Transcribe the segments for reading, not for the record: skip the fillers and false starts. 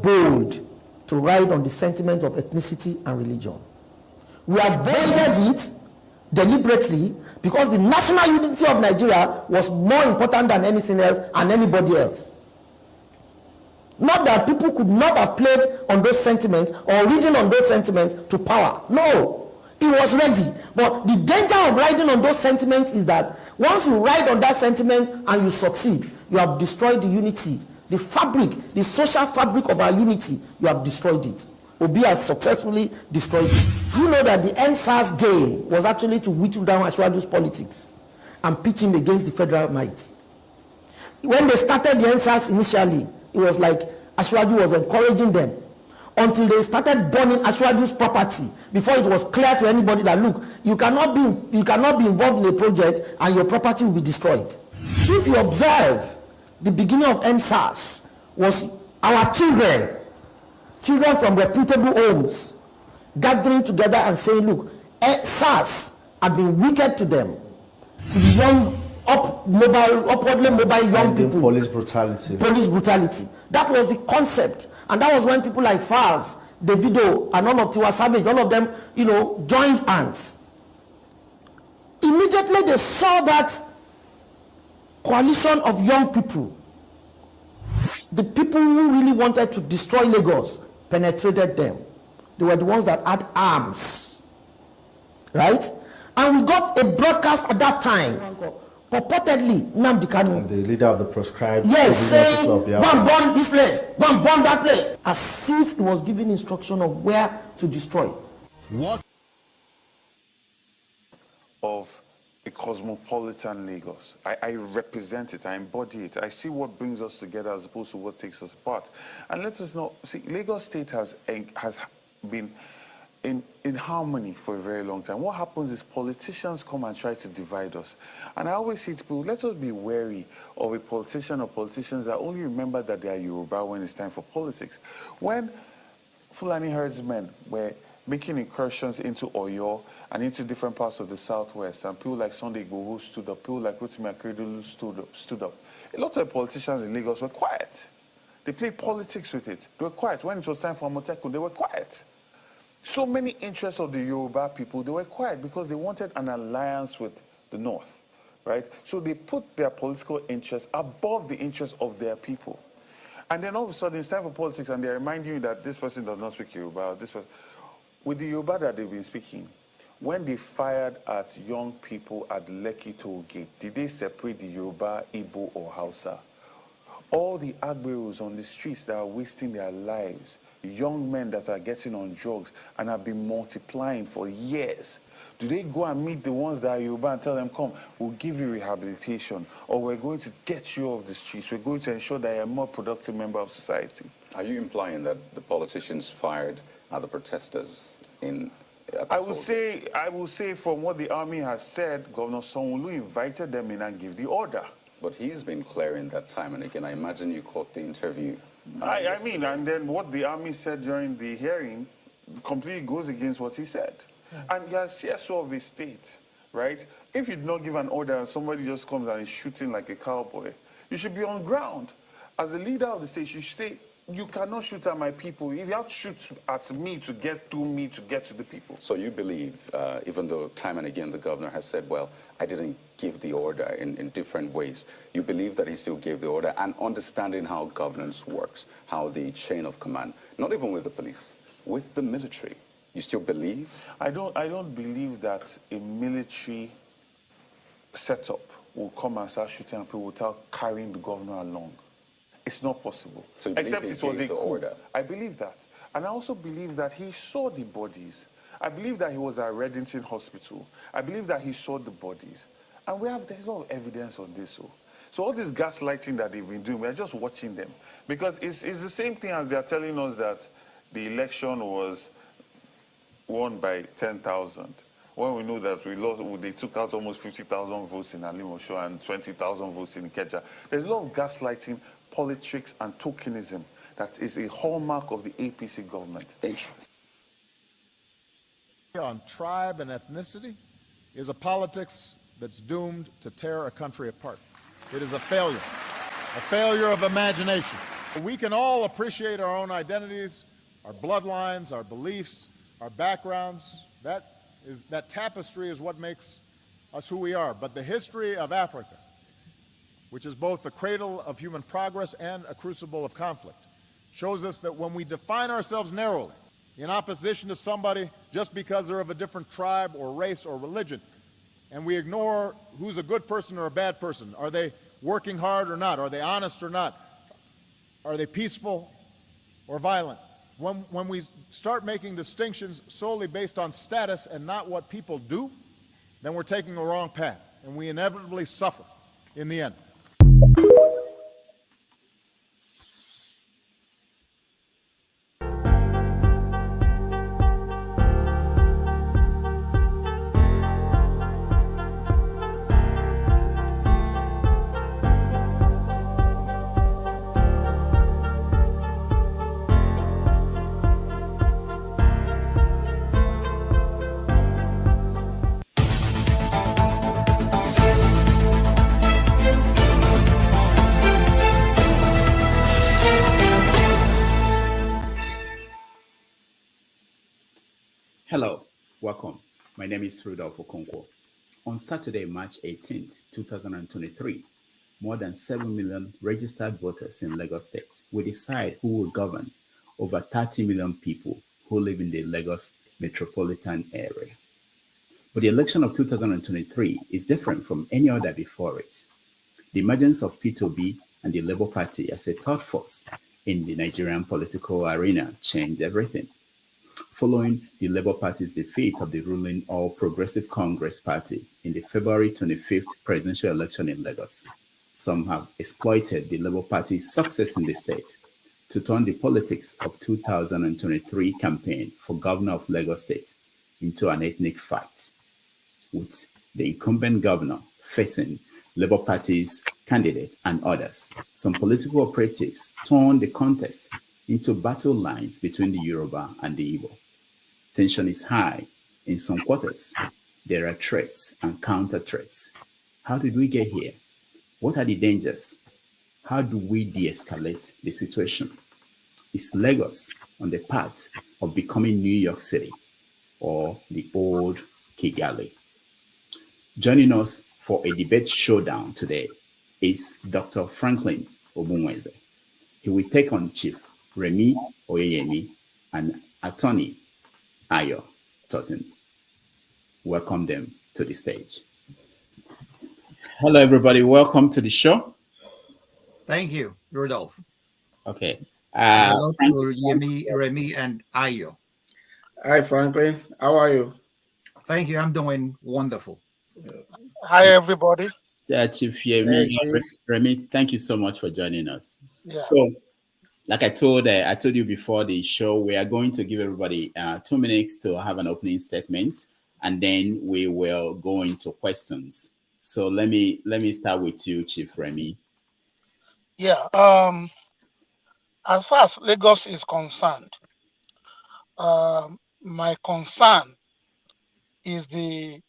bold to ride on the sentiment of ethnicity and religion. We avoided it deliberately because the national unity of Nigeria was more important than anything else and anybody else. Not that people could not have played on those sentiments or ridden on those sentiments to power. No, it was ready. But the danger of riding on those sentiments is that once you ride on that sentiment and you succeed, you have destroyed the unity, the fabric, the social fabric of our unity. You have destroyed it. Obi has successfully destroyed it. You know that the NSAS game was actually to whittle down Ashwadu's politics and pitch him against the federal might. When they started the NSAS initially, it was like Ashwadu was encouraging them until they started burning Ashwadu's property before it was clear to anybody that, look, you cannot be involved in a project and your property will be destroyed. If you observe, the beginning of NSAS was our children from reputable homes gathering together and saying, look, SARS had been wicked to them, to the young, upwardly mobile young people. Police brutality. Police brutality. That was the concept. And that was when people like Fars, Davido, and all of Tiwa Savage, all of them, joined hands. Immediately they saw that coalition of young people, the people who really wanted to destroy Lagos, penetrated them. They were the ones that had arms, right? And we got a broadcast at that time, purportedly, Nnamdi Kanu, the leader of the proscribed, yes, saying, go and burn this place, go and burn that place, as if he was giving instruction of where to destroy. What of a cosmopolitan Lagos? I represent it, I embody it. I see what brings us together as opposed to what takes us apart. And let us know, see, Lagos State has been in harmony for a very long time. What happens is politicians come and try to divide us. And I always say to people, let us be wary of a politician or politicians that only remember that they are Yoruba when it's time for politics. When Fulani herdsmen were making incursions into Oyo and into different parts of the southwest, and people like Sunday Igbo stood up, people like Rotimi Akeredolu stood up. A lot of the politicians in Lagos were quiet. They played politics with it. They were quiet. When it was time for Amotekun, they were quiet. So many interests of the Yoruba people, they were quiet because they wanted an alliance with the North, right? So they put their political interests above the interests of their people. And then all of a sudden, it's time for politics, and they're reminding you that this person does not speak Yoruba, this person. With the Yoruba that they've been speaking, when they fired at young people at Lekki Toll Gate, did they separate the Yoruba, Igbo, or Hausa? All the Agberos on the streets that are wasting their lives, young men that are getting on drugs and have been multiplying for years, do they go and meet the ones that are Yoruba and tell them, come, we'll give you rehabilitation, or we're going to get you off the streets, we're going to ensure that you're a more productive member of society? Are you implying that the politicians fired at the protesters in... I will say from what the army has said, Governor Sanwo-Olu invited them in and gave the order. But he's been clearing that time and again. I imagine you caught the interview. I mean, and then what the army said during the hearing completely goes against what he said. And you're CSO of a state, right? If you do not give an order and somebody just comes and is shooting like a cowboy, you should be on ground. As a leader of the state, you should say, you cannot shoot at my people. If you have to shoot at me to get through me to get to the people. So you believe, even though time and again the governor has said, well, I didn't give the order in different ways, you believe that he still gave the order, and understanding how governance works, how the chain of command, not even with the police, with the military, you still believe? I don't believe that a military setup will come and start shooting at people without carrying the governor along. It's not possible. So except it was a coup. Order. I believe that. And I also believe that he saw the bodies. I believe that he was at Reddington Hospital. I believe that he saw the bodies. And there's a lot of evidence on this. So all this gaslighting that they've been doing, we're just watching them. Because it's the same thing as they're telling us that the election was won by 10,000. When we know that they took out almost 50,000 votes in Alimosho and 20,000 votes in Ikeja. There's a lot of gaslighting, politics, and tokenism that is a hallmark of the APC government. Dangerous. On tribe and ethnicity is a politics that's doomed to tear a country apart. It is a failure of imagination. We can all appreciate our own identities, our bloodlines, our beliefs, our backgrounds. That tapestry is what makes us who we are. But the history of Africa, which is both the cradle of human progress and a crucible of conflict, shows us that when we define ourselves narrowly, in opposition to somebody just because they're of a different tribe or race or religion, and we ignore who's a good person or a bad person, are they working hard or not, are they honest or not, are they peaceful or violent? When we start making distinctions solely based on status and not what people do, then we're taking a wrong path, and we inevitably suffer in the end. Hello, welcome. My name is Rudolph Okonkwo. On Saturday, March 18th, 2023, more than 7 million registered voters in Lagos State will decide who will govern over 30 million people who live in the Lagos metropolitan area. But the election of 2023 is different from any other before it. The emergence of Peter Obi and the Labour Party as a third force in the Nigerian political arena changed everything. Following the Labour Party's defeat of the ruling All Progressive Congress Party in the February 25th presidential election in Lagos, some have exploited the Labour Party's success in the state to turn the politics of 2023 campaign for governor of Lagos State into an ethnic fight, with the incumbent governor facing Labour Party's candidate and others. Some political operatives turned the contest into battle lines between the Yoruba and the Igbo. Tension is high in some quarters. There are threats and counter-threats. How did we get here? What are the dangers? How do we de-escalate the situation? Is Lagos on the path of becoming New York City or the old Kigali? Joining us for a debate showdown today is Dr. Franklin Obunweze. He will take on Chief Remi Oyeyemi and Attorney Ayo Totten. Welcome them to the stage. Hello, everybody. Welcome to the show. Thank you, Rudolph. Okay. Hello to Remi, and Ayo. Hi, Franklin. How are you? Thank you. I'm doing wonderful. Hi, everybody. Chief Yemi, Remi, thank you so much for joining us. Yeah. So, like I told you before the show, we are going to give everybody 2 minutes to have an opening statement, and then we will go into questions. So let me start with you, Chief Remi. Yeah. As far as Lagos is concerned, my concern is the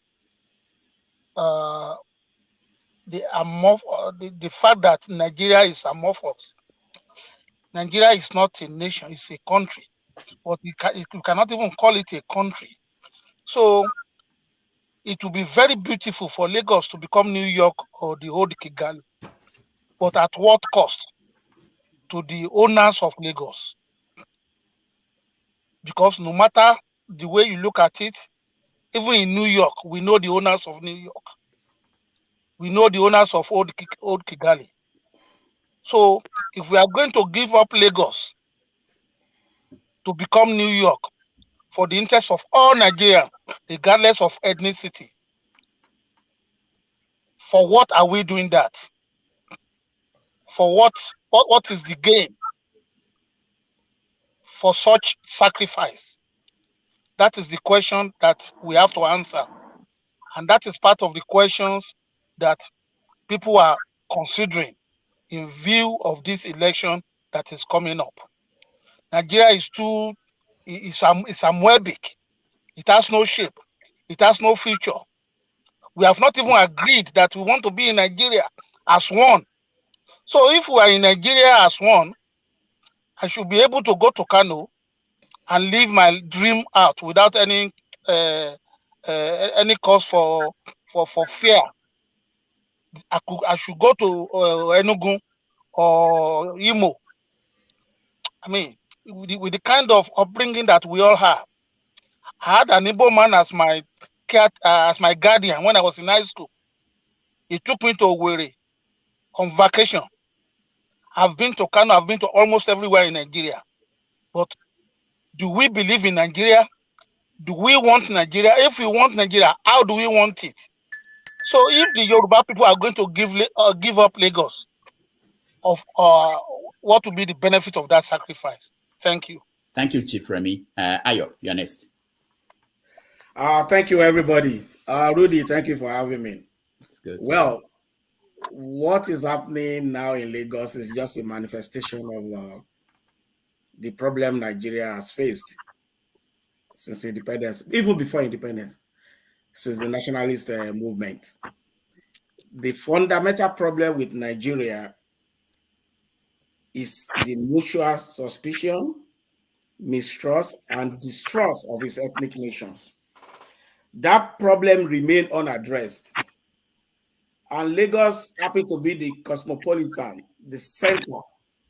fact that Nigeria is amorphous. Nigeria is not a nation; it's a country, but you cannot even call it a country. So it will be very beautiful for Lagos to become New York or the old Kigali, but at what cost to the owners of Lagos? Because no matter the way you look at it, even in New York, we know the owners of New York. We know the owners of old Kigali. So if we are going to give up Lagos to become New York for the interest of all Nigerians, regardless of ethnicity, for what are we doing that? For what is the gain for such sacrifice? That is the question that we have to answer. And that is part of the questions that people are considering in view of this election that is coming up. Nigeria is amoebic. It has no shape. It has no future. We have not even agreed that we want to be in Nigeria as one. So if we are in Nigeria as one, I should be able to go to Kano and live my dream out without any cause for fear. I should go to Enugu or Imo. I mean, with the kind of upbringing that we all have. I had an Igbo man as my as my guardian when I was in high school. He took me to Owerri on vacation. I've been to Kano, I've been to almost everywhere in Nigeria. But do we believe in Nigeria? Do we want Nigeria? If we want Nigeria, how do we want it? So if the Yoruba people are going to give up Lagos, of what will be the benefit of that sacrifice? Thank you. Thank you, Chief Remy. Ayo, you're next. Thank you, everybody. Rudy, thank you for having me. It's good. Well, what is happening now in Lagos is just a manifestation of the problem Nigeria has faced since independence, even before independence, since the nationalist movement. The fundamental problem with Nigeria is the mutual suspicion, mistrust, and distrust of its ethnic nations. That problem remained unaddressed. And Lagos happened to be the cosmopolitan, the center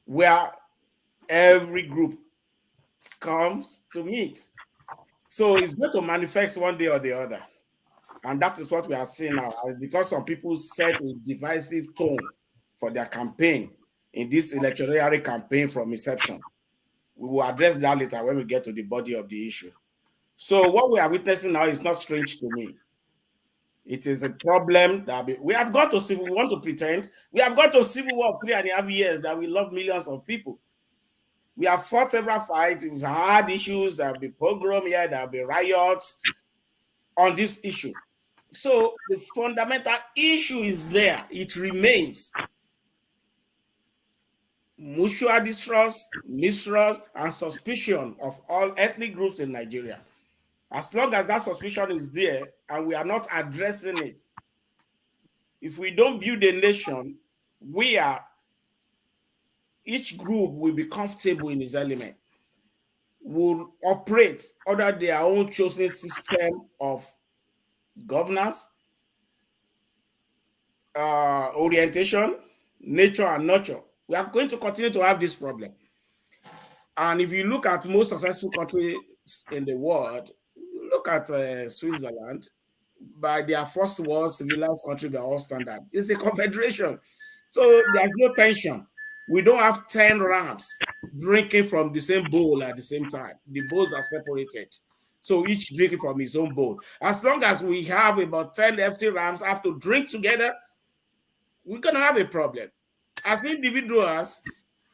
where every group comes to meet. So it's going to manifest one day or the other. And that is what we are seeing now. Because some people set a divisive tone for their campaign in this electionary campaign from inception. We will address that later when we get to the body of the issue. So what we are witnessing now is not strange to me. It is a problem that we have got to see. We want to pretend we have got to civil war of 3.5 years that we love millions of people. We have fought several fights. We've had issues. There will be pogrom here. There will be riots on this issue. So the fundamental issue is there. It remains. Mutual distrust, mistrust, and suspicion of all ethnic groups in Nigeria. As long as that suspicion is there and we are not addressing it, if we don't build a nation, each group will be comfortable in its element, will operate under their own chosen system of governance, orientation, nature, and nurture. We are going to continue to have this problem. And if you look at most successful countries in the world, look at Switzerland, by their first world civilized country by all standards. It's a confederation. So there's no tension. We don't have 10 rams drinking from the same bowl at the same time. The bowls are separated. So each drinking from his own bowl. As long as we have about 10 empty rams have to drink together, we're going to have a problem. As individuals,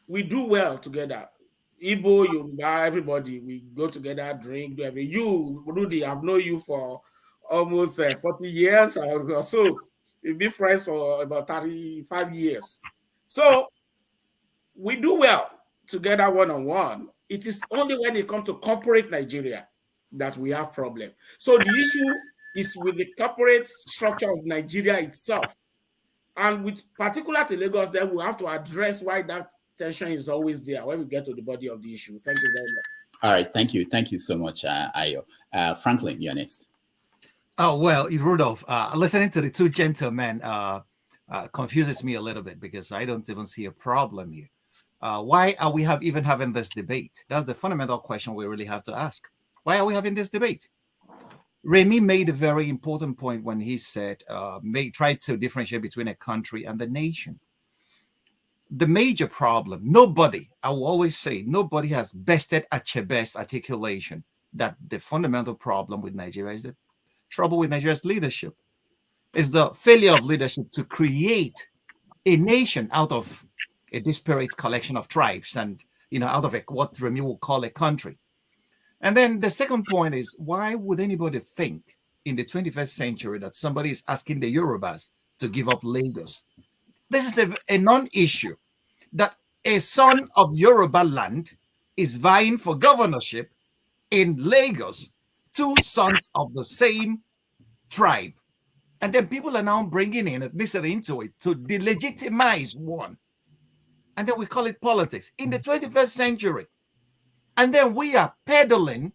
we do well together. Igbo, Yoruba, everybody, we go together, drink, do everything. You, Rudy, I've known you for almost 40 years or so. We've been friends for about 35 years. So we do well together one-on-one. It is only when it comes to corporate Nigeria that we have problem. So the issue is with the corporate structure of Nigeria itself. And with particular to Lagos, then we have to address why that tension is always there when we get to the body of the issue. Thank you very much. All right, thank you. Thank you so much, Ayo. Franklin, you're next. Oh, well, Rudolph, listening to the two gentlemen confuses me a little bit because I don't even see a problem here. Why are we even having this debate? That's the fundamental question we really have to ask. Why are we having this debate? Remy made a very important point when he said, try to differentiate between a country and the nation. The major problem, I will always say, nobody has bested Achebe's articulation that the fundamental problem with Nigeria is the trouble with Nigeria's leadership. It's the failure of leadership to create a nation out of a disparate collection of tribes and, out of what Remy will call a country. And then the second point is, why would anybody think in the 21st century that somebody is asking the Yorubas to give up Lagos? This is a non-issue, that a son of Yoruba land is vying for governorship in Lagos, two sons of the same tribe. And then people are now bringing in ethnicity into it to delegitimize one. and then we call it politics in the 21st century. And then we are peddling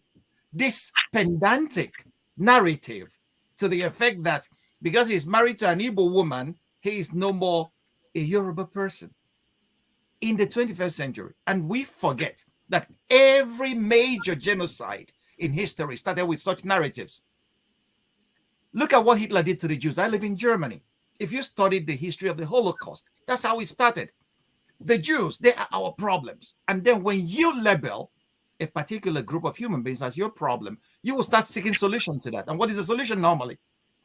this pedantic narrative to the effect that because he's married to an Igbo woman, he is no more a Yoruba person in the 21st century. And we forget that every major genocide in history started with such narratives. Look at what Hitler did to the Jews. I live in Germany. If you studied the history of the Holocaust, that's how it started. The Jews, they are our problems. And then when you label a particular group of human beings as your problem, you will start seeking solution to that. And what is the solution normally?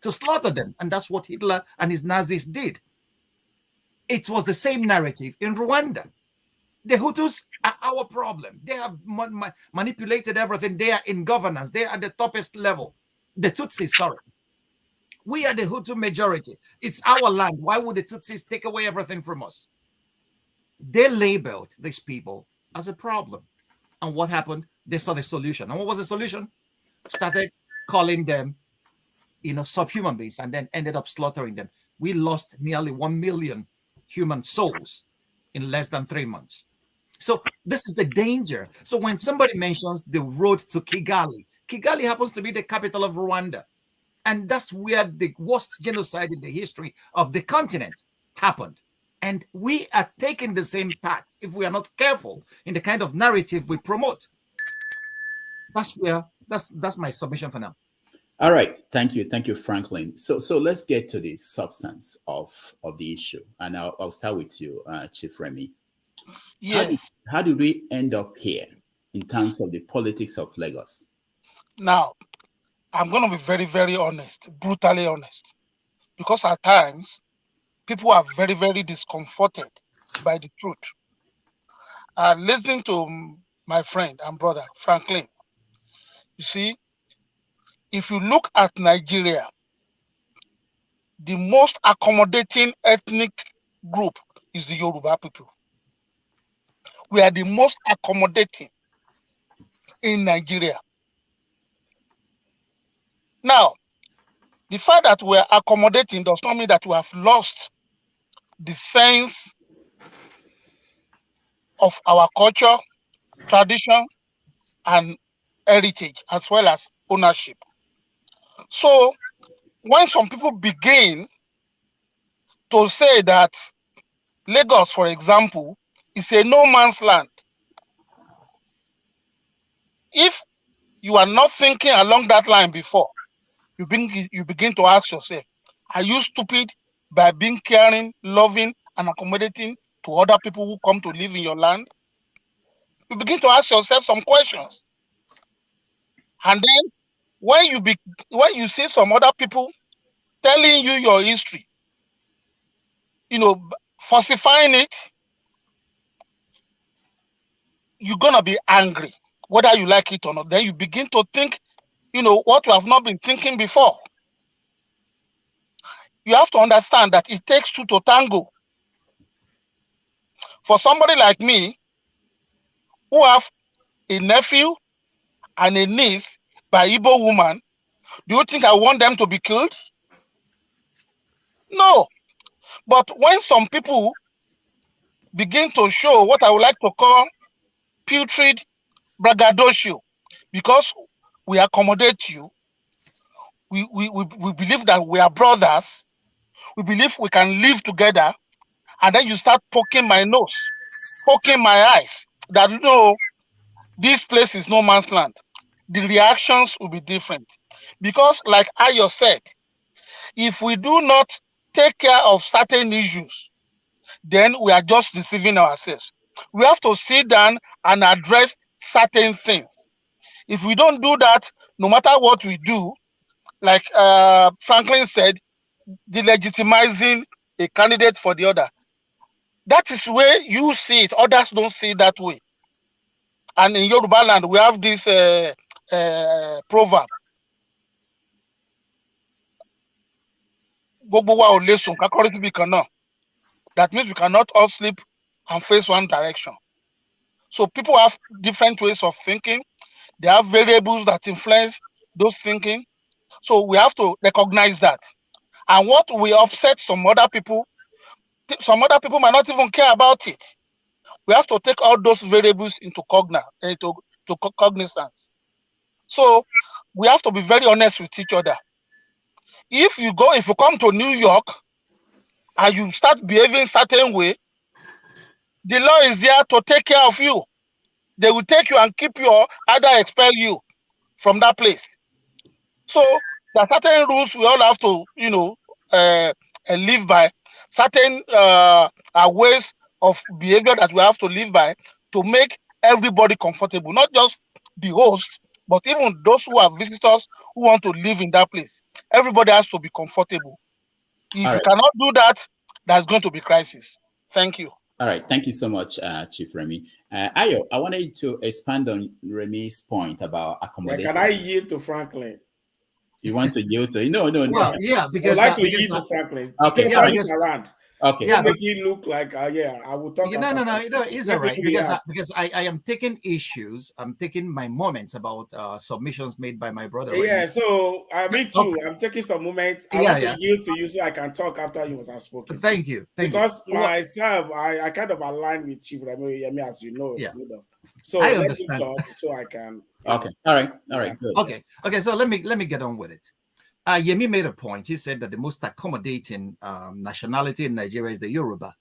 To slaughter them. And that's what Hitler and his Nazis did. It was the same narrative in Rwanda. The Hutus are our problem. They have manipulated everything. They are in governance. They are at the toppest level. The Tutsis, sorry. We are the Hutu majority. It's our land. Why would the Tutsis take away everything from us? They labeled these people as a problem. And what happened? They saw the solution. And what was the solution? Started calling them, subhuman beings, and then ended up slaughtering them. We lost nearly 1 million human souls in less than 3 months. So this is the danger. So when somebody mentions the road to Kigali, Kigali happens to be the capital of Rwanda. And that's where the worst genocide in the history of the continent happened. And we are taking the same paths if we are not careful in the kind of narrative we promote. That's my submission for now. All right. Thank you, Franklin. So let's get to the substance of the issue. And I'll start with you, Chief Remy. Yes. How did we end up here in terms of the politics of Lagos? Now, I'm going to be very, very honest, brutally honest, because at times people are very, very discomforted by the truth. Listening to my friend and brother, Franklin, you see, if you look at Nigeria, the most accommodating ethnic group is the Yoruba people. We are the most accommodating in Nigeria. Now, the fact that we are accommodating does not mean that we have lost the sense of our culture, tradition, and heritage, as well as ownership. So, when some people begin to say that Lagos, for example, is a no man's land, if you are not thinking along that line before, you begin to ask yourself, are you stupid by being caring, loving, and accommodating to other people who come to live in your land? You begin to ask yourself some questions. And then when you see some other people telling you your history, falsifying it, you're gonna be angry, whether you like it or not. Then you begin to think, what you have not been thinking before. You have to understand that it takes two to tango. For somebody like me, who have a nephew and a niece by Igbo woman, do you think I want them to be killed? No. But when some people begin to show what I would like to call putrid braggadocio, because we accommodate you, we believe that we are brothers, we believe we can live together, and then you start poking my nose, poking my eyes, that this place is no man's land. The reactions will be different. Because like Ayo said, if we do not take care of certain issues, then we are just deceiving ourselves. We have to sit down and address certain things. If we don't do that, no matter what we do, like Franklin said, delegitimizing a candidate for the other. That is where you see it. Others don't see it that way. And in Yoruba land, we have this proverb. That means we cannot all sleep and face one direction. So people have different ways of thinking. They have variables that influence those thinking. So we have to recognize that. And what will upset some other people might not even care about it. we have to take all those variables into cognizance. So we have to be very honest with each other. If you come to New York and you start behaving certain way, the law is there to take care of you. They will take you and keep you or either expel you from that place. So there are certain rules we all have to, live by. Certain ways of behavior that we have to live by to make everybody comfortable, not just the host, but even those who are visitors who want to live in that place. Everybody has to be comfortable. If you cannot do that, there's going to be crisis. Thank you. All right. Thank you so much, Chief Remy. Ayo, I wanted to expand on Remy's point about accommodation. Can I yield to Franklin? You want to yield to? No. Well, yeah, because I'd like to yield to Franklin. Okay. Yeah, around. Okay. Yeah, make it look like I will talk. No, it's all right because I am taking issues. I'm taking my moments about submissions made by my brother. Yeah, so me too. Okay. I'm taking some moments. I want to yield to you so I can talk after you have spoken. Thank you. Because myself, I kind of align with Chief Remy, as you know. Yeah. So I let understand. you talk so I can. Okay. All right. Good. Okay. So let me get on with it. Yemi made a point. He said that the most accommodating nationality in Nigeria is the Yoruba.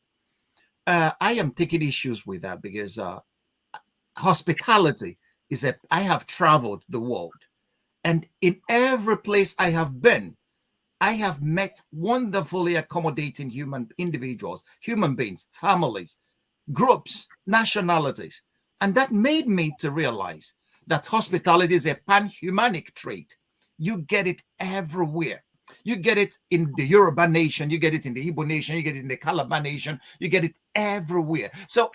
I am taking issues with that because hospitality is I have traveled the world, and in every place I have been, I have met wonderfully accommodating human individuals, human beings, families, groups, nationalities. And that made me to realize that hospitality is a pan-humanic trait. You get it everywhere. You get it in the Yoruba nation, you get it in the Igbo nation, you get it in the Calabar nation, you get it everywhere. So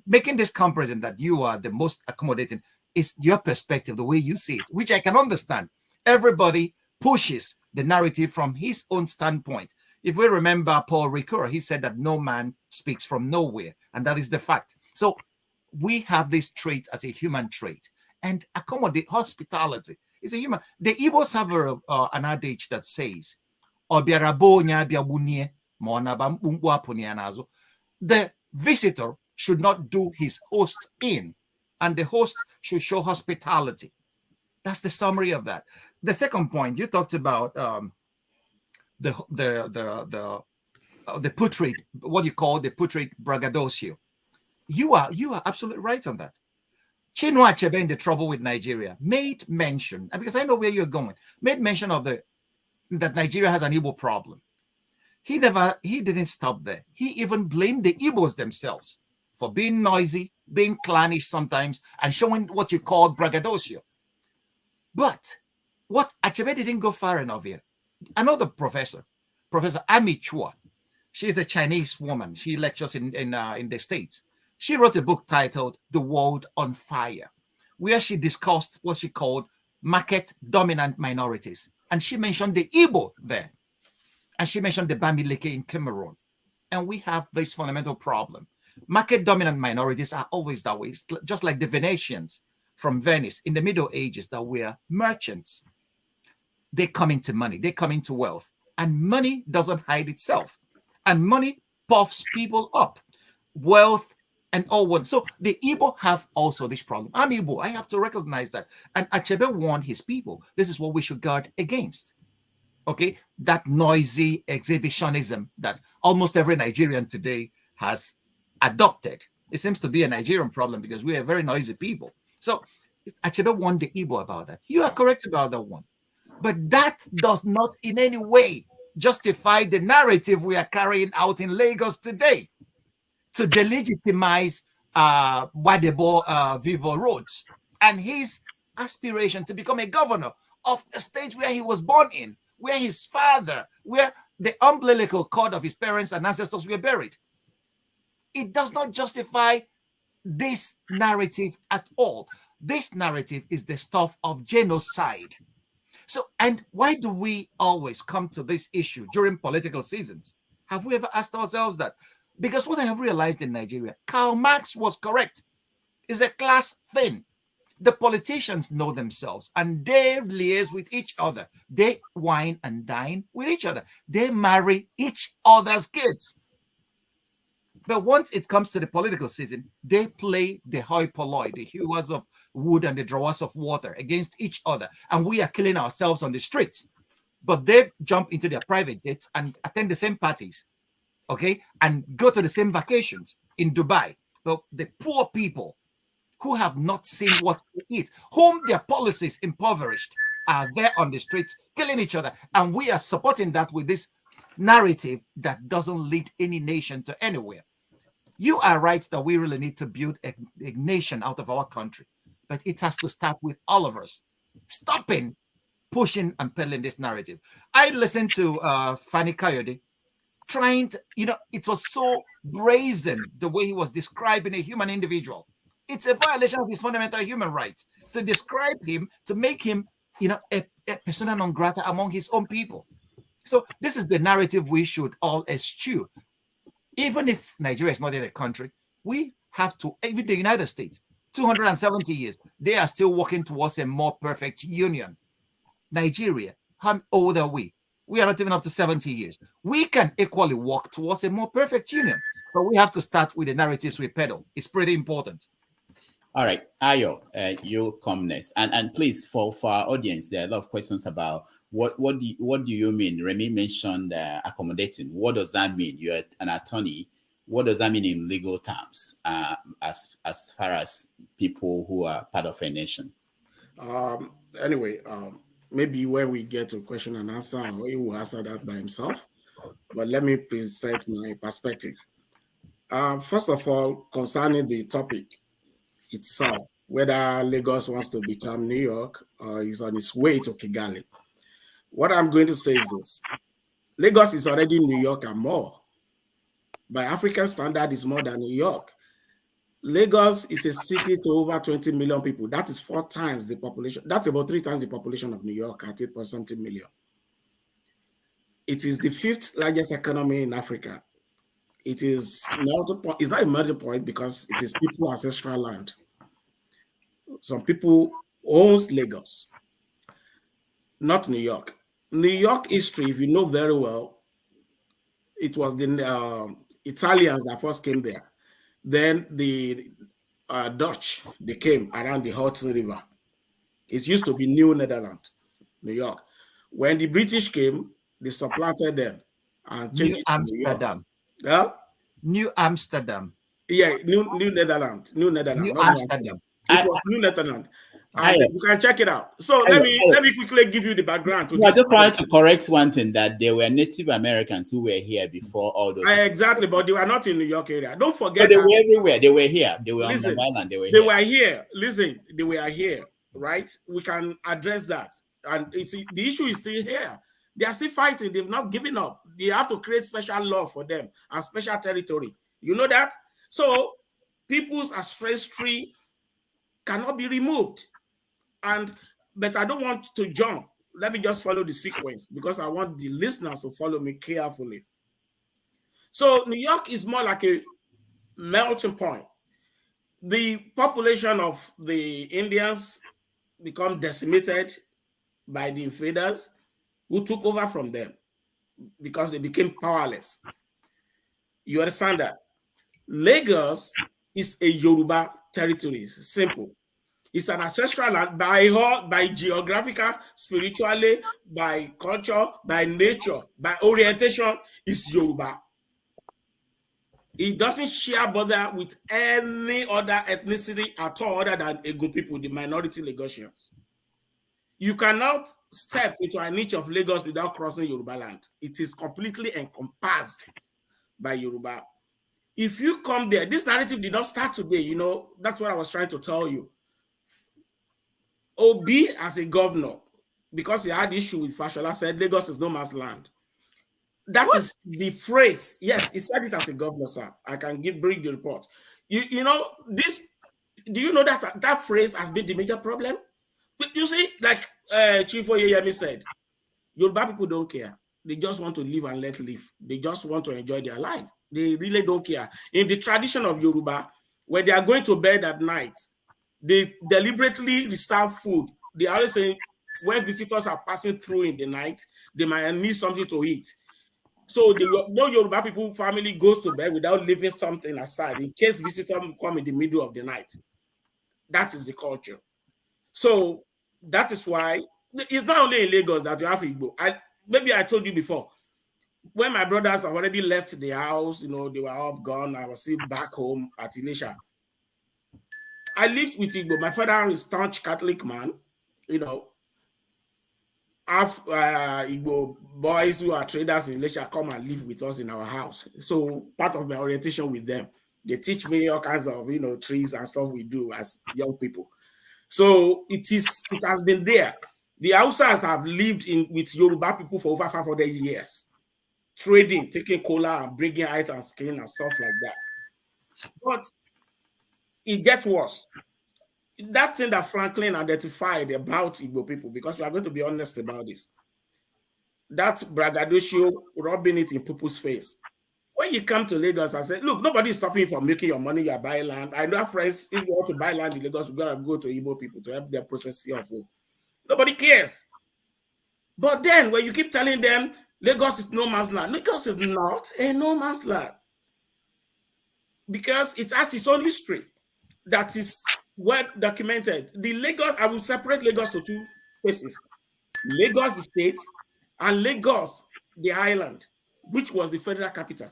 making this comparison that you are the most accommodating is your perspective, the way you see it, which I can understand. Everybody pushes the narrative from his own standpoint. If we remember Paul Ricoeur, he said that no man speaks from nowhere, and that is the fact. So we have this trait as a human trait, and hospitality is a human. The Igbos have an adage that says, the visitor should not do his host in, and the host should show hospitality. That's the summary of that. The second point, you talked about the putrid, what you call the putrid braggadocio. You are absolutely right on that. Chinua Achebe, in The Trouble with Nigeria, made mention, and because I know where you're going, made mention of that Nigeria has an Igbo problem. He didn't stop there. He even blamed the Igbos themselves for being noisy, being clannish sometimes, and showing what you call braggadocio. But what Achebe didn't go far enough here. Another professor, Professor Ami Chua, she's a Chinese woman. She lectures in the States. She wrote a book titled The World on Fire, where she discussed what she called market-dominant minorities. And she mentioned the Igbo there. And she mentioned the Bamileke in Cameroon. And we have this fundamental problem. Market-dominant minorities are always that way, just like the Venetians from Venice in the Middle Ages that were merchants. They come into money, they come into wealth. And money doesn't hide itself. And money puffs people up. Wealth and all one. So the Igbo have also this problem. I'm Igbo. I have to recognize that. And Achebe warned his people. This is what we should guard against. Okay? That noisy exhibitionism that almost every Nigerian today has adopted. It seems to be a Nigerian problem because we are very noisy people. So Achebe warned the Igbo about that. You are correct about that one. But that does not in any way justify the narrative we are carrying out in Lagos today to delegitimize Gbedebo Rhoses and his aspiration to become a governor of a state where he was born in, where his father, where the umbilical cord of his parents and ancestors were buried. It does not justify this narrative at all. This narrative is the stuff of genocide. So, and why do we always come to this issue during political seasons? Have we ever asked ourselves that? Because what I have realized in Nigeria, Karl Marx was correct. It's a class thing. The politicians know themselves and they liaise with each other. They wine and dine with each other. They marry each other's kids. But once it comes to the political season, they play the hoi polloi, the hewers of wood and the drawers of water against each other. And we are killing ourselves on the streets. But they jump into their private jets and attend the same parties, okay, and go to the same vacations in Dubai. But the poor people who have not seen what to eat, whom their policies impoverished, are there on the streets killing each other. And we are supporting that with this narrative that doesn't lead any nation to anywhere. You are right that we really need to build a nation out of our country, but it has to start with all of us stopping, pushing, and peddling this narrative. I listened to Fani Kayode trying to, it was so brazen the way he was describing a human individual. It's a violation of his fundamental human rights to describe him, to make him, a persona non grata among his own people. So this is the narrative we should all eschew. Even if Nigeria is not yet a country, we have to, even the United States, 270 years, they are still working towards a more perfect union. Nigeria, how old are we? We are not even up to 70 years. We can equally walk towards a more perfect union, but we have to start with the narratives we peddle. It's pretty important. All right, Ayo, you come next, and please, for our audience, there are a lot of questions about what do you mean? Remy mentioned accommodating. What does that mean? You're an attorney. What does that mean in legal terms, as far as people who are part of a nation? Anyway, maybe when we get to question and answer, he will answer that by himself. But let me present my perspective. First of all, concerning the topic itself, whether Lagos wants to become New York or is on its way to Kigali. What I'm going to say is this. Lagos is already New York and more. By African standard, it's more than New York. Lagos is a city to over 20 million people. That is 4 times the population. That's about 3 times the population of New York at 8.something million. It is the 5th largest economy in Africa. It is not a major point because it is people's ancestral land. Some people owns Lagos, not New York. New York history, if you know very well, it was the Italians that first came there. Then the Dutch, they came around the Hudson River. It used to be New Netherlands, New York. When the British came, they supplanted them and changed it to New York. Huh? New Amsterdam. Yeah, New Netherlands. New Netherlands. New Amsterdam. It was New Netherlands. And you can check it out. So let me quickly give you the background to this. I just wanted to correct one thing, that there were Native Americans who were here before all those. Exactly, but they were not in New York area. Don't forget they were everywhere. They were here. They were listen, on the island. They were here. Listen, they were here, right? We can address that. And the issue is still here. They are still fighting. They've not given up. They have to create special law for them and special territory. You know that? So people's ancestry cannot be removed. But I don't want to jump. Let me just follow the sequence because I want the listeners to follow me carefully. So New York is more like a melting point. The population of the Indians become decimated by the invaders who took over from them because they became powerless. You understand that? Lagos is a Yoruba territory. Simple. It's an ancestral land by geographical, spiritually, by culture, by nature, by orientation, it's Yoruba. It doesn't share border with any other ethnicity at all other than Igbo people, the minority Lagosians. You cannot step into a niche of Lagos without crossing Yoruba land. It is completely encompassed by Yoruba. If you come there, this narrative did not start today, that's what I was trying to tell you. Obi as a governor, because he had issue with Fashola, said Lagos is no man's land. That is the phrase. Yes, he said it as a governor, sir. I can bring the report. You know this. Do you know that phrase has been the major problem? You see, like Chief Oyeyemi said, Yoruba people don't care. They just want to live and let live. They just want to enjoy their life. They really don't care. In the tradition of Yoruba, when they are going to bed at night, they deliberately reserve food. They always say when visitors are passing through in the night, they might need something to eat. So no Yoruba people family goes to bed without leaving something aside in case visitors come in the middle of the night. That is the culture. So that is why it's not only in Lagos that you have Igbo. Maybe I told you before, when my brothers have already left the house, you know, they were all gone. I was still back home at Ilesha. I lived with Igbo. My father is staunch Catholic man, you know. Have Igbo boys who are traders in Ilesha come and live with us in our house. So part of my orientation with them, they teach me all kinds of, you know, trees and stuff we do as young people. So it has been there. The Hausas have lived with Yoruba people for over 500 years, trading, taking cola and bringing height and skin and stuff like that. But it gets worse. That thing that Franklin identified about Igbo people, because we are going to be honest about this, that braggadocio rubbing it in people's face. When you come to Lagos and say, look, nobody is stopping you from making your money, you are buying land. I know friends, if you want to buy land in Lagos, we got to go to Igbo people to help them process CFO. Nobody cares. But then when you keep telling them Lagos is no man's land, Lagos is not a no man's land, because it has its own history that is well documented. The Lagos, I will separate Lagos to two places: Lagos the state and Lagos the island, which was the federal capital.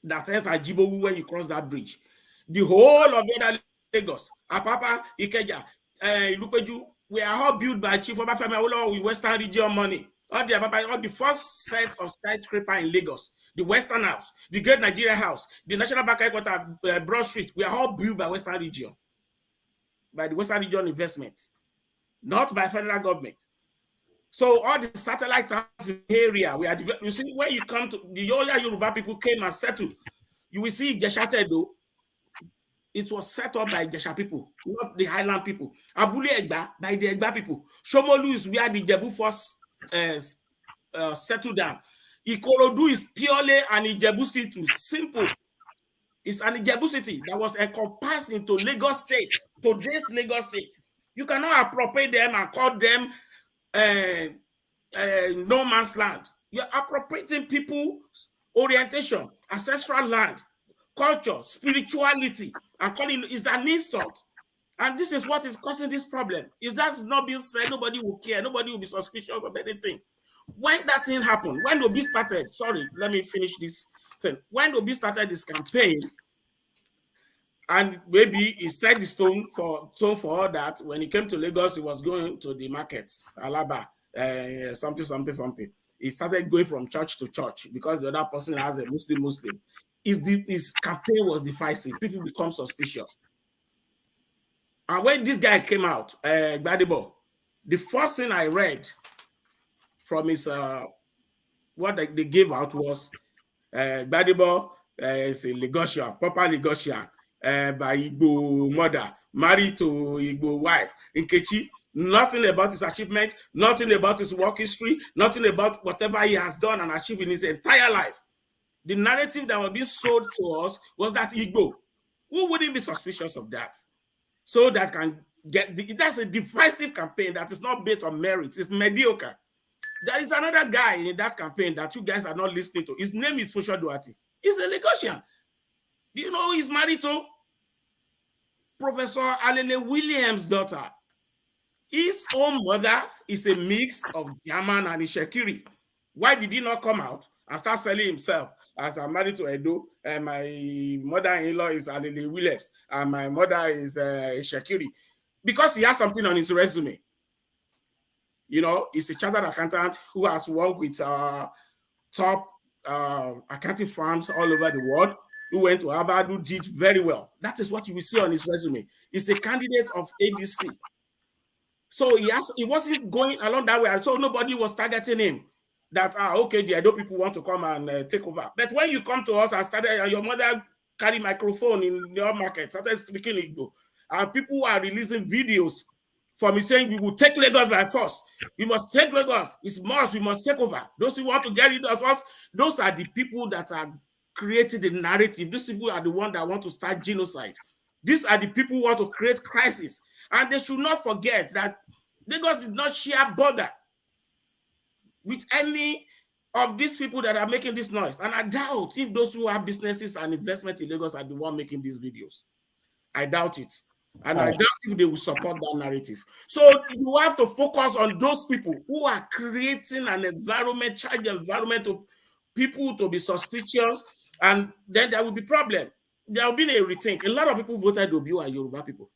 That ends at Jibowu when you cross that bridge. The whole of the other Lagos, Apapa, Ikeja, Ilupeju, we are all built by Chief Obafemi Awolowo with Western region money. All the first set of skyscraper in Lagos, the Western House, the Great Nigeria House, the National Bank Headquarters, Broad Street, we are all built by Western region, by the Western region investment, not by federal government. So all the satellite towns in the area, we are, you see, when you come to the Yoruba people came and settled, you will see Jesha Tedo. It was set up by Jesha people, not the Highland people. Abule Egba by the Egba people. Shomolu is where the Jebu first settled down. Ikorodu is purely an Ijebu city, simple. It's an Ijebu city that was encompassed into Lagos State, today's Lagos State. You cannot appropriate them and call them no man's land. You're appropriating people's orientation, ancestral land, culture, spirituality, and calling it is an insult. And this is what is causing this problem. If that's not being said, nobody will care. Nobody will be suspicious of anything. When that thing happened, when Obi started, sorry, let me finish this thing. When Obi started this campaign, and maybe he set the stone for all that, when he came to Lagos, he was going to the markets, Alaba, something. He started going from church to church because the other person has a Muslim. His campaign was divisive. People become suspicious. And when this guy came out, Gbedebo, the first thing I read from his what they gave out was Gbedebo is a Lagosian, proper Lagosian, by Igbo mother, married to Igbo wife, Nkechi. Nothing about his achievement, nothing about his work history, nothing about whatever he has done and achieved in his entire life. The narrative that was being sold to us was that Igbo. Who wouldn't be suspicious of that? So that can get, that's a divisive campaign that is not based on merit, it's mediocre. There is another guy in that campaign that you guys are not listening to. His name is Fusho Duarte. He's a Lagosian. Do you know who he's married to? Professor Alele Williams' daughter. His own mother is a mix of German and Ishekiri. Why did he not come out and start selling himself as I'm married to Edo, and my mother-in-law is Alele Williams, and my mother is Ishekiri? Because he has something on his resume. You know, he's a chartered accountant who has worked with top accounting firms all over the world, who went to Harvard, who did very well. That is what you will see on his resume. He's a candidate of ADC. So he wasn't going along that way, and so nobody was targeting him. That, okay, the Edo people want to come and take over. But when you come to us and started, your mother carry microphone in your market, started speaking Igbo, and people are releasing videos from me saying, we will take Lagos by force. We must take Lagos. It's must. We must take over. Those who want to get rid of us, those are the people that are creating the narrative. These people are the ones that want to start genocide. These are the people who want to create crisis. And they should not forget that Lagos did not share border with any of these people that are making this noise. And I doubt if those who have businesses and investment in Lagos are the one making these videos. I doubt it. And I doubt if they will support that narrative. So you have to focus on those people who are creating an environment, charged environment to people to be suspicious, and then there will be problem. There will be a rethink. A lot of people voted Obi and Yoruba people.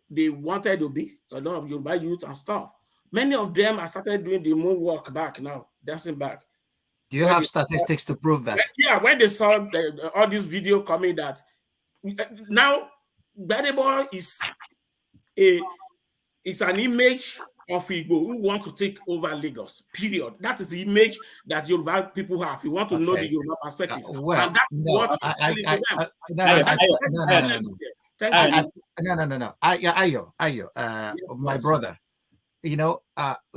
They wanted Obi, a lot of Yoruba youth and stuff. Many of them have started doing the moonwalk back now, dancing back. Do you have statistics to prove that? Yeah, when they saw all this video coming that now Gbedebo is an image of Igbo who want to take over Lagos, period. That is the image that Yoruba people have. You want to know the Yoruba perspective. Well, and that's what he's telling to them. No. Ayo, my brother, you know,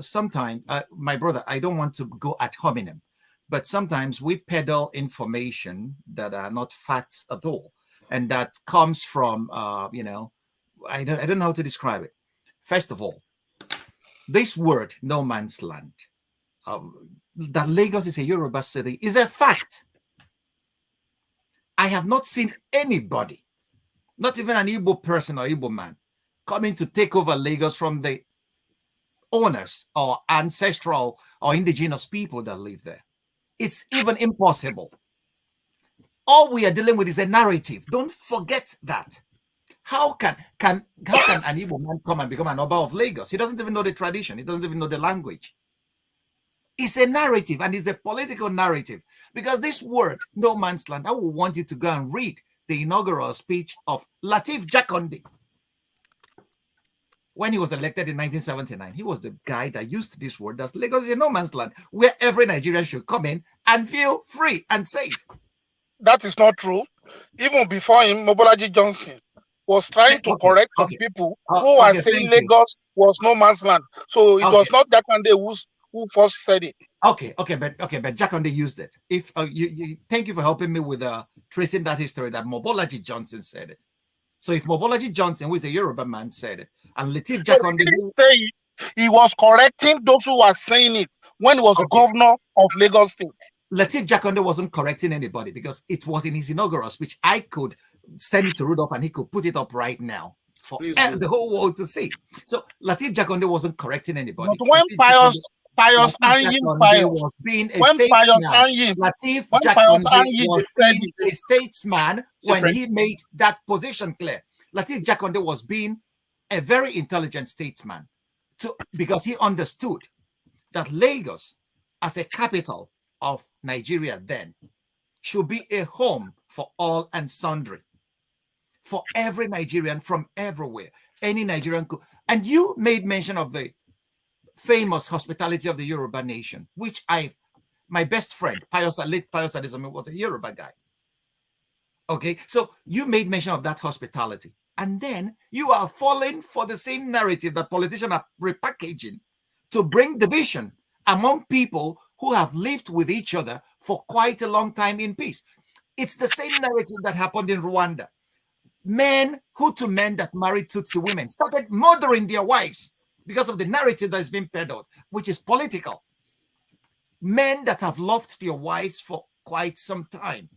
sometimes, my brother, I don't want to go ad hominem, but sometimes we peddle information that are not facts at all. And that comes from, you know, I don't know how to describe it. First of all, this word, no man's land, that Lagos is a Yoruba city is a fact. I have not seen anybody, not even an Igbo person or Igbo man, coming to take over Lagos from the owners or ancestral or indigenous people that live there. It's even impossible. All we are dealing with is a narrative. Don't forget that. How can an Igbo man come and become an Oba of Lagos? He doesn't even know the tradition. He doesn't even know the language. It's a narrative, and it's a political narrative. Because this word, no man's land, I will want you to go and read the inaugural speech of Lateef Jakonde. When he was elected in 1979, he was the guy that used this word, that Lagos is a no man's land, where every Nigerian should come in and feel free and safe. That is not true. Even before him, Mobolaji Johnson was trying to correct some people who were saying Lagos was no man's land. So it was not Jakonde who first said it. But Jakonde used it. If thank you for helping me with tracing that history that Mobolaji Johnson said it. So if Mobolaji Johnson, who is a Yoruba man, said it, and Lateef Jakonde didn't say it, he was correcting those who were saying it when he was governor of Lagos State. Lateef Jakonde wasn't correcting anybody because it was in his inaugural speech. I could send it to Rudolph and he could put it up right now for the whole world to see. So Lateef Jakonde wasn't correcting anybody. But when Pius Anyim was being a statesman, Lateef Jakonde was being a statesman when he made that position clear. Lateef Jakonde was being a very intelligent statesman because he understood that Lagos as a capital of Nigeria then should be a home for all and sundry, for every Nigerian from everywhere, any Nigerian could. And you made mention of the famous hospitality of the Yoruba nation, which my best friend, Pius Adesami, was a Yoruba guy. Okay, so you made mention of that hospitality. And then you are falling for the same narrative that politicians are repackaging to bring division among people who have lived with each other for quite a long time in peace. It's the same narrative that happened in Rwanda. Hutu men that married Tutsi women started murdering their wives because of the narrative that is being peddled, which is political. Men that have loved their wives for quite some time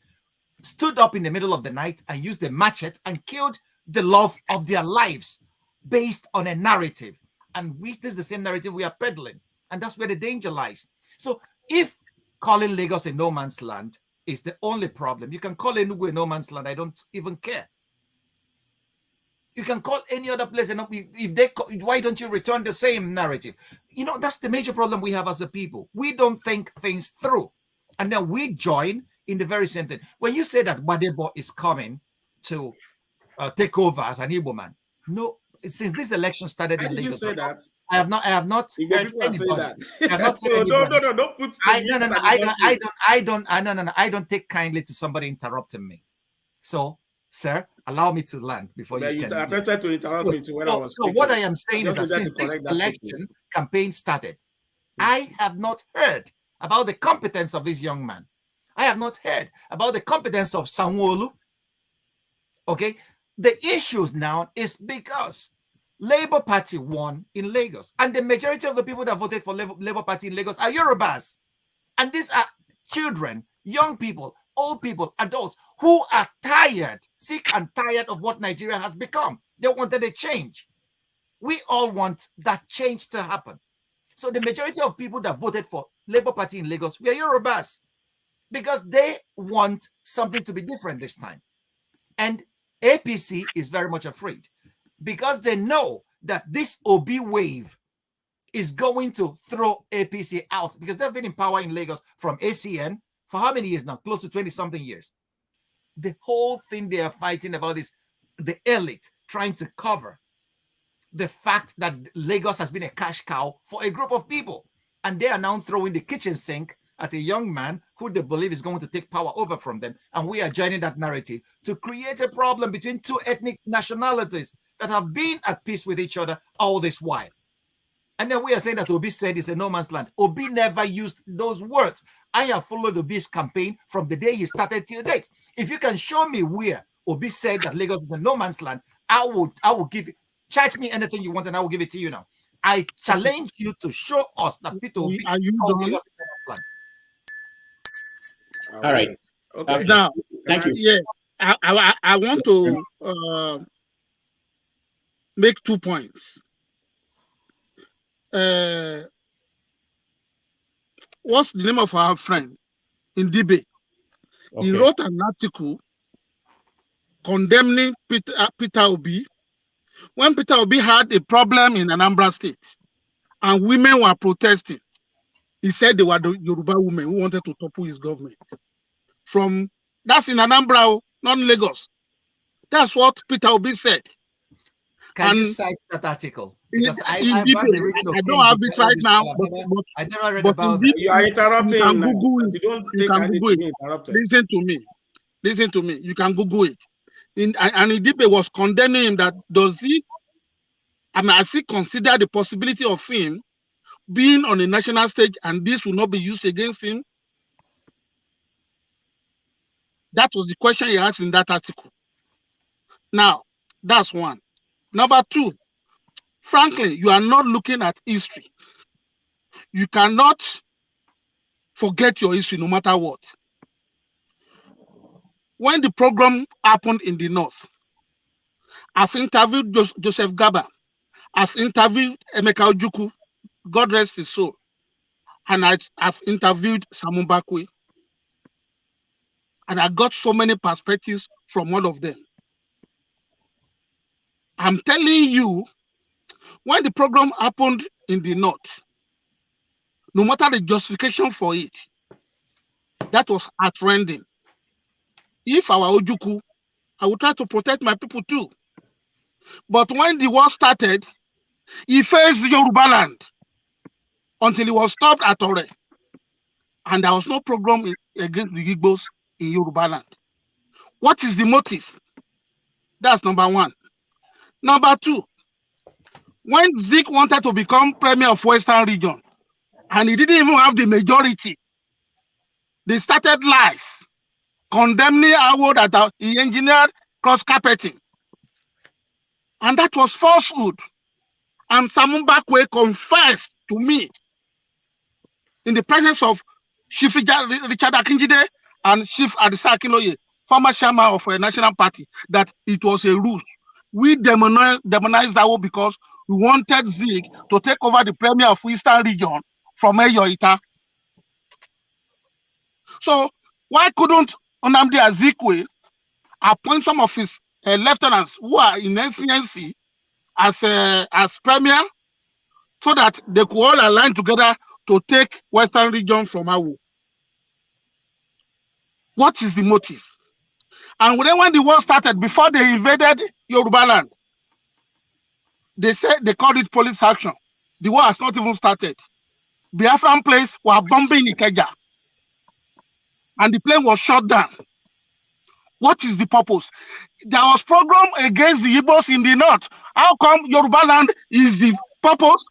stood up in the middle of the night and used a machete and killed the love of their lives based on a narrative. And this is the same narrative we are peddling. And that's where the danger lies. So if calling Lagos a no man's land is the only problem, you can call Enugu a no man's land. I don't even care. You can call any other place. Why don't you return the same narrative? You know, that's the major problem we have as a people. We don't think things through. And then we join in the very same thing. When you say that Gbedebo is coming to take over as an Igbo man, no, since this election started in Lagos, you say that? I have not heard anybody. No, don't put I don't take kindly to somebody interrupting me. So, sir, allow me to land before you can. Attempted to interrupt me when I was speaking. So what I am saying is that since this election campaign started, I have not heard about the competence of this young man. I have not heard about the competence of Sanwo-Olu. Okay, the issues now is because Labour Party won in Lagos, and the majority of the people that voted for Labour Party in Lagos are Yorubas. And these are children, young people, old people, adults who are tired, sick and tired of what Nigeria has become. They wanted a change. We all want that change to happen. So the majority of people that voted for Labour Party in Lagos were Yorubas because they want something to be different this time. And APC is very much afraid because they know that this Obi wave is going to throw APC out because they've been in power in Lagos from ACN for how many years now? Close to 20-something years. The whole thing they are fighting about is the elite trying to cover the fact that Lagos has been a cash cow for a group of people. And they are now throwing the kitchen sink at a young man who they believe is going to take power over from them. And we are joining that narrative to create a problem between two ethnic nationalities that have been at peace with each other all this while. And then we are saying that Obi said it's a no man's land. Obi never used those words. I have followed Obi's campaign from the day he started till date. If you can show me where Obi said that Lagos is a no man's land, I will give it. Charge me anything you want and I will give it to you now. I challenge you to show us that Peter Obi Are you done? All right. Okay. Now, Thank you. yes, I want to make 2 points. What's the name of our friend in Dibe? Okay. He wrote an article condemning Peter Obi when Peter Obi had a problem in Anambra State and women were protesting. He said they were the Yoruba women who wanted to topple his government. That's in Anambra, not in Lagos. That's what Peter Obi said. Can you cite that article? Because I don't have it right now, but I never read about that. You are interrupting. You can Google it. You don't You take can any Google to be it. interrupted. Listen to me. You can Google it. And Idibe was condemning him that has he considered the possibility of him being on a national stage and this will not be used against him? That was the question he asked in that article. Now, that's one. Number two, frankly, you are not looking at history. You cannot forget your history no matter what. When the program happened in the north, I've interviewed Joseph Gaba. I've interviewed Emeka Ojukwu, God rest his soul. And I've interviewed Samu Bakwe. And I got so many perspectives from all of them. I'm telling you, when the program happened in the north, no matter the justification for it, that was heartrending. If I were Ojukwu, I would try to protect my people too. But when the war started, he faced Yoruba land until he was stopped at Ore. And there was no program against the Igbos in Yoruba land. What is the motive? That's number one. Number two, when Zik wanted to become premier of Western region, and he didn't even have the majority, they started lies, condemning Awo that he engineered cross-carpeting. And that was falsehood. And Samu Bakwe confessed to me in the presence of Chief Richard Akinjide and Chief Adisa Akinloye, former chairman of a national party, that it was a ruse. We demonized Awo because we wanted Zig to take over the premier of Eastern region from Eyoita. So why couldn't Nnamdi Azikiwe appoint some of his lieutenants who are in NCNC as premier, so that they could all align together to take Western region from Awo? What is the motive? And then when the war started, before they invaded Yoruba land, they said they called it police action. The war has not even started. Biafran planes were bombing Ikeja, and the plane was shot down. What is the purpose? There was program against the Igbos in the north. How come Yoruba land is the purpose,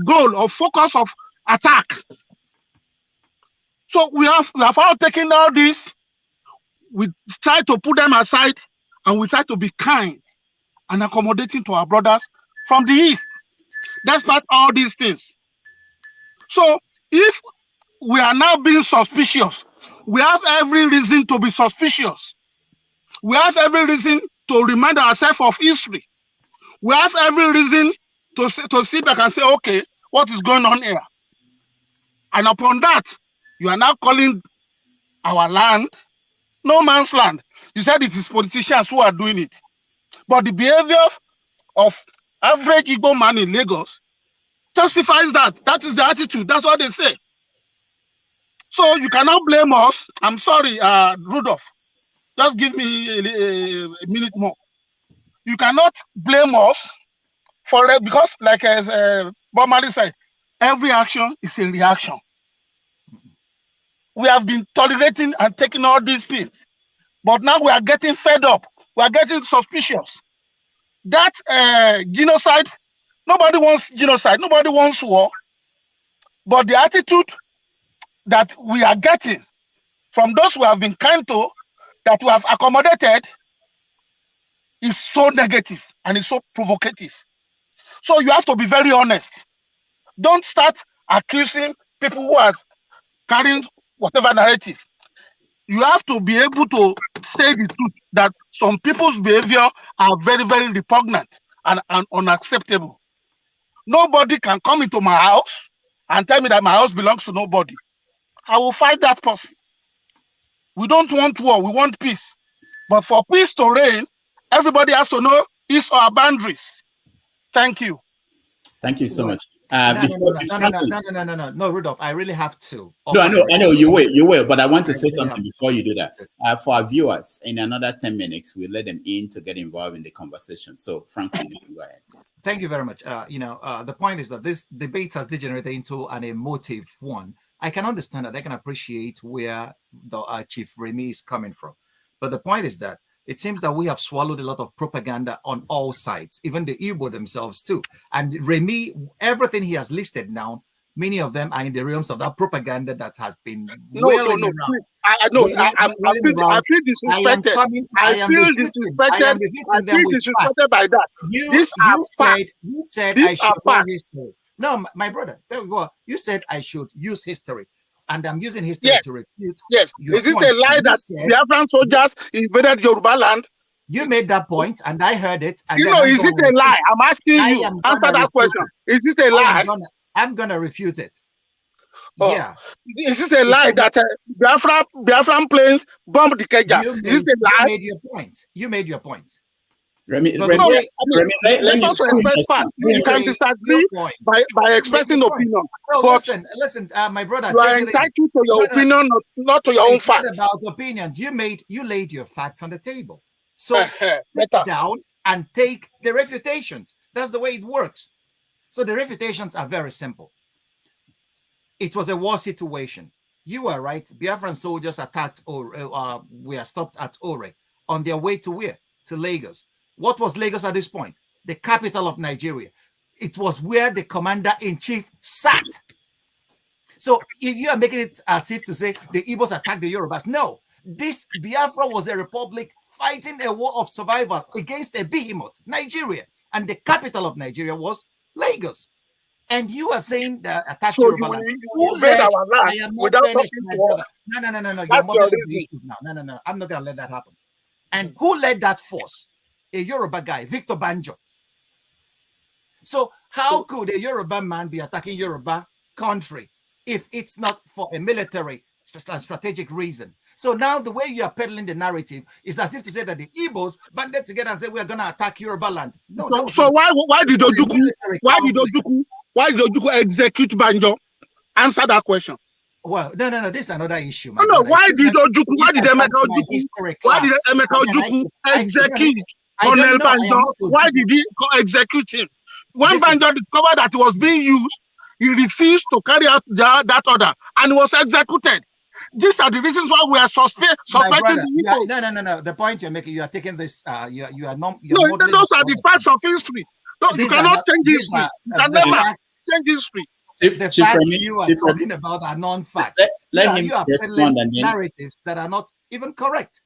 goal, or focus of attack? So we have all taken all this. We try to put them aside, and we try to be kind and accommodating to our brothers from the east. That's not all these things. So if we are now being suspicious. We have every reason to be suspicious. We have every reason to remind ourselves of history. We have every reason to sit back and say, okay, what is going on here? And upon that, you are now calling our land no man's land. You said it is politicians who are doing it. But the behavior of average Igbo man in Lagos testifies that. That is the attitude. That's what they say. So you cannot blame us. I'm sorry, Rudolph. Just give me a minute more. You cannot blame us for it because, like as Bob Marley said, every action is a reaction. We have been tolerating and taking all these things, but now we are getting fed up. We are getting suspicious. That genocide, nobody wants genocide. Nobody wants war. But the attitude that we are getting from those who have been kind to, that we have accommodated, is so negative and is so provocative. So you have to be very honest. Don't start accusing people who are carrying whatever narrative. You have to be able to say the truth that some people's behavior are very, very repugnant and unacceptable. Nobody can come into my house and tell me that my house belongs to nobody. I will fight that person. We don't want war, we want peace. But for peace to reign, everybody has to know his or her boundaries. Thank you. Thank you so much. No, Rudolph, I really have to. No, I know, you will, but I want to say something before you do that. For our viewers, in another 10 minutes, we'll let them in to get involved in the conversation. So, Franklin, go ahead. Thank you very much. The point is that this debate has degenerated into an emotive one. I can understand that. I can appreciate where the Chief Remy is coming from. But the point is that it seems that we have swallowed a lot of propaganda on all sides, even the Igbo themselves too. And Remy, everything he has listed now, many of them are in the realms of that propaganda that has been No. I feel disrespected. I feel disrespected by that. You said I should know history. No, my brother, you said I should use history. And I'm using history to refute. Yes. Is it a lie that Biafran soldiers invaded Yoruba land? You made that point, and I heard it. And is it a lie? I'm asking you. Answer that question. Is it a lie? I'm gonna refute it. Oh. Yeah. Is it a lie that Biafran planes bombed the Keja? Is it a lie? You made your point. Let us respect facts. You can disagree by expressing opinion. Listen, my brother. You are entitled to your opinion, not to your own facts. It's not about opinions. You laid your facts on the table. So sit down and take the refutations. That's the way it works. So the refutations are very simple. It was a war situation. You are right. Biafran soldiers attacked or were stopped at Ore on their way to where? To Lagos. What was Lagos at this point? The capital of Nigeria. It was where the commander-in-chief sat. So if you are making it as if to say the Igbos attacked the Yorubas, no. This Biafra was a republic fighting a war of survival against a behemoth, Nigeria. And the capital of Nigeria was Lagos. And you are saying that attack Yoruba land. Who led our land without talking to us? No. You're modeling the issues now. No. I'm not going to let that happen. And who led that force? A Yoruba guy, Victor Banjo. So how could a Yoruba man be attacking Yoruba country if it's not for a military strategic reason? So now the way you are peddling the narrative is as if to say that the Igbos banded together and said we're going to attack Yoruba land. No. So why did Ojuku execute Banjo? Answer that question. Well, no. This is another issue. No. Why did Emeka Ojukwu execute Colonel Banjo? Why did he execute him? When Banjo discovered that he was being used, he refused to carry out that order and was executed. These are the reasons why we are suspecting the people. No. The point you're making, you are taking this. You are not. No, those are the facts of history. You cannot change history. You can never change history. The facts you are talking about are non-facts. You are peddling narratives that are not even correct.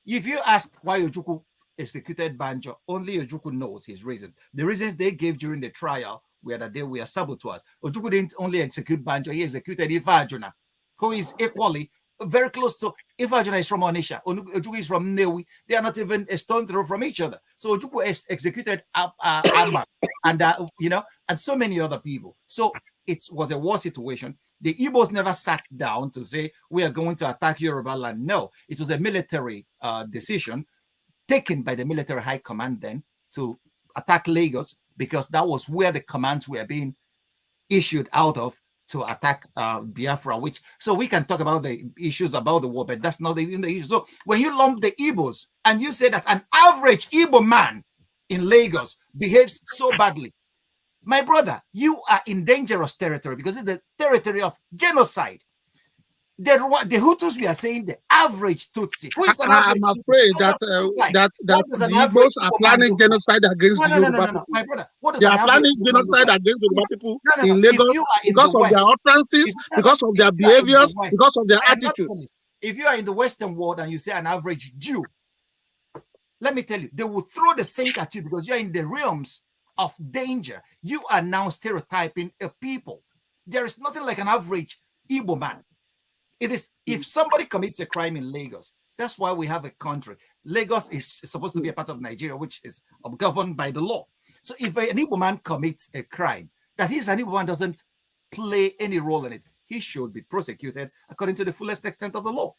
If you ask why Ojukwu executed Banjo, only Ojukwu knows his reasons. The reasons they gave during the trial were that they were saboteurs. Ojukwu didn't only execute Banjo, he executed Ifeajuna. who is equally very close to Ifajana is from Onisha, Ojukwu is from Newi. They are not even a stone throw from each other. So Ojukwu executed Ahmad and and so many other people. So it was a war situation. The Igbos never sat down to say we are going to attack Yoruba land. No, it was a military decision taken by the military high command then to attack Lagos, because that was where the commands were being issued out of to attack Biafra, so we can talk about the issues about the war, but that's not even the issue. So when you lump the Igbos and you say that an average Igbo man in Lagos behaves so badly, my brother, you are in dangerous territory, because it's the territory of genocide. The Hutus, we are saying the average Tutsi. Who is an average? I'm afraid that the Igbos are planning genocide against the Yoruba people. My brother, what they are planning genocide against the Yoruba people in Lagos because of their utterances, because of their behaviors, because of their attitude. If you are in the Western world and you say an average Jew, let me tell you, they will throw the sink at you, because you're in the realms of danger. You are now stereotyping a people. There is nothing like an average Igbo man. It is, if somebody commits a crime in Lagos, that's why we have a country. Lagos is supposed to be a part of Nigeria, which is governed by the law. So if an Igbo man commits a crime, that he's an Igbo man doesn't play any role in it, he should be prosecuted according to the fullest extent of the law.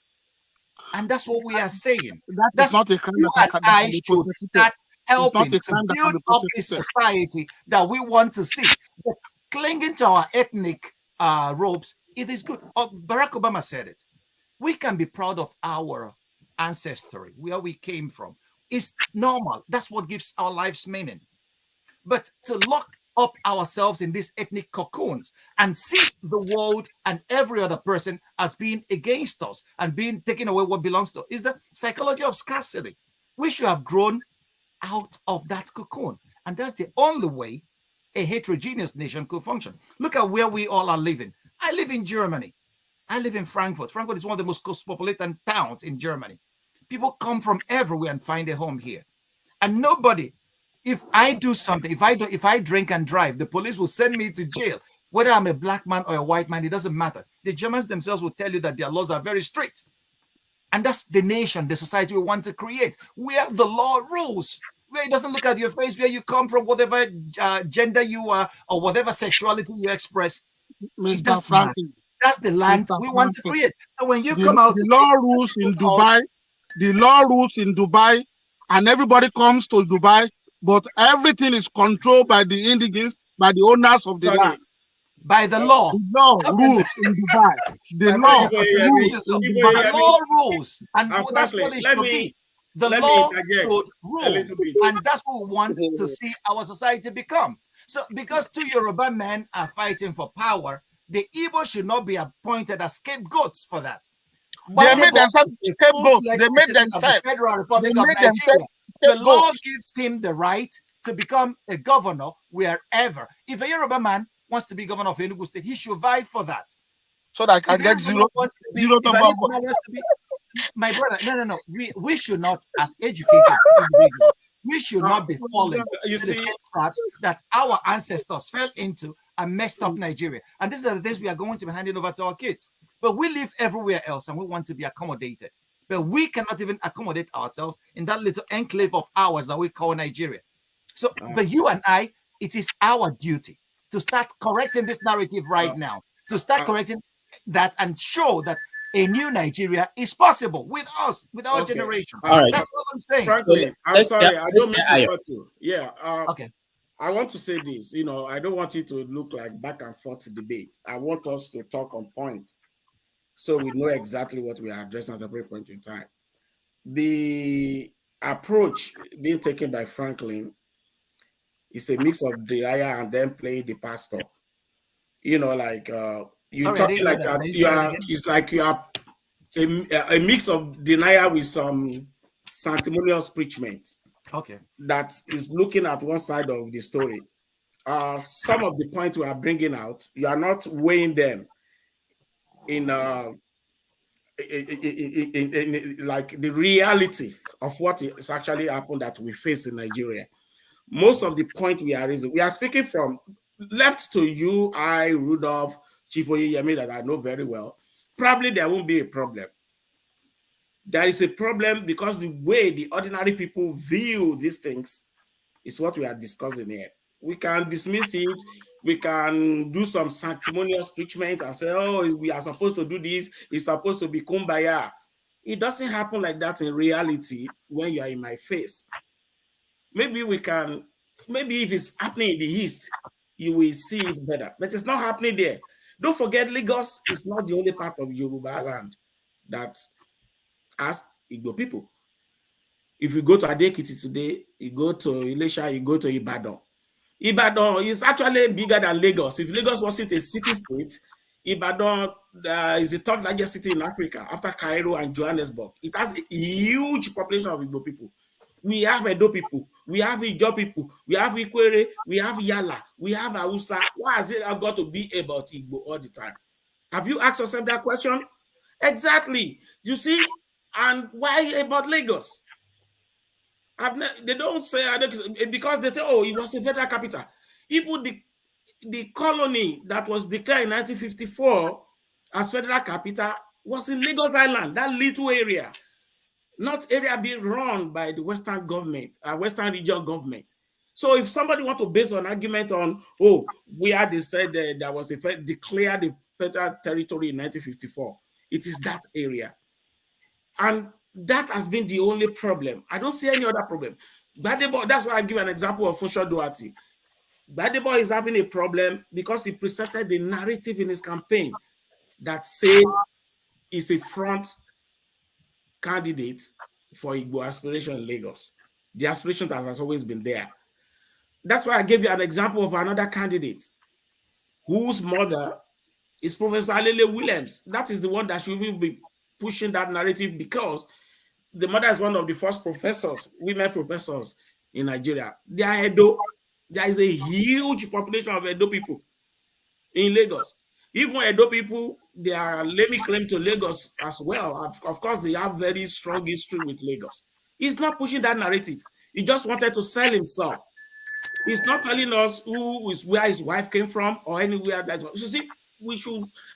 And that's what we are saying. That's not a crime. You and I should start helping to build up this society that we want to see. But clinging to our ethnic robes, it is good. Barack Obama said it. We can be proud of our ancestry, where we came from. It's normal. That's what gives our lives meaning. But to lock up ourselves in these ethnic cocoons and see the world and every other person as being against us and being taking away what belongs to us is the psychology of scarcity. We should have grown out of that cocoon. And that's the only way a heterogeneous nation could function. Look at where we all are living. I live in Germany. I live in Frankfurt. Frankfurt is one of the most cosmopolitan towns in Germany. People come from everywhere and find a home here. And nobody, if I do something, if I drink and drive, the police will send me to jail. Whether I'm a black man or a white man, it doesn't matter. The Germans themselves will tell you that their laws are very strict. And that's the nation, the society we want to create, where the law rules, where it doesn't look at your face, where you come from, whatever gender you are, or whatever sexuality you express. Mr. Franklin, that's the land we want to create. So when you come out, the law rules in Dubai, the law rules in Dubai, and everybody comes to Dubai, but everything is controlled by the indigenous, by the owners of the land. By the law. The law rules in Dubai. The law rules. And that's what it should be. The law should rule. And that's what we want to see our society become. So because two Yoruba men are fighting for power, the Igbo should not be appointed as scapegoats for that. They made themselves scapegoats. They made themselves. The Federal Republic of Nigeria. The law gives him the right to become a governor wherever. If a Yoruba man wants to be governor of Enugu State, he should vie for that. So that I can get zero number. My brother, no. We should not, as educated individuals, we should not be falling into the same traps that our ancestors fell into and messed up Nigeria. And these are the things we are going to be handing over to our kids. But we live everywhere else and we want to be accommodated. But we cannot even accommodate ourselves in that little enclave of ours that we call Nigeria. So, but you and I, it is our duty to start correcting this narrative right now, to start correcting that and show that a new Nigeria is possible with us, with our generation. All right. That's what I'm saying. Frankly, I'm sorry, I don't mean to cut you. Yeah. Okay. I want to say this, I don't want it to look like back and forth debate. I want us to talk on points so we know exactly what we are addressing at every point in time. The approach being taken by Franklin is a mix of denial and then playing the pastor. It's like you are a mix of denial with some sanctimonious preachment. Okay. That is looking at one side of the story. Some of the points we are bringing out, you are not weighing them in like the reality of what is actually happened that we face in Nigeria. Most of the point we are raising, we are speaking from left to you, Rudolph, Chief Oyeyemi, that I know very well. probably there won't be a problem. There is a problem because the way the ordinary people view these things is what we are discussing here. We can dismiss it. We can do some sanctimonious preachment and say, oh, we are supposed to do this. It's supposed to be kumbaya. It doesn't happen like that in reality when you are in my face. Maybe if it's happening in the East, you will see it better. But it's not happening there. Don't forget, Lagos is not the only part of Yoruba land that has Igbo people. If you go to Adekiti today, you go to Ilesha, you go to Ibadan. Ibadan is actually bigger than Lagos. If Lagos wasn't a city-state, Ibadan is the third largest city in Africa after Cairo and Johannesburg. It has a huge population of Igbo people. We have Edo people, we have Ijo people, we have Ikwere, we have Yala, we have Hausa. Why has it got to be about Igbo all the time? Have you asked yourself that question? Exactly. You see, and why about Lagos? They don't say because they say, oh, it was a federal capital. Even the colony that was declared in 1954 as federal capital was in Lagos Island, that little area, not area being run by the Western government, Western region government. So if somebody want to base an argument on, oh, where they said there was declared a federal territory in 1954, it is that area. And that has been the only problem. I don't see any other problem. Gbedebo, that's why I give an example of Funsho Duarte. Gbedebo is having a problem because he presented the narrative in his campaign that says he's a front candidate for Igbo aspiration in Lagos. The aspiration that has always been there. That's why I gave you an example of another candidate whose mother is Professor Alele Williams. That is the one that should be pushing that narrative because the mother is one of the first professors, women professors in Nigeria. They are Edo. There is a huge population of Edo people in Lagos. Even Edo people, they are laying claim to Lagos as well. Of course, they have very strong history with Lagos. He's not pushing that narrative. He just wanted to sell himself. He's not telling us where his wife came from or anywhere. You see,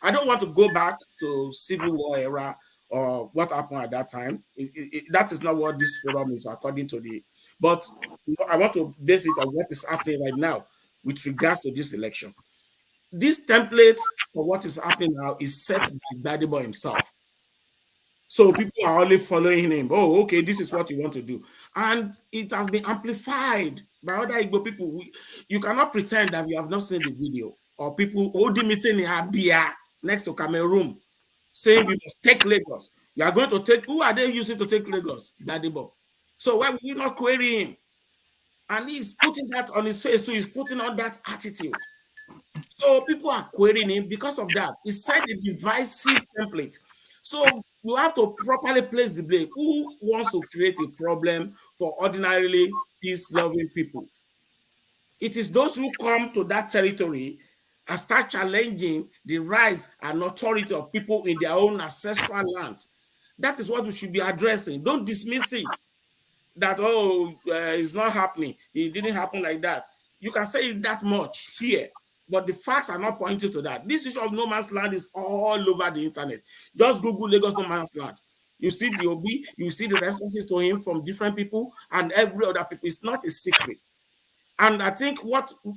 I don't want to go back to Civil War era or what happened at that time. That is not what this forum is, according to but I want to base it on what is happening right now with regards to this election. This template for what is happening now is set by Gbedebo himself. So people are only following him. Oh, okay, this is what you want to do. And it has been amplified by other Igbo people. You cannot pretend that you have not seen the video or people holding meeting in Abia next to Cameroon saying we must take Lagos. You are going to take, who are they using to take Lagos? Gbedebo. So why will you not query him? And he's putting that on his face, so he's putting on that attitude. So people are querying him because of that. He set a divisive template. So you have to properly place the blame. Who wants to create a problem for ordinarily peace-loving people? It is those who come to that territory and start challenging the rights and authority of people in their own ancestral land. That is what we should be addressing. Don't dismiss it. That, it's not happening. It didn't happen like that. You can say it that much here, but the facts are not pointing to that. This issue of no man's land is all over the internet. Just Google Lagos no man's land. You see the Obi, you see the responses to him from different people and every other people. It's not a secret. And I think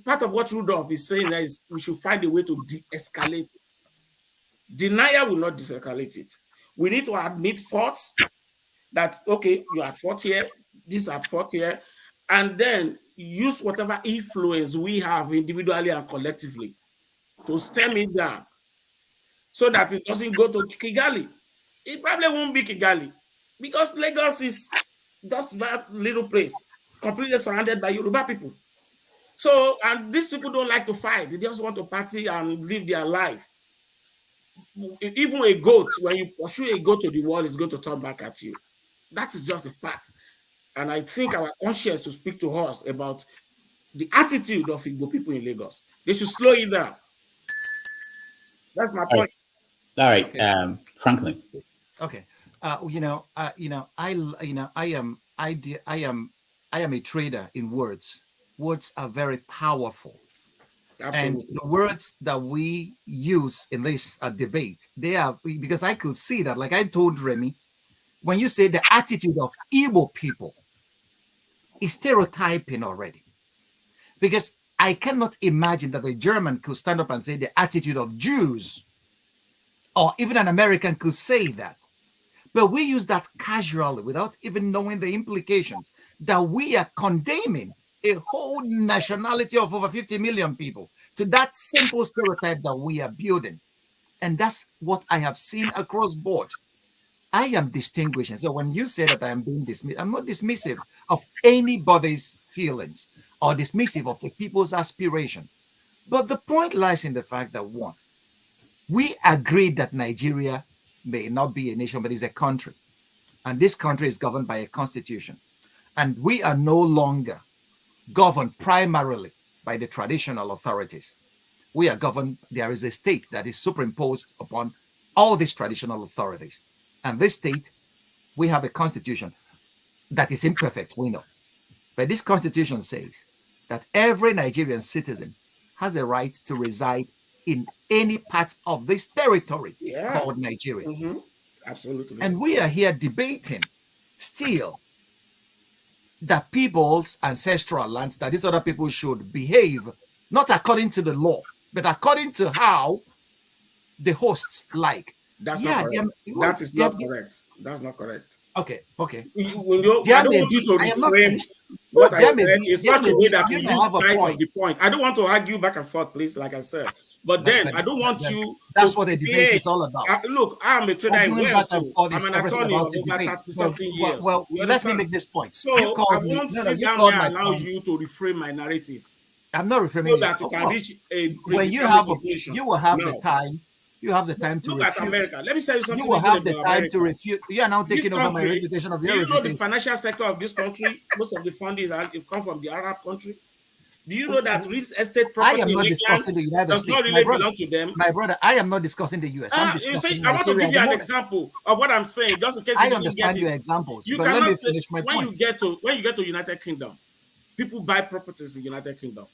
part of what Rudolph is saying is we should find a way to de-escalate it. Denial will not de-escalate it. We need to admit faults that, okay, you are at fault here, this at fault here, and then use whatever influence we have individually and collectively to stem it down so that it doesn't go to Kigali. It probably won't be Kigali because Lagos is just that little place completely surrounded by Yoruba people. So, and these people don't like to fight. They just want to party and live their life. Even a goat, when you pursue a goat to the wall, is going to turn back at you. That is just a fact. And I think our conscience will speak to us about the attitude of Igbo people in Lagos. They should slow it down. That's my point. All right, Okay. Franklin. Okay. I am a trader in words. Words are very powerful. And the words that we use in this debate, they are, because I could see that, like I told Remy, when you say the attitude of Igbo people is stereotyping already. Because I cannot imagine that a German could stand up and say the attitude of Jews, or even an American could say that. But we use that casually without even knowing the implications, that we are condemning a whole nationality of over 50 million people to that simple stereotype that we are building. And that's what I have seen across board. I am distinguishing. So when you say that I am being dismissive, I'm not dismissive of anybody's feelings or dismissive of a people's aspiration. But the point lies in the fact that, one, we agreed that Nigeria may not be a nation, but is a country. And this country is governed by a constitution. And we are no longer governed primarily by the traditional authorities. We are governed, there is a state that is superimposed upon all these traditional authorities. And this state, we have a constitution that is imperfect, we know. But this constitution says that every Nigerian citizen has a right to reside in any part of this territory called Nigeria. Absolutely. And we are here debating still that people's ancestral lands, that these other people should behave not according to the law, but according to how the hosts like. That's not correct. That is not correct. That's not correct. Okay. I don't want you to reframe what I said in such a way that we lose sight of the point. I don't want to argue back and forth, please, like I said. But then I don't want you. That's what the debate is all about. Look, I'm a trader in Wales, so I'm an attorney of over 30-something years. Well, let me make this point. So I won't sit down here and allow you to reframe my narrative. I'm not reframing so that you can reach a when you have you will have the time. You have the time to look at America. Let me tell you something. You will have the time to refute. You are now taking over my reputation of your reputation. Do you know the financial sector of this country? Most of the funding have come from the Arab country. Do you know that real estate property I am not discussing the United does States. not really belong to them? My brother, I am not discussing the US. I'm discussing I want to give you an example of what I'm saying, just in case you didn't get it. your examples. You but cannot let me say, finish my point. When you get to United Kingdom, people buy properties in United Kingdom.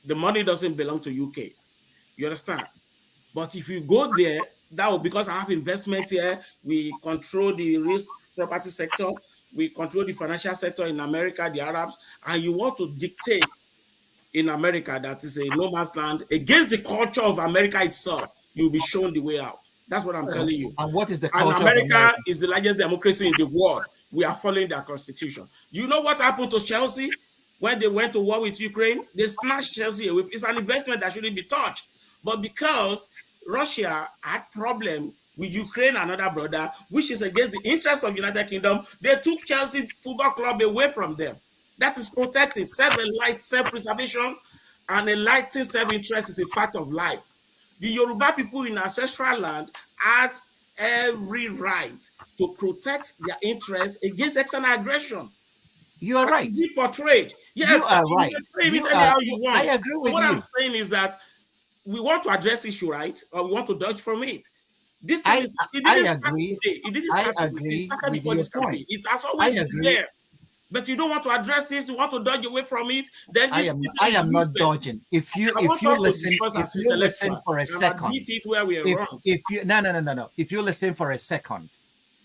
The money doesn't belong to UK. You understand? But if you go there, that will, because I have investment here, we control the risk property sector, we control the financial sector in America, the Arabs, and you want to dictate in America that is a no man's land against the culture of America itself, you'll be shown the way out. That's what I'm telling you. And what is the culture? And America is the largest democracy in the world. We are following their constitution. Do you know what happened to Chelsea when they went to war with Ukraine? They snatched Chelsea away. It's an investment that shouldn't be touched. But because Russia had problem with Ukraine, another brother, which is against the interests of United Kingdom, they took Chelsea Football Club away from them. That is protected. Self-preservation and enlightened self-interest is a fact of life. The Yoruba people in ancestral land had every right to protect their interests against external aggression. You are right. Be portrayed. Yes, you are right. I agree with you. What I'm saying is that we want to address issue, right? Or we want to dodge from it. This thing it didn't start today. It started before this campaign. It has always been there. But you don't want to address this, you want to dodge away from it, then this I am not dodging. If you listen for a second, if you listen for a second,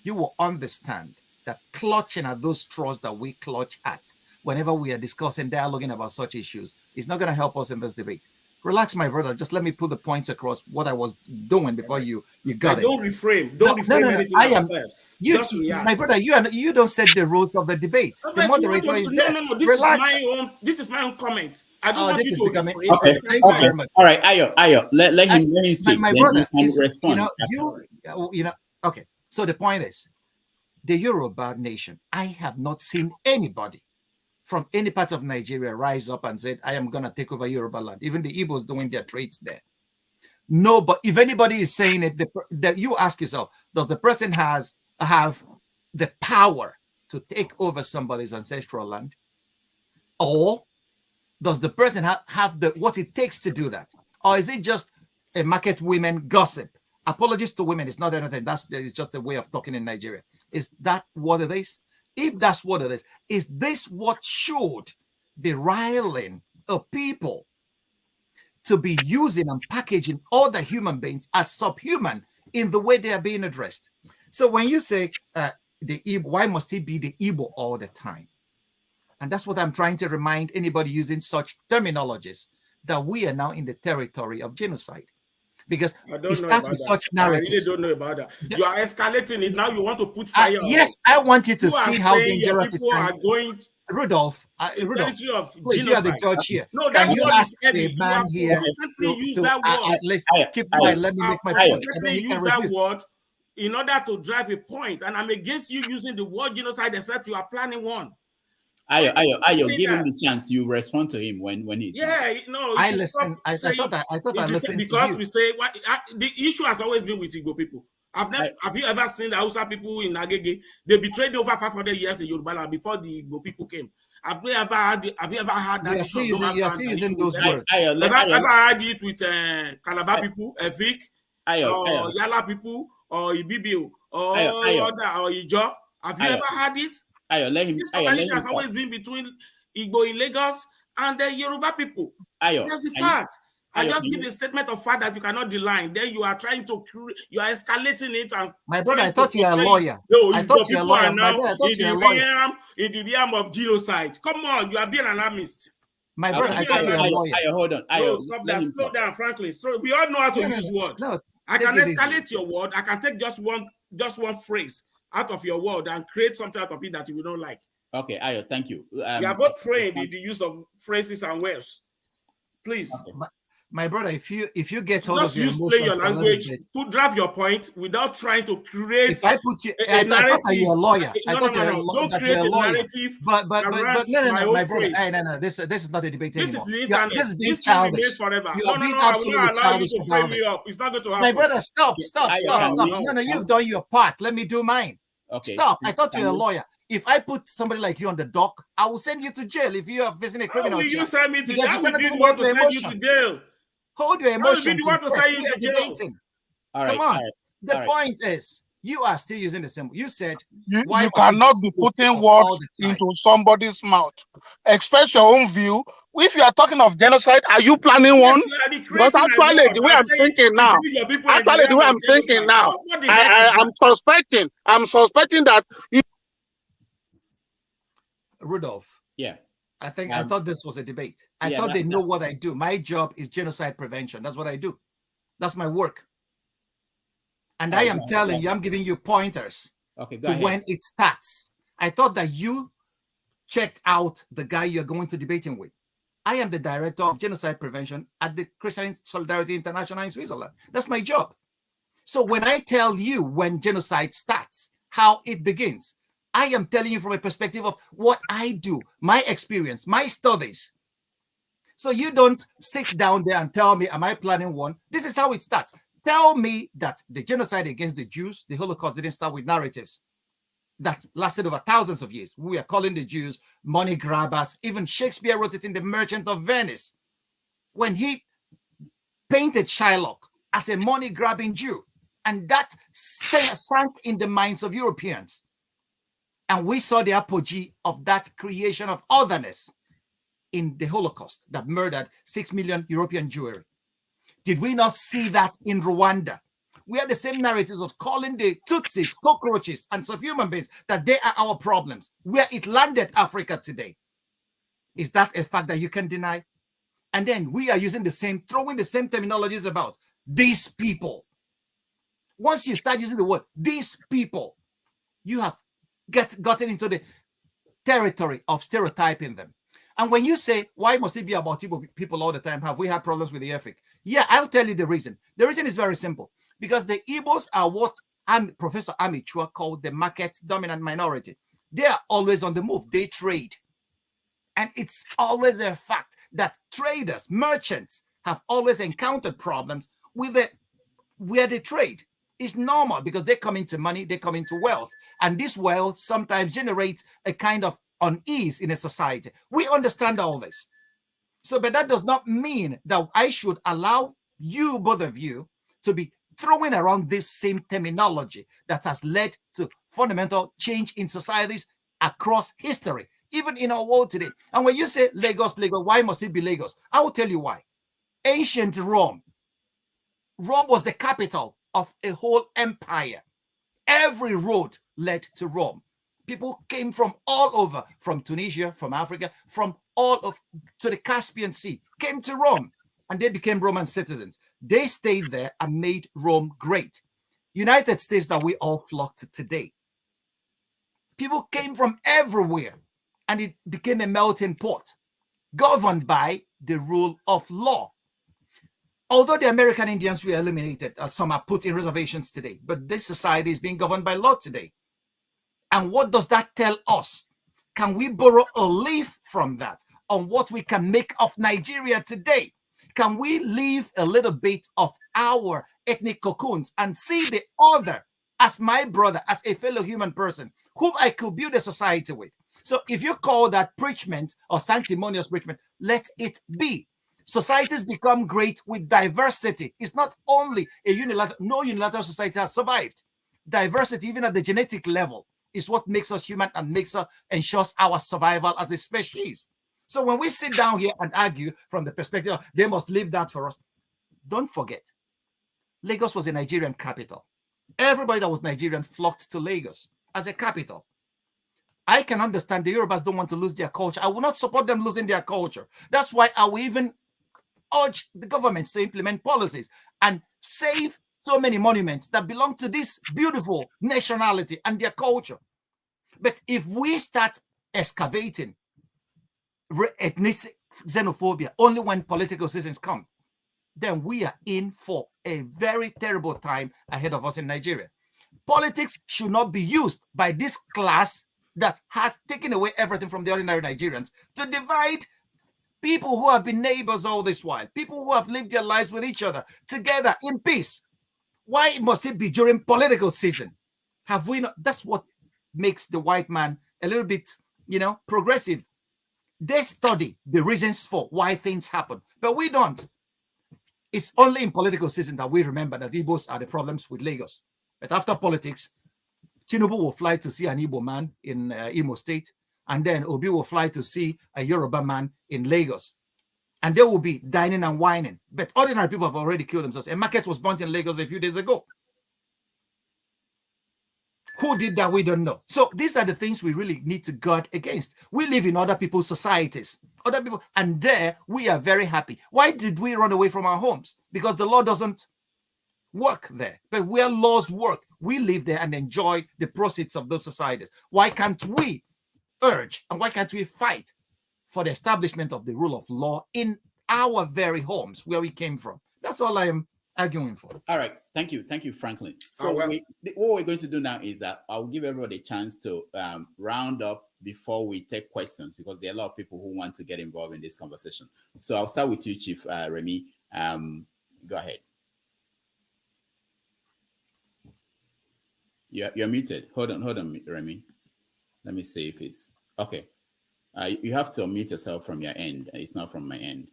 you will understand that clutching at those straws that we clutch at whenever we are discussing, dialoguing about such issues is not going to help us in this debate. Relax, my brother. Just let me put the points across what I was doing before you got it. Don't reframe. Don't reframe anything I said. Just react. My brother, you don't set the rules of the debate. The moderator is there. No. This is my own comment. I don't want you to rephrase. Okay. All right, Ayo. Let him speak. My brother, okay. So the point is, the Yoruba nation, I have not seen anybody from any part of Nigeria rise up and said, I am going to take over Yoruba land. Even the Igbos doing their trades there. No, but if anybody is saying it, you ask yourself, does the person have the power to take over somebody's ancestral land? Or does the person have what it takes to do that? Or is it just a market women gossip? Apologies to women, it's not anything. It's just a way of talking in Nigeria. Is that what it is? If that's what it is this what should be riling a people to be using and packaging other human beings as subhuman in the way they are being addressed. So when you say the Igbo, why must it be the Igbo all the time? And that's what I'm trying to remind anybody using such terminologies, that we are now in the territory of genocide. Because it starts with such narratives. I really don't know about that. You are escalating it now. You want to put fire. Yes, I want you to see how dangerous people are going. Rudolph, Rudolph, please, you are the judge here. No, that word is heavy. You have here consistently used that word. At least keep quiet. Let me make my point. Consistently use that word in order to drive a point, and I'm against you using the word genocide, except you are planning one. Ayo, give him the chance. You respond to him when he's. Yeah, no. I listen. I thought I listened because to you. we say the issue has always been with Igbo people. Have you ever seen the Hausa people in Agege? They betrayed over 500 years in Yoruba land before the Igbo people came. Have you ever had that? You are still using those words. Have you ever had it with Calabar people, Efik, or Yala people, or Ibibio, or Ijo? Have you ever had it? This coalition has always been between Igbo in Lagos and the Yoruba people. That's the fact. I just give a statement of fact that you cannot deny. Then you are trying to, you are escalating it. And my brother, I thought you were a lawyer. I thought you were a lawyer. In the realm of genocide. Come on, you are being an alarmist. My brother, I thought you were a lawyer. Hold on. No, stop that. Slow down, frankly. We all know how to use words. No, I can escalate your word. I can take just one phrase out of your word and create something out of it that you will not like. Okay, Ayo, thank you. We are both trained in the use of phrases and words. Please. Okay. My brother, if you get hold just of your explain your language, drive your point without trying to create. If I put you, I thought you were a lawyer. Don't create a narrative. But no, my brother, no. This is not a debate this anymore. Is the internet. This is being this childish. Forever. You No, I will not allow you to frame me up. It's not going to happen. My brother, stop. No, you've done your part. Let me do mine. Okay. Stop. I thought you were a lawyer. If I put somebody like you on the dock, I will send you to jail if you are facing a criminal. How will you send me to jail? I will be the one to send you to jail. Hold your emotions. All right, come on. The point is, you are still using the symbol. You said you cannot be putting words into somebody's mouth. Express your own view. If you are talking of genocide, are you planning one? But actually, the way I'm thinking now, I'm suspecting that. Rudolph. Yeah. I thought this was a debate. I thought they know what I do. My job is genocide prevention. That's what I do. That's my work. And I am telling you, I'm giving you pointers to when it starts. I thought that you checked out the guy you're going to debating with. I am the director of genocide prevention at the Christian Solidarity International in Switzerland. That's my job. So when I tell you when genocide starts, how it begins, I am telling you from a perspective of what I do, my experience, my studies. So you don't sit down there and tell me, am I planning one? This is how it starts. Tell me that the genocide against the Jews, the Holocaust, didn't start with narratives that lasted over thousands of years. We are calling the Jews money grabbers. Even Shakespeare wrote it in The Merchant of Venice when he painted Shylock as a money grabbing Jew. And that sank in the minds of Europeans. And we saw the apogee of that creation of otherness in the Holocaust that murdered 6 million European Jewry. Did we not see that in Rwanda? We had the same narratives of calling the Tutsis, cockroaches, and subhuman beings, that they are our problems. Where it landed Africa today. Is that a fact that you can deny? And then we are using throwing the same terminologies about these people. Once you start using the word, these people, you have gotten into the territory of stereotyping them. And when you say, why must it be about Igbo people all the time? Have we had problems with the Efik? Yeah, I'll tell you the reason. The reason is very simple. Because the Igbos are what Professor Amichua called the market dominant minority. They are always on the move. They trade. And it's always a fact that traders, merchants, have always encountered problems with where they trade. It's normal because they come into money, they come into wealth. And this wealth sometimes generates a kind of unease in a society. We understand all this. So, but that does not mean that I should allow you, both of you, to be throwing around this same terminology that has led to fundamental change in societies across history, even in our world today. And when you say Lagos, why must it be Lagos? I will tell you why. ancient Rome. Rome was the capital of a whole empire. Every road led to Rome. People came from all over, from Tunisia, from Africa, from all of to the Caspian Sea, came to Rome, and they became Roman citizens. They stayed there and made Rome great. United States that we all flock to today. People came from everywhere, and it became a melting pot, governed by the rule of law. Although the American Indians were eliminated, some are put in reservations today, but this society is being governed by law today. And what does that tell us? Can we borrow a leaf from that on what we can make of Nigeria today? Can we leave a little bit of our ethnic cocoons and see the other as my brother, as a fellow human person whom I could build a society with? So if you call that preachment or sanctimonious preachment, let it be. Societies become great with diversity. It's not only a unilateral, no unilateral society has survived. Diversity, even at the genetic level, is what makes us human and ensures our survival as a species. So when we sit down here and argue from the perspective of they must leave that for us, don't forget, Lagos was a Nigerian capital. Everybody that was Nigerian flocked to Lagos as a capital. I can understand the Yorubas don't want to lose their culture. I will not support them losing their culture. That's why I will even urge the governments to implement policies and save so many monuments that belong to this beautiful nationality and their culture. But if we start excavating ethnic xenophobia only when political seasons come, then we are in for a very terrible time ahead of us in Nigeria. Politics should not be used by this class that has taken away everything from the ordinary Nigerians to divide people who have been neighbors all this while, people who have lived their lives with each other together in peace. Why must it be during political season? Have we not? That's what makes the white man a little bit, progressive. They study the reasons for why things happen, but we don't. It's only in political season that we remember that Igbos are the problems with Lagos. But after politics, Tinubu will fly to see an Igbo man in Imo State, and then Obi will fly to see a Yoruba man in Lagos. And they will be dining and whining. But ordinary people have already killed themselves. A market was burnt in Lagos a few days ago. Who did that? We don't know. So these are the things we really need to guard against. We live in other people's societies, other people, and there we are very happy. Why did we run away from our homes? Because the law doesn't work there. But where laws work, we live there and enjoy the proceeds of those societies. Why can't we urge and why can't we fight for the establishment of the rule of law in our very homes where we came from? That's all I am arguing for. All right. Thank you, Franklin. So what we're going to do now is that I'll give everybody a chance to round up before we take questions, because there are a lot of people who want to get involved in this conversation. So I'll start with you, Chief Remy. Go ahead. You're muted. Hold on, Remy. Let me see if it's okay. You have to unmute yourself from your end. It's not from my end.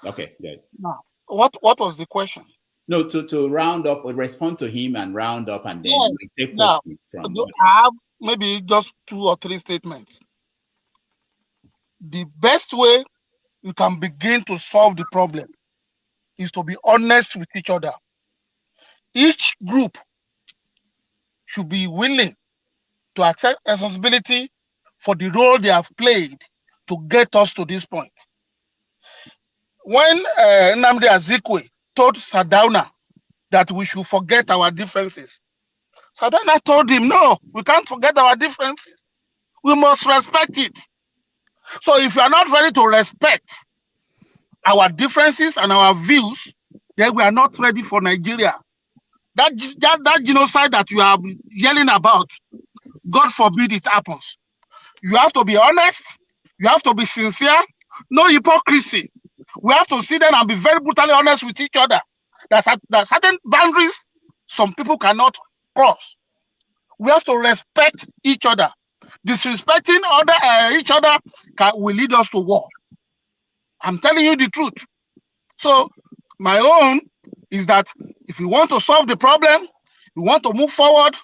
Okay, good. Now, what was the question? No, to round up or respond to him and round up, and then take now, questions from. I have maybe just 2 or 3 statements. The best way you can begin to solve the problem is to be honest with each other. Each group should be willing to accept responsibility for the role they have played to get us to this point. When Nnamdi Azikiwe told Sardauna that we should forget our differences, Sardauna told him, no, we can't forget our differences. We must respect it. So if you are not ready to respect our differences and our views, then we are not ready for Nigeria. That genocide that you are yelling about, God forbid it happens. You have to be honest. You have to be sincere. No hypocrisy. We have to sit down and be very brutally honest with each other. There are certain boundaries some people cannot cross. We have to respect each other. Disrespecting each other will lead us to war. I'm telling you the truth. So my own is that if we want to solve the problem, we want to move forward,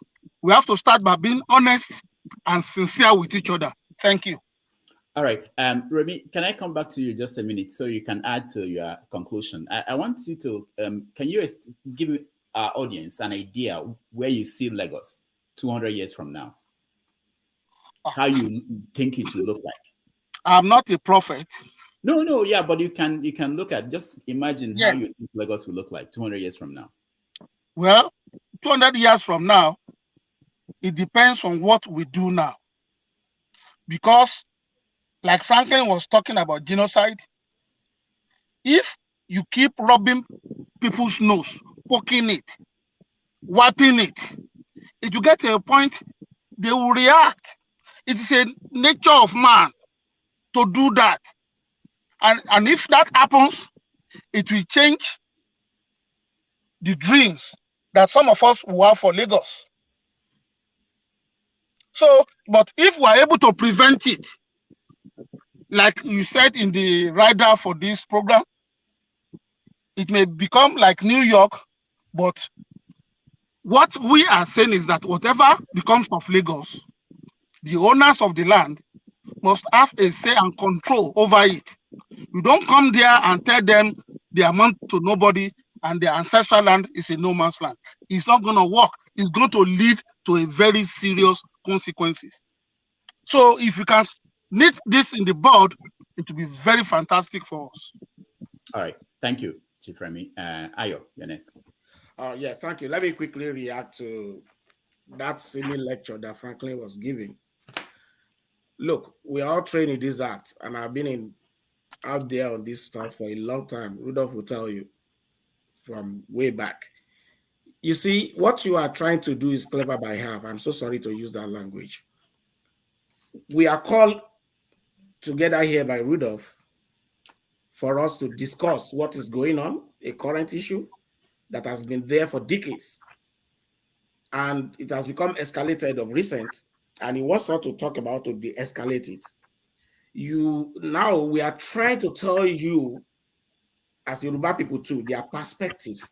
we have to start by being honest and sincere with each other. Thank you. All right. Remy, can I come back to you just a minute so you can add to your conclusion? I want you to, can you give our audience an idea where you see Lagos 200 years from now? How you think it will look like? I'm not a prophet. No, yeah, but you can look at, just imagine how Yes. you think Lagos will look like 200 years from now. Well, 200 years from now, it depends on what we do now. Because, like Franklin was talking about genocide, if you keep rubbing people's nose, poking it, wiping it, it will get to a point they will react. It is a nature of man to do that. And if that happens, it will change the dreams that some of us will have for Lagos. So, but if we are able to prevent it, like you said in the rider for this program, it may become like New York, but what we are saying is that whatever becomes of Lagos, the owners of the land must have a say and control over it. You don't come there and tell them they amount to nobody and their ancestral land is a no man's land. It's not going to work. It's going to lead to a very serious consequences. So if you can nip this in the bud, it will be very fantastic for us. All right. Thank you, Chief Remy. Ayo, you're next. Yes, thank you. Let me quickly react to that similar lecture that Franklin was giving. Look, we are all trained in this act, and I've been out there on this stuff for a long time. Rudolph will tell you from way back. You see, what you are trying to do is clever by half. I'm so sorry to use that language. We are called together here by Rudolph for us to discuss what is going on, a current issue that has been there for decades. And it has become escalated of recent, and he wants us to talk about to de-escalate it. Now we are trying to tell you, as Yoruba people too, their perspective,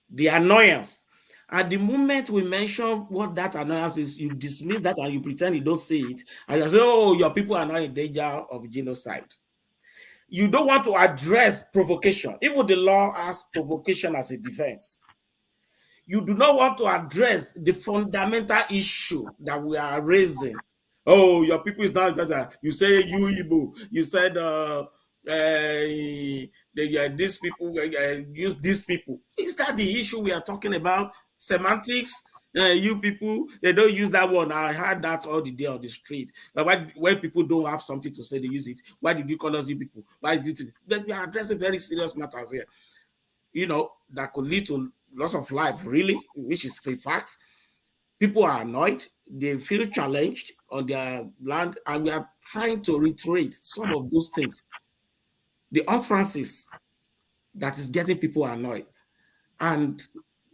the annoyance. At the moment we mention what that annoyance is, you dismiss that and you pretend you don't see it, and you say, oh, your people are not in danger of genocide. You don't want to address provocation. Even the law has provocation as a defense. You do not want to address the fundamental issue that we are raising. Oh, your people is not that. You say you Igbo. You said these people use these people. Is that the issue we are talking about? Semantics. You people, they don't use that one. I heard that all the day on the street. But when people don't have something to say, they use it. Why did you call us you people? Why did it? But we are addressing very serious matters here. You know, that could lead to loss of life, really, which is a fact. People are annoyed. They feel challenged on their land, and we are trying to reiterate some of those things. The utterances that is getting people annoyed, and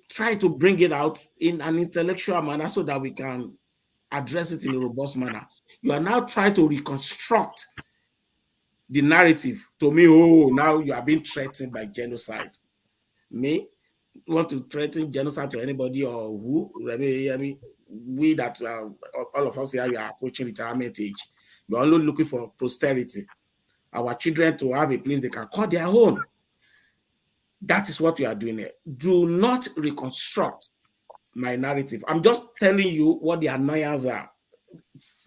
try to bring it out in an intellectual manner so that we can address it in a robust manner. You are now trying to reconstruct the narrative to me. Oh, now you are being threatened by genocide. Me want to threaten genocide to anybody or who? I mean, we that all of us here, we are approaching retirement age. We are only looking for posterity. Our children to have a place they can call their own. That is what we are doing here. Do not reconstruct my narrative. I'm just telling you what the annoyances are.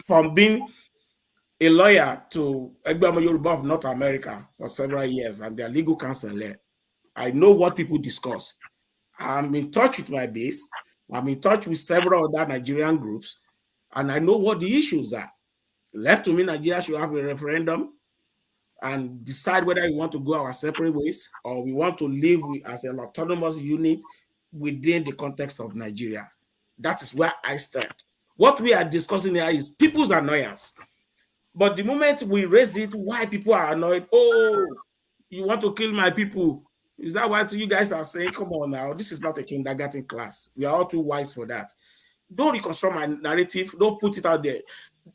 From being a lawyer to Gbedebo Yoruba of North America for several years and their legal counsel there, I know what people discuss. I'm in touch with my base. I'm in touch with several other Nigerian groups, and I know what the issues are. Left to me, Nigeria should have a referendum and decide whether we want to go our separate ways or we want to live as an autonomous unit within the context of Nigeria. That is where I stand. What we are discussing here is people's annoyance. But the moment we raise it, why people are annoyed, oh, you want to kill my people. Is that what you guys are saying? Come on now, this is not a kindergarten class. We are all too wise for that. Don't reconstruct my narrative. Don't put it out there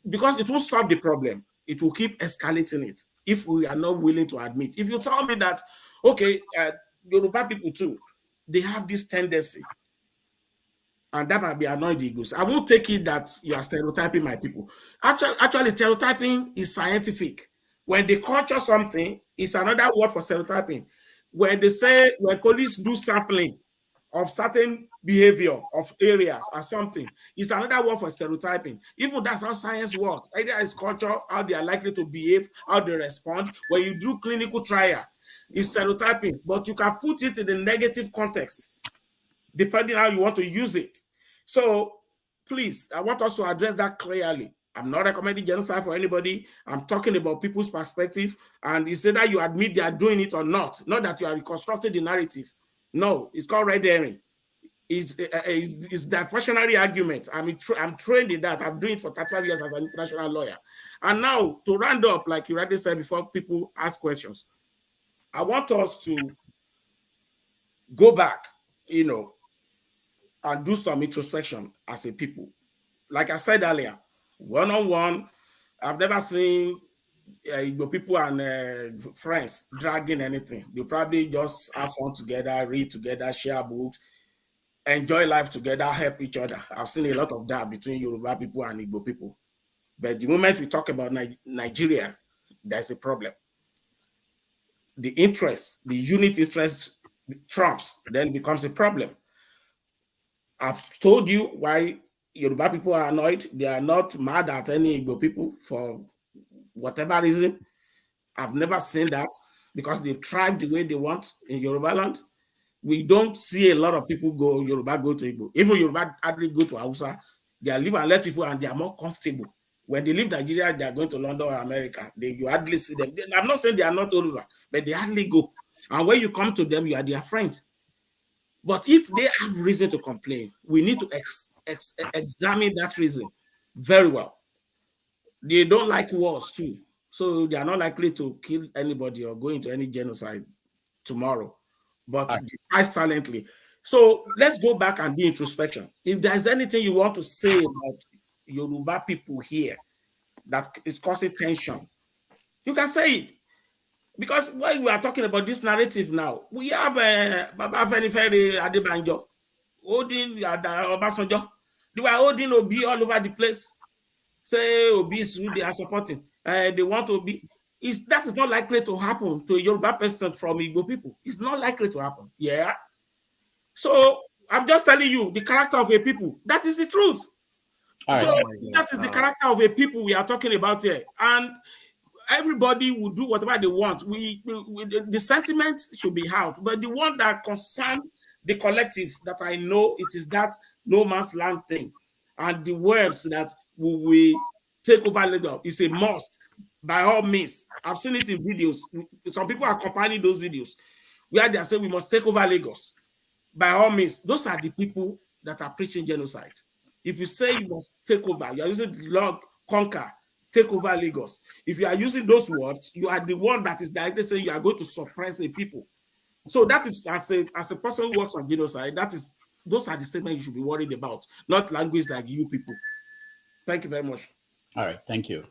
because it won't solve the problem. It will keep escalating it if we are not willing to admit. If you tell me that, okay, Yoruba people too, they have this tendency And that might be annoying the Igbos. I won't take it that you are stereotyping my people. Actually, stereotyping is scientific. When they culture something, it's another word for stereotyping. When they say, when police do sampling of certain behavior of areas or something, it's another word for stereotyping. Even that's how science works. Either it's culture, how they are likely to behave, how they respond. When you do clinical trial, it's stereotyping, but you can put it in the negative context, depending how you want to use it. So please, I want us to address that clearly. I'm not recommending genocide for anybody. I'm talking about people's perspective, and it's either you admit they are doing it or not that you are reconstructing the narrative. No, it's called red herring. It's diversionary argument. I'm trained in that. I'm doing it for 35 years as an international lawyer. And now, to round up, like you already said before people ask questions, I want us to go back, and do some introspection as a people. Like I said earlier, one-on-one, I've never seen Igbo people and friends dragging anything. They probably just have fun together, read together, share books, enjoy life together, help each other. I've seen a lot of that between Yoruba people and Igbo people. But the moment we talk about Nigeria, there's a problem. The unit interest trumps, then it becomes a problem. I've told you why Yoruba people are annoyed. They are not mad at any Igbo people for whatever reason. I've never seen that because they've thrived the way they want in Yoruba land. We don't see a lot of people Yoruba go to Igbo. Even Yoruba hardly go to Hausa. They are live and let people and they are more comfortable. When they leave Nigeria, they are going to London or America. You hardly see them. I'm not saying they are not Yoruba, but they hardly go. And when you come to them, you are their friend. But if they have reason to complain, we need to examine that reason very well. They don't like wars too. So they are not likely to kill anybody or go into any genocide tomorrow, but they fight silently. So let's go back and do introspection. If there's anything you want to say about Yoruba people here that is causing tension, you can say it. Because when we are talking about this narrative now, we have Babajide Adebanjo, holding Obasanjo. They were holding Obi all over the place. Say Obi is who they are supporting. They want Obi. That is not likely to happen to a Yoruba person from Igbo people. It's not likely to happen. Yeah. So I'm just telling you the character of a people. That is the truth. So that is the character of a people we are talking about here. And everybody will do whatever they want. The sentiments should be out, but the one that concern the collective, that I know it is that no man's land thing, and the words that we take over Lagos is a must by all means. I've seen it in videos. Some people are accompanying those videos where they are saying we must take over Lagos. By all means, those are the people that are preaching genocide. If you say you must take over, you are using log, conquer, take over Lagos. If you are using those words, you are the one that is directly saying you are going to suppress a people. So that is, as a person who works on genocide, those are the statements you should be worried about, not language like you people. Thank you very much. All right, thank you.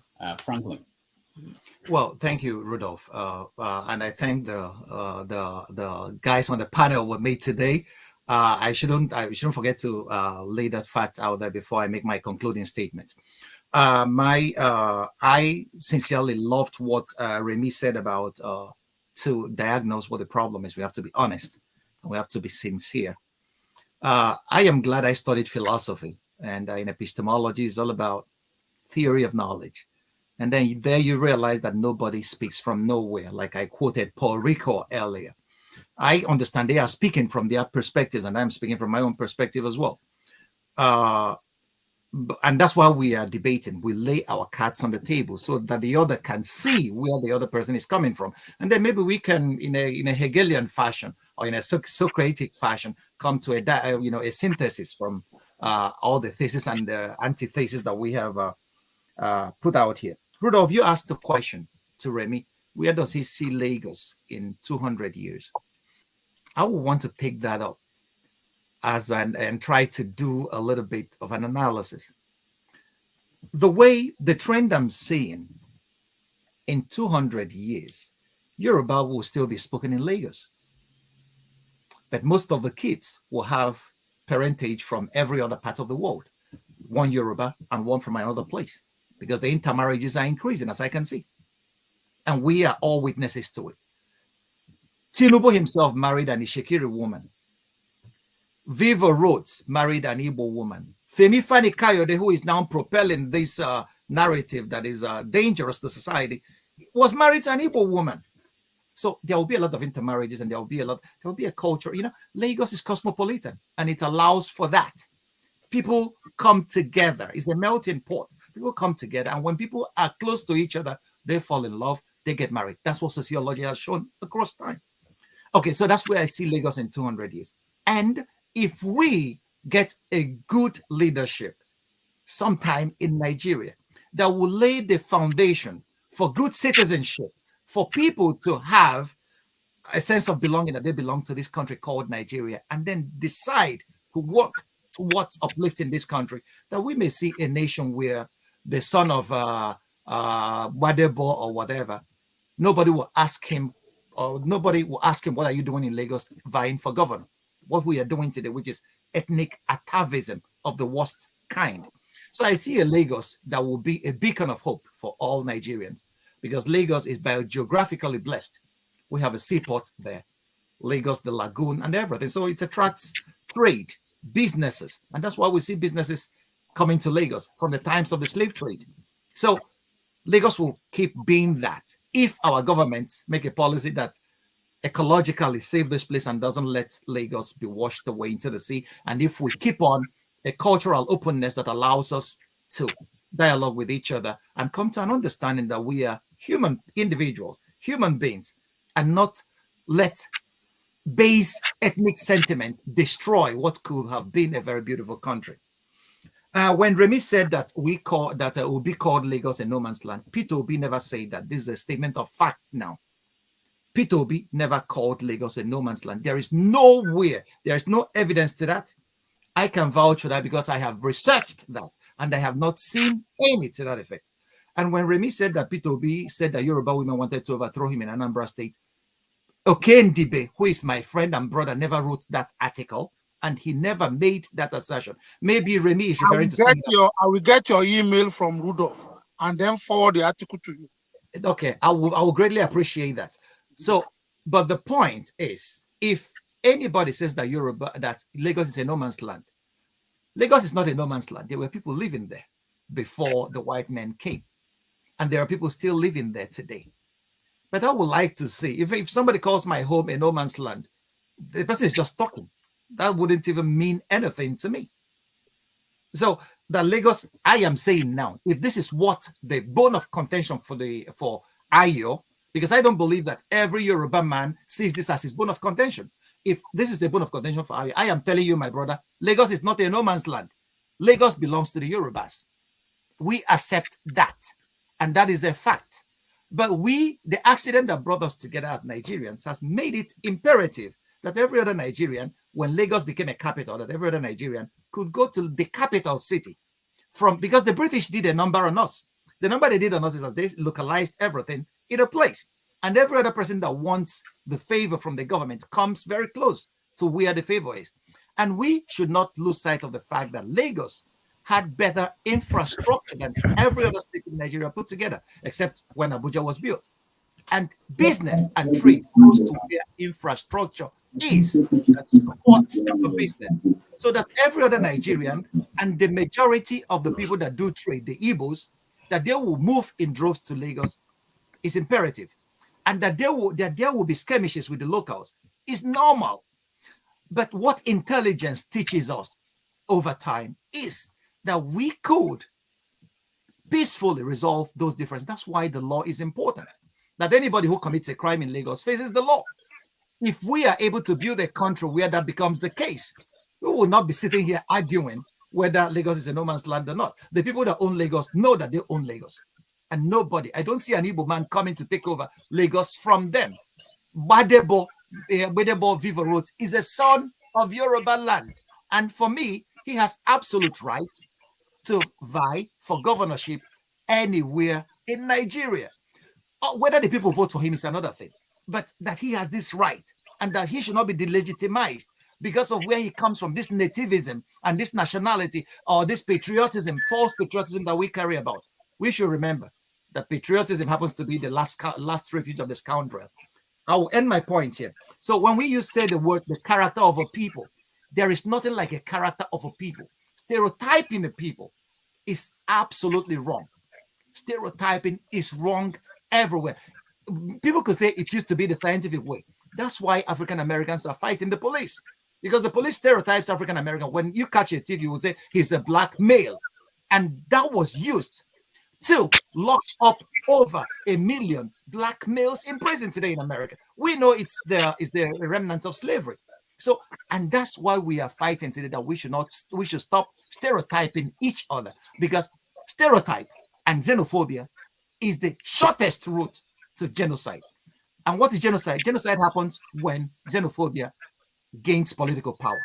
Franklin. Well, thank you, Rudolph, and I thank the guys on the panel with me today. I shouldn't forget to lay that fact out there before I make my concluding statement. I sincerely loved what Remy said about to diagnose what the problem is. We have to be honest and we have to be sincere. I am glad I studied philosophy, and in epistemology is all about theory of knowledge. And then there you realize that nobody speaks from nowhere. Like I quoted Paul Ricoeur earlier. I understand they are speaking from their perspectives, and I'm speaking from my own perspective as well. And that's why we are debating. We lay our cards on the table so that the other can see where the other person is coming from. And then maybe we can, in a Hegelian fashion or in a Socratic fashion, come to a synthesis from all the thesis and the antithesis that we have put out here. Rudolph, you asked a question to Remy. Where does he see Lagos in 200 years? I would want to take that up and try to do a little bit of an analysis. The trend I'm seeing in 200 years, Yoruba will still be spoken in Lagos. But most of the kids will have parentage from every other part of the world, one Yoruba and one from another place, because the intermarriages are increasing, as I can see. And we are all witnesses to it. Tinubu himself married an Ishekiri woman. Viva Rhodes married an Igbo woman. Femi Fani Kayode, who is now propelling this narrative that is dangerous to society, was married to an Igbo woman. So there will be a lot of intermarriages, and there will be a culture. You know, Lagos is cosmopolitan, and it allows for that. People come together. It's a melting pot. People come together, and when people are close to each other, they fall in love, they get married. That's what sociology has shown across time. Okay, so that's where I see Lagos in 200 years. And if we get a good leadership sometime in Nigeria that will lay the foundation for good citizenship, for people to have a sense of belonging, that they belong to this country called Nigeria, and then decide to work towards uplifting this country, that we may see a nation where the son of Gbedebo or whatever, nobody will ask him, what are you doing in Lagos vying for governor? What we are doing today, which is ethnic atavism of the worst kind. So I see a Lagos that will be a beacon of hope for all Nigerians, because Lagos is biogeographically blessed. We have a seaport there, Lagos, the lagoon, and everything. So it attracts trade, businesses, and that's why we see businesses coming to Lagos from the times of the slave trade. So Lagos will keep being that if our governments make a policy that ecologically save this place and doesn't let Lagos be washed away into the sea. And if we keep on a cultural openness that allows us to dialogue with each other and come to an understanding that we are human individuals, human beings, and not let base ethnic sentiments destroy what could have been a very beautiful country. When Remy said that it will be called Lagos a no man's land, Peter Obi never said that. This is a statement of fact now. Peter Obi never called Lagos a no man's land. There is nowhere, there is no evidence to that. I can vouch for that because I have researched that and I have not seen any to that effect. And when Remy said that Peter Obi said that Yoruba women wanted to overthrow him in Anambra State, Okendibe, who is my friend and brother, never wrote that article, and he never made that assertion. Maybe Remy is referring to something. I will get your email from Rudolph and then forward the article to you. Okay, I will greatly appreciate that. So, but the point is, if anybody says that that Lagos is a no man's land, Lagos is not a no man's land. There were people living there before the white men came, and there are people still living there today. But I would like to see, if somebody calls my home a no man's land, the person is just talking. That wouldn't even mean anything to me. So the Lagos, I am saying now, if this is what the bone of contention for Ayo, because I don't believe that every Yoruba man sees this as his bone of contention. If this is a bone of contention for Ayo, I am telling you, my brother, Lagos is not a no man's land. Lagos belongs to the Yorubas. We accept that, and that is a fact. But the accident that brought us together as Nigerians has made it imperative that every other Nigerian, when Lagos became a capital, that every other Nigerian could go to the capital city because the British did a number on us. The number they did on us is that they localized everything in a place. And every other person that wants the favor from the government comes very close to where the favor is. And we should not lose sight of the fact that Lagos had better infrastructure than every other state in Nigeria put together, except when Abuja was built. And business and trade goes to where infrastructure is that supports the business. So that every other Nigerian and the majority of the people that do trade, the Igbos, that they will move in droves to Lagos is imperative. And that there will be skirmishes with the locals is normal. But what intelligence teaches us over time is that we could peacefully resolve those differences. That's why the law is important. That anybody who commits a crime in Lagos faces the law. If we are able to build a country where that becomes the case, we will not be sitting here arguing whether Lagos is a no man's land or not. The people that own Lagos know that they own Lagos. And nobody, I don't see an Igbo man coming to take over Lagos from them. Gbedebo Vivour is a son of Yoruba land. And for me, he has absolute right to vie for governorship anywhere in Nigeria. Whether the people vote for him is another thing. But that he has this right and that he should not be delegitimized because of where he comes from, this nativism and this nationality or this patriotism, false patriotism that we carry about. We should remember that patriotism happens to be the last refuge of the scoundrel. I will end my point here. So when we say the word, the character of a people, there is nothing like a character of a people. Stereotyping the people is absolutely wrong. Stereotyping is wrong everywhere. People could say it used to be the scientific way. That's why African Americans are fighting the police, because the police stereotypes African American. When you catch a thief, you will say he's a black male, and that was used to lock up over 1 million black males in prison today in America. We know it's the remnant of slavery. So, and that's why we are fighting today, that we should stop stereotyping each other, because stereotype and xenophobia is the shortest route to genocide. And what is genocide? Genocide happens when xenophobia gains political power.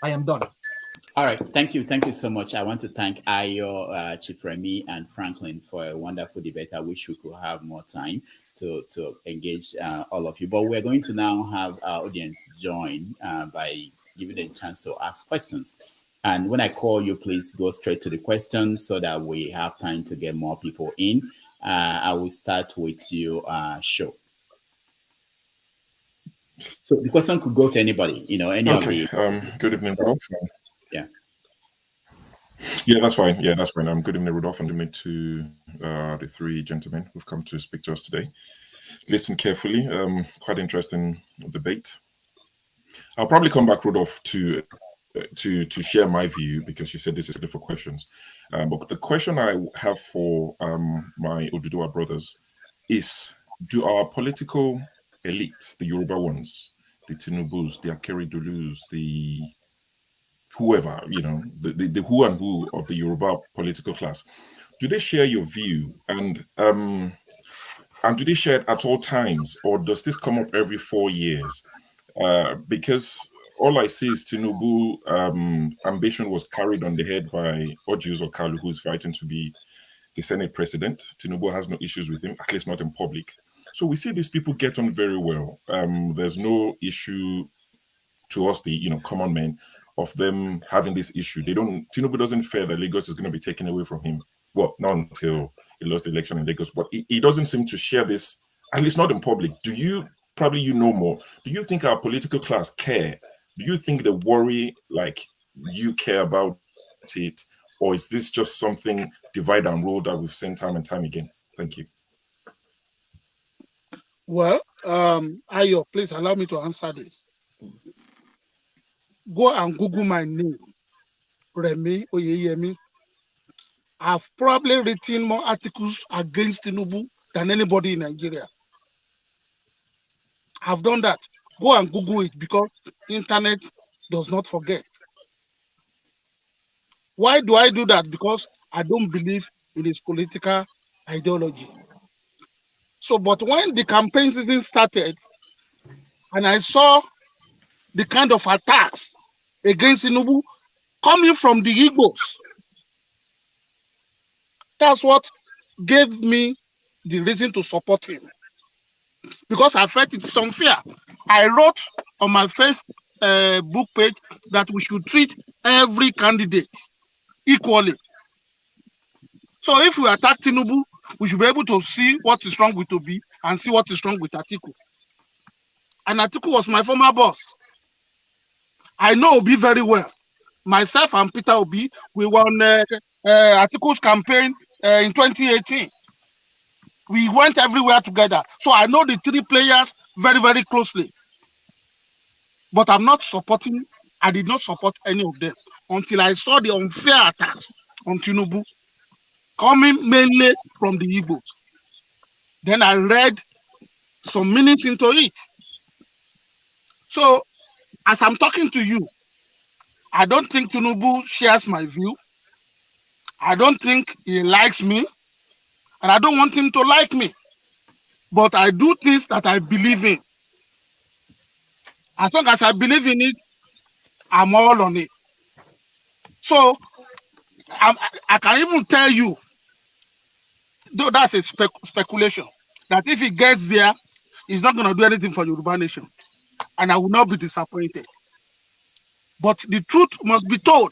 I am done. All right. Thank you. Thank you so much. I want to thank Ayo, Chief Remy, and Franklin for a wonderful debate. I wish we could have more time to engage all of you. But we're going to now have our audience join by giving them a chance to ask questions. And when I call you, please go straight to the question so that we have time to get more people in. I will start with you, Sho. So the question could go to anybody, any of the... Good evening, Rudolph. Yeah. Yeah, that's fine. Good evening, Rudolph, and good evening to the three gentlemen who've come to speak to us today. Listen carefully. Quite interesting debate. I'll probably come back, Rudolph, to share my view, because you said this is for questions. But the question I have for my Oduduwa brothers is, do our political elite, the Yoruba ones, the Tinubus, the Akeredolus, the whoever, the who and who of the Yoruba political class, do they share your view? And do they share it at all times, or does this come up every 4 years? Because all I see is Tinubu ambition was carried on the head by Oji Uzor-Kalu, who's fighting to be the Senate president. Tinubu has no issues with him, at least not in public. So we see these people get on very well. There's no issue to us, the common men, of them having this issue. Tinubu doesn't fear that Lagos is going to be taken away from him. Well, not until he lost the election in Lagos, but he doesn't seem to share this, at least not in public. Probably you know more. Do you think our political class care? Do you think they worry like you care about it? Or is this just something divide and rule that we've seen time and time again? Thank you. Well, Ayo, please allow me to answer this. Go and Google my name, Remi Oyeyemi. I've probably written more articles against Tinubu than anybody in Nigeria. I've done that. Go and Google it, because internet does not forget. Why do I do that? Because I don't believe in his political ideology. So, but when the campaign season started, and I saw the kind of attacks against Tinubu coming from the Igbos, that's what gave me the reason to support him. Because I felt it's unfair. I wrote on my Facebook page that we should treat every candidate equally. So if we attack Tinubu, we should be able to see what is wrong with Obi and see what is wrong with Atiku. And Atiku was my former boss. I know Obi very well. Myself and Peter Obi, we won Atiku's campaign in 2018. We went everywhere together. So I know the three players very, very closely. But I did not support any of them until I saw the unfair attacks on Tinubu coming mainly from the Igbos. Then I read some minutes into it. So as I'm talking to you, I don't think Tinubu shares my view. I don't think he likes me. And I don't want him to like me. But I do things that I believe in. As long as I believe in it, I'm all on it. So I can even tell you, though that's a speculation, that if he gets there, he's not going to do anything for Yoruba nation. And I will not be disappointed. But the truth must be told.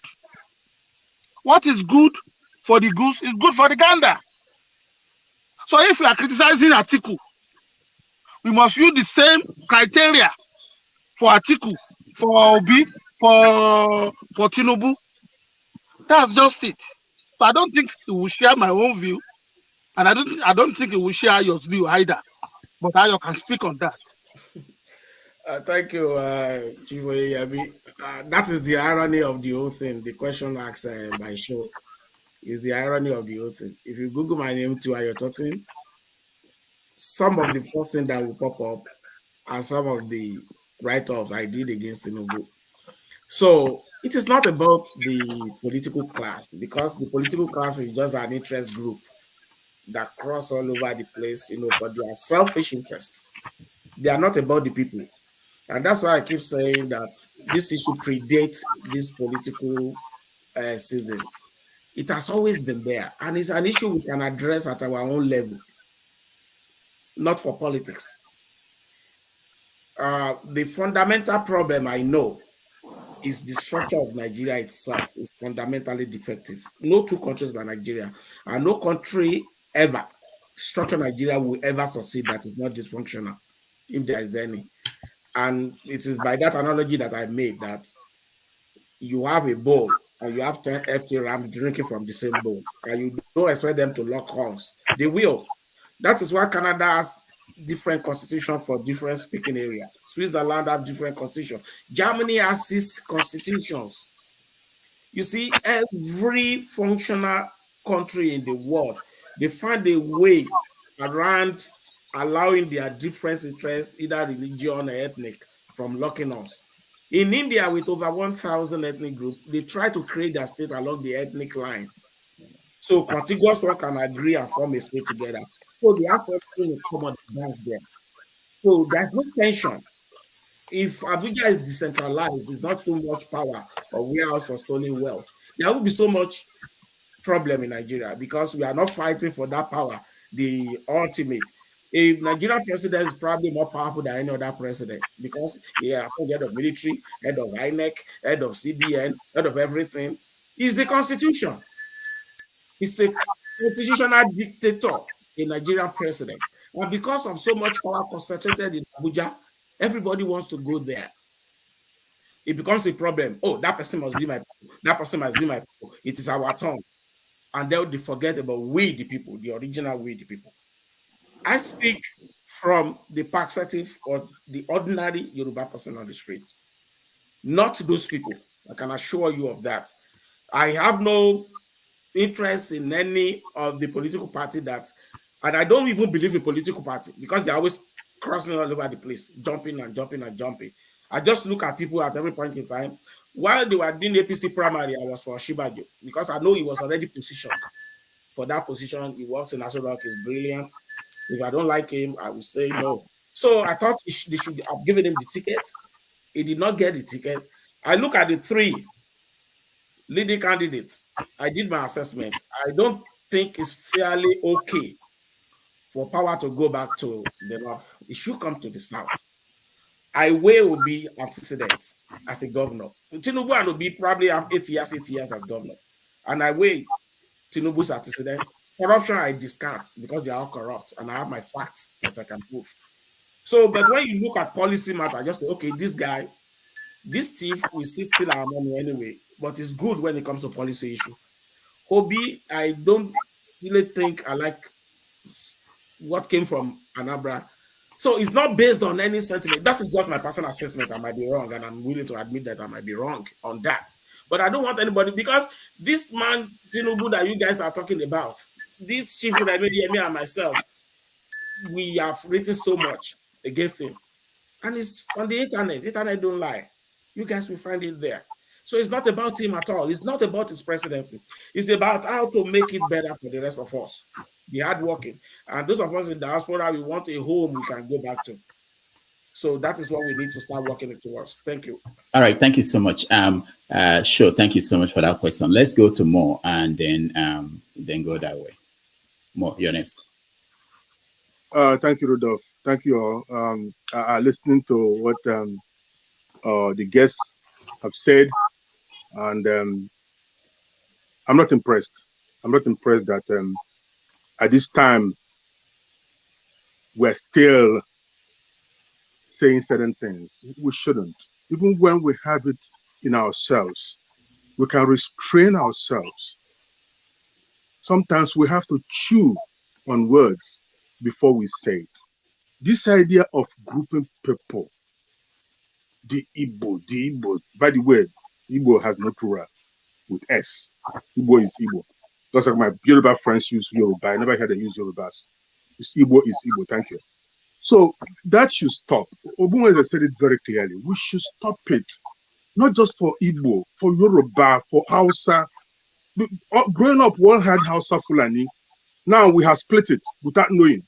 What is good for the goose is good for the gander. So if we are criticizing Atiku, we must use the same criteria for Atiku, for Obi, for Tinubu. That's just it. So I don't think it will share my own view, and I don't think it will share your view either. But I can speak on that. Thank you, Chiwe. That is the irony of the whole thing. The question asked by show is the irony of the whole thing. If you Google my name to Ayototin, some of the first thing that will pop up are some of the write-offs I did against Tinubu. So it is not about the political class, because the political class is just an interest group that cross all over the place, for their selfish interest. They are not about the people. And that's why I keep saying that this issue predates this political season. It has always been there, and it's an issue we can address at our own level, not for politics. The fundamental problem I know is the structure of Nigeria itself is fundamentally defective. No two countries like Nigeria, and no country ever structure Nigeria will ever succeed that is not dysfunctional, if there is any. And it is by that analogy that I made that you have a bowl and you have 10 FT rams drinking from the same bowl, and you don't expect them to lock horns. They will. That is why Canada has different constitution for different speaking area. Switzerland have different constitution. Germany has 6 constitutions. You see, every functional country in the world, they find a way around allowing their different interests, either religion or ethnic, from locking us. In India, with over 1,000 ethnic groups, they try to create their state along the ethnic lines. So contiguous one can agree and form a state together. So they have something in common against them. So there's no tension. If Abuja is decentralized, it's not too much power or warehouse for stolen wealth, there will be so much problem in Nigeria because we are not fighting for that power, the ultimate. A Nigerian president is probably more powerful than any other president because he is head of military, head of INEC, head of CBN, head of everything. It's the constitution. It's a constitutional dictator, a Nigerian president. And because of so much power concentrated in Abuja, everybody wants to go there. It becomes a problem. Oh, that person must be my people. That person must be my people. It is our turn. And they forget about we, the people, the original we, the people. I speak from the perspective of the ordinary Yoruba person on the street, not those people. I can assure you of that. I have no interest in any of the political party and I don't even believe in political party because they're always crossing all over the place, jumping and jumping and jumping. I just look at people at every point in time. While they were doing APC primary, I was for Shibajo because I know he was already positioned for that position. He works in National Rock, is brilliant. If I don't like him, I will say no. So I thought they should have given him the ticket. He did not get the ticket. I look at the 3 leading candidates. I did my assessment. I don't think it's fairly okay for power to go back to the north. It should come to the south. Iwe will be antecedents as a governor. Tinubu and Obi probably have 8 years as governor. And Iwe, Tinubu's antecedent. Corruption I discount because they are all corrupt and I have my facts that I can prove. So, but when you look at policy matter, I just say, okay, this thief will still steal our money anyway, but it's good when it comes to policy issue. Obi, I don't really think I like what came from Anambra. So it's not based on any sentiment. That is just my personal assessment. I might be wrong, and I'm willing to admit that I might be wrong on that. But I don't want anybody, because this man, Tinubu, that you guys are talking about, this chief Remedy, me and myself, we have written so much against him. And it's on the internet. The internet don't lie. You guys will find it there. So it's not about him at all. It's not about his presidency. It's about how to make it better for the rest of us. Be hardworking. And those of us in diaspora, we want a home we can go back to. So that is what we need to start working towards. Thank you. All right. Thank you so much. Sure. Thank you so much for that question. Let's go to Mo and then go that way. Mo, you're next. Thank you, Rudolph. Thank you all. Listening to what the guests have said, and I'm not impressed. I'm not impressed that at this time we're still saying certain things. We shouldn't. Even when we have it in ourselves, we can restrain ourselves. Sometimes we have to chew on words before we say it. This idea of grouping people, the Igbo, by the way, Igbo has no plural with S. Igbo is Igbo. Just like my Yoruba friends use Yoruba. I never heard them use Yorubas. It's Igbo is Igbo. Thank you. So that should stop. Obumweze said it very clearly. We should stop it. Not just for Igbo, for Yoruba, for Hausa. Growing up, one had Hausa Fulani. Now we have split it without knowing.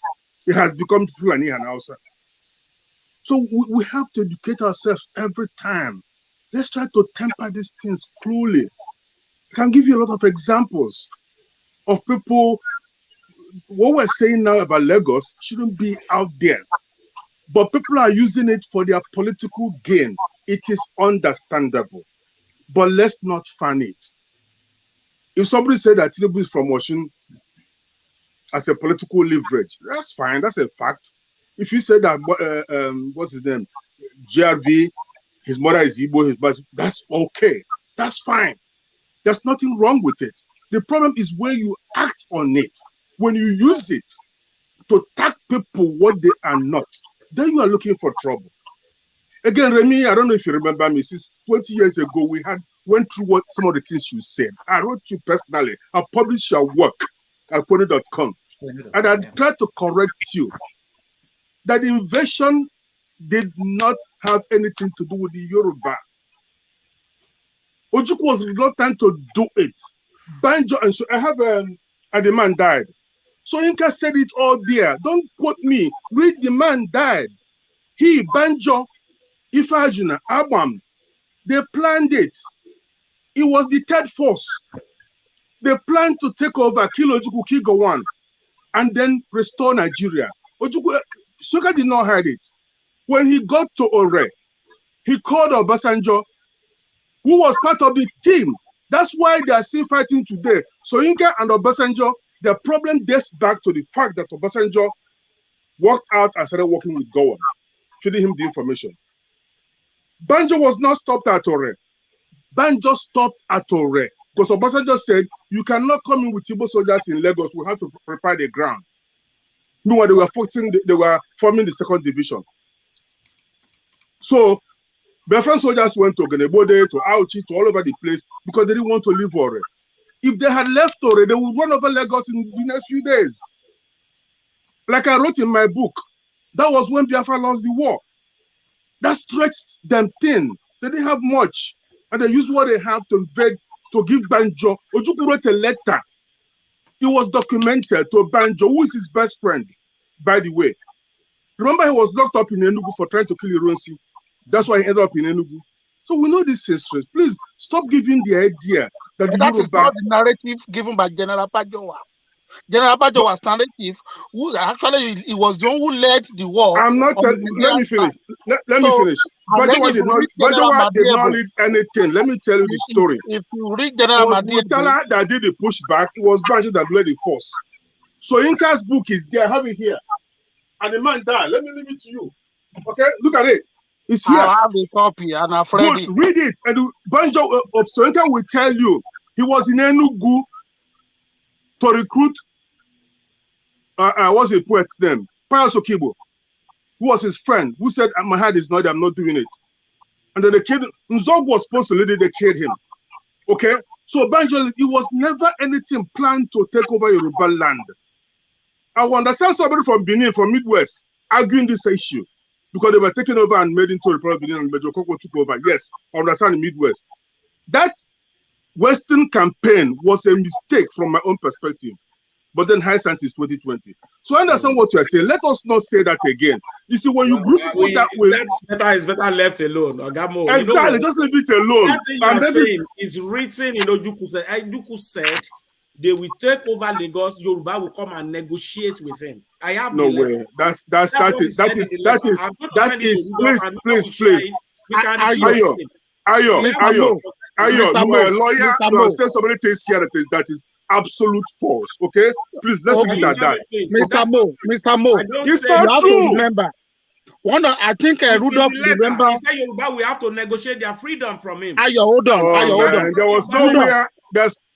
It has become Fulani and Hausa. So we have to educate ourselves every time. Let's try to temper these things cruelly. I can give you a lot of examples of people. What we're saying now about Lagos shouldn't be out there. But people are using it for their political gain. It is understandable. But let's not fan it. If somebody said that Tinubu is from Osun as a political leverage, that's fine. That's a fact. If you said that, what's his name? GRV, his mother is Igbo, his mother, that's okay. That's fine. There's nothing wrong with it. The problem is when you act on it, when you use it to tag people what they are not, then you are looking for trouble. Again, Remy, I don't know if you remember me, since 20 years ago, we went through some of the things you said. I wrote you personally. I published your work at Pony.com. And I tried to correct you that the invasion did not have anything to do with the Yoruba. Ojukwu was reluctant to do it. Banjo, and so I have, and the man died. So Inka said it all there. Don't quote me. Read the man died. He, Banjo, Ifajuna, Abam, they planned it. It was the third force. They planned to take over, kill Ojukwu, kill Gowon, and then restore Nigeria. Ojukwu, Soka did not hide it. When he got to Ore, he called Obasanjo, who was part of the team. That's why they are still fighting today. So Inka and Obasanjo, the problem dates back to the fact that Obasanjo walked out and started working with Gowon, feeding him the information. Banjo was not stopped at Ore. Banjo stopped at Ore because Obasanjo said, you cannot come in with Igbo soldiers in Lagos. We have to prepare the ground. No, they were forming the second division. So Biafran soldiers went to Gbedebo, to Auchi, to all over the place because they didn't want to leave Ore. If they had left Ore, they would run over Lagos in the next few days. Like I wrote in my book, that was when Biafra lost the war. That stretched them thin. They didn't have much. And they used what they have to invade, to give Banjo. Ojukwu wrote a letter. It was documented to Banjo, who is his best friend, by the way. Remember, he was locked up in Enugu for trying to kill Ironsi. That's why he ended up in Enugu. So we know this history. Please stop giving the idea that the That is not the narrative given by General Pajowa. General Pajowa's narrative, who actually he was the one who led the war. I'm not. Let me finish. Let me finish. Pajowa did not lead anything. Let me tell you the story. If you read General Mutala that did the pushback, it was Banjo that led the force. So Inka's book is there. I have it here. And the man died. Let me leave it to you. Okay, look at it. It's here. I have a copy and I've read it. Read it. And Banjo of Soinka will tell you he was in Enugu to recruit. What's the poet's name? Pius Okibo, who was his friend, who said, my head is not, I'm not doing it. And then the kid, Nzog was supposed to lead it, they killed him. Okay? So Banjo, it was never anything planned to take over Yoruba land. I understand somebody from Benin, from Midwest, arguing this issue because they were taken over and made into Republic of Benin and Major Koko took over. Yes, I understand the Midwest. That Western campaign was a mistake from my own perspective. But then hindsight is 2020. So I understand what you are saying. Let us not say that again. You see, when you group people that way, it's better left alone. Ogamo, exactly, just leave it alone. That thing you're saying is written in Ojukwu said they will take over Lagos. Yoruba will come and negotiate with him. I have no way. That is please. We can Ayo, you are a lawyer. Mr. You Mo. have said so many things here that is absolute false. Okay, please let's leave it at that. Mr. Mo, it's you not have true. to remember. I think Rudolph remember. He said Yoruba, we have to negotiate their freedom from him. Ayo, hold on. Oh, Ayo, hold man, on. there was nowhere.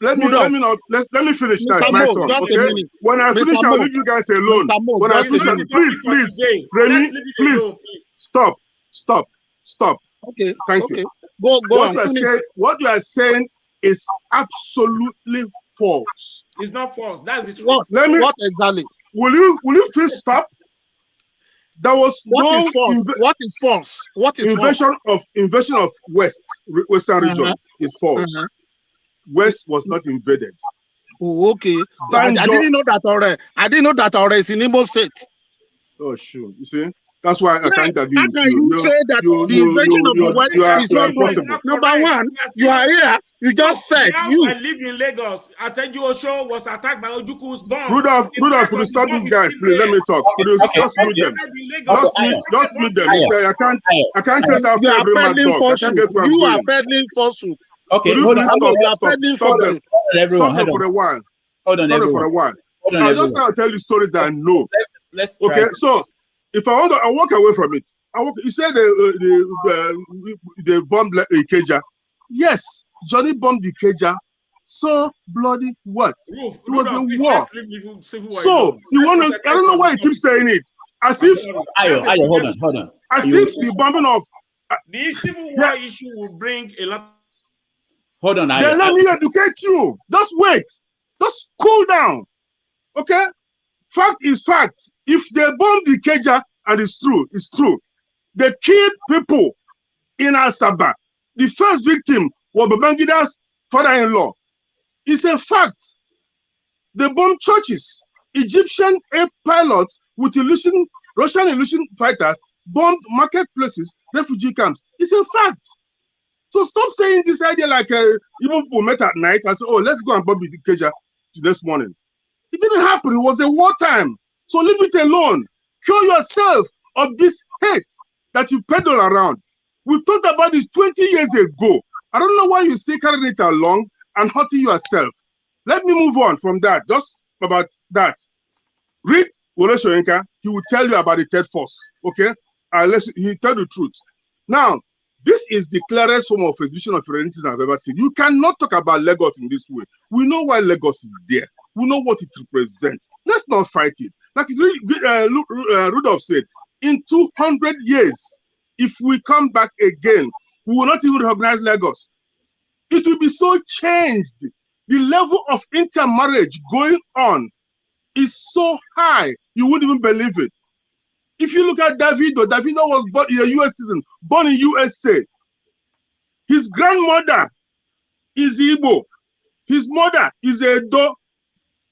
Let me finish now. It's my Mo, turn. just a Okay. minute. When I finish, Mr. I'll Mo. leave you guys alone. Mr. Mo, When I just a finish, minute. please, Remy, please stop. Okay. Thank you. Go on. What you are saying is absolutely false. It's not false. That's the truth. What exactly? Will you please stop? There was What is false? Invasion of Western region is false. West was not invaded. Oh, okay. I didn't know that already. I didn't know that already. It's in Igbo State. Oh, sure. You see, that's why I can't interview with you. You say that the invasion of the West is not possible. Number one, you are here. You just said I live in Lagos. Ateju Osho was attacked by Ojuku's bomb. Rudolph, could you stop these guys, please? Let me talk. Just mute them. Just mute them. I can't chase after every mad dog. I can't get where I'm going. You are peddling falsehood. Okay, hold on. Stop them. Stop them for a while. Hold on, Stop them for a while. I'll just now tell you story that I know. Let's okay, so if I want to, I walk away from it. You said they bombed Ikeja. Yes, Johnny bombed Ikeja. So bloody what? It was a war. So you want to? I don't know why you keep saying it. As if hold on. As if the bombing of the civil war issue will bring a lot. Hold on. Then let me educate you. Just wait. Just cool down. Okay? Fact is fact. If they bombed the Ikeja, and it's true. They killed people in Asaba. The first victim was Babangida's father-in-law. It's a fact. They bombed churches. Egyptian air pilots with Russian illusion fighters bombed marketplaces, refugee camps. It's a fact. So stop saying this idea like even people met at night and say, oh, let's go and bomb the Ikeja this morning. It didn't happen. It was a wartime. So leave it alone. Cure yourself of this hate that you peddle around. We talked about this 20 years ago. I don't know why you still carrying it along and hurting yourself. Let me move on from that. Just about that. Read Wole Soyinka. He will tell you about the third force. Okay? He'll tell the truth. Now, this is the clearest form of exhibition of identity I've ever seen. You cannot talk about Lagos in this way. We know why Lagos is there. We know what it represents. Let's not fight it. Like Rudolph said, in 200 years, if we come back again, we will not even recognize Lagos. It will be so changed. The level of intermarriage going on is so high, you wouldn't even believe it. If you look at Davido was born a US citizen, born in USA. His grandmother is Igbo. His mother is Edo.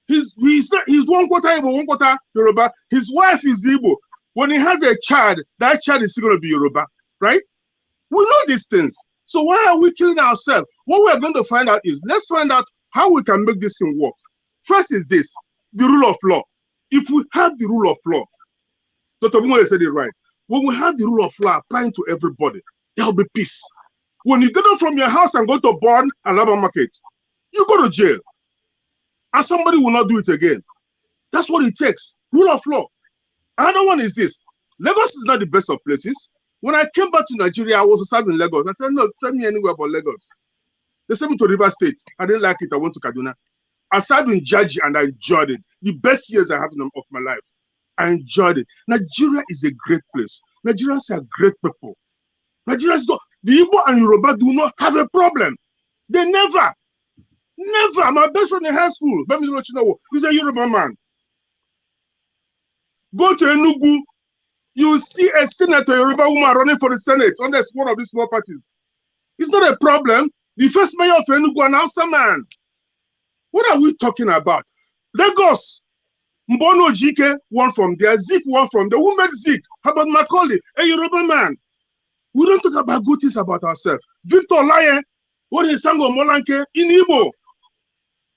He's one quarter Igbo, one quarter Yoruba. His wife is Igbo. When he has a child, that child is still going to be Yoruba, right? We know these things. So why are we killing ourselves? What we're going to find out is, let's find out how we can make this thing work. First is this, the rule of law. If we have the rule of law, Dr. Bumole said it right. When we have the rule of law applying to everybody, there will be peace. When you get up from your house and go to Born and Labor Market, you go to jail. And somebody will not do it again. That's what it takes. Rule of law. Another one is this. Lagos is not the best of places. When I came back to Nigeria, I was serving in Lagos. I said, no, send me anywhere but Lagos. They sent me to River State. I didn't like it. I went to Kaduna. I served in Jaji and I enjoyed it. The best years I have of my life. I enjoyed it. Nigeria is a great place. Nigerians are great people. Nigerians don't. The Igbo and Yoruba do not have a problem. They never. My best friend in high school, he's a Yoruba man. Go to Enugu, you will see a senator, Yoruba woman running for the Senate under one of these small parties. It's not a problem. The first mayor of Enugu, an Hausa man. What are we talking about? Lagos, Mbono Jike, one from there, Zik, one from there. Who made Zik? How about Macaulay, a Yoruba man? We don't talk about good things about ourselves. Victor Laye, what is Sango Molanke in Igbo?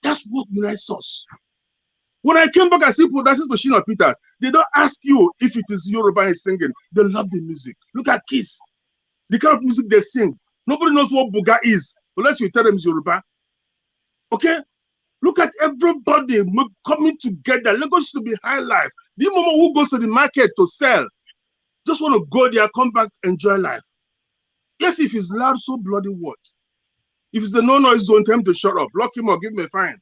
That's what unites us. When I came back, I said, that's to Shina Peters. They don't ask you if it is Yoruba is singing. They love the music. Look at Kiss. The kind of music they sing. Nobody knows what Buga is unless you tell them it's Yoruba. Okay? Look at everybody coming together. Lagos used to be high life. The moment who goes to the market to sell, just want to go there, come back, enjoy life. Yes, if it's loud, so bloody what? If it's the no-noise zone, tell him to shut up, lock him up, give him a fine.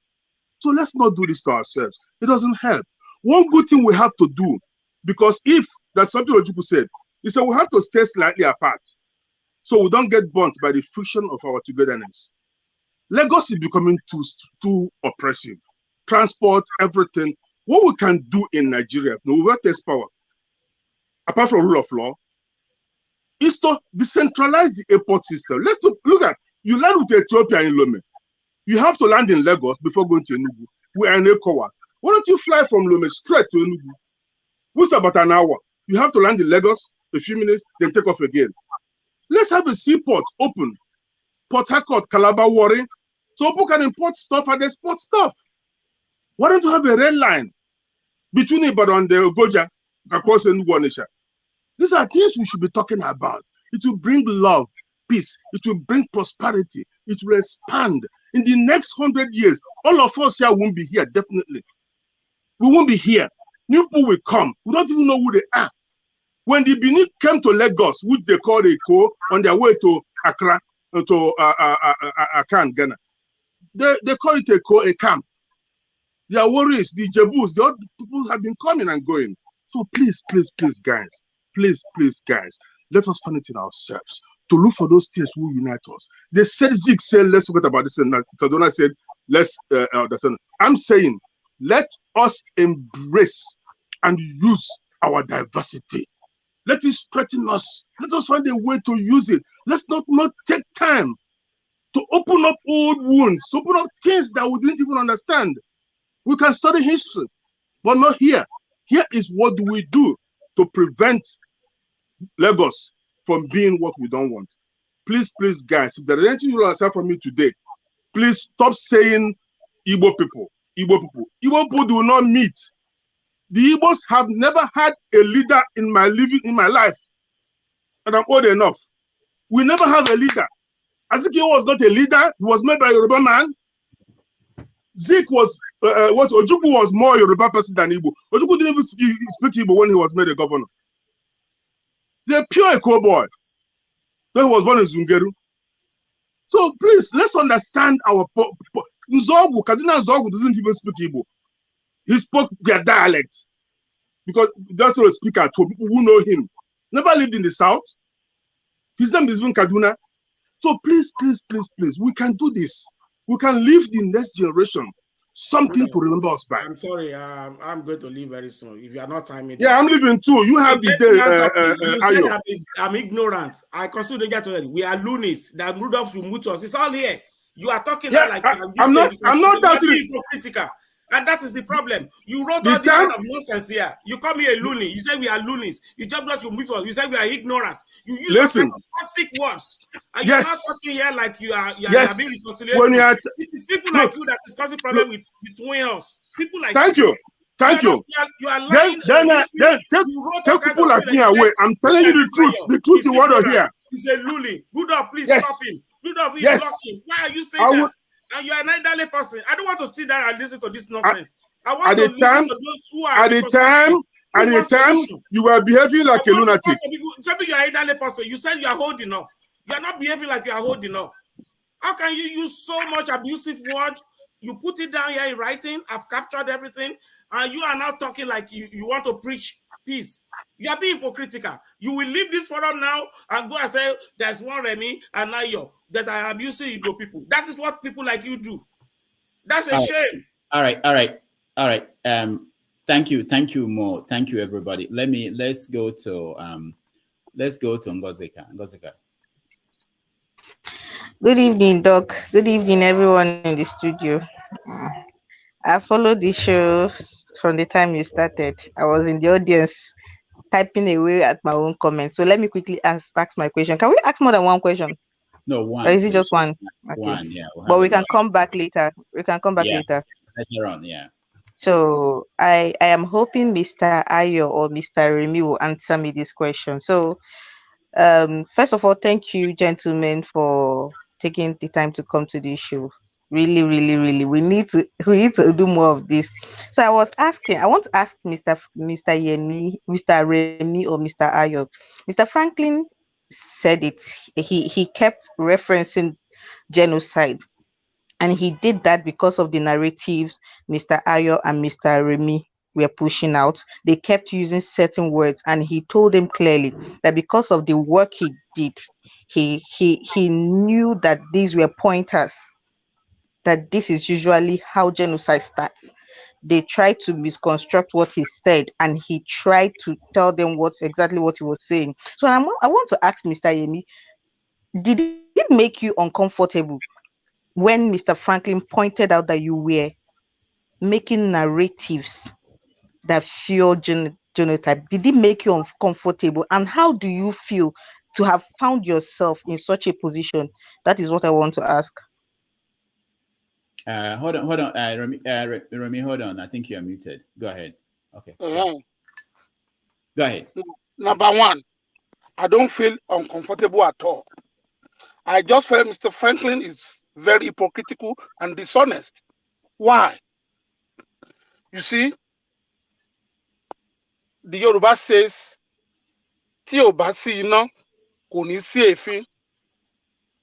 So let's not do this to ourselves. It doesn't help. One good thing we have to do, because if that's something Ojuku said, he said we have to stay slightly apart so we don't get burnt by the friction of our togetherness. Lagos is becoming too oppressive. Transport, everything. What we can do in Nigeria, we will test power, apart from rule of law, is to decentralize the airport system. Let's look at, you land with Ethiopia in Lome. You have to land in Lagos before going to Enugu. We are in ECOWAS. Why don't you fly from Lome straight to Enugu? Which is about an hour. You have to land in Lagos, a few minutes, then take off again. Let's have a seaport open. Port Harcourt, Calabar, Warri, so people can import stuff and export stuff. Why don't you have a rail line between Ibadan and the Ogoja across Enugu Onitsha? These are things we should be talking about. It will bring love, peace. It will bring prosperity. It will expand. In the next 100 years, all of us here won't be here, definitely. We won't be here. New people will come. We don't even know who they are. When the Benin came to Lagos, which they call Eko, on their way to Accra, to Akan, Ghana, they call it a camp. Their worries, the Jebus, the other people have been coming and going. So please, guys, please, guys, let us find it in ourselves to look for those things who unite us. They said, Zeke said, let's forget about this, and Tadona said, let's, I'm saying, let us embrace and use our diversity. Let it strengthen us. Let us find a way to use it. Let's not take time to open up old wounds, to open up things that we didn't even understand. We can study history, but not here. Here is what do we do to prevent Lagos from being what we don't want. Please, guys, if there is anything you understand from me today, please stop saying Igbo people. Igbo people do not meet. The Igbos have never had a leader in my life, and I'm old enough. We never have a leader. Azikiwe was not a leader. He was made by a Yoruba man. Zeke was, Ojukwu was more Yoruba person than Igbo. Ojukwu didn't even speak Igbo when he was made a governor. They're pure Eko boy. He was born in Zungeru. So please, let's understand our Nzogu. Kaduna Nzogu doesn't even speak Igbo. He spoke their dialect because that's what a speaker to people who know him. Never lived in the south. His name is even Kaduna. So please, we can do this. We can leave the next generation something to remember us by. I'm sorry, I'm going to leave very soon. If you are not timing, yeah, I'm leaving too. You have the day. You said I'm ignorant. I consider get already. We are loonies. That Rudolph will mute us. It's all here. You are talking like I'm not doubting critical. And that is the problem. You wrote all this kind of nonsense here. You call me a loony. You say we are loonies. You just not to move us. You say we are ignorant. You use some kind of plastic words. And you're not talking here like you are being reconciliated. It is people like you that is causing problem between us. People like Thank you. You are lying. Then take people like me away. I'm telling you the truth. The truth you want to hear. He's a loony. Rudolph, please stop him. Rudolph, he's blocking. Why are you saying that? And you are an elderly person. I don't want to sit down and listen to this nonsense. I want to listen to those who are at the time you were behaving like a lunatic. Tell me you are an elderly person. You said you are holding up. You are not behaving like you are holding up. How can you use so much abusive words? You put it down here in writing. I've captured everything. And you are now talking like you want to preach peace. You are being hypocritical. You will leave this forum now and go and say there's one Remy and Nayo that are abusing Igbo people. That is what people like you do. That's a shame. All right. Thank you, Mo. Thank you, everybody. Let's go to Ngozika. Good evening, Doc. Good evening, everyone in the studio. I followed the show from the time you started. I was in the audience typing away at my own comments. So let me quickly ask my question. Can we ask more than one question? No, one. Or is it just one? Okay. One, yeah. But we can come back later. Later on, yeah. So I am hoping Mr. Ayo or Mr. Remy will answer me this question. So First of all, thank you, gentlemen, for taking the time to come to this show. Really, really, really, we need to do more of this. So I want to ask Mr. Yemi, Mr. Remy, or Mr. Ayo. Mr. Franklin said it. He kept referencing genocide, and he did that because of the narratives Mr. Ayo and Mr. Remy were pushing out. They kept using certain words, and he told them clearly that because of the work he did, he knew that these were pointers, that this is usually how genocide starts. They tried to misconstruct what he said, and he tried to tell them exactly what he was saying. So I want to ask Mr. Yemi, did it make you uncomfortable when Mr. Franklin pointed out that you were making narratives that fuel genotype? Did it make you uncomfortable? And how do you feel to have found yourself in such a position? That is what I want to ask. Hold on. Remy, hold on. I think you are muted. Go ahead. Okay. Go ahead. Number one, I don't feel uncomfortable at all. I just feel Mr. Franklin is very hypocritical and dishonest. Why? You see, the Yoruba says, "Tí ò bá sí iná, kò ní sí èéfín."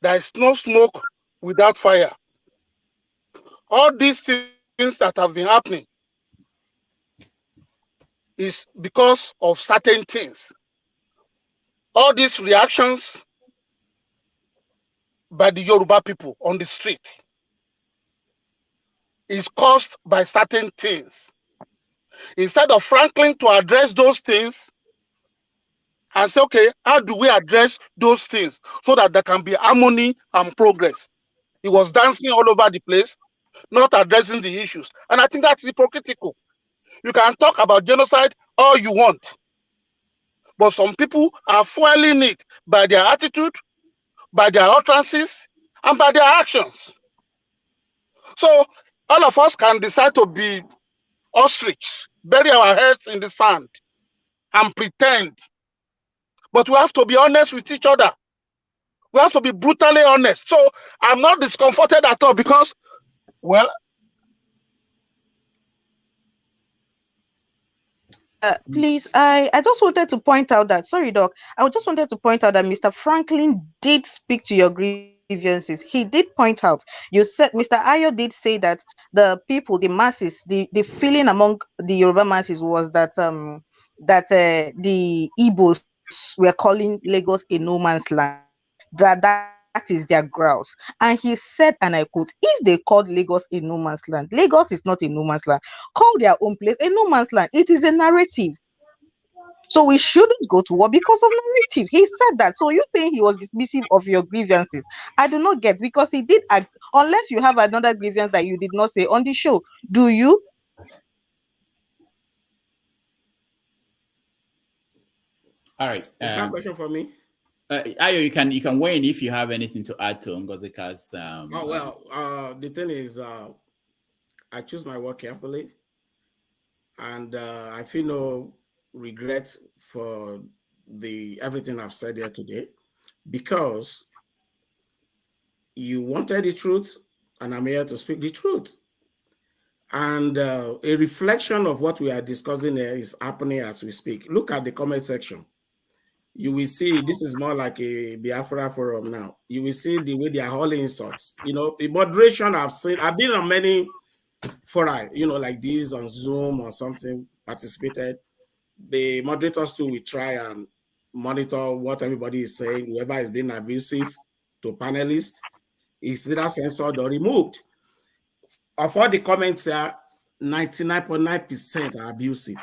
There is no smoke without fire. All these things that have been happening is because of certain things. All these reactions by the Yoruba people on the street is caused by certain things. Instead of Franklin to address those things and say, okay, how do we address those things so that there can be harmony and progress? He was dancing all over the place, not addressing the issues. And I think that's hypocritical. You can talk about genocide all you want, but some people are fueling it by their attitude, by their utterances, and by their actions. So all of us can decide to be ostrich, bury our heads in the sand, and pretend. But we have to be honest with each other. We have to be brutally honest. So I'm not discomforted at all because, well, please, I just wanted to point out that, sorry, Doc, I just wanted to point out that Mr. Franklin did speak to your grievances. He did point out, you said, Mr. Ayo did say that the people, the masses, the feeling among the Yoruba masses was that the Igbos were calling Lagos a no man's land, that is their grouse. And he said, and I quote, if they called Lagos a no man's land, Lagos is not a no man's land. Call their own place a no man's land. It is a narrative. So we shouldn't go to war because of narrative. He said that. So you're saying he was dismissive of your grievances? I do not get, because he did act, unless you have another grievance that you did not say on the show. Do you? All right. Is that a question for me? Ayo, you can weigh in if you have anything to add to Ngozika's. The thing is, I choose my work carefully, and I feel no regret for everything I've said here today, because you wanted the truth, and I'm here to speak the truth. And a reflection of what we are discussing here is happening as we speak. Look at the comment section. You will see this is more like a Biafra forum now. You will see the way they are hauling insults. You know, the moderation I've been on many fora, like this on Zoom or something, participated. The moderators too will try and monitor what everybody is saying. Whoever is being abusive to panelists is either censored or removed. Of all the comments here, 99.9% are abusive.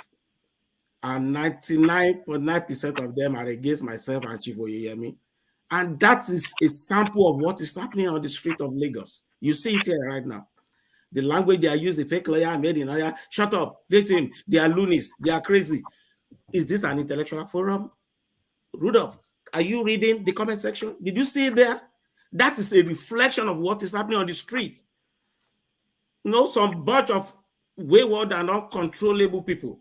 And 99.9% of them are against myself and Chief Oyeyemi. And that is a sample of what is happening on the street of Lagos. You see it here right now. The language they are using, fake lawyer, made in lawyer, shut up, let him, they are loonies, they are crazy. Is this an intellectual forum? Rudolph, are you reading the comment section? Did you see it there? That is a reflection of what is happening on the street. Some bunch of wayward and uncontrollable people.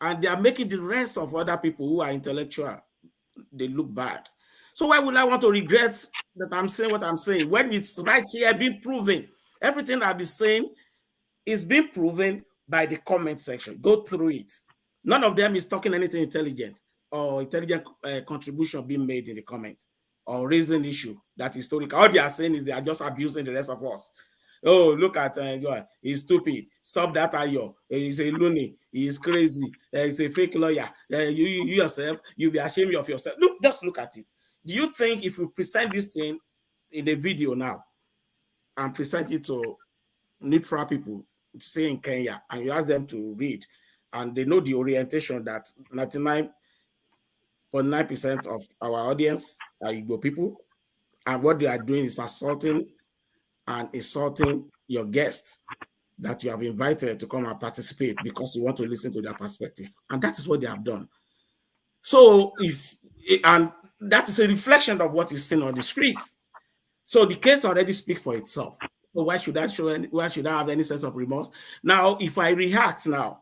And they are making the rest of other people who are intellectual they look bad. So why would I want to regret that I'm saying what I'm saying when it's right here being proven? Everything I've been saying is being proven by the comment section. Go through it. None of them is talking anything intelligent or intelligent contribution being made in the comment or raising issue that historical. All they are saying is they are just abusing the rest of us. Oh, look at he's stupid. Stop that, Ayo. He's a loony. He's crazy. He's a fake lawyer. You yourself, you'll be ashamed of yourself. Look, just look at it. Do you think if we present this thing in a video now and present it to neutral people, say in Kenya, and you ask them to read, and they know the orientation that 99.9% of our audience are Igbo people, and what they are doing is assaulting and insulting your guests that you have invited to come and participate because you want to listen to their perspective. And that is what they have done. So and that is a reflection of what you've seen on the streets. So the case already speaks for itself. So why should I have any sense of remorse? Now, if I react now,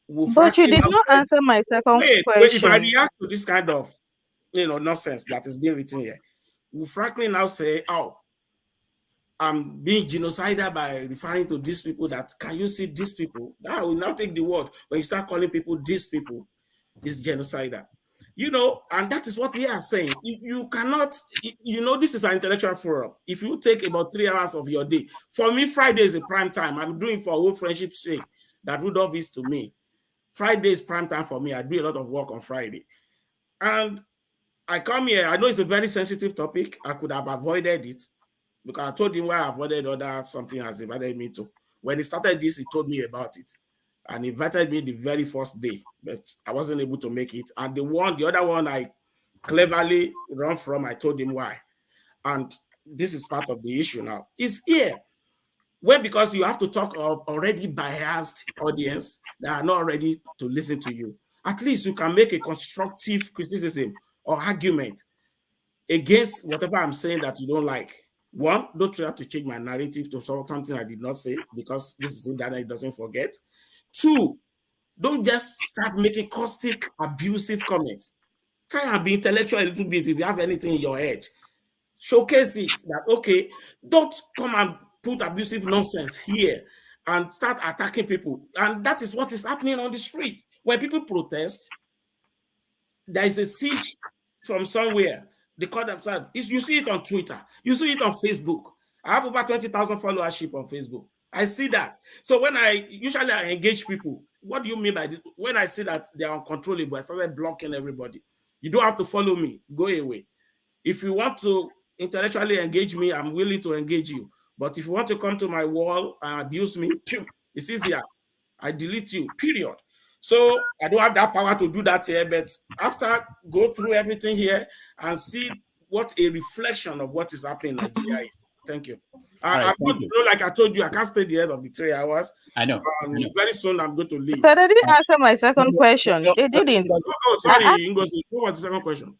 but you did not answer my second question. If I react to this kind of nonsense that is being written here, will frankly now say, oh, I'm being genocidal by referring to these people, that can you see these people? That will now take the word. When you start calling people these people, is genocidal. And that is what we are saying. If you cannot, this is an intellectual forum. If you take about 3 hours of your day, for me, Friday is a prime time. I'm doing for old friendship's sake that Rudolph is to me. Friday is prime time for me. I do a lot of work on Friday. And I come here. I know it's a very sensitive topic. I could have avoided it because I told him why I avoided something has invited me to. When he started this, he told me about it. And he invited me the very first day, but I wasn't able to make it. And the other one I cleverly run from, I told him why. And this is part of the issue now. It's here. Well, because you have to talk of already biased audience that are not ready to listen to you. At least you can make a constructive criticism or argument against whatever I'm saying that you don't like. One, don't try to change my narrative to something I did not say, because this is that it doesn't forget. Two, don't just start making caustic, abusive comments. Try and be intellectual a little bit if you have anything in your head. Showcase it that, okay, don't come and put abusive nonsense here and start attacking people. And that is what is happening on the street. When people protest, there is a siege from somewhere. They call themselves, you see it on Twitter, you see it on Facebook. I have over 20,000 followership on Facebook. I see that. So when I engage people, what do you mean by this? When I see that they are uncontrollable, I started blocking everybody. You don't have to follow me. Go away. If you want to intellectually engage me, I'm willing to engage you. But if you want to come to my wall and abuse me, it's easier. I delete you, period. So I don't have that power to do that here, but after go through everything here and see what a reflection of what is happening in Nigeria is. Thank you. Like I told you, I can't stay the rest of the 3 hours. I know. Very soon I'm going to leave. So they didn't answer my second question. They didn't. Oh, sorry, Ngozi. What was the second question?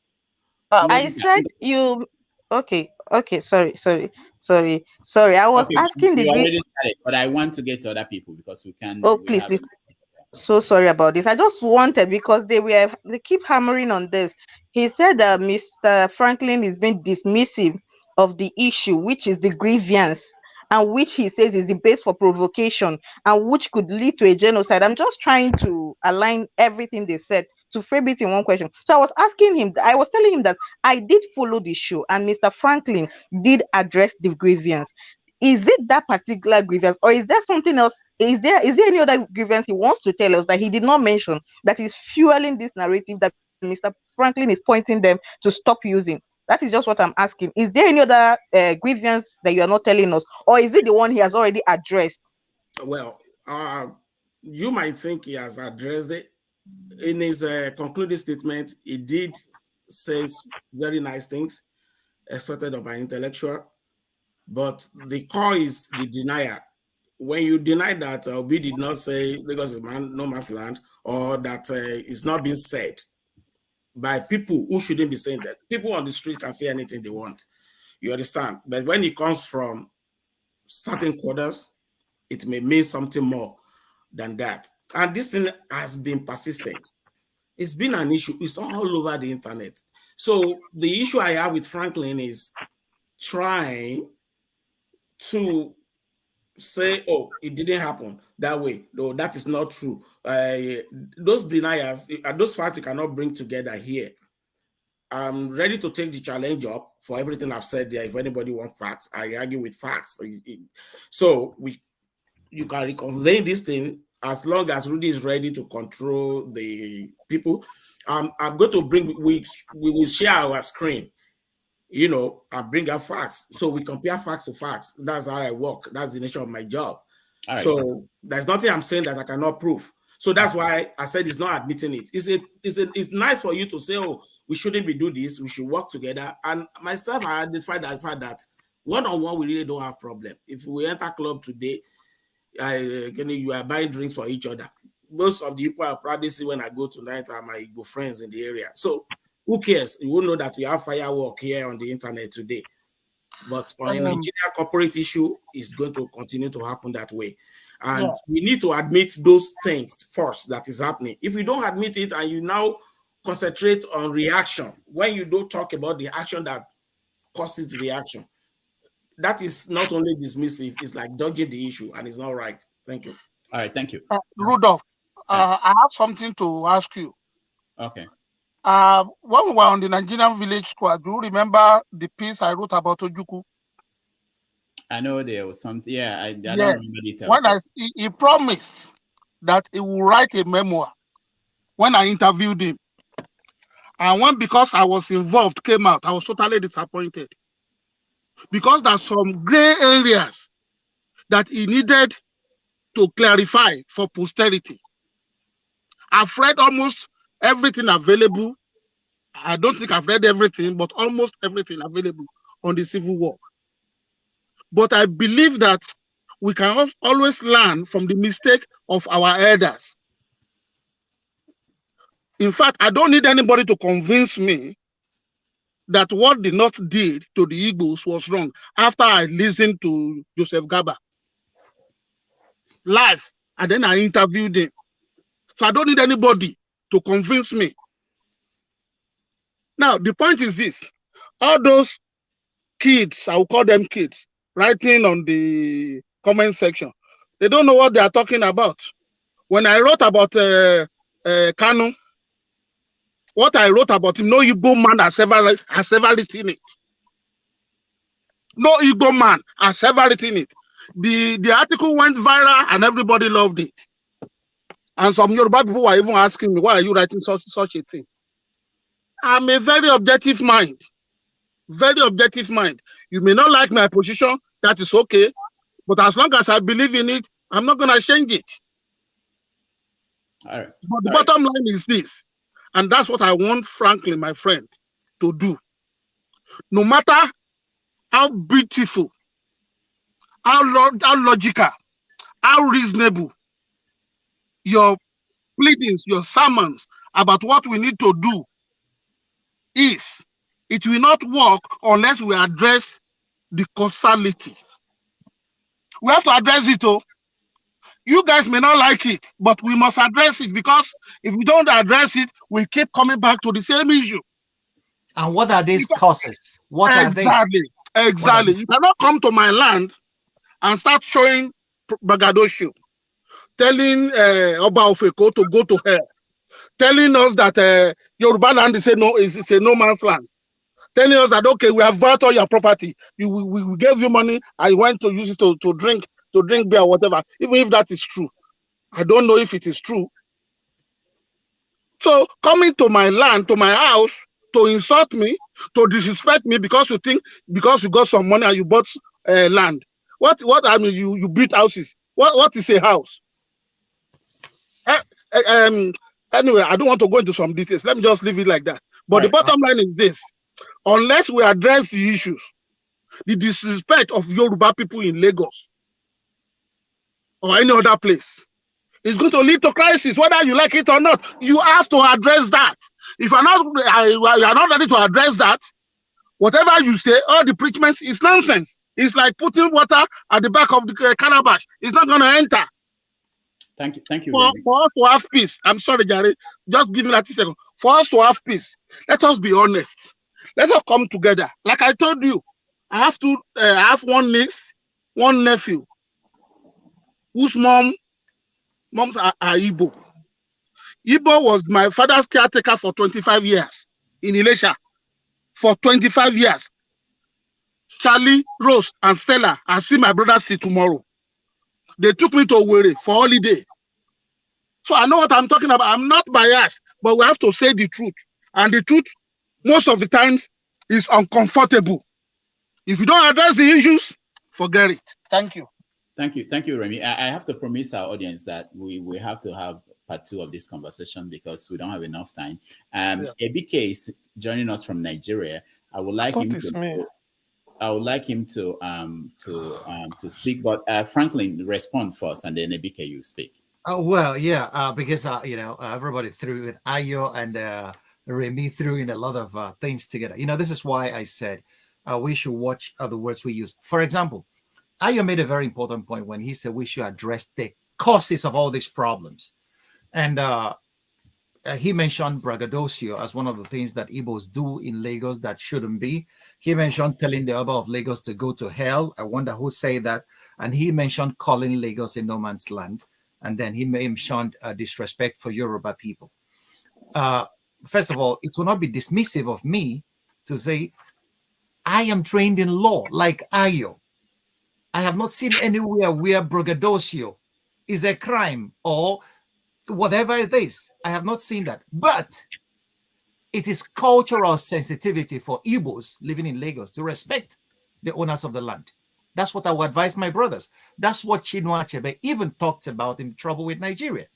I said you. Okay. Sorry. I was asking the. You already started, but I want to get to other people because we can. Oh, please. So sorry about this. I just wanted, because they keep hammering on this. He said that Mr. Franklin is being dismissive of the issue, which is the grievance, and which he says is the base for provocation, and which could lead to a genocide. I'm just trying to align everything they said to frame it in one question. So I was telling him that I did follow the show, and Mr. Franklin did address the grievance. Is it that particular grievance, or is there something else? Is there any other grievance he wants to tell us that he did not mention, that is fueling this narrative that Mr. Franklin is pointing them to stop using? That is just what I'm asking. Is there any other grievance that you are not telling us, or is it the one he has already addressed? Well, you might think he has addressed it. In his concluding statement, he did say very nice things expected of an intellectual, but the core is the denier. When you deny that Obi did not say Lagos is no man's land, or that it's not being said by people who shouldn't be saying that. People on the street can say anything they want. You understand? But when it comes from certain quarters, it may mean something more than that. And this thing has been persistent. It's been an issue. It's all over the internet. So the issue I have with Franklin is trying to say, oh, it didn't happen that way. No, that is not true. Those deniers, those facts we cannot bring together here. I'm ready to take the challenge up for everything I've said there. If anybody wants facts, I argue with facts. So you can reconvene this thing as long as Rudy is ready to control the people. I'm going to bring, we will share our screen, you know, and bring up facts. So we compare facts to facts. That's how I work. That's the nature of my job. Right. So there's nothing I'm saying that I cannot prove. So that's why I said it's not admitting it. It's nice for you to say, oh, we shouldn't be doing this. We should work together. And myself, I identified that fact that one-on-one, we really don't have problem. If we enter club today, you are buying drinks for each other. Most of the people I probably see when I go tonight are my Igbo friends in the area. So who cares? You will know that we have firework here on the internet today. But on a Nigerian corporate issue, it's going to continue to happen that way. And we need to admit those things first that is happening. If you don't admit it and you now concentrate on reaction, when you don't talk about the action that causes the reaction, that is not only dismissive, it's like dodging the issue, and it's not right. Thank you. All right, thank you. Rudolph, I have something to ask you. Okay. When we were on the Nigerian village squad, do you remember the piece I wrote about Ojukwu? I know there was something. Yeah, I don't remember details. When he promised that he will write a memoir when I interviewed him. And when, because I was involved, came out, I was totally disappointed. Because there's some gray areas that he needed to clarify for posterity. I've read almost everything available. I don't think I've read everything, but almost everything available on the Civil War. But I believe that we can always learn from the mistake of our elders. In fact, I don't need anybody to convince me that what the North did to the Igbos was wrong after I listened to Joseph Gaba live, and then I interviewed him. So I don't need anybody to convince me. Now, the point is this. All those kids, I will call them kids, writing on the comment section, they don't know what they are talking about. When I wrote about Kanu, what I wrote about him, no Igbo man has ever written it. No Igbo man has ever written it. The article went viral and everybody loved it. And some Yoruba people were even asking me, why are you writing such a thing? I'm a very objective mind. Very objective mind. You may not like my position, that is okay. But as long as I believe in it, I'm not going to change it. All right. But the bottom line is this. And that's what I want Franklin, my friend, to do. No matter how beautiful, how logical, how reasonable your pleadings, your sermons about what we need to do is, it will not work unless we address the causality. We have to address it, oh. You guys may not like it, but we must address it, because if we don't address it, we keep coming back to the same issue. And what are these causes? What are they? Exactly. You cannot come to my land and start showing braggadocio, telling Oba Ofeko to go to hell, telling us that Yoruba land is a no man's land, telling us that, okay, we have bought all your property, we gave you money, I went to use it to drink beer or whatever. Even if that is true, I don't know if it is true. So coming to my land, to my house, to insult me, to disrespect me because you think, because you got some money and you bought land. What I mean, you built houses. What is a house? Anyway, I don't want to go into some details. Let me just leave it like that. But the bottom line is this: unless we address the issues, the disrespect of Yoruba people in Lagos or any other place, it's going to lead to crisis, whether you like it or not. You have to address that. If you are not ready to address that, whatever you say, all the preachments is nonsense. It's like putting water at the back of the calabash. It's not going to enter. Thank you, For us to have peace, I'm sorry, Gary, just give me 30 seconds. For us to have peace, let us be honest. Let us come together. Like I told you, I have one niece, one nephew, whose moms are Igbo. Igbo was my father's caretaker for 25 years in Ilesha. For 25 years. Charlie, Rose, and Stella, I see my brothers see tomorrow. They took me to Owerri for holiday. So I know what I'm talking about. I'm not biased, but we have to say the truth. And the truth, most of the times, is uncomfortable. If you don't address the issues, forget it. Thank you. Thank you, Remy. I have to promise our audience that we have to have part 2 of this conversation because we don't have enough time. ABK is joining us from Nigeria. I would like him to speak, but Franklin, respond first, and then ABK, you speak. Oh well, yeah, because everybody threw in Ayo and Remy threw in a lot of things together. This is why I said we should watch the words we use. For example, Ayo made a very important point when he said we should address the causes of all these problems. And he mentioned braggadocio as one of the things that Igbos do in Lagos that shouldn't be. He mentioned telling the Oba of Lagos to go to hell. I wonder who said that. And he mentioned calling Lagos a no man's land. And then he mentioned disrespect for Yoruba people. First of all, it will not be dismissive of me to say I am trained in law like Ayo. I have not seen anywhere where braggadocio is a crime or whatever it is. I have not seen that. But it is cultural sensitivity for Igbos living in Lagos to respect the owners of the land. That's what I would advise my brothers. That's what Chinua Achebe even talked about in Trouble with Nigeria.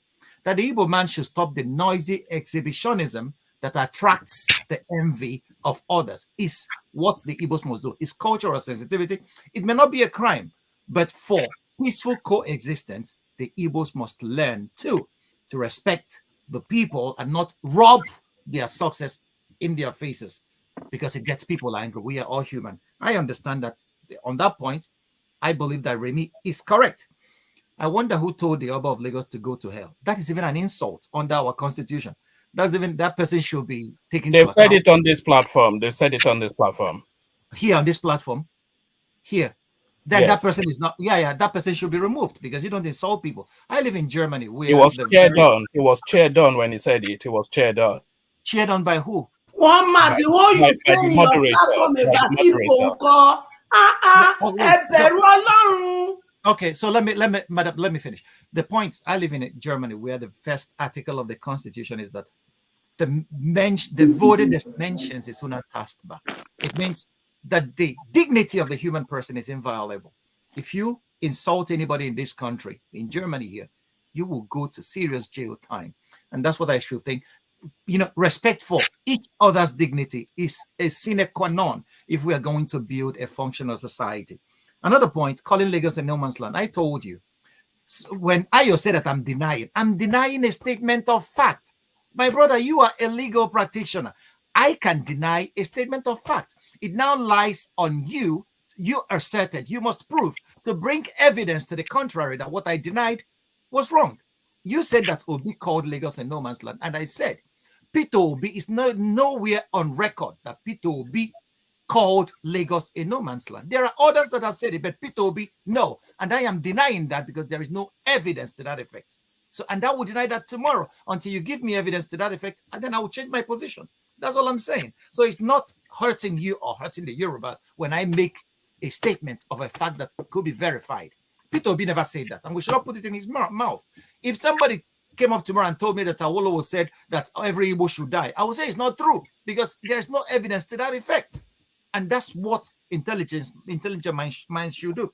That the Igbo man should stop the noisy exhibitionism that attracts the envy of others is what the Igbos must do. It's cultural sensitivity. It may not be a crime, but for peaceful coexistence, the Igbos must learn to respect the people and not rub their success in their faces because it gets people angry. We are all human. I understand that on that point. I believe that Remy is correct. I wonder who told the Oba of Lagos to go to hell. That is even an insult under our constitution. That person should be taken. They've said it on this platform. They've said it on this platform. Here on this platform. Here. Then that person is not. That person should be removed because you don't insult people. I live in Germany. He was cheered on. He was cheered on when he said it. He was cheered on. Cheered on by who? One man, the one you say in your platform about people. Okay, so let me finish. The point, I live in Germany, where the first article of the Constitution is that the voted mentions is unantastable. It means that the dignity of the human person is inviolable. If you insult anybody in this country, in Germany here, you will go to serious jail time. And that's what I should think. Respect for each other's dignity is a sine qua non if we are going to build a functional society. Another point, calling Lagos a no man's land. I told you, when Ayo said that I'm denying a statement of fact. My brother, you are a legal practitioner. I can deny a statement of fact. It now lies on you. You asserted, you must prove to bring evidence to the contrary that what I denied was wrong. You said that Obi called Lagos a no man's land, and I said, Peter Obi is nowhere on record that Peter Obi called Lagos a no man's land. There are others that have said it, but Peter Obi, no. And I am denying that because there is no evidence to that effect. So, and I will deny that tomorrow until you give me evidence to that effect, and then I will change my position. That's all I'm saying. So it's not hurting you or hurting the Yorubas when I make a statement of a fact that could be verified. Peter Obi never said that, and we should not put it in his mouth. If somebody came up tomorrow and told me that Awolowo said that every Igbo should die, I would say it's not true because there's no evidence to that effect. And that's what intelligent minds should do.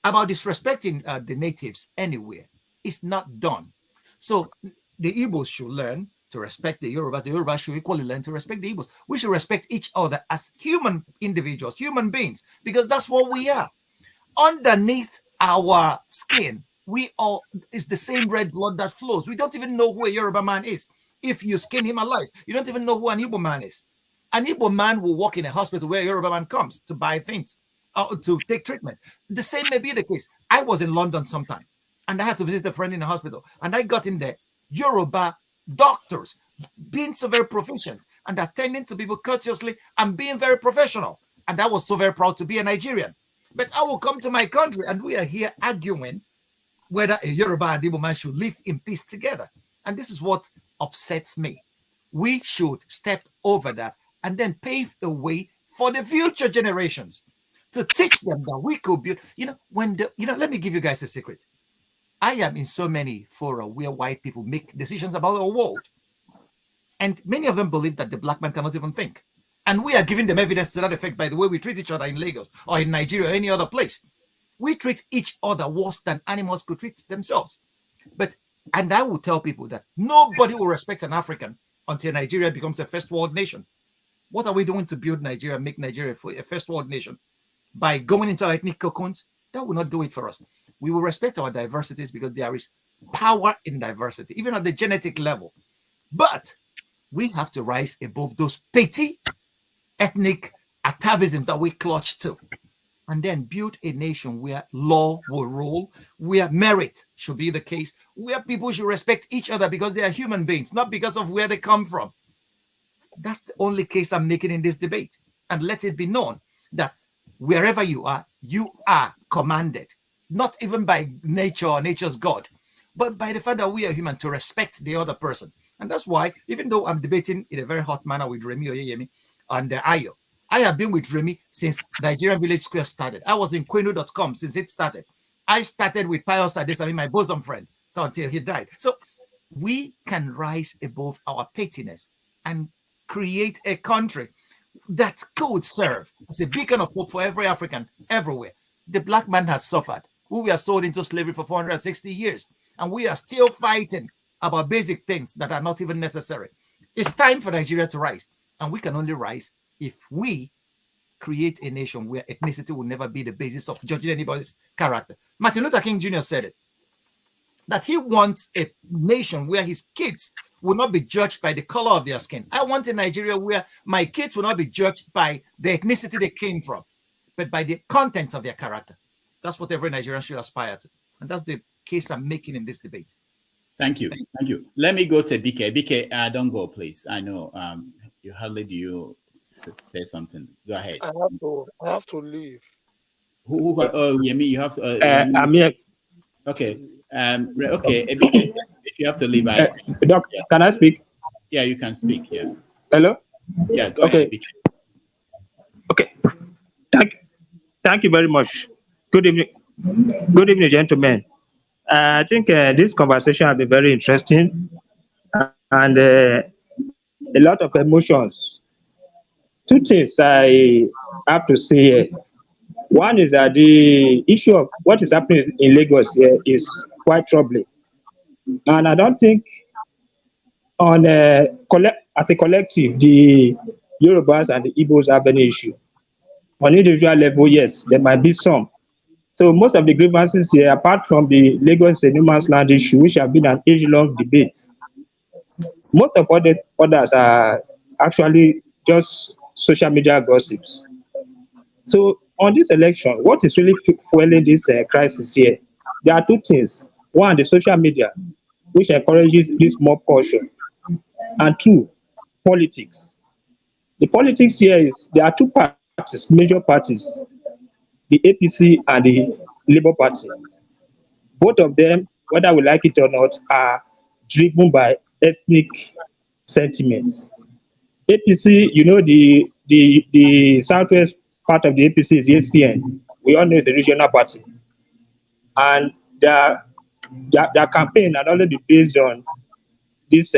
About disrespecting the natives anywhere, it's not done. So the Igbos should learn to respect the Yoruba. The Yoruba should equally learn to respect the Igbos. We should respect each other as human individuals, human beings, because that's what we are. Underneath our skin, we all is the same red blood that flows. We don't even know who a Yoruba man is. If you skin him alive, you don't even know who an Igbo man is. An Igbo man will walk in a hospital where a Yoruba man comes to buy things, to take treatment. The same may be the case. I was in London sometime, and I had to visit a friend in the hospital, and I got in there, Yoruba doctors being so very proficient and attending to people courteously and being very professional. And I was so very proud to be a Nigerian. But I will come to my country and we are here arguing whether a Yoruba and Igbo man should live in peace together. And this is what upsets me. We should step over that and then pave the way for the future generations to teach them that we could build, let me give you guys a secret. I am in so many fora where white people make decisions about the world. And many of them believe that the black man cannot even think. And we are giving them evidence to that effect by the way we treat each other in Lagos or in Nigeria or any other place. We treat each other worse than animals could treat themselves. And I will tell people that nobody will respect an African until Nigeria becomes a first world nation. What are we doing to build Nigeria, make Nigeria a first world nation? By going into our ethnic cocoons? That will not do it for us. We will respect our diversities because there is power in diversity, even at the genetic level. But we have to rise above those petty ethnic atavisms that we clutch to, and then build a nation where law will rule, where merit should be the case, where people should respect each other because they are human beings, not because of where they come from. That's the only case I'm making in this debate. And let it be known that wherever you are commanded, not even by nature or nature's God, but by the fact that we are human, to respect the other person. And that's why, even though I'm debating in a very hot manner with Remi Oyeyemi and Ayo, I have been with Remi since Nigerian Village Square started. I was in Kwenu.com since it started. I started with Pius Adesami, my bosom friend, until he died. So we can rise above our pettiness and create a country that could serve as a beacon of hope for every African everywhere. The black man has suffered. We were sold into slavery for 460 years, and we are still fighting about basic things that are not even necessary. It's time for Nigeria to rise, and we can only rise if we create a nation where ethnicity will never be the basis of judging anybody's character. Martin Luther King Jr. said it, that he wants a nation where his kids will not be judged by the color of their skin. I want a Nigeria where my kids will not be judged by the ethnicity they came from, but by the contents of their character. That's what every Nigerian should aspire to. And that's the case I'm making in this debate. Thank you. Thank you. Let me go to BK. BK, don't go, please. I know you hardly do you say something. Go ahead. I have to leave. Yemi, you have to. I'm here. Okay. Okay. BK, if you have to leave, Doc, can I speak? Yeah, you can speak. Yeah. Hello. Yeah. Go ahead, BK. Okay. Thank you very much. Good evening. Good evening, gentlemen. I think this conversation has been very interesting and a lot of emotions. Two things I have to say here. One is that the issue of what is happening in Lagos here is quite troubling. And I don't think as a collective, the Yorubas and the Igbos have any issue. On individual level, yes, there might be some. So most of the grievances here, apart from the Lagos and no man's land issue, which have been an age-long debate, most of others are actually just social media gossips. So on this election, what is really fueling this crisis here? There are two things. One, the social media, which encourages this mob culture. And two, politics. The politics here is, there are two parties, major parties, the APC and the Labour Party. Both of them, whether we like it or not, are driven by ethnic sentiments. APC, you know, the southwest part of the APC is ACN. We all know it's a regional party. And their campaign had already been based on this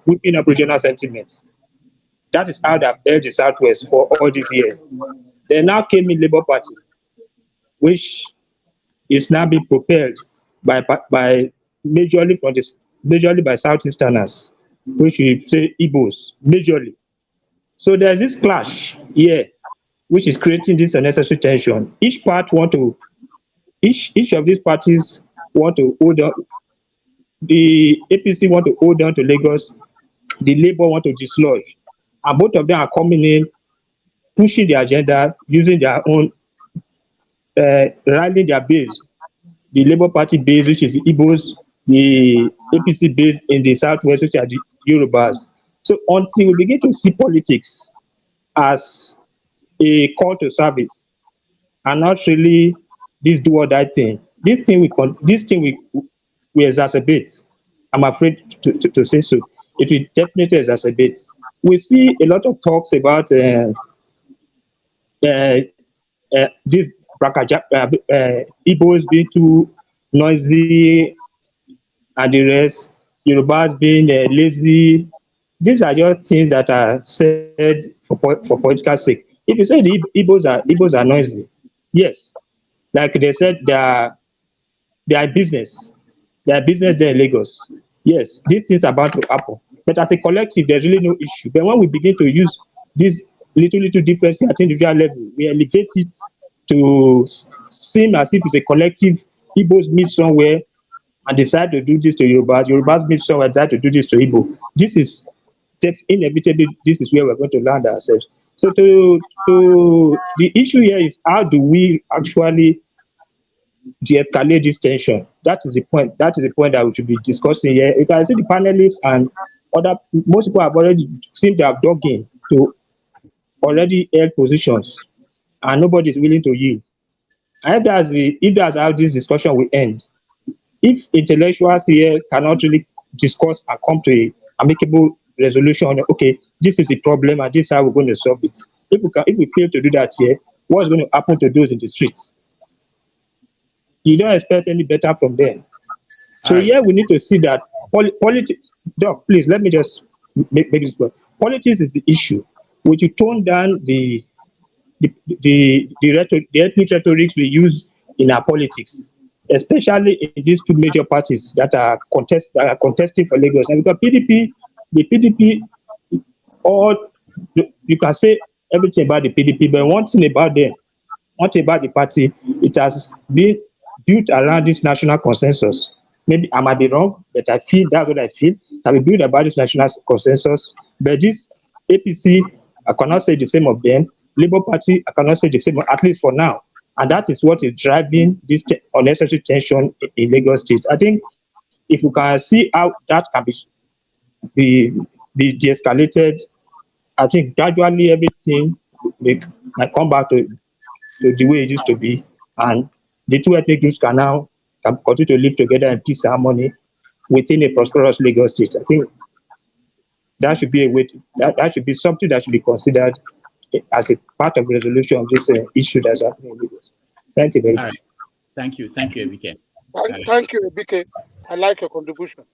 whipping up regional sentiments. That is how they've held the southwest for all these years. They now came in Labour Party, which is now being propelled by majorly by Southeasterners, which we say Igbos, majorly. So there's this clash here, which is creating this unnecessary tension. Each of these parties want to hold on. The APC want to hold on to Lagos. The Labour want to dislodge. And both of them are coming in, pushing the agenda, using their own, rallying their base the Labour Party base, which is the Igbos, the APC base in the Southwest, which are the Yorubas. So until we begin to see politics as a call to service and not really this do or die thing, this thing we exacerbate. I'm afraid to say so. It will definitely exacerbate. We see a lot of talks about this Igbos being too noisy and the rest, Yorubas being lazy. These are just things that are said for political sake. If you say the Igbos are noisy, yes, like they said, they are business. They are business there in Lagos. Yes, these things are about to happen. But as a collective, there's really no issue. But when we begin to use this little difference at individual level, we elevate it to seem as if it's a collective. Igbos meet somewhere and decide to do this to Yorubas. Yorubas meet somewhere and decide to do this to Igbo. This is inevitably, this is where we're going to land ourselves. So to the issue here is, how do we actually de-escalate this tension? That is the point. That is the point that we should be discussing here. You can see the panelists and most people have already seem to have dug in to already held positions, and nobody is willing to yield. And if that's how this discussion will end, if intellectuals here cannot really discuss and come to an amicable resolution, okay, this is the problem and this is how we're going to solve it. If we fail to do that here, what's going to happen to those in the streets? You don't expect any better from them. So here we need to see that politics. Doc, please let me just make this point. Politics is the issue. We should tone down the ethnic rhetoric we use in our politics, especially in these two major parties that are contesting for Lagos. And because the PDP, or you can say everything about the PDP, but one thing about them, one thing about the party, it has been built around this national consensus. Maybe I might be wrong, but I feel that's what I feel. That we built about this national consensus. But this APC, I cannot say the same of them. Labour Party, I cannot say the same, at least for now. And that is what is driving this unnecessary tension in Lagos State. I think if you can see how that can be de-escalated, I think gradually everything might come back to the way it used to be. And the two ethnic groups can continue to live together in peace and harmony within a prosperous Lagos State. I think that should be a way that should be something that should be considered as a part of the resolution of this issue that's happening in Lagos. Thank you very much. Right. Thank you, Ebike. Thank you, Ebike. I like your contribution.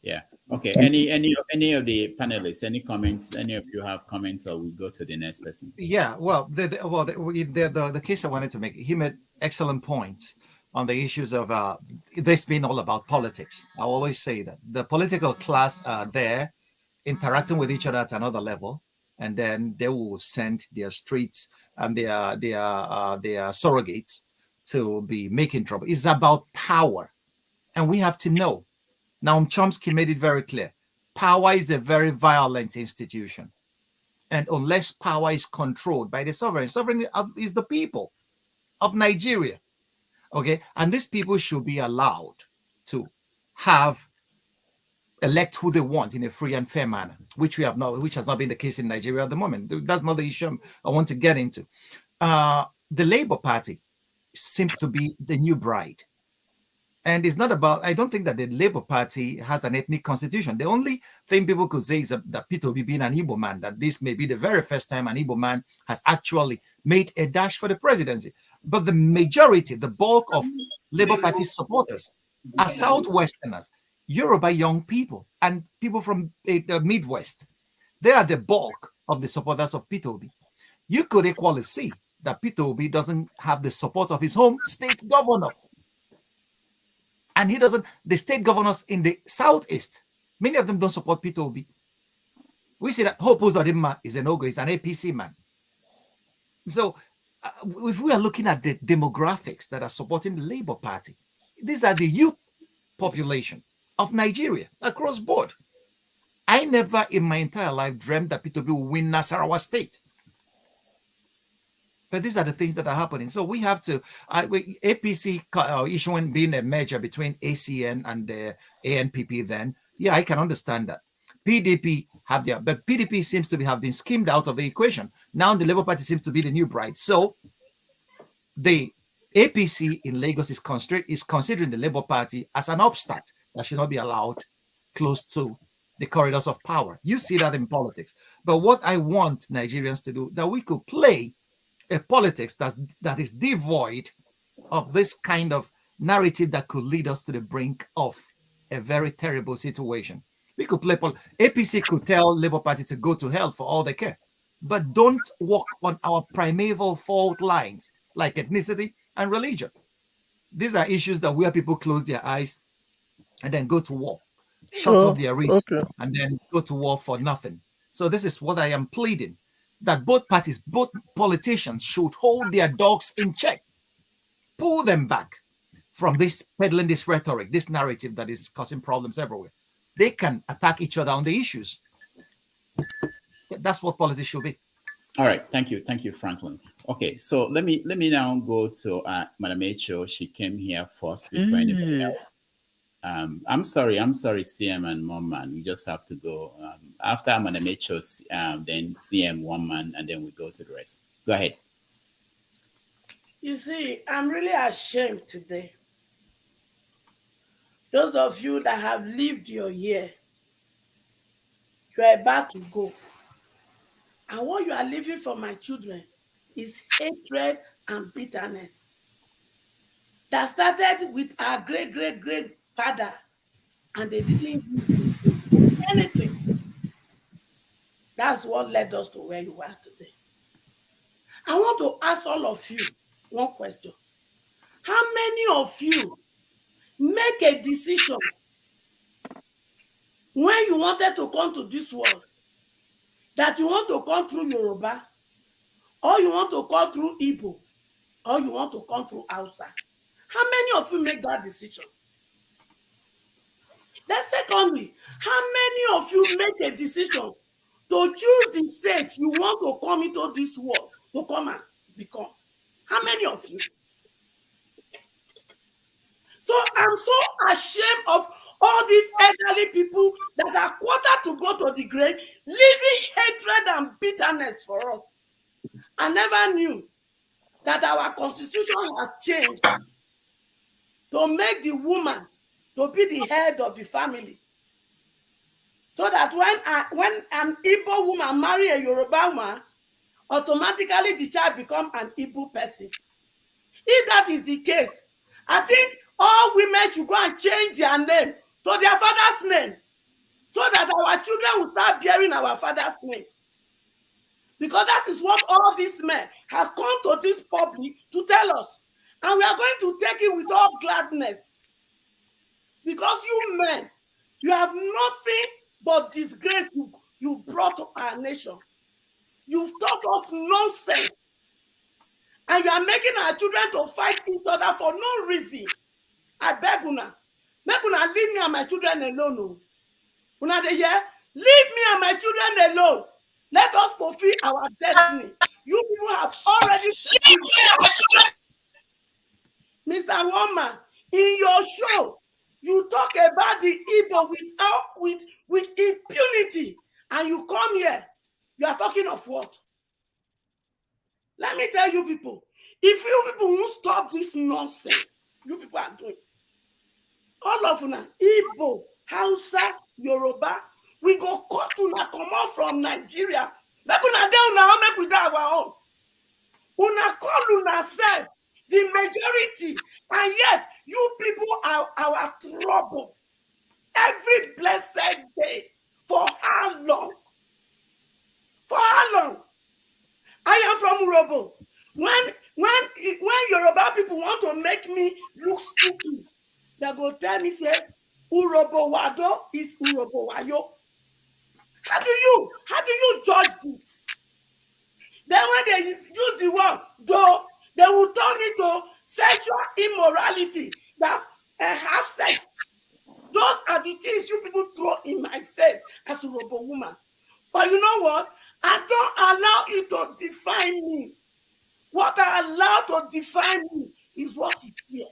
Yeah. Okay. Any of the panelists, any comments? Any of you have comments, or we go to the next person? Yeah. Well, the case I wanted to make, he made excellent points on the issues of this being all about politics. I always say that the political class are there interacting with each other at another level, and then they will send their streets and their surrogates to be making trouble. It's about power, and we have to know. Now, Chomsky made it very clear. Power is a very violent institution. And unless power is controlled by the sovereign is the people of Nigeria. Okay. And these people should be allowed to elect who they want in a free and fair manner, which has not been the case in Nigeria at the moment. That's not the issue I want to get into. The Labour Party seems to be the new bride. And it's not about, I don't think that the Labour Party has an ethnic constitution. The only thing people could say is that Peter Obi being an Igbo man, that this may be the very first time an Igbo man has actually made a dash for the presidency. But the majority, the bulk of Labour Party supporters are Southwesterners, Yoruba young people, and people from the Midwest. They are the bulk of the supporters of Peter Obi. You could equally see that Peter Obi doesn't have the support of his home state governor. And the state governors in the Southeast, many of them don't support Peter Obi. We see that Hope Uzodimma is an Ogo, he's an APC man. So if we are looking at the demographics that are supporting the Labour Party, these are the youth population of Nigeria across board. I never in my entire life dreamt that Peter Obi will win Nasarawa State. But these are the things that are happening. So we have to, APC issuing being a merger between ACN and the ANPP then, yeah, I can understand that. PDP have their, but PDP seems to have been skimmed out of the equation. Now the Labour Party seems to be the new bride. So the APC in Lagos is considering the Labour Party as an upstart that should not be allowed close to the corridors of power. You see that in politics. But what I want Nigerians to do, that we could play a politics that is devoid of this kind of narrative that could lead us to the brink of a very terrible situation. We could play APC could tell Labour Party to go to hell for all they care, but don't walk on our primeval fault lines like ethnicity and religion. These are issues that where people close their eyes and then go to war, shut off their reason, and then go to war for nothing. So this is what I am pleading, that both parties, both politicians should hold their dogs in check, pull them back from this peddling this rhetoric, this narrative that is causing problems everywhere. They can attack each other on the issues. That's what politics should be. All right, thank you, Franklin. Okay, so let me now go to Madam Echo. She came here first before anybody else. I'm sorry, CM and one man. We just have to go after Madam Echo, then CM, one man, and then we go to the rest. Go ahead. You see, I'm really ashamed today. Those of you that have lived your year, you are about to go. And what you are leaving for my children is hatred and bitterness that started with our great-great-great-father, and they didn't use it for anything. That's what led us to where you are today. I want to ask all of you one question. How many of you make a decision when you wanted to come to this world that you want to come through Yoruba, or you want to come through Igbo, or you want to come through Hausa? How many of you make that decision? Then secondly, how many of you make a decision to choose the state you want to come into this world to come and become? How many of you? So I'm so ashamed of all these elderly people that are quarter to go to the grave, leaving hatred and bitterness for us. I never knew that our constitution has changed to make the woman to be the head of the family. So that when an Igbo woman marry a Yoruba woman, automatically the child becomes an Igbo person. If that is the case, I think all women should go and change their name to their father's name, so that our children will start bearing our father's name. Because that is what all these men have come to this public to tell us. And we are going to take it with all gladness. Because you men, you have nothing but disgrace you brought to our nation. You've taught us nonsense. And you are making our children to fight each other for no reason. I beg una. Make una leave me and my children alone. Una dey hear? Leave me and my children alone. Let us fulfill our destiny. You people have already Mr. Woman, in your show, you talk about the Igbo with impunity, and you come here. You are talking of what? Let me tell you people, if you people won't stop this nonsense you people are doing, all of una, Igbo, Hausa, Yoruba, we go cut una come out from Nigeria. Make una dey una own, make we dey our own. Una call una self the majority, and yet you people are our trouble every blessed day. For how long? For how long? I am from Urobo. When Yoruba people want to make me look stupid, they go tell me, say, Urobo Wado is Urobo Wayo. How do you judge this? Then when they use the word though, they will turn it to sexual immorality, that have sex. Those are the things you people throw in my face as a Urobo woman. But you know what? I don't allow it to define me. What are allowed to define me is what is here.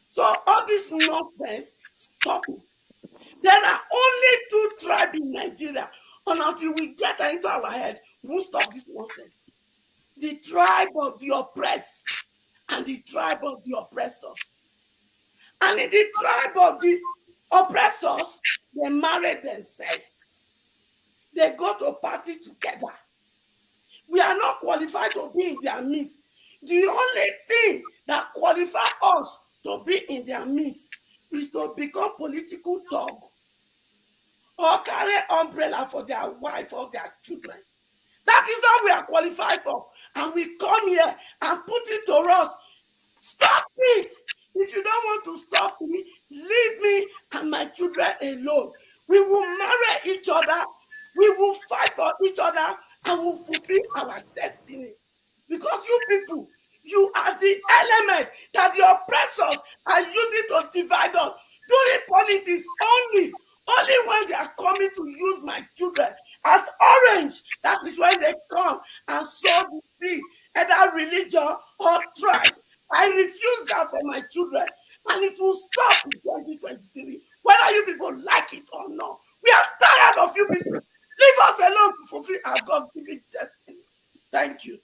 So all this nonsense, stop it. There are only 2 tribes in Nigeria, and until we get into our head, we won't stop this nonsense. The tribe of the oppressed and the tribe of the oppressors. And in the tribe of the oppressors, they marry themselves. They go to party together. We are not qualified to be in their midst. The only thing that qualifies us to be in their midst is to become political thug or carry umbrella for their wife or their children. That is all we are qualified for. And we come here and put it to us. Stop it! If you don't want to stop me, leave me and my children alone. We will marry each other. We will fight for each other and will fulfill our destiny. Because you people, you are the element that the oppressors are using to divide us. During politics only when they are coming to use my children as orange, that is when they come and sow the seed, either religion or tribe. I refuse that for my children, and it will stop in 2023, whether you people like it or not. We are tired of you people. Leave us alone to fulfill our God-given destiny. Thank you.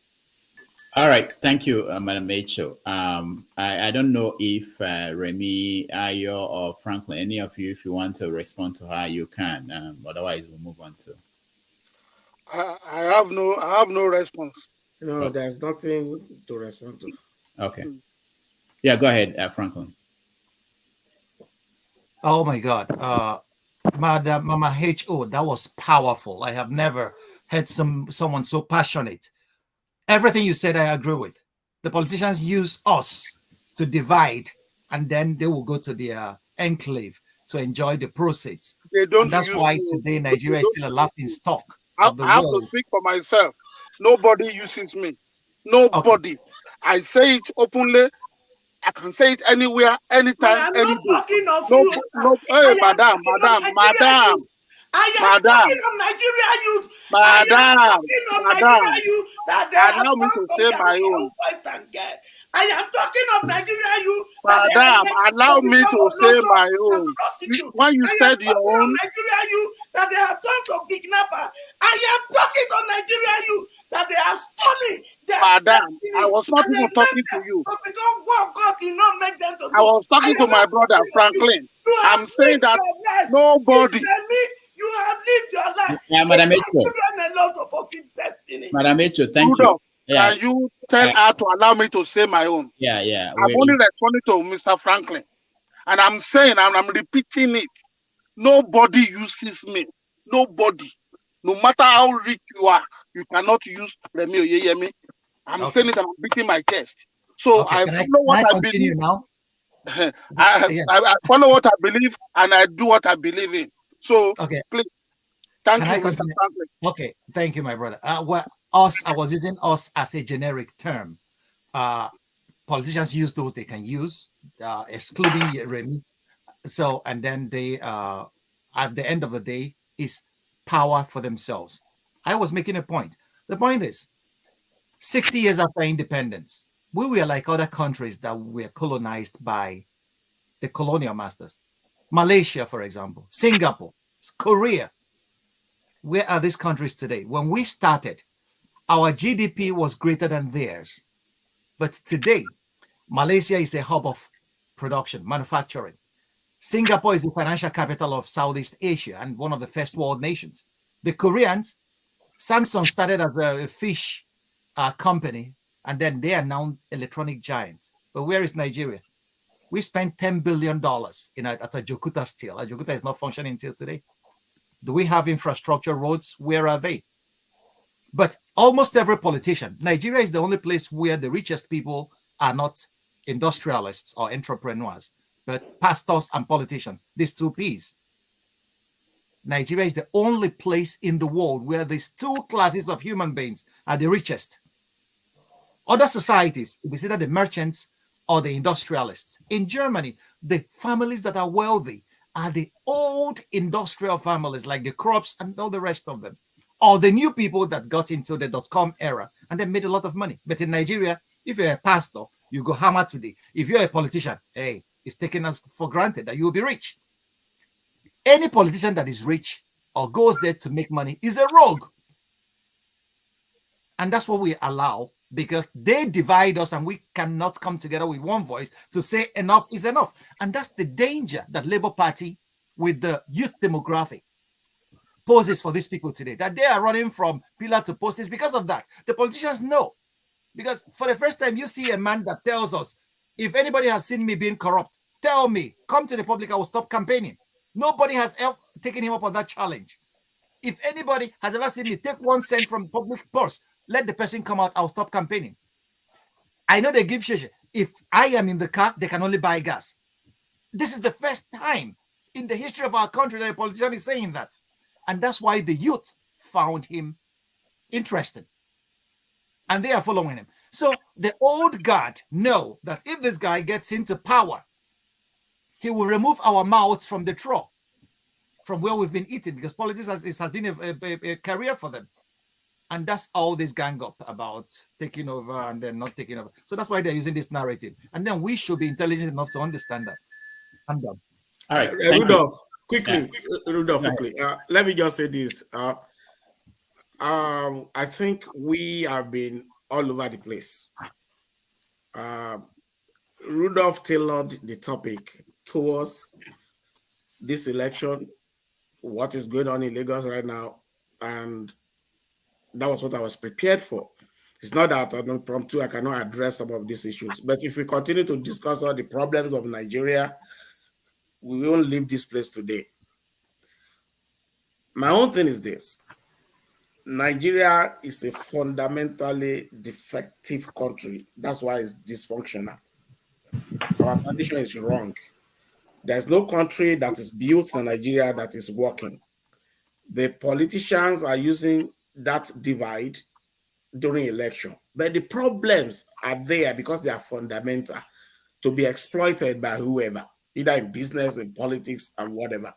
All right, thank you, Madam Rachel. I don't know if Remy, Ayo, or Franklin, any of you, if you want to respond to her, you can. Otherwise, we'll move on to. I have no response. No, there's nothing to respond to. Okay. Yeah, go ahead, Franklin. Oh my God, Madam Mama H.O., that was powerful. I have never heard someone so passionate. Everything you said, I agree with. The politicians use us to divide, and then they will go to their enclave to enjoy the proceeds. They don't. And that's why today Nigeria is still a laughing stock of the I have world. to speak for myself. Nobody uses me. Nobody. Okay. I say it openly. I can say it anywhere, anytime, any day. Talking of you. Hey, madam. I am talking of Nigeria youth. I am talking of Nigeria youth that they have come to say my own. Boys and girls. I am talking of Nigeria youth. Madam, allow me to say my own. When you said your own. Nigeria youth that they have turned to kidnapper. I am talking of Nigeria youth that they have stolen. Madam, I was not even talking to you. I was talking to my brother Franklin. I'm saying that nobody. You have lived your life. Yeah, Madam Rachel. Madam Rachel, thank you. Yeah. Can you tell her to allow me to say my own? Yeah. I'm only responding to Mr. Franklin. And I'm saying, and I'm repeating it. Nobody uses me. Nobody. No matter how rich you are, you cannot use Remi Oyeyemi. I'm saying it and I'm beating my chest. So I follow what I believe. Now? I follow what I believe and I do what I believe in. So please, thank you, Mr. Franklin. Okay, thank you, my brother. I was using us as a generic term. Politicians use those they can use, excluding Remy. So, and then they, at the end of the day, is power for themselves. I was making a point. The point is, 60 years after independence, we were like other countries that were colonized by the colonial masters. Malaysia, for example, Singapore, Korea. Where are these countries today? When we started, our GDP was greater than theirs. But today, Malaysia is a hub of production, manufacturing. Singapore is the financial capital of Southeast Asia and one of the first world nations. The Koreans, Samsung started as a fish company, and then they are now electronic giants. But where is Nigeria? We spent $10 billion at a Jokuta still. Jokuta is not functioning until today. Do we have infrastructure, roads? Where are they? But almost every politician, Nigeria is the only place where the richest people are not industrialists or entrepreneurs, but pastors and politicians, these two P's. Nigeria is the only place in the world where these two classes of human beings are the richest. Other societies, it is either the merchants or the industrialists. In Germany, the families that are wealthy are the old industrial families like the Krups and all the rest of them. or the new people that got into the .com era and then made a lot of money. But in Nigeria, if you're a pastor, you go hammer today. If you're a politician, hey, it's taken us for granted that you will be rich. Any politician that is rich or goes there to make money is a rogue. And that's what we allow, because they divide us and we cannot come together with one voice to say enough is enough. And that's the danger that Labour Party, with the youth demographic, poses for these people today, that they are running from pillar to post. Is because of that. The politicians know. Because for the first time, you see a man that tells us, if anybody has seen me being corrupt, tell me, come to the public, I will stop campaigning. Nobody has ever taken him up on that challenge. If anybody has ever seen me take 1 cent from public purse, let the person come out, I'll stop campaigning. I know they give shit. If I am in the car, they can only buy gas. This is the first time in the history of our country that a politician is saying that. And that's why the youth found him interesting. And they are following him. So the old guard know that if this guy gets into power, he will remove our mouths from the trough, from where we've been eating, because politics has been a career for them. And that's all this gang up about taking over and then not taking over. So that's why they're using this narrative. And then we should be intelligent enough to understand that. I'm done. All right. Rudolph, quickly. Rudolph, quickly. Let me just say this. I think we have been all over the place. Rudolph tailored the topic towards this election, what is going on in Lagos right now, and that was what I was prepared for. It's not that I'm not prompt I cannot address some of these issues, but if we continue to discuss all the problems of Nigeria, we won't leave this place today. My own thing is this. Nigeria is a fundamentally defective country. That's why it's dysfunctional. Our foundation is wrong. There's no country that is built in Nigeria that is working. The politicians are using that divide during election, but the problems are there because they are fundamental to be exploited by whoever, either in business, in politics, and whatever.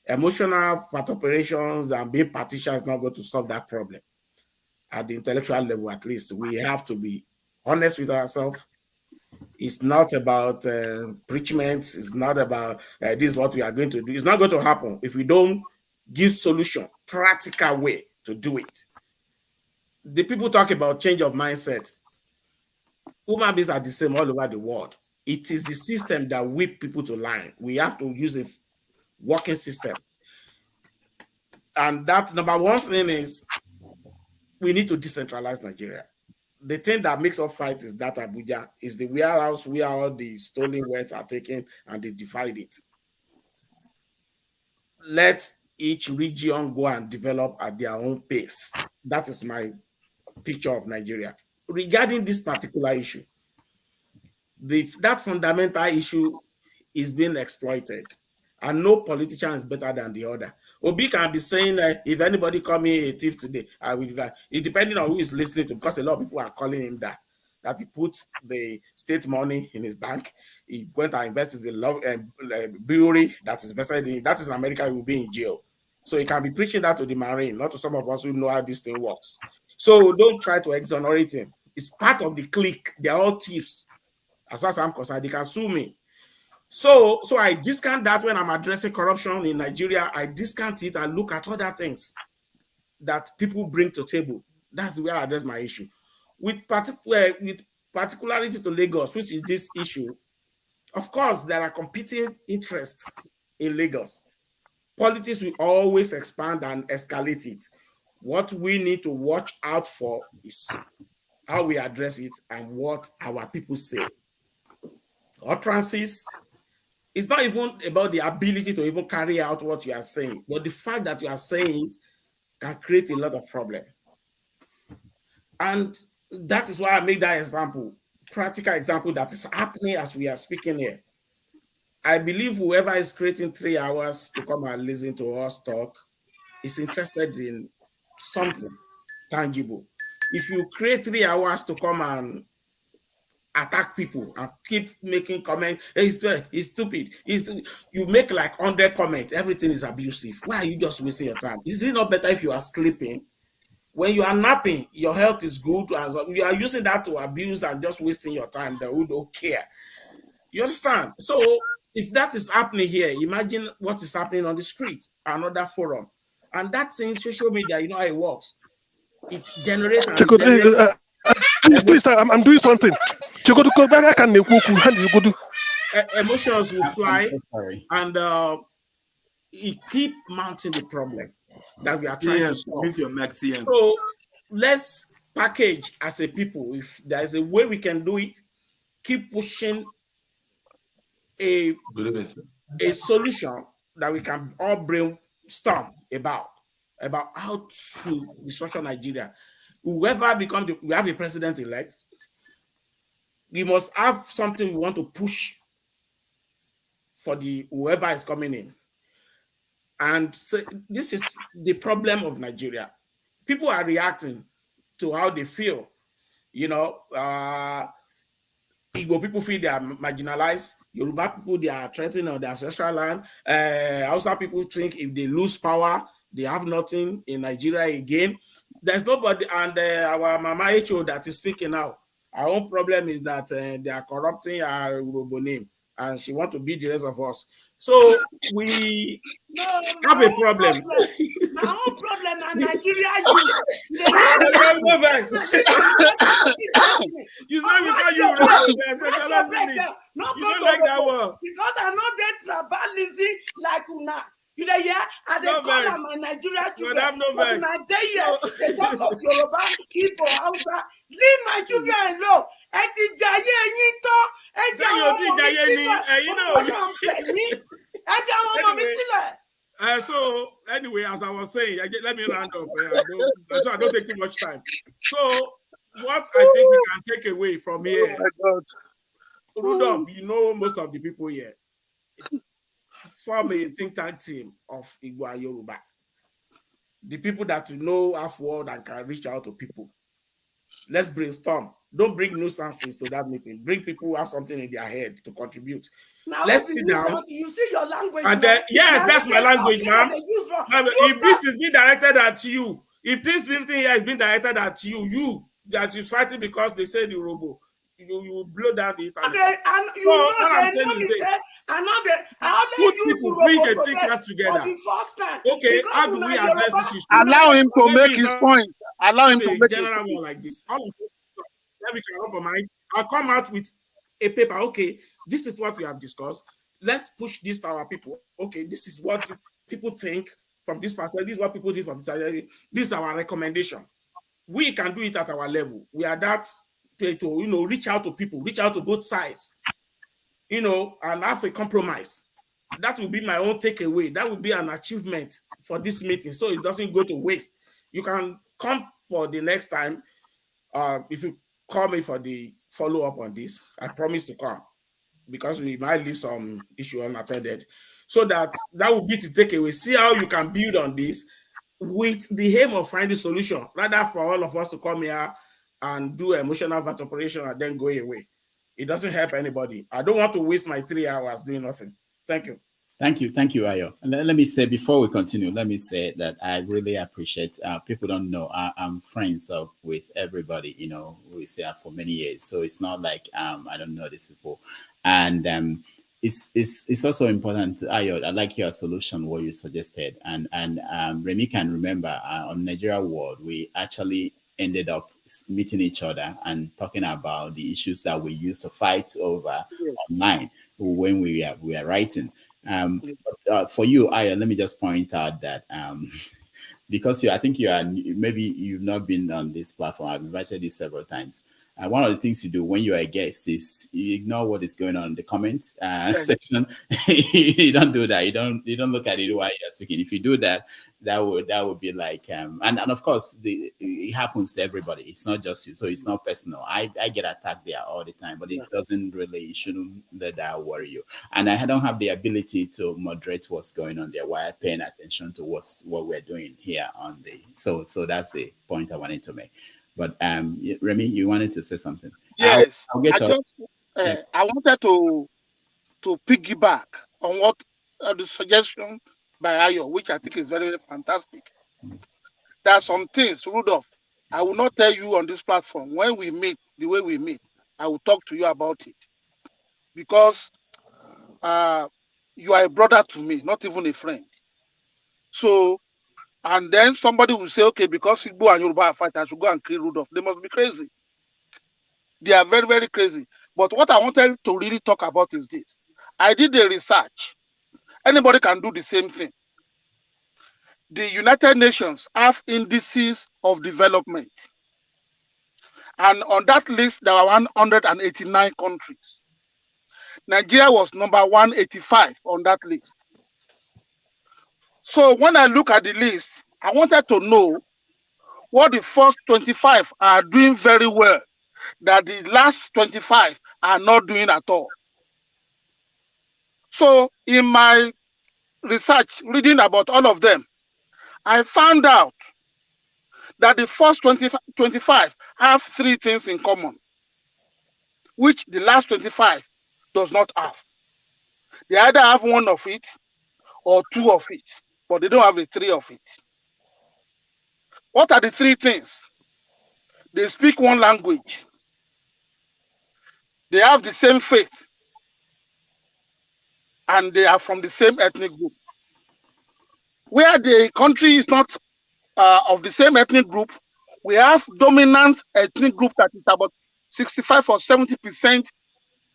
Emotional fat operations and being partisan is not going to solve that problem. At the intellectual level, at least, we have to be honest with ourselves. It's not about preachments. It's not about this is what we are going to do. It's not going to happen if we don't give solution, practical way to do it. The people talk about change of mindset. Human beings are the same all over the world. It is the system that whip people to line. We have to use a working system. And that number one thing is we need to decentralize Nigeria. The thing that makes us fight is that Abuja is the warehouse where all the stolen wealth are taken and they divide it. Let each region go and develop at their own pace. That is my picture of Nigeria. Regarding this particular issue, that fundamental issue is being exploited, and no politician is better than the other. Obi can be saying if anybody call me a thief today, I will. It's depending on who is listening to, because a lot of people are calling him that he puts the state money in his bank. He went and invested in a brewery that is invested in. That is in America, he will be in jail. So he can be preaching that to the Marine, not to some of us who know how this thing works. So don't try to exonerate him. It's part of the clique. They are all thieves. As far as I'm concerned, they can sue me. So I discount that when I'm addressing corruption in Nigeria. I discount it and look at other things that people bring to the table. That's the way I address my issue. With particularity to Lagos, which is this issue, of course, there are competing interests in Lagos. Politics will always expand and escalate it. What we need to watch out for is how we address it and what our people say. Utterances, it's not even about the ability to even carry out what you are saying, but the fact that you are saying it can create a lot of problem. And that is why I made that example, practical example that is happening as we are speaking here. I believe whoever is creating 3 hours to come and listen to us talk is interested in something tangible. If you create 3 hours to come and attack people and keep making comments, he's stupid, you make like 100 comments, everything is abusive. Why are you just wasting your time? Is it not better if you are sleeping When you are napping, your health is good, and you are using that to abuse and just wasting your time. They who don't care. You understand? So if that is happening here, imagine what is happening on the street, another forum. And that's in social media, you know how it works. It generates and please, I'm doing something. Emotions will fly, so sorry. and it keep mounting the problem that we are trying to solve. Mute your mic, CM. So let's package as a people. If there is a way we can do it, keep pushing a solution that we can all brainstorm about how to restructure Nigeria. Whoever becomes, we have a president elect. We must have something we want to push for the whoever is coming in. And so this is the problem of Nigeria. People are reacting to how they feel. You know, Igbo people feel they are marginalized. Yoruba people, they are threatened on their ancestral land. Hausa people think if they lose power, they have nothing in Nigeria again. There's nobody, and our Mama Echo that is speaking now, our own problem is that they are corrupting our Yoruba name, and she wants to beat the rest of us. So we have a problem. My own problem is Nigeria. You say because you don't like that one. Because I know they tribalism like una. You know, yeah, and they call them my Nigeria children. But my day here, they talk of Yoruba, Igbo, Hausa. Leave my children alone. So anyway, as I was saying, let me round up. So I don't take too much time. So what I think we can take away from here, Rudolph, you know most of the people here, form a think tank team of Igbo and Yoruba. The people that you know have word and can reach out to people. Let's brainstorm. Don't bring nuisances to that meeting. Bring people who have something in their head to contribute. Now, let's sit down. You see your language. And then, yes, that's my language, ma'am. If this is being directed at you, if this meeting here is being directed at you that you're fighting because they said you robo, you blow down the internet. And you know what I'm saying is this. Put people bring a thinker together. Okay, how do we address this issue? Allow him to make his point. Allow him to make his general one like this. Then we can compromise. I'll come out with a paper. Okay, this is what we have discussed. Let's push this to our people. Okay, this is what people think from this perspective. This is what people think from this perspective. This is our recommendation. We can do it at our level. We are that to reach out to people, reach out to both sides, and have a compromise. That will be my own takeaway. That will be an achievement for this meeting, so it doesn't go to waste. You can come for the next time. If you call me for the follow-up on this, I promise to come, because we might leave some issue unattended. So that will be the takeaway. See how you can build on this with the aim of finding solution, rather for all of us to come here and do emotional operation and then go away. It doesn't help anybody. I don't want to waste my 3 hours doing nothing. Thank you. Thank you, Ayo. Let me say, before we continue, let me say that I really appreciate, people don't know, I'm friends with everybody, we say for many years. So it's not like I don't know these people. And it's also important, Ayo, I like your solution, what you suggested. And Remy can remember on Nigeria World, we actually ended up meeting each other and talking about the issues that we used to fight over online when we are writing. For you, Aya, let me just point out that because I think maybe you've not been on this platform. I've invited you several times. One of the things you do when you are a guest is you ignore what is going on in the comments section. You don't do that. You don't look at it while you're speaking. If you do that, that would be like and of course it happens to everybody. It's not just you, so it's not personal. I get attacked there all the time, but it shouldn't let that worry you. And I don't have the ability to moderate what's going on there while paying attention to what we're doing here on the. So that's the point I wanted to make. But Remy, you wanted to say something. Yes, I wanted to piggyback on what the suggestion by Ayo, which I think is very, very fantastic. There are some things, Rudolph, I will not tell you on this platform. When we meet, the way we meet, I will talk to you about it. Because you are a brother to me, not even a friend. So, and then somebody will say, okay, because Igbo and Yoruba are fighting, I should go and kill Rudolph. They must be crazy. They are very, very crazy. But what I wanted to really talk about is this. I did the research. Anybody can do the same thing. The United Nations have indices of development. And on that list, there are 189 countries. Nigeria was number 185 on that list. So when I look at the list, I wanted to know what the first 25 are doing very well, that the last 25 are not doing at all. So in my research, reading about all of them, I found out that the first 25 have three things in common, which the last 25 does not have. They either have one of it or two of it, but they don't have the three of it. What are the three things? They speak one language. They have the same faith. And they are from the same ethnic group. Where the country is not of the same ethnic group, we have dominant ethnic group that is about 65 or 70%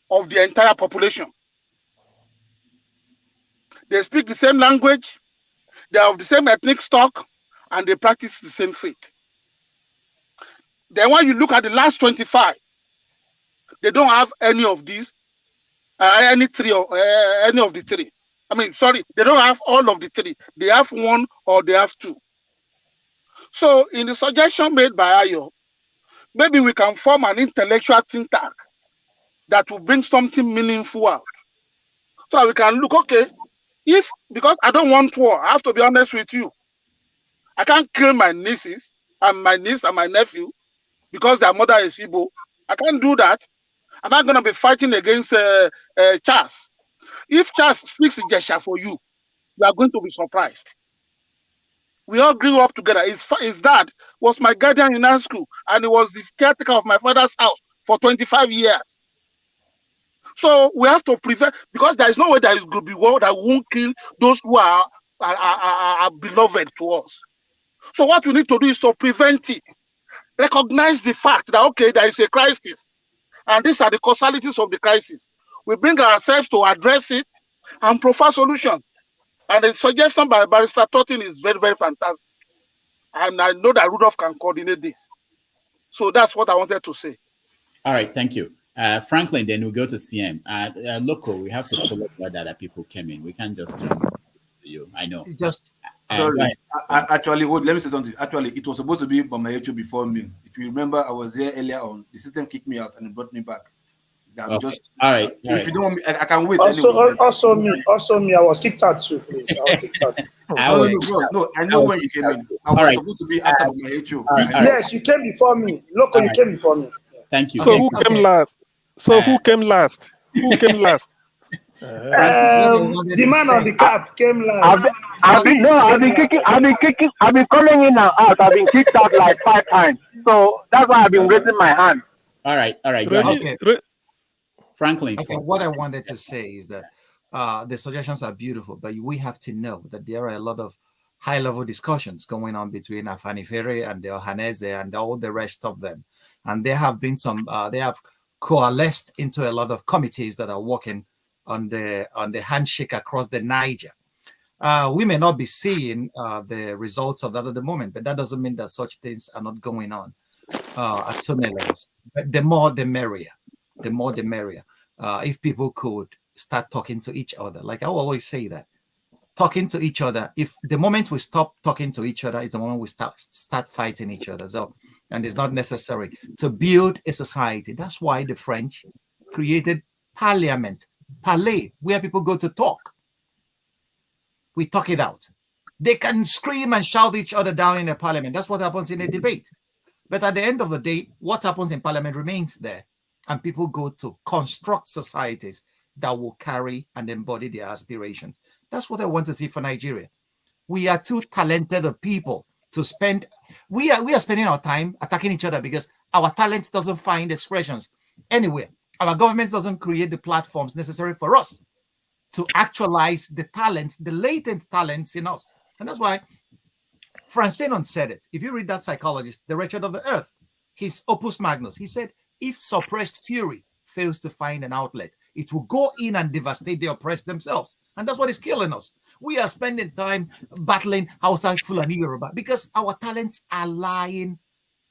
of the entire population. They speak the same language, they are of the same ethnic stock, and they practice the same faith. Then when you look at the last 25, they don't have any of these, any of the three. I mean, sorry, they don't have all of the three. They have one or they have two. So in the suggestion made by Ayo, maybe we can form an intellectual think tank that will bring something meaningful out. So that we can look, okay, because I don't want war, I have to be honest with you. I can't kill my nieces and my niece and my nephew because their mother is Igbo. I can't do that. I'm not going to be fighting against Charles. If Charles speaks Ijesha for you, you are going to be surprised. We all grew up together. His dad was my guardian in high school, and he was the caretaker of my father's house for 25 years. So we have to prevent, because there is no way there is going to be war that won't kill those who are beloved to us. So what we need to do is to prevent it. Recognize the fact that, okay, there is a crisis, and these are the causalities of the crisis. We bring ourselves to address it and provide solutions. And the suggestion by Barrister Totin is very, very fantastic. And I know that Rudolph can coordinate this. So that's what I wanted to say. All right, thank you. Franklin, then we'll go to CM. Local, we have to follow what other people came in. We can't just jump to you. I know. Just sorry. Actually, let me say something. Actually, it was supposed to be Bamayecho before me. If you remember, I was here earlier on. The system kicked me out and it brought me back. I'm okay. Just all right. If you don't want me, I can wait. Also me. I was kicked out too, please. I was kicked out. No, I know when you came in. I was supposed to be after Bamayecho. Yes, you came before me. Local, you came before me. Thank you. So who came last? Who came last? Who came last? The man on the cap came last. I've been calling in and out. I've been kicked out like 5 times. So that's why I've been raising my hand. All right. Okay. Franklin. Okay, what I wanted to say is that the suggestions are beautiful, but we have to know that there are a lot of high-level discussions going on between Afanifere and the Ohaneze and all the rest of them. And there have been some, they have coalesced into a lot of committees that are working on the handshake across the Niger. We may not be seeing the results of that at the moment, but that doesn't mean that such things are not going on at so many levels. But the more the merrier. The more the merrier. If people could start talking to each other, like I always say that, talking to each other. If the moment we stop talking to each other is the moment we start fighting each other. So, and it's not necessary to build a society. That's why the French created parliament, palais, where people go to talk. We talk it out. They can scream and shout each other down in a parliament. That's what happens in a debate. But at the end of the day, what happens in parliament remains there. And people go to construct societies that will carry and embody their aspirations. That's what I want to see for Nigeria. We are too talented of people to spend. We are spending our time attacking each other because our talent doesn't find expressions anywhere. Our government doesn't create the platforms necessary for us to actualize the talents, the latent talents in us. And that's why Franz Fanon said it. If you read that psychologist, The Wretched of the Earth, his opus magnus, he said, if suppressed fury fails to find an outlet, it will go in and devastate the oppressed themselves. And that's what is killing us. We are spending time battling Hausa, Fulani, Yoruba because our talents are lying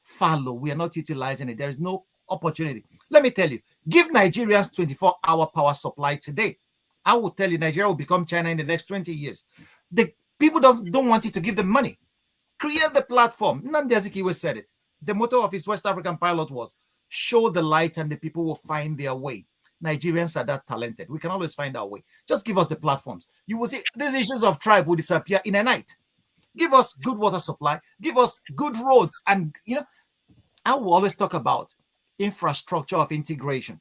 fallow. We are not utilizing it. There is no opportunity. Let me tell you, give Nigerians 24-hour power supply today. I will tell you, Nigeria will become China in the next 20 years. The people don't want you to give them money. Create the platform. Nnamdi Azikiwe said it. The motto of his West African pilot was, show the light and the people will find their way. Nigerians are that talented. We can always find our way. Just give us the platforms. You will see these issues of tribe will disappear in a night. Give us good water supply. Give us good roads. And, I will always talk about infrastructure of integration.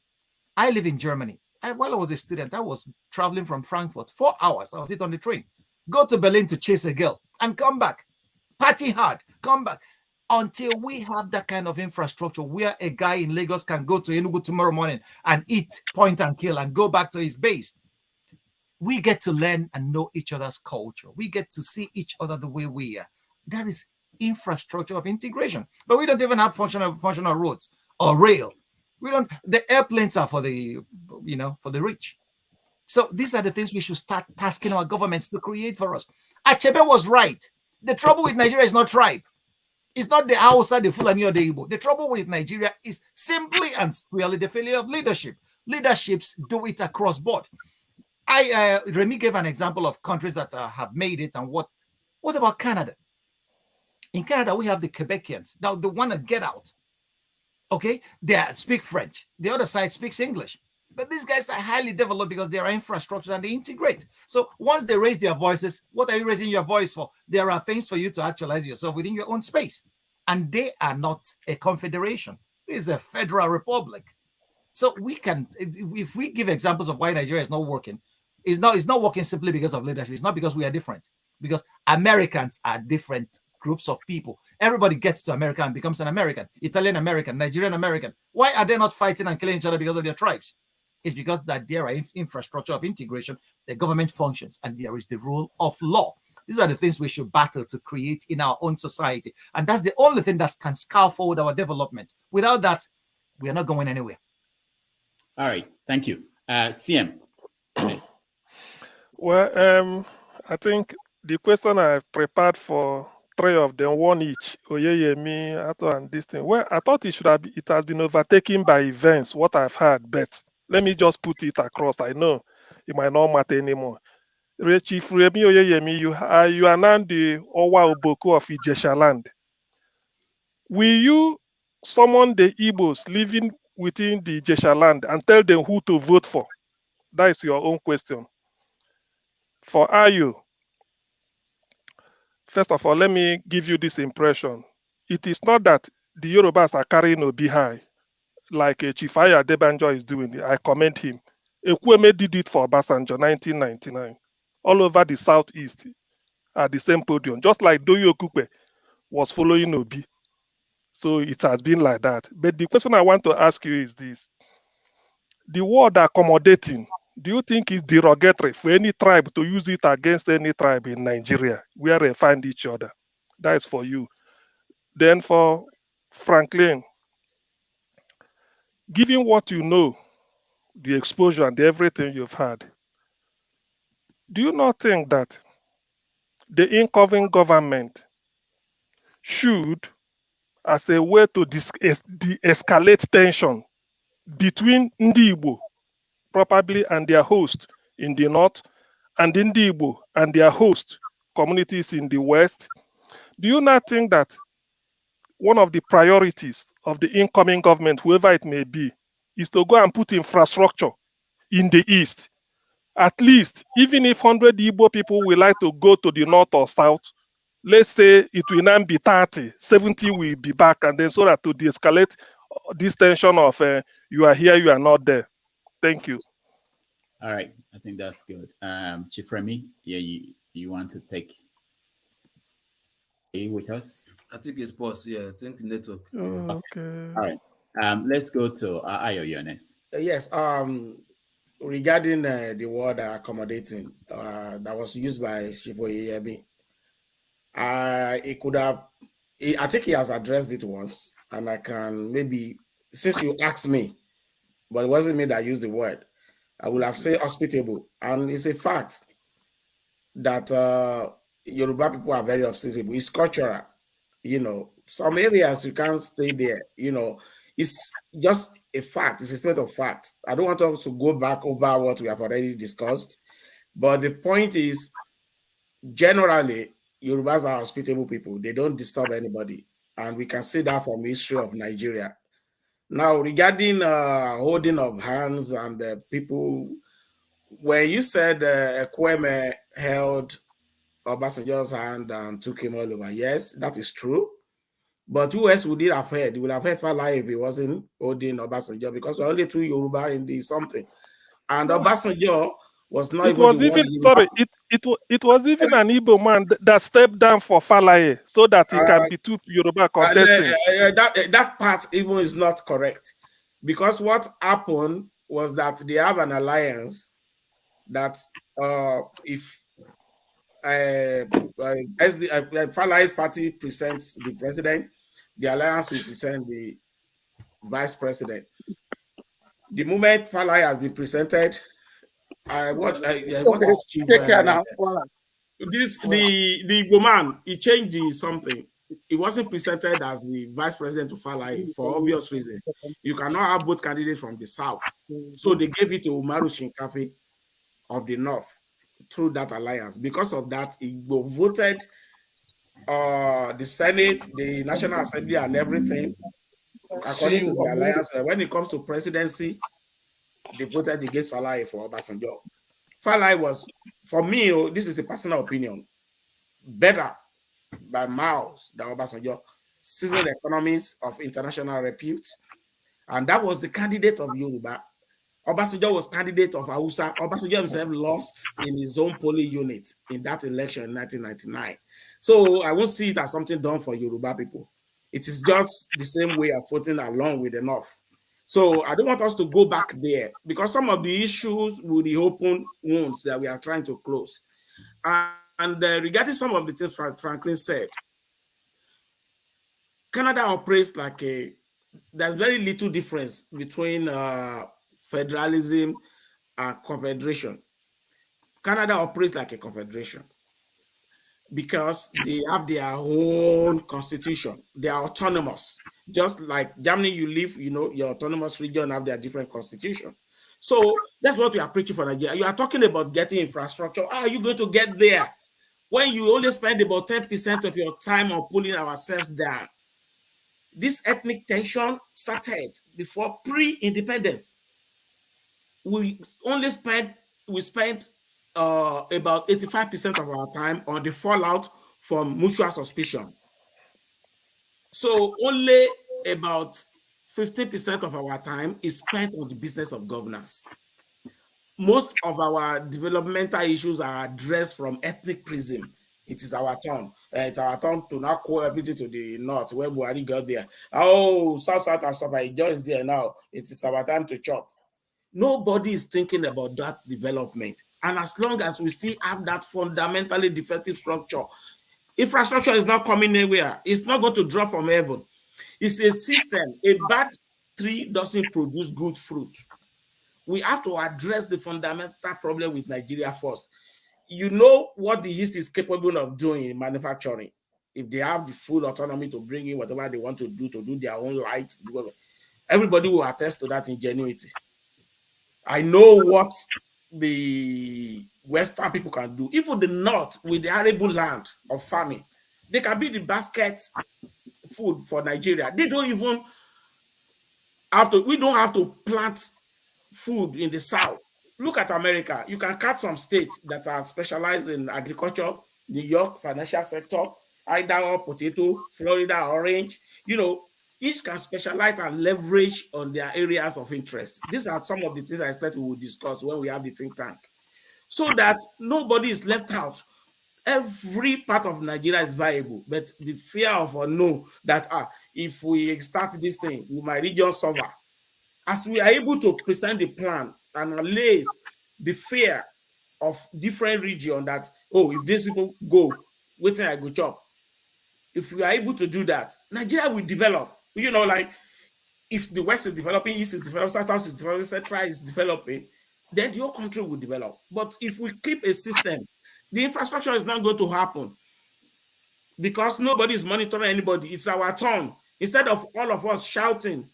I live in Germany. While I was a student, I was traveling from Frankfurt 4 hours. I was on the train. Go to Berlin to chase a girl and come back. Party hard. Come back. Until we have that kind of infrastructure where a guy in Lagos can go to Enugu tomorrow morning and eat, point and kill, and go back to his base. We get to learn and know each other's culture. We get to see each other the way we are. That is infrastructure of integration. But we don't even have functional roads or rail. We don't. The airplanes are for the, for the rich. So these are the things we should start tasking our governments to create for us. Achebe was right. The trouble with Nigeria is not tribe. It's not the Hausa, the Fulani, or the Igbo. The trouble with Nigeria is simply and squarely the failure of leadership. Leaderships do it across board. Remy gave an example of countries that have made it, and what about Canada? In Canada, we have the Quebecians. Now they want to get out. Okay, they speak French. The other side speaks English. But these guys are highly developed because they are infrastructure and they integrate. So once they raise their voices, what are you raising your voice for? There are things for you to actualize yourself within your own space. And they are not a confederation. This is a federal republic. So we can, if we give examples of why Nigeria is not working, it's not working simply because of leadership. It's not because we are different. Because Americans are different groups of people. Everybody gets to America and becomes an American, Italian American, Nigerian American. Why are they not fighting and killing each other because of their tribes? It's because that there are infrastructure of integration, the government functions, and there is the rule of law. These are the things we should battle to create in our own society. And that's the only thing that can scaffold our development. Without that, we are not going anywhere. All right. Thank you. CM. Next. Well, I think the question I prepared for 3 of them, one each, Oyeyemi, Ato, and this thing. Well, I thought it has been overtaken by events, what I've heard, but let me just put it across. I know it might not matter anymore. Chief Remi Oyeyemi, you are now the Owa Oboku of Ijesha land. Will you summon the Igbos living within the Ijesha land and tell them who to vote for? That is your own question. For Ayu, first of all, let me give you this impression. It is not that the Yorubas are carrying Obi high, like Chief Aya Debanjo is doing. I commend him. Ekweme did it for Obasanjo 1999. All over the southeast at the same podium, just like Doyo Okupe was following Obi. So it has been like that. But the question I want to ask you is this. The word accommodating, do you think it's derogatory for any tribe to use it against any tribe in Nigeria where they find each other? That is for you. Then for Franklin, given what you know, the exposure and everything you've had, do you not think that the incoming government should, as a way to de-escalate tension between Ndi Igbo, probably, and their host in the north, and Ndi Igbo and their host communities in the west, do you not think that one of the priorities of the incoming government, whoever it may be, is to go and put infrastructure in the east? At least, even if 100 Igbo people will like to go to the north or south, let's say it will now be 30, 70 will be back, and then so that to de-escalate this tension of you are here, you are not there. Thank you. All right, I think that's good. Chief Remy, yeah, you want to take? you with us? I think it's paused. Yeah, I think network. Okay. All right. Let's go to Ayo Yones. Yes. Regarding the word accommodating that was used by Shipo Yemi, it could have. I think he has addressed it once, and I can maybe, since you asked me, but it wasn't me that used the word, I would have said hospitable, and it's a fact that Yoruba people are very hospitable. It's cultural, Some areas you can't stay there, It's just a fact. It's a state of fact. I don't want us to go back over what we have already discussed, but the point is, generally, Yorubas are hospitable people. They don't disturb anybody, and we can see that from the history of Nigeria. Now, regarding holding of hands and people, when you said Ekweme held Obasanjo's hand and took him all over, yes, that is true. But who else would it have heard? He would have heard Fala if he wasn't holding Obasanjo, because there are only two Yoruba in the something. And Obasanjo was not It was even sorry. It was even an Igbo man that stepped down for Falaye so that he can be two Yoruba contesting. That part even is not correct, because what happened was that they have an alliance that if Falaye's party presents the president, the alliance will present the vice president. The moment Falaye has been presented, what is chief? The woman, he changed something. It wasn't presented as the vice president to Falaye for obvious reasons. You cannot have both candidates from the south, so they gave it to Umaru Shinkafi of the north through that alliance. Because of that, Igbo voted the Senate, the National Assembly, and everything according to the alliance. When it comes to presidency, they voted against Falaye for Obasanjo. Falaye was, for me, this is a personal opinion, better by miles than Obasanjo, seasoned economists of international repute, and that was the candidate of Yoruba. Obasanjo was candidate of Hausa. Obasanjo himself lost in his own polling unit in that election in 1999. So I won't see it as something done for Yoruba people. It is just the same way of voting along with the North. So I don't want us to go back there, because some of the issues will be open wounds that we are trying to close. And regarding some of the things Franklin said, Canada operates like there's very little difference between federalism and confederation. Canada operates like a confederation because they have their own constitution. They are autonomous. Just like Germany, you live, your autonomous region have their different constitution. So that's what we are preaching for Nigeria. You are talking about getting infrastructure. How are you going to get there when you only spend about 10% of your time on pulling ourselves down? This ethnic tension started before pre-independence. We spent about 85% of our time on the fallout from mutual suspicion. So only about 50% of our time is spent on the business of governance. Most of our developmental issues are addressed from ethnic prism. It is our turn. It's our turn to now call everything to the north, where Buhari got there. Oh, South and stuff. It just there now. It's our time to chop. Nobody is thinking about that development. And as long as we still have that fundamentally defective structure, infrastructure is not coming anywhere. It's not going to drop from heaven. It's a system. A bad tree doesn't produce good fruit. We have to address the fundamental problem with Nigeria first. You know what the East is capable of doing in manufacturing. If they have the full autonomy to bring in whatever they want to do their own light, everybody will attest to that ingenuity. I know what the Western people can do. Even the North, with the arable land of farming, they can be the basket food for Nigeria. They don't even have to, we don't have to plant food in the South. Look at America. You can cut some states that are specialized in agriculture, New York, financial sector, Idaho, potato, Florida, orange. Each can specialize and leverage on their areas of interest. These are some of the things I expect we will discuss when we have the think tank, so that nobody is left out. every part of Nigeria is viable, but the fear of unknown that if we start this thing, will my region suffer? As we are able to present the plan and allays the fear of different region that, oh, if these people go, waiting I go chop. If we are able to do that, Nigeria will develop. You know, like if the West is developing, East is developing, South is developing, Central is developing, then the whole country will develop. But if we keep a system, the infrastructure is not going to happen because nobody is monitoring anybody. It's our turn. Instead of all of us shouting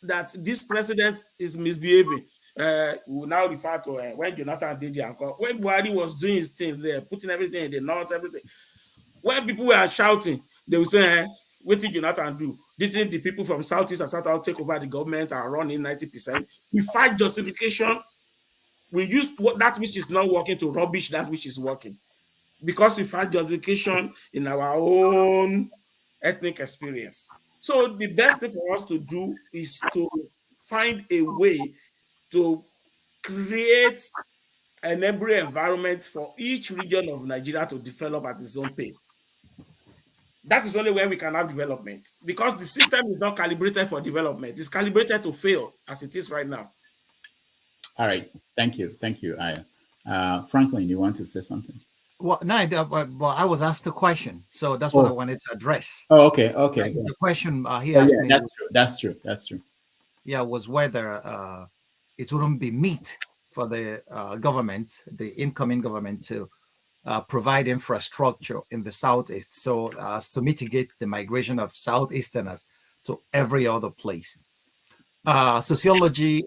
that this president is misbehaving, we will now refer to when Jonathan did the anchor, when Buhari was doing his thing there, putting everything in the north, everything. When people were shouting, they will say, what did Jonathan do? Didn't the people from Southeast and South take over the government and run in 90%? We fight justification. We use that which is not working to rubbish that which is working. Because we find justification in our own ethnic experience. So the best thing for us to do is to find a way to create an embryo environment for each region of Nigeria to develop at its own pace. That is only where we can have development, because the system is not calibrated for development. It's calibrated to fail as it is right now. All right. Thank you. Thank you, Aya. Franklin, you want to say something? Well, no, well, I was asked a question, so that's what I wanted to address. Oh, okay, okay. The question he asked me. That's true. Yeah, was whether it wouldn't be meet for the government, the incoming government, to provide infrastructure in the Southeast so as to mitigate the migration of Southeasterners to every other place. Sociology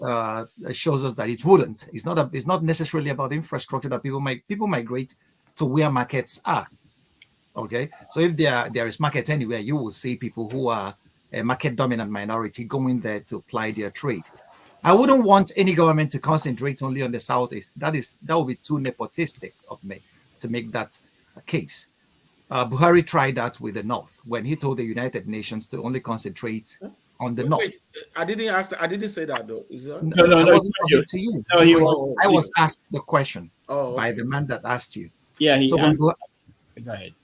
shows us that it wouldn't. It's not necessarily about infrastructure that people migrate to where markets are. Okay, so if there is market anywhere, you will see people who are a market dominant minority going there to apply their trade. I wouldn't want any government to concentrate only on the Southeast. That would be too nepotistic of me to make that a case. Buhari tried that with the North when he told the United Nations to only concentrate on the North. Wait, I didn't say that though. Is that? No, I wasn't talking to you. No, I was asked the question by by the man that asked you. Yeah, go ahead.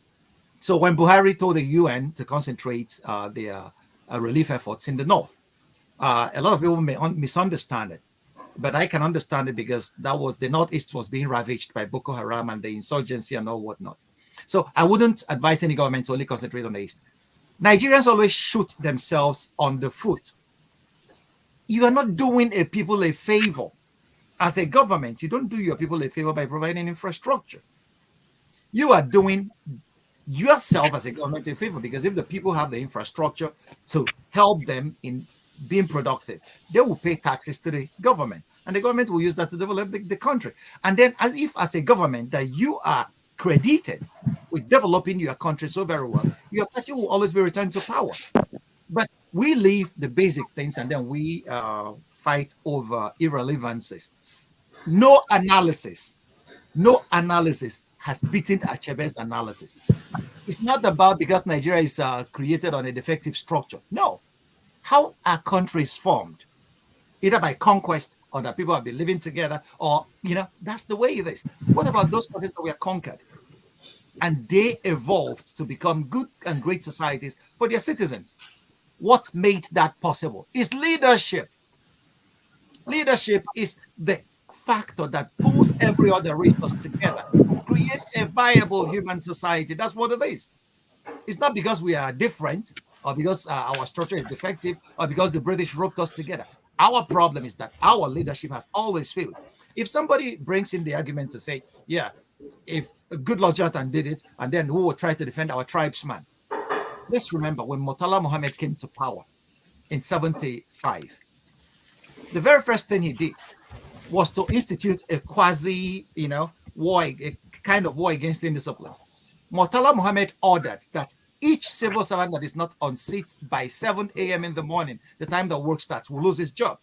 So when Buhari told the UN to concentrate their relief efforts in the North, a lot of people may misunderstand it, but I can understand it because that was the Northeast was being ravaged by Boko Haram and the insurgency and all whatnot. So I wouldn't advise any government to only concentrate on the East. Nigerians always shoot themselves on the foot. You are not doing a people a favor. As a government, you don't do your people a favor by providing infrastructure. You are doing yourself as a government a favor, because if the people have the infrastructure to help them in being productive, they will pay taxes to the government, and the government will use that to develop the country. And then as a government that you are credited with developing your country so very well, your party will always be returned to power. But we leave the basic things and then we fight over irrelevancies. No analysis has beaten Achebe's analysis. It's not about because Nigeria is created on a defective structure. No. How are countries formed? Either by conquest or that people have been living together, or, that's the way it is. What about those countries that were conquered? And they evolved to become good and great societies for their citizens. What made that possible is leadership. Leadership is the factor that pulls every other resource together to create a viable human society. That's what it is. It's not because we are different or because our structure is defective or because the British roped us together. Our problem is that our leadership has always failed. If somebody brings in the argument to say, yeah, if Goodluck Jonathan did it, and then who will try to defend our tribesman? Let's remember when Murtala Mohammed came to power in 1975, the very first thing he did was to institute a quasi, war, a kind of war against indiscipline. Murtala Mohammed ordered that each civil servant that is not on seat by 7 a.m. in the morning, the time that work starts, will lose his job.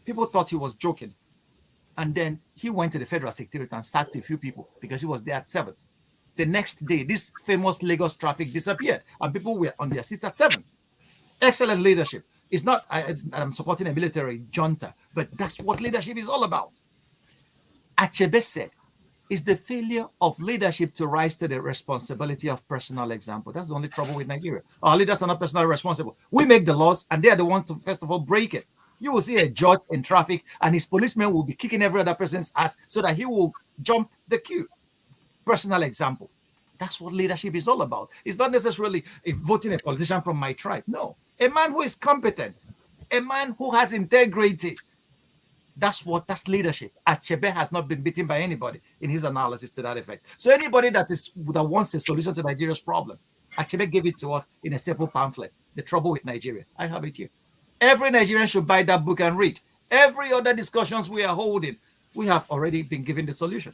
People thought he was joking. And then he went to the Federal Secretariat and sacked a few people because he was there at 7. The next day, this famous Lagos traffic disappeared and people were on their seats at 7. Excellent leadership. It's not, I'm supporting a military junta, but that's what leadership is all about. Achebe said, is the failure of leadership to rise to the responsibility of personal example. That's the only trouble with Nigeria. Our leaders are not personally responsible. We make the laws, and they are the ones to, first of all, break it. You will see a judge in traffic, and his policeman will be kicking every other person's ass so that he will jump the queue. Personal example. That's what leadership is all about. It's not necessarily voting a politician from my tribe. No. A man who is competent, a man who has integrity. That's leadership. Achebe has not been beaten by anybody in his analysis to that effect. So anybody that wants a solution to Nigeria's problem, Achebe gave it to us in a simple pamphlet. The Trouble with Nigeria. I have it here. Every Nigerian should buy that book and read. Every other discussions we are holding, we have already been given the solution.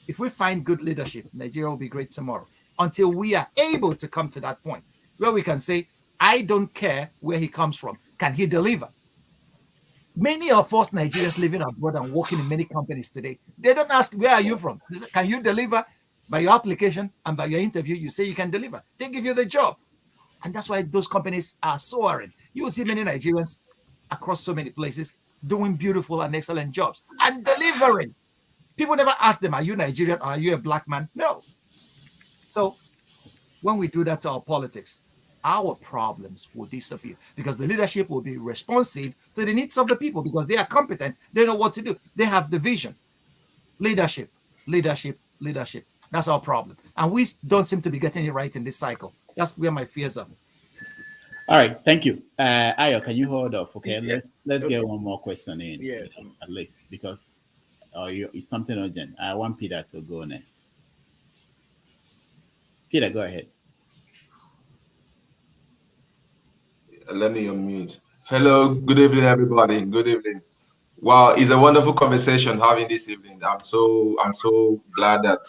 If we find good leadership, Nigeria will be great tomorrow. Until we are able to come to that point where we can say, I don't care where he comes from. Can he deliver? Many of us Nigerians living abroad and working in many companies today, they don't ask, where are you from? Can you deliver? By your application and by your interview, you say you can deliver. They give you the job. And that's why those companies are soaring. You will see many Nigerians across so many places doing beautiful and excellent jobs and delivering. People never ask them, are you Nigerian or are you a black man? No. So when we do that to our politics, our problems will disappear because the leadership will be responsive to the needs of the people because they are competent. They know what to do. They have the vision. Leadership, leadership, leadership. That's our problem. And we don't seem to be getting it right in this cycle. That's where my fears are. All right, thank you. Ayo, can you hold off? Okay, Yeah. let's get one more question in, Yeah. at least, because it's something urgent. I want Peter to go next. Peter, go ahead. Let me unmute. Hello, good evening, everybody. Good evening. Wow, it's a wonderful conversation having this evening. I'm so glad that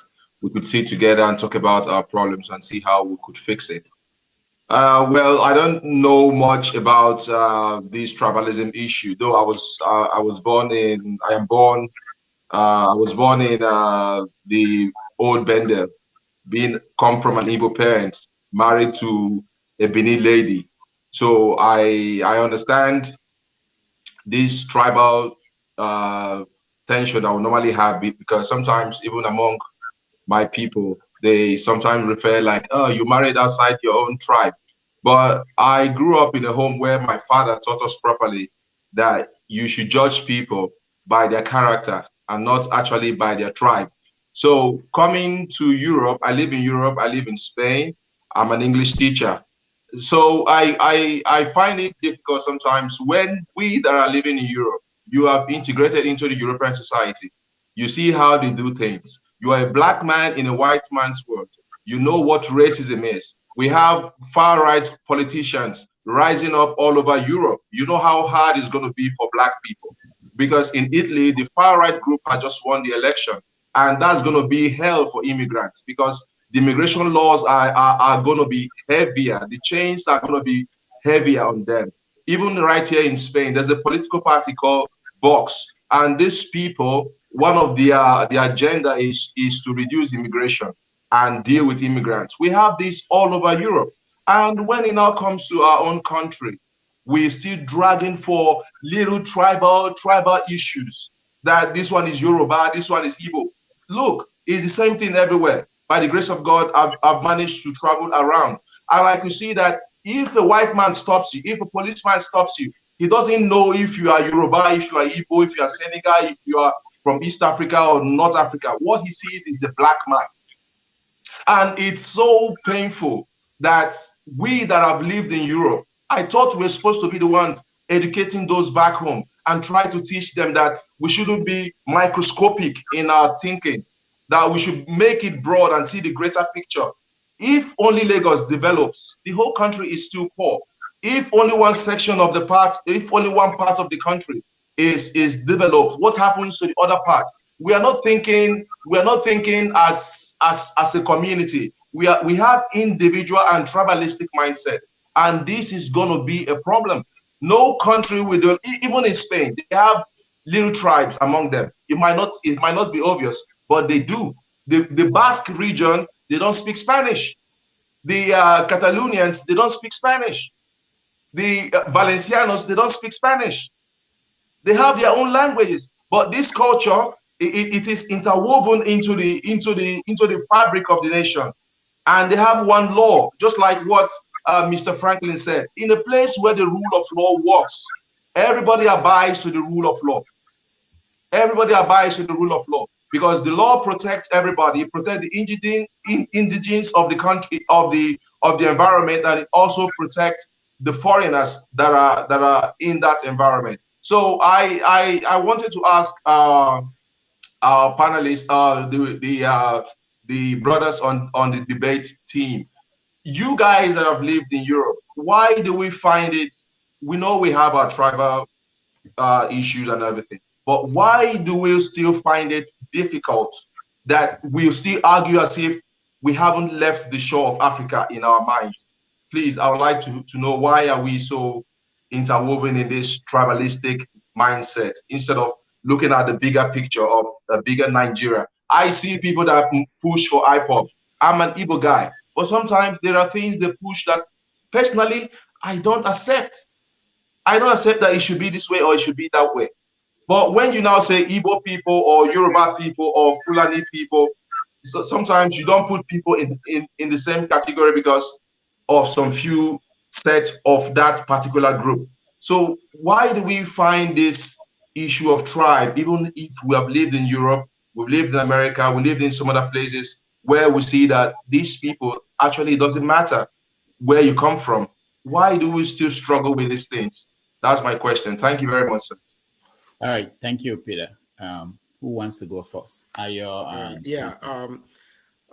we could sit together and talk about our problems and see how we could fix it. Well, I don't know much about this tribalism issue, though I was born in the old Bendel, come from an Igbo parent, married to a Benin lady. So I understand this tribal tension I would normally have because sometimes even among my people, they sometimes refer like, oh, you married outside your own tribe. But I grew up in a home where my father taught us properly that you should judge people by their character and not actually by their tribe. So coming to Europe, I live in Europe, I live in Spain, I'm an English teacher. So I find it difficult sometimes when we that are living in Europe, you have integrated into the European society. You see how they do things. You are a black man in a white man's world. You know what racism is. We have far-right politicians rising up all over Europe. You know how hard it's going to be for black people. Because in Italy, the far-right group has just won the election. And that's going to be hell for immigrants because the immigration laws are going to be heavier. The chains are going to be heavier on them. Even right here in Spain, there's a political party called Vox. And these people, one of their agenda is to reduce immigration and deal with immigrants. We have this all over Europe. And when it now comes to our own country, we're still dragging for little tribal issues. That this one is Yoruba, this one is Igbo. Look, it's the same thing everywhere. By the grace of God, I've managed to travel around. And I could see that if a white man stops you, if a policeman stops you, he doesn't know if you are Yoruba, if you are Igbo, if you are Senegal, if you are from East Africa or North Africa. What he sees is a black man. And it's so painful that we that have lived in Europe, I thought we were supposed to be the ones educating those back home and try to teach them that we shouldn't be microscopic in our thinking, that we should make it broad and see the greater picture. If only Lagos develops, the whole country is still poor. If only one section of the part, if only one part of the country is developed, what happens to the other part? We are not thinking as a community. We have individual and tribalistic mindset, and this is going to be a problem. No country will do, even in Spain, they have little tribes among them. It might not be obvious, but they do. The Basque region, they don't speak Spanish. The Catalonians, they don't speak Spanish. The Valencianos, they don't speak Spanish. They have their own languages, but this culture it is interwoven into the fabric of the nation, and they have one law, just like what Mr. Franklin said. In a place where the rule of law works, everybody abides to the rule of law. Everybody abides to the rule of law because the law protects everybody. It protects the indigenes of the country, of the environment, and it also protects the foreigners that are in that environment. So I wanted to ask our panelists, the brothers on the debate team, you guys that have lived in Europe, why do we find it? We know we have our tribal issues and everything, but why do we still find it difficult that we still argue as if we haven't left the shore of Africa in our minds? Please, I would like to know, why are we so interwoven in this tribalistic mindset instead of looking at the bigger picture of a bigger Nigeria? I see people that push for IPOP. I'm an Igbo guy, but sometimes there are things they push that personally I don't accept. I don't accept that it should be this way or it should be that way. But when you now say Igbo people or Yoruba people or Fulani people, so sometimes you don't put people in the same category because of some few set of that particular group. So why do we find this issue of tribe, even if we have lived in Europe, we've lived in America, we lived in some other places where we see that these people, actually, it doesn't matter where you come from. Why do we still struggle with these things? That's my question. Thank you very much, sir. All right, thank you, Peter. Who wants to go first?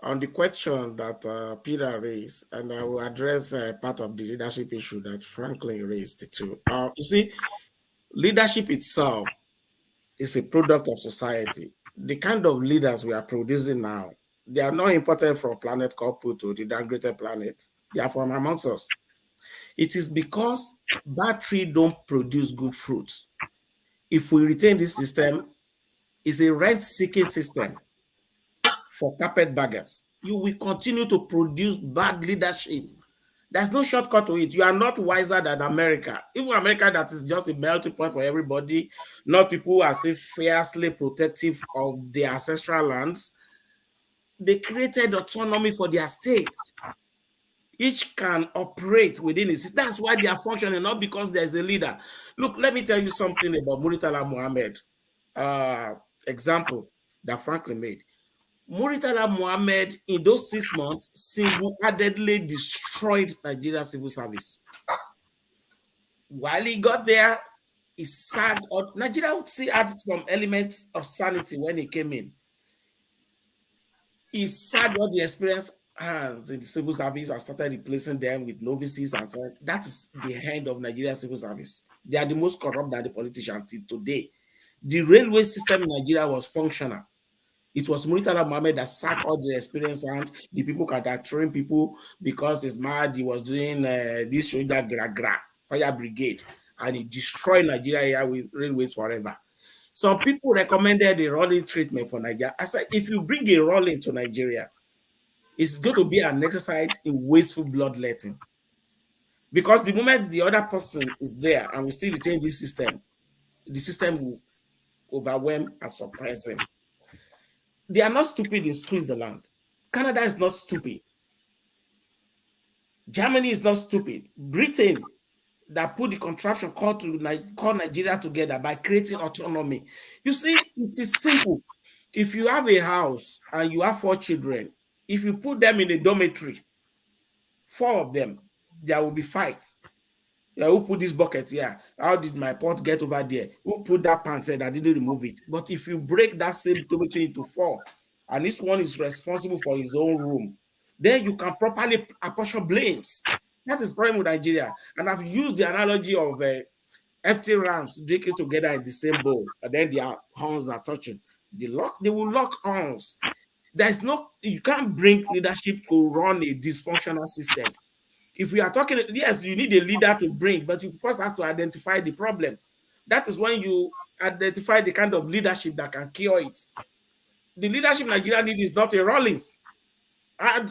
On the question that Peter raised, and I will address part of the leadership issue that Franklin raised too. You see, leadership itself is a product of society. The kind of leaders we are producing now, they are not imported from a planet called Pluto, the downgraded planet. They are from amongst us. It is because bad tree don't produce good fruits. If we retain this system, it's a rent-seeking system for carpetbaggers. You will continue to produce bad leadership. There's no shortcut to it. You are not wiser than America. Even America, that is just a melting point for everybody, not people who are still fiercely protective of their ancestral lands. They created autonomy for their states. Each can operate within it. That's why they are functioning, not because there's a leader. Look, let me tell you something about Muritala Muhammad example that Franklin made. Muritala Muhammad, in those 6 months, single-handedly destroyed Nigerian civil service. While he got there, he sagged. Nigeria would see had some elements of sanity when he came in. He sagged all the experienced hands in the civil service and started replacing them with novices and so on. That is the end of Nigerian civil service. They are the most corrupt than the politicians till today. The railway system in Nigeria was functional. It was Muritala Muhammad that sacked all the experienced and the people that train people because he's mad. He was doing this soldier fire brigade, and he destroyed Nigeria with railways forever. Some people recommended a rolling treatment for Nigeria. I said, if you bring a rolling to Nigeria, it's going to be an exercise in wasteful bloodletting. Because the moment the other person is there and we still retain this system, the system will overwhelm and suppress him. They are not stupid in Switzerland. Canada is not stupid. Germany is not stupid. Britain, that put the contraption called Nigeria together by creating autonomy. You see, it is simple. If you have a house and you have 4 children, if you put them in a dormitory, 4 of them, there will be fights. Who put this bucket here? How did my pot get over there? Who put that pants here that didn't remove it? But if you break that same dormitory into 4, and this one is responsible for his own room, then you can properly apportion blames. That is the problem with Nigeria. And I've used the analogy of empty rams drinking together in the same bowl, and then their horns are touching. They will lock arms. You can't bring leadership to run a dysfunctional system. If we are talking, yes, you need a leader to bring, but you first have to identify the problem. That is when you identify the kind of leadership that can cure it. The leadership Nigeria needs is not a Rawlings. And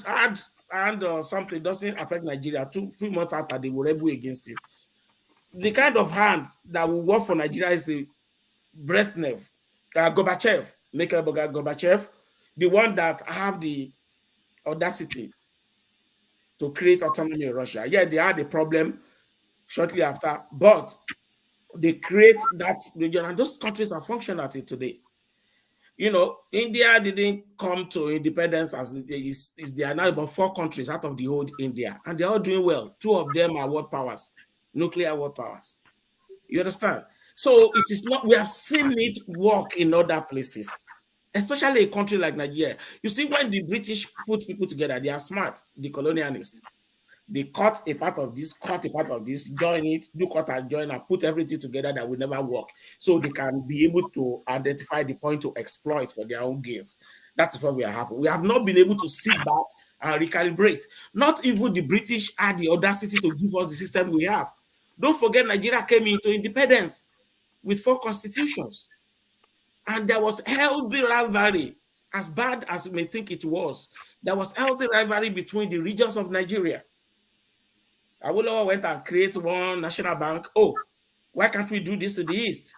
something doesn't affect Nigeria 2 months after they will rebel against you. The kind of hand that will work for Nigeria is a Brezhnev, Gorbachev, Mikhail Gorbachev, the one that have the audacity to create autonomy in Russia. Yeah, they had a problem shortly after, but they create that region, and those countries are functional until today. You know, India didn't come to independence as they are now about 4 countries out of the old India, and they're all doing well. 2 of them are world powers, nuclear world powers. You understand? So it is not, we have seen it work in other places, especially a country like Nigeria. You see, when the British put people together, they are smart, the colonialists. They cut a part of this, join it, do cut and join and put everything together that will never work. So they can be able to identify the point to exploit for their own gains. That's what we are having. We have not been able to sit back and recalibrate. Not even the British had the audacity to give us the system we have. Don't forget, Nigeria came into independence with 4 constitutions. And there was healthy rivalry, as bad as you may think it was. There was healthy rivalry between the regions of Nigeria. Awolowo went and created one national bank. Oh, why can't we do this to the East?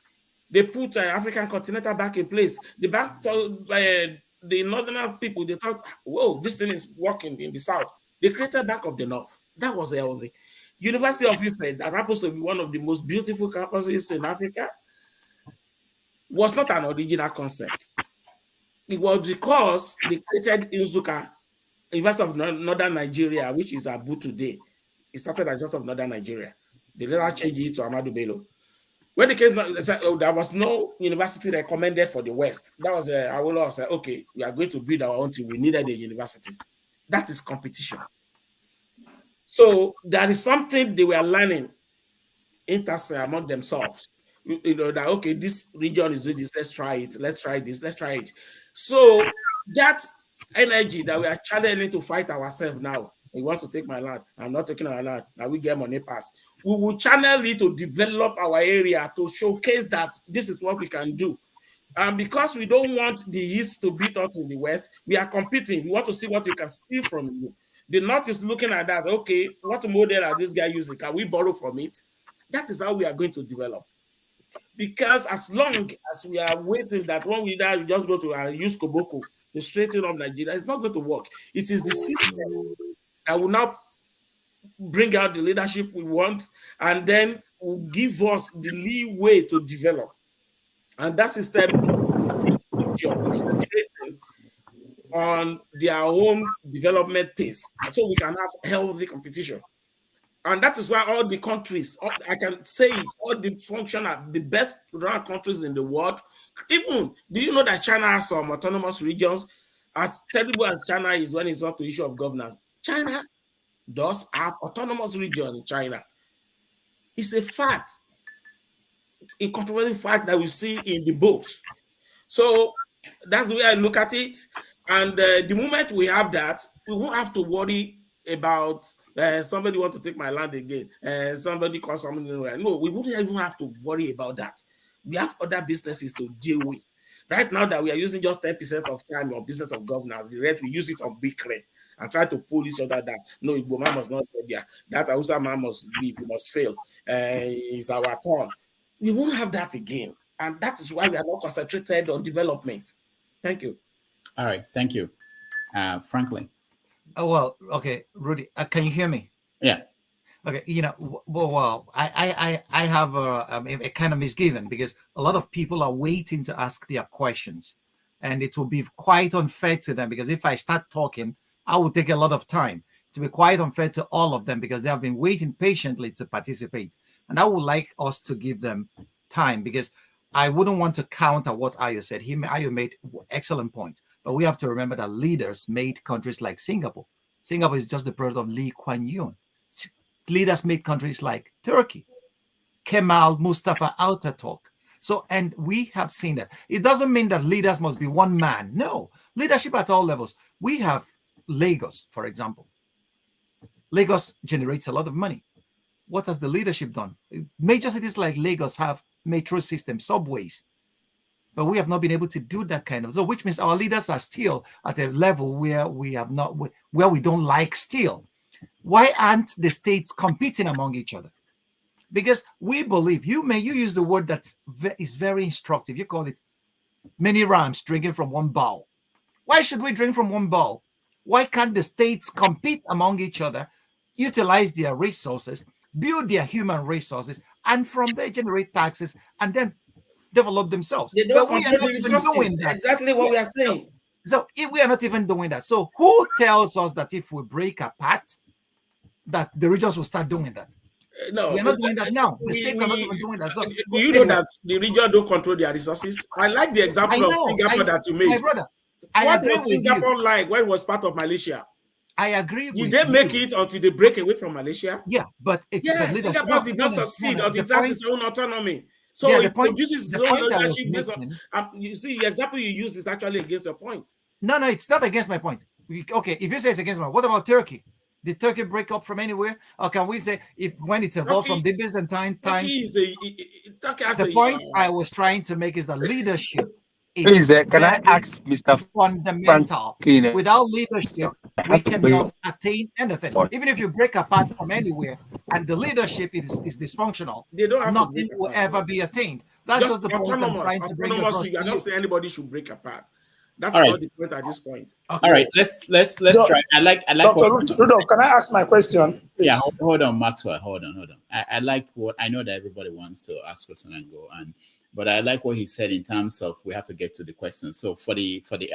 They put African Continental Bank in place. The bank told the northern people, they thought, whoa, this thing is working in the South. They created Bank of the North. That was healthy. University of Ife, that happens to be one of the most beautiful campuses in Africa, was not an original concept. It was because they created Nsukka, University of Northern Nigeria, which is Abu today. It started as just of Northern Nigeria. They later changed it to Ahmadu Bello. When they came, there was no university recommended for the West. That was Awolowo said, okay, we are going to build our own thing. We needed a university. That is competition. So there is something they were learning among themselves. You know that, okay, this region is doing this, let's try it, let's try this, let's try it. So that energy that we are channeling to fight ourselves now, he wants to take my land, I'm not taking our land, now we get money pass. We will channel it to develop our area, to showcase that this is what we can do. And because we don't want the East to beat us in the West, we are competing. We want to see what we can steal from you. The North is looking at that, okay, what model are this guy using? Can we borrow from it? That is how we are going to develop. Because as long as we are waiting that when we die, we just go to use Koboko to straighten up Nigeria, it's not going to work. It is the system that will now bring out the leadership we want and then will give us the leeway to develop. And that system is concentrating on their own development pace. And so we can have healthy competition. And that is why all the countries, I can say it, all the functional, the best run countries in the world, even, do you know that China has some autonomous regions? As terrible as China is when it's not the issue of governance, China does have autonomous region in China. It's a fact, a controversial fact that we see in the books. So that's the way I look at it. And the moment we have that, we won't have to worry about somebody want to take my land again, somebody call something. No, we wouldn't even have to worry about that. We have other businesses to deal with. Right now that we are using just 10% of time on business of governance, the rest we use it on big crane and try to pull each other down. No, Igbo man must not go there. That Hausa man must leave, we must fail. It's our turn. We won't have that again. And that is why we are not concentrated on development. Thank you. All right, thank you. Franklin. Oh, well, okay, Rudy, can you hear me? Yeah. Okay, you know, well, I have a kind of misgiving because a lot of people are waiting to ask their questions, and it will be quite unfair to them because if I start talking, I will take a lot of time. To be quite unfair to all of them because they have been waiting patiently to participate, and I would like us to give them time because I wouldn't want to counter what Ayo said. Ayo made excellent point. But we have to remember that leaders made countries like Singapore. Singapore is just the product of Lee Kuan Yew. Leaders made countries like Turkey, Kemal Mustafa Ataturk. So, and we have seen that. It doesn't mean that leaders must be one man. No, leadership at all levels. We have Lagos, for example. Lagos generates a lot of money. What has the leadership done? Major cities like Lagos have metro systems, subways. But we have not been able to do that kind of, so which means our leaders are still at a level where we have not, where we don't like still. Why aren't the states competing among each other? Because we believe, you use the word that is very instructive. You call it many rams drinking from one bowl. Why should we drink from one bowl? Why can't the states compete among each other, utilize their resources, build their human resources, and from there generate taxes and then develop themselves? They don't But we are control not the even doing resources. that. Exactly what we are saying. So if we are not even doing that, so who tells us that if we break apart, that the regions will start doing that? No, we are not doing that now. The states are not even doing that. So do you know that the region don't control their resources? I like the example of Singapore that you made. My brother, I what agree was with Singapore you. like when it was part of Malaysia? I agree Did with they make you. it until they break away from Malaysia? Yeah, but Singapore did not succeed or exercise its own autonomy. So Yeah, it produces its own leadership based on. making, You see, the example you use is actually against your point. No, it's not against my point. Okay, if you say it's against my, what about Turkey? Did Turkey break up from anywhere? Or can we say when it evolved from the Byzantine times? The point I was trying to make is that leadership is Please, can I ask Mr. fundamental. Frankine? Without leadership, we cannot attain anything. Even if you break apart from anywhere and the leadership is dysfunctional, they don't have nothing will ever be attained. That's just the point I'm trying to bring across to you. I'm not saying anybody should break apart. That's All right. not the point at this point. All right, let's try. I like Dr. Rudolph, can I ask my question, please? Yeah, hold on, Maxwell. Hold on. I like what I know that everybody wants to ask question and go, but I like what he said in terms of we have to get to the questions. So for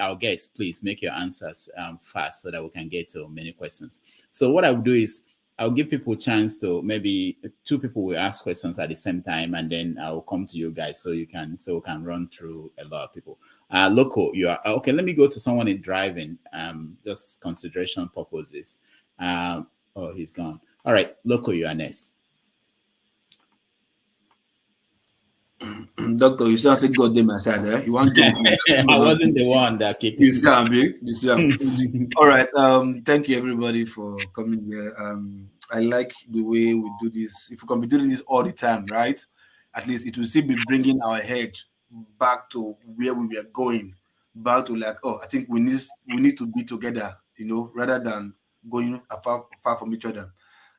our guests, please make your answers fast so that we can get to many questions. So what I will do is I'll give people a chance to maybe 2 people will ask questions at the same time, and then I'll come to you guys so we can run through a lot of people. Loco, you are okay. Let me go to someone in driving. Just consideration purposes. Oh, he's gone. All right, Loco, you are next. Doctor, you sound like God damn my side, eh? You want to I wasn't the one that kicked you. Sound big. You sound. All right. Thank you everybody for coming here. I like the way we do this. If we can be doing this all the time, right? At least it will still be bringing our head back to where we were going, back to like, I think we need to be together, rather than going far from each other.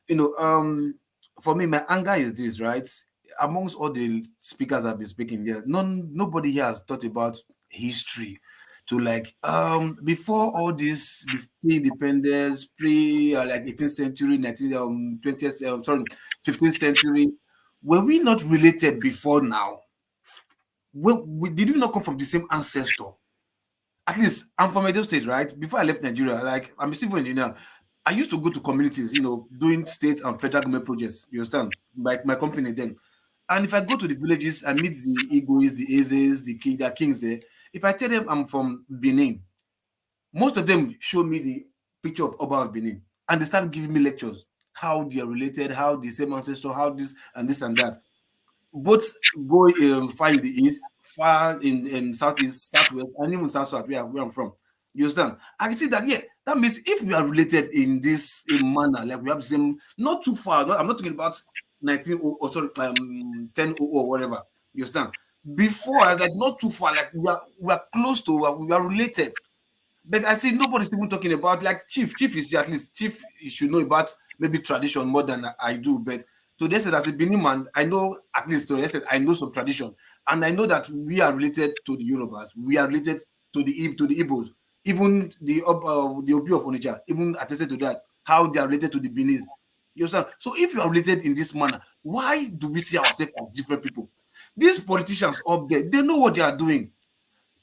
For me, my anger is this, right? Amongst all the speakers I've been speaking here, nobody here has thought about history to before all this independence, pre 18th century, 19th, 20th, 15th century. Were we not related before now? Did we not come from the same ancestor? At least I'm from Edo State, right? Before I left Nigeria, I'm a civil engineer. I used to go to communities, doing state and federal government projects. You understand? Like my company then. And if I go to the villages and meet the Igbo's, the Ezes, the kings there, if I tell them I'm from Benin, most of them show me the picture of Oba of Benin, and they start giving me lectures, how they are related, how the same ancestor, how this and that. Both go far in the east, far in southeast, southwest, and even south, where I'm from. You understand? I can see that, that means if we are related in this manner, like we have the same, not too far, I'm not talking about 10 or whatever. You understand? Before, not too far, we are close to, we are related. But I see nobody's even talking about Chief is at least Chief should know about maybe tradition more than I do. But to the extent as a Benin man, I know at least to the extent I know some tradition, and I know that we are related to the Yorubas, we are related to the Igbos, even the Obi of Onitsha, even attested to that, how they are related to the Benin. You understand? So if you are related in this manner, why do we see ourselves as different people? These politicians up there, they know what they are doing.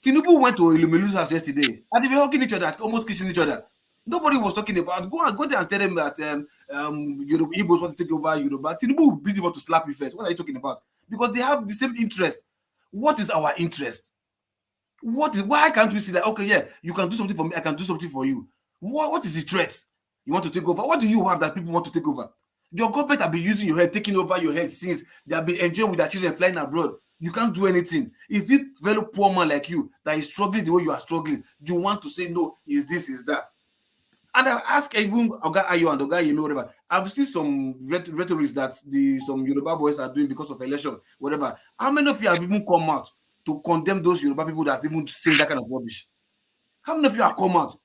Tinubu went to Ilumelu's house yesterday, and they were hugging each other, almost kissing each other. Nobody was talking about go there and tell them that Igbos want to take over Yoruba. Tinubu really want to slap you first. What are you talking about? Because they have the same interest. What is our interest? Why can't we see that? Okay, yeah, you can do something for me, I can do something for you. What is the threat? You want to take over? What do you have that people want to take over? Your government have been using your head, taking over your head since they have been enjoying with their children flying abroad. You can't do anything. Is it very poor man like you that is struggling the way you are struggling? Do you want to say no? Is this, is that? And I ask even Oga Ayo and Oga Yemi, whatever. I've seen some rhetorics that some Yoruba boys are doing because of election, whatever. How many of you have even come out to condemn those Yoruba people that even say that kind of rubbish? How many of you have come out?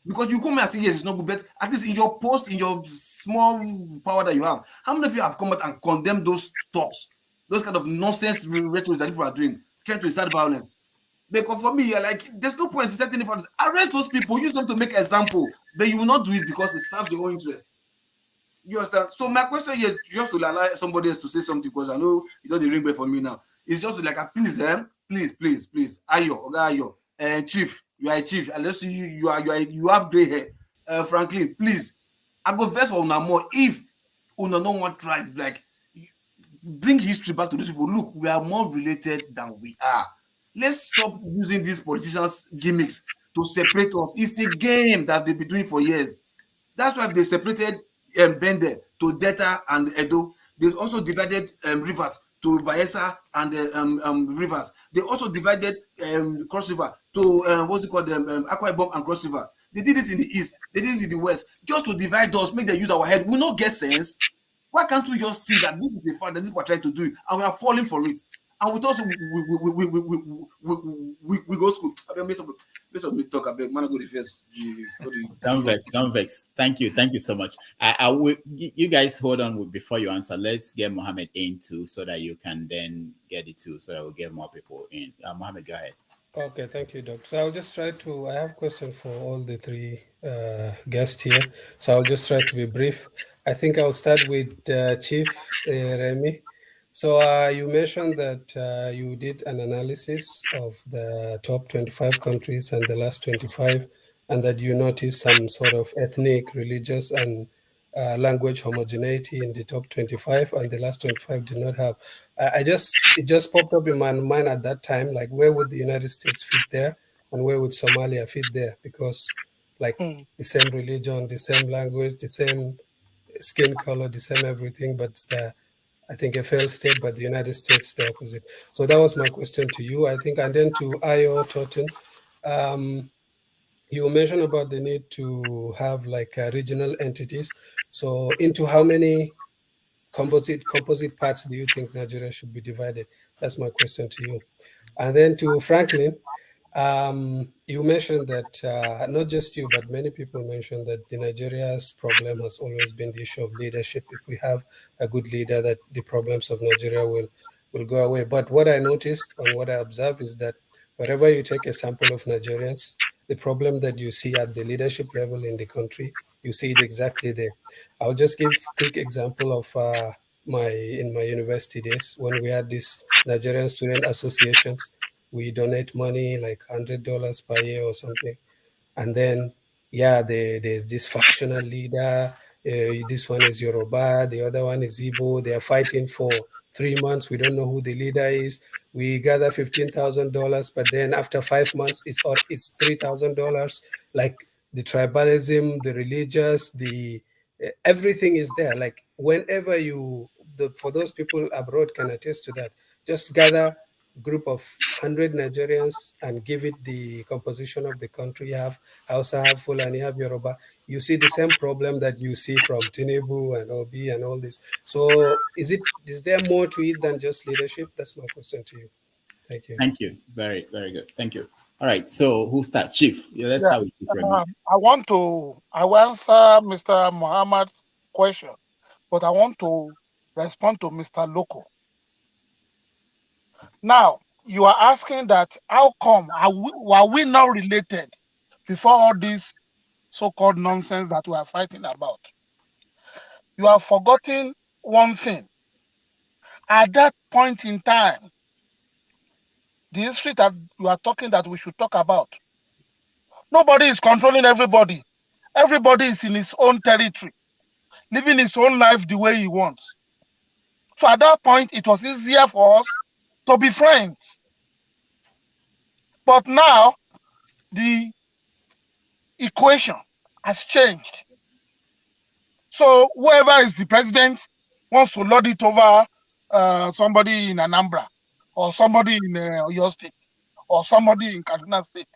Because you come and say, yes, it's not good, but at least in your post, in your small power that you have, how many of you have come out and condemned those talks, those kind of nonsense rhetorics that people are doing, trying to incite violence? Because for me, you're like, there's no point in setting it for this. Arrest those people, use them to make example, but you will not do it because it serves your own interest. You understand? So my question here, just to allow somebody else to say something, because I know it doesn't ring bell for me now. It's just like, please, please, Ayo, chief, you are a chief. Unless you have gray hair. Franklin, please, I go verse for una more. If una no one tries, like, bring history back to these people. Look, we are more related than we are. Let's stop using these politicians' gimmicks to separate us. It's a game that they've been doing for years. That's why they separated Bende to Delta and Edo. They also divided rivers to Bayelsa and rivers. They also divided Cross River to what's it called, Akwa Ibom and Cross River. They did it in the east. They did it in the west, just to divide us, make them use our head. We not get sense. Why can't we just see that this is the fact that this people are trying to do it, and we are falling for it? And we also we go school. I mean, based on me talk about man go the first. Don't vex. Thank you so much. I will. You guys hold on before you answer. Let's get Mohammed in too, so that you can then get it too, so that we'll get more people in. Mohammed, go ahead. Okay, thank you, Doc. So I'll just try to. I have a question for all the three guests here. So I'll just try to be brief. I think I'll start with Chief Remy. So you mentioned that you did an analysis of the top 25 countries and the last 25, and that you noticed some sort of ethnic, religious, and language homogeneity in the top 25, and the last 25 did not have. It just popped up in my mind at that time, like where would the United States fit there, and where would Somalia fit there? Because like the same religion, the same language, the same skin color, the same everything, but I think a failed state, but the United States the opposite. So that was my question to you, I think. And then to Ayo Totten, you mentioned about the need to have like regional entities. So into how many composite parts do you think Nigeria should be divided? That's my question to you. And then to Franklin, you mentioned that not just you, but many people mentioned that the Nigeria's problem has always been the issue of leadership. If we have a good leader, that the problems of Nigeria will go away. But what I noticed and what I observed is that wherever you take a sample of Nigerians, the problem that you see at the leadership level in the country, you see it exactly there. I'll just give a quick example of in my university days when we had these Nigerian student associations. We donate money like $100 per year or something, and then there's this factional leader. This one is Yoruba, the other one is Igbo. They are fighting for 3 months. We don't know who the leader is. We gather $15,000, but then after 5 months, it's $3,000. Like the tribalism, the religious, everything is there. Like whenever for those people abroad can attest to that. Just gather group of 100 Nigerians and give it the composition of the country. You have Hausa, have Fulani, have Yoruba. You see the same problem that you see from Tinubu and Obi and all this. So is there more to it than just leadership? That's my question to you. Thank you. Thank you. Very, very good. Thank you. All right. So who starts? Chief. Let's start with Chief Remy. I will answer Mr. Muhammad's question, but I want to respond to Mr. Loko. Now, you are asking that how come were we not related before all this so-called nonsense that we are fighting about? You have forgotten one thing. At that point in time, the history that you are talking that we should talk about, nobody is controlling everybody. Everybody is in his own territory, living his own life the way he wants. So at that point, it was easier for us to be friends. But now, the equation has changed. So whoever is the president wants to lord it over somebody in Anambra, or somebody in Oyo State, or somebody in Kaduna State.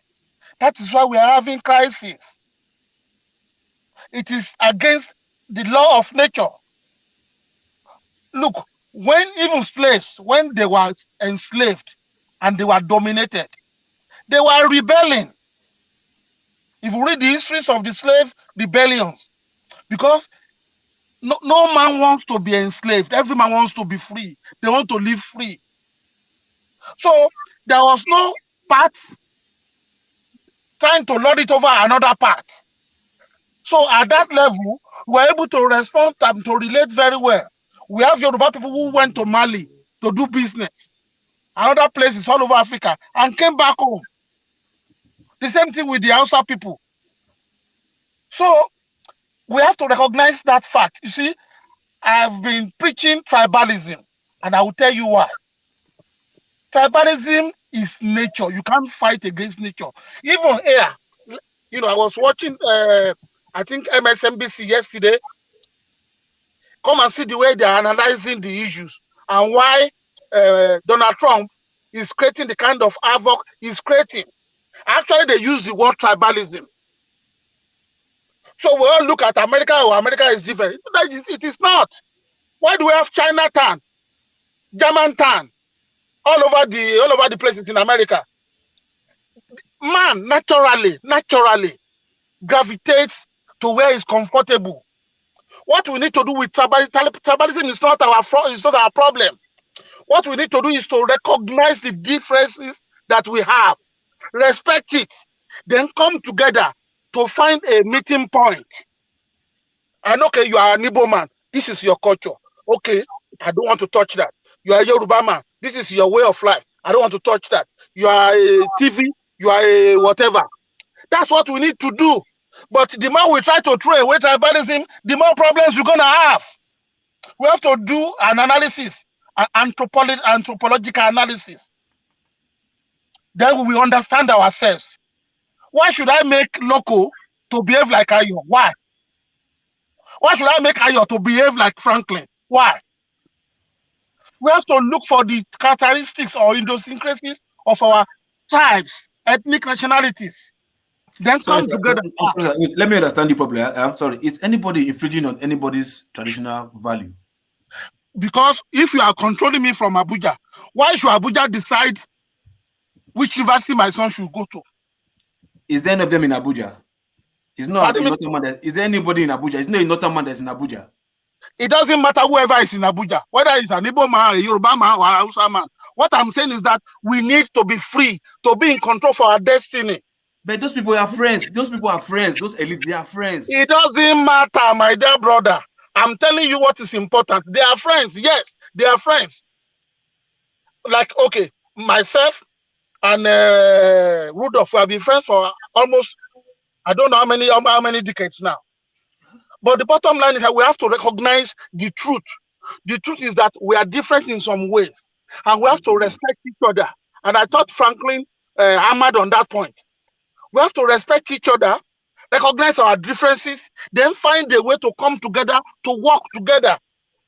That is why we are having crisis. It is against the law of nature. Look, when even slaves, when they were enslaved and they were dominated, they were rebelling. If you read the histories of the slave rebellions, because no man wants to be enslaved. Every man wants to be free. They want to live free. So there was no part, trying to lord it over another part. So at that level, we're able to respond and to relate very well. We have Yoruba people who went to Mali to do business, and other places all over Africa, and came back home. The same thing with the Hausa people. So we have to recognize that fact. You see, I've been preaching tribalism, and I will tell you why. Tribalism is nature. You can't fight against nature. Even here, I was watching, I think MSNBC yesterday. Come and see the way they are analyzing the issues and why Donald Trump is creating the kind of havoc he's creating. Actually, they use the word tribalism. So we all look at America, or America is different. It is not. Why do we have Chinatown, Germantown, all over the places in America? Man naturally gravitates to where is comfortable. What we need to do with tribalism is not our problem. What we need to do is to recognize the differences that we have, respect it, then come together to find a meeting point. And okay, you are an Igbo man. This is your culture. Okay, I don't want to touch that. You are a Yoruba man. This is your way of life. I don't want to touch that. You are a TV. You are a whatever. That's what we need to do. But the more we try to throw away tribalism, the more problems we're going to have. We have to do an analysis, an anthropological analysis. Then we will understand ourselves. Why should I make Loco to behave like Ayo? Why? Why should I make Ayo to behave like Franklin? Why? We have to look for the characteristics or idiosyncrasies of our tribes, ethnic nationalities. Then come together. Let me understand you properly. I'm sorry. Is anybody infringing on anybody's traditional value? Because if you are controlling me from Abuja, why should Abuja decide which university my son should go to? Is there any of them in Abuja? Is there anybody in Abuja? Is there not a man that's in Abuja? It doesn't matter whoever is in Abuja, whether it's an Igbo man, a Yoruba man, or a Hausa man. What I'm saying is that we need to be free, to be in control for our destiny. But those people are friends. Those people are friends. Those elites, they are friends. It doesn't matter, my dear brother. I'm telling you what is important. They are friends. Yes, they are friends. Like, okay, myself and Rudolph, we have been friends for almost, I don't know how many decades now. But the bottom line is that we have to recognize the truth. The truth is that we are different in some ways, and we have to respect each other. And I thought Franklin hammered on that point. We have to respect each other, recognize our differences, then find a way to come together, to work together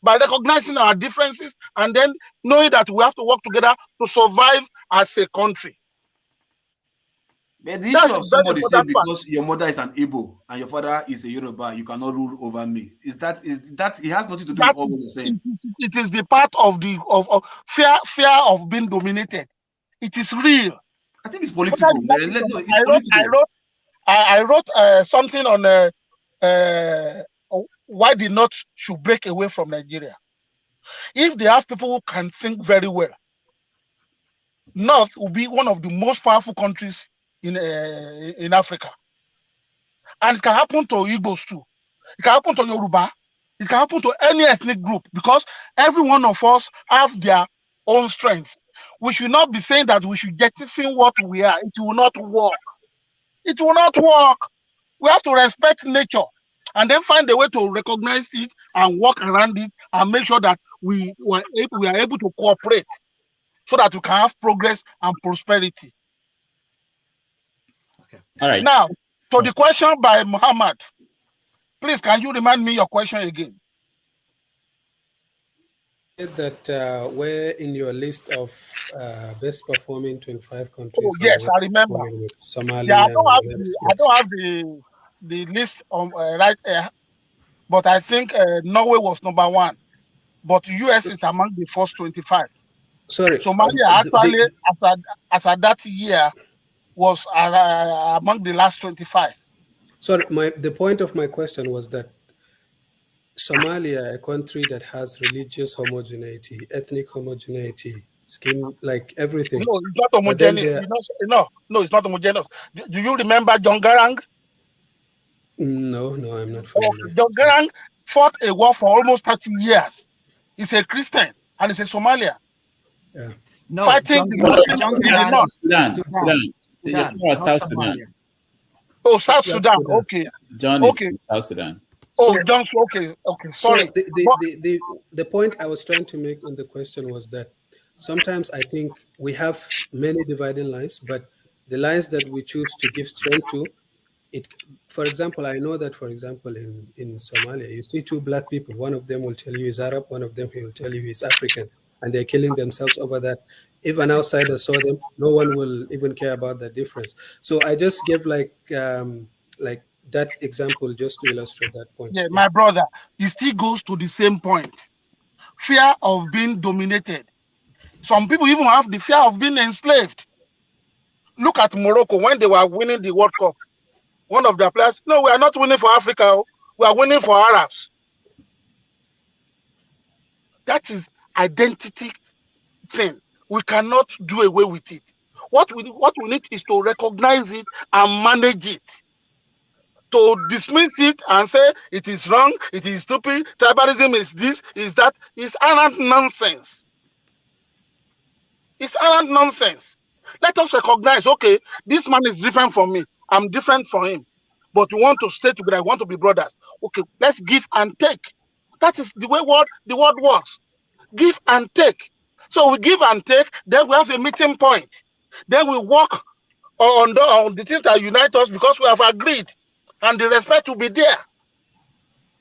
by recognizing our differences and then knowing that we have to work together to survive as a country. But the issue of somebody saying because your mother is an Igbo and your father is a Yoruba, you cannot rule over me. Is that it has nothing to do with all what you're saying? It is the part of the fear of being dominated. It is real. I think it's political. I wrote something on why the North should break away from Nigeria. If they have people who can think very well, North will be one of the most powerful countries in Africa. And it can happen to Igbos too. It can happen to Yoruba. It can happen to any ethnic group because every one of us have their own strengths. We should not be saying that we should jettison what we are. It will not work. It will not work. We have to respect nature and then find a way to recognize it and work around it and make sure that we are able to cooperate so that we can have progress and prosperity. Okay. All right. Now, to the question by Muhammad, please, can you remind me your question again? That where in your list of best performing 25 countries? Oh, yes, I remember. Somalia. Yeah, I don't have the list right there, but I think Norway was number 1, but US is among the first 25. Sorry, Somalia actually, as at that year, was among the last 25. Sorry, the point of my question was that Somalia, a country that has religious homogeneity, ethnic homogeneity, skin, like everything. No, it's not But then homogeneous. No, it's not homogeneous. Do you remember John Garang? No, I'm not Oh, familiar. John Garang fought a war for almost 30 years. He's a Christian and he's a Somalia. Yeah. No, Fighting the Muslims John in the Garang north. is Sudan, not Somalia. Oh, South Yes, Sudan. Sudan. Okay. John is from South Sudan. Oh, So- John. Okay. Sorry. So the point I was trying to make in the question was that sometimes I think we have many dividing lines, but the lines that we choose to give strength to, it. For example, I know that, for example, in Somalia, you see two black people. One of them will tell you he's Arab. One of them he will tell you he's African, and they're killing themselves over that. If an outsider saw them, no one will even care about the difference. So I just gave like that example just to illustrate that point. Yeah, my brother, it still goes to the same point. Fear of being dominated. Some people even have the fear of being enslaved. Look at Morocco when they were winning the World Cup. One of their players, no, we are not winning for Africa. We are winning for Arabs. That is identity thing. We cannot do away with it. What we need is to recognize it and manage it. To dismiss it and say it is wrong, it is stupid, tribalism is this, is that, is arrant nonsense. It's arrant nonsense. Let us recognize, okay, this man is different from me. I'm different from him. But we want to stay together. We want to be brothers. Okay, let's give and take. That is the way the world works. Give and take. So we give and take, then we have a meeting point. Then we work on the things that unite us because we have agreed. And the respect will be there.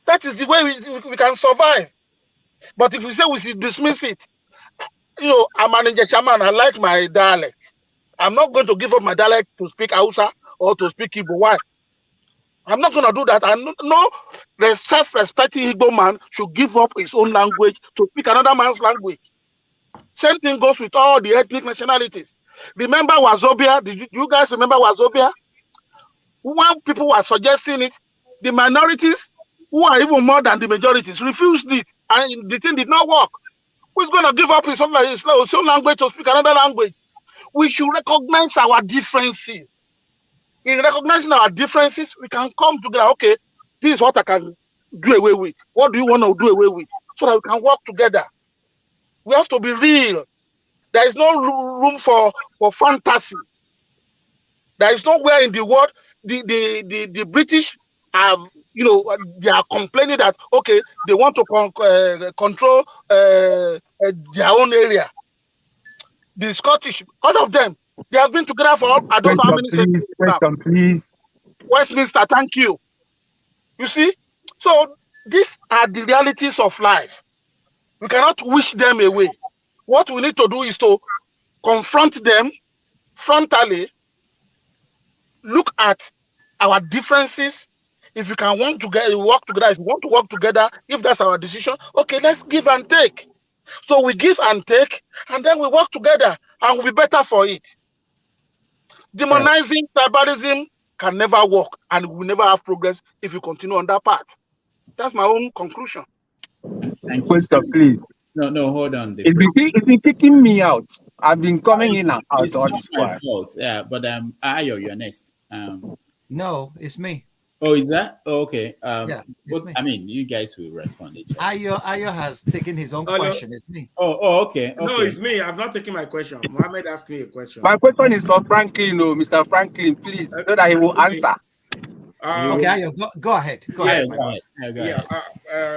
That is the way we can survive. But if we say we should dismiss it, I'm an Englishman. I like my dialect. I'm not going to give up my dialect to speak Hausa or to speak Igbo. Why? I'm not going to do that. And no self-respecting Igbo man should give up his own language to speak another man's language. Same thing goes with all the ethnic nationalities. Remember Wazobia? Did you guys remember Wazobia? When people were suggesting it, the minorities, who are even more than the majorities, refused it, and the thing did not work. Who's going to give up his own language to speak another language? We should recognize our differences. In recognizing our differences, we can come together. Okay, this is what I can do away with. What do you want to do away with? So that we can work together. We have to be real. There is no room for fantasy. There is nowhere in the world the British have, they are complaining that, okay, they want to control their own area. The Scottish, all of them, they have been together for I don't know how many centuries now. Please. Westminster, thank you. You see? So these are the realities of life. We cannot wish them away. What we need to do is to confront them frontally, look at our differences. If you can work together, if you want to work together, if that's our decision, okay, let's give and take. So we give and take, and then we work together, and we'll be better for it. Demonizing tribalism can never work, and we will never have progress if you continue on that path. That's my own conclusion. Thank you. Question, please. No, hold on. It's been kicking me out. I've been coming in and out all this while. Yeah, but Ayo, you're next. No, it's me. Oh, is that? Oh, okay. Yeah, it's me. I mean, you guys will respond. Ayo has taken his own question. No. It's me. Oh, okay. No, it's me. I've not taken my question. Mohammed asked me a question. My question is for Franklin, Mr. Franklin, please, so that he will answer. Okay, Ayo, go ahead. Go ahead.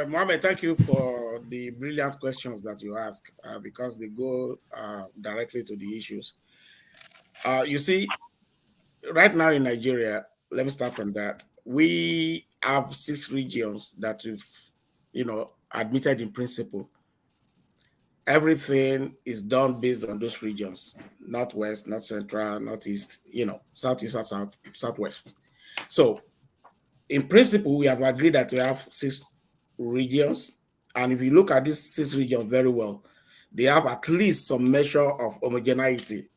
Mohammed, thank you for the brilliant questions that you ask because they go directly to the issues. You see, right now in Nigeria, let me start from that. We have 6 regions that we've, admitted in principle. Everything is done based on those regions: Northwest, North Central, Northeast, Southeast, Southwest. So, in principle, we have agreed that we have 6 regions. And if you look at these 6 regions very well, they have at least some measure of homogeneity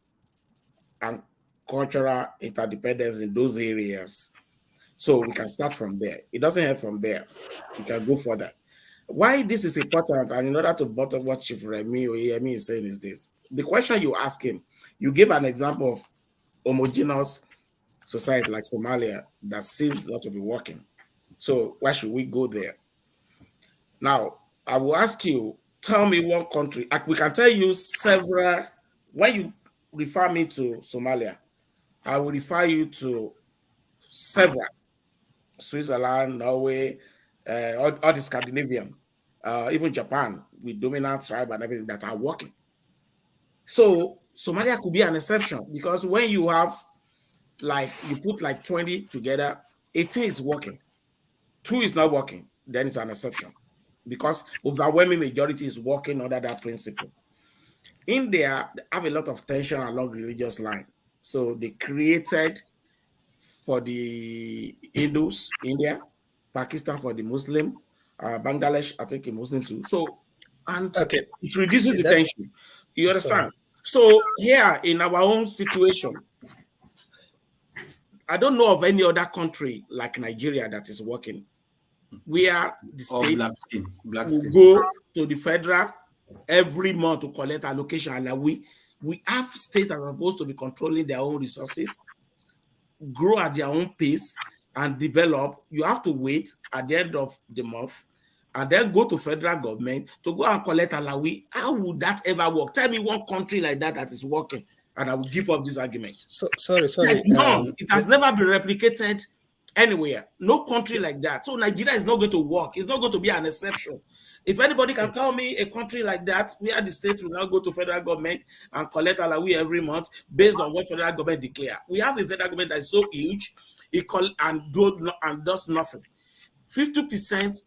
and cultural interdependence in those areas. So we can start from there. It doesn't end from there. We can go further. Why this is important, and in order to bottom what Chief Remi or Yemi is saying is this. the question you ask him, you give an example of homogeneous society like Somalia that seems not to be working. So why should we go there? Now, I will ask you, tell me one country. We can tell you several. When you refer me to Somalia, I will refer you to several. Switzerland, Norway, all the Scandinavian, even Japan with dominant tribe and everything that are working. So Somalia could be an exception because when you have you put like 20 together, 18 is working, 2 is not working, then it's an exception because overwhelming majority is working under that principle. India have a lot of tension along religious line. So they created for the Hindus, India, Pakistan for the Muslim, Bangladesh, I think a Muslim too. So, and it reduces the tension. You understand? So here in our own situation, I don't know of any other country like Nigeria that is working. We are the states who go to the federal every month to collect allocation, and we have states that are supposed to be controlling their own resources, grow at their own pace, and develop. You have to wait at the end of the month and then go to federal government to go and collect alawi. How would that ever work? Tell me one country like that is working, and I will give up this argument. Sorry. None. It has never been replicated anywhere. No country like that. So Nigeria is not going to work. It's not going to be an exception. If anybody can tell me a country like that, where the state will now go to federal government and collect alawi every month based on what federal government declare. We have a federal government that is so huge, and does nothing. 50%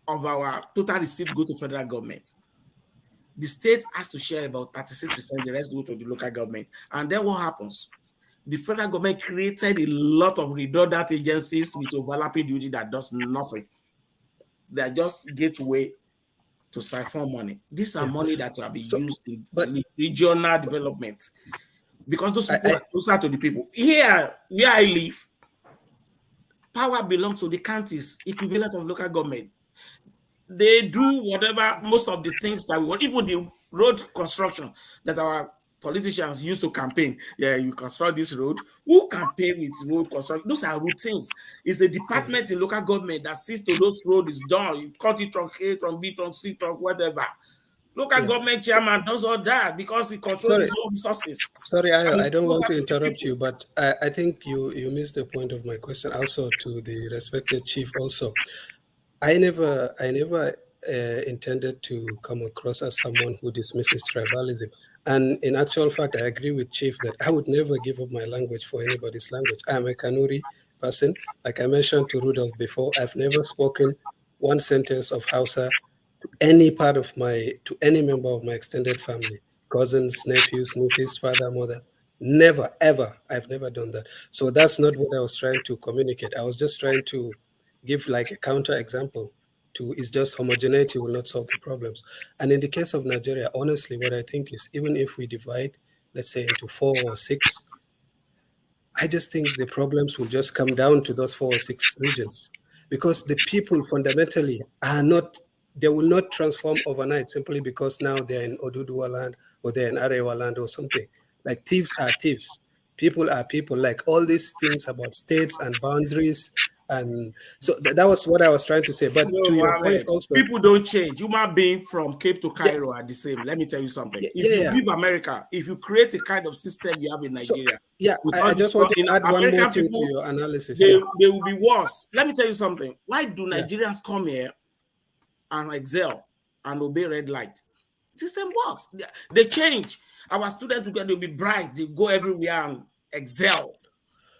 of our total receipt go to federal government. The state has to share about 36%, the rest go to the local government. And then what happens? The federal government created a lot of redundant agencies with overlapping duty that does nothing. They are just gateway to siphon money. These are money that will be used in regional development because those people are closer to the people. Here, where I live, power belongs to the counties, equivalent of local government. They do whatever, most of the things that we want, even the road construction that our politicians used to campaign. Yeah, you construct this road. Who campaign with road construction? Those are routines. It's a department in local government that sees to those roads is done. You cut it on A, on B, on C, on whatever. Local government chairman does all that because he controls his own resources. Sorry, I don't want to interrupt you, but I think you missed the point of my question also to the respected chief also. I never intended to come across as someone who dismisses tribalism. And in actual fact, I agree with Chief that I would never give up my language for anybody's language. I'm a Kanuri person. Like I mentioned to Rudolph before, I've never spoken one sentence of Hausa to any member of my extended family, cousins, nephews, nieces, father, mother. Never, ever. I've never done that. So that's not what I was trying to communicate. I was just trying to give like a counter example to it's just homogeneity will not solve the problems. And in the case of Nigeria, honestly, what I think is even if we divide, let's say into 4 or 6, I just think the problems will just come down to those 4 or 6 regions because the people fundamentally they will not transform overnight simply because now they're in Oduduwa land or they're in Arewa land or something. Like thieves are thieves. People are people. Like all these things about states and boundaries. And so that was what I was trying to say. But to your point also, people don't change. Human beings from Cape to Cairo are the same. Let me tell you something. If you leave America, if you create a kind of system you have in Nigeria, I just want to add one more thing to your analysis. They will be worse. Let me tell you something. Why do Nigerians come here and excel and obey red light? The system works. They change. Our students will be bright. They go everywhere and excel.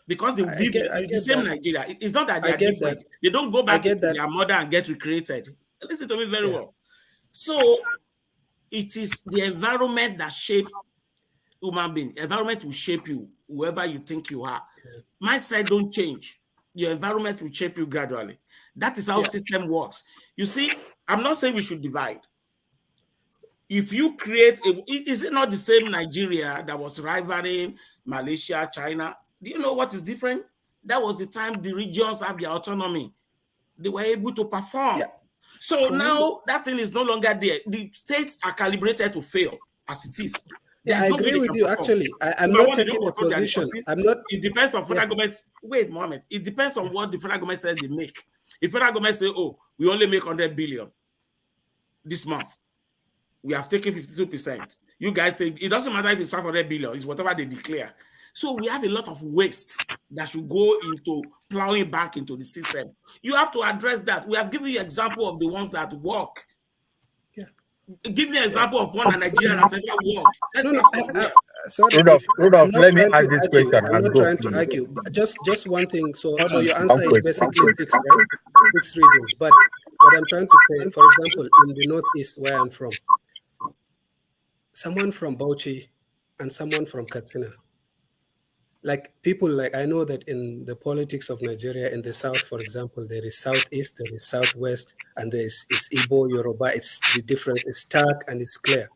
Because it's the same Nigeria. It's not that they are different. They don't go back to their mother and get recreated. Listen to me very well. So it is the environment that shapes human being. Environment will shape you, whoever you think you are. Mindset don't change. Your environment will shape you gradually. That is how system works. You see, I'm not saying we should divide. If you create is it not the same Nigeria that was rivaling Malaysia, China? Do you know what is different? That was the time the regions have their autonomy. They were able to perform. So now that thing is no longer there. The states are calibrated to fail. as it is. Yeah, I agree with you. Actually, I'm Number not one, they don't taking a control their position. resources. I'm not. It depends on federal Yeah. governments. Wait, Mohammed. It depends on what the federal government says they make. If federal government say, oh, we only make 100 billion this month, we have taken 52%. You guys take, it doesn't matter if it's 500 billion, it's whatever they declare. So we have a lot of waste that should go into plowing back into the system. You have to address that. We have given you example of the ones that work. Yeah. Give me an example of one in Nigeria that's ever worked. Let's No, start from there. sorry, Rudolph, I'm not let me trying ask to this argue. question I'm and not go. trying to argue. But just one thing. So your Come answer is quick. basically 6, right? 6 regions. But what I'm trying to say, for example, in the northeast where I'm from, someone from Bauchi and someone from Katsina, like people like, I know that in the politics of Nigeria, in the south, for example, there is southeast, there is southwest, and there is Igbo, Yoruba. It's the difference is stark and it's clear.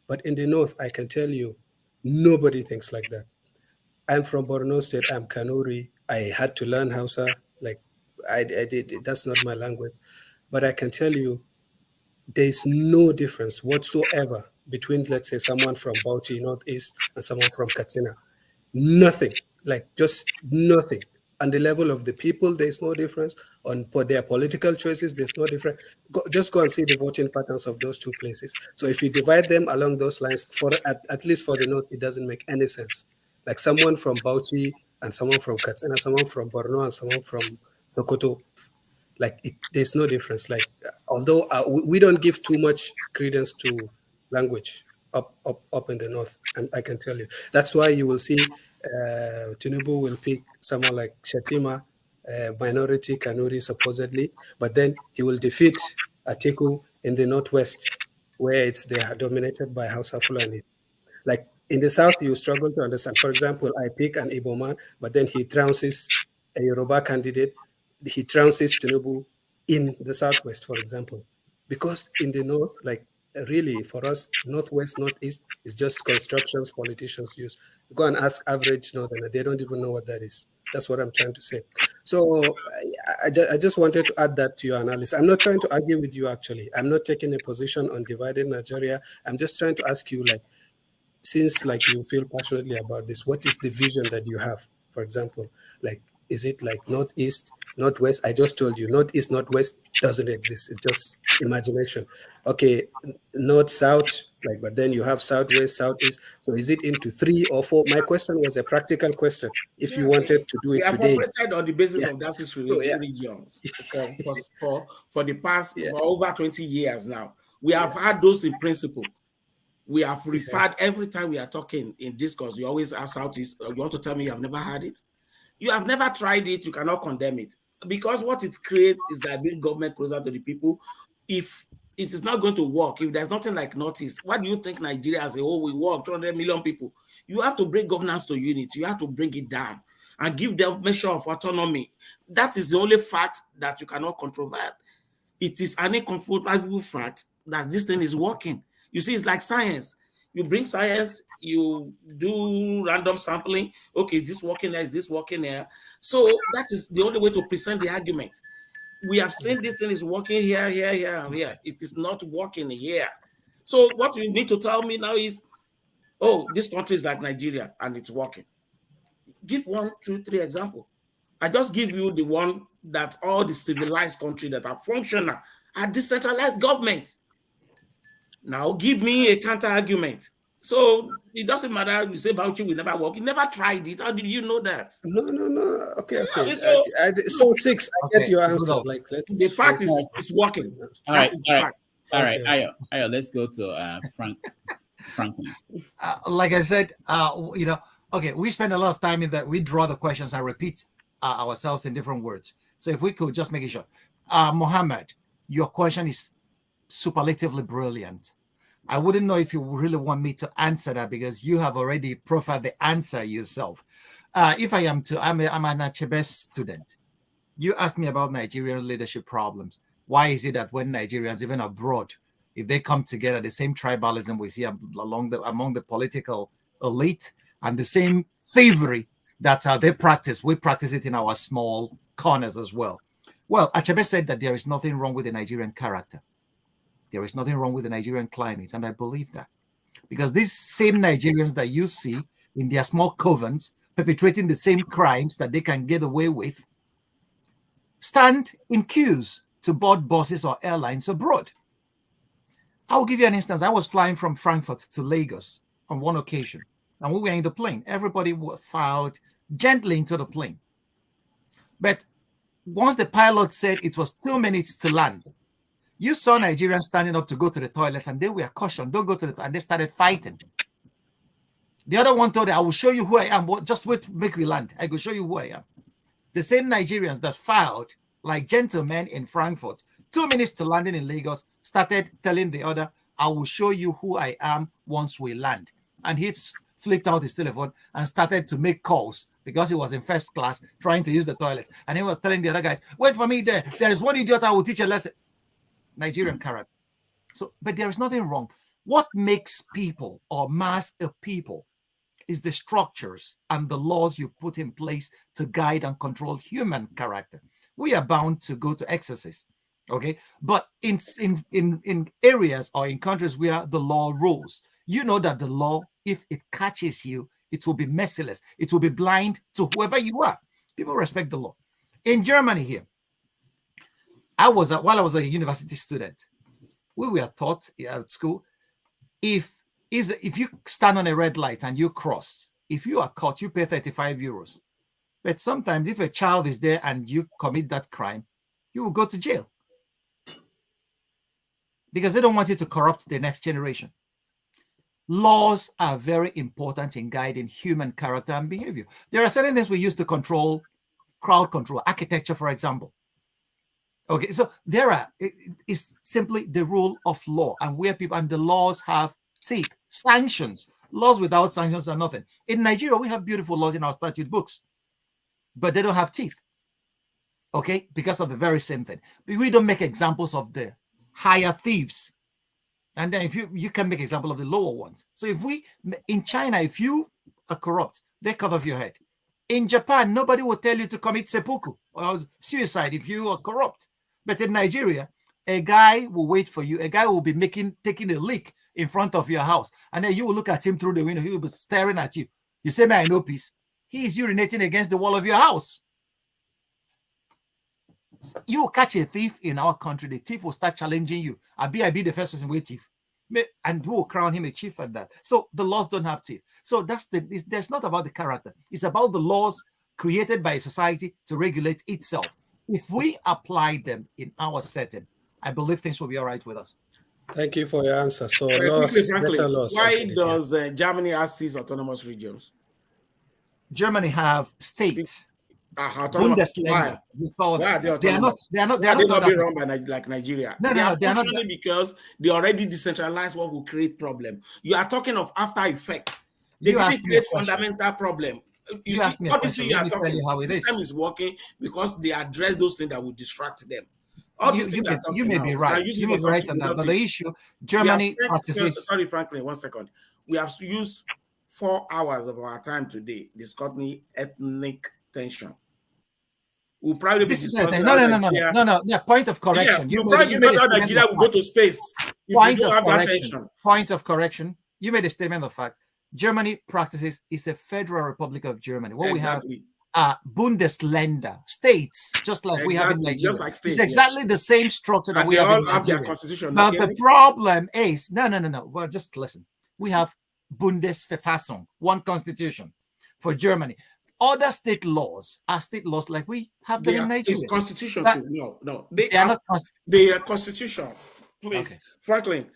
But in the north, I can tell you, nobody thinks like that. I'm from Borno State. I'm Kanuri. I had to learn Hausa. Like I did. That's not my language, but I can tell you, there's no difference whatsoever between, let's say, someone from Bauchi Northeast and someone from Katsina. Nothing. Like just nothing. On the level of the people, there's no difference. On their political choices, there's no difference. Just go and see the voting patterns of those two places. So if you divide them along those lines, for at least for the north, it doesn't make any sense. Like someone from Bauchi and someone from Katsina, someone from Borno and someone from Sokoto, like there's no difference. Like although we don't give too much credence to language up in the north, and I can tell you that's why you will see Tinubu will pick someone like Shatima, minority Kanuri supposedly, but then he will defeat Atiku in the northwest where they are dominated by Hausa Fulani. Like in the south, you struggle to understand. For example, I pick an Igbo man, but then he trounces a Yoruba candidate. He trounces Tinubu in the southwest, for example. Because in the north, like really for us, northwest, northeast is just constructions politicians use. Go and ask average northerner, they don't even know what that is. That's what I'm trying to say. So I just wanted to add that to your analysis. I'm not trying to argue with you, actually. I'm not taking a position on divided Nigeria. I'm just trying to ask you, like, since like you feel passionately about this, what is the vision that you have? For example, like, is it like northeast, northwest? I just told you northeast, northwest doesn't exist. It's just imagination. Okay, north, south, like, but then you have southwest, southeast. So is it into 3 or 4? My question was a practical question. If you wanted to do We it have today, operated on the basis yeah. of that So, yeah. regions for the past for over 20 years now. We have had those in principle. We have referred every time we are talking in discourse. You always ask Southeast. You want to tell me you have never had it? You have never tried it. You cannot condemn it because what it creates is that bring government closer to the people. If it is not going to work, if there's nothing like Northeast, why do you think Nigeria as a whole will work? 200 million people. You have to bring governance to unity. You have to bring it down and give them measure of autonomy. That is the only fact that you cannot controvert. It is an incontrovertible fact that this thing is working. You see, it's like science. You bring science, you do random sampling. Okay, is this working there? Is this working there? So that is the only way to present the argument. We have seen this thing is working here, here, here, and here. It is not working here. So what you need to tell me now is, oh, this country is like Nigeria and it's working. Give 1, 2, 3 examples. I just give you the one that all the civilized countries that are functional are decentralized government. Now give me a counter argument. So it doesn't matter. You say Bauchi will never work. You never tried it. How did you know that? No. Okay. Yeah, So 6. I get your answer. Rudolph. Like, the fact is, it's working. All right. All right. Ayo, let's go to Franklin. Like I said, okay, we spend a lot of time in that. We draw the questions and repeat ourselves in different words. So if we could just make it short. Mohammed, your question is superlatively brilliant. I wouldn't know if you really want me to answer that because you have already profiled the answer yourself. If I am to, I'm an Achebe student. You asked me about Nigerian leadership problems. Why is it that when Nigerians, even abroad, if they come together, the same tribalism we see among the political elite and the same thievery that they practice, we practice it in our small corners as well. Well, Achebe said that there is nothing wrong with the Nigerian character. There is nothing wrong with the Nigerian climate, and I believe that. Because these same Nigerians that you see in their small covens perpetrating the same crimes that they can get away with stand in queues to board buses or airlines abroad. I will give you an instance. I was flying from Frankfurt to Lagos on one occasion, and we were in the plane. Everybody filed gently into the plane. But once the pilot said it was 2 minutes to land, you saw Nigerians standing up to go to the toilet, and they were cautioned, don't go to the toilet, and they started fighting. The other one told them, I will show you who I am. Just wait, make me land. I will show you who I am. The same Nigerians that filed like gentlemen in Frankfurt, 2 minutes to landing in Lagos, started telling the other, I will show you who I am once we land. And he flipped out his telephone and started to make calls because he was in first class trying to use the toilet. And he was telling the other guys, wait for me there. There is one idiot I will teach a lesson. Nigerian character. So, but there is nothing wrong. What makes people or mass a people is the structures and the laws you put in place to guide and control human character. We are bound to go to excesses, okay? But in areas or in countries where the law rules, you know that the law, if it catches you, it will be merciless. It will be blind to whoever you are. People respect the law. In Germany here, while I was a university student, we were taught at school, if you stand on a red light and you cross, if you are caught, you pay 35 euros. But sometimes if a child is there and you commit that crime, you will go to jail. Because they don't want you to corrupt the next generation. Laws are very important in guiding human character and behavior. There are certain things we use to control, crowd control, architecture, for example. Okay, so it's simply the rule of law, and where people, and the laws have teeth, sanctions. Laws without sanctions are nothing. In Nigeria, we have beautiful laws in our statute books, but they don't have teeth. Okay, because of the very same thing. But we don't make examples of the higher thieves, and then if you can make example of the lower ones. So in China, if you are corrupt, they cut off your head. In Japan, nobody will tell you to commit seppuku or suicide if you are corrupt. But in Nigeria, a guy will wait for you. A guy will be taking a leak in front of your house. And then you will look at him through the window. He will be staring at you. You say, man, I know peace. He is urinating against the wall of your house. You will catch a thief in our country. The thief will start challenging you. I be the first person with thief. And we will crown him a chief at that. So the laws don't have teeth. So that's not about the character. It's about the laws created by a society to regulate itself. If we apply them in our setting, I believe things will be all right with us. Thank you for your answer. So, why does Germany have 6 autonomous regions? Germany have states. Bundesländer. Why are they autonomous? They are not being run by like Nigeria. No, they are not functioning because they already decentralized what will create problem. You are talking of after effects. They didn't create fundamental problem. You see, all this thing you are talking, the system is working because they address those things that will distract them. All these things you may be right. You may be right on that. But the issue, Germany practices. Sorry, Franklin, 1 second. We have used 4 hours of our time today discussing ethnic tension. We'll probably be discussing. No. Yeah, point of correction. Yeah, you probably thought how Nigeria will go to space if you don't have that tension. Point of correction. You made a statement of fact. Germany practices is a federal republic of Germany. What we have are Bundesländer, states, just like we have in Nigeria. Just like states, it's exactly the same structure that we have in Nigeria. Have their constitution. But the problem is, no. Well, just listen. We have Bundesverfassung, one constitution for Germany. Other state laws are state laws like we have them in Nigeria. It's constitution too. No. They are not. They are constitution. Please, okay. Franklin.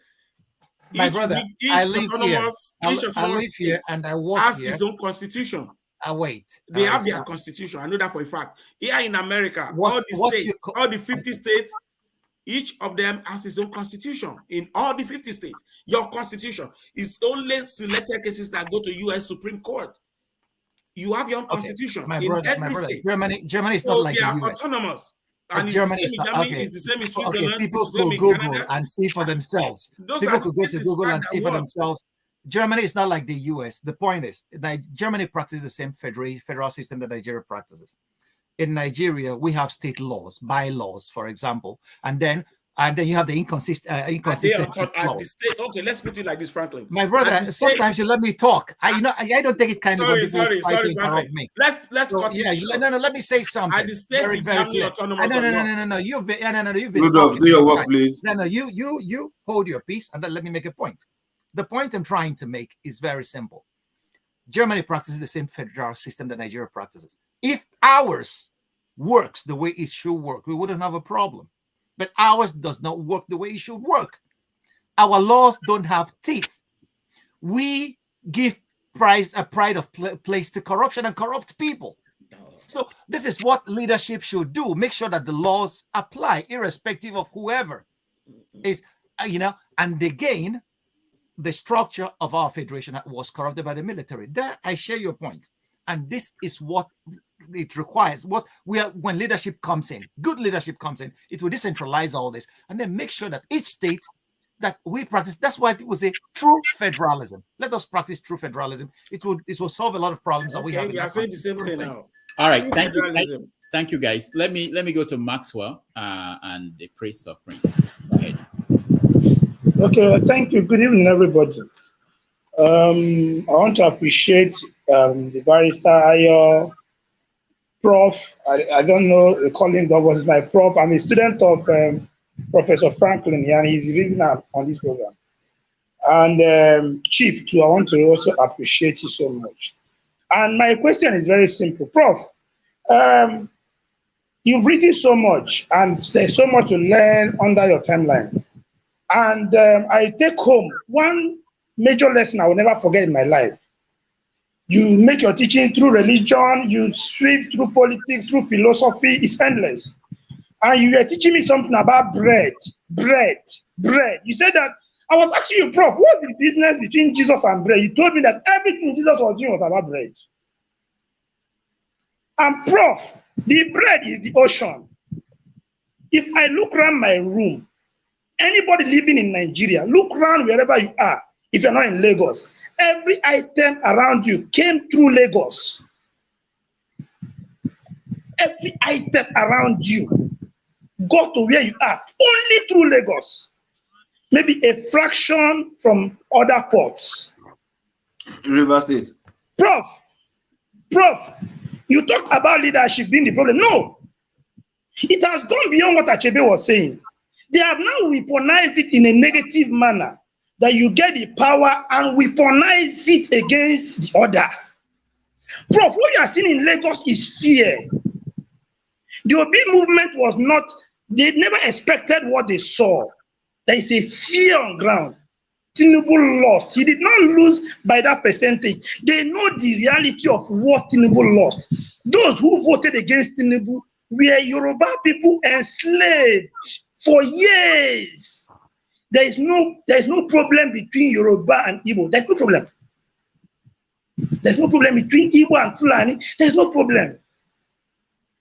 My brother, I live here. I live here and I work has here. His own constitution. Wait. They have their constitution. I know that for a fact. Here in America, all the 50 states, each of them has its own constitution. In all the 50 states, your constitution is only selected cases that go to U.S. Supreme Court. You have your own constitution in every state. Germany is not like the US. Autonomous. And Germany is the same in Switzerland. Okay, people could Google and see for themselves. People could go to Google and see for themselves. Germany is not like the US. The point is that Germany practices the same federal system that Nigeria practices. In Nigeria, we have state laws, bylaws, for example, and then and then you have the inconsistent At the clause. state, okay, let's put it like this, Franklin. My brother, sometimes you let me talk. I don't take it kind of. Sorry, Franklin. Me. Let's So, cut it short. No, let me say something. At the state is becoming autonomous. No. You've been. Rudolph, do your work, please. No. You hold your peace, and then let me make a point. The point I'm trying to make is very simple. Germany practices the same federal system that Nigeria practices. If ours works the way it should work, we wouldn't have a problem. But ours does not work the way it should work. Our laws don't have teeth. We give a pride of place to corruption and corrupt people. So this is what leadership should do. Make sure that the laws apply, irrespective of whoever is, and again, the structure of our federation was corrupted by the military. There, I share your point. And this is what it requires. When leadership comes in, good leadership comes in, it will decentralize all this and then make sure that each state that we practice. That's why people say true federalism. Let us practice true federalism. It will solve a lot of problems that we have. We are saying the same thing now. All right, thank you, guys. Let me go to Maxwell and the priest of Prince. Go ahead. Okay, thank you. Good evening, everybody. I want to appreciate the barrister Ayo, Prof. I don't know, they call him Douglas, my prof. I'm a student of Professor Franklin, and he's the reason I'm on this program. And Chief, too, I want to also appreciate you so much. And my question is very simple. Prof, you've written so much, and there's so much to learn under your timeline. And I take home one major lesson I will never forget in my life. You make your teaching through religion, you sweep through politics, through philosophy, it's endless. And you were teaching me something about bread. You said that, I was asking you, Prof, what's the business between Jesus and bread? You told me that everything Jesus was doing was about bread. And Prof, the bread is the ocean. If I look around my room, anybody living in Nigeria, look around wherever you are, if you're not in Lagos, every item around you came through Lagos. Every item around you got to where you are, only through Lagos. Maybe a fraction from other ports. River State. Prof, you talk about leadership being the problem. No. It has gone beyond what Achebe was saying. They have now weaponized it in a negative manner, that you get the power and weaponize it against the other. Prof, what you are seeing in Lagos is fear. The Obi movement was not, they never expected what they saw. There is a fear on ground. Tinubu lost. He did not lose by that percentage. They know the reality of what Tinubu lost. Those who voted against Tinubu were Yoruba people enslaved for years. There is no problem between Yoruba and Igbo. There's no problem. There's no problem between Igbo and Fulani. There's no problem.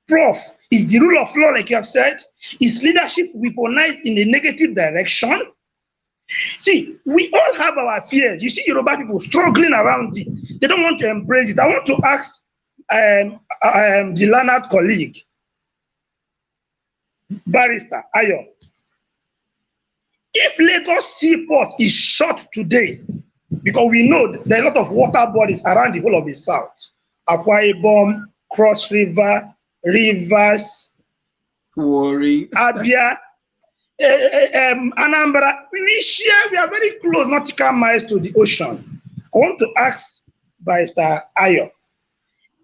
Prof, is the rule of law, like you have said, is leadership weaponized in a negative direction? See, we all have our fears. You see Yoruba people struggling around it. They don't want to embrace it. I want to ask the learned colleague, Barrister Ayo, if Lagos Seaport is shut today, because we know there are a lot of water bodies around the whole of the South, Akwa Ibom, Cross River, Rivers, Warri, Abia, Anambra, we are very close, nautical miles to the ocean. I want to ask Barrister Ayo,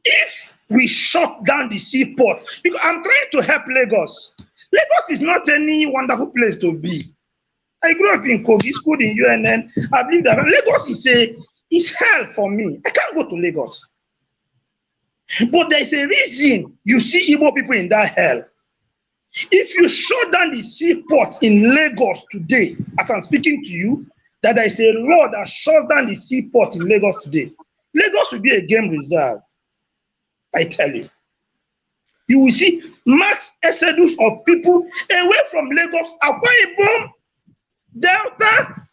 if we shut down the seaport, because I'm trying to help Lagos. Lagos is not any wonderful place to be. I grew up in Kogi, schooled in UNN. I believe that Lagos is hell for me. I can't go to Lagos. But there's a reason you see Igbo people in that hell. If you shut down the seaport in Lagos today, as I'm speaking to you, that there is a law that shuts down the seaport in Lagos today, Lagos will be a game reserve. I tell you. You will see mass exodus of people away from Lagos, Akwa Ibom, Delta,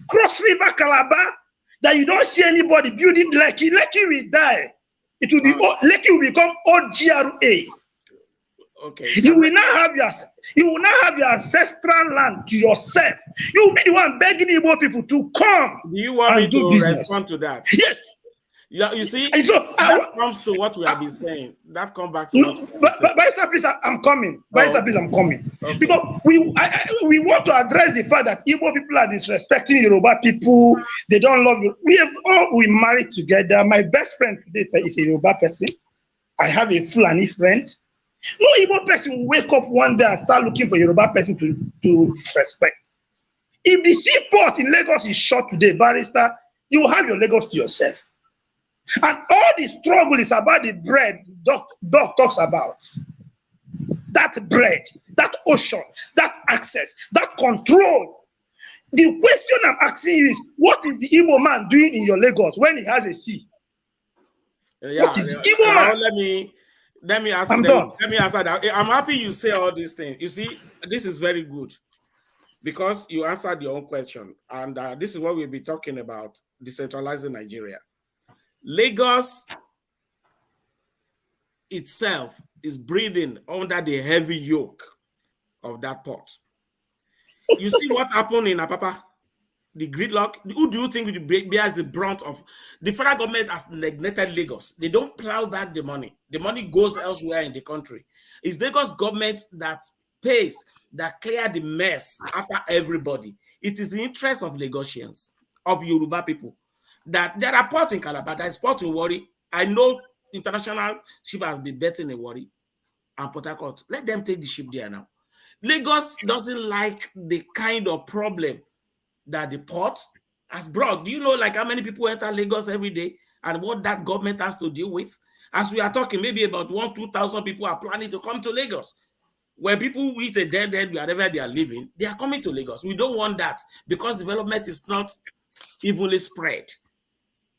Cross River, Calabar, that you don't see anybody building Lekki. Lekki will die. Lekki will become old GRA. Okay. You will now have You will now have your ancestral land to yourself. You will be the one begging Igbo people to come Do you want me and do to business. respond to that? Yes. Yeah, you see, And so, that comes to what we have been saying. That comes back to what we have been saying. Barrister, please, I'm coming. Barrister, please, I'm coming. Okay. Because we want to address the fact that Igbo people are disrespecting Yoruba people. They don't love you. We married together. My best friend today is a Yoruba person. I have a Fulani friend. No Igbo person will wake up one day and start looking for Yoruba person to disrespect. If the seaport in Lagos is shut today, Barrister, you will have your Lagos to yourself. And all the struggle is about the bread Doc talks about. That bread, that ocean, that access, that control. The question I'm asking you is, what is the Igbo man doing in your Lagos when he has a sea? Yeah, what is the Igbo man? Let me ask. I'm done. Let me answer that. I'm happy you say all these things. You see, this is very good because you answered your own question, and this is what we'll be talking about: decentralizing Nigeria. Lagos itself is breathing under the heavy yoke of that port. You see what happened in Apapa? The gridlock. Who do you think bears the brunt of? The federal government has neglected Lagos. They don't plow back the money. The money goes elsewhere in the country. It's Lagos government that pays, that clear the mess after everybody. It is the interest of Lagosians, of Yoruba people, that there are ports in Calabar, there is port in Warri. I know international ship has been betting in Warri and Port Harcourt. Let them take the ship there now. Lagos doesn't like the kind of problem that the port has brought. Do you know like how many people enter Lagos every day and what that government has to deal with? As we are talking, maybe about 1,000-2,000 people are planning to come to Lagos. When people reach a dead end wherever they are living, they are coming to Lagos. We don't want that because development is not evenly spread.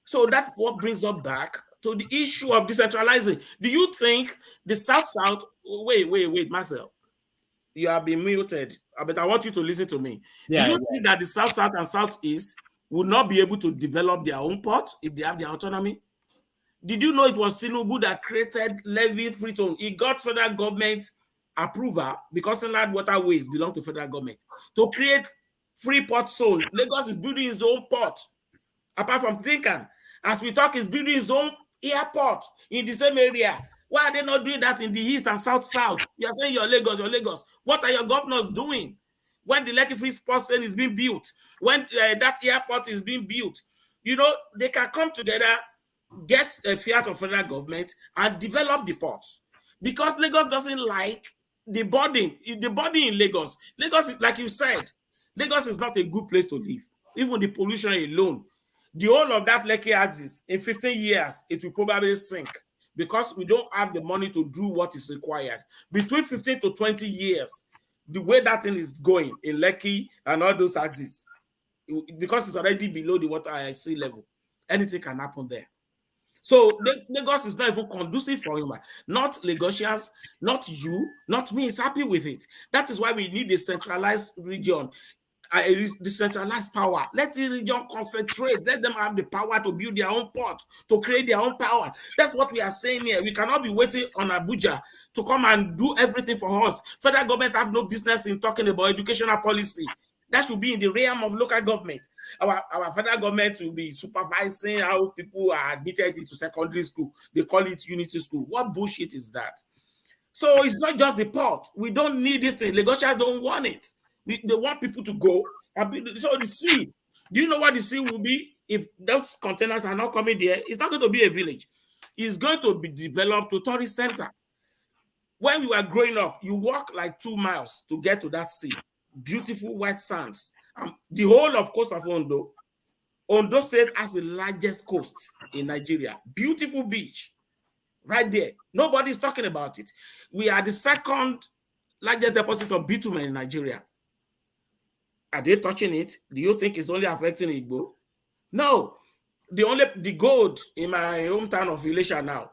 So that's what brings us back to the issue of decentralizing. Do you think the South-South, wait, Marcel, you have been muted, but I want you to listen to me. Do you think that the South-South and South-East will not be able to develop their own port if they have their autonomy? Did you know it was Tinubu that created levy free zone? He got federal government approval because inland waterways belong to federal government to create free port zone. Lagos is building his own port. Apart from Tinkan, as we talk, he's building his own airport in the same area. Why are they not doing that in the east and south? You are saying you're Lagos. What are your governors doing? When the Lekki Free Sports Center is being built, when that airport is being built, you know, they can come together, get a fiat of federal government and develop the ports. Because Lagos doesn't like the burden in Lagos. Lagos, is, like you said, Lagos is not a good place to live. Even the pollution alone. The whole of that Lekki axis, in 15 years, it will probably sink because we don't have the money to do what is required. Between 15 to 20 years, the way that thing is going in Lekki and all those axes, because it's already below the water sea level, anything can happen there. So Lagos is not even conducive for him. Not Lagosians, not you, not me is happy with it. That is why we need a centralized region. A decentralized power. Let the region concentrate. Let them have the power to build their own port, to create their own power. That's what we are saying here. We cannot be waiting on Abuja to come and do everything for us. Federal government have no business in talking about educational policy. That should be in the realm of local government. Our federal government will be supervising how people are admitted into secondary school. They call it unity school. What bullshit is that? So it's not just the port. We don't need this thing. Lagosians don't want it. They want people to go. So the sea, do you know what the sea will be if those containers are not coming there? It's not going to be a village. It's going to be developed to tourist center. When we were growing up, you walk like 2 miles to get to that sea. Beautiful white sands. The whole of coast of Ondo. Ondo State has the largest coast in Nigeria. Beautiful beach. Right there. Nobody's talking about it. We are the second largest deposit of bitumen in Nigeria. Are they touching it? Do you think it's only affecting Igbo? No. The gold in my hometown of Ilesha now,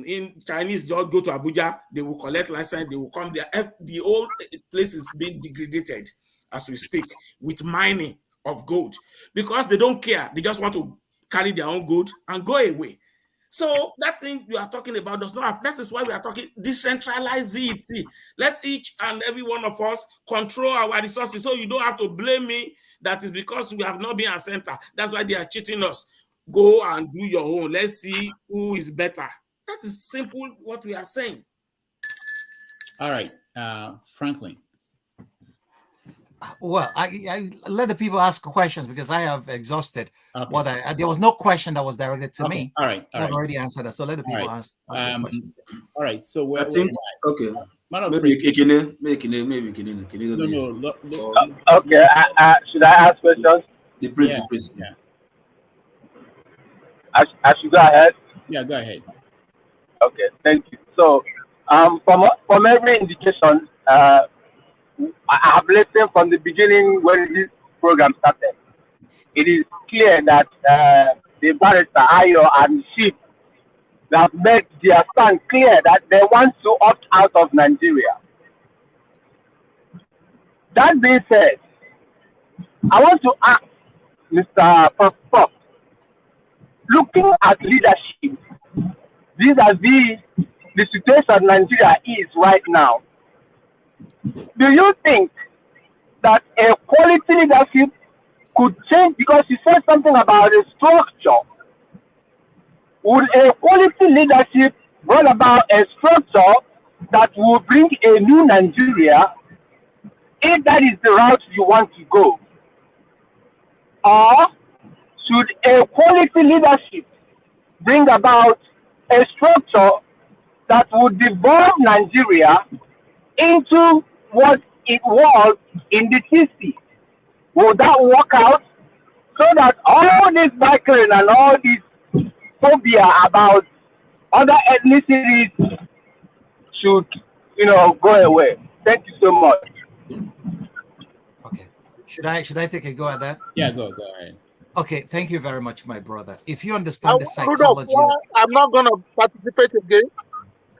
in Chinese just go to Abuja, they will collect license, they will come there. The whole place is being degraded as we speak with mining of gold because they don't care. They just want to carry their own gold and go away. So that thing you are talking about does not have, that is why we are talking decentralize it. Let each and every one of us control our resources. So you don't have to blame me that is because we have not been a center. That's why they are cheating us. Go and do your own. Let's see who is better. That is simple what we are saying. All right, Franklin. Well, I let the people ask questions because I have exhausted what there was no question that was directed to me. All right. I've already answered that. So let the people ask the questions. All right. So we're, I think okay. Maybe No. Okay. Should I ask questions? The president. Yeah. I should go ahead. Yeah, go ahead. Okay, thank you. So, from every indication, I have listened from the beginning when this program started. It is clear that the barrister Ayo and Chief have made their stand clear that they want to opt out of Nigeria. That being said, I want to ask Mr. Prof, looking at leadership, vis-a-vis the situation Nigeria is right now, do you think that a quality leadership could change? Because you said something about a structure. Would a quality leadership bring about a structure that will bring a new Nigeria, if that is the route you want to go? Or should a quality leadership bring about a structure that would devolve Nigeria into what it was in the 60s? Will that work out so that all this bickering and all this phobia about other ethnicities should, go away? Thank you so much. Okay. Should I take a go at that? Yeah, go ahead. Okay, thank you very much, my brother. If you understand the psychology, Rudolph, I'm not going to participate again.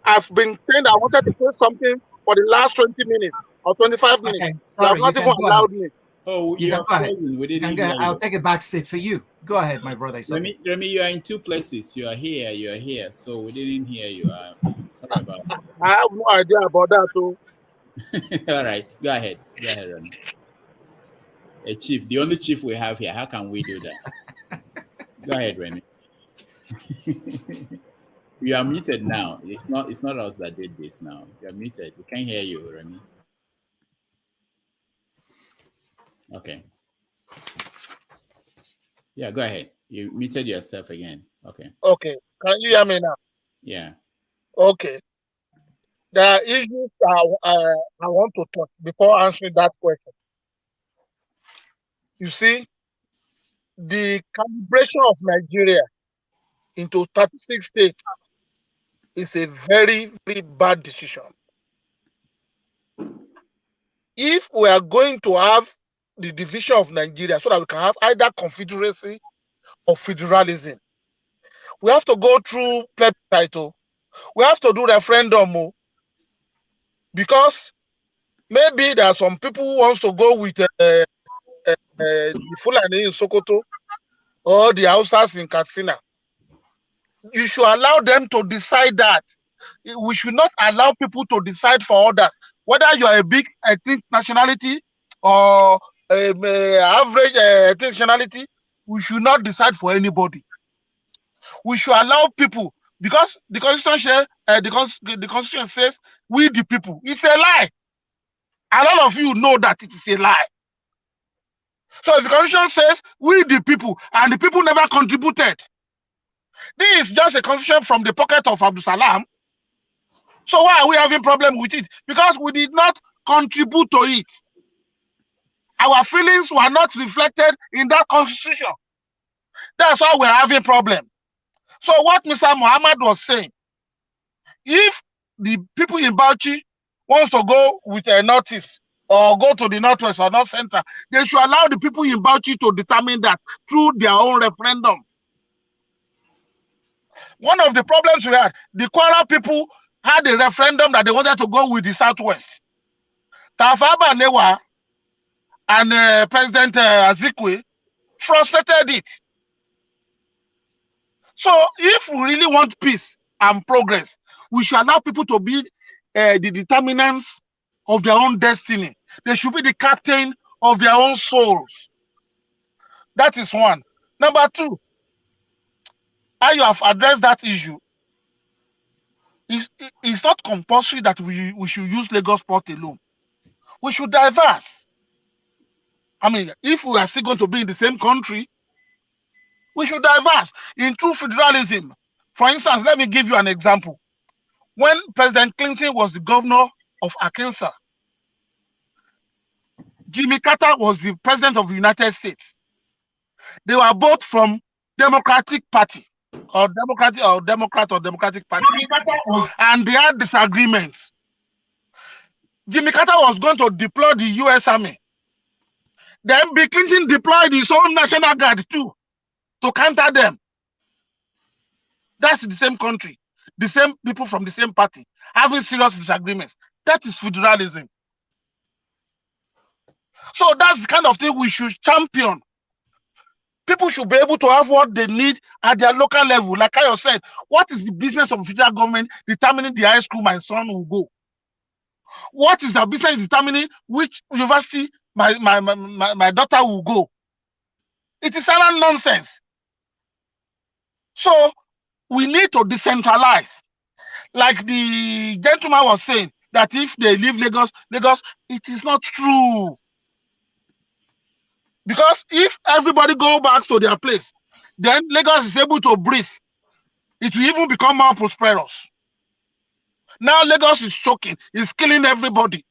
I've been saying I wanted to say something for the last 20 minutes or 25 minutes. Okay, You have sorry, not you even can go allowed ahead. me. Oh, You can go ahead. We You can didn't go hear ahead. I'll you. take a back seat for you. Go ahead, my brother. It's okay. Remy, you are in two places. You are here. So we didn't hear you. Sorry about that. I have no idea about that too. All right, go ahead, Remy. A chief, the only chief we have here. How can we do that? Go ahead, Remy. You are muted now. It's not us that did this now. You are muted. We can't hear you, Remy. Okay. Yeah, go ahead. You muted yourself again. Okay. Okay. Can you hear me now? Yeah. Okay. There are issues I want to talk before answering that question. You see, the calibration of Nigeria into 36 states is a very, very bad decision. If we are going to have the division of Nigeria so that we can have either confederacy or federalism, we have to go through plebiscite. We have to do referendum, because maybe there are some people who wants to go with the Fulani in Sokoto or the Hausas in Katsina. You should allow them to decide that. We should not allow people to decide for others. Whether you are a big ethnic nationality or average ethnic nationality, we should not decide for anybody. We should allow people, because the Constitution, the Constitution says, we the people. It's a lie. A lot of you know that it is a lie. So if the Constitution says, we the people, and the people never contributed, this is just a constitution from the pocket of Abdul Salam. So why are we having problem with it? Because we did not contribute to it. Our feelings were not reflected in that constitution. That's why we're having problem. So what Mr. Muhammad was saying, if the people in Bauchi wants to go with a northeast or go to the northwest or north central, they should allow the people in Bauchi to determine that through their own referendum. One of the problems we had, the Kwara people had a referendum that they wanted to go with the southwest. Tafawa Balewa and President Azikwe frustrated it. So if we really want peace and progress, we should allow people to be the determinants of their own destiny. They should be the captain of their own souls. That is one. Number two, how you have addressed that issue, it's not compulsory that we should use Lagos Port alone. We should diverse. I mean, if we are still going to be in the same country, we should diverse in true federalism. For instance, let me give you an example. When President Clinton was the governor of Arkansas, Jimmy Carter was the president of the United States. They were both from Democratic Party or Democratic Party, and they had disagreements. Jimmy Carter was going to deploy the U.S. Army. Then Bill Clinton deployed his own National Guard too to counter them. That's the same country, the same people from the same party having serious disagreements. That is federalism. So that's the kind of thing we should champion. People should be able to have what they need at their local level. Like I said, what is the business of the federal government determining the high school my son will go? What is the business determining which university my daughter will go? It is silent nonsense. So we need to decentralize. Like the gentleman was saying, that if they leave Lagos, it is not true. Because if everybody go back to their place, then Lagos is able to breathe. It will even become more prosperous. Now Lagos is choking, it's killing everybody.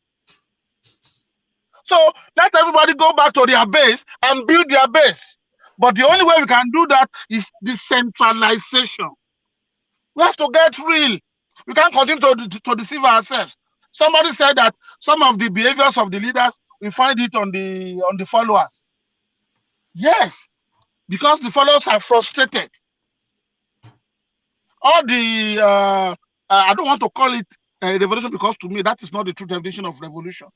So let everybody go back to their base and build their base. But the only way we can do that is decentralization. We have to get real. We can't continue to deceive ourselves. Somebody said that some of the behaviors of the leaders, we find it on the followers. Yes, because the followers are frustrated. All the I don't want to call it a revolution, because to me that is not the true definition of revolution.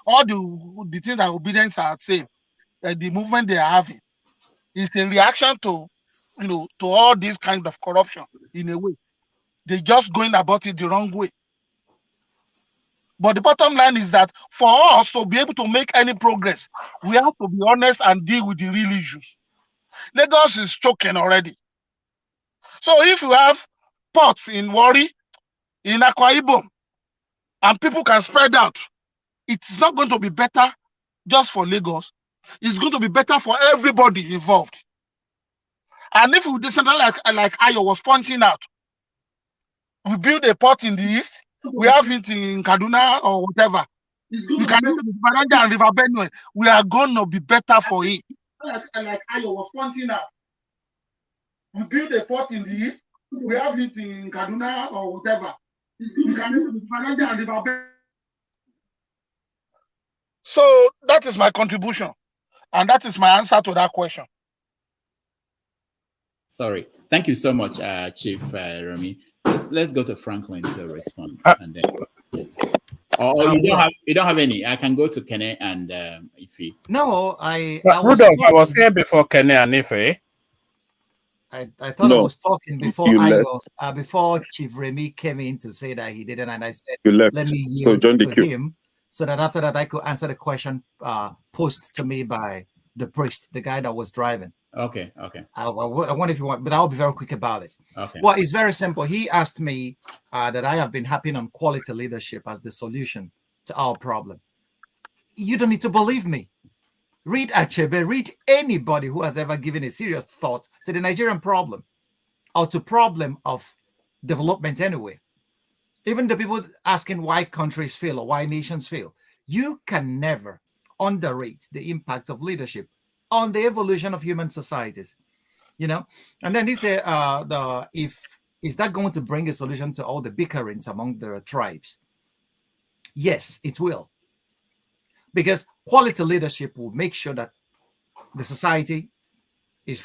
All the things that obedience are saying, the movement they are having, is a reaction to to all this kind of corruption in a way. They're just going about it the wrong way. But the bottom line is that for us to be able to make any progress, we have to be honest and deal with the real issues. Lagos is choking already. So if you have ports in Warri, in Akwa Ibom, and people can spread out, it's not going to be better just for Lagos. It's going to be better for everybody involved. And if we decentralize, like Ayo was pointing out, we build a port in the east, we have it in Kaduna or whatever. We can do it in Baranja and River Benue. We are going to be better for it. Like Ayo was pointing out, we build a port in the east, we have it in Kaduna or whatever. We can do it in Baranja and River Benue. So that is my contribution, and that is my answer to that question. Sorry. Thank you so much, Chief Remy. Let's go to Franklin to respond, and then. Or you don't have any. I can go to Kene and Ife. No, I was here before Kene and Ife. I thought I was talking before before Chief Remy came in to say that he didn't, and I said let me yield to him, so that after that I could answer the question posed to me by the priest, the guy that was driving. Okay. I wonder if you want, but I'll be very quick about it. Okay. Well, it's very simple. He asked me that I have been harping on quality leadership as the solution to our problem. You don't need to believe me. Read Achebe, read anybody who has ever given a serious thought to the Nigerian problem or to problem of development anyway. Even the people asking why countries fail or why nations fail. You can never underrate the impact of leadership on the evolution of human societies, And then he said, is that going to bring a solution to all the bickerings among the tribes? Yes, it will. Because quality leadership will make sure that the society is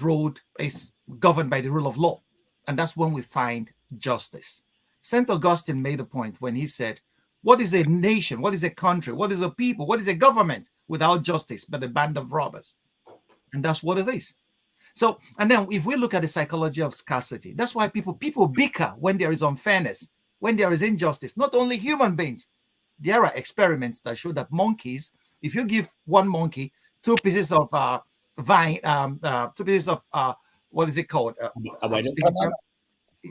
governed by the rule of law. And that's when we find justice. St. Augustine made a point when he said, what is a nation? What is a country? What is a people? What is a government without justice but a band of robbers? And that's what it is. So, and then if we look at the psychology of scarcity, that's why people bicker when there is unfairness, when there is injustice. Not only human beings, there are experiments that show that monkeys, if you give one monkey 2 pieces of vine, 2 pieces of what is it called?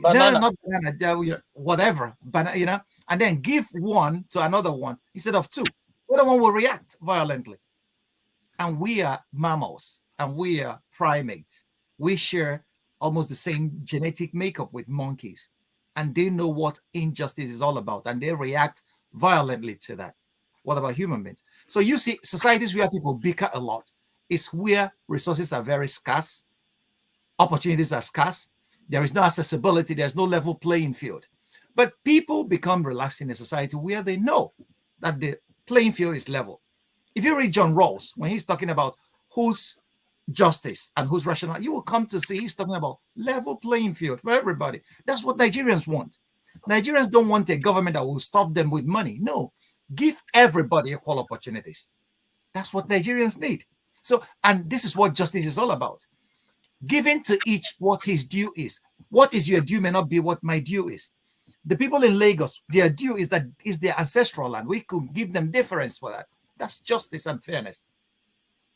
Banana. No, not banana, whatever, banana, and then give one to another one instead of 2. The other one will react violently. And we are mammals and we are primates. We share almost the same genetic makeup with monkeys, and they know what injustice is all about, and they react violently to that. What about human beings? So you see, societies where people bicker a lot is where resources are very scarce, opportunities are scarce, there is no accessibility, there's no level playing field. But people become relaxed in a society where they know that the playing field is level. If you read John Rawls, when he's talking about whose justice and whose rationale, you will come to see he's talking about level playing field for everybody. That's what Nigerians want. Nigerians don't want a government that will stuff them with money. No, give everybody equal opportunities. That's what Nigerians need. So, and this is what justice is all about. Giving to each what his due is. What is your due may not be what my due is. The people in Lagos, their due is that is their ancestral land. We could give them difference for that. That's justice and fairness.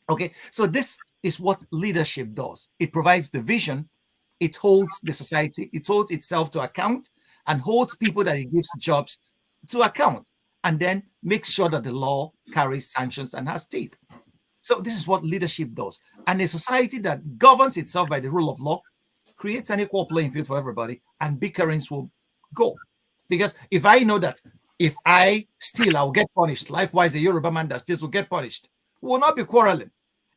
Okay, so this is what leadership does. It provides the vision, it holds the society, it holds itself to account, and holds people that it gives jobs to account, and then makes sure that the law carries sanctions and has teeth. So this is what leadership does. And a society that governs itself by the rule of law creates an equal playing field for everybody, and bickerings will go. Because if I know that if I steal, I will get punished. Likewise, the Yoruba man that steals will get punished. We will not be quarreling.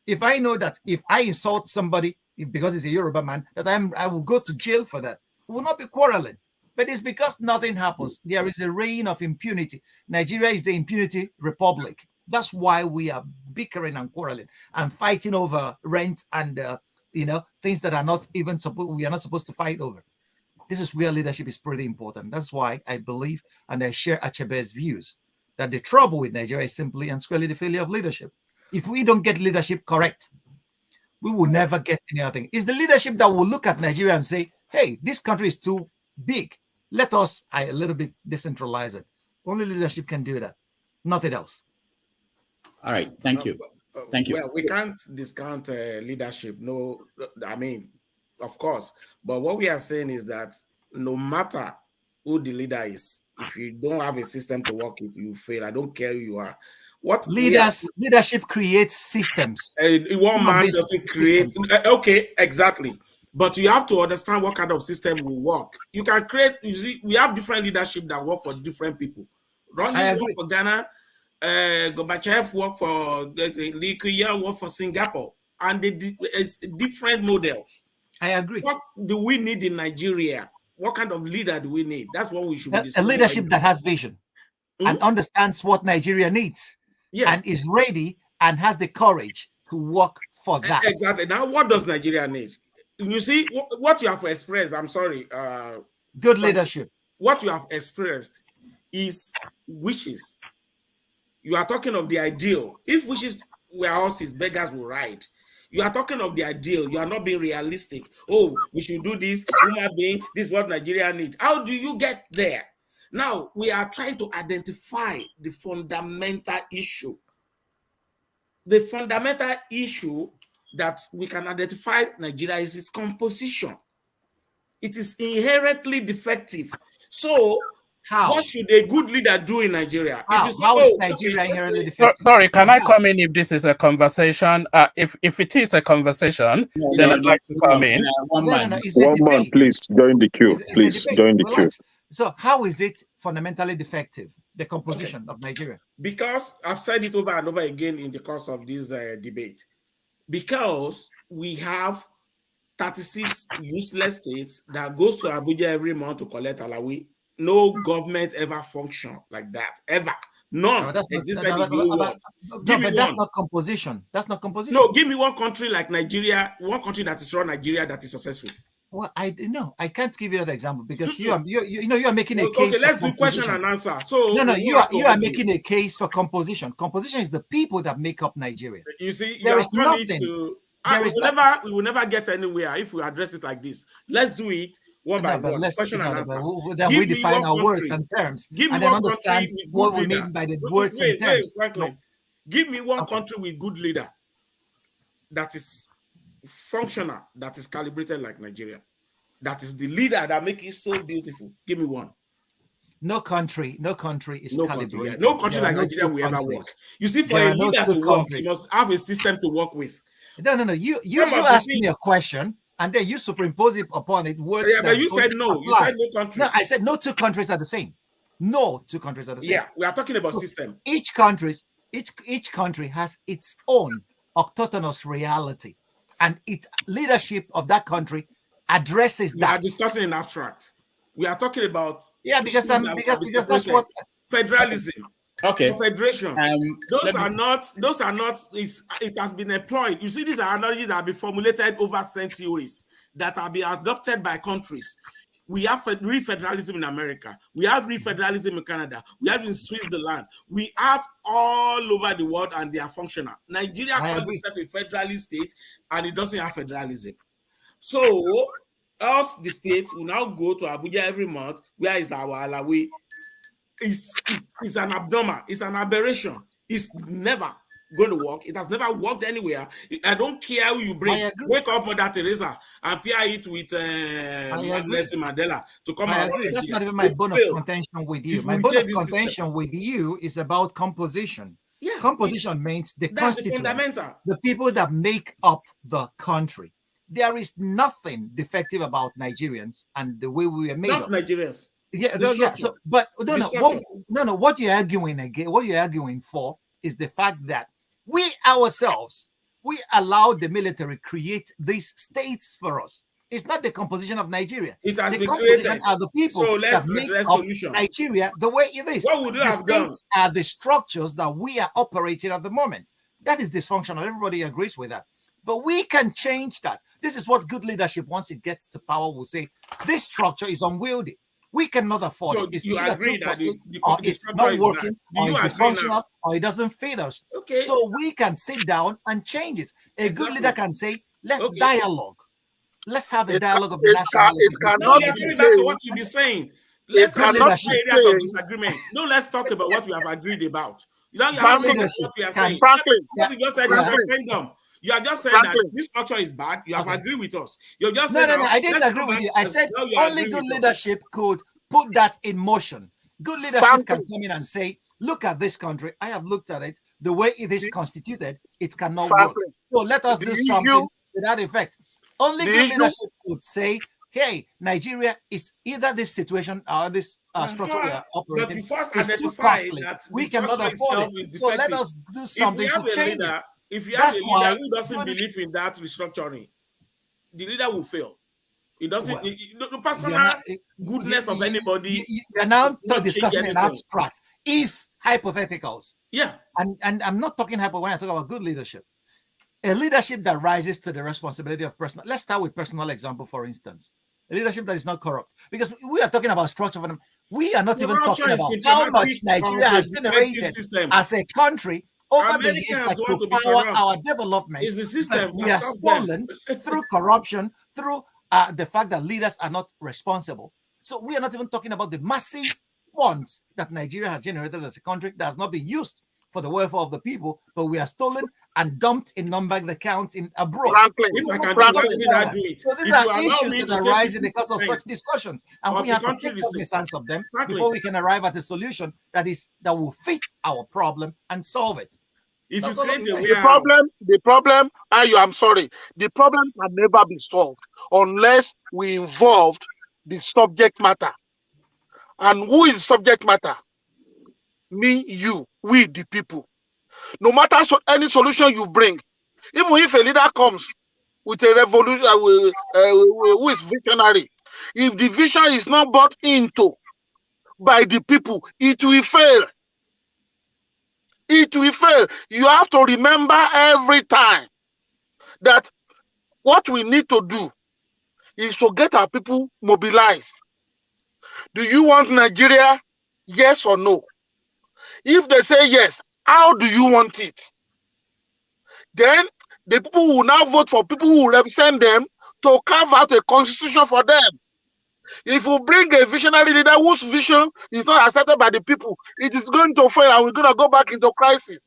If I know that if I insult somebody because he's a Yoruba man, that I will go to jail for that, we will not be quarreling. But it's because nothing happens. There is a reign of impunity. Nigeria is the impunity republic. That's why we are bickering and quarreling and fighting over rent and things that are not even we are not supposed to fight over. This is where leadership is pretty important. That's why I believe and I share Achebe's views that the trouble with Nigeria is simply and squarely the failure of leadership. If we don't get leadership correct, we will never get any other thing. It's the leadership that will look at Nigeria and say, hey, this country is too big. Let us a little bit decentralize it. Only leadership can do that. Nothing else. All right. Thank you. Thank you. Well, we can't discount leadership. No, I mean, of course. But what we are saying is that no matter who the leader is, if you don't have a system to work it, you fail. I don't care who you are. What leadership creates systems. One man doesn't create. Okay, exactly. But you have to understand what kind of system will work. You can create. You see, we have different leadership that work for different people. Ronnie work for Ghana. Gorbachev work for Lee Kuya work for Singapore, and it's different models. I agree. What do we need in Nigeria? What kind of leader do we need? That's what we should be discussing. A leadership that has vision and understands what Nigeria needs, and is ready and has the courage to work for that. Exactly. Now, what does Nigeria need? You see, what you have expressed, I'm sorry. Good leadership. What you have expressed is wishes. You are talking of the ideal. If wishes were horses, beggars will ride. You are talking of the ideal. You are not being realistic. Oh, we should do this. Human being, this is what Nigeria needs. How do you get there? Now, we are trying to identify the fundamental issue. The fundamental issue that we can identify Nigeria is its composition. It is inherently defective. So, what should a good leader do in Nigeria? How is Nigeria inherently defective? Sorry, can I come in if this is a conversation? If it is a conversation, then I'd like to come in. One man, please join the queue. Please join the queue. So, how is it fundamentally defective, the composition of Nigeria? Because I've said it over and over again in the course of this debate. Because we have 36 useless states that goes to Abuja every month to collect alawi. No government ever function like that, ever. None existed in the whole world. But that's not composition. That's not composition. No, give me one country like Nigeria, one country that is run Nigeria that is successful. Well, I can't give you that example because you are making a case. Okay, let's do question and answer. So you are making a case for composition. Composition is the people that make up Nigeria. You see, there is nothing. We will never get anywhere if we address it like this. Let's do it one by one. Question and answer. Then we define our words and terms. Give me and then one understand country with good what we leader. mean by the words and terms. Franklin. Give me one country with good leader that is functional, that is calibrated like Nigeria. That is the leader that makes it so beautiful. Give me one. No country is calibrated. No country like Nigeria will ever work. You see, for a leader to work, you must have a system to work with. No. You asked me a question, and then you superimpose it upon it. Words but you said no. You said no country. No, I said no two countries are the same. No two countries are the same. Yeah, we are talking about system. Each country has its own autonomous reality, and its leadership of that country addresses that. We are discussing in abstract. We are talking about because that's what federalism. Okay. Federation. Those are not. It has been employed. You see, these are analogies that have been formulated over centuries that have been adopted by countries. We have re-federalism in America. We have re-federalism in Canada. We have in Switzerland. We have all over the world, and they are functional. Nigeria calls itself a federalist state, and it doesn't have federalism. So, us, the state, will now go to Abuja every month. Where is our Alawi? It's an abnormal. It's an aberration. It's never going to work. It has never worked anywhere. I don't care who you bring. Wake up Mother Teresa and pair it with Nelson Mandela to come out. That's not even my bone of contention with you. My bone of contention with you is about composition. Yeah, composition means the constituent, the people that make up the country. There is nothing defective about Nigerians and the way we are made up. Not Nigerians. Yeah. So, but no. What you're arguing again? What you're arguing for is the fact that we ourselves allowed the military create these states for us. It's not the composition of Nigeria. It has been composition created. Are the people so let's that make address up solution. Nigeria the way it is. What would you have done? States are the structures that we are operating at the moment. That is dysfunctional. Everybody agrees with that. But we can change that. This is what good leadership, once it gets to power, will say, this structure is unwieldy. We cannot afford it. It's you agree that it's not working, or it's dysfunctional, or it doesn't fit us. Okay. So we can sit down and change it. A good leader can say, let's dialogue. Let's have a dialogue of the national. It cannot be getting back to what you've been saying. Let's have areas of disagreement. No, let's talk about what we have agreed about. You don't have to what we are saying. What you just said is referendum. You have just said that this structure is bad. You have agreed with us. You just said no. I didn't agree with you. I said only good leadership could put that in motion. Good leadership can come in and say, look at this country. I have looked at it. The way it is constituted, it cannot work. So let us do something to that effect. Only good leadership would say, hey, Nigeria is either this situation or this structure we are operating is too costly. We cannot afford it. So let us do something to change it. If you have a leader who doesn't believe in that restructuring, the leader will fail. It doesn't. The personal goodness of anybody. You're now discussing an abstract. If hypotheticals. Yeah. And I'm not talking when I talk about good leadership. A leadership that rises to the responsibility of personal. Let's start with personal example, for instance. A leadership that is not corrupt. Because we are talking about structure. We are not even talking about how much Nigeria has generated as a country over the years to power our development. Is the system we are stolen through corruption, through the fact that leaders are not responsible. So we are not even talking about the massive funds that Nigeria has generated as a country that has not been used for the welfare of the people, but we are stolen and dumped in non-bank accounts in abroad. If I can do it. So these are issues that arise in the course of such discussions, and we have to take cognizance of them before we can arrive at a solution that will fit our problem and solve it. If you create the problem, I'm sorry, the problem can never be solved unless we involve the subject matter. And who is subject matter? Me, you, we, the people. No matter any solution you bring, even if a leader comes with a revolution who is visionary, if the vision is not bought into by the people, it will fail. It will fail. You have to remember every time that what we need to do is to get our people mobilized. Do you want Nigeria? Yes or no? If they say yes, how do you want it? Then the people will now vote for people who represent them to carve out a constitution for them. If we bring a visionary leader whose vision is not accepted by the people, it is going to fail and we're going to go back into crisis.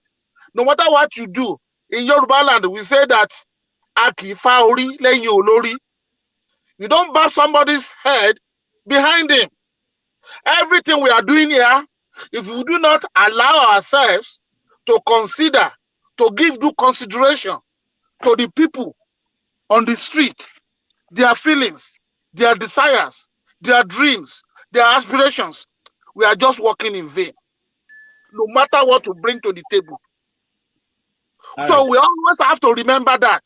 No matter what you do, in Yoruba land, we say that Aki Faori Leyin Olori. You don't bash somebody's head behind him. Everything we are doing here, if we do not allow ourselves to consider, to give due consideration to the people on the street, their feelings, their desires, their dreams, their aspirations, we are just working in vain. No matter what to bring to the table. So we always have to remember that.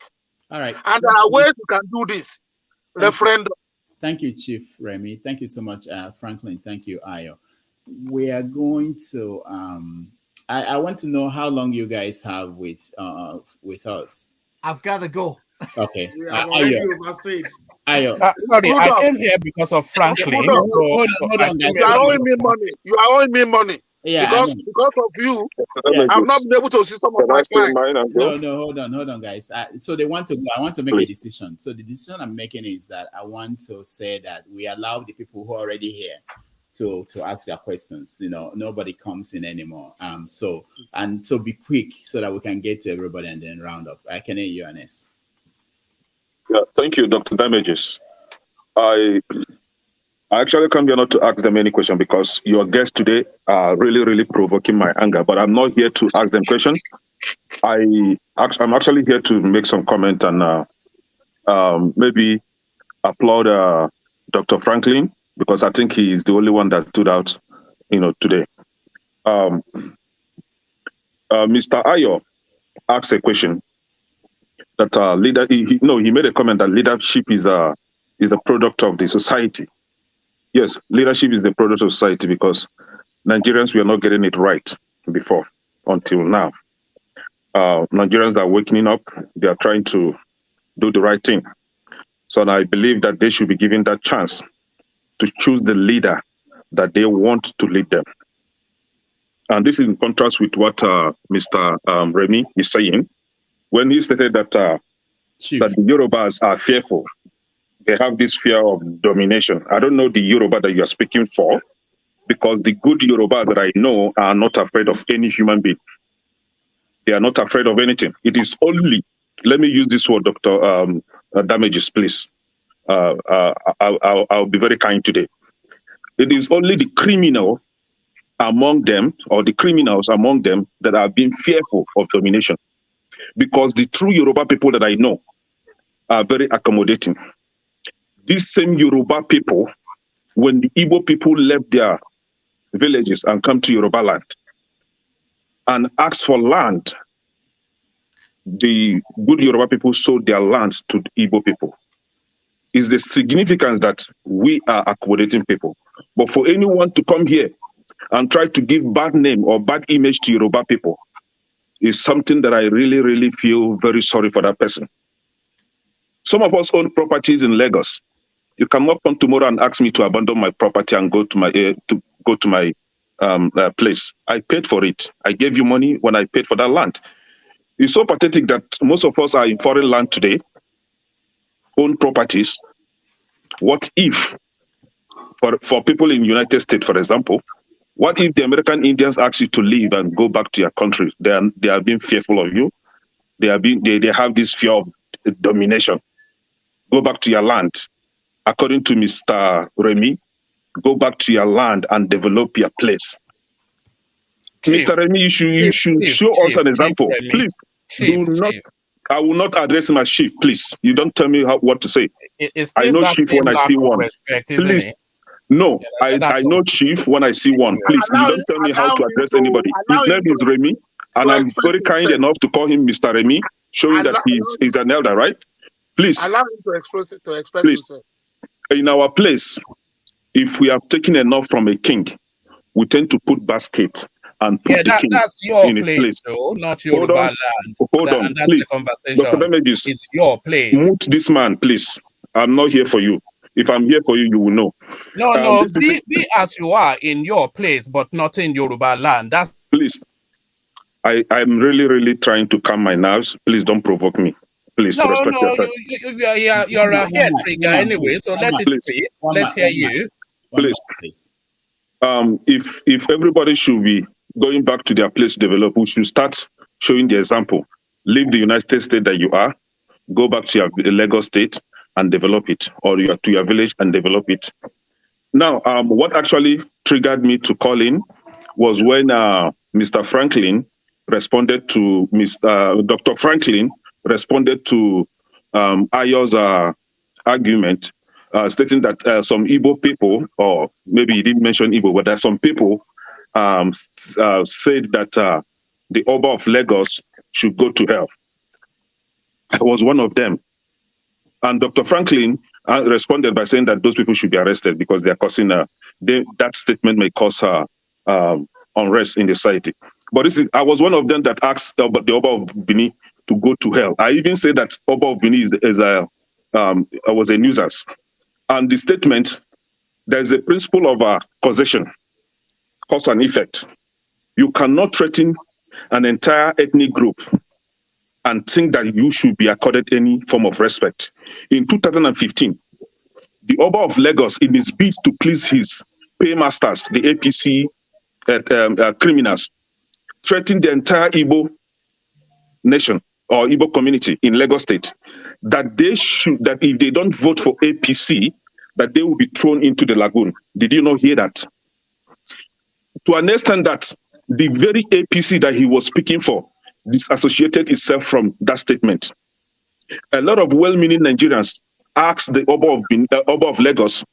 All right. And there are ways we can do this. Referendum. Thank you, Chief Remy. Thank you so much, Franklin. Thank you, Ayo. We are going to. I want to know how long you guys have with us. I've got to go. Okay. We have already overstayed. Ayo. Sorry, I came here because of Franklin. Hold on, guys. You are owing me money. You are owing me money. Yeah, because of you, I've not been able to see some of my clients. No, hold on, guys. So they want to go. I want to make a decision. So the decision I'm making is that I want to say that we allow the people who are already here to ask their questions. You know, nobody comes in anymore. So be quick so that we can get to everybody and then round up. I can hear you, Ernest. Yeah, thank you, Dr. Damages. I actually come here not to ask them any question because your guests today are really, really provoking my anger, but I'm not here to ask them questions. I'm actually here to make some comment and maybe applaud Dr. Franklin because I think he is the only one that stood out, today. Mr. Ayo asked a question that he made a comment that leadership is a product of the society. Yes, leadership is the product of society because Nigerians were not getting it right before until now. Nigerians are waking up. They are trying to do the right thing. So I believe that they should be given that chance to choose the leader that they want to lead them. And this is in contrast with what Mr. Remy is saying when he stated that the Yorubas are fearful. They have this fear of domination. I don't know the Yoruba that you are speaking for, because the good Yoruba that I know are not afraid of any human being. They are not afraid of anything. It is only, let me use this word, Dr. Damages, please. I'll be very kind today. It is only the criminal among them, or the criminals among them, that are being fearful of domination. Because the true Yoruba people that I know are very accommodating. These same Yoruba people, when the Igbo people left their villages and come to Yoruba land and asked for land, the good Yoruba people sold their lands to the Igbo people. Is the significance that we are accommodating people. But for anyone to come here and try to give bad name or bad image to Yoruba people is something that I really, really feel very sorry for that person. Some of us own properties in Lagos. You cannot come tomorrow and ask me to abandon my property and go to my place. I paid for it. I gave you money when I paid for that land. It's so pathetic that most of us are in foreign land today, own properties. What if, for people in the United States, for example, what if the American Indians ask you to leave and go back to your country? They are being fearful of you. They have this fear of domination. Go back to your land. According to Mr. Remy, go back to your land and develop your place. Chief, Mr. Remy, you should show us an example. Please, I will not address him as chief, please. You don't tell me what to say. I know chief when I see one. Please. No, I know chief when I see one. Please, you don't tell me how to address anybody. His name is Remy, and I'm very kind enough to call him Mr. Remy, showing that he's an elder, right? Please. Allow him to express himself. In our place, if we have taken enough from a king, we tend to put basket and put the king that's your in his place. Though, not Yoruba land. Hold on, and that's please. The conversation. Dr. Damages, it's your place. Mute this man, please. I'm not here for you. If I'm here for you, you will know. No, be as you are in your place, but not in Yoruba land. That's please. I'm really, really trying to calm my nerves. Please don't provoke me. Please respect yourself. You're a hair trigger anyway, so let it be. Let's hear you. Please. If everybody should be going back to their place to develop, we should start showing the example. Leave the United States that you are, go back to your Lagos state and develop it, or to your village and develop it. Now, what actually triggered me to call in was when Mr. Franklin responded to Dr. Franklin responded to Ayo's argument, stating that some Igbo people, or maybe he didn't mention Igbo, but there are some people said that the Oba of Lagos should go to hell. I was one of them. And Dr. Franklin responded by saying that those people should be arrested because they are causing that statement may cause unrest in the society. But I was one of them that asked the Oba of Benin to go to hell. I even said that Oba of Benin was a nuisance. And the statement, there's a principle of causation, cause and effect. You cannot threaten an entire ethnic group and think that you should be accorded any form of respect. In 2015, the Oba of Lagos, in his bid to please his paymasters, the APC criminals, threatened the entire Igbo nation or Igbo community in Lagos State that if they don't vote for APC, that they will be thrown into the lagoon. Did you not hear that? To understand that the very APC that he was speaking for disassociated itself from that statement. A lot of well-meaning Nigerians asked the Oba of Lagos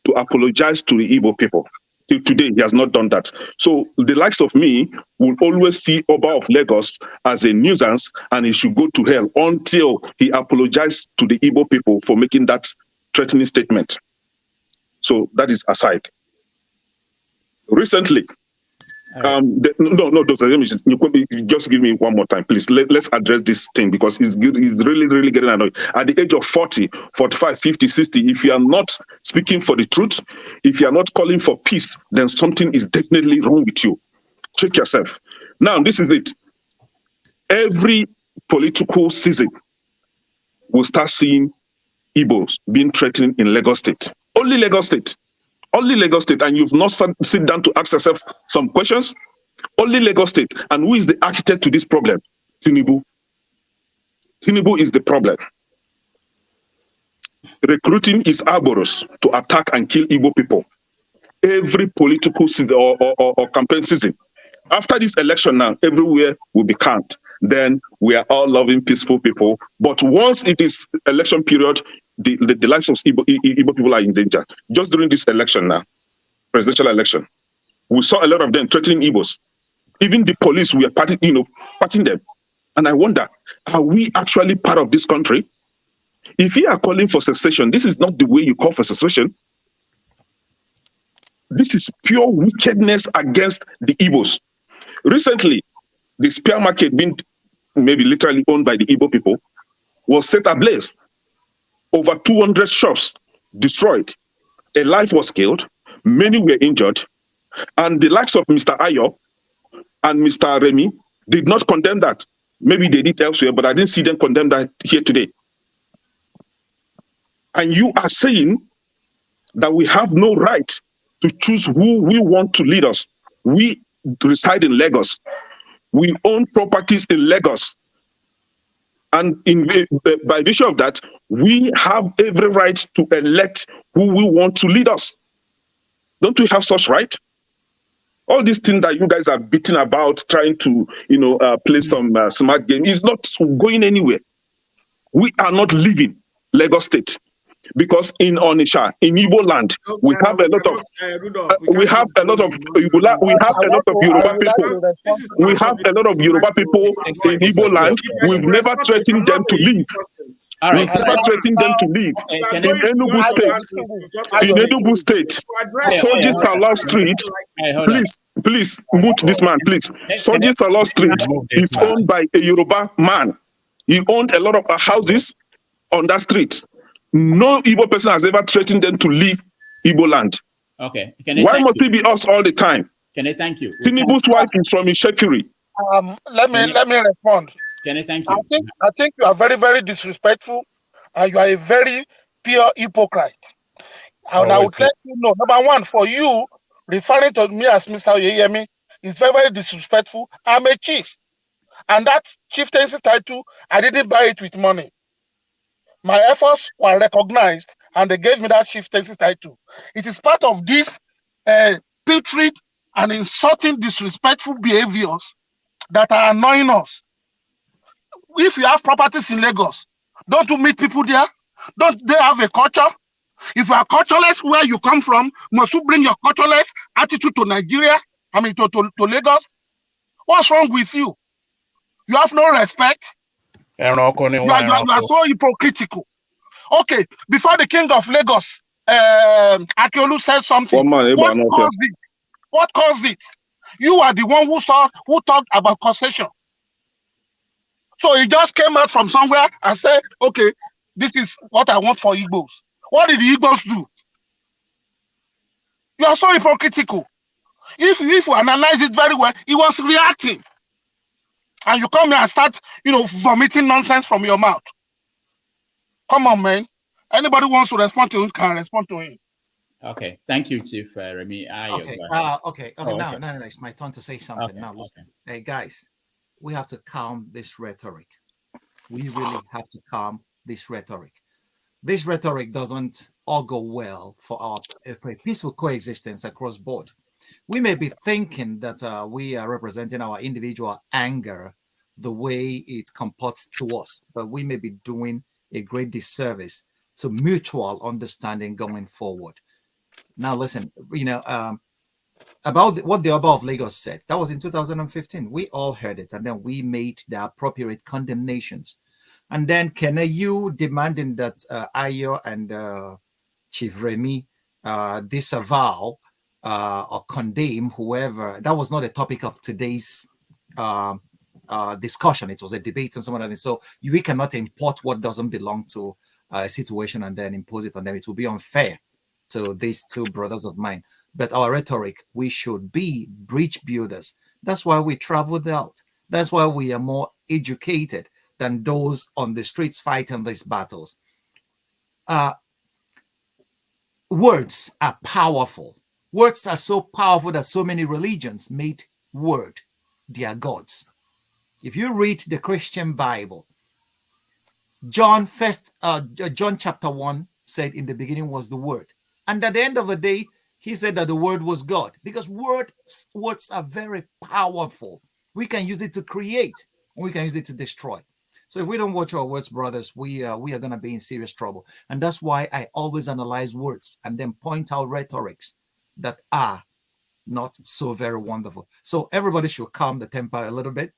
to apologize to the Igbo people. Till today, he has not done that. So the likes of me will always see Oba of Lagos as a nuisance, and he should go to hell until he apologized to the Igbo people for making that threatening statement. So that is aside. Recently, just give me one more time, please. Let's address this thing because it's really, really getting annoying. At the age of 40, 45, 50, 60, if you are not speaking for the truth, if you are not calling for peace, then something is definitely wrong with you. Check yourself. Now, this is it. Every political season, we'll start seeing Igbos being threatened in Lagos State. Only Lagos State. Only Lagos State, and you've not sit down to ask yourself some questions. Only Lagos State. And who is the architect to this problem? Tinubu. Tinubu is the problem. Recruiting is arborous to attack and kill Igbo people. Every political season or campaign season. After this election now, everywhere will be calmed. Then we are all loving, peaceful people. But once it is election period, the lives of Igbo people are in danger. Just during this election now, presidential election, we saw a lot of them threatening Igbos. Even the police were patting them. And I wonder, are we actually part of this country? If you are calling for secession, this is not the way you call for secession. This is pure wickedness against the Igbos. Recently, the spear market being maybe literally owned by the Igbo people was set ablaze. Over 200 shops destroyed. A life was killed. Many were injured. And the likes of Mr. Ayo and Mr. Remy did not condemn that. Maybe they did elsewhere, but I didn't see them condemn that here today. And you are saying that we have no right to choose who we want to lead us. We reside in Lagos. We own properties in Lagos. And by virtue of that, we have every right to elect who we want to lead us. Don't we have such right? All these things that you guys are beating about, trying to, play some smart game, is not going anywhere. We are not leaving Lagos State. Because in Onitsha, in Igbo land, we have a lot of Yoruba people. We have a lot of Yoruba people in Igbo land. We've never threatened them to leave. We've never threatened them to leave. In Enugu State, Soji Salah Street, please mute this man, please. Soji Salah Street is owned by a Yoruba man. He owned a lot of houses on that street. No Igbo person has ever threatened them to leave Igbo land. Okay. Why must it be us all the time? Can I thank you? Tinubu's wife is from Ishekiri. Let me respond. Kenny, thank you. I think you are very, very disrespectful, and you are a very pure hypocrite. And I Always would let you know, number one, for you referring to me as Mr. Oyeyemi is very, very disrespectful. I'm a chief, and that chieftaincy title, I didn't buy it with money. My efforts were recognized, and they gave me that chieftaincy title. It is part of these putrid and insulting, disrespectful behaviors that are annoying us. If you have properties in Lagos, don't you meet people there? Don't they have a culture? If you are cultureless where you come from, must you bring your cultureless attitude to Nigeria? I mean, to Lagos? What's wrong with you? You have no respect. You are so hypocritical. Okay, before the king of Lagos, Akiolu said something. What caused it? You are the one who talked about concession. So he just came out from somewhere and said, okay, this is what I want for Igbos. What did the Igbos do? You are so hypocritical. If you analyze it very well, he was reacting. And you come here and start, vomiting nonsense from your mouth. Come on, man. Anybody wants to respond to him can respond to him. Okay, thank you, Chief Remy. Okay, now it's my turn to say something. Now, listen. Hey, guys, we have to calm this rhetoric. We really have to calm this rhetoric. This rhetoric doesn't all go well for a peaceful coexistence across board. We may be thinking that we are representing our individual anger the way it comports to us, but we may be doing a great disservice to mutual understanding going forward. Now, listen, about what the Oba of Lagos said, that was in 2015. We all heard it, and then we made the appropriate condemnations. And then you demanding that Ayo and Chief Remy disavow or condemn whoever, that was not a topic of today's discussion. It was a debate and someone else. So we cannot import what doesn't belong to a situation and then impose it on them. It will be unfair to these two brothers of mine. But our rhetoric, we should be bridge builders. That's why we traveled out. That's why we are more educated than those on the streets fighting these battles. Words are powerful. Words are so powerful that so many religions made word their gods. If you read the Christian Bible, John chapter 1 said, in the beginning was the word. And at the end of the day, he said that the word was God, because words are very powerful. We can use it to create, and we can use it to destroy. So if we don't watch our words, brothers, we are going to be in serious trouble. And that's why I always analyze words and then point out rhetorics that are not so very wonderful. So everybody should calm the temper a little bit.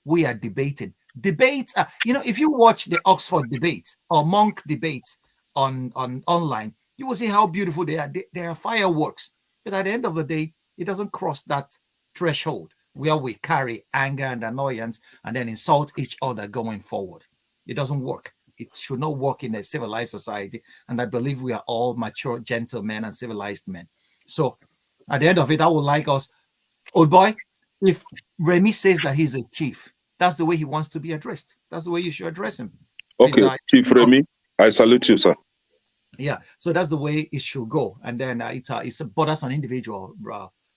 We are debating. Debates are, if you watch the Oxford debate or Monk debates on online, you will see how beautiful they are. They are fireworks. But at the end of the day, it doesn't cross that threshold where we carry anger and annoyance and then insult each other going forward. It doesn't work. It should not work in a civilized society. And I believe we are all mature, gentlemen and civilized men. So at the end of it, I would like us, old boy, if Remy says that he's a chief, that's the way he wants to be addressed. That's the way you should address him. Okay, Chief Remy, I salute you, sir. Yeah, so that's the way it should go. And then it's but that's an individual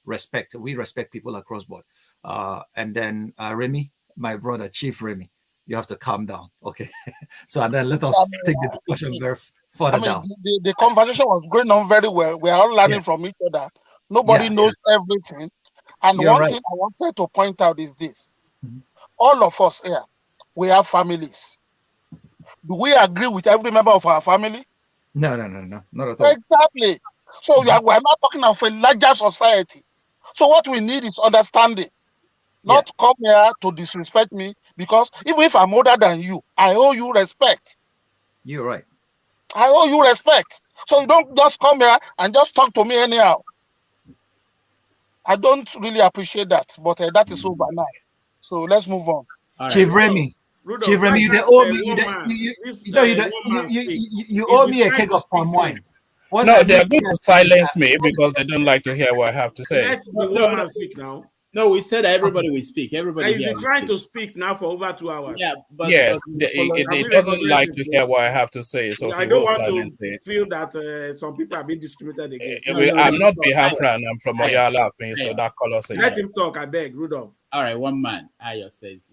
respect. We respect people across board. And then Remy, my brother, Chief Remy, you have to calm down. Okay. So and then let us take the discussion very further down. The conversation was going on very well. We are all learning from each other. Nobody knows everything. And one thing I wanted to point out is this. All of us here, we have families. Do we agree with every member of our family? No, not at all. Exactly. So we're not talking of a larger society. So what we need is understanding. Not come here to disrespect me, because even if I'm older than you, I owe you respect. You're right. I owe you respect. So you don't just come here and just talk to me anyhow. I don't really appreciate that, but that is over now. So let's move on. Chief Remy, Chief Remy, you owe me. You owe me a keg of palm wine. No, they're going to silence me because they don't like to hear what I have to say. Let the woman speak now. No, we said that everybody will speak. Everybody He's here been will trying speak. to speak now for over 2 hours. Yeah, but Yes, but it doesn't like to hear what I have to say, so I he don't will want silence to it. feel that some people are being discriminated against. I'm not Biafran, I'm from Oyala, so that color says. Let him talk, I beg, Rudolph. All right, one man. Ayo says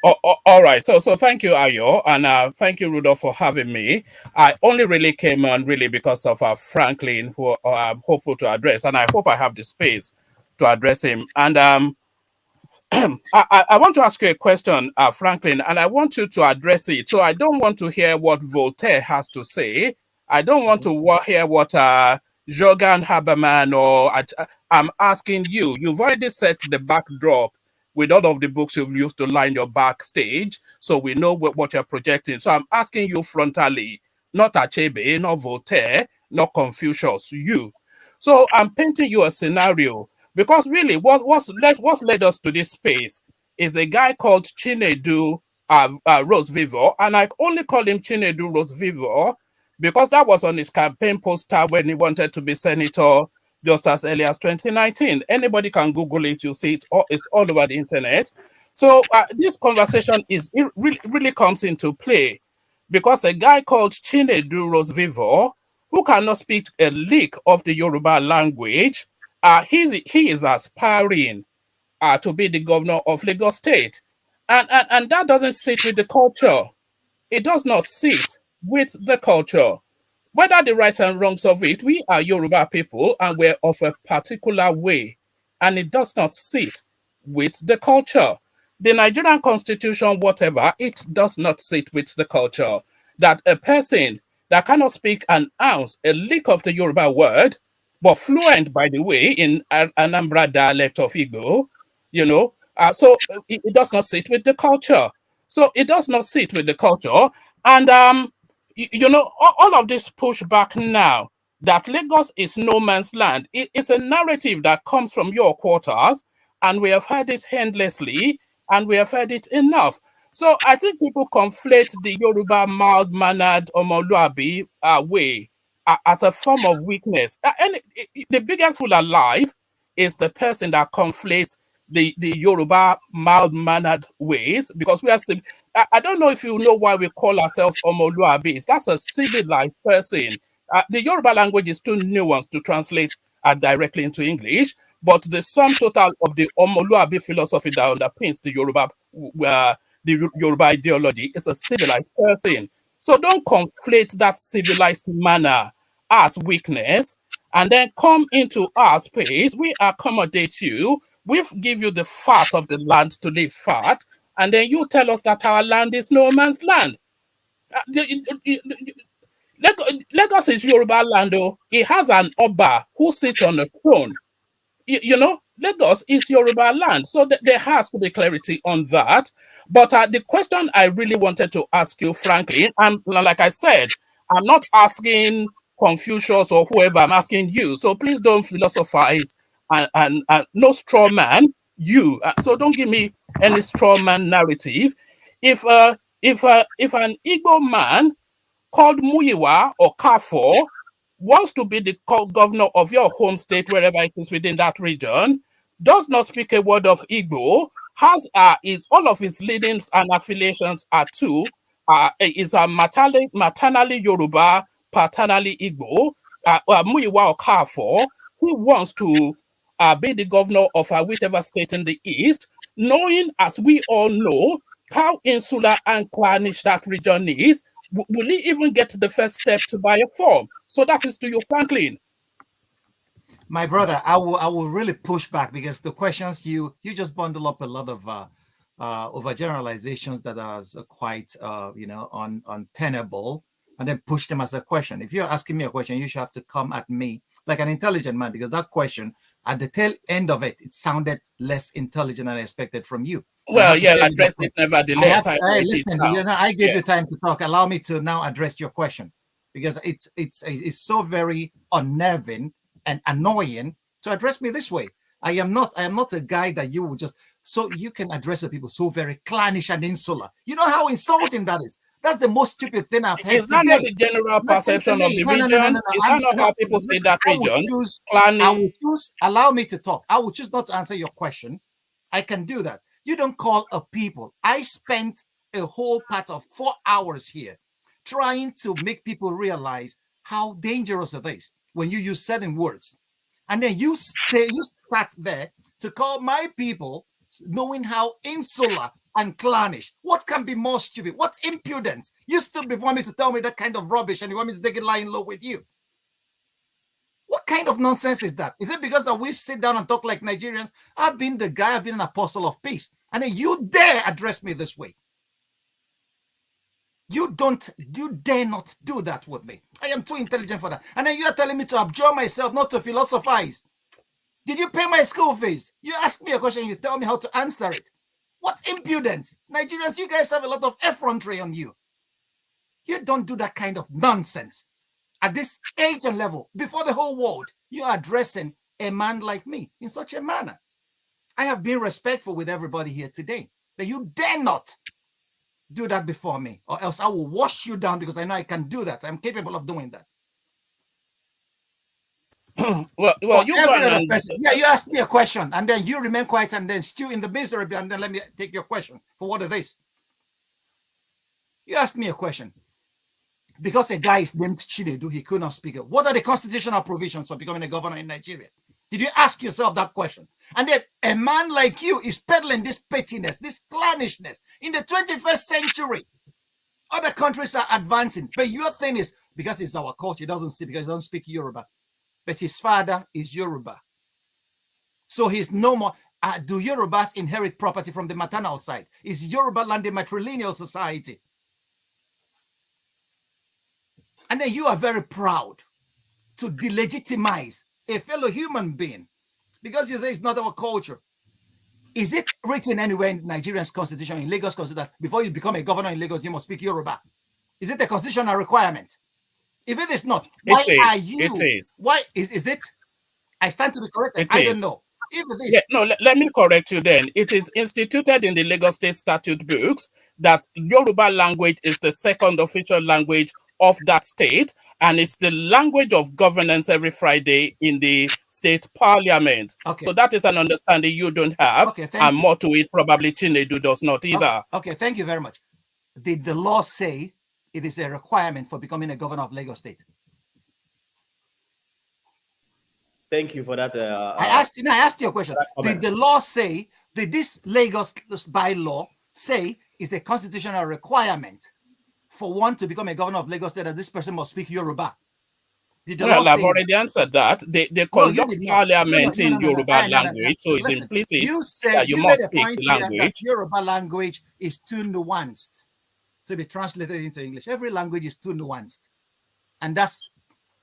all right, so thank you, Ayo, and thank you, Rudolph, for having me. I only really came on really because of Franklin, who I'm hopeful to address, and I hope I have the space to address him. And I want to ask you a question, Franklin, and I want you to address it. So I don't want to hear what Voltaire has to say. I don't want to hear what Jorgen Haberman or I'm asking you. You've already set the backdrop with all of the books you've used to line your backstage, so we know what you're projecting. So I'm asking you frontally, not Achebe, not Voltaire, not Confucius, you. So I'm painting you a scenario. Because really, what's led us to this space is a guy called Chinedu Rhoses Vivour, and I only call him Chinedu Rhoses Vivour because that was on his campaign poster when he wanted to be senator just as early as 2019. Anybody can Google it, you'll see it. It's all over the internet. So this conversation really comes into play because a guy called Chinedu Rhoses Vivour, who cannot speak a lick of the Yoruba language, he is aspiring to be the governor of Lagos State. And that doesn't sit with the culture. It does not sit with the culture. Whether the rights and wrongs of it, we are Yoruba people and we're of a particular way. And it does not sit with the culture. The Nigerian constitution, whatever, it does not sit with the culture. That a person that cannot speak an ounce, a lick of the Yoruba word, but fluent, by the way, in Anambra dialect of Igbo, so it does not sit with the culture. So it does not sit with the culture. And, all of this pushback now that Lagos is no man's land, it's a narrative that comes from your quarters, and we have heard it endlessly, and we have heard it enough. So I think people conflate the Yoruba mild-mannered Omoluabi way as a form of weakness. And the biggest fool alive is the person that conflates the Yoruba mild-mannered ways, because we are. I don't know if you know why we call ourselves Omoluabis. That's a civilized person. The Yoruba language is too nuanced to translate directly into English, but the sum total of the Omoluabi philosophy that underpins the Yoruba ideology is a civilized person. So don't conflate that civilized manner as weakness and then come into our space. We accommodate you. We give you the fat of the land to live fat, and then you tell us that our land is no man's land. Lagos is Yoruba land, though. It has an Oba who sits on a throne. Lagos is Yoruba land, so there has to be clarity on that. But the question I really wanted to ask you, frankly, and like I said, I'm not asking Confucius or whoever, I'm asking you. So please don't philosophize and no straw man. So don't give me any straw man narrative. If an Igbo man called Muyiwa or Kafo wants to be the governor of your home state, wherever it is within that region, does not speak a word of Igbo, has all of his leanings and affiliations are is maternally Yoruba, paternally Igbo, Muyiwa or Kafo, who wants to be the governor of whichever state in the east, knowing, as we all know, how insular and clannish that region is, will he even get to the first step to buy a farm? So that is to you, Franklin. My brother, I will really push back because the questions you just bundle up a lot of overgeneralizations that are quite untenable, and then push them as a question. If you're asking me a question, you should have to come at me like an intelligent man, because that question at the tail end of it sounded less intelligent than I expected from you. Well, yeah, address it nevertheless. Listen, I gave you time to talk. Allow me to now address your question, because it's so very unnerving and annoying to address me this way. I am not a guy that you will just, so you can address the people so very clannish and insular. You know how insulting that is. That's the most stupid thing I've heard. Is that not the general perception of the region? Is that not how people see that region? Allow me to talk. I will choose not to answer your question I can do that. You don't call a people. I spent a whole part of 4 hours here trying to make people realize how dangerous it is when you use certain words. And then you sat there to call my people, knowing how insular and clannish. What can be more stupid? What impudence? You stood before me to tell me that kind of rubbish and you want me to take it lying low with you. What kind of nonsense is that? Is it because that we sit down and talk like Nigerians? I've been the guy, I've been an apostle of peace. And then you dare address me this way. You dare not do that with me. I am too intelligent for that. And then you are telling me to abjure myself, not to philosophize. Did you pay my school fees? You ask me a question, you tell me how to answer it. What impudence. Nigerians, you guys have a lot of effrontery on you. You don't do that kind of nonsense. At this age and level, before the whole world, you are addressing a man like me in such a manner. I have been respectful with everybody here today, but you dare not do that before me, or else I will wash you down, because I know I can do that. I'm capable of doing that. well, you every other person. Yeah, you asked me a question, and then you remain quiet, and then stew in the misery, and then let me take your question for what it is. You asked me a question. Because a guy is named Chinedu, he could not speak it. What are the constitutional provisions for becoming a governor in Nigeria? Did you ask yourself that question? And then a man like you is peddling this pettiness, this clannishness in the 21st century. Other countries are advancing, but your thing is, because it's our culture, he doesn't speak Yoruba. But his father is Yoruba. So he's no more. Do Yorubas inherit property from the maternal side? Is Yoruba land a matrilineal society? And then you are very proud to delegitimize a fellow human being because you say it's not our culture. Is it written anywhere in Nigeria's constitution, in Lagos constitution, that before you become a governor in Lagos, you must speak Yoruba? Is it a constitutional requirement? If it is not, why are you? It is. Why is it? I stand to be corrected. I don't know. If it is, yeah, no, let me correct you then. It is instituted in the Lagos State statute books that Yoruba language is the second official language of that state, and it's the language of governance every Friday in the state parliament. Okay. So that is an understanding you don't have, and more to it, probably Chinedu does not either. Okay, thank you very much. Did the law say it is a requirement for becoming a governor of Lagos State? Thank you for that. I asked you a question. Did the law say, did this Lagos bylaw say is a constitutional requirement for one to become a governor of Lagos State that this person must speak Yoruba? Well, I've already answered that. They conduct parliament in Yoruba language, so it's implicit you said that you must speak the language. That Yoruba language is too nuanced to be translated into English. Every language is too nuanced. And that's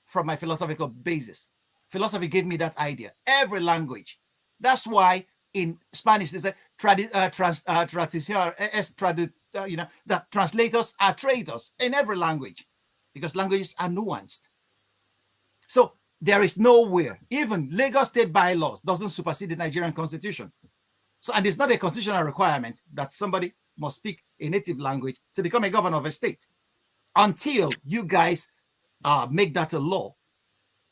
from my philosophical basis. Philosophy gave me that idea. Every language. That's why in Spanish they say that translators are traitors in every language, because languages are nuanced. So there is nowhere, even Lagos State bylaws doesn't supersede the Nigerian constitution. So, and it's not a constitutional requirement that somebody must speak a native language to become a governor of a state. Until you guys make that a law,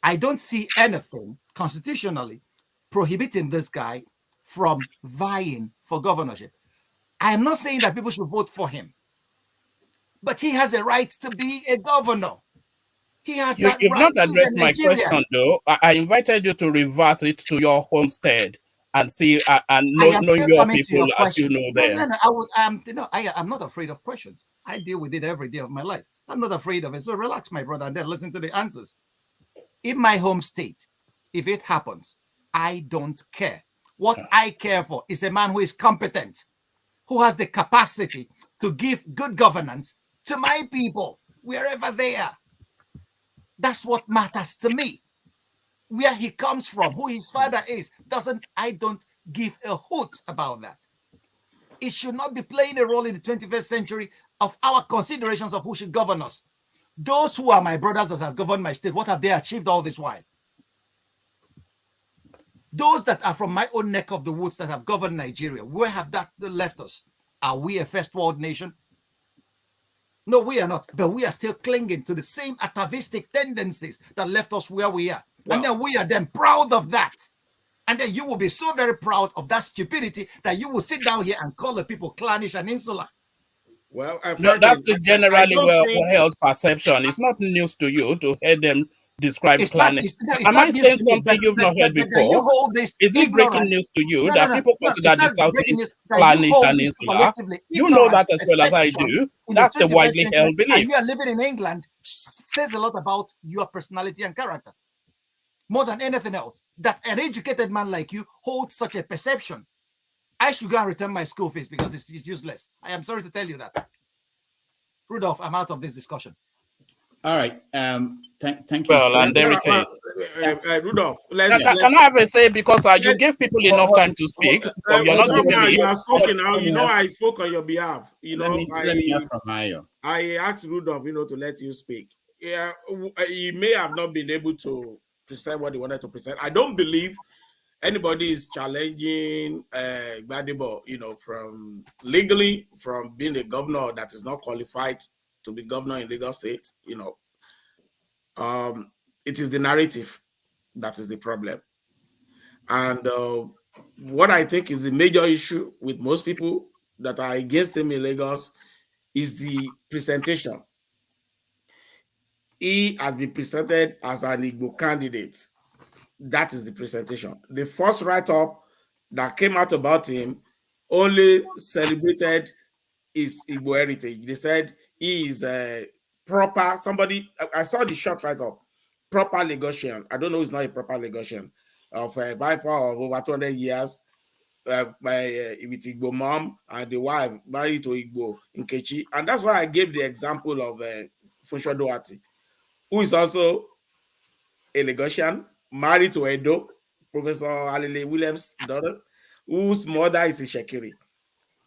I don't see anything constitutionally prohibiting this guy from vying for governorship. I am not saying that people should vote for him, but he has a right to be a governor. He has that right. You've not addressed my question, though. I invited you to reverse it to your homestead and see and know your people as you know them. No, I'm not afraid of questions. I deal with it every day of my life. I'm not afraid of it. So relax, my brother, and then listen to the answers. In my home state, if it happens, I don't care. What I care for is a man who is competent, who has the capacity to give good governance to my people, wherever they are. That's what matters to me. Where he comes from, who his father is, I don't give a hoot about that. It should not be playing a role in the 21st century of our considerations of who should govern us. Those who are my brothers that have governed my state, what have they achieved all this while? Those that are from my own neck of the woods that have governed Nigeria, where have that left us? Are we a first world nation? No, we are not. But we are still clinging to the same atavistic tendencies that left us where we are. Wow. And then we are then proud of that. And then you will be so very proud of that stupidity that you will sit down here and call the people clannish and insular. Well, no, that's the I generally don't think held perception. It's not news to you to hear them describe It's clannish. not Am I news saying to me, something you've not heard but that you before? hold this Is it breaking ignorant. news to you No, that people it's consider the not breaking Southeast news that you clannish hold and this insular? superlatively You know ignorant that as well as I perception do. in That's the the 21st widely century, held belief. and you are living in England says a lot about your personality and character. More than anything else, that an educated man like you holds such a perception. I should go and return my school fees because it's useless. I am sorry to tell you that. Rudolph, I'm out of this discussion. All right. Thank you. Well, So and there much. it is. Rudolph, Can I have a say, because you give people enough time to speak, but you're not giving me. You have spoken now. You know I spoke on your behalf. You know, let me hear from Ayo. I asked Rudolph, to let you speak. Yeah, he may have not been able to present what he wanted to present. I don't believe anybody is challenging Gbedebo, from legally from being a governor that is not qualified to be governor in Lagos State. It is the narrative that is the problem. And what I think is the major issue with most people that are against him in Lagos is the presentation. He has been presented as an Igbo candidate. That is the presentation. The first write-up that came out about him only celebrated his Igbo heritage. They said he is a proper somebody. I saw the short write-up. Proper Lagosian. I don't know. He's not a proper Lagosian of a wife of over 200 years. With Igbo mom and the wife married to Igbo Nkechi, and that's why I gave the example of Funsho Duarte, who is also a Lagosian, married to Edo, Professor Alile Williams' daughter, whose mother is a Shekiri.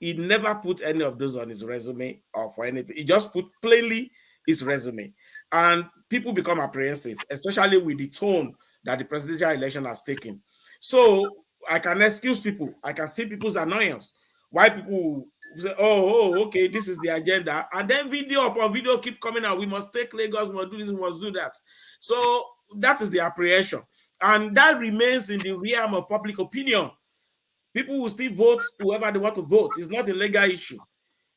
He never put any of those on his resume or for anything. He just put plainly his resume. And people become apprehensive, especially with the tone that the presidential election has taken. So I can excuse people. I can see people's annoyance. Why people say, okay, this is the agenda. And then video upon video keep coming out. We must take Lagos, we must do this, we must do that. So that is the apprehension. And that remains in the realm of public opinion. People will still vote whoever they want to vote. It's not a legal issue.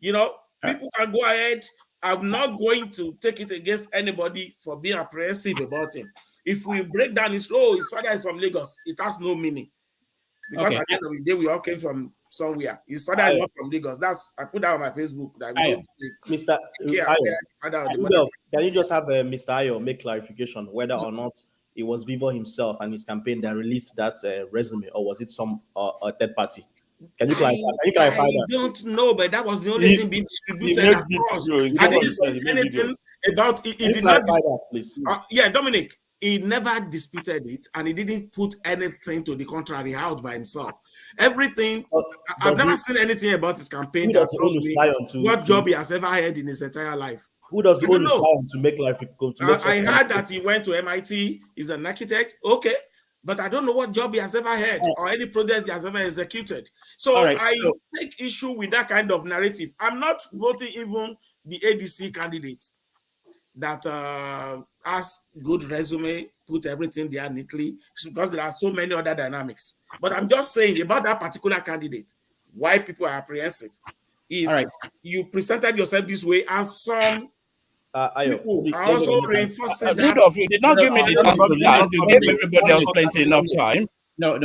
People can go ahead. I'm not going to take it against anybody for being apprehensive about him. If we break down his father is from Lagos, it has no meaning. Because at the end of the day, we all came from somewhere. His father is not from Lagos. I put that on my Facebook. That Mr. Ayo, can you just have Mr. Ayo make clarification whether or not it was Vivour himself and his campaign that released that resume, or was it some third party? Can you clarify? I don't know, but that was the only thing being distributed across. I didn't say anything about it. He did not that, please. Dominic, he never disputed it, and he didn't put anything to the contrary out by himself. Everything, I've never seen anything about his campaign that tells me what job he has ever had in his entire life. Who does he own his client to make life? I heard that he went to MIT, he's an architect, okay, but I don't know what job he has ever had or any project he has ever executed. So I take issue with that kind of narrative. I'm not voting even the ADC candidate that has good resume, put everything there neatly, because there are so many other dynamics. But I'm just saying about that particular candidate, why people are apprehensive is you presented yourself this way, and some people are also reinforcing that. Rudolph, you did not give me the chance to land. You gave everybody else plenty enough time. No,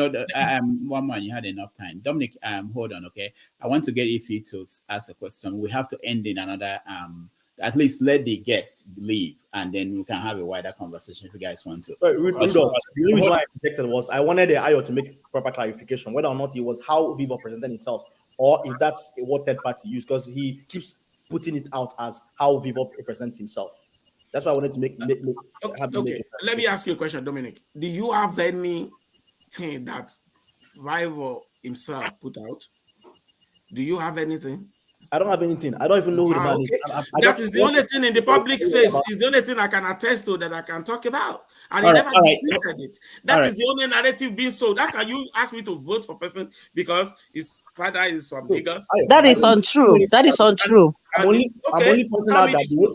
one man, you had enough time. Dominic, hold on, okay? I want to get Ify to ask a question. We have to end in another, at least let the guest leave, and then we can have a wider conversation if you guys want to. Rudolph, the reason why I rejected was I wanted the Ayo to make proper clarification whether or not it was how Vivour presented himself, or if that's what third party used, because he keeps putting it out as how Vivour presents himself. That's why I wanted to make okay. Let me ask you a question, Dominic. Do you have anything that Vivour himself put out? Do you have anything? I don't have anything. I don't even know who the man is. That is the only thing in the public face. Is the only thing I can attest to that I can talk about. And he never disputed it. That is the only narrative being sold. How can you ask me to vote for a person because his father is from Lagos? That is untrue. That is untrue. I'm only pointing out that you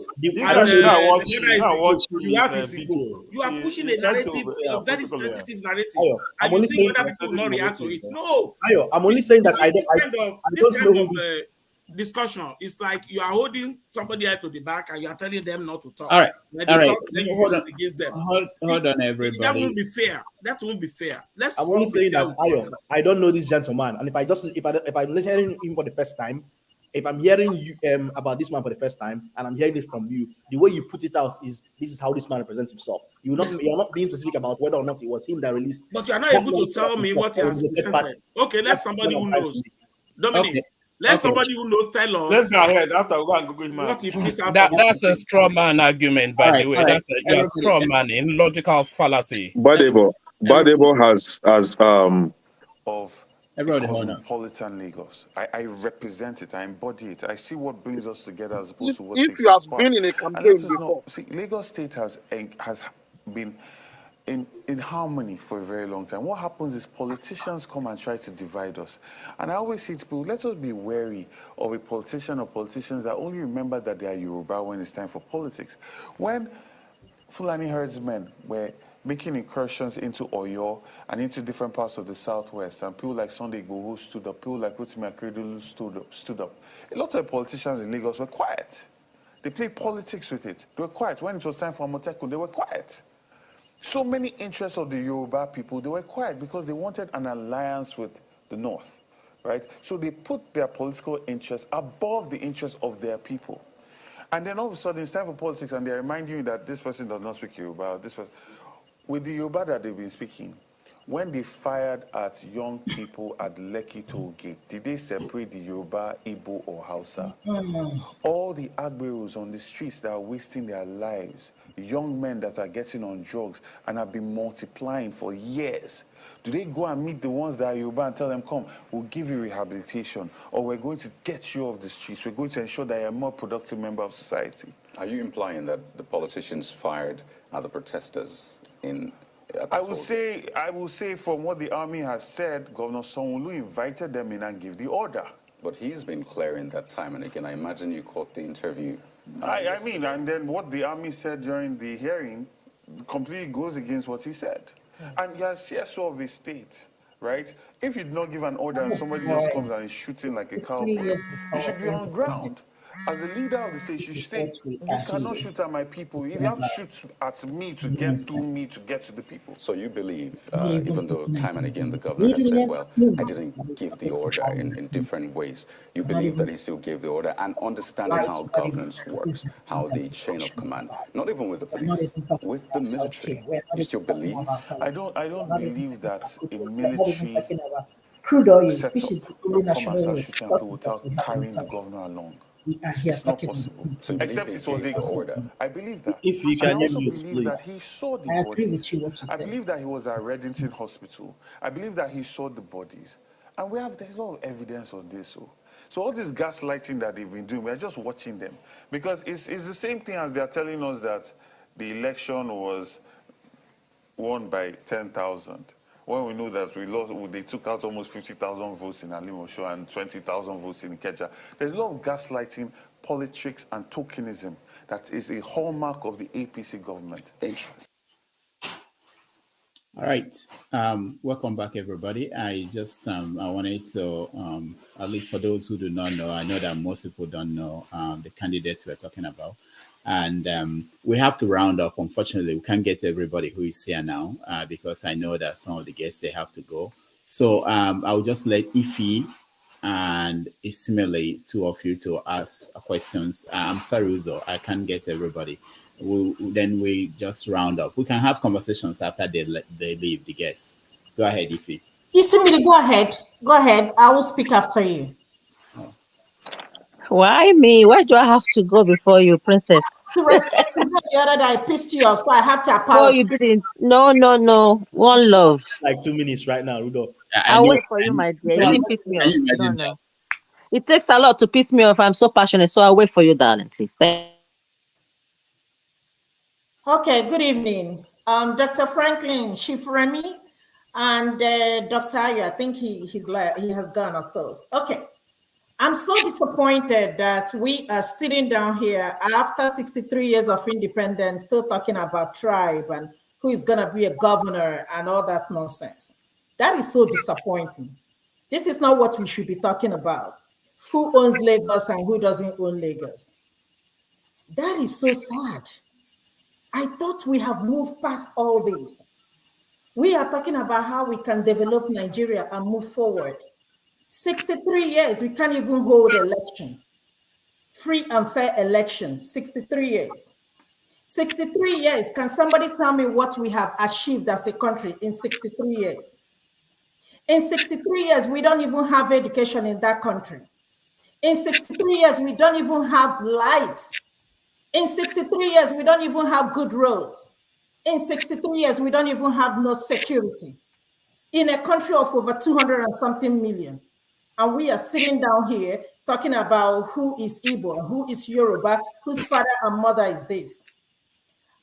are pushing a narrative, a very sensitive narrative, and you think other people will not react to it. No, I'm only saying that this kind of discussion is like you are holding somebody else to the back and you are telling them not to talk. All right, when they talk, then you use it against them. Hold on, everybody. That won't be fair. That won't be fair. I'm only saying that I don't know this gentleman, and if I'm listening to him for the first time, if I'm hearing you about this man for the first time, and I'm hearing it from you, the way you put it out is this is how this man represents himself. You're not being specific about whether or not it was him that released. But you are not able to tell me what he has presented. Okay, let somebody who knows. Dominic. Okay. Let somebody who knows tell us. Let's go ahead after we go and Google him. What he plays out. That's a straw man argument, by the way. That's a straw man in logical fallacy. Gbedebo has of cosmopolitan Lagos. I represent it. I embody it. I see what brings us together as opposed to what takes us apart. If you have been in a campaign before, Lagos State has been in harmony for a very long time. What happens is politicians come and try to divide us. And I always say to people, let us be wary of a politician or politicians that only remember that they are Yoruba when it's time for politics. When Fulani herdsmen were making incursions into Oyo and into different parts of the Southwest, and people like Sunday Igbo stood up, people like Rotimi Akeredolu stood up. A lot of politicians in Lagos were quiet. They played politics with it. They were quiet. When it was time for Amotekun, they were quiet. So many interests of the Yoruba people, they were quiet because they wanted an alliance with the North, right? So they put their political interests above the interests of their people. And then all of a sudden it's time for politics and they remind you that this person does not speak Yoruba, this person. With the Yoruba that they've been speaking, when they fired at young people at Lekki Toll Gate, did they separate the Yoruba, Igbo, or Hausa? All the Agberos on the streets that are wasting their lives, young men that are getting on drugs and have been multiplying for years, do they go and meet the ones that are Yoruba and tell them, come, we'll give you rehabilitation, or we're going to get you off the streets, we're going to ensure that you're a more productive member of society? Are you implying that the politicians fired at the protesters I will say from what the army has said, Governor Sanwo-Olu invited them in and gave the order. But he's been clearing that time and again. I imagine you caught the interview. I mean, and then what the army said during the hearing completely goes against what he said. And you're CSO of a state, right? If you did not give an order and somebody just comes and is shooting like a cowboy, you should be on ground. As a leader of the state, you should say, you cannot shoot at my people. You have to shoot at me to get to me to get to the people. So you believe, even though time and again the governor has said, well, I didn't give the order in different ways, you believe that he still gave the order and understanding how governance works, how the chain of command, not even with the police, with the military, you still believe? I don't believe that a military setup will come and start shooting people without carrying the governor along. It's not possible. So except it was a order. I believe that. If you can, I also believe that he saw the bodies. I believe that he was at Reddington Hospital. I believe that he saw the bodies. And there's a lot of evidence on this. So all this gaslighting that they've been doing, we're just watching them. Because it's the same thing as they're telling us that the election was won by 10,000. When we know that they took out almost 50,000 votes in Alimosho and 20,000 votes in Ikeja. There's a lot of gaslighting, politics, and tokenism that is a hallmark of the APC government. Interest. All right. Welcome back, everybody. I wanted to, at least for those who do not know, I know that most people don't know the candidate we're talking about. And we have to round up. Unfortunately, we can't get everybody who is here now because I know that some of the guests, they have to go. So I'll just let Ife and similarly two of you to ask questions. I'm sorry, Uzo, I can't get everybody. Then we just round up. We can have conversations after they leave, the guests. Go ahead, Ife. Isimili, go ahead. Go ahead. I will speak after you. Why me? Why do I have to go before you, princess? To respect the other that I pissed you off, so I have to apologize. No, you didn't. No. One love. Like 2 minutes right now, Rudolph. I'll wait for you, my dear. You didn't piss me off. No. It takes a lot to piss me off. I'm so passionate, so I'll wait for you, darling, please. Okay, good evening. Dr. Franklin Shifremi and Dr. Ayo, I think he has gone or so. Okay. I'm so disappointed that we are sitting down here after 63 years of independence, still talking about tribe and who is going to be a governor and all that nonsense. That is so disappointing. This is not what we should be talking about. Who owns Lagos and who doesn't own Lagos? That is so sad. I thought we have moved past all this. We are talking about how we can develop Nigeria and move forward. 63 years, we can't even hold election. Free and fair election, 63 years. 63 years, can somebody tell me what we have achieved as a country in 63 years? In 63 years, we don't even have education in that country. In 63 years, we don't even have lights. In 63 years, we don't even have good roads. In 63 years, we don't even have no security. In a country of over 200 and something million. And we are sitting down here talking about who is Igbo, who is Yoruba, whose father and mother is this.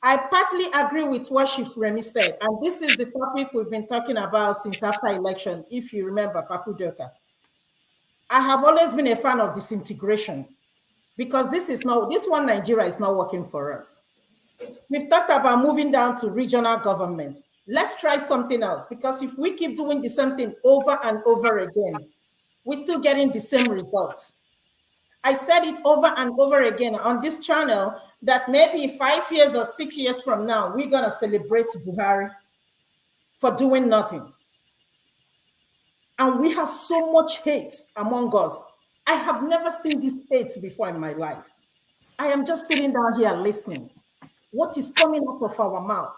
I partly agree with what Shifremi said, and this is the topic we've been talking about since after election, if you remember, Papu Doka. I have always been a fan of disintegration because this one Nigeria is not working for us. We've talked about moving down to regional government. Let's try something else, because if we keep doing the same thing over and over again, we're still getting the same results. I said it over and over again on this channel that maybe 5 years or 6 years from now, we're going to celebrate Buhari for doing nothing. And we have so much hate among us. I have never seen this hate before in my life. I am just sitting down here listening. What is coming out of our mouth?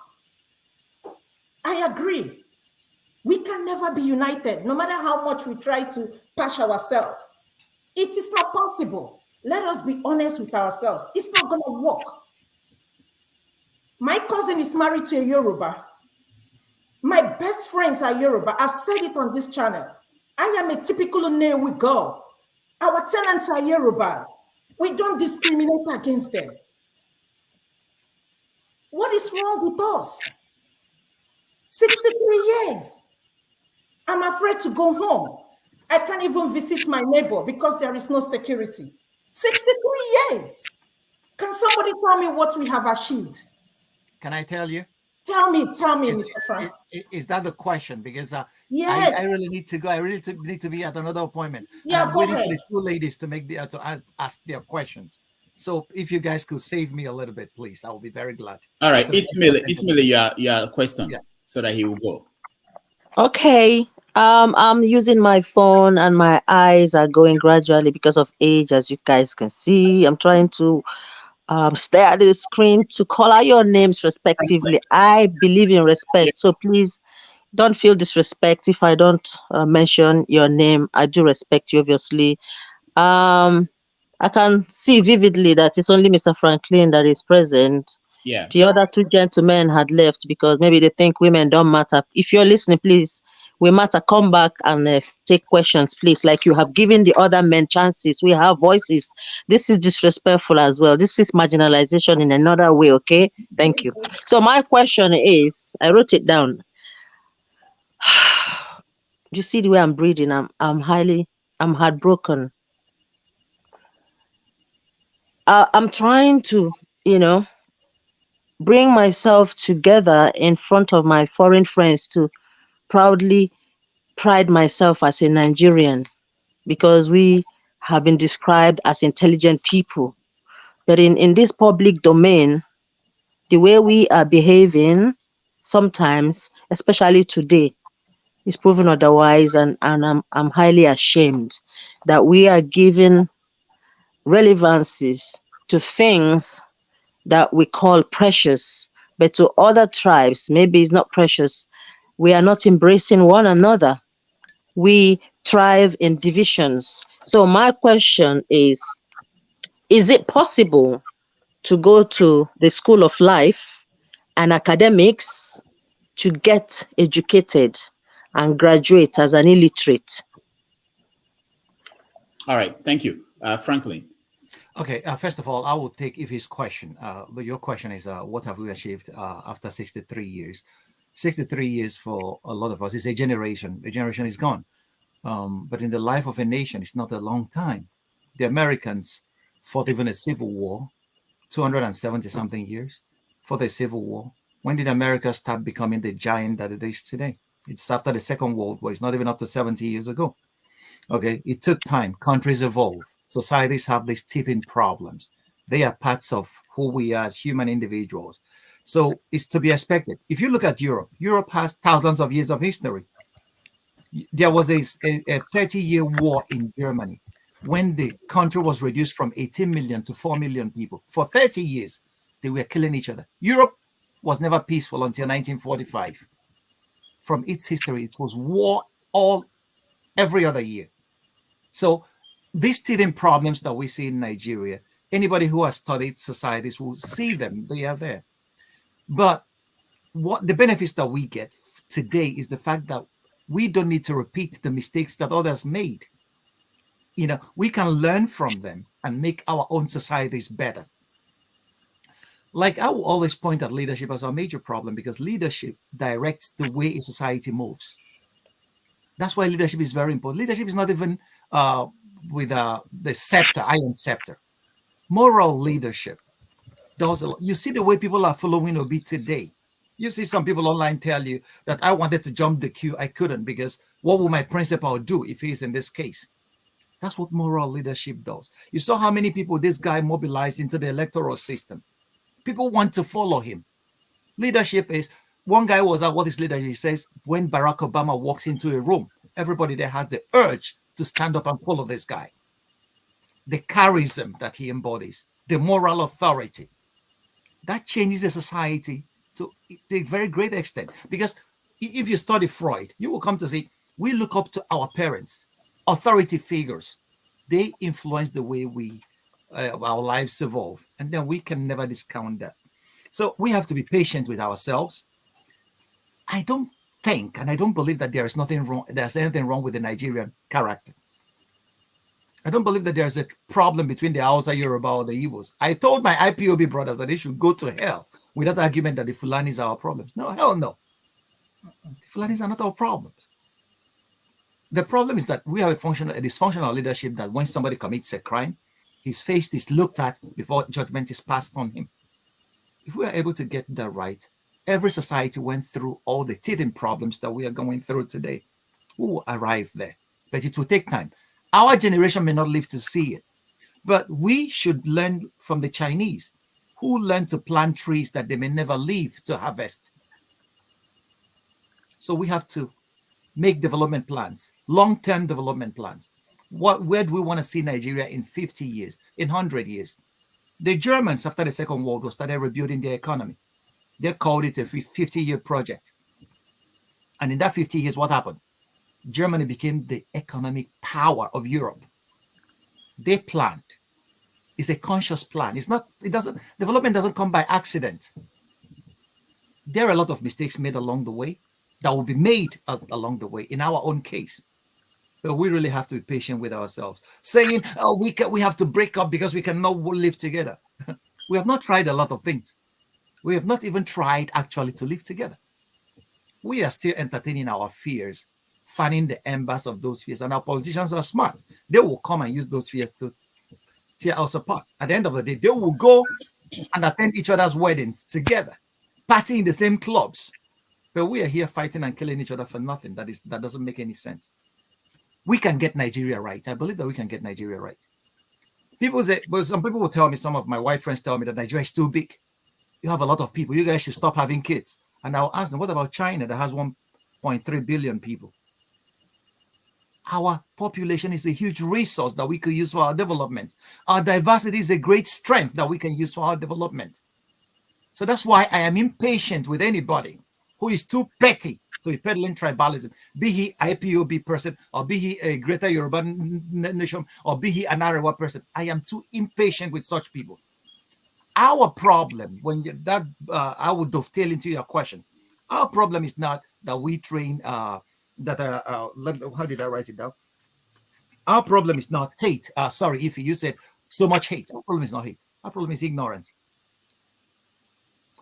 I agree. We can never be united, no matter how much we try to patch ourselves. It is not possible. Let us be honest with ourselves. It's not going to work. My cousin is married to a Yoruba. My best friends are Yoruba. I've said it on this channel. I am a typical Nnewi girl. Our tenants are Yorubas. We don't discriminate against them. What is wrong with us? 63 years. I'm afraid to go home. I can't even visit my neighbor because there is no security. 63 years. Can somebody tell me what we have achieved? Can I tell you? Tell me, Mr. Frank. Is that the question? Because yes. I really need to go. I really need to be at another appointment. Yeah, and I'm waiting for the two ladies to make to ask their questions. So if you guys could save me a little bit, please, I will be very glad. All right, Ismail, your question, so that he will go. Okay. I'm using my phone and my eyes are going gradually because of age, as you guys can see. I'm trying to stare at the screen to call out your names respectively. I believe in respect, so please don't feel disrespect if I don't mention your name. I do respect you, obviously. I can see vividly that it's only Mr. Franklin that is present. Yeah. The other two gentlemen had left because maybe they think women don't matter. If you're listening, please, we matter. Come back and take questions, please. Like you have given the other men chances. We have voices. This is disrespectful as well. This is marginalization in another way, okay? Thank you. So my question is, I wrote it down. You see the way I'm breathing. I'm heartbroken. I'm trying to, bring myself together in front of my foreign friends to proudly pride myself as a Nigerian, because we have been described as intelligent people. But in this public domain, the way we are behaving sometimes, especially today, is proven otherwise, and I'm highly ashamed that we are giving relevances to things that we call precious, but to other tribes, maybe it's not precious. We are not embracing one another. We thrive in divisions. So my question is it possible to go to the school of life and academics to get educated and graduate as an illiterate? All right, thank you. Franklin. Okay, first of all, I will take if his question. Your question is, what have we achieved after 63 years? 63 years for a lot of us is a generation. A generation is gone. But in the life of a nation, it's not a long time. The Americans fought even a civil war, 270 something years for the Civil War. When did America start becoming the giant that it is today? It's after the Second World War. It's not even up to 70 years ago. Okay, it took time. Countries evolve. Societies have these teething problems. They are parts of who we are as human individuals. So it's to be expected. If you look at Europe, Europe has thousands of years of history. There was a 30-year war in Germany when the country was reduced from 18 million to 4 million people. For 30 years, they were killing each other. Europe was never peaceful until 1945. From its history, it was war every other year. So these teething problems that we see in Nigeria, anybody who has studied societies will see them. They are there. But what the benefits that we get today is the fact that we don't need to repeat the mistakes that others made. You know, we can learn from them and make our own societies better. Like I will always point at leadership as a major problem because leadership directs the way a society moves. That's why leadership is very important. Leadership is not even with the scepter, iron scepter. Moral leadership does a lot. You see the way people are following Obi today. You see some people online tell you that I wanted to jump the queue. I couldn't because what will my principal do if he's in this case? That's what moral leadership does. You saw how many people this guy mobilized into the electoral system. People want to follow him. Leadership is, one guy was at what is leadership? He says, when Barack Obama walks into a room, everybody there has the urge to stand up and follow this guy. The charism that he embodies, the moral authority, that changes the society to a very great extent. Because if you study Freud, you will come to see, we look up to our parents, authority figures. They influence the way our lives evolve. And then we can never discount that. So we have to be patient with ourselves. I don't think, and I don't believe that there's anything wrong with the Nigerian character. I don't believe that there's a problem between the Hausa, Yoruba, or the Igbos. I told my IPOB brothers that they should go to hell with that argument that the Fulanis are our problems. No, hell no. The Fulanis are not our problems. The problem is that we have a dysfunctional leadership that when somebody commits a crime, his face is looked at before judgment is passed on him. If we are able to get that right, every society went through all the teething problems that we are going through today. We will arrive there, but it will take time. Our generation may not live to see it, but we should learn from the Chinese who learned to plant trees that they may never live to harvest. So we have to make development plans, long-term development plans. Where do we want to see Nigeria in 50 years, in 100 years? The Germans, after the Second World War, started rebuilding their economy. They called it a 50-year project. And in that 50 years, what happened? Germany became the economic power of Europe. They planned. It's a conscious plan. Development doesn't come by accident. There are a lot of mistakes made along the way that will be made along the way in our own case. But we really have to be patient with ourselves. Saying, oh, we have to break up because we cannot live together. We have not tried a lot of things. We have not even tried actually to live together. We are still entertaining our fears, fanning the embers of those fears. And our politicians are smart. They will come and use those fears to tear us apart. At the end of the day, they will go and attend each other's weddings together, partying in the same clubs. But we are here fighting and killing each other for nothing. That doesn't make any sense. We can get Nigeria right. I believe that we can get Nigeria right. People say, well, some people will tell me, some of my white friends tell me that Nigeria is too big. You have a lot of people. You guys should stop having kids. And I'll ask them, what about China that has 1.3 billion people? Our population is a huge resource that we could use for our development. Our diversity is a great strength that we can use for our development. So that's why I am impatient with anybody who is too petty to be peddling tribalism, be he IPOB person, or be he a greater Yoruba nation, or be he an Arewa person. I am too impatient with such people. Our problem, I would dovetail into your question. Our problem is not that we train, how did I write it down? Our problem is not hate. Sorry, if you said so much hate. Our problem is not hate. Our problem is ignorance.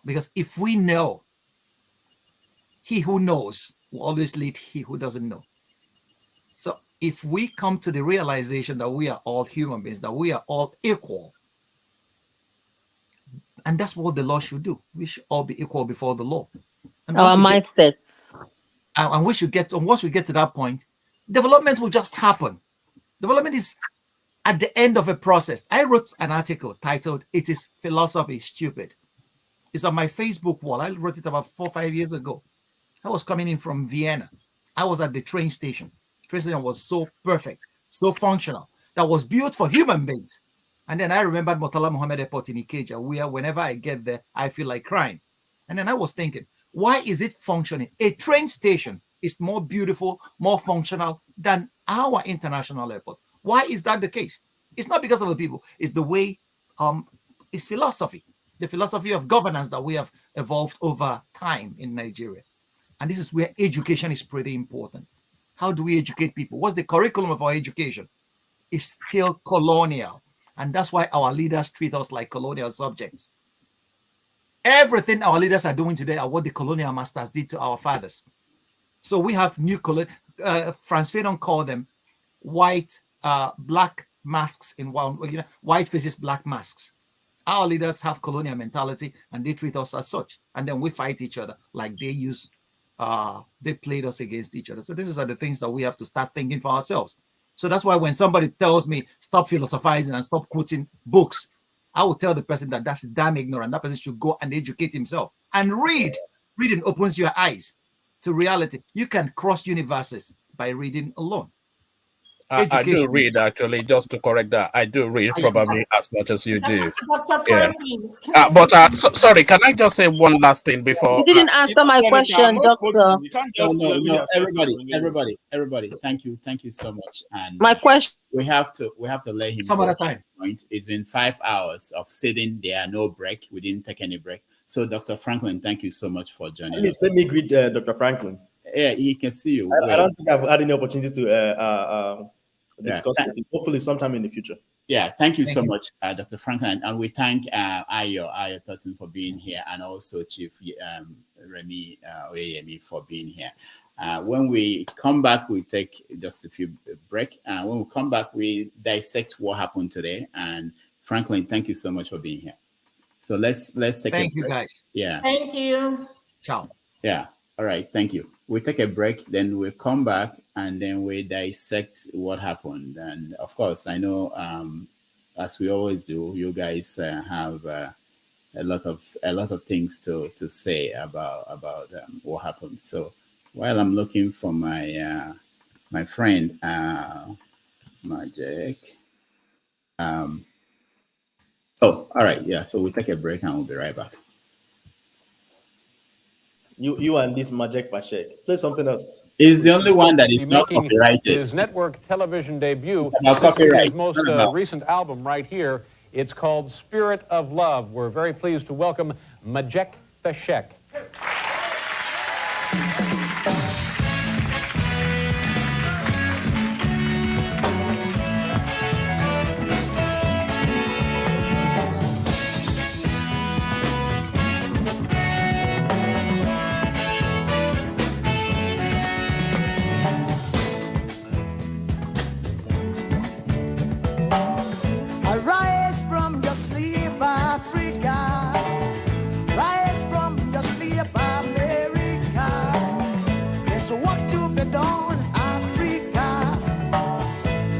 Because if we know, he who knows will always lead he who doesn't know. So if we come to the realization that we are all human beings, that we are all equal, and that's what the law should do. We should all be equal before the law. And our mindsets. And we should get, and once we get to that point, development will just happen. Development is at the end of a process. I wrote an article titled, "It is Philosophy Stupid." It's on my Facebook wall. I wrote it about 4 or 5 years ago. I was coming in from Vienna. I was at the train station. The train station was so perfect, so functional, that was built for human beings. And then I remembered Murtala Muhammad Airport in Ikeja, where whenever I get there, I feel like crying. And then I was thinking, why is it functioning? A train station is more beautiful, more functional than our international airport. Why is that the case? It's not because of the people. It's the way, it's philosophy, the philosophy of governance that we have evolved over time in Nigeria. And this is where education is pretty important. How do we educate people? What's the curriculum of our education? It's still colonial. And that's why our leaders treat us like colonial subjects. Everything our leaders are doing today are what the colonial masters did to our fathers. So we have new Franz Fanon called them white, black masks in one, white faces, black masks. Our leaders have colonial mentality and they treat us as such. And then we fight each other like they played us against each other. So these are the things that we have to start thinking for ourselves. So that's why when somebody tells me stop philosophizing and stop quoting books, I will tell the person that that's damn ignorant. That person should go and educate himself and read. Reading opens your eyes to reality. You can cross universes by reading alone. I do read, actually, just to correct that. I do read probably as much as you do. Dr. Franklin, sorry, can I just say one last thing before? You didn't answer my question, Doctor. No, everybody. Thank you so much. And my question. We have to let him some other time. It's been 5 hours of sitting there, no break. We didn't take any break. So, Dr. Franklin, thank you so much for joining us. Let me greet Dr. Franklin. Yeah, he can see you. I don't think I've had any opportunity to discuss with him. Hopefully, sometime in the future. Yeah, thank you so much, Dr. Franklin, and we thank Ayo Totten for being here, and also Chief Remy Oyeyemi for being here. When we come back, we take just a few break. When we come back, we dissect what happened today. And Franklin, thank you so much for being here. So let's take a break. Thank you, guys. Yeah. Thank you. Ciao. Yeah. All right. Thank you. We take a break, then we come back, and then we dissect what happened. And of course, I know, as we always do, you guys have a lot of things to say about what happened. So while I'm looking for my my friend Magic. All right. Yeah. So we take a break, and we'll be right back. You and this Majek Pashek. Play something else. He's the only one that is not copyrighted. His network television debut. This is his most recent album right here. It's called Spirit of Love. We're very pleased to welcome Majek Pashek. Arise from your sleep, Africa. Rise from your sleep, America. There's work to be done, Africa.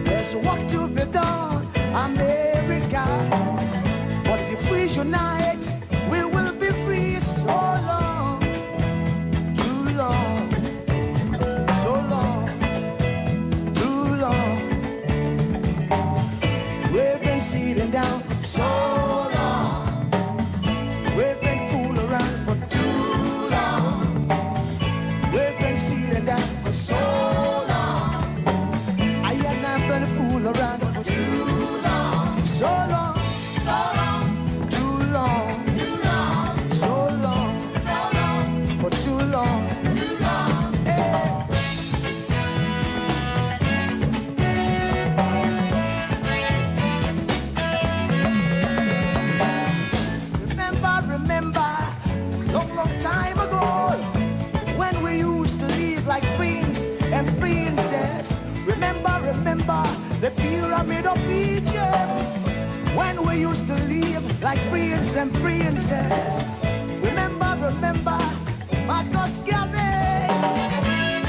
There's work to be done, America. But if we unite, we will be free. So long, too long, so long, too long. We've been sitting down for so long. We've been fooling around for too long. We've been sitting down for so long. I have not been fooling around for too long. So long, so long, too long, too long, so long, for too long, too long. Hey. made of Egypt when we used to live like prince and princess. Remember, Marcus Garvey,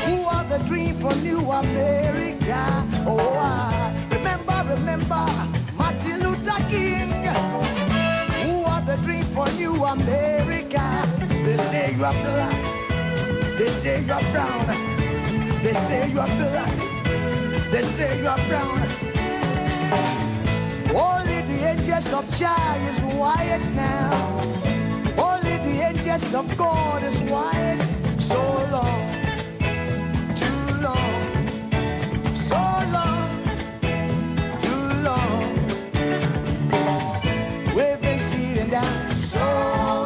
who are the dream for New America. Oh, remember, Martin Luther King, who are the dream for New America. They say you are black, they say you are brown, they say you are black, they say you are brown. Only the angels of Jah is white now. Only the angels of God is white. So long, too long, so long, too long. We've been sitting down so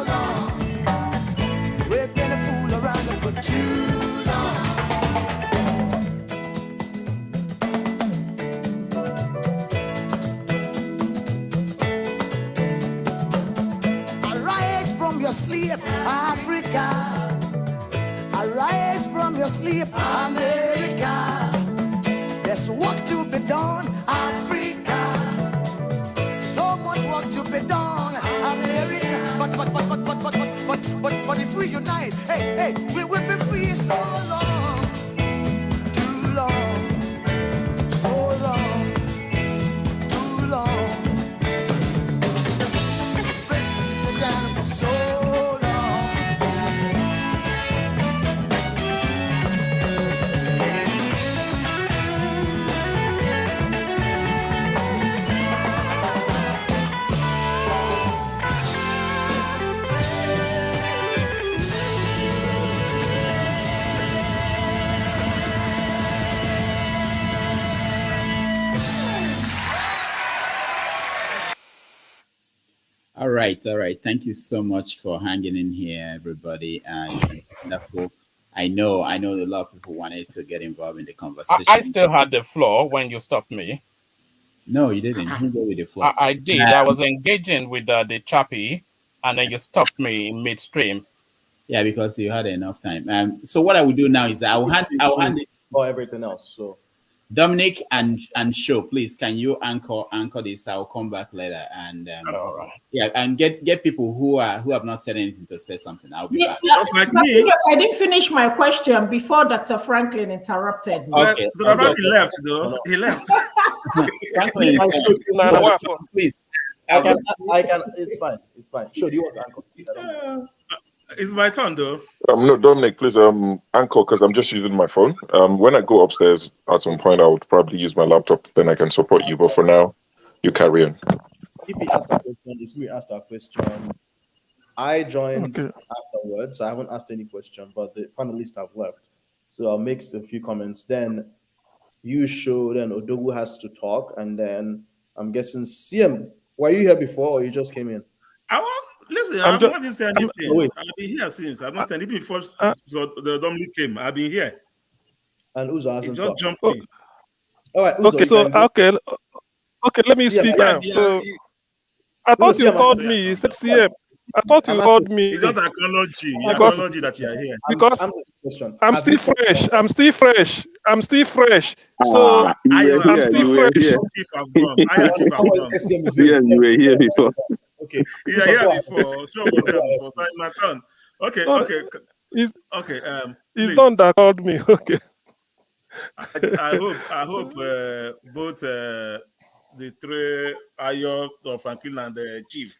long. We've been a fool around for too long. Arise from your sleep, Africa. Arise from your sleep, America. There's work to be done, Africa. So much work to be done, America. But if we unite, hey, we will be free so long, too long, so long, too long. Pressing down for so long. All right. Thank you so much for hanging in here, everybody. Wonderful. I know a lot of people wanted to get involved in the conversation. I still had the floor when you stopped me. No, you didn't. You didn't go with the floor. I did. I was engaging with the chappie, and then you stopped me in midstream. Yeah, because you had enough time. So what I will do now is I'll hand it for everything else. So Dominic and Show, please, can you anchor this? I'll come back later and all right. Yeah, and get people who have not said anything to say something. I'll be back. Just like me. I didn't finish my question before Dr. Franklin interrupted me. Okay. Dr. Franklin left though. He left. Franklin, please. I can. It's fine. Sure, do you want to anchor? It's my turn though. No, Dominic, please anchor because I'm just using my phone. When I go upstairs at some point, I would probably use my laptop. Then I can support you. But for now, you carry on. If he asked a question, it's me asked a question. I joined afterwards, so I haven't asked any question, but the panelists have left. So I'll make a few comments. Then you show, then Odogu has to talk, and then I'm guessing CM. Were you here before, or you just came in? Listen, I've not been saying anything. I've been here since. I've not said anything before the Dominic came. I've been here. And Uzo hasn't just jumped in. All right, Uzo, okay, let me speak now. So I thought you called me. You said CM. I thought you called me. It's just acknowledge that you are here. Because I'm still fresh. I'm still fresh. So I'm still fresh. Yes, you were here before. Okay, you were here before. Sure, was here before. So it's my turn. Okay. It's Don that called me. Okay. I hope both the three Ayo, Franklin, and the Chief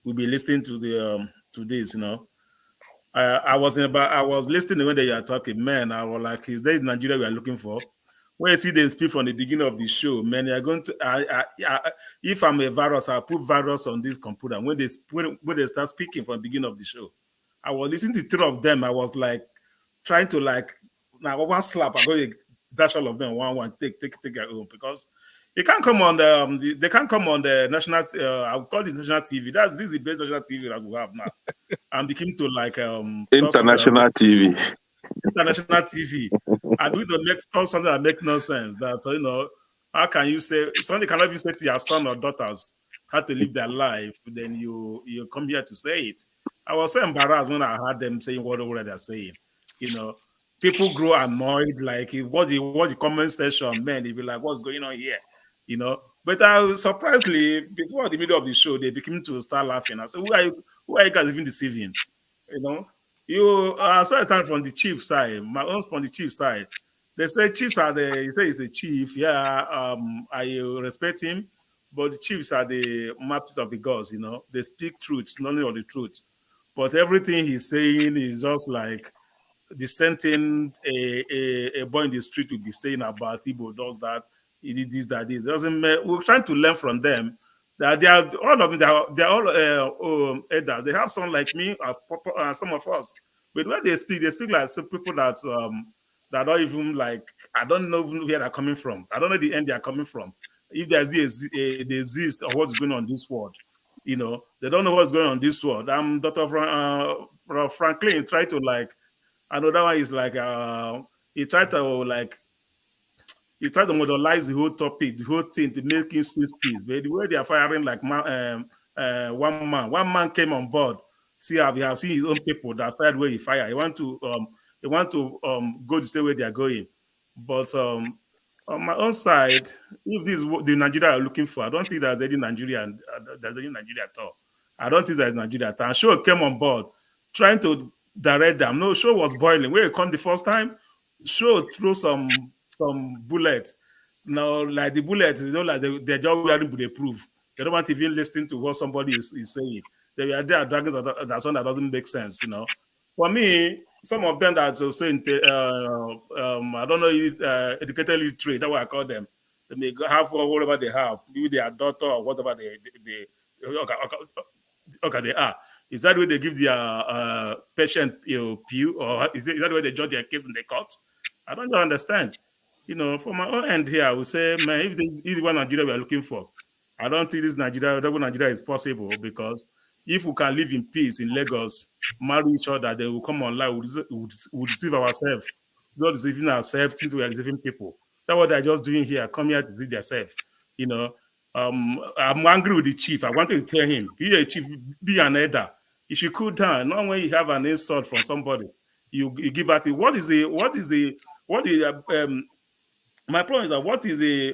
will be listening to the to this. You know, I was listening when they are talking. Man, I was like, is there Nigeria we are looking for? When you see them speak from the beginning of the show, man, you're going to. If I'm a virus, I'll put virus on this computer. When they start speaking from the beginning of the show, I was listening to three of them. I was like trying to now one slap. I'm going to dash all of them one. Take it home because they can't come on they can't come on the national. I'll call this national TV. This is the best national TV that we have now. I'm beginning to international TV. International TV. I'm going to talk something that makes no sense. That how can you say something cannot even say to your son or daughters how to live their life? Then you come here to say it. I was so embarrassed when I heard them saying whatever they're saying. People grow annoyed. Like what the comment section, man, they be like, "What's going on here?" you know. But I was surprisingly, before the middle of the show, they became to start laughing. I said, who are you guys even deceiving? You know, as far as I'm from the chief side, my own from the chief side, they say chiefs are the, he says he's a chief. Yeah, I respect him, but the chiefs are the mouthpiece of the gods, you know. They speak truth, not only the truth. But everything he's saying is just like the same thing a boy in the street will be saying about Igbo does that, he did this, that, this. It doesn't matter. We're trying to learn from them. They are all of them. They are all elders. They have some like me, some of us. But when they speak like some people that don't even like. I don't know where they're coming from. I don't know the end they are coming from. If they exist or what's going on in this world, you know, they don't know what's going on in this world. Dr. Franklin tried to like. Another one is like he tried to modelize the whole topic, the whole thing to make him 6 piece. But the way they are firing like one man came on board. See how we have seen his own people that fired where he fired. He want to go the same way they are going. But on my own side, if this is what the Nigeria are looking for, I don't think there's any Nigerian at all. I don't think there's Nigeria at all. And Show came on board trying to direct them. No, Show was boiling. When it come the first time, Show threw some bullets. Now, like the bullets, you know, like they're just wearing bulletproof. They don't want to even listen to what somebody is saying. They are dragons that something that doesn't make sense, you know. For me, some of them that's also I don't know if educated literate, that's what I call them. They may have whatever they have, maybe their daughter or whatever they are. Is that way they give their patient pew, or is that way they judge their case in the court? I don't understand. You know, from my own end here, I would say, man, if this is what Nigeria we are looking for, I don't think this double Nigeria is possible, because if we can live in peace in Lagos, marry each other, they will come online, we'll deceive ourselves. Not deceiving ourselves since we are deceiving people. That's what they're just doing here, come here to deceive themselves. You know, I'm angry with the chief. I wanted to tell him, be a chief, be an elder. You should cool down. Not when you have an insult from somebody, you give at it. My problem is that what is the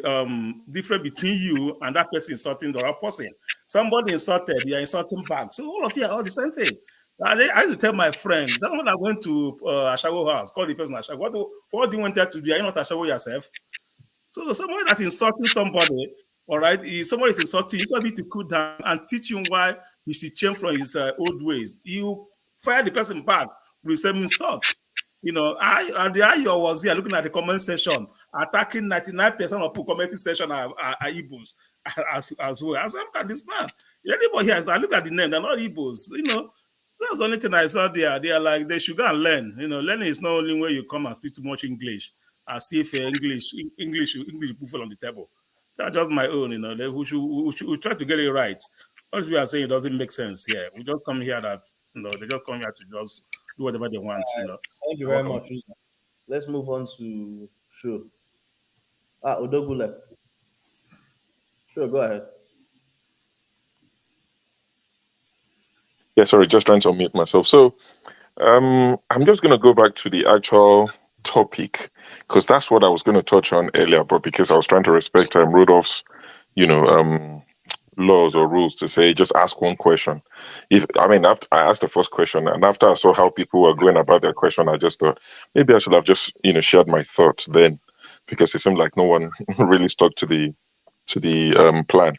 difference between you and that person insulting the other person? Somebody insulted, you're insulting back. So all of you are all the same thing. I used to tell my friend, that when I went to Ashawo house, call the person Ashawo, what do you want her to do? Are you not Ashawo yourself? So somebody that's insulting somebody, all right, if somebody is insulting you, somebody to cool down and teach him why he should change from his old ways. You fire the person back with the same insult. You know, I was here looking at the comment section, attacking 99% of the comment section are Igbos as well. I said, look at this man. Anybody here, I look at the name, they're not Igbos. You know, that's the only thing I saw there. They are like, they should go and learn. You know, learning is not only where you come and speak too much English, as if English put on the table. That's just my own, you know. We should try to get it right. What we are saying, it doesn't make sense here. We just come here that, you know, they just come here to just do whatever they want, you know. Thank you very much. Let's move on to Show. Odogu left. Sure, go ahead. Yeah, sorry, just trying to unmute myself. So I'm just going to go back to the actual topic, because that's what I was going to touch on earlier, but because I was trying to respect Rudolph's, laws or rules to say just ask one question. After I asked the first question, and after I saw how people were going about their question, I just thought maybe I should have just shared my thoughts then, because it seemed like no one really stuck to the plan.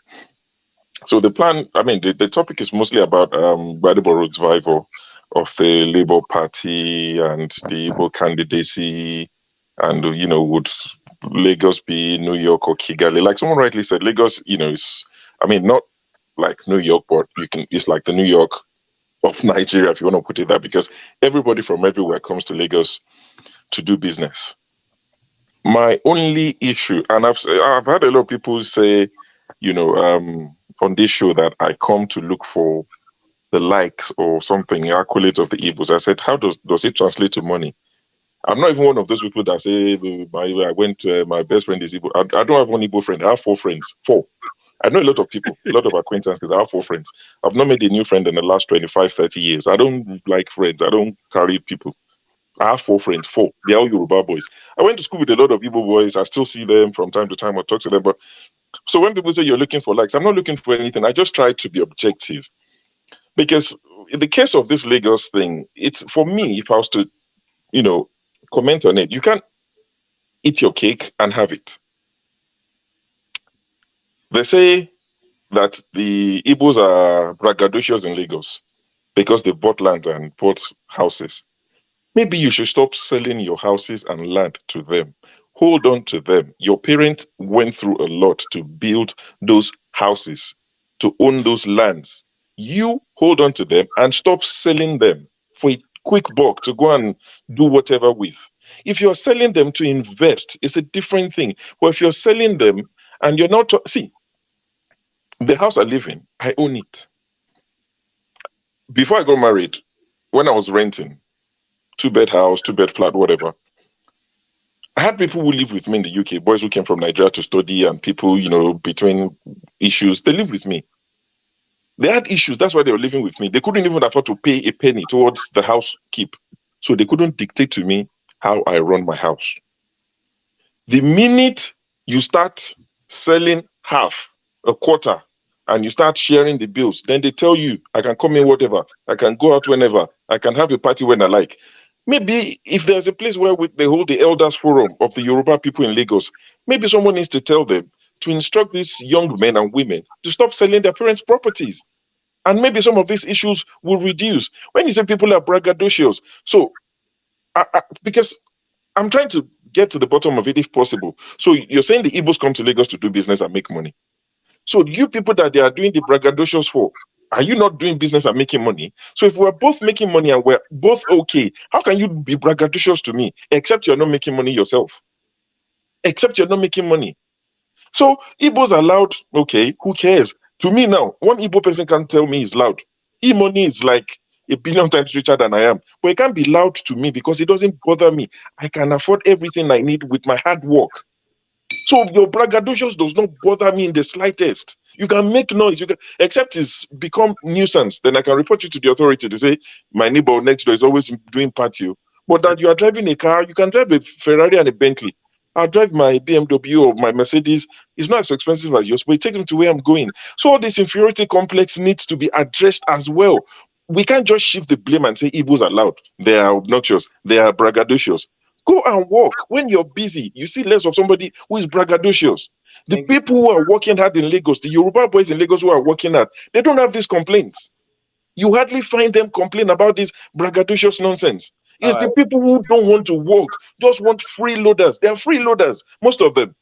So the plan, the topic is mostly about Gbedebo Rhoses Vivour of the Labour Party and the Igbo candidacy, and would Lagos be New York or Kigali? Like someone rightly said, Lagos, is not like New York, but it's like the New York of Nigeria, if you want to put it that, because everybody from everywhere comes to Lagos to do business. My only issue, and I've had a lot of people say, on this show that I come to look for the likes or something, accolades of the Igbos. I said, how does it translate to money? I'm not even one of those people that say, I went to my best friend is Igbo. I don't have one Igbo friend. I have 4 friends. 4. I know a lot of people, a lot of acquaintances. I have 4 friends. I've not made a new friend in the last 25, 30 years. I don't like friends. I don't carry people. I have 4 friends. 4. They're all Yoruba boys. I went to school with a lot of Igbo boys. I still see them from time to time or talk to them. But So when people say you're looking for likes, I'm not looking for anything. I just try to be objective. Because in the case of this Lagos thing, it's for me, if I was to, comment on it, you can't eat your cake and have it. They say that the Igbos are braggadocious in Lagos because they bought land and bought houses. Maybe you should stop selling your houses and land to them. Hold on to them. Your parents went through a lot to build those houses, to own those lands. You hold on to them and stop selling them for a quick buck to go and do whatever with. If you're selling them to invest, it's a different thing. But if you're selling them and you're not, see, the house I live in, I own it. Before I got married, when I was renting, 2-bed house, 2-bed flat, whatever, I had people who live with me in the UK, boys who came from Nigeria to study and people, between issues, they live with me. They had issues. That's why they were living with me. They couldn't even afford to pay a penny towards the house keep. So they couldn't dictate to me how I run my house. The minute you start selling half, a quarter, and you start sharing the bills, then they tell you, I can come in whatever, I can go out whenever, I can have a party when I like. Maybe if there's a place where they hold the elders forum of the Yoruba people in Lagos, maybe someone needs to tell them to instruct these young men and women to stop selling their parents' properties. And maybe some of these issues will reduce. When you say people are braggadocious, so because I'm trying to get to the bottom of it if possible. So you're saying the Igbos come to Lagos to do business and make money. So you people that they are doing the braggadocious for, are you not doing business and making money? So if we're both making money and we're both okay, how can you be braggadocious to me except you're not making money yourself? Except you're not making money. So Igbos are loud, okay, who cares? To me now, one Igbo person can tell me he's loud. E-money is like 1 billion times richer than I am. But it can't be loud to me because it doesn't bother me. I can afford everything I need with my hard work. So your braggadocious does not bother me in the slightest. You can make noise, except it's become nuisance. Then I can report you to the authority. They say, my neighbor next door is always doing patio. But that you are driving a car, you can drive a Ferrari and a Bentley. I'll drive my BMW or my Mercedes. It's not as expensive as yours, but it takes me to where I'm going. So all this inferiority complex needs to be addressed as well. We can't just shift the blame and say Igbos are loud. They are obnoxious. They are braggadocious. Go and work. When you're busy, you see less of somebody who is braggadocious. The people who are working hard in Lagos, the Yoruba boys in Lagos who are working hard, they don't have these complaints. You hardly find them complain about this braggadocious nonsense. It's the people who don't want to work, just want freeloaders. They are freeloaders, most of them.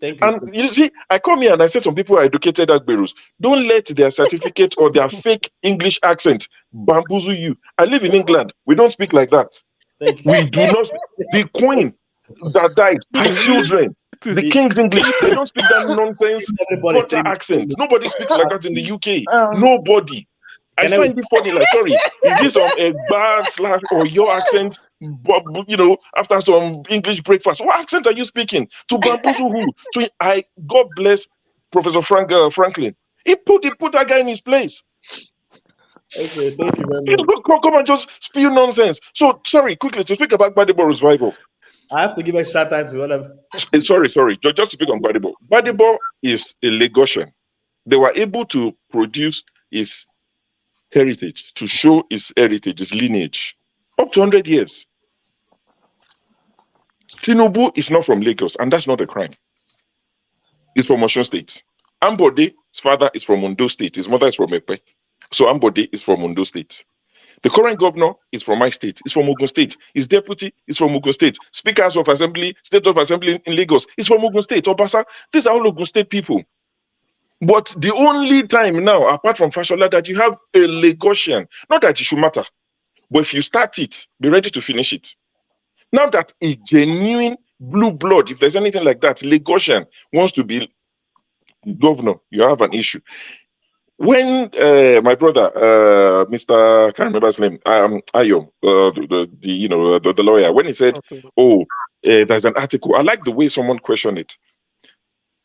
And you see, I come here and I say some people are educated Agberus. Don't let their certificate or their fake English accent bamboozle you. I live in England. We don't speak like that. We do not. The queen that died, her children, the king's English, they don't speak that nonsense quarter accent. Nobody speaks like that in the UK. Nobody. I find it funny, like, sorry, is this a bad slash or your accent, after some English breakfast? What accent are you speaking? To bamboozle who? God bless Professor Franklin. He put that guy in his place. Okay, thank you very much. Come and just spew nonsense. So, sorry, quickly, to speak about Gbedebo Rhoses Vivour. I have to give extra time to whatever. Sorry. Just speak on Gbedebo. Gbedebo is a Lagosian. They were able to produce his heritage, to show his heritage, his lineage, up to 100 years. Tinubu is not from Lagos, and that's not a crime. He's from Osun State. Ambode's father is from Ondo State. His mother is from Epe. So Ambode is from Ondo State. The current governor is from my state. He's from Ogun State. His deputy is from Ogun State. Speakers of Assembly, State of Assembly in Lagos is from Ogun State. Obasa, these are all Ogun State people. But the only time now, apart from Fashola, that you have a Lagosian, not that it should matter, but if you start it, be ready to finish it. Now that a genuine blue blood, if there's anything like that, Lagosian wants to be governor, you have an issue. When my brother, Mr. I can't remember his name, Ayo, the lawyer, when he said, there's an article, I like the way someone questioned it.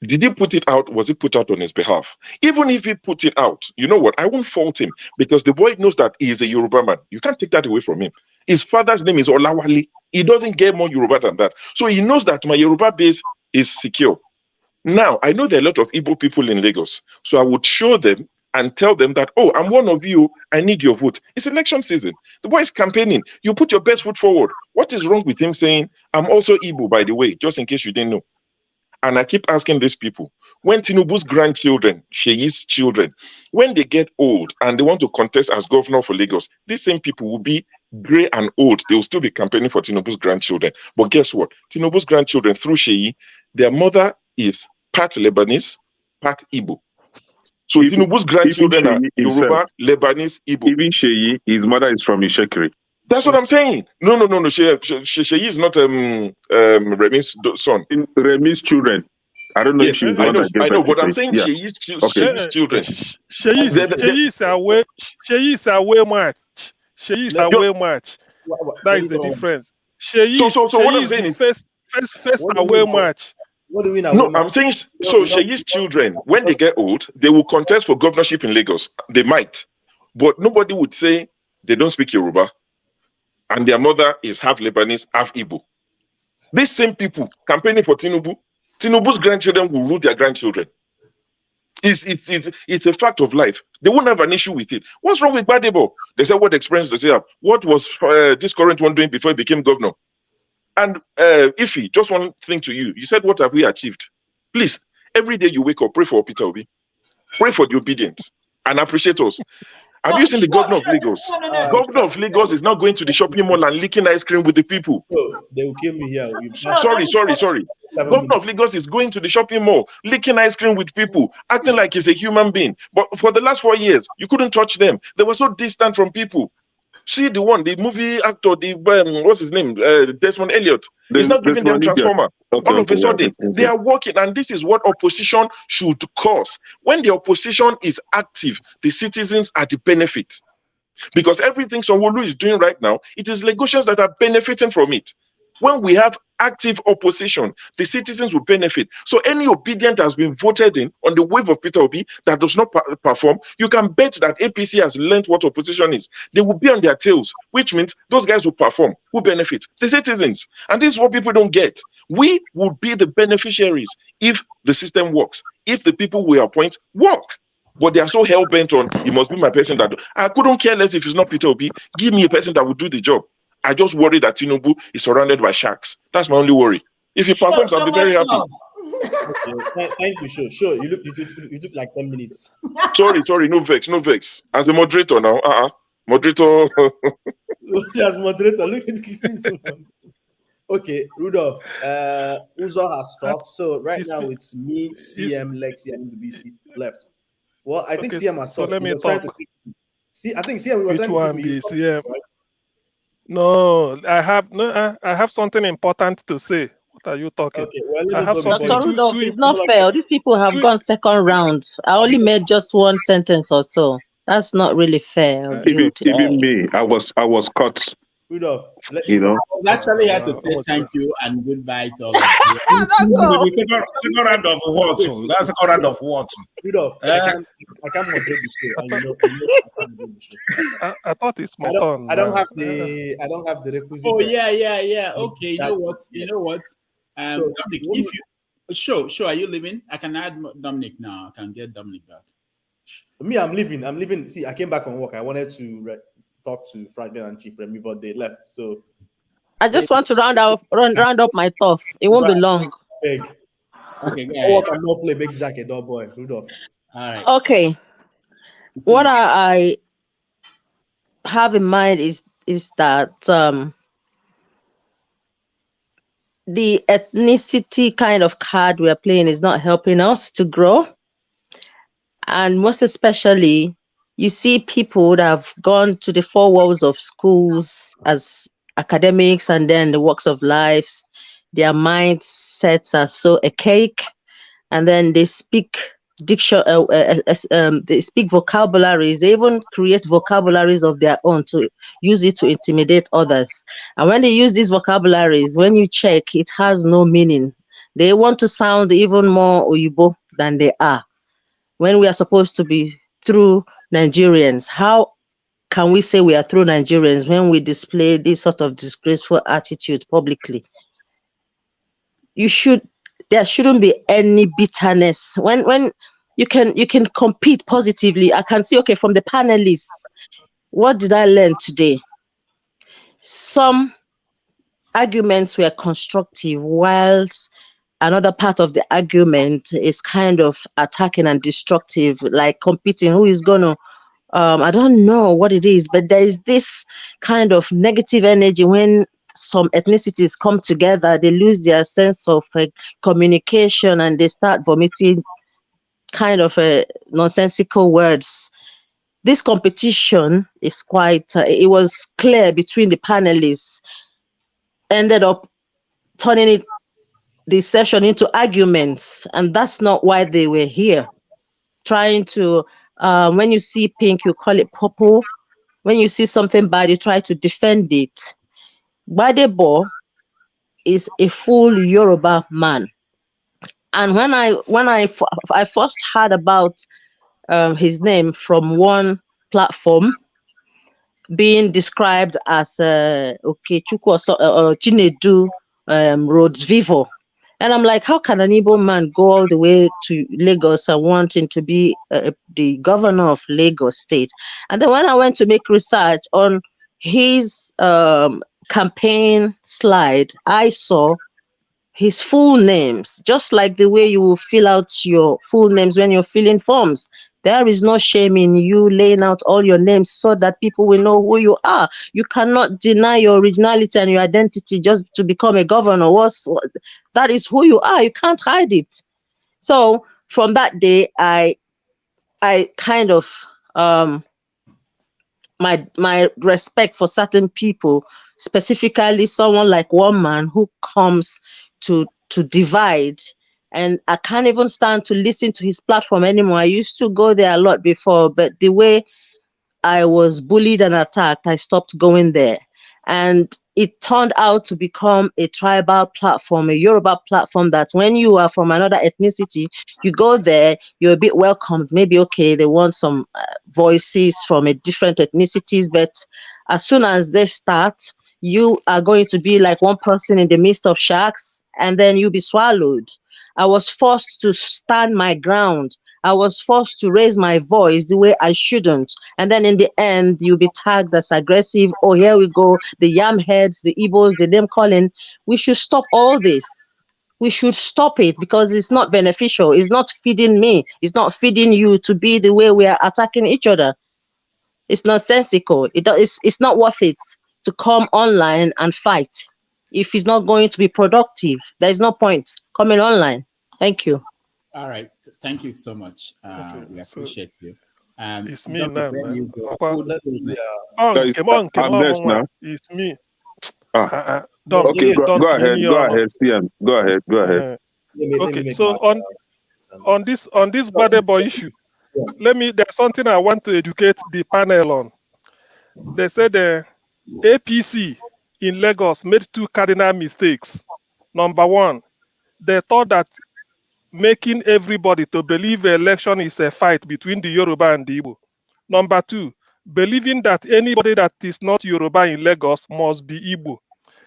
Did he put it out? Was it put out on his behalf? Even if he put it out, you know what? I won't fault him because the boy knows that he is a Yoruba man. You can't take that away from him. His father's name is Olawale. He doesn't get more Yoruba than that. So he knows that my Yoruba base is secure. Now, I know there are a lot of Igbo people in Lagos, so I would show them and tell them that, oh, I'm one of you, I need your vote. It's election season. The boy is campaigning. You put your best foot forward. What is wrong with him saying, I'm also Igbo, by the way, just in case you didn't know? And I keep asking these people, when Tinubu's grandchildren, Sheyi's children, when they get old and they want to contest as governor for Lagos, these same people will be gray and old. They will still be campaigning for Tinubu's grandchildren. But guess what? Tinubu's grandchildren, through Sheyi, their mother is part Lebanese, part Igbo. So Tinubu's grandchildren are Yoruba, Lebanese, Igbo. Even Sheyi, his mother is from Ishekiri. That's what I'm saying. No. Sheyi is not Remi's son. Remi's children. I don't know if she's one. I know, but I'm saying Sheyi's children. Sheyi is away much. Sheyi is away much. That is the difference. Sheyi is the first away much. What do we know? No, I'm saying so. Sheyi's children, when they get old, they will contest for governorship in Lagos. They might, but nobody would say they don't speak Yoruba, and their mother is half Lebanese, half Igbo. These same people campaigning for Tinubu, Tinubu's grandchildren will rule their grandchildren. It's a fact of life. They won't have an issue with it. What's wrong with Gbedebo? They say, what experience does he have? What was this current one doing before he became governor? And Ify, just one thing to you. You said, what have we achieved? Please, every day you wake up, pray for Peter Obi. Pray for the obedient and appreciate us. Have you seen the governor of Lagos? Governor of Lagos is now going to the shopping mall and licking ice cream with the people. They will kill me here. Sorry. Governor of Lagos is going to the shopping mall, licking ice cream with people, acting like he's a human being. But for the last 4 years, you couldn't touch them. They were so distant from people. See the movie actor, what's his name? Desmond Elliott. He's not giving them transformer. All of a sudden, they are working, and this is what opposition should cause. When the opposition is active, the citizens are the benefit. Because everything Sanwo-Olu is doing right now, it is Lagosians that are benefiting from it. When we have active opposition, the citizens will benefit. So any obedient has been voted in on the wave of Peter Obi that does not perform, you can bet that APC has learned what opposition is. They will be on their tails, which means those guys will perform, who benefit? The citizens. And this is what people don't get. We would be the beneficiaries if the system works, if the people we appoint work. But they are so hell-bent on, it must be my person that... I couldn't care less if it's not Peter Obi. Give me a person that will do the job. I just worry that Tinubu is surrounded by sharks. That's my only worry. If he performs, I'll be very happy. Okay, thank you. Sure. You took like 10 minutes. Sorry, no vex. As a moderator now, moderator. As moderator, look at this. Okay, Rudolph. Uzo has stopped. So right now it's me, CM, Lexi, and BC left. Well, I think CM has stopped. So let me talk. See, I think CM. Which one be CM? Right? No, I have something important to say. What are you talking? Okay, well, I have something. Dr. Rudolph, it's not fair. These people have gone second round. I only made just one sentence or so. That's not really fair. Even me, I was caught. Rudolph, I was actually here to say thank you and goodbye to all of you. Second round of what? That's second round of what? Rudolph, I can't moderate the show. I thought it's my turn. I don't have the requisite. Oh yeah. Okay, you know what? So, Dominic, if you sure, are you leaving? I can add Dominic now. I can get Dominic back. Me, I'm leaving. See, I came back from work. I wanted to talk to Franklin and Chief Remy, but they left. So I just want to round up my thoughts. It won't be long. Big. Okay, go I'm not play big jacket, dog boy. Rudolph. All right. Okay. What I have in mind is that the ethnicity kind of card we're playing is not helping us to grow. And most especially, you see people that have gone to the four walls of schools as academics and then the walks of lives. Their mindsets are so archaic, and then they speak they speak vocabularies. They even create vocabularies of their own to use it to intimidate others. And when they use these vocabularies, when you check, it has no meaning. They want to sound even more Oyibo than they are. When we are supposed to be true Nigerians, how can we say we are true Nigerians when we display this sort of disgraceful attitude publicly? You should there shouldn't be any bitterness. When you can compete positively. I can see, okay, from the panelists, what did I learn today? Some arguments were constructive, whilst another part of the argument is kind of attacking and destructive, like competing. Who is gonna I don't know what it is, but there is this kind of negative energy when some ethnicities come together. They lose their sense of communication and they start vomiting kind of nonsensical words. This competition is quite, it was clear between the panelists, ended up turning the session into arguments, and that's not why they were here. Trying to, when you see pink, you call it purple. When you see something bad, you try to defend it. Gbedebo is a full Yoruba man. And when I first heard about his name from one platform being described as Okechukwu or Chinedu Rhoses Vivour, and I'm like, how can an Igbo man go all the way to Lagos and wanting to be the governor of Lagos State? And then when I went to make research on his campaign slide, I saw his full names, just like the way you will fill out your full names when you're filling forms. There is no shame in you laying out all your names so that people will know who you are. You cannot deny your originality and your identity just to become a governor. That is who you are. You can't hide it. So from that day, I kind of my respect for certain people, specifically someone like one man who comes to divide, and I can't even stand to listen to his platform anymore. I used to go there a lot before, but the way I was bullied and attacked, I stopped going there. And it turned out to become a tribal platform, a Yoruba platform, that when you are from another ethnicity, you go there, you're a bit welcomed. Maybe, okay, they want some voices from a different ethnicities, but as soon as they start, you are going to be like one person in the midst of sharks, and then you'll be swallowed. I was forced to stand my ground. I was forced to raise my voice the way I shouldn't. And then in the end, you'll be tagged as aggressive. Oh, here we go. The yam heads, the Igbos, the name calling. We should stop all this. We should stop it because it's not beneficial. It's not feeding me. It's not feeding you to be the way we are attacking each other. It's nonsensical. It's not worth it to come online and fight. If it's not going to be productive, there's no point coming online. Thank you. All right. Thank you so much. We appreciate you. It's me now. I'm next now. It's me. Okay, go ahead. Go ahead, CM. Go ahead. Okay, so on this Gbedebo issue, there's something I want to educate the panel on. They said the APC in Lagos made two cardinal mistakes. Number one, they thought that making everybody to believe election is a fight between the Yoruba and the Igbo. Number two, believing that anybody that is not Yoruba in Lagos must be Igbo.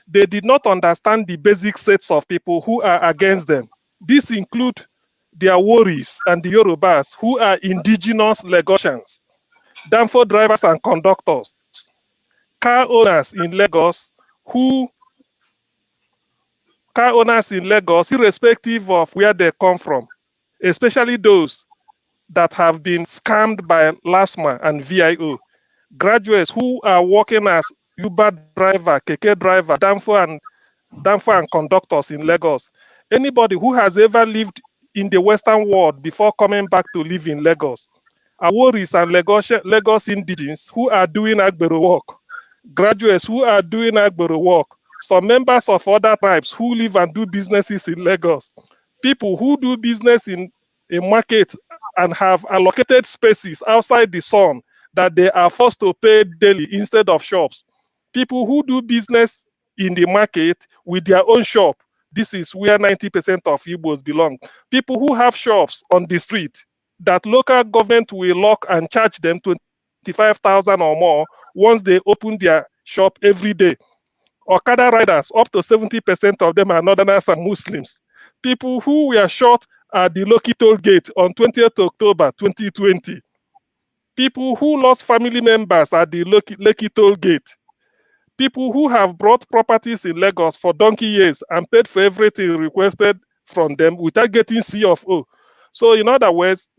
They did not understand the basic sets of people who are against them. This include their Warris and the Yorubas who are indigenous Lagosians, Danfo drivers and conductors, car owners in Lagos, irrespective of where they come from, especially those that have been scammed by LASMA and VIO, graduates who are working as Uber driver, Keke driver, Danfo and conductors in Lagos. Anybody who has ever lived in the Western world before coming back to live in Lagos, Aworis and Lagos indigenes who are doing Agbero work, graduates who are doing Agbero work, some members of other tribes who live and do businesses in Lagos, people who do business in a market and have allocated spaces outside the sun that they are forced to pay daily instead of shops, people who do business in the market with their own shop. This is where 90% of Igbos belong. People who have shops on the street that local government will lock and charge them 25,000 or more once they open their shop every day. Okada riders, up to 70% of them are Northerners and Muslims. people who were shot at the Lekki toll gate on 20th October 2020, people who lost family members at the Lekki toll gate, people who have brought properties in Lagos for donkey years and paid for everything requested from them without getting C of O. So in other words,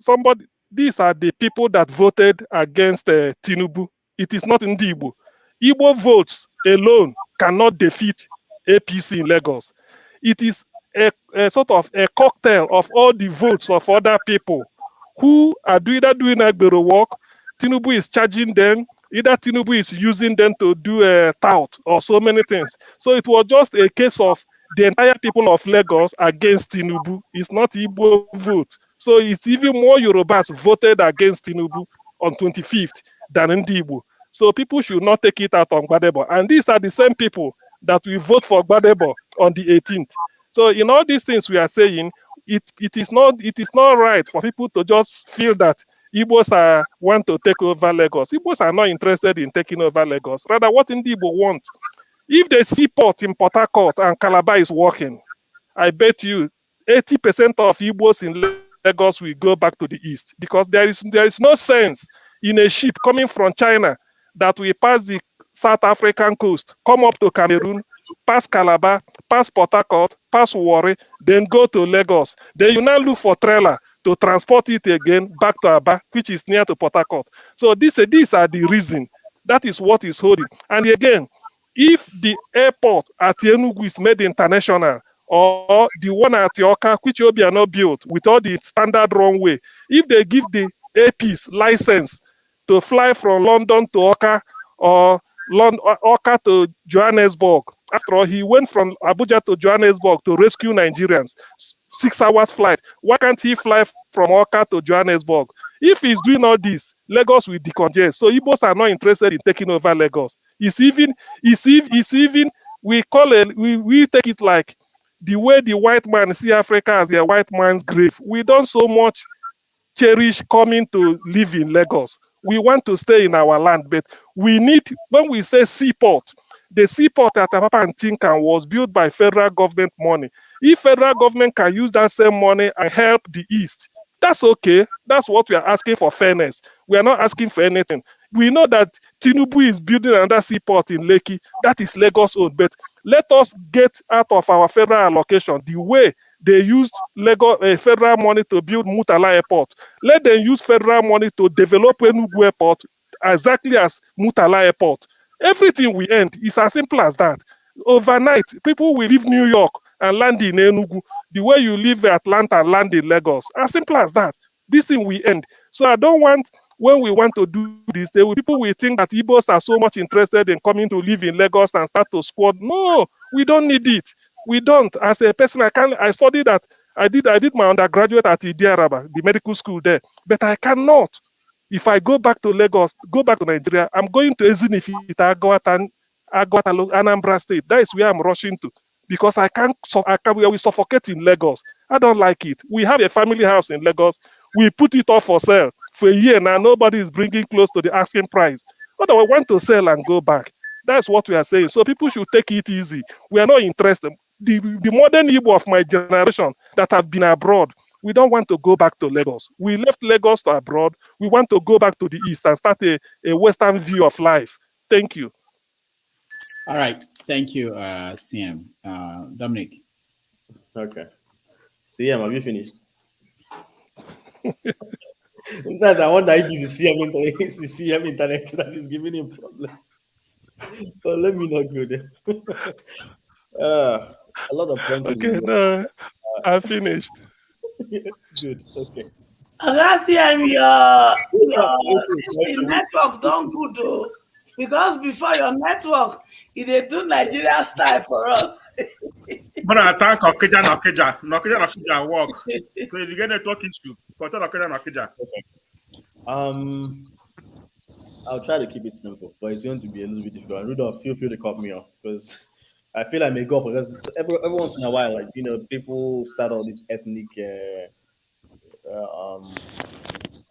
these are the people that voted against Tinubu. It is not in Igbo. Igbo votes alone cannot defeat APC in Lagos. It is a sort of a cocktail of all the votes of other people who are either doing Agbero work, Tinubu is charging them, either Tinubu is using them to do a tout or so many things. So it was just a case of the entire people of Lagos against Tinubu. It's not Igbo vote. So it's even more Yorubas voted against Tinubu on 25th than in Igbo. So people should not take it out on Gbedebo. And these are the same people that will vote for Gbedebo on the 18th. So in all these things we are saying, it is not right for people to just feel that Igbos want to take over Lagos. Igbos are not interested in taking over Lagos. Rather, what Igbo want, if they see port in Port Harcourt and Calabar is working, I bet you 80% of Igbos in Lagos will go back to the east, because there is no sense in a ship coming from China that will pass the South African coast, come up to Cameroon, pass Calabar, pass Port Harcourt, pass Warri, then go to Lagos. Then you now look for trailer to transport it again back to Aba, which is near to Port Harcourt. So these are the reason. That is what is holding. And again, if the airport at Enugu is made international, or the one at Yoka, which Obiano built with all the standard runway, if they give the APs license to fly from London to Oka or Oka to Johannesburg, after all, he went from Abuja to Johannesburg to rescue Nigerians, 6 hours flight. Why can't he fly from Oka to Johannesburg? If he's doing all this, Lagos will decongest. So Igbos are not interested in taking over Lagos. We take it like the way the white man see Africa as their white man's grave. We don't so much cherish coming to live in Lagos. We want to stay in our land, but we need, when we say seaport, the seaport at Apapa and Tinkan was built by federal government money. If federal government can use that same money and help the East, that's okay. That's what we are asking for, fairness. We are not asking for anything. We know that Tinubu is building another seaport in Lekki. That is Lagos owned, but let us get out of our federal allocation the way they used federal money to build Murtala Airport. Let them use federal money to develop Enugu Airport exactly as Murtala Airport. Everything we end is as simple as that. Overnight, people will leave New York and land in Enugu the way you leave Atlanta and land in Lagos. As simple as that. This thing we end. So I don't want, when we want to do this, people will think that Igbos are so much interested in coming to live in Lagos and start to squat. No, we don't need it. We don't. As a person, I studied that. I did my undergraduate at Idiaraba, the medical school there, but I cannot. If I go back to Lagos, go back to Nigeria, I'm going to Ezinifita, Anambra State. That is where I'm rushing to, because we will suffocate in Lagos. I don't like it. We have a family house in Lagos. We put it up for sale for a year now. Nobody is bringing close to the asking price. But I want to sell and go back. That's what we are saying. So people should take it easy. We are not interested. The modern Igbo of my generation that have been abroad, we don't want to go back to Lagos. We left Lagos to abroad. We want to go back to the East and start a Western view of life. Thank you. All right. Thank you, CM. Dominic. Okay. CM, have you finished? Sometimes I wonder if it's the CM internet that is giving him problem. So let me not go there. A lot of points. Okay, no, I finished. Good. Okay. CM, your network don't good though, because before your network, they do Nigeria style for us. But I thank Okija work. So if you get a talk issue, contact Okija. Okay. I'll try to keep it simple, but it's going to be a little bit difficult. And Rudolph, feel free to cut me off, because I feel I may go for, because every once in a while, like, people start all this ethnic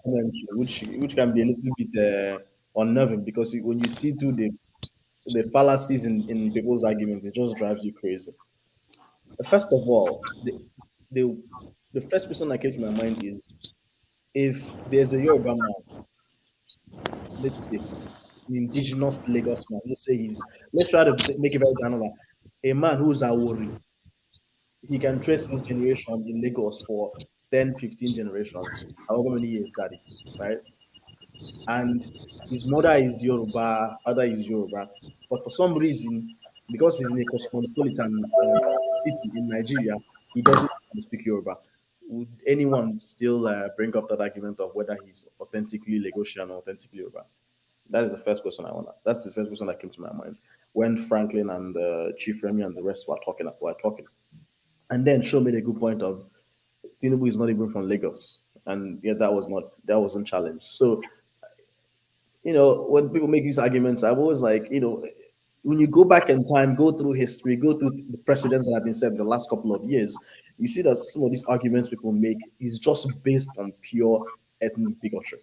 which can be a little bit unnerving, because when you see through the fallacies in people's arguments, it just drives you crazy. First of all, the first person that came to my mind is if there's a Yoruba man, let's say, an indigenous Lagos man, let's try to make it very granular. A man who's a Awori, he can trace his generation in Lagos for 10, 15 generations, however many years that is, right? And his mother is Yoruba, father is Yoruba, but for some reason, because he's in a cosmopolitan city in Nigeria, he doesn't speak Yoruba. Would anyone still bring up that argument of whether he's authentically Lagosian or authentically Yoruba? That is the first question I want. That's the first question that came to my mind when Franklin and Chief Remy and the rest were talking. And then Show made a good point of Tinubu is not even from Lagos, and yet that wasn't challenged. So, when people make these arguments, I'm always like, when you go back in time, go through history, go through the precedents that have been set in the last couple of years, you see that some of these arguments people make is just based on pure ethnic bigotry,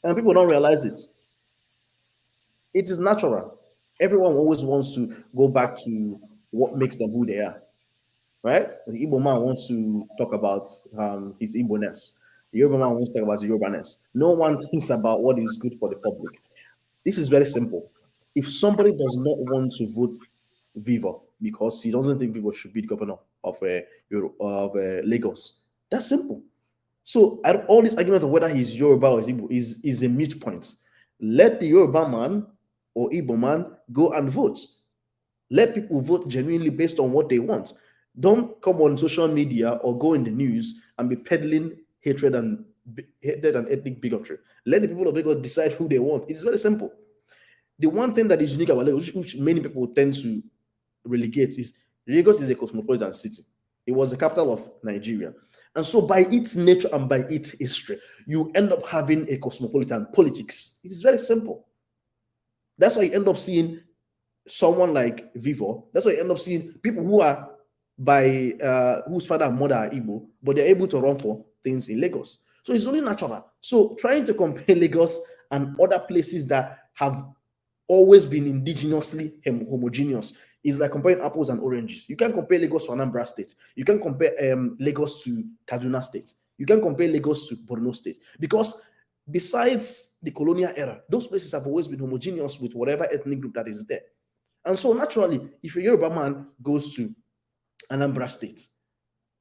and people don't realize it. It is natural. Everyone always wants to go back to what makes them who they are. Right? The Igbo man wants to talk about his Igbo-ness. The Yoruba man wants to talk about his Yoruba-ness. No one thinks about what is good for the public. This is very simple. If somebody does not want to vote Vivour because he doesn't think Vivour should be the governor of Lagos, that's simple. So all this argument of whether he's Yoruba or Igbo is a moot point. Let the Yoruba man or Igbo man go and vote. Let people vote genuinely based on what they want. Don't come on social media or go in the news and be peddling hatred and ethnic bigotry. Let the people of Lagos decide who they want. It's very simple. The one thing that is unique about Lagos, which many people tend to relegate, is Lagos is a cosmopolitan city. It was the capital of Nigeria. And so by its nature and by its history, you end up having a cosmopolitan politics. It is very simple. That's why you end up seeing someone like Vivour. That's why you end up seeing people who are whose father and mother are Igbo, but they're able to run for things in Lagos. So it's only natural. So trying to compare Lagos and other places that have always been indigenously homogeneous is like comparing apples and oranges. You can't compare Lagos to Anambra State. You can't compare Lagos to Kaduna State. You can't compare Lagos to Borno State, because besides the colonial era, those places have always been homogeneous with whatever ethnic group that is there. And so naturally, if a Yoruba man goes to Anambra State,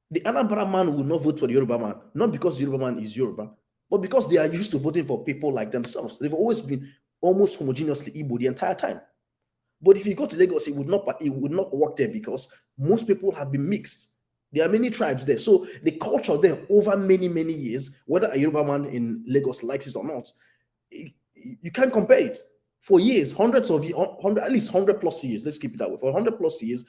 the Anambra man will not vote for the Yoruba man, not because the Yoruba man is Yoruba, but because they are used to voting for people like themselves. They've always been almost homogeneously Igbo the entire time. But if you go to Lagos, it would not work there, because most people have been mixed. There are many tribes there. So the culture there over many, many years, whether a Yoruba man in Lagos likes it or not, you can't compare it. For years, at least 100 plus years, let's keep it that way. For 100 plus years,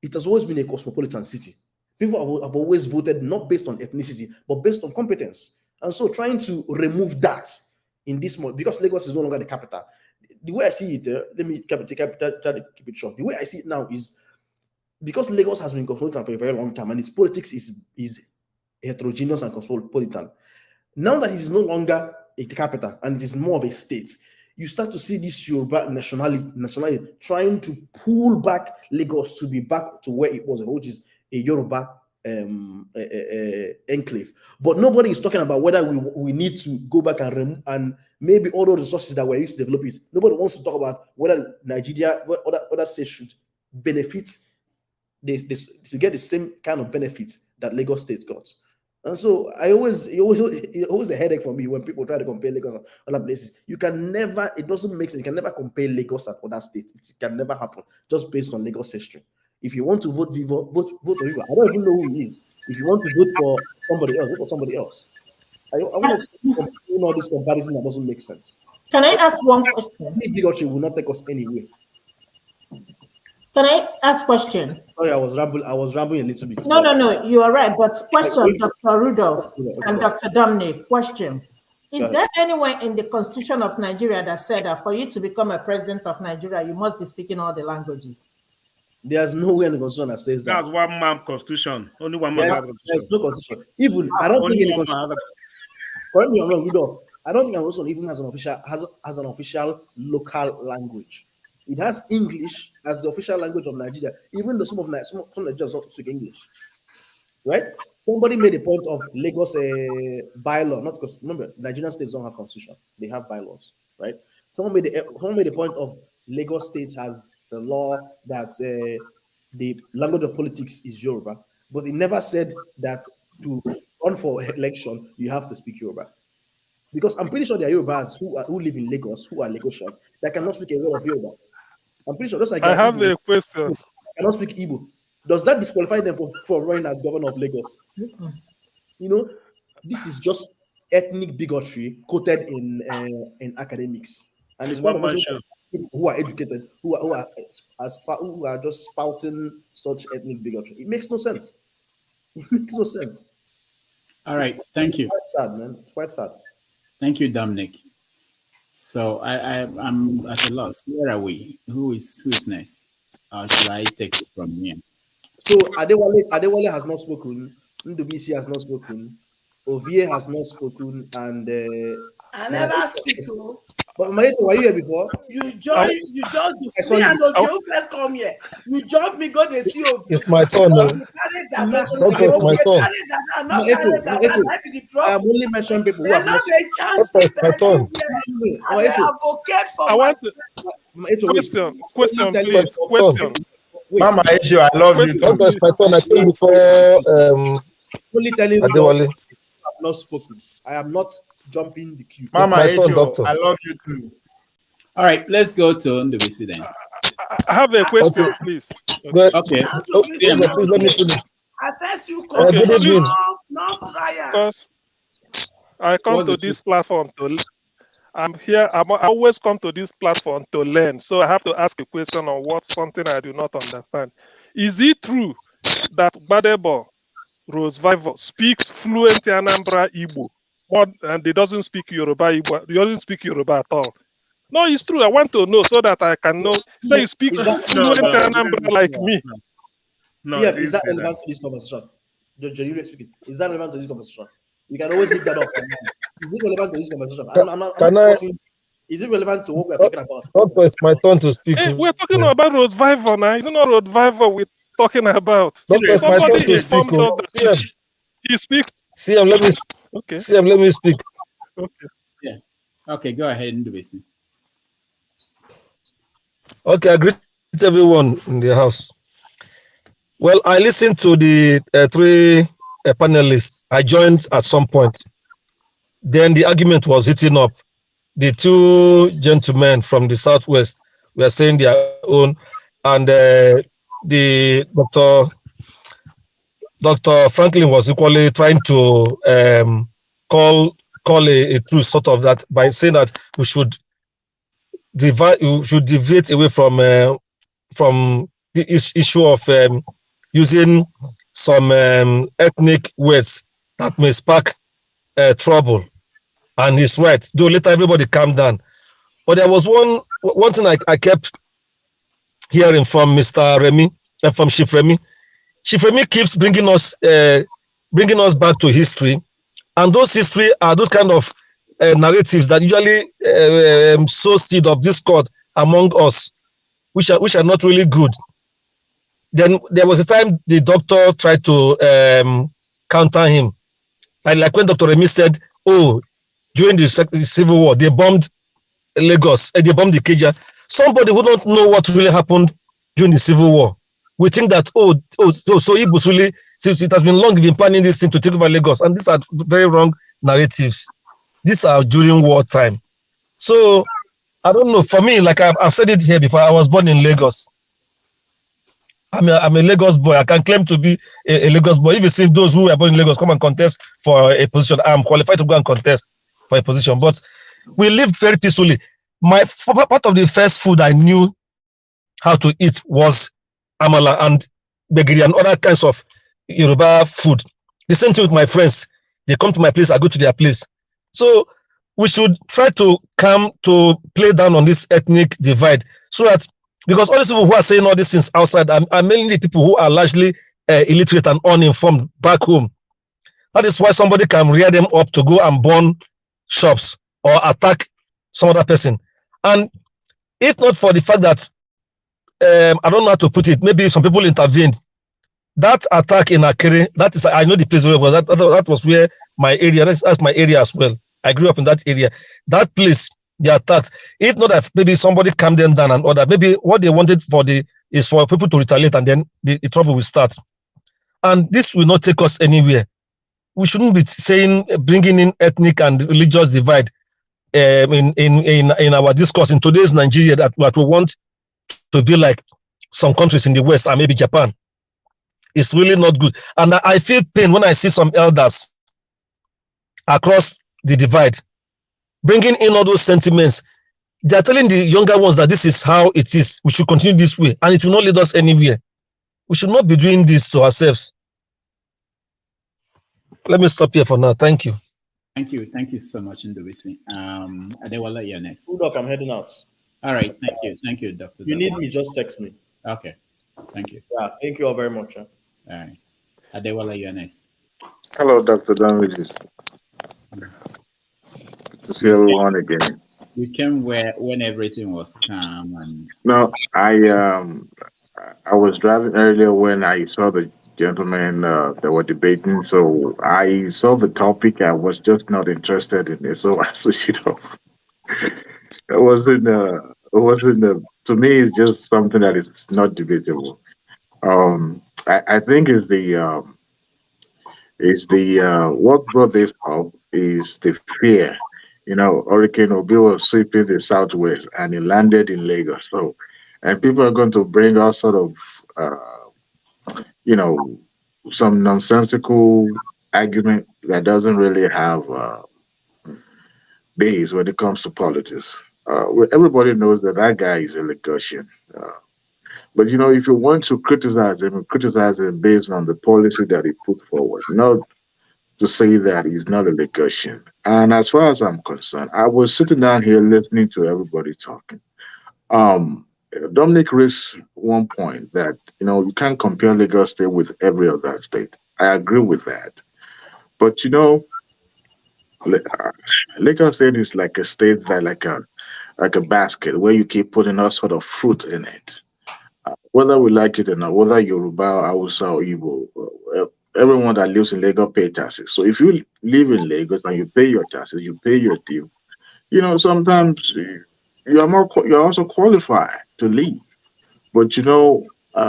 it has always been a cosmopolitan city. People have always voted not based on ethnicity, but based on competence. And so trying to remove that in this month, because Lagos is no longer the capital, the way I see it, let me try to keep it short. The way I see it now is because Lagos has been cosmopolitan for a very long time, and its politics is heterogeneous and cosmopolitan. Now that it is no longer a capital and it is more of a state, you start to see this Yoruba nationality trying to pull back Lagos to be back to where it was, which is a Yoruba enclave. But nobody is talking about whether we need to go back and maybe all those resources that were used to develop it. Nobody wants to talk about whether Nigeria, other states should benefit to get the same kind of benefit that Lagos State got. And so it always a headache for me when people try to compare Lagos and other places. It doesn't make sense. You can never compare Lagos and other states. It can never happen just based on Lagos history. If you want to vote Vivour, vote for Vivour. I don't even know who he is. If you want to vote for somebody else, vote for somebody else. I want to do all this comparison that doesn't make sense. Can I ask one question? Bigotry will not take us anywhere. Can I ask a question? Sorry, I was rambling a little bit. No, you are right. But question, Dr. Rudolph and Dr. Dominic, question. Is there anywhere in the Constitution of Nigeria that said that for you to become a president of Nigeria, you must be speaking all the languages? There's nowhere in the Constitution that says that. That's one man Constitution. Only one man. There's no Constitution. Even I don't think any Constitution. Correct me if I'm wrong, Rudolph. I don't think our Constitution even has an official local language. It has English as the official language of Nigeria, even though some Nigerians don't speak English. right? Somebody made a point of Lagos bylaw, not because remember Nigerian states don't have constitution; they have bylaws, right? Someone made a point of Lagos state has the law that the language of politics is Yoruba, but it never said that to run for election you have to speak Yoruba. Because I'm pretty sure there are Yorubas who live in Lagos, who are Lagosians, that cannot speak a word of Yoruba. I'm pretty sure just like I have Igbo, a question. cannot speak Igbo. Does that disqualify them for running as governor of Lagos? You know, this is just ethnic bigotry quoted in academics, and it's quite unfortunate people who are educated who are just spouting such ethnic bigotry. It makes no sense. It makes no sense. All right, thank you. It's quite sad, man. It's quite sad. Thank you, Dominic. So I'm at a loss. Where are we? Who is next? Should I take it from here? So Adewale has not spoken. Ndubisi has not spoken. Ovie has not spoken, and I never speak. But Maito, were you here before? You join. You just me and Ojo first come here. You jump me, go the see of. It's my turn now. Don't touch my turn. I am only mentioning people who have not. Don't touch my turn. I advocate for. I want to. Question, please. Question. Mama Issue, I love you. Don't touch my turn. I came before. Only telling you Adewale. I have not spoken. I am not jumping the queue. Mama Issue, I love you too. All right, let's go to Ndubisi then. I have a question, please. Okay. Let me finish. I first you come. Good evening. Not try. Because I come to this platform to. I'm here. I always come to this platform to learn. So I have to ask a question on what something I do not understand. Is it true that Gbedebo Rhoses Vivour speaks fluent Anambra Igbo, and he doesn't speak Yoruba Igbo? He doesn't speak Yoruba at all. No, it's true. I want to know so that I can know. Say he speaks fluent Anambra like me. No, is that relevant to this conversation? Genuinely speaking, is that relevant to this conversation? We can always pick that up. Is it relevant to this conversation? Is it relevant to what we're talking about? Okay, it's my turn to speak. Hey, we're talking about Rhoses Vivour now. It's not Rhoses Vivour we're talking about. It's my turn to speak. He speaks. CM, let me. Okay. CM, let me speak. Okay. Yeah. Okay, go ahead, Ndubisi. Okay, I greet everyone in the house. Well, I listened to the three panelists. I joined at some point. Then the argument was heating up. The two gentlemen from the Southwest were saying their own, and the Dr. Franklin was equally trying to call a truth sort of that by saying that we should deviate away from the issue of using some ethnic words that may spark trouble. And he's right. Though later everybody calmed down. But there was one thing I kept hearing from Mr. Remy, from Chief Remy. Chief Remy keeps bringing us back to history, and those history are those kind of narratives that usually sow seed of discord among us, which are not really good. Then there was a time the doctor tried to counter him, and like when Dr. Remy said, "Oh, during the Civil War, they bombed Lagos, they bombed the Ikeja." Somebody who don't know what really happened during the Civil War, we think that so Igbos really, since it has been long, been planning this thing to take over Lagos, and these are very wrong narratives. These are during wartime. So I don't know. For me, like I've said it here before, I was born in Lagos. I'm a Lagos boy. I can claim to be a Lagos boy. If you see those who were born in Lagos come and contest for a position, I'm qualified to go and contest for a position. But we lived very peacefully. Part of the first food I knew how to eat was amala and begiri and other kinds of Yoruba food. The same thing with my friends. They come to my place, I go to their place. So we should try to come to play down on this ethnic divide, so that, because all these people who are saying all these things outside are mainly people who are largely illiterate and uninformed back home. That is why somebody can rear them up to go and burn shops or attack some other person. And if not for the fact that, I don't know how to put it, maybe some people intervened, That attack in Akere, that is, I know the place very well. That was where my area, that's my area as well. I grew up in that area. That place, the attacks, if not that maybe somebody calmed them down and order, maybe what they wanted is for people to retaliate, and then the trouble will start. And this will not take us anywhere. We shouldn't be saying, bringing in ethnic and religious divide in our discourse in today's Nigeria, that we want to be like some countries in the West and maybe Japan. It's really not good. And I feel pain when I see some elders across the divide bringing in all those sentiments. They are telling the younger ones that this is how it is. We should continue this way, and it will not lead us anywhere. We should not be doing this to ourselves. Let me stop here for now. Thank you. Thank you so much, Ndubisi. Adewale, you're next. Udok, I'm heading out. All right, thank you, Dr. You need me, just text me. Okay, thank you. Yeah, thank you all very much. All right, Adewale, you're next. Hello, Dr. Damage. To see everyone again. You came when everything was calm and. No, I was driving earlier when I saw the gentlemen that were debating. So I saw the topic. I was just not interested in it. So I switched it off. It wasn't. To me, it's just something that is not debatable. I think is the what brought this up is the fear. You know, Hurricane Obi was sweeping the southwest and it landed in Lagos. So, and people are going to bring all sort of, some nonsensical argument that doesn't really have base when it comes to politics. Everybody knows that guy is a Lagosian. But, if you want to criticize him based on the policy that he put forward, not to say that he's not a Lagosian. And as far as I'm concerned, I was sitting down here listening to everybody talking. Dominic raised one point that, you can't compare Lagos State with every other state. I agree with that. But, Lagos State is like a state that like a basket where you keep putting all sort of fruit in it. Whether we like it or not, whether Yoruba, Hausa, or Igbo, everyone that lives in Lagos pay taxes. So if you live in Lagos and you pay your taxes, you pay your due, sometimes you're also qualified to leave. But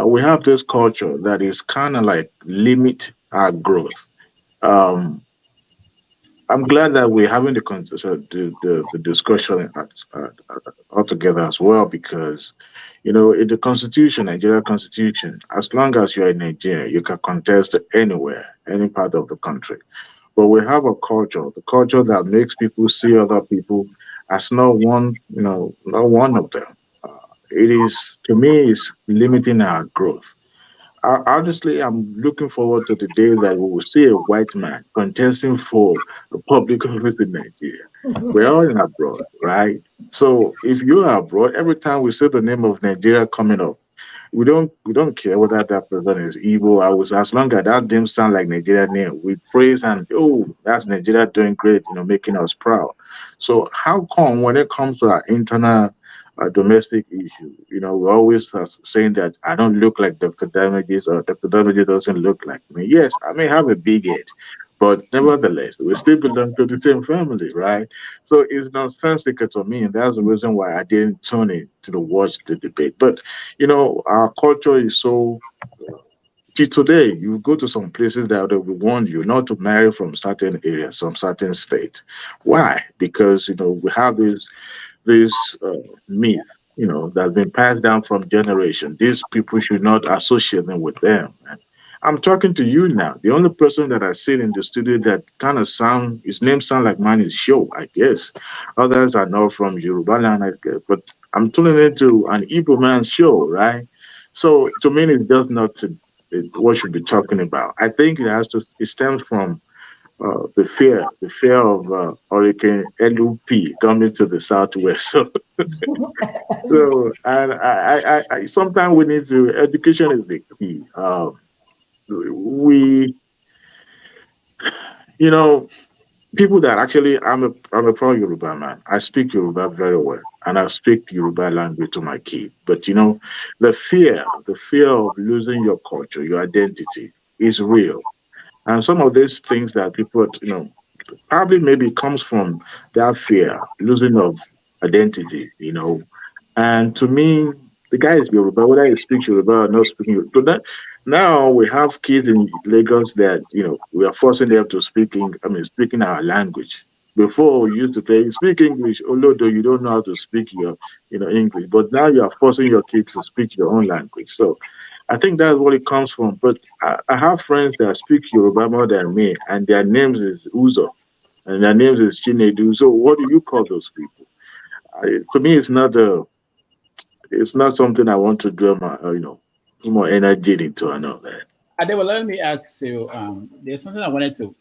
we have this culture that is kind of like limit our growth. I'm glad that we're having the discussion altogether as well, because in the Constitution, Nigeria Constitution, as long as you're in Nigeria, you can contest anywhere, any part of the country. But we have a culture, the culture that makes people see other people as not one of them. It is, to me, is limiting our growth. Honestly, I'm looking forward to the day that we will see a white man contesting for a public office in Nigeria. We're all in abroad, right? So if you're abroad, every time we see the name of Nigeria coming up, we don't care whether that person is Igbo, as long as that name sound like Nigeria name, we praise and that's Nigeria doing great, making us proud. So how come when it comes to our internal domestic issue, we're always saying that I don't look like Dr. Damages or Dr. Damages doesn't look like me. Yes, I may have a big head, but nevertheless, we still belong to the same family, right? So it's nonsensical to me, and that's the reason why I didn't tune in to watch the debate. But our culture is so. Today, you go to some places that will warn you not to marry from certain areas, some certain states. Why? Because we have this myth, that's been passed down from generation. These people should not associate them with them. And I'm talking to you now. The only person that I see in the studio that kind of his name sound like mine is Show, I guess. Others are not from Yoruba land, I guess. But I'm tuning into an Igbo man's show, right? So to me, it's just not what should be talking about. I think it stems from the fear of Hurricane LUP coming to the southwest. So, and I sometimes we need to. Education is the key. People that actually, I'm a pro Yoruba man. I speak Yoruba very well. and I speak Yoruba language to my kid. But you know, the fear of losing your culture, your identity is real. And some of these things that people, probably maybe comes from that fear, losing of identity. And to me, the guy is Yoruba, whether he speaks Yoruba or not speaking Yoruba. But now we have kids in Lagos that, we are forcing them to speaking our language. Before we used to say, speak English, although you don't know how to speak your English. But now you are forcing your kids to speak your own language. So I think that's what it comes from. But I have friends that speak Yoruba more than me, and their names is Uzo, and their names is Chinedu. So what do you call those people? To me, it's not something I want to draw put more energy into and all that. Adebo, let me ask you. There's something I wanted to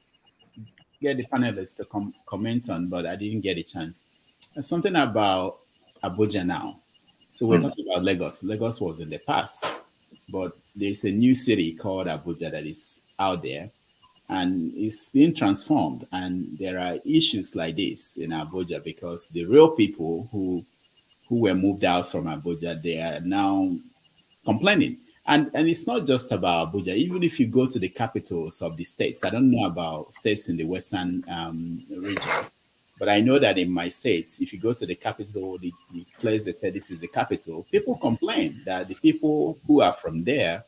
get the panelists to comment on, but I didn't get a chance. There's something about Abuja now. So we're talking about Lagos. Lagos was in the past, but there's a new city called Abuja that is out there, and it's being transformed. And there are issues like this in Abuja because the real people who were moved out from Abuja, they are now complaining. And it's not just about Abuja. Even if you go to the capitals of the states, I don't know about states in the western region, but I know that in my states, if you go to the capital, the place they say this is the capital, people complain that the people who are from there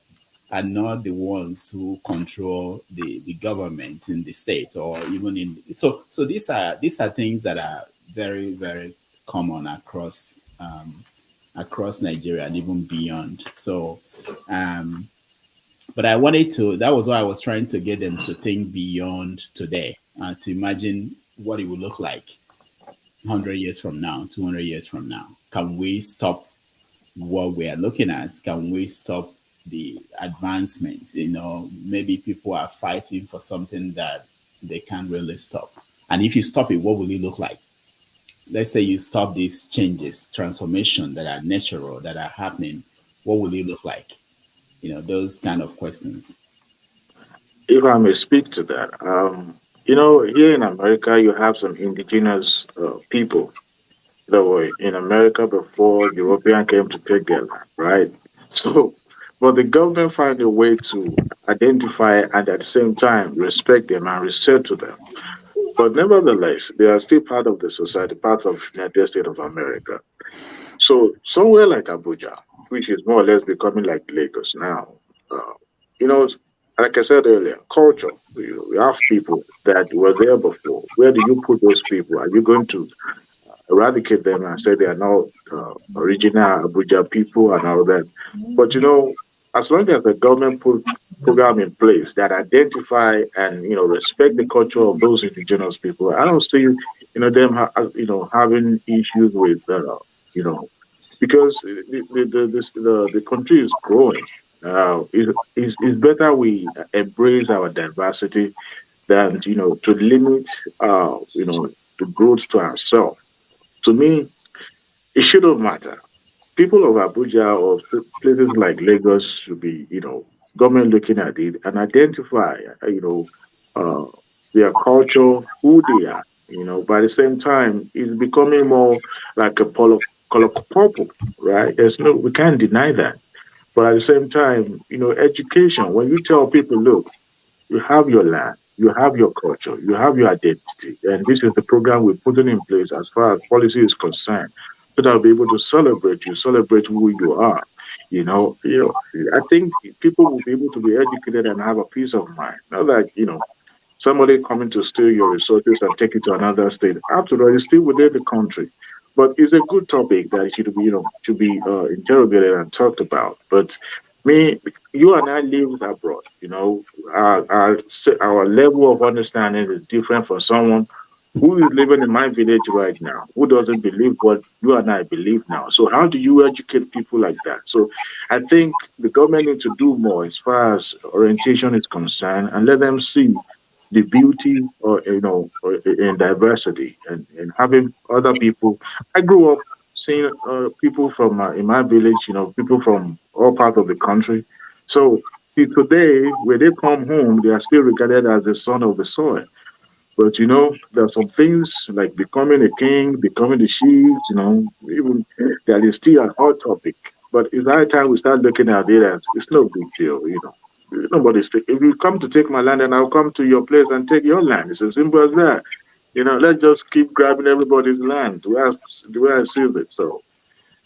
are not the ones who control the government in the state or even in. So these are things that are very, very common across Nigeria and even beyond. So, but I wanted to, that was why I was trying to get them to think beyond today, to imagine what it would look like 100 years from now, 200 years from now. Can we stop what we are looking at? Can we stop the advancements? Maybe people are fighting for something that they can't really stop. And if you stop it, what will it look like? Let's say you stop these changes, transformation that are natural, that are happening, what will it look like? Those kind of questions. If I may speak to that, here in America, you have some indigenous people that were in America before European came to take their land, right? So, but the government find a way to identify and at the same time respect them and resettle them. But nevertheless, they are still part of the society, part of the United States of America. So somewhere like Abuja, which is more or less becoming like Lagos now, you know, like I said earlier, culture. We have people that were there before. Where do you put those people? Are you going to eradicate them and say they are now original Abuja people and all that? But as long as the government put program in place that identify and respect the culture of those indigenous people, I don't see them having issues with because the country is growing. It's better we embrace our diversity than to limit the growth to ourselves. To me, it shouldn't matter. People of Abuja or places like Lagos should be, government looking at it and identify, their culture, who they are. By the same time, it's becoming more like a color purple, right? We can't deny that. But at the same time, education. When you tell people, look, you have your land, you have your culture, you have your identity, and this is the program we're putting in place as far as policy is concerned, so that I'll be able to celebrate you, celebrate who you are. I think people will be able to be educated and have a peace of mind. Not like somebody coming to steal your resources and take it to another state. After all, it's still within the country. But it's a good topic that should be interrogated and talked about. But you and I live abroad. Our level of understanding is different from someone who is living in my village right now, who doesn't believe what you and I believe now. So how do you educate people like that? So I think the government needs to do more as far as orientation is concerned and let them see the beauty in diversity and having other people. I grew up seeing people from in my village, people from all parts of the country. So today, when they come home, they are still regarded as the son of the soil. But there are some things like becoming a king, becoming the chief, even that is still an hot topic. But it's high time we start looking at it as it's no big deal. Nobody's if you come to take my land and I'll come to your place and take your land. It's as simple as that. Let's just keep grabbing everybody's land the way I see it. So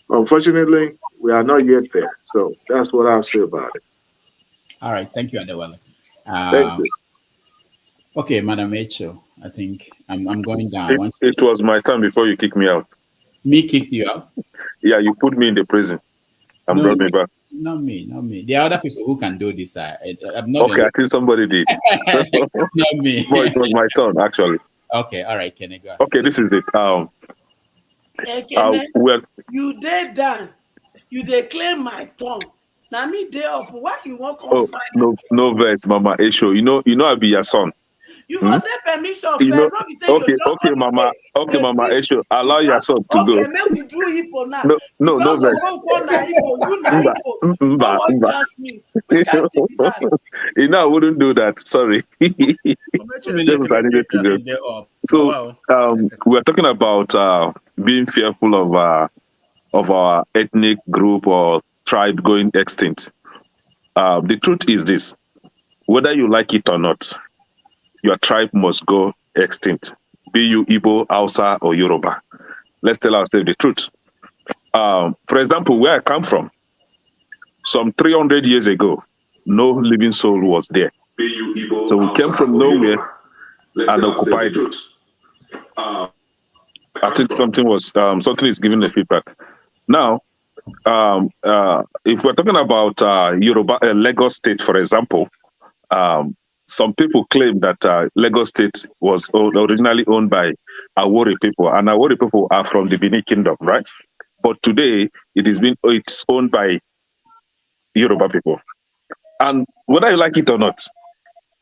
unfortunately, we are not yet there. So that's what I'll say about it. All right, thank you, Adewale. Thank you. Okay, Madam Echo, I think I'm going down. It was my time before you kicked me out. Me kicked you out? Yeah, you put me in the prison and brought me back. Not me. There are other people who can do this. I'm not. Okay, I think somebody did. Not me. No, it was my turn, actually. Okay, all right, Kenny, go ahead. Okay, this is it. You did that. You declare my tongue. Now me day up. Why you want to fight? No verse, Mama Esho. I be your son. You for take permission first. Okay, Mama Esho. Allow your son to go. Okay, make we do Igbo now. No verse. I wouldn't do that. Sorry. So we're talking about being fearful of our ethnic group or tribe going extinct. The truth is this: whether you like it or not, your tribe must go extinct. Be you Igbo, Hausa, or Yoruba. Let's tell ourselves the truth. For example, where I come from, some 300 years ago, no living soul was there. So we came from nowhere and occupied it. I think something is giving the feedback. Now, if we're talking about Yoruba, Lagos State, for example, some people claim that Lagos State was originally owned by Awori people, and Awori people are from the Benin Kingdom, right? But today, it's owned by Yoruba people. And whether you like it or not,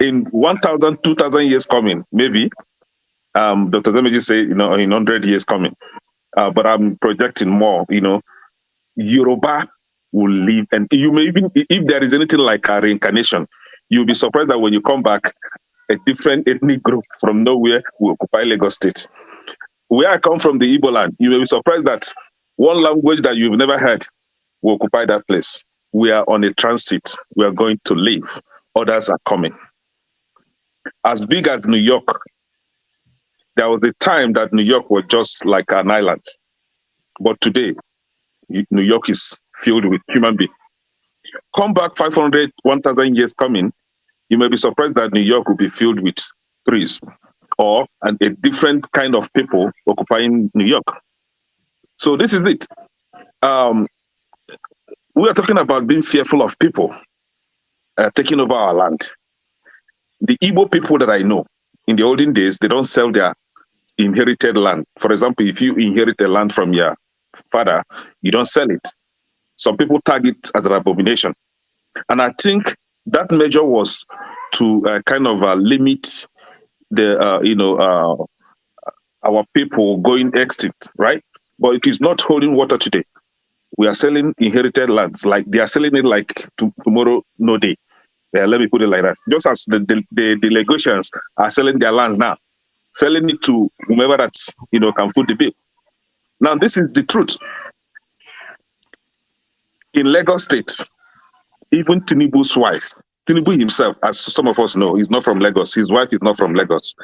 in 1,000, 2,000 years coming, maybe, Dr. Demeji say, in 100 years coming, but I'm projecting more, Yoruba will live, and you may even, if there is anything like a reincarnation, you'll be surprised that when you come back, a different ethnic group from nowhere will occupy Lagos State. Where I come from, the Igbo land, you may be surprised that one language that you've never heard will occupy that place. We are on a transit. We are going to leave. Others are coming. As big as New York, there was a time that New York was just like an island. But today, New York is filled with human beings. Come back 500, 1,000 years coming, you may be surprised that New York will be filled with trees or a different kind of people occupying New York. So this is it. We are talking about being fearful of people taking over our land. The Igbo people that I know, in the olden days, they don't sell their inherited land. For example, if you inherit a land from your father, you don't sell it. Some people tag it as an abomination. And I think that measure was to kind of limit the, our people going extinct, right? But it is not holding water today. We are selling inherited lands, like they are selling it like tomorrow, no day. Let me put it like that. Just as the Lagosians are selling their lands now, selling it to whomever that can foot the bill. Now, this is the truth. In Lagos State, even Tinubu's wife, Tinubu himself, as some of us know, he's not from Lagos. His wife is not from Lagos.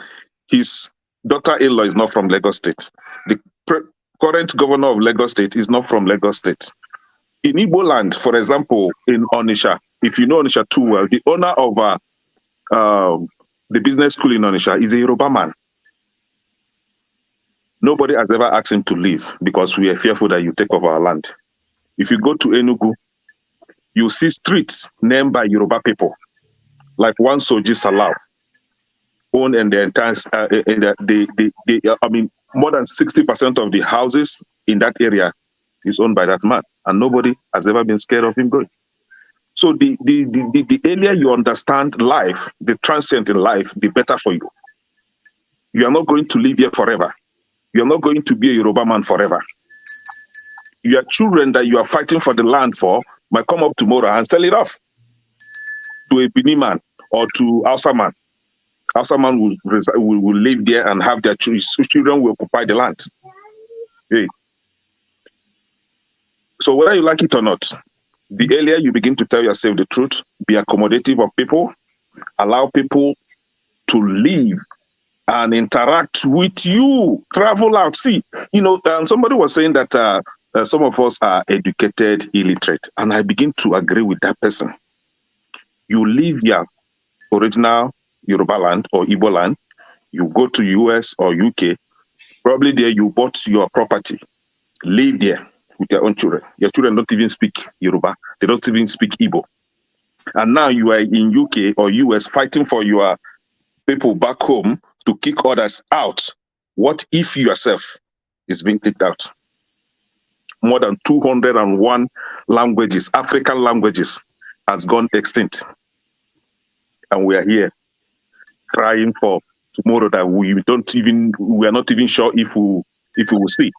His daughter-in-law is not from Lagos State. The current governor of Lagos State is not from Lagos State. In Igbo land, for example, in Onitsha, if you know Onitsha too well, the owner of the business school in Onitsha is a Yoruba man. Nobody has ever asked him to leave because we are fearful that you take over our land. If you go to Enugu, you see streets named by Yoruba people, like one Soji Salau, owned in the entire, more than 60% of the houses in that area is owned by that man, and nobody has ever been scared of him going. So the earlier you understand life, the transient in life, the better for you. You are not going to live here forever. You are not going to be a Yoruba man forever. Your children that you are fighting for the land for might come up tomorrow and sell it off to a Benin man or to Hausa man. Hausa man will live there and have their children will occupy the land. Hey. So whether you like it or not, the earlier you begin to tell yourself the truth, be accommodative of people, allow people to live and interact with you, travel out. See, somebody was saying that some of us are educated, illiterate, and I begin to agree with that person. You leave your original Yoruba land or Igbo land, you go to US or UK, probably there you bought your property, live there with your own children. Your children don't even speak Yoruba, they don't even speak Igbo. And now you are in UK or US fighting for your people back home to kick others out. What if yourself is being kicked out? More than 201 languages, African languages, has gone extinct. And we are here crying for tomorrow that we are not even sure if we will see.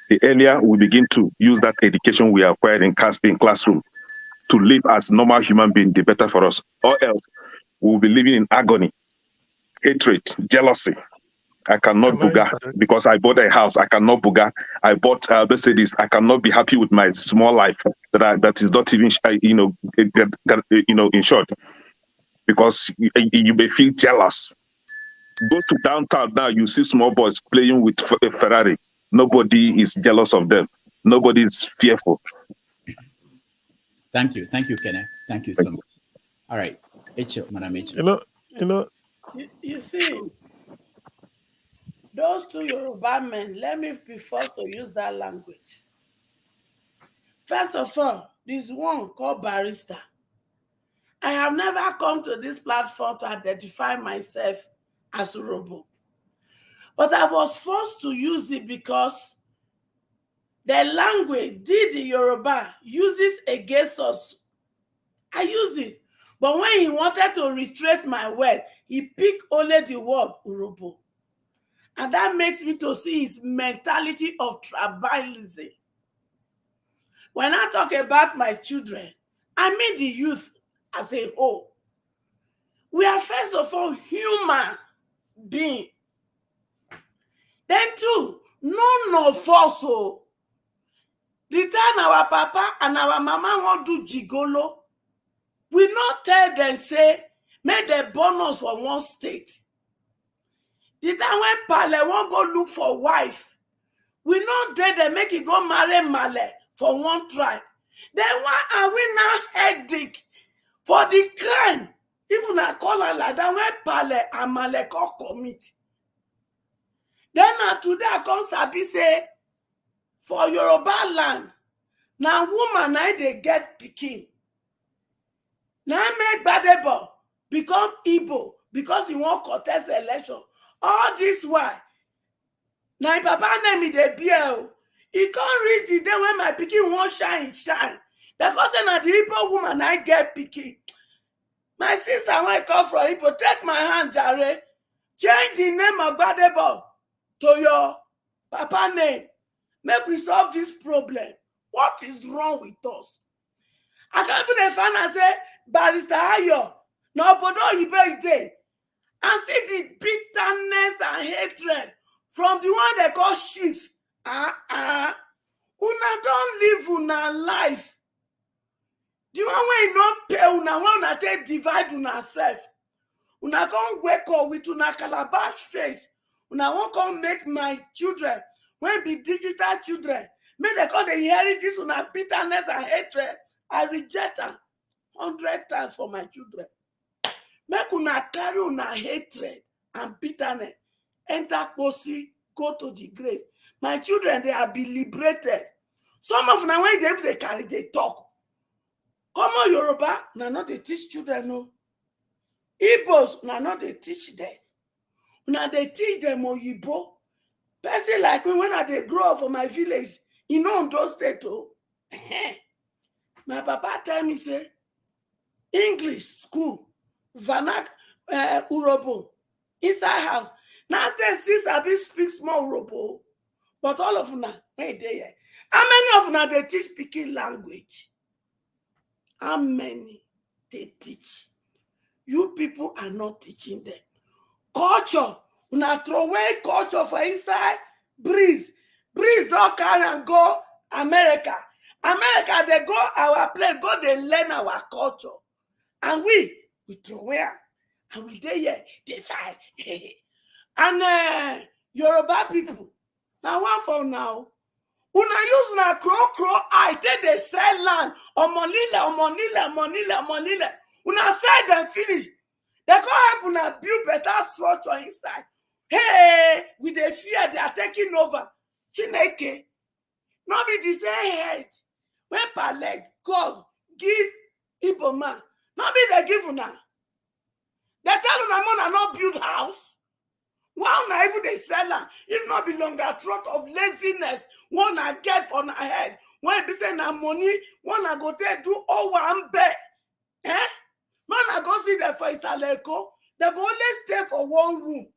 The earlier we begin to use that education we acquired in classroom to live as normal human beings, the better for us. Or else we will be living in agony, hatred, jealousy. I cannot buga because I bought a house. I cannot buga. I bought Mercedes. I cannot be happy with my small life that is not even insured, because you may feel jealous. Go to downtown now, you see small boys playing with a Ferrari. Nobody is jealous of them. Nobody is fearful. Thank you, Kenneth. Thank you so much. All right, Madam H. You see, those two Yoruba men, let me be forced to use that language. First of all, this one called barrister. I have never come to this platform to identify myself as Urobo. But I was forced to use it because the language the Yoruba uses against us. I use it. But when he wanted to retrace my word, he picked only the word Urobo. And that makes me to see his mentality of tribalism. When I talk about my children, I mean the youth as a whole. We are first of all human beings. Then too, none of us, the time our papa and our mama want to do gigolo, we not tell them, say, make them born us for one state. The time when Pale won't go look for wife, we not tell them, make it go marry Male for one tribe. Then why are we now headache for the crime? Even I call her like that, when Pale and Male commit. Then today I come sabi say, for Yoruba land, now woman they get pikin. Now make Gbedebo become Igbo because he won't contest election. All this why? Now papa name is the BL. He can't reach the day when my pikin won't shine. Because now the Igbo woman I get pikin. My sister when I come from Igbo, take my hand, Jare. Change the name of Gbedebo to your papa name. Make we solve this problem. What is wrong with us? I can't even find and say, Barrister Ayo, no, but no, you day. And see the bitterness and hatred from the one they call chief. Una don't live una life. The one way not pay una one take divide una self. Una can't wake up with una calabash face. Una won't come make my children, when be digital children, may they call the inherit this una bitterness and hatred. I reject them 100 times for my children. Make una carry una hatred and bitterness. Enter Kosi, go to the grave. My children, they are be liberated. Some of them, when they carry, they talk. Come on, Yoruba, now not they teach children, no. Igbos, now not they teach them. Now they teach them Oyibo. Person like me, when they grow up for my village, you know, in those states, my papa tell me, say, English school, Urobo, inside house. Now say sis I be speak small Urobo, but all of them hey there. How many of them they teach speaking language? How many they teach? You people are not teaching them. Culture, una throw away culture for inside breeze. Breeze don't carry and go America. America, they go our place, go they learn our culture. And we throw away. And we dey here, they fight. And Yoruba people, now one for now. Una use una crow eye, take they sell land. Omonile. Una sell them finish. They can't help una build better structure inside. Hey, with the fear they are taking over. Chineke, not be the same head. When per leg, God give Igbo man. Not be they give una. They tell una man not build house. Why una even they sell land? If not be longer throat of laziness, one I get for na head. When be say na money, one I go take do all one bed. Eh? Man, I go see them for Isaleko. They go only stay for one room.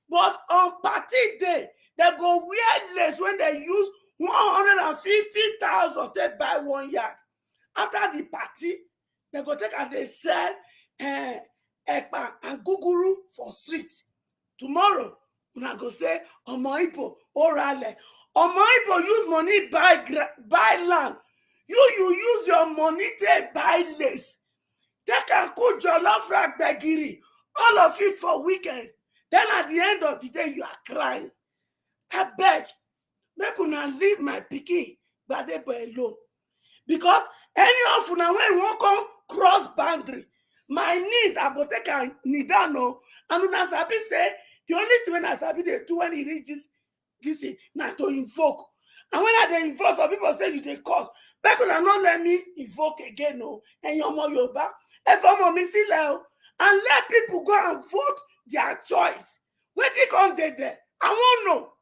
But on party day, they go wear lace when they use 150,000 to buy 1 yard. After the party, they go take and they sell ekpa and guguru for street. Tomorrow, when I go say, Omo Igbo, orale. Omo Igbo use money buy land. You use your money to buy lace. Take a cook jollof rag begiri, all of it for weekend. Then at the end of the day, you are crying. I beg, make una leave my pikin Gbedebo alone. Because any of una when you come cross boundary, my niece I go take a knee down. And una sabi say, the only thing when I sabi they do when he reaches this is not to invoke. And when I dey invoke, some people say you dey cause. Make una not let me invoke again, no. And you're more Yoruba. And let people go and vote their choice. Where they come there? I won't know.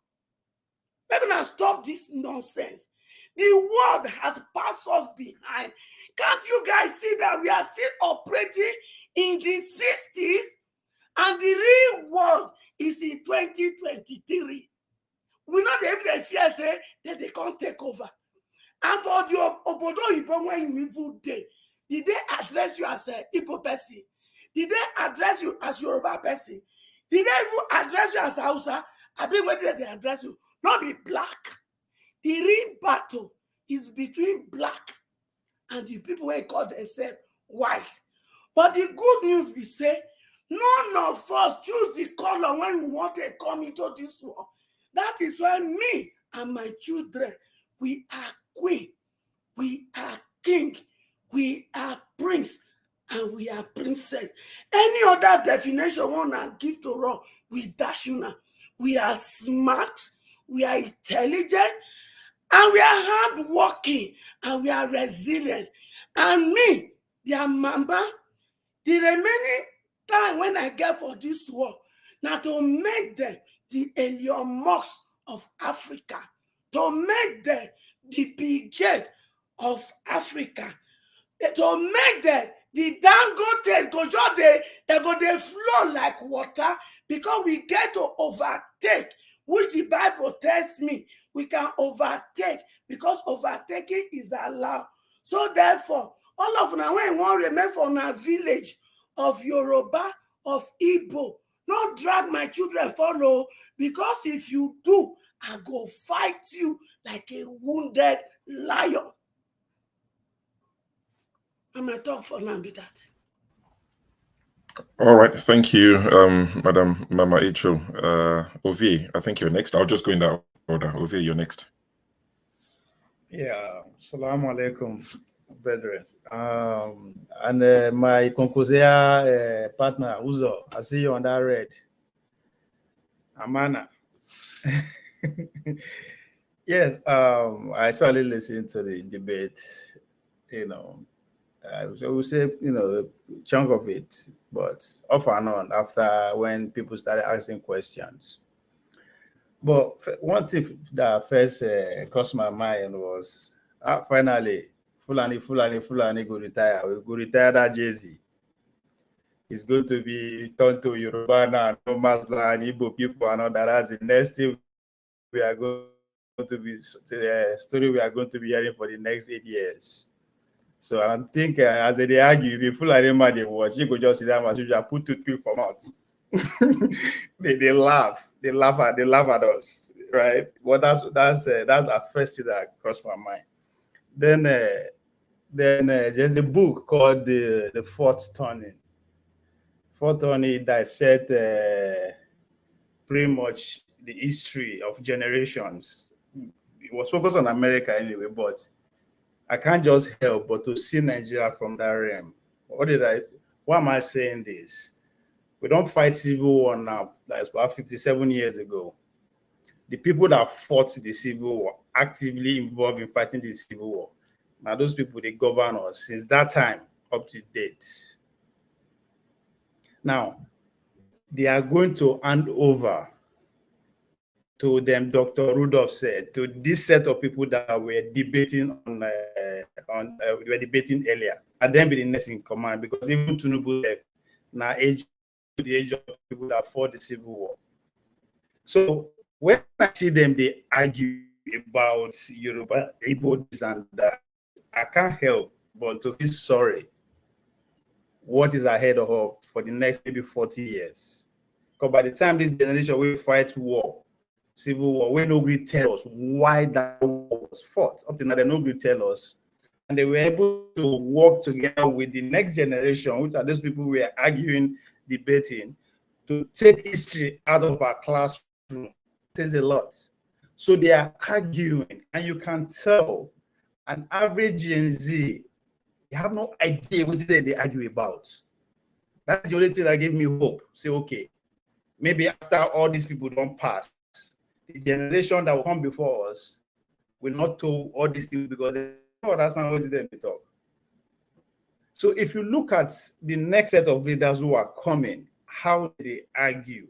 Maybe not stop this nonsense. The world has passed us behind. Can't you guys see that we are still operating in the 60s and the real world is in 2023? We not even fear say that they can't take over. And for the Obodo Igbo when you even day, did they address you as a Igbo person? Did they address you as Yoruba person? Did they even address you as Hausa? I mean, where did they address you? Not be black. The real battle is between black and the people who call themselves white. But the good news we say, none of us choose the color when we want to come into this world. That is why me and my children, we are queen, we are king, we are prince, and we are princess. Any other definition one and give to us, we dash you now. We are smart, we are intelligent, and we are hardworking, and we are resilient. And me, their mama, the remaining time when I get for this world, now to make them the Elon Musk of Africa, to make them the Bill of Africa, to make them the Dangote go just they flow like water, because we get to overtake, which the Bible tells me we can overtake, because overtaking is allowed. So therefore, all of now when we want to remain from our village of Yoruba, of Igbo, not drag my children follow, because if you do, I go fight you like a wounded lion. I'm going to talk for now with that. All right, thank you, Madam Mama Icho. Ovi, I think you're next. I'll just go in that order. Ovi, you're next. Yeah, Assalamu alaikum, brethren. And my Konkozea partner, Uzo, I see you on that red. Amana. Yes, I actually listened to the debate, so we say, a chunk of it, but off and on after when people started asking questions. But one thing that first crossed my mind was, finally, Fulani go retire. We go retire that Jay-Z. It's going to be turned to Yoruba now, no Masla and Igbo people and all that. That's the next thing we are going to be, the story we are going to be hearing for the next 8 years. So I think as they argue, if you feel like them they watch, you could just sit down as usual, put toothpick for mouth. they laugh. They laugh at us, right? Well, that's the first thing that crossed my mind. Then there's a book called the Fourth Turning. Fourth Turning dissect pretty much the history of generations. It was focused on America anyway, but I can't just help but to see Nigeria from that realm. Why am I saying this? We don't fight civil war now. That's about 57 years ago. The people that fought the civil war, actively involved in fighting the civil war, now those people, they govern us since that time up to date. Now, they are going to hand over to them, Dr. Rudolph said, to this set of people that were debating we were debating earlier, and then be the next in command, because even Tinubu left now the age of people that fought the civil war. So when I see them, they argue about Yoruba, Igbo, this and that, I can't help but to feel sorry what is ahead of us for the next maybe 40 years. Because by the time this generation will fight war, civil war, we nobody tell us why that war was fought. Up to now, they nobody tell us. And they were able to work together with the next generation, which are those people we are arguing, debating, to take history out of our classroom. It says a lot. So they are arguing, and you can tell an average Gen Z, they have no idea what they argue about. That's the only thing that gave me hope. Say, okay, maybe after all these people don't pass, the generation that will come before us will not tell all these things because they don't understand what they talk. So if you look at the next set of leaders who are coming, how they argue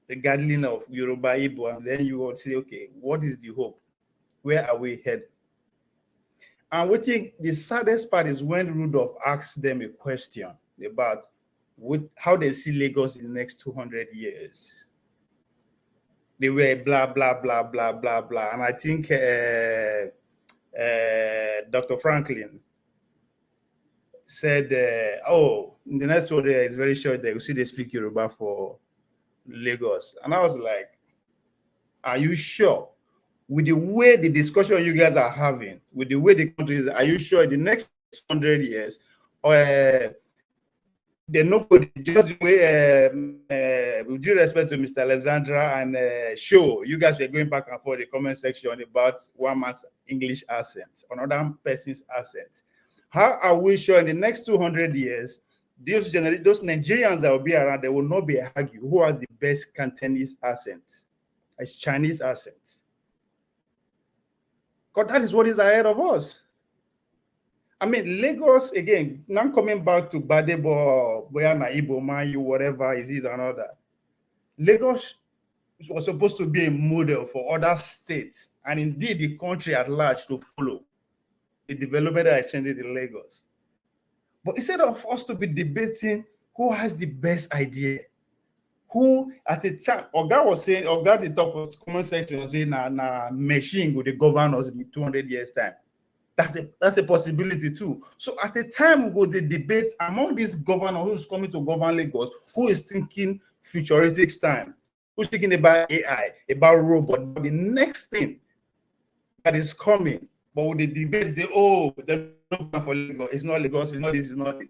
regarding of Yoruba, Igbo, and then you will say, okay, what is the hope? Where are we headed? And we think the saddest part is when Rudolph asks them a question about how they see Lagos in the next 200 years. They were blah, blah, blah, blah, blah, blah. And I think Dr. Franklin said, in the next 100 years, it's very short that you see they speak Yoruba for Lagos. And I was like, are you sure? With the way the discussion you guys are having, with the way the country is, are you sure in the next 100 years, nobody, just the way, with due respect to Mr. Alexandra and Show, you guys were going back and forth in the comment section about one man's English accent, another person's accent. How are we sure in the next 200 years, those Nigerians that will be around, they will not be arguing who has the best Cantonese accent, it's Chinese accent. Because that is what is ahead of us. I mean, Lagos, again, now coming back to Gbedebo, Boyana, Igbo, Mayu, whatever it is and all that. Lagos was supposed to be a model for other states and indeed the country at large to follow the development that extended in Lagos. But instead of us to be debating who has the best idea, who at the time, Oga was saying, Oga the top of the comment section was saying, na machine will govern us in 200 years' time. That's a possibility too. So at the time we go the debate among these governors who's coming to govern Lagos, who is thinking futuristic time, who's thinking about AI, about robot, but the next thing that is coming, but with the debate say, oh, they're not for Lagos, it's not Lagos, it's not this, it's not it.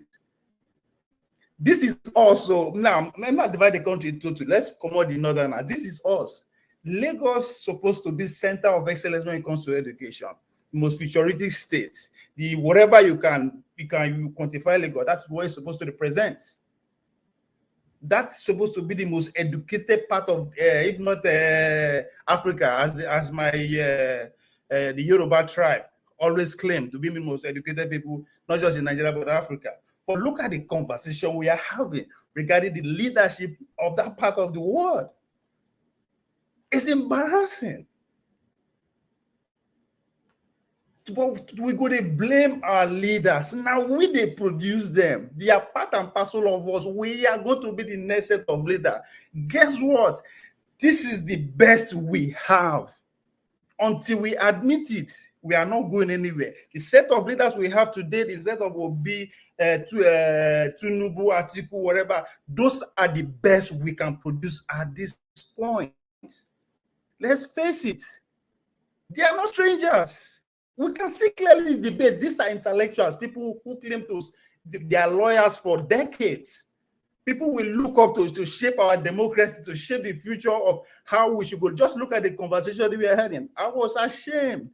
This is also, now, let me divide the country into two. Let's come out the northern. This is us. Lagos is supposed to be center of excellence when it comes to education. Most futuristic states. The whatever you quantify Lagos, that's what it's supposed to represent. That's supposed to be the most educated part of, if not Africa, as my the Yoruba tribe always claim to be the most educated people, not just in Nigeria but Africa. But look at the conversation we are having regarding the leadership of that part of the world. It's embarrassing. But we go to blame our leaders. Now they produce them. They are part and parcel of us. We are going to be the next set of leaders. Guess what? This is the best we have. until we admit it, we are not going anywhere. The set of leaders we have today, the set of Obi, Tinubu, Atiku, whatever, those are the best we can produce at this point. Let's face it. They are not strangers. We can see clearly the debate. These are intellectuals, people who claim to they are lawyers for decades. People will look up to shape our democracy, to shape the future of how we should go. Just look at the conversation we are having. I was ashamed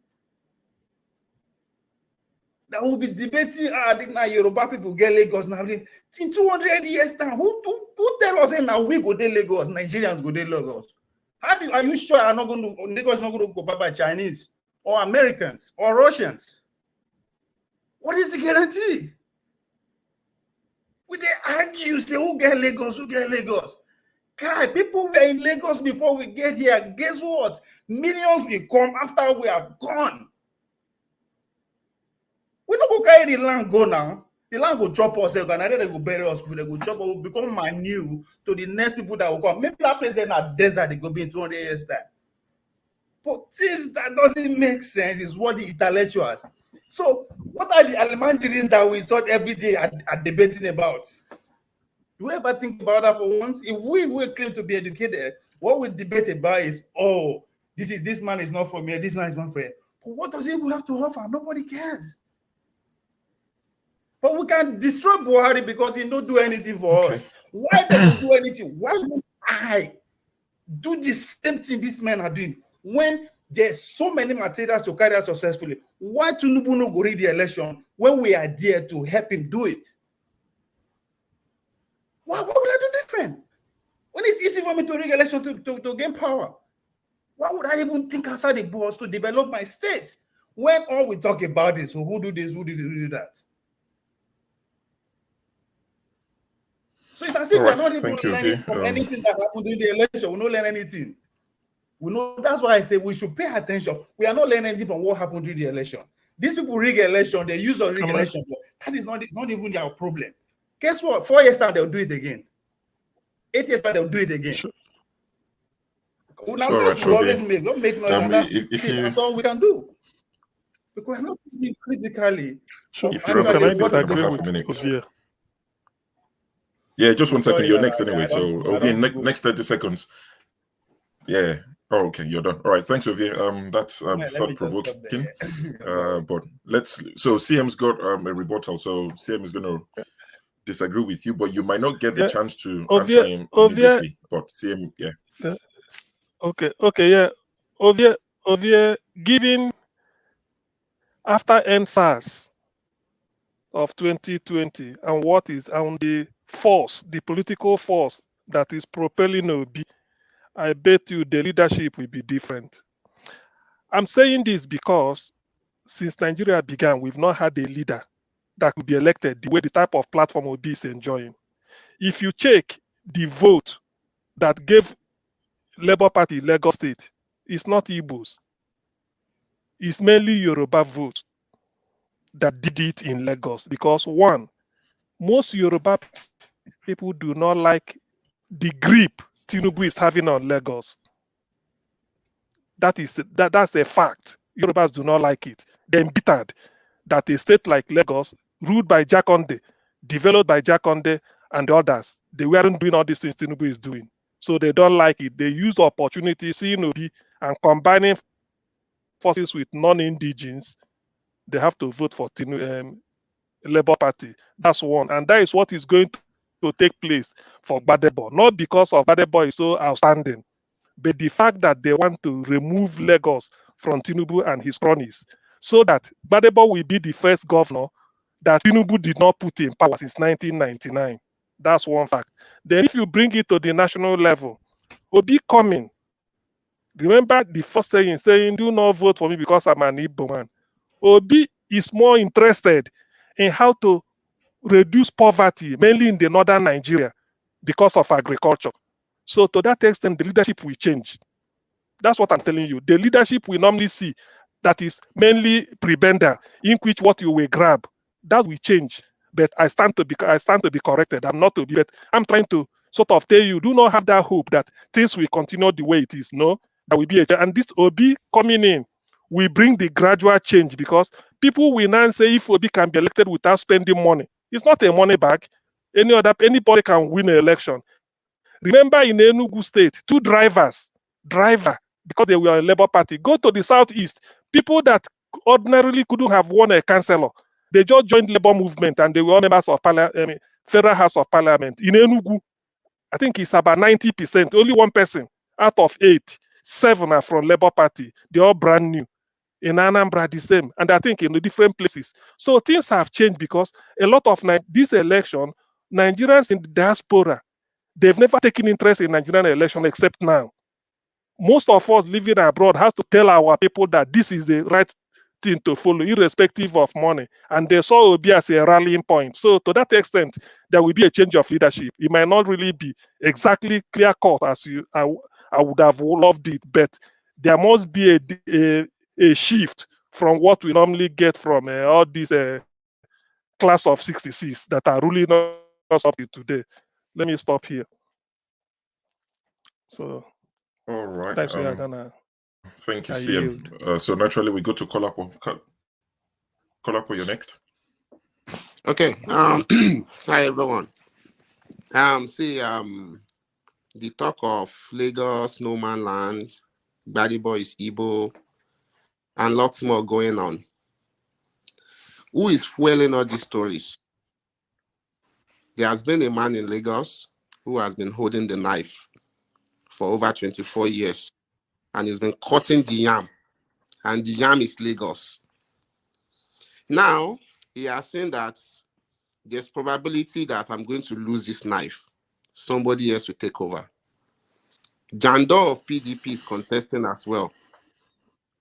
that we'll be debating, I think now Yoruba people get Lagos now. In 200 years time, who tell us now we go to Lagos, Nigerians go to Lagos? Are you sure are not going to Lagos not going to go by Chinese or Americans or Russians? What is the guarantee? We they argue, say who get Lagos, who get Lagos. Guy, people were in Lagos before we get here. Guess what? Millions will come after we are gone. We not go carry the land go now. The land go chop us, and then they go bury us, they go chop us, will become manure to the next people that will come. Maybe that place in a desert, they go be in 200 years time. But this that doesn't make sense is what the intellectuals. So, what are the elementaries that we thought every day are debating about? Do we ever think about that for once? If we claim to be educated, what we debate about is, oh, this man is not for me, this man is not for me. But what does he have to offer? Nobody cares. But we can destroy Buhari because he don't do anything for us. Why don't do anything? Why would I do the same thing these men are doing when there's so many materials to carry out successfully? Why Tinubu no go rig the election when we are there to help him do it? What would I do different? When it's easy for me to rig election to gain power, why would I even think outside the box to develop my state? When all we talk about is who do this, who do that? So it's as if we're not even learning from anything that happened during the election. We don't learn anything. We know that's why I say we should pay attention. We are not learning anything from what happened during the election. These people rig election, they use a rig election. That is not, it's not even their problem. Guess what? 4 years time they'll do it again. 8 years time they'll do it again. Sure. Now that's we always make. Don't make noise. That's all we can do. Because we're not thinking critically. Sure. Can I disagree with Ovie? Yeah, just 1 second. You're next anyway. So Ovie, next 30 seconds. Yeah. Oh, okay, you're done. All right, thanks, Ovie. That's thought-provoking. But so CM's got a rebuttal, so CM is going to disagree with you, but you might not get the chance to answer him immediately. But CM, yeah. Okay, yeah. Ovie, given after NSAS of 2020 and what is on the force, the political force that is propelling Obi, I bet you the leadership will be different. I'm saying this because since Nigeria began, we've not had a leader that could be elected the way the type of platform Obi is enjoying. If you check the vote that gave Labour Party Lagos State, it's not Igbos. It's mainly Yoruba vote that did it in Lagos because one, most Yoruba people do not like the grip Tinubu is having on Lagos. That's a fact. Yorubas do not like it. They're embittered that a state like Lagos, ruled by Jakonde, developed by Jakonde and the others, they weren't doing all these things Tinubu is doing. So they don't like it. They use the opportunity, seeing Obi and combining forces with non-indigens. They have to vote for Labour Party. That's one. And that is what is going to take place for Gbedebo. Not because of Gbedebo is so outstanding, but the fact that they want to remove Lagos from Tinubu and his cronies so that Gbedebo will be the first governor that Tinubu did not put in power since 1999. That's one fact. Then if you bring it to the national level, Obi coming, remember the first thing saying, do not vote for me because I'm an Igbo man. Obi is more interested in how to reduce poverty, mainly in the northern Nigeria, because of agriculture. So to that extent, the leadership will change. That's what I'm telling you. The leadership we normally see that is mainly prebendal, in which what you will grab, that will change. But I stand to be corrected. I'm not to be, but I'm trying to sort of tell you, do not have that hope that things will continue the way it is. No, there will be a change. And this Obi coming in we bring the gradual change, because people will now say if Obi can be elected without spending money. It's not a money bag. Anybody can win an election. Remember in Enugu State, two drivers, because they were a Labour Party, go to the Southeast. People that ordinarily couldn't have won a councillor, they just joined Labour movement and they were all members of Federal House of Parliament. In Enugu, I think it's about 90%. Only one person out of 8, 7 are from Labour Party. They're all brand new. In Anambra, the same. And I think in the different places. So things have changed because a lot of this election, Nigerians in the diaspora, they've never taken interest in Nigerian election except now. Most of us living abroad have to tell our people that this is the right thing to follow, irrespective of money. And they saw Obi as a rallying point. So to that extent, there will be a change of leadership. It might not really be exactly clear cut as I would have loved it, but there must be a shift from what we normally get from all these class of 66 that are ruling us up to today. Let me stop here. So, all right. That's where I'm gonna. Thank you, CM. So naturally, we go to Kolapo. Kolapo, you're next. Okay. Hi everyone. The talk of Lagos, no man land, Gbedebo is Igbo, and lots more going on. Who is fueling all these stories? There has been a man in Lagos who has been holding the knife for over 24 years, and he's been cutting the yam, and the yam is Lagos. Now, he has seen that there's probability that I'm going to lose this knife. Somebody else will take over. Jando of PDP is contesting as well.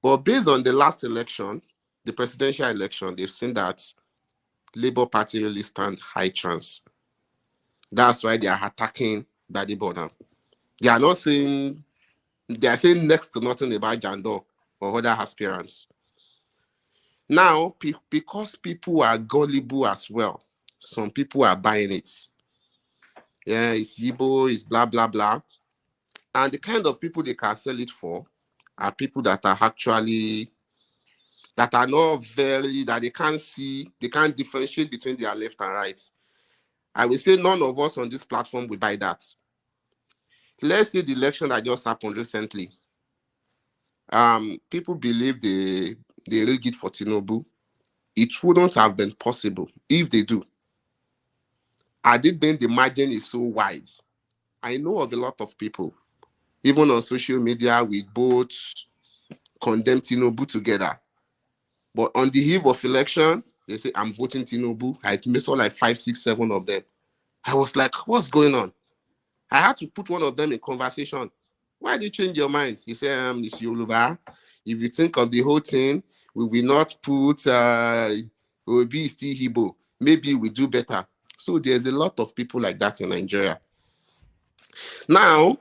But based on the last election, the presidential election, they've seen that Labour Party really stand high chance. That's why they are attacking Gbedebo now. They are not saying, they are saying next to nothing about Jando or other aspirants. Now, because people are gullible as well, some people are buying it. Yeah, it's Igbo, it's blah, blah, blah. And the kind of people they can sell it for are people that are actually, that are not very, that they can't see, they can't differentiate between their left and right. I will say none of us on this platform will buy that. Let's say the election that just happened recently. People believe they rigged it for Tinubu. It wouldn't have been possible if they do. I did think the margin is so wide. I know of a lot of people, even on social media, we both condemn Tinubu together. But on the eve of election, they say, I'm voting Tinubu. I missed all like 5, 6, 7 of them. I was like, what's going on? I had to put one of them in conversation. Why do you change your mind? He said, it's Yoruba. If you think of the whole thing, we will not put Obi is still Igbo. Maybe we do better. So there's a lot of people like that in Nigeria. Now,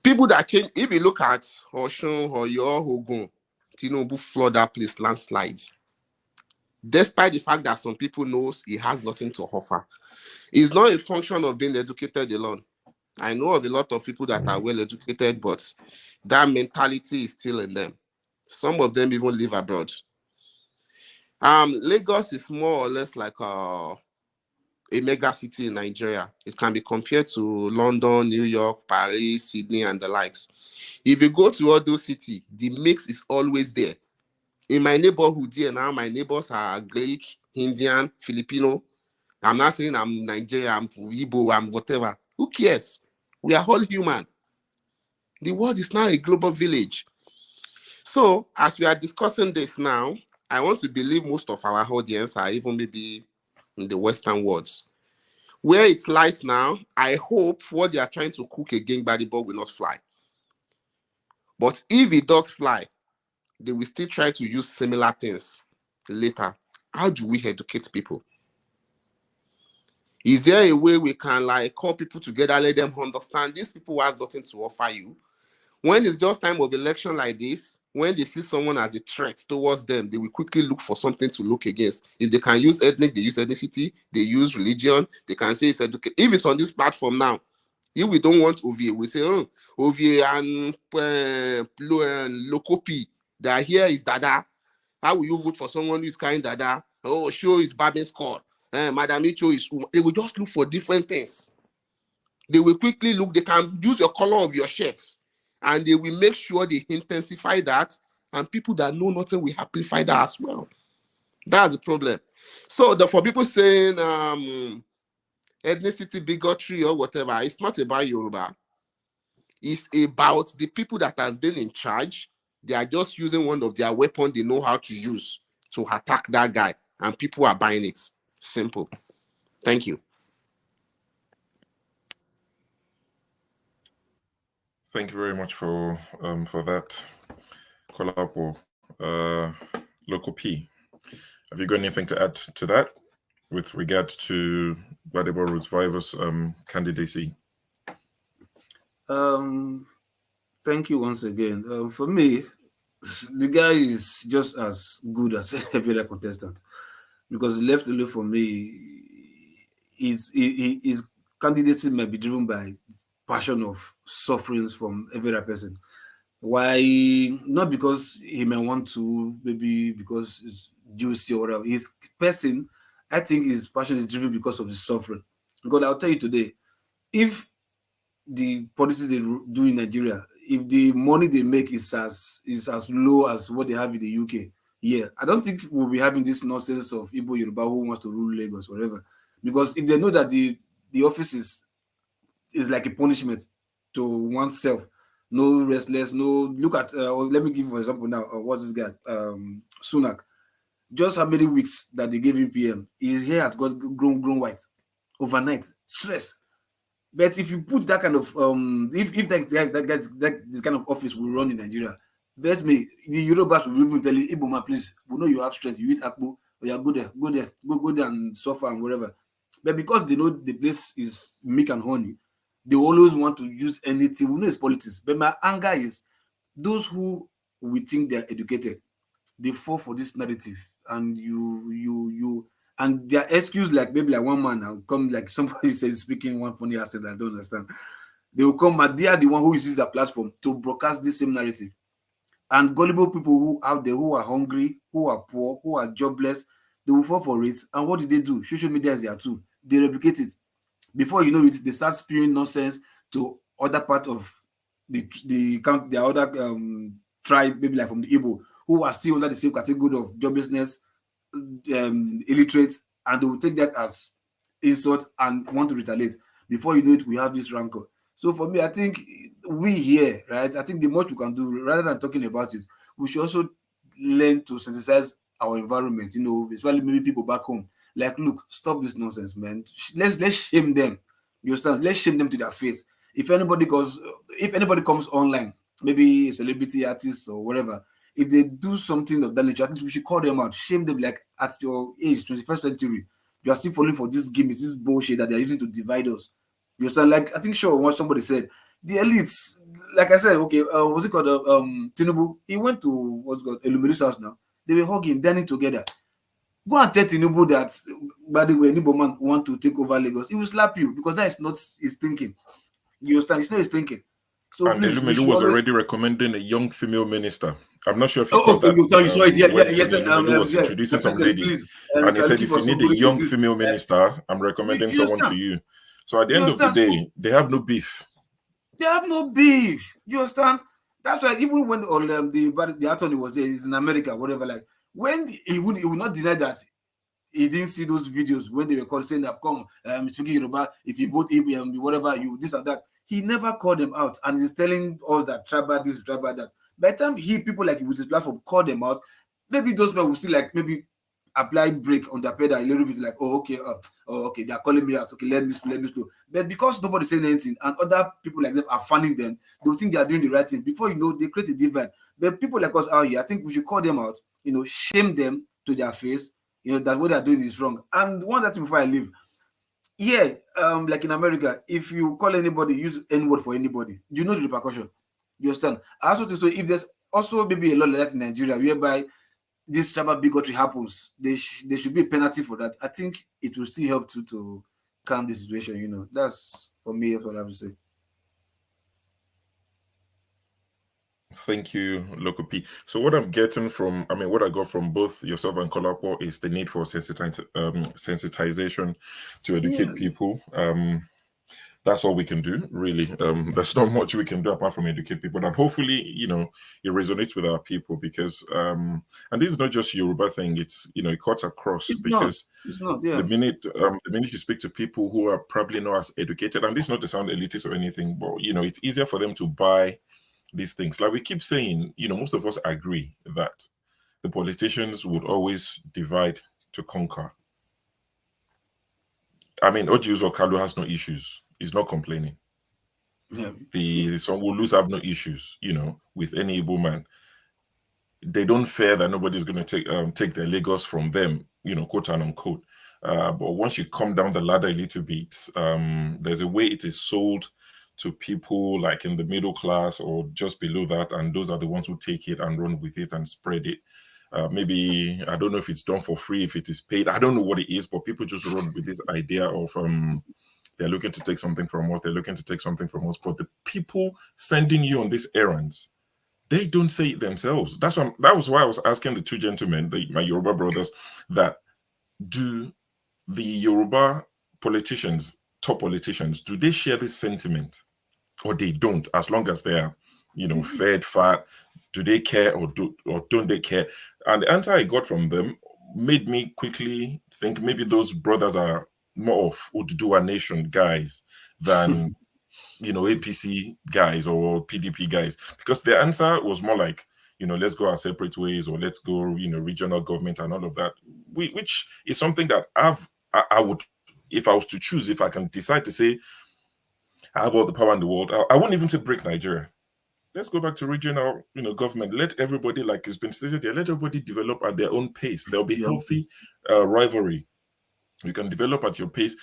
people that came, if you look at Osun, Oyo, Ogun, Tinubu flood that place, landslides. Despite the fact that some people knows he has nothing to offer. It's not a function of being educated alone. I know of a lot of people that are well educated, but that mentality is still in them. Some of them even live abroad. Lagos is more or less like a mega city in Nigeria. It can be compared to London, New York, Paris, Sydney, and the likes. If you go to all those cities, the mix is always there. In my neighborhood here now, my neighbors are Greek, Indian, Filipino. I'm not saying I'm Nigerian, I'm Igbo, I'm whatever. Who cares? We are all human. The world is now a global village. So, as we are discussing this now, I want to believe most of our audience are even maybe in the Western worlds. Where it lies now, I hope what they are trying to cook against Gbedebo will not fly. But if it does fly, they will still try to use similar things later. How do we educate people? Is there a way we can like call people together, let them understand these people has nothing to offer you? When it's just time of election like this, when they see someone as a threat towards them, they will quickly look for something to look against. If they can use ethnic, they use ethnicity, they use religion, they can say it's education. If it's on this platform now, if we don't want OVA, we say, oh, OVA and Lokopi, That here is Dada. How will you vote for someone who is carrying Dada? Oh, show is Babin's score. Madam Icho is. They will just look for different things. They will quickly look. They can use your color of your shirts, and they will make sure they intensify that. And people that know nothing will amplify that as well. That's the problem. So for people saying ethnicity bigotry or whatever, it's not about Yoruba. It's about the people that has been in charge. They are just using one of their weapons they know how to use to attack that guy, and people are buying it. Simple. Thank you. Thank you very much for that. Kolapo, Local P. Have you got anything to add to that with regards to Gbedebo Rhoses Vivour's candidacy? Thank you once again. For me, the guy is just as good as every other contestant, because left alone for me, his candidacy might be driven by passion of sufferings from every other person. Why? Not because he may want to, maybe because it's juicy or whatever. His person, I think his passion is driven because of the suffering. Because I'll tell you today, if the politics they do in Nigeria, if the money they make is as low as what they have in the UK, yeah, I don't think we'll be having this nonsense of Igbo Yoruba who wants to rule Lagos or whatever. Because if they know that the office is like a punishment to oneself, no restless, no look at. Let me give you for example now. What's this guy? Sunak. Just how many weeks that they gave him PM, his hair has got grown white overnight. Stress. But if you put that kind of if this kind of office will run in Nigeria, bet me the Yorubas will even tell you, Iboma, please, we know you have strength, you eat akpu, or you go there and suffer and whatever. But because they know the place is milk and honey, they always want to use anything. We know it's politics. But my anger is those who we think they're educated, they fall for this narrative, and you and their excuse, like maybe like one man now come, like somebody says speaking one funny accent I don't understand. They will come, but they are the one who uses their platform to broadcast this same narrative. And gullible people who out there who are hungry, who are poor, who are jobless, they will fall for it. And what do? Social media is their tool. They replicate it. Before you know it, they start spewing nonsense to other part of the other tribe, maybe like from the Igbo, who are still under the same category of joblessness, illiterate, and they will take that as insult and want to retaliate. Before you know it, we have this rancor. So for me, I think we here, right? I think the most we can do, rather than talking about it, we should also learn to synthesize our environment. You know, especially maybe people back home. Like, look, stop this nonsense, man. Let's shame them. You understand? Let's shame them to their face. If anybody comes online, maybe a celebrity artist or whatever, if they do something of that nature, I think we should call them out, shame them. Like, at your age, 21st century, you are still falling for this gimmicks, this bullshit that they are using to divide us. You understand? Like, I think what somebody said, the elites, like I said, okay, what's it called? Tinubu, he went to what's called Elumelu's house now. They were hugging, dining together. Go and tell Tinubu that, by the way, any man want to take over Lagos, he will slap you, because that is not his thinking. You understand? It's not his thinking. So and please, Elumelu was already recommending a young female minister. I'm not sure if you caught that. You saw it. Yes. Elumelu was introducing some ladies, and he said, if you need a young female minister, I'm recommending someone to you. So at the end of the day, they have no beef. They have no beef. You understand? That's why even when the attorney was there, he's in America, whatever. Like, when he would not deny that he didn't see those videos when they were called saying that, come, speaking Yoruba, if you vote whatever, you this and that. He never called them out, and he's telling us that tribal this, tribal that. By the time people like with his platform call them out, maybe those men will still like maybe apply break on their pedal a little bit, like, okay, they're calling me out, okay, let me slow. But because nobody's saying anything and other people like them are fanning them, they'll think they are doing the right thing. Before you know, they create a divide. But people like us out here, I think we should call them out, shame them to their face, that what they're doing is wrong. And one that before I leave, like in America, if you call anybody, use N-word for anybody, you know the repercussion. You understand? I also think so. If there's also maybe a law like that in Nigeria, whereby this tribal bigotry happens, there should be a penalty for that. I think it will still help to calm the situation. That's for me. That's what I have to say. Thank you, Loco P. So what I'm getting from, I mean, what I got from both yourself and Kolapo is the need for sensitization to educate people. That's all we can do, really. There's not much we can do apart from educate people, and hopefully, you know, it resonates with our people because, and this is not just Yoruba thing. It's, you know, it cuts across because It's not. Yeah. the minute you speak to people who are probably not as educated, and this is not to sound elitist or anything, but you know, it's easier for them to buy these things. Like we keep saying, you know, most of us agree that the politicians would always divide to conquer. I mean, Ojiuzo Kalu has no issues. He's not complaining. Yeah. The Sanwo-Olus have no issues, you know, with any Igbo man. They don't fear that nobody's going to take their Lagos from them, you know, quote and unquote. But once you come down the ladder a little bit, there's a way it is sold to people like in the middle class or just below that, and those are the ones who take it and run with it and spread it. Maybe, I don't know if it's done for free, if it is paid, I don't know what it is, but people just run with this idea of they're looking to take something from us, they're looking to take something from us. But the people sending you on these errands, they don't say it themselves. That was why I was asking the two gentlemen, my Yoruba brothers, that do the Yoruba politicians, top politicians, do they share this sentiment, or they don't? As long as they are, you know, fed, fat, do they care or don't they care? And the answer I got from them made me quickly think maybe those brothers are more of Oduduwa Nation guys than you know, APC guys or PDP guys, because the answer was more like, you know, let's go our separate ways, or let's go, you know, regional government and all of that, which is something that I would, if I was to choose, if I can decide to say I have all the power in the world, I wouldn't even say break Nigeria. Let's go back to regional, you know, government. Let everybody, like it's been stated there, let everybody develop at their own pace. There'll be healthy rivalry. You can develop at your pace.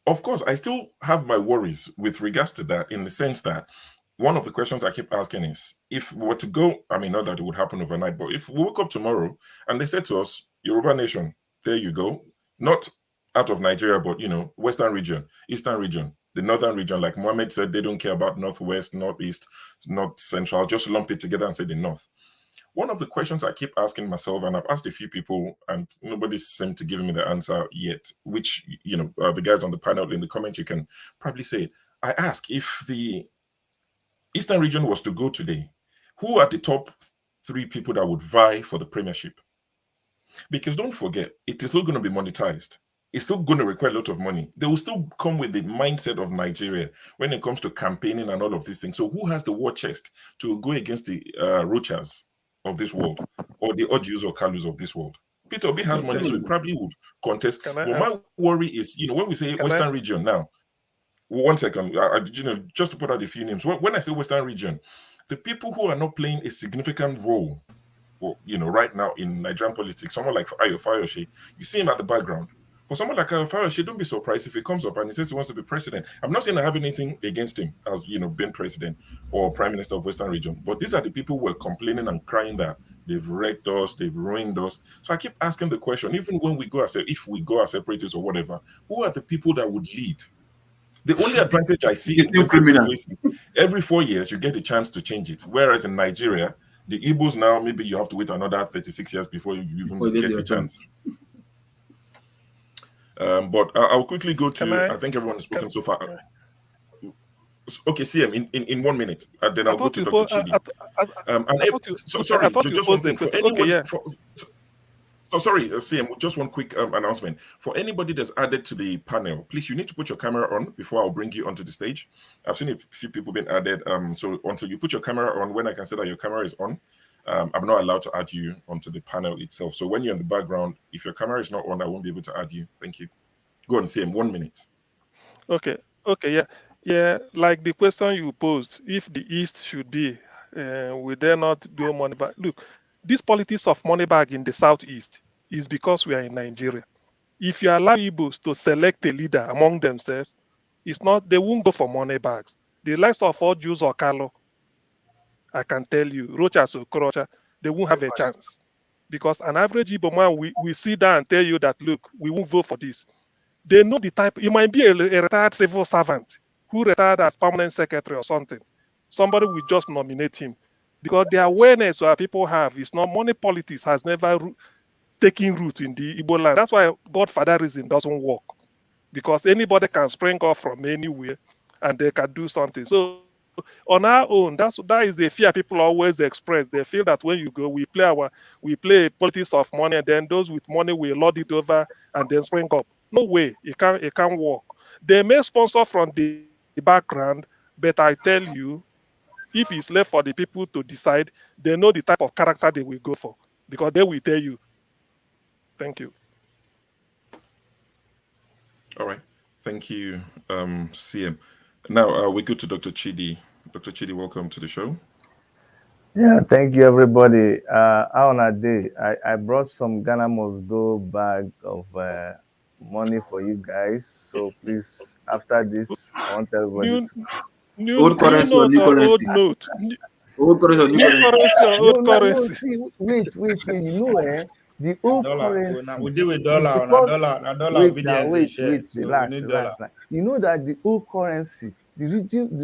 Of course, I still have my worries with regards to that, in the sense that one of the questions I keep asking is, if we were to go, I mean, not that it would happen overnight, but if we woke up tomorrow and they said to us, Yoruba Nation, there you go, not out of Nigeria, but, you know, Western region, Eastern region, the Northern region, like Mohammed said, they don't care about Northwest, Northeast, North Central, just lump it together and say the North. One of the questions I keep asking myself, and I've asked a few people, and nobody seemed to give me the answer yet, which, you know, the guys on the panel in the comments, you can probably say it. I ask, if the Eastern region was to go today, who are the top 3 people that would vie for the premiership? Because don't forget, it is still going to be monetized. It's still going to require a lot of money. They will still come with the mindset of Nigeria when it comes to campaigning and all of these things. So who has the war chest to go against the Rochas of this world, or the Ojus or Kalus of this world? Peter Obi has money, so he probably would contest. But my worry is, you know, when we say Western region now, one second, you know, just to put out a few names. When I say Western region, the people who are not playing a significant role, you know, right now in Nigerian politics, someone like Ayo Fayoshe, you see him at the background. For someone like Ayo Fayoshe, don't be surprised if he comes up and he says he wants to be president. I'm not saying I have anything against him as, you know, being president or prime minister of Western region, but these are the people who are complaining and crying that they've wrecked us, they've ruined us. So I keep asking the question, even when we go as if we go as separatists or whatever, who are the people that would lead? The only advantage I see is every 4 years you get a chance to change it. Whereas in Nigeria, the Igbos now, maybe you have to wait another 36 years before you even get a chance. But I'll quickly go to, I think everyone has spoken so far. Okay, CM, in 1 minute, then I'll go to Dr. Chidi. Sorry, just one thing. For anyone, sorry, CM, just one quick announcement. For anybody that's added to the panel, please, you need to put your camera on before I'll bring you onto the stage. I've seen a few people being added. So until you put your camera on, when I can say that your camera is on, I'm not allowed to add you onto the panel itself. So when you're in the background, if your camera is not on, I won't be able to add you. Thank you. Go on, CM, 1 minute. Okay, yeah. Like the question you posed, if the East should be, will they not do money back? Look, this politics of money back in the Southeast is because we are in Nigeria. If you allow Igbos to select a leader among themselves, it's not, they won't go for money bags. The likes of all Jews or Kalo, I can tell you, Rochas or Krocha, they won't have a chance. Because an average Igbo man will sit down and tell you that, look, we won't vote for this. They know the type, it might be a retired civil servant who retired as permanent secretary or something. Somebody will just nominate him. because the awareness our people have is not money politics has never taken root in the Igbo land. That's why godfatherism doesn't work, because anybody can spring off from anywhere and they can do something. So on our own, that is the fear people always express. They feel that when you go, we play politics of money, and then those with money will lord it over and then spring up. No way, it can't work. They may sponsor from the background, but I tell you, if it's left for the people to decide, they know the type of character they will go for, because they will tell you. Thank you. All right. Thank you, CM. Now we go to Dr. Chidi. Dr. Chidi, welcome to the show. Yeah, thank you, everybody. On a day, I brought some Ghana Must Go bag of money for you guys. So please, after this, I want everybody to old currency or new currency? Old note. Old currency or new currency or old currency? No, see, wait. You know, the old currency. We deal with dollar. Relax. You know that the old currency, the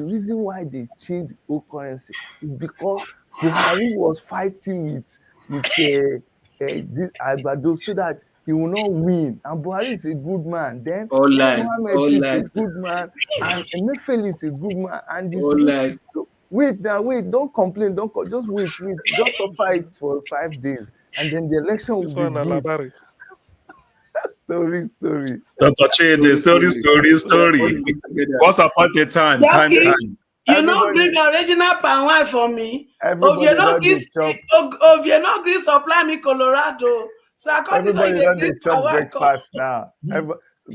reason why they changed old currency is because Buhari was fighting with this Agbado so that he will not win. And Buhari is a good man. Then Mohammed is a good man, and Emefiele is a good man. And you see, so wait, don't complain, just wait, just suffer it for 5 days, and then the election will be good. Story. Dr. Chidi, story. Once upon a time. You know, bring original palm wine for me. Everybody not green supply me Colorado. So I can't everybody don't dey chop breakfast now.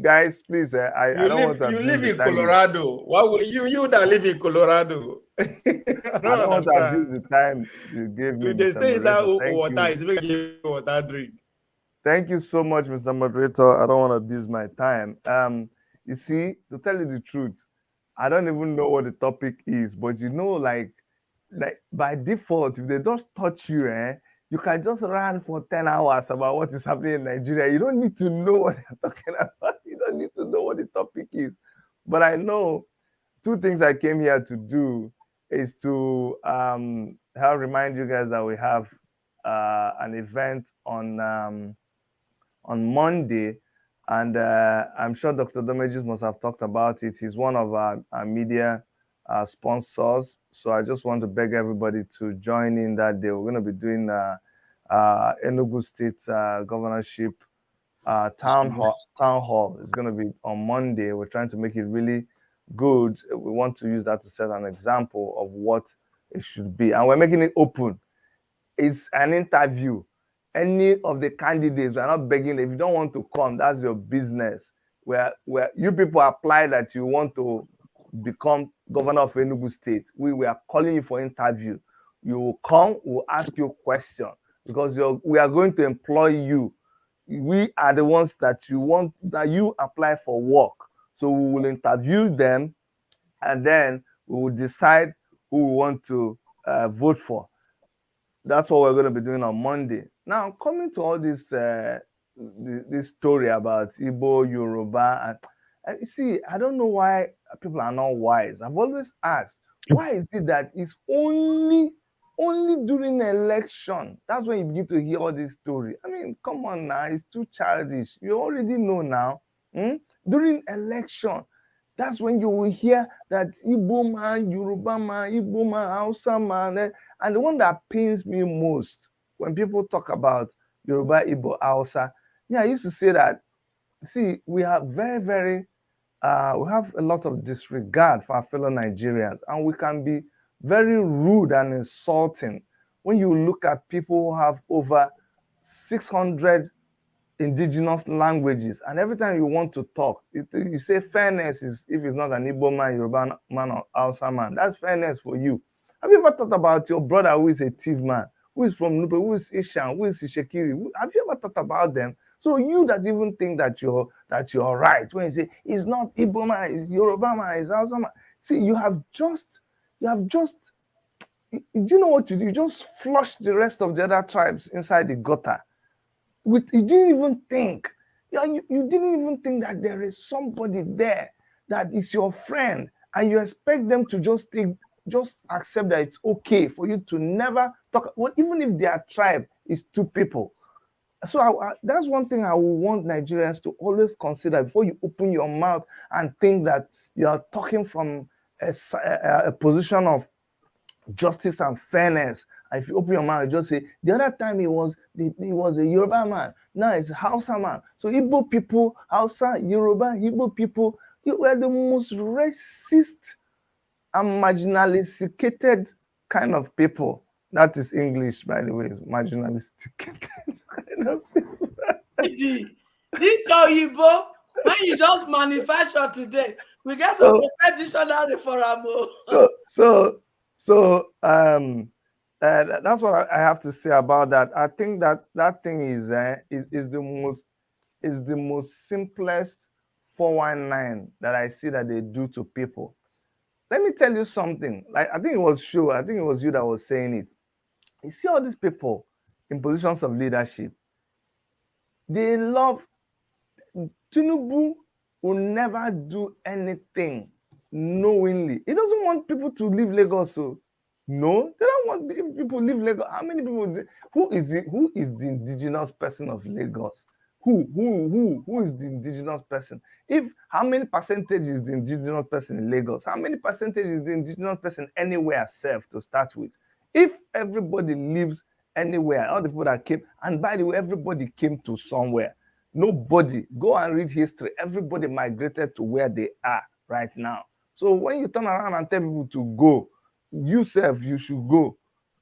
Guys, please, I don't want to. You live in Colorado. Why would you that live in Colorado? I don't want to abuse the time you gave me. They stay inside water. It's making you water drink. Thank you so much, Mr. Moderator. I don't want to abuse my time. You see, to tell you the truth, I don't even know what the topic is, but you know, like by default, if they just touch you, you can just run for 10 hours about what is happening in Nigeria. You don't need to know what they're talking about. You don't need to know what the topic is. But I know two things I came here to do is to help remind you guys that we have an event on Monday, and I'm sure Dr. Domejis must have talked about it. He's one of our media sponsors, so I just want to beg everybody to join in that day. We're going to be doing Enugu State governorship town hall. It's going to be on Monday. We're trying to make it really good. We want to use that to set an example of what it should be, and we're making it open. It's an interview. Any of the candidates, we're not begging. If you don't want to come, that's your business. Where you people apply that you want to become governor of Enugu State, we are calling you for interview. You will come, we'll ask you a question, because we are going to employ you. We are the ones that you apply for work. So we will interview them, and then we will decide who we want to vote for. That's what we're going to be doing on Monday. Now, coming to all this this story about Igbo, Yoruba, and you see, I don't know why people are not wise. I've always asked, why is it that it's only during the election? That's when you begin to hear all this story. I mean, come on now, it's too childish. You already know now. During election, that's when you will hear that Igbo man, Yoruba man, Igbo man, Hausa man. And the one that pains me most when people talk about Yoruba, Igbo, Hausa, I used to say that, see, we have we have a lot of disregard for our fellow Nigerians, and we can be very rude and insulting when you look at people who have over 600 indigenous languages, and every time you want to talk, you say fairness is if it's not an Igbo man, Yoruba man, or Hausa man. That's fairness for you. Have you ever thought about your brother who is a thief man, who is from Nupe, who is Ishan, who is Ishekiri? Have you ever thought about them? So you that even think that you're right when you say it's not Igbo man, it's Yoruba man, it's Hausa man. See, you have just, do you know what you do? You just flush the rest of the other tribes inside the gutter. You didn't even think. You didn't even think that there is somebody there that is your friend, and you expect them to just take just accept that it's okay for you to never talk, well, even if their tribe is 2 people. So that's one thing I would want Nigerians to always consider before you open your mouth and think that you are talking from a position of justice and fairness. And if you open your mouth, you just say, the other time he was a Yoruba man, now it's a Hausa man. So Igbo people, Hausa, Yoruba, Igbo people, you were the most racist and marginalisticated kind of people. That is English, by the way, marginalisticated kind of people. This Igbo, when you just manufacture today, we get to prepare dictionary for them. That's what I have to say about that. I think that thing is the most simplest 419 that I see that they do to people. Let me tell you something. Like I think it was you that was saying it. You see all these people in positions of leadership. They love Tinubu will never do anything knowingly. He doesn't want people to leave Lagos. So no, they don't want people to leave Lagos. How many people? Who is the indigenous person of Lagos? Who is the indigenous person? How many percentage is the indigenous person in Lagos? How many percentage is the indigenous person anywhere self to start with? If everybody lives anywhere, all the people that came, and by the way, everybody came to somewhere. Nobody, go and read history. Everybody migrated to where they are right now. So when you turn around and tell people to go, you should go.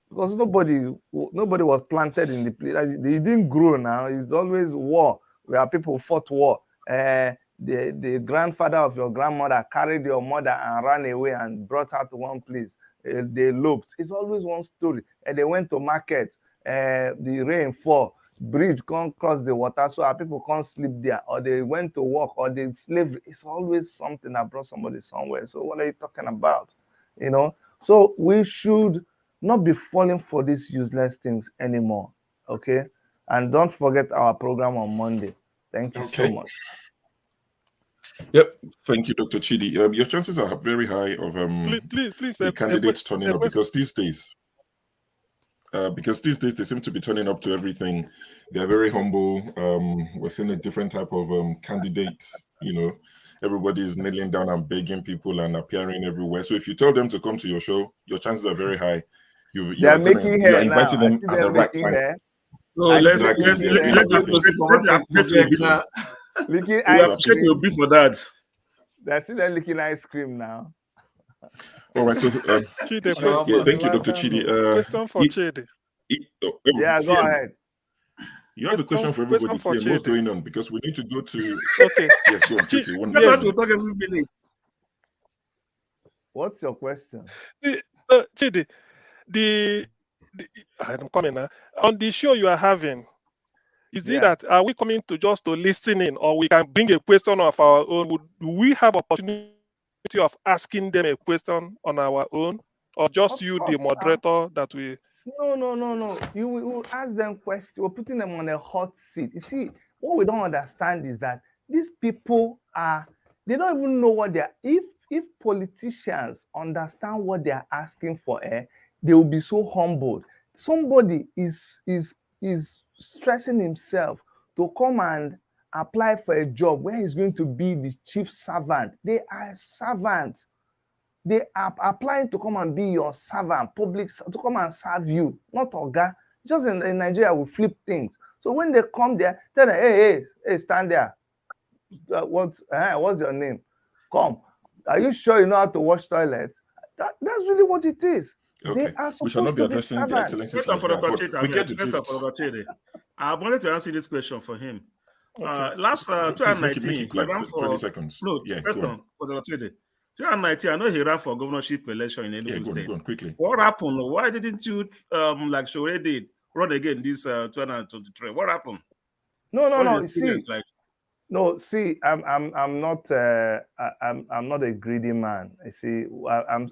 Because nobody was planted in the place. They didn't grow now. It's always war, where people fought war. The grandfather of your grandmother carried your mother and ran away and brought her to one place. They eloped. It's always one story. And they went to market. The rain fall, bridge can't cross the water, so our people can't sleep there. Or they went to work, or they slavery. It's always something that brought somebody somewhere. So what are you talking about? You know. So we should not be falling for these useless things anymore. Okay. And don't forget our program on Monday. Thank you so much. Yep. Thank you, Dr. Chidi. Your chances are very high of please, the candidates turning up because these days they seem to be turning up to everything. They're very humble. We're seeing a different type of candidates. You know, everybody's kneeling down and begging people and appearing everywhere. So if you tell them to come to your show, your chances are very high. You are inviting them at the right time. So let's appreciate Obi for that. They're still licking ice cream now. All right, so yeah, thank you, Dr. Chidi. Question for Chidi. Go ahead. You have a question for everybody. What's going on? Because we need to go to. Okay. Yes, go on, quickly. That's what we'll talk every minute. What's your question? Chidi, I'm coming now. On the show you are having, is it that are we coming to just to listen in, or we can bring a question of our own? Do we have opportunity of asking them a question on our own, or just the moderator that we? No. You will ask them questions. We're putting them on a hot seat. You see, what we don't understand is that these people they don't even know what they're. If politicians understand what they're asking for, they will be so humbled. Somebody is stressing himself to come and apply for a job where he's going to be the chief servant. They are servants. They are applying to come and be your servant, to come and serve you, not Oga. Just in Nigeria, we flip things. So when they come there, tell them, hey, stand there. What's your name? Come. Are you sure you know how to wash toilets? That's really what it is. Okay. They are we shall not be addressing the servants. excellencies like that, we get the truth. I wanted to answer this question for him. Okay. Last 2019, make it like 20 seconds. No, question for the 2019, I know he ran for governorship election in Enugu State. Go on, quickly. What happened? Why didn't you, like Shore did, run again this 2023? What happened? No. See, I'm not a greedy man. You see,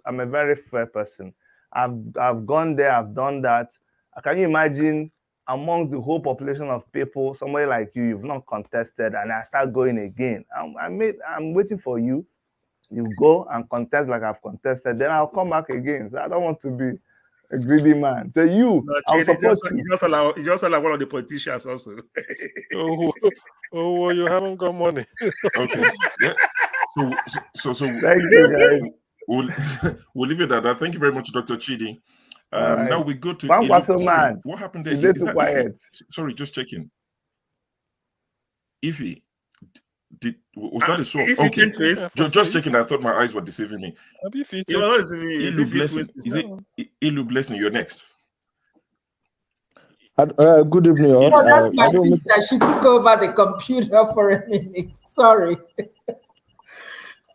I'm a very fair person. I've gone there, I've done that. Can you imagine amongst the whole population of people, somebody like you've not contested, and I start going again? I'm waiting for you. You go and contest like I've contested, then I'll come back again. So I don't want to be a greedy man. So I'll support you. He just like one of the politicians also. oh, you haven't got money. Okay. Yeah. So Thank you, guys. We'll leave it at that. Thank you very much, Dr. Chidi. Right. Now we go to man. What happened there? Is that quiet? Sorry, just checking. Ify, was that a source? Okay, just checking. I thought my eyes were deceiving me. Ilu Blessing. Is it Ilu Blessing? You're next. Good evening, all. Oh, that's my sister. She took over the computer for a minute. Sorry.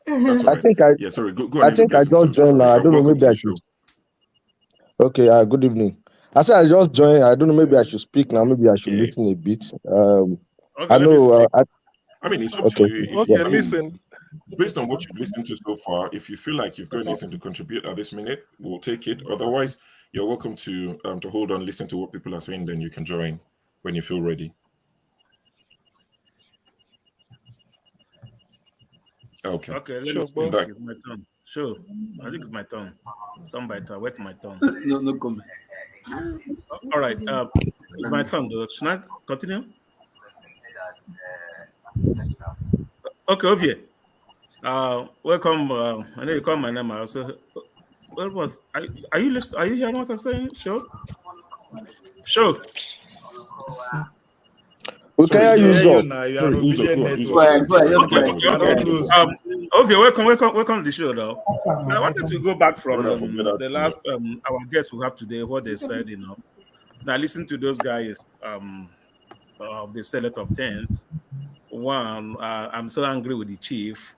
I think I just joined now. I don't know, maybe I should. Okay, good evening. I said I just joined. I don't know, maybe I should speak now. Maybe I should listen a bit. I know. I mean, it's up to you. Okay, listen. Based on what you've listened to so far, if you feel like you've got anything to contribute at this minute, we'll take it. Otherwise, you're welcome to hold on, listen to what people are saying, then you can join when you feel ready. Okay. Okay, let me speak. It's my turn. Sure. I think it's my turn. Turn by turn. Wait my turn. No comment. All right. It's my turn though. Should I continue? Okay, Ovie. Welcome. I know you call my name. I also. What was? Are you listening? Are you hearing what I'm saying? Sure. We can use Okay, welcome to the show, though. I wanted to go back from the last our guests we have today, what they said, Now listen to those guys of the Senate of Tens. One, I'm so angry with the chief.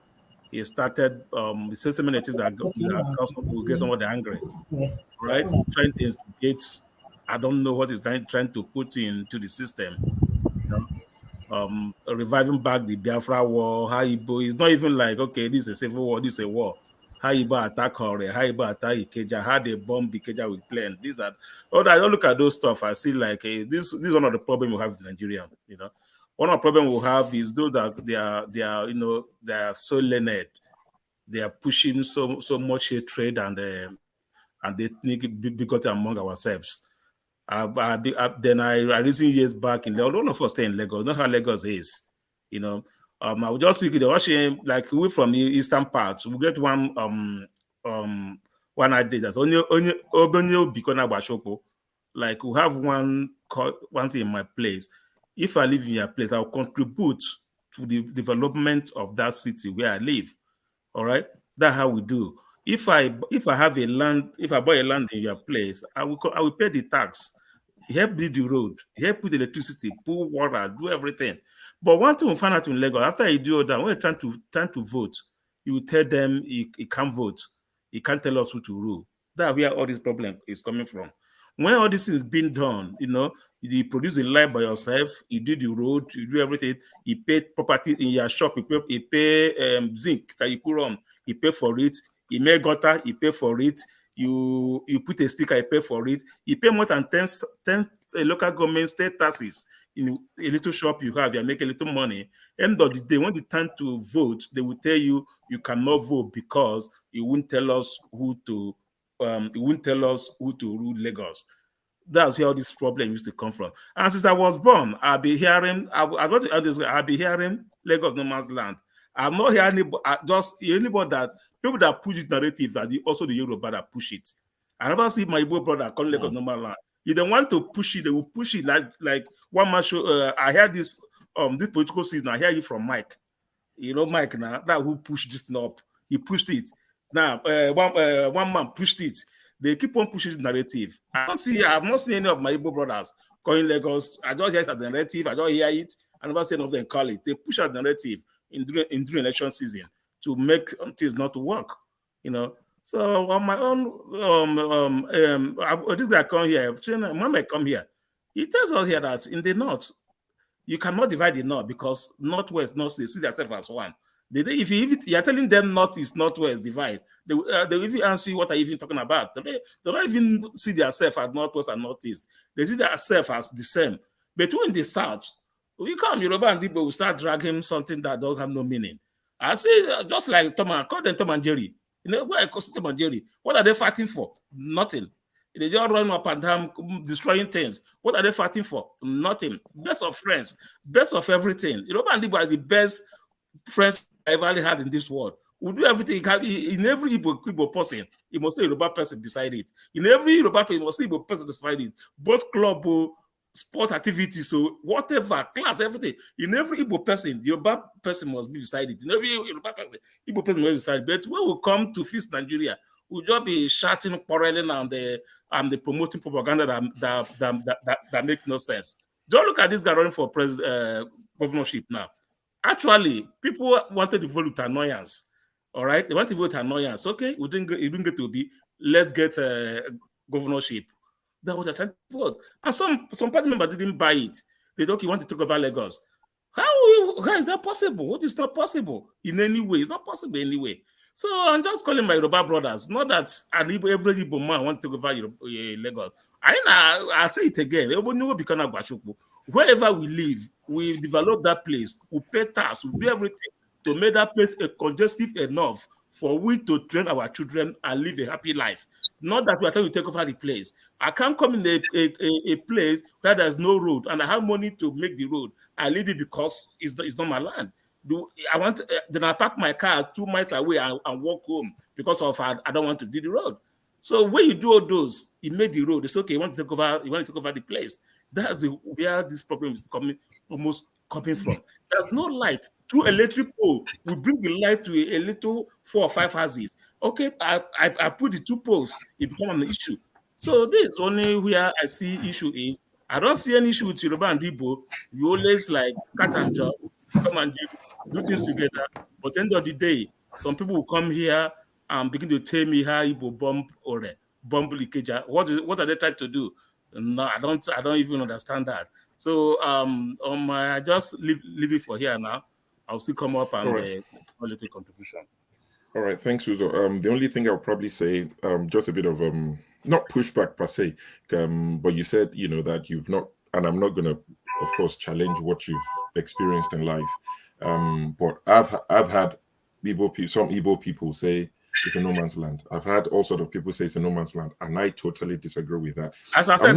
He started so many things that will get somebody angry, right? Trying to instigate. I don't know what he's trying to put into the system. Reviving back the Biafra war. How Igbo is not even like, okay, this is a civil war, this is a war. How Igbo attack Hore, how Igbo attack Ikeja, how they bomb Ikeja with plane. These are I don't look at those stuff. I see like this is one of the problems we have in Nigeria. One of the problems we have is those that they are so learned. They are pushing so much hatred and ethnic bigotry among ourselves. Then I recently years back in all of us stay in Lagos. Not how Lagos is, I will just speak the Washington, like we from the eastern part. We get one idea that's only Bikona Bashoko. Like we have one thing in my place. If I live in your place, I'll contribute to the development of that city where I live. All right, that's how we do. If I have a land, if I buy a land in your place, I will pay the tax. Help build the road, help put electricity, put water, do everything. But one thing we find out in Lagos, after you do all that, when it's time to vote, you will tell them he can't vote. He can't tell us who to rule. That's where all this problem is coming from. When all this is being done, you produce a life by yourself, you do the road, you do everything, you pay property in your shop, you pay zinc that you put on, you pay for it, you make gutter, you pay for it, you put a sticker, you pay for it, you pay more than 10 local government state taxes in a little shop you have, you make a little money. End of the day, when the time to vote, they will tell you cannot vote because you won't tell us who to rule Lagos. That's where all this problem used to come from. And since I was born, I'll be hearing Lagos no man's land. I'm not hearing anybody that people that push these narratives are also the Yoruba that push it. I never see my Igbo brother calling Lagos no man's land. If they want to push it, they will push it like one man show. I heard this political season. I hear you from Mike. Mike now that who pushed this up. He pushed it. Now one man pushed it. They keep on pushing the narrative. I've not seen any of my Igbo brothers calling Lagos. I just hear the narrative. I don't hear it. I never see any of them call it. They push out the narrative during election season to make things not to work. So on my own, I come here. When I come here, he tells us here that in the north, you cannot divide the north because northwest, north, they see themselves as one. If you're telling them north is northwest divide, they will even answer what are you even talking about. They don't even see themselves as northwest and northeast. They see themselves as the same. Between the south, we come Yoruba and Igbo will start dragging something that don't have no meaning. I say, just like call them Tom and Jerry. You know, where I call Tom and Jerry, what are they fighting for? Nothing. They just run up and down, destroying things. What are they fighting for? Nothing. Best of friends, best of everything. Yoruba and Igbo are the best friends I ever had in this world. We do everything. In every Igbo person, you must say Yoruba person beside it. In every Yoruba person, you must say Igbo person beside it. Both club, sport activities, so whatever, class, everything. In every Igbo person, the Yoruba person must be beside it. In every Yoruba person, Igbo person must be beside it. But when we come to fix Nigeria, we'll just be shouting, quarreling, and the promoting propaganda that makes no sense. Don't look at this guy running for governorship now. Actually, people wanted to vote with annoyance. All right, they want to vote annoyance. Okay, you didn't get to be. Let's get governorship. That was a trying to vote, and some party members didn't buy it. They thought you want to take over Lagos. How is that possible? What is not possible in any way? It's not possible anyway. So I'm just calling my Yoruba brothers. Not that every Igbo man wants to take over Lagos. I say it again. Wherever we live, we develop that place. We pay tax. We do everything to make that place congestive enough for we to train our children and live a happy life. Not that we are trying to take over the place. I can't come in a place where there's no road and I have money to make the road. I leave it because it's not my land. Then I park my car 2 miles away and walk home because of I don't want to do the road. So when you do all those, you made the road. It's okay. You want to take over the place. That's where this problem is coming from. There's no light. Through electric pole, we bring the light to a little 4 or 5 houses. Okay, I put the 2 poles. It becomes an issue. So this is only where I see issue is. I don't see any issue with Yoruba and Igbo. You always like cat and job, come and do things together. But at the end of the day, some people will come here and begin to tell me how Igbo bomb leakage. What are they trying to do? No, I don't even understand that. So I just leave it for here now. I'll still come up and a little contribution. All right, thanks, Uzo. The only thing I'll probably say, just a bit of not pushback per se, but you said that you've not, and I'm not gonna, of course, challenge what you've experienced in life. But I've had some Igbo people say it's a no man's land. I've had all sorts of people say it's a no man's land, and I totally disagree with that. As I said,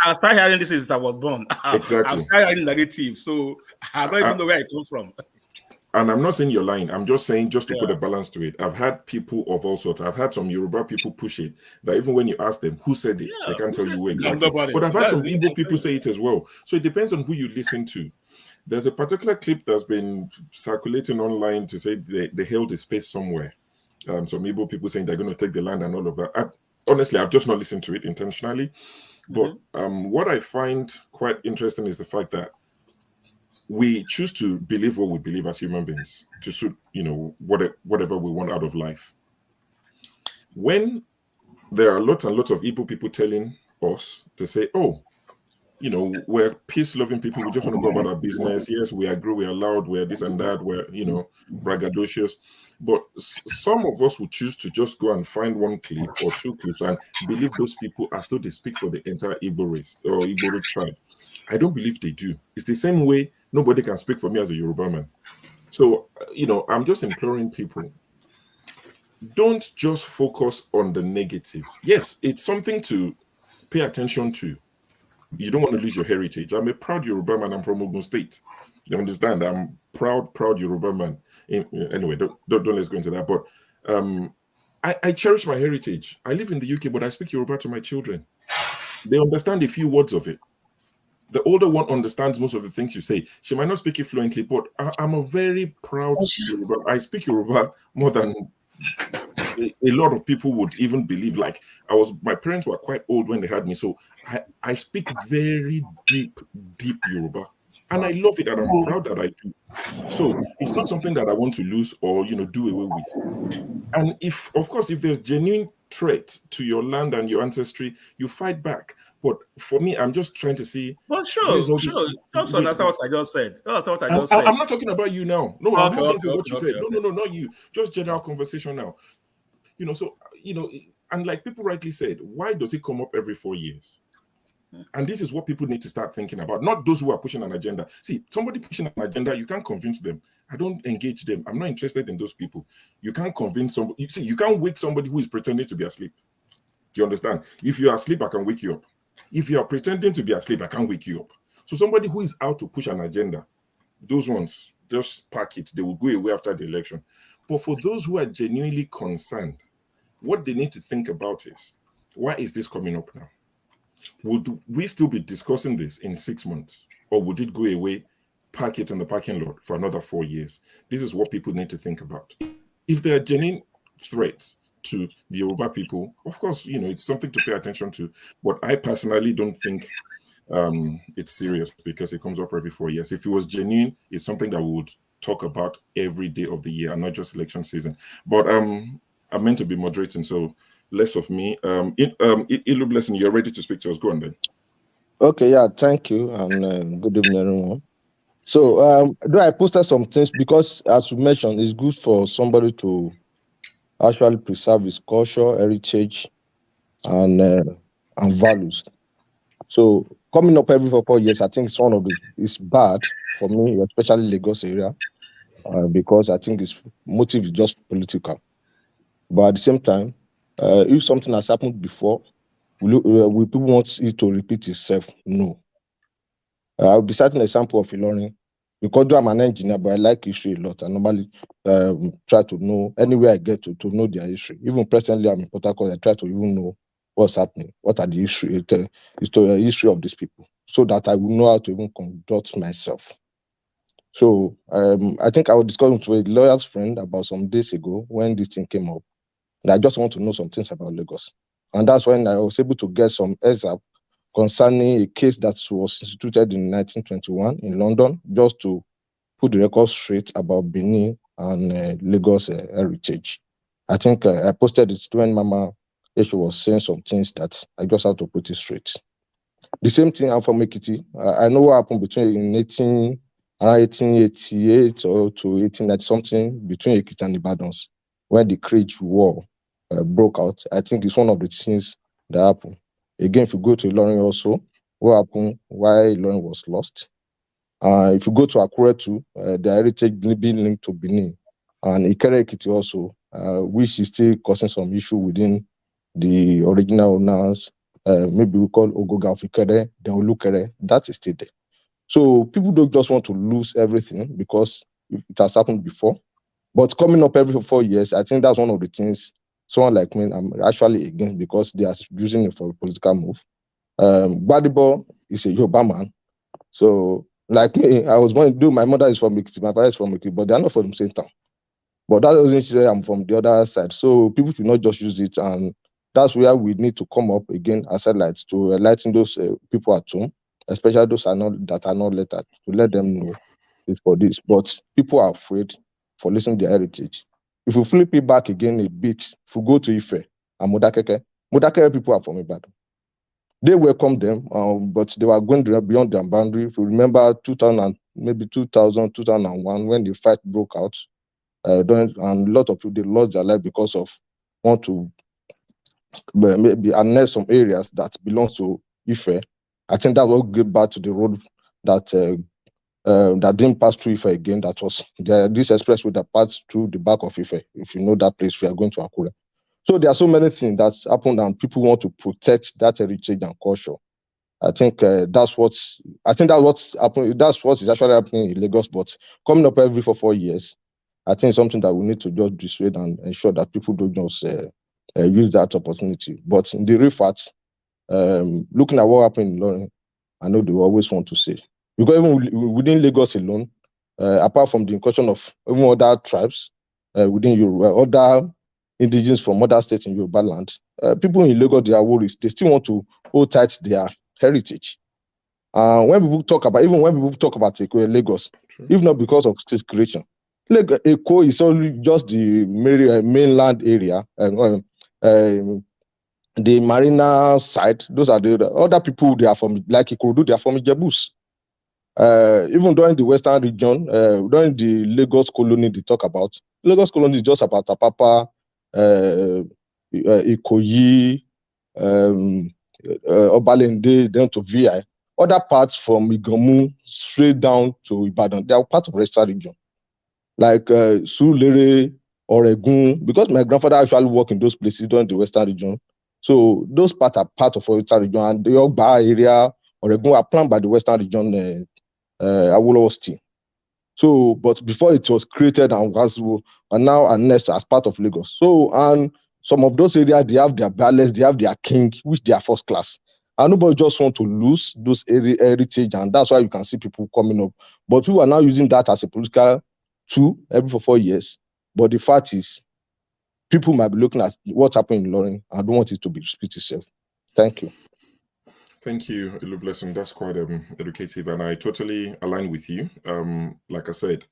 I started hearing this since I was born. Exactly. I've started hearing narrative, so I don't even know where it comes from. And I'm not saying you're lying. I'm just saying, just to put a balance to it. I've had people of all sorts. I've had some Yoruba people push it, that even when you ask them who said it, they can't tell you who exactly. But I've had some Igbo people say it as well. So it depends on who you listen to. There's a particular clip that's been circulating online to say they held a space somewhere. Some Igbo people saying they're going to take the land and all of that. Honestly, I've just not listened to it intentionally. But what I find quite interesting is the fact that we choose to believe what we believe as human beings to suit, whatever we want out of life. When there are lots and lots of Igbo people telling us to say, oh, we're peace-loving people. We just want to go about our business. Yes, we agree. We are loud. We're this and that. We're, braggadocious. But some of us will choose to just go and find 1 clip or 2 clips and believe those people as though they speak for the entire Igbo race or Igbo tribe. I don't believe they do. It's the same way nobody can speak for me as a Yoruba man. So, I'm just imploring people, don't just focus on the negatives. Yes, it's something to pay attention to. You don't want to lose your heritage. I'm a proud Yoruba man. I'm from Ogun State. You understand? I'm proud Yoruba man. Anyway, don't let's go into that. But I cherish my heritage. I live in the UK, but I speak Yoruba to my children. They understand a few words of it. The older one understands most of the things you say. She might not speak it fluently, but I'm a very proud Yoruba. I speak Yoruba more than a lot of people would even believe. Like my parents were quite old when they had me, so I speak very deep Yoruba, and I love it, and I'm proud that I do. So it's not something that I want to lose or do away with. And if there's genuine threat to your land and your ancestry, you fight back. But for me, I'm just trying to see. But sure. Just understand what I just said. I'm not talking about you now. No, I'm not talking about what you said. No, not you. Just general conversation now. And like people rightly said, why does it come up every 4 years? And this is what people need to start thinking about, not those who are pushing an agenda. See, somebody pushing an agenda, you can't convince them. I don't engage them. I'm not interested in those people. You can't convince somebody. You see, you can't wake somebody who is pretending to be asleep. You understand? If you are asleep, I can wake you up. If you are pretending to be asleep, I can't wake you up. So somebody who is out to push an agenda, those ones, just pack it. They will go away after the election. But for those who are genuinely concerned, what they need to think about is, why is this coming up now? Would we still be discussing this in 6 months? Or would it go away, park it in the parking lot for another 4 years? This is what people need to think about. If there are genuine threats to the Yoruba people, of course, it's something to pay attention to. But I personally don't think it's serious because it comes up every 4 years. If it was genuine, it's something that we would talk about every day of the year and not just election season. But I'm meant to be moderating, so less of me. Ilu Blessing, you're ready to speak to us. Go on then. Okay, yeah, thank you, and good evening, everyone. So, though I posted some things because, as you mentioned, it's good for somebody to actually preserve his culture, heritage, and values. So, coming up every 4 years, I think it's bad for me, especially Lagos area, because I think its motive is just political. But at the same time, if something has happened before, will people want it to repeat itself? No. I'll be citing an example of Ilorin. Because I'm an engineer, but I like history a lot. I normally try to know, anywhere I get to know their history. Even presently, I'm in Port Harcourt, I try to even know what's happening, what are the history of these people, so that I will know how to even conduct myself. So I think I was discussing with a lawyer's friend about some days ago when this thing came up. And I just want to know some things about Lagos. And that's when I was able to get some heads up concerning a case that was instituted in 1921 in London, just to put the record straight about Benin and Lagos heritage. I think I posted it when Mama Esho was saying some things that I just have to put it straight. The same thing, I'm from Ekiti. I know what happened between 1888 or to 1890 something between Ekiti and Ibadan, when the Creed War broke out. I think it's one of the things that happened. Again, if you go to Ilorin also, what happened, why Ilorin was lost. If you go to Akure too, the heritage being linked to Benin, and Ikere Ekiti also, which is still causing some issue within the original owners. Maybe we call Ogoga of Ikere, then Olukere, that is still there. So people don't just want to lose everything because it has happened before. But coming up every 4 years, I think that's one of the things someone like me, I'm actually against, because they are using it for a political move. Gbedebo is a Yoruba man. So, like me, I was born to do, my mother is from Ekiti, my father is from Ekiti, but they're not from the same town. But that doesn't say I'm from the other side. So people should not just use it. And that's where we need to come up again as highlights to enlighten those people at home, especially those that are not lettered, to let them know it's for this. But people are afraid for listening to their heritage. If we flip it back again a bit, if we go to Ife and Modakeke people are from Ibadan. They welcomed them, but they were going beyond their boundary. If you remember 2000, 2001, when the fight broke out, and a lot of people, they lost their life because of want to maybe annex some areas that belongs to Ife. I think that will get back to the road that that didn't pass through Ife again. That was this expressway that passed through the back of Ife. If you know that place, we are going to Akure. So there are so many things that's happened, and people want to protect that heritage and culture. I think that's what's happening. That's what is actually happening in Lagos. But coming up every 4 years, I think it's something that we need to just dissuade and ensure that people don't just use that opportunity. But in the real fact, looking at what happened in Ilorin, I know they will always want to say, because even within Lagos alone, apart from the incursion of even other tribes within Yoruba, other indigenous from other states in Yoruba land, people in Lagos, they are worried. They still want to hold tight to their heritage. When people talk about Lagos, if not because of state creation, Eko is only just the mainland area, the marina side. Those are the other people. They are from, like Ikorodu, they are from Ijebus. Even during the western region, during the Lagos colony, they talk about Lagos colony is just about Apapa, Ikoyi, Obalende, then to VI. Other parts from Igamu straight down to Ibadan, they are part of Western region. Like Surulere, Oregun, because my grandfather actually worked in those places during the Western region. So those parts are part of Western region, and the Ogba area, Oregun, are planned by the Western region, Awolowo State. So, but before it was created and now annexed as part of Lagos. So, and some of those areas, they have their ballads, they have their king, which they are first class. And nobody just want to lose those heritage, and that's why you can see people coming up. But people are now using that as a political tool every 4 years. But the fact is, people might be looking at what's happening in Loring. I don't want it to be repeat itself. Thank you. Thank you, Ilu Blessing. That's quite educative, and I totally align with you. Like I said,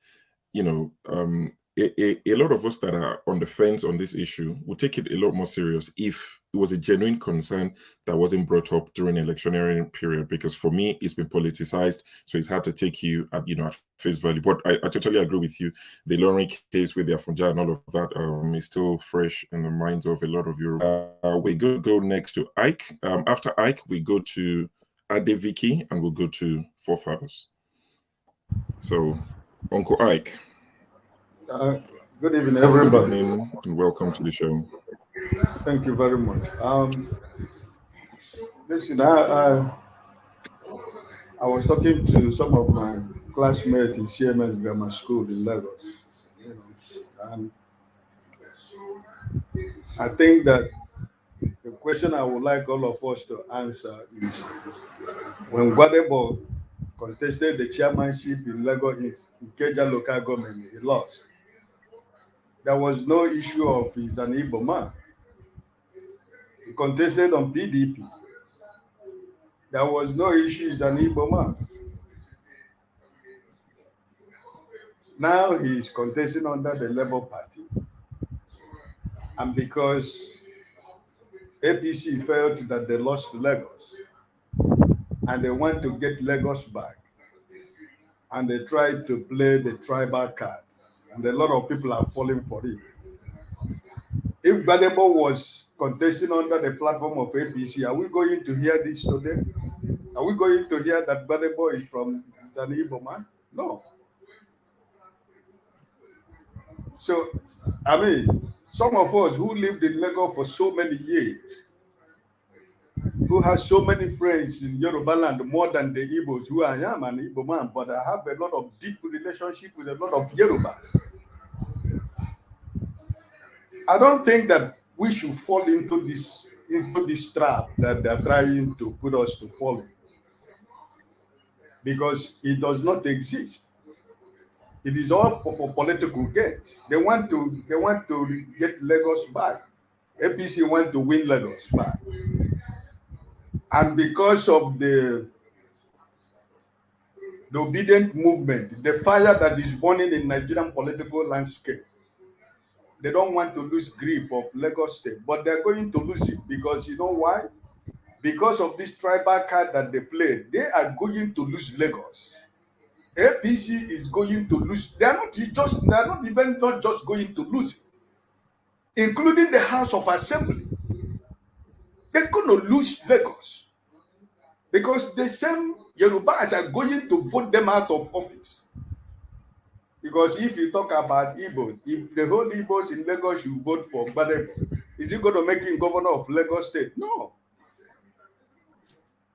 a lot of us that are on the fence on this issue would take it a lot more serious if it was a genuine concern that wasn't brought up during the electioneering period. Because for me, it's been politicized, so it's hard to take you at face value. But I totally agree with you. The Loring case with the Afunja and all of that is still fresh in the minds of a lot of you. We're going to go next to Ike. After Ike, we go to Adeviki, and we'll go to Forefathers. So, Uncle Ike. Good evening, everybody. Good evening, and welcome to the show. Thank you very much. Listen, I was talking to some of my classmates in CMS Grammar School in Lagos, and I think that the question I would like all of us to answer is, when Gbedebo contested the chairmanship in Lagos in Ikeja local government, he lost. There was no issue of he's an Igbo man. He contested on PDP. There was no issue he's an Igbo man. Now he's contesting under the Labour Party. And because APC felt that they lost Lagos and they want to get Lagos back, and they tried to play the tribal card, and a lot of people are falling for it. If Gbedebo was contesting under the platform of APC, are we going to hear this today? Are we going to hear that Gbedebo is from an Igbo man? No. So, I mean, some of us who lived in Lagos for so many years, who has so many friends in Yoruba land, more than the Igbos, who I am an Igbo man, but I have a lot of deep relationship with a lot of Yorubas. I don't think that we should fall into this trap that they're trying to put us to fall in, because it does not exist. It is all for political gains. They want to get Lagos back. APC want to win Lagos back. And because of the obedient movement, the fire that is burning in Nigerian political landscape, they don't want to lose grip of Lagos State, but they're going to lose it, because you know why? Because of this tribal card that they played, they are going to lose Lagos. APC is going to lose. They are not just going to lose it, including the House of Assembly. They're going to lose Lagos, because the same Yorubas are going to vote them out of office. Because if you talk about Igbos, if the whole Igbos in Lagos should vote for Gbedebo, is he going to make him governor of Lagos State? No.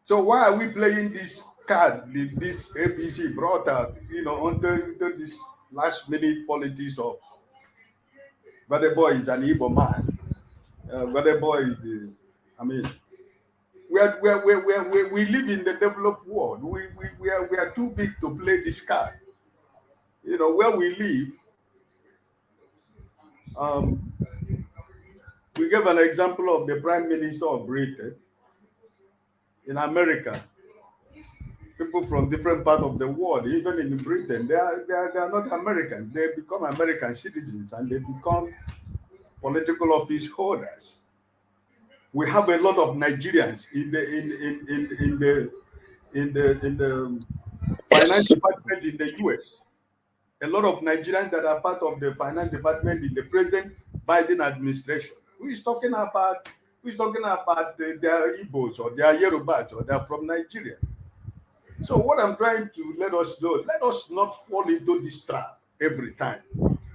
So why are we playing this card, this APC brought up, under this last minute politics of Gbedebo is an Igbo man. Gbedebo is, we live in the developed world. We are too big to play this card. Where we live, we gave an example of the Prime Minister of Britain. In America, people from different parts of the world, even in Britain, they are not American. They become American citizens and they become political office holders. We have a lot of Nigerians in the finance department in the US. A lot of Nigerians that are part of the finance department in the present Biden administration. Who is talking about who is talking about their Igbos or their Yorubas or they're from Nigeria. So what I'm trying to let us know, let us not fall into this trap every time.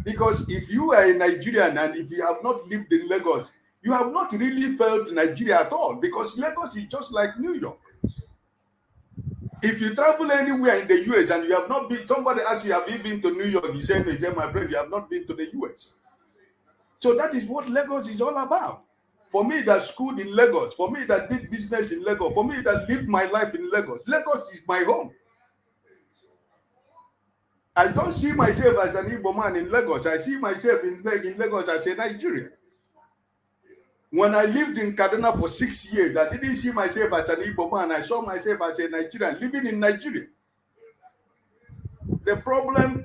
Because if you are a Nigerian and if you have not lived in Lagos, you have not really felt Nigeria at all, because Lagos is just like New York. If you travel anywhere in the US and you have not been, somebody asks you, have you been to New York? He said, my friend, you have not been to the US. So that is what Lagos is all about. For me that schooled in Lagos, for me that did business in Lagos, for me that lived my life in Lagos, Lagos is my home. I don't see myself as an Igbo man in Lagos. I see myself in Lagos as a Nigerian. When I lived in Kaduna for 6 years, I didn't see myself as an Igbo man. I saw myself as a Nigerian living in Nigeria. The problem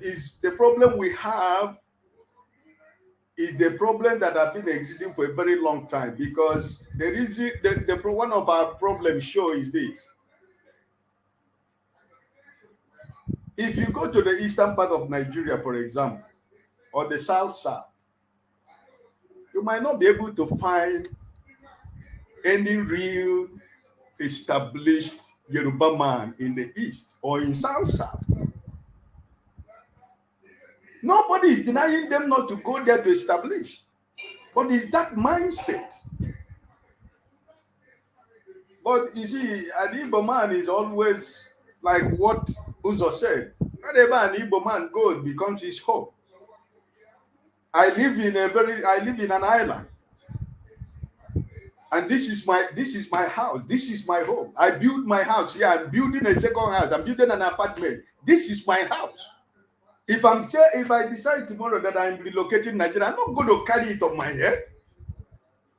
we have is a problem that has been existing for a very long time, because there is one of our problems is this. If you go to the eastern part of Nigeria, for example, or the south, you might not be able to find any real established Yoruba man in the east or in south. Nobody is denying them not to go there to establish, but it's that mindset. But you see, an Igbo man is always like what Uzo said. Wherever an Igbo man goes, becomes his home. I live in an island, and this is my house. This is my home. I built my house here. I'm building a second house. I'm building an apartment. This is my house. If I decide tomorrow that I'm relocating Nigeria, I'm not going to carry it on my head.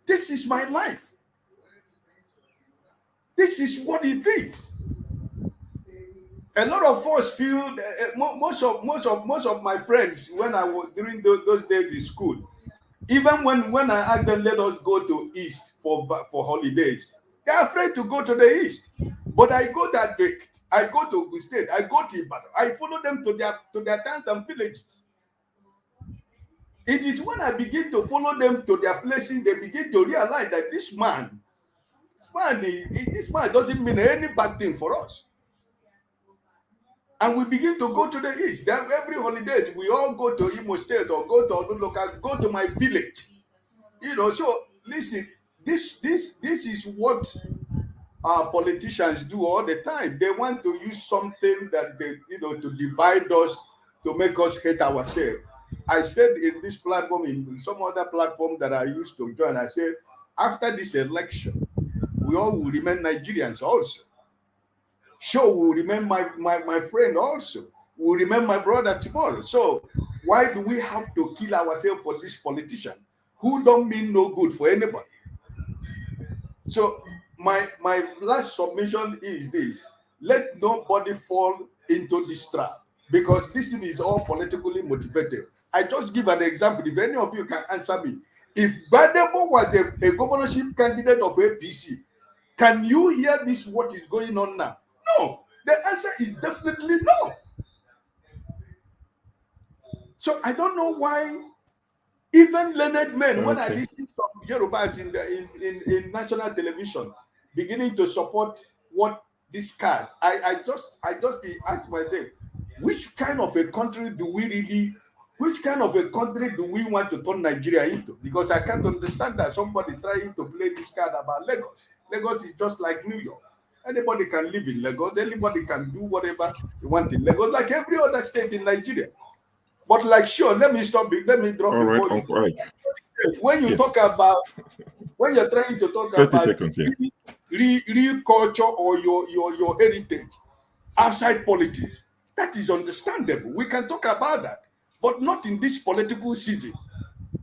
This is my life. This is what it is. A lot of us feel most of my friends, when I was during those days in school, even when I asked them, let us go to East for holidays, they're afraid to go to the East. But I go to Ogun State, I go to Ibadan, I follow them to their towns and villages. It is when I begin to follow them to their places, they begin to realize that this man doesn't mean any bad thing for us. And we begin to go to the East. Then every holidays, we all go to Imo State or go to other locals, go to my village. So listen, this is what our politicians do all the time. They want to use something that to divide us, to make us hate ourselves. I said in this platform, in some other platform that I used to join, I said, after this election, we all will remain Nigerians also. Sure, we'll remain my friend also. We'll remain my brother tomorrow. So why do we have to kill ourselves for this politician who don't mean no good for anybody? So my last submission is this: let nobody fall into this trap, because this is all politically motivated. I just give an example. If any of you can answer me, if Gbedebo was a governorship candidate of APC, can you hear this? What is going on now? No. The answer is definitely no. So I don't know why even learned men, when I listen to Yorubas in national television, beginning to support what this card, I just ask myself, which kind of a country do we want to turn Nigeria into? Because I can't understand that somebody is trying to play this card about Lagos. Lagos is just like New York. Anybody can live in Lagos. Anybody can do whatever they want in Lagos, like every other state in Nigeria. But let me stop it. Let me drop it. Right. When you talk about, when you're trying to talk 30 about seconds, real culture or your heritage outside politics, that is understandable. We can talk about that, but not in this political season.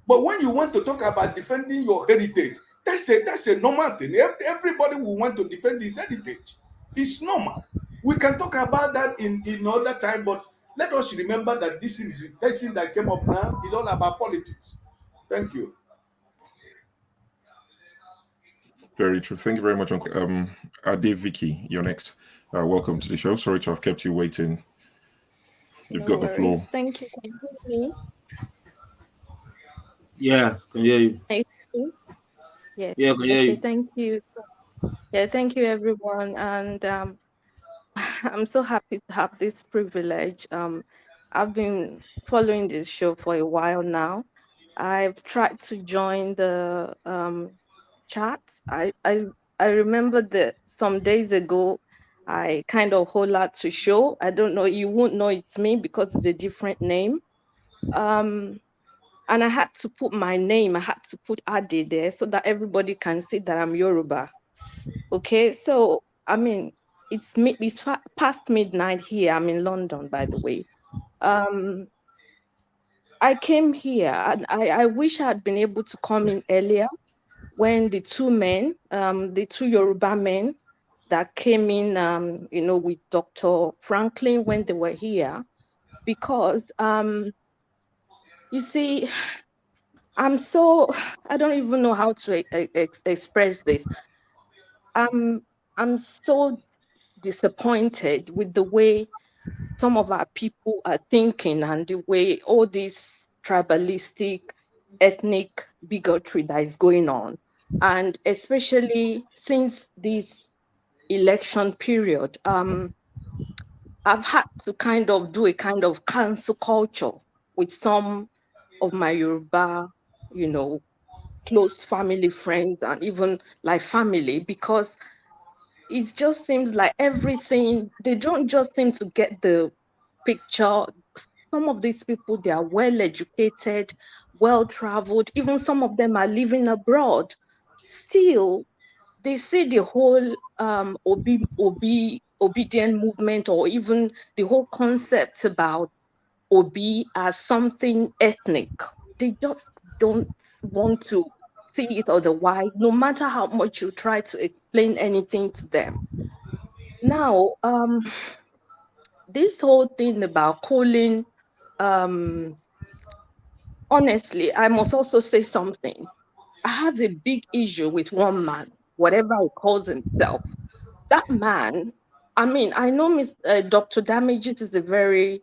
But when you want to talk about defending your heritage, that's a normal thing. Everybody will want to defend his heritage. It's normal. We can talk about that in other time, but let us remember that this thing that came up now is all about politics. Thank you. Very true. Thank you very much, Uncle. Ade Vicky, you're next. Welcome to the show. Sorry to have kept you waiting. You've got the floor. Thank you. Can you hear me? Yeah, can hear you. Thank you. Yes. Yeah, I can hear Okay, you. thank you. Yeah, thank you everyone. And I'm so happy to have this privilege. I've been following this show for a while now. I've tried to join the chat. I remember that some days ago I kind of hollered to show. I don't know, you won't know it's me because it's a different name. And I had to put my name, I had to put Ade there so that everybody can see that I'm Yoruba. Okay, so I mean, it's past midnight here. I'm in London, by the way. Um, I came here, and I wish I had been able to come in earlier when the two men, the two Yoruba men that came in, with Dr. Franklin when they were here, because you see, I don't even know how to express this. I'm so disappointed with the way some of our people are thinking and the way all this tribalistic, ethnic bigotry that is going on. And especially since this election period, I've had to kind of do a kind of cancel culture with some of my Yoruba, close family friends and even like family, because it just seems like everything, they don't just seem to get the picture. Some of these people, they are well educated, well traveled, even some of them are living abroad. Still, they see the whole obedient movement, or even the whole concept about Obi as something ethnic. They just don't want to see it otherwise, no matter how much you try to explain anything to them. Now, this whole thing about calling, um, honestly, I must also say something. I have a big issue with one man, whatever he calls himself. That man, I mean, I know Dr. Damages is a very,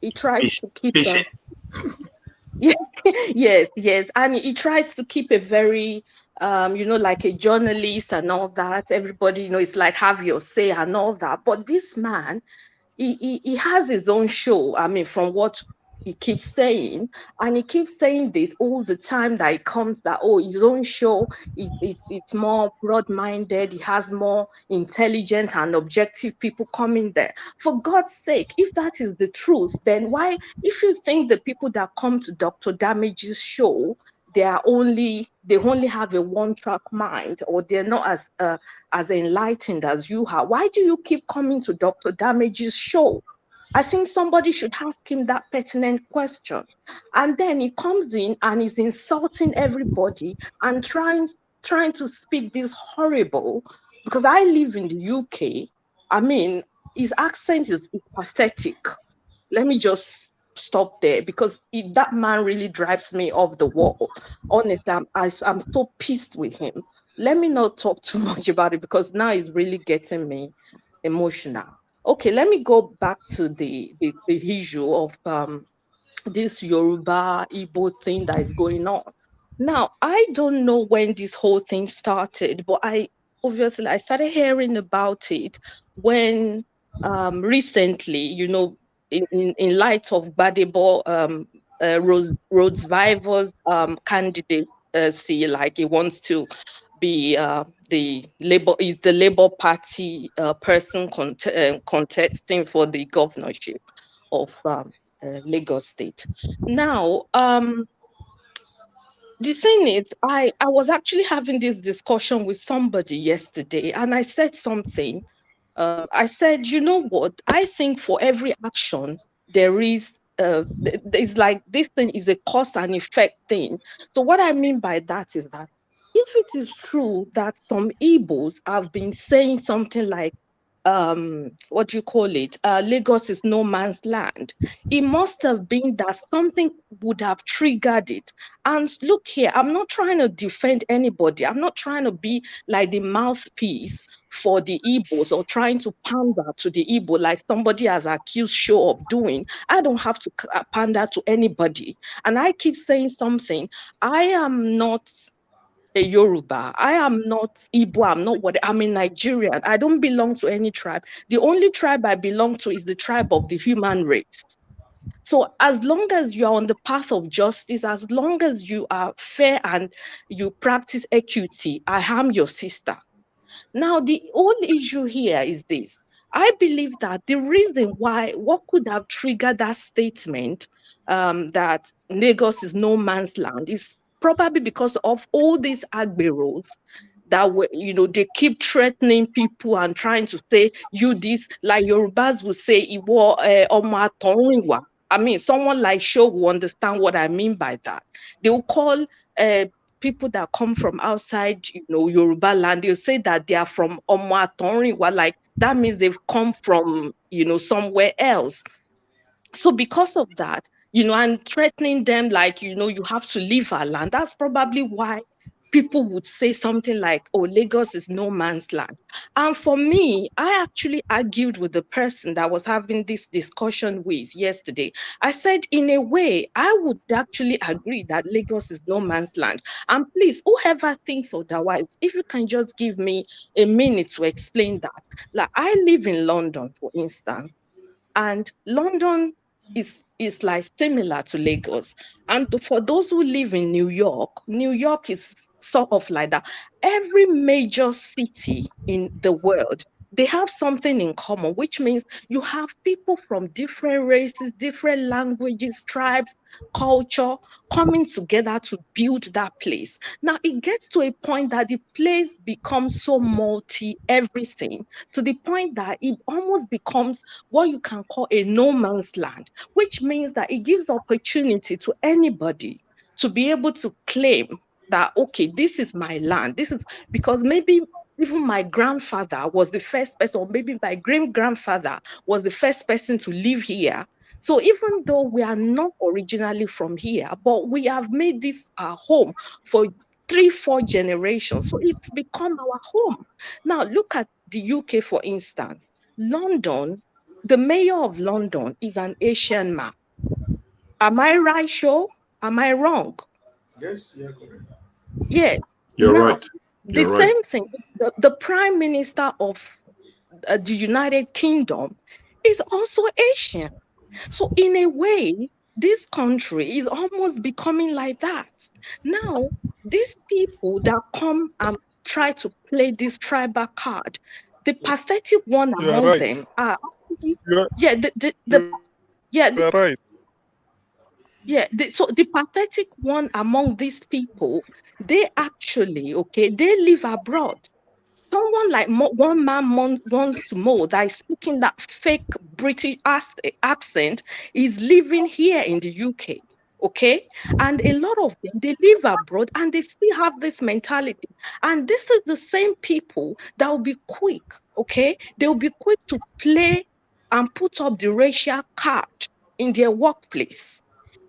he tries to keep Patient. yes, yes. And he tries to keep a very, like a journalist and all that. Everybody, it's like have your say and all that. But this man, he has his own show. I mean, from what he keeps saying, and he keeps saying this all the time that it comes that, oh, his own show, it's more broad-minded, he has more intelligent and objective people coming there. For God's sake, if that is the truth, then why, if you think the people that come to Dr. Damage's show, they only have a one-track mind, or they're not as enlightened as you are, why do you keep coming to Dr. Damage's show? I think somebody should ask him that pertinent question. And then he comes in and is insulting everybody and trying to speak this horrible, because I live in the UK. I mean, his accent is pathetic. Let me just stop there, because that man really drives me off the wall. Honestly, I'm so pissed with him. Let me not talk too much about it, because now it's really getting me emotional. Okay, let me go back to the issue of this Yoruba Igbo thing that is going on. Now, I don't know when this whole thing started, but I started hearing about it when recently, in light of Gbedebo Rhoses Vivour's candidacy, like he wants to be the Labour Party person contesting for the governorship of Lagos State. Now, the thing is, I was actually having this discussion with somebody yesterday, and I said something. I said, you know what? I think for every action, there is it's like this thing is a cause and effect thing. So what I mean by that is that if it is true that some Igbos have been saying something like, what do you call it? Lagos is no man's land. It must have been that something would have triggered it. And look here, I'm not trying to defend anybody. I'm not trying to be like the mouthpiece for the Igbos or trying to pander to the Igbo like somebody has accused Show of doing. I don't have to pander to anybody. And I keep saying something. I am not a Yoruba. I am not Igbo. I'm not what I'm a Nigerian. I don't belong to any tribe. The only tribe I belong to is the tribe of the human race. So as long as you are on the path of justice, as long as you are fair and you practice equity, I am your sister. Now, the whole issue here is this. I believe that the reason why, what could have triggered that statement that Lagos is no man's land is probably because of all these agberos that were, they keep threatening people and trying to say, you this, like Yorubas will say, Iwo Omo Atorunwa. I mean, someone like Show will understand what I mean by that. They will call people that come from outside, Yoruba land, they'll say that they are from Omo Atorunwa, like that means they've come from, somewhere else. So because of that, and threatening them like, you have to leave our land, that's probably why people would say something like, oh, Lagos is no man's land. And for me, I actually argued with the person that was having this discussion with yesterday. I said, in a way, I would actually agree that Lagos is no man's land. And please, whoever thinks otherwise, if you can just give me a minute to explain that. Like, I live in London, for instance, and London is like similar to Lagos. And for those who live in New York is sort of like that. Every major city in the world, they have something in common, which means you have people from different races, different languages, tribes, culture coming together to build that place. Now it gets to a point that the place becomes so everything, to the point that it almost becomes what you can call a no man's land, which means that it gives opportunity to anybody to be able to claim that, okay, this is my land. This is because maybe even my grandfather was the first person, or maybe my great-grandfather was the first person to live here. So even though we are not originally from here, but we have made this our home for 3-4 generations. So it's become our home. Now look at the UK, for instance. London, the mayor of London is an Asian man. Am I right, Show? Am I wrong? Yes, you're correct. Yeah. You're now, right. You're the right. same thing, the prime minister of the United Kingdom is also Asian. So in a way, this country is almost becoming like that. Now, these people that come and try to play this tribal card, the pathetic one You are among right. them are actually, You are, yeah, you are right. so the pathetic one among these people, they actually, okay, they live abroad. Someone like one man wants to know that is speaking that fake British accent is living here in the UK, okay? And a lot of them, they live abroad and they still have this mentality. And this is the same people that will be quick, okay? They'll be quick to play and put up the racial card in their workplace.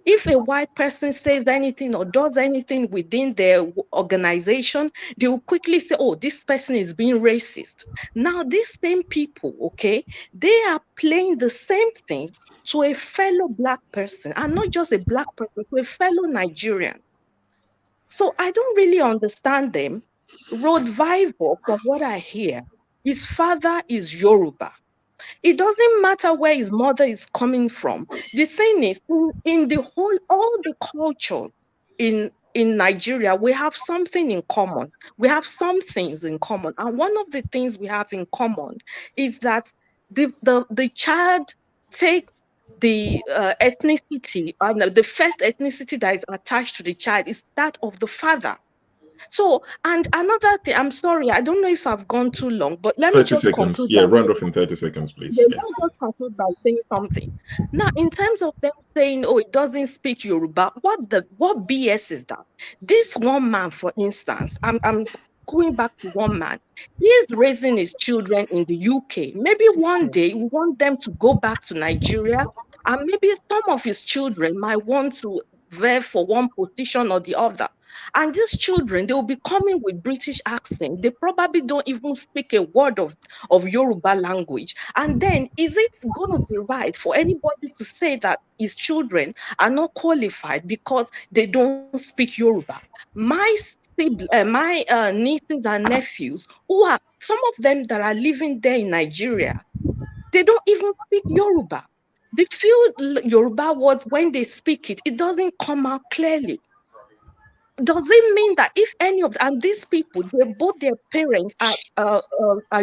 If a white person says anything or does anything within their organization, they will quickly say, oh, this person is being racist. Now, these same people, okay, they are playing the same thing to a fellow Black person, and not just a Black person, to a fellow Nigerian. So I don't really understand them. Rod Vivour, from what I hear, his father is Yoruba. It doesn't matter where his mother is coming from. The thing is, in the whole, all the cultures in Nigeria, we have something in common. We have some things in common. And one of the things we have in common is that the child takes the ethnicity, the first ethnicity that is attached to the child is that of the father. So, and another thing, I'm sorry, I don't know if I've gone too long, but let me 30 just seconds. conclude Yeah, by round saying off in 30 seconds, please. they Yeah. don't just conclude by saying something. Now, in terms of them saying, oh, it doesn't speak Yoruba, what BS is that? This one man, for instance, I'm going back to one man, he is raising his children in the UK. Maybe one day we want them to go back to Nigeria, and maybe some of his children might want to vie for one position or the other. And these children, they will be coming with British accent. They probably don't even speak a word of Yoruba language. And then is it going to be right for anybody to say that his children are not qualified because they don't speak Yoruba? My nieces and nephews, who are some of them that are living there in Nigeria, they don't even speak Yoruba. The few Yoruba words, when they speak it, it doesn't come out clearly. Does it mean that if any of and these people, both their parents are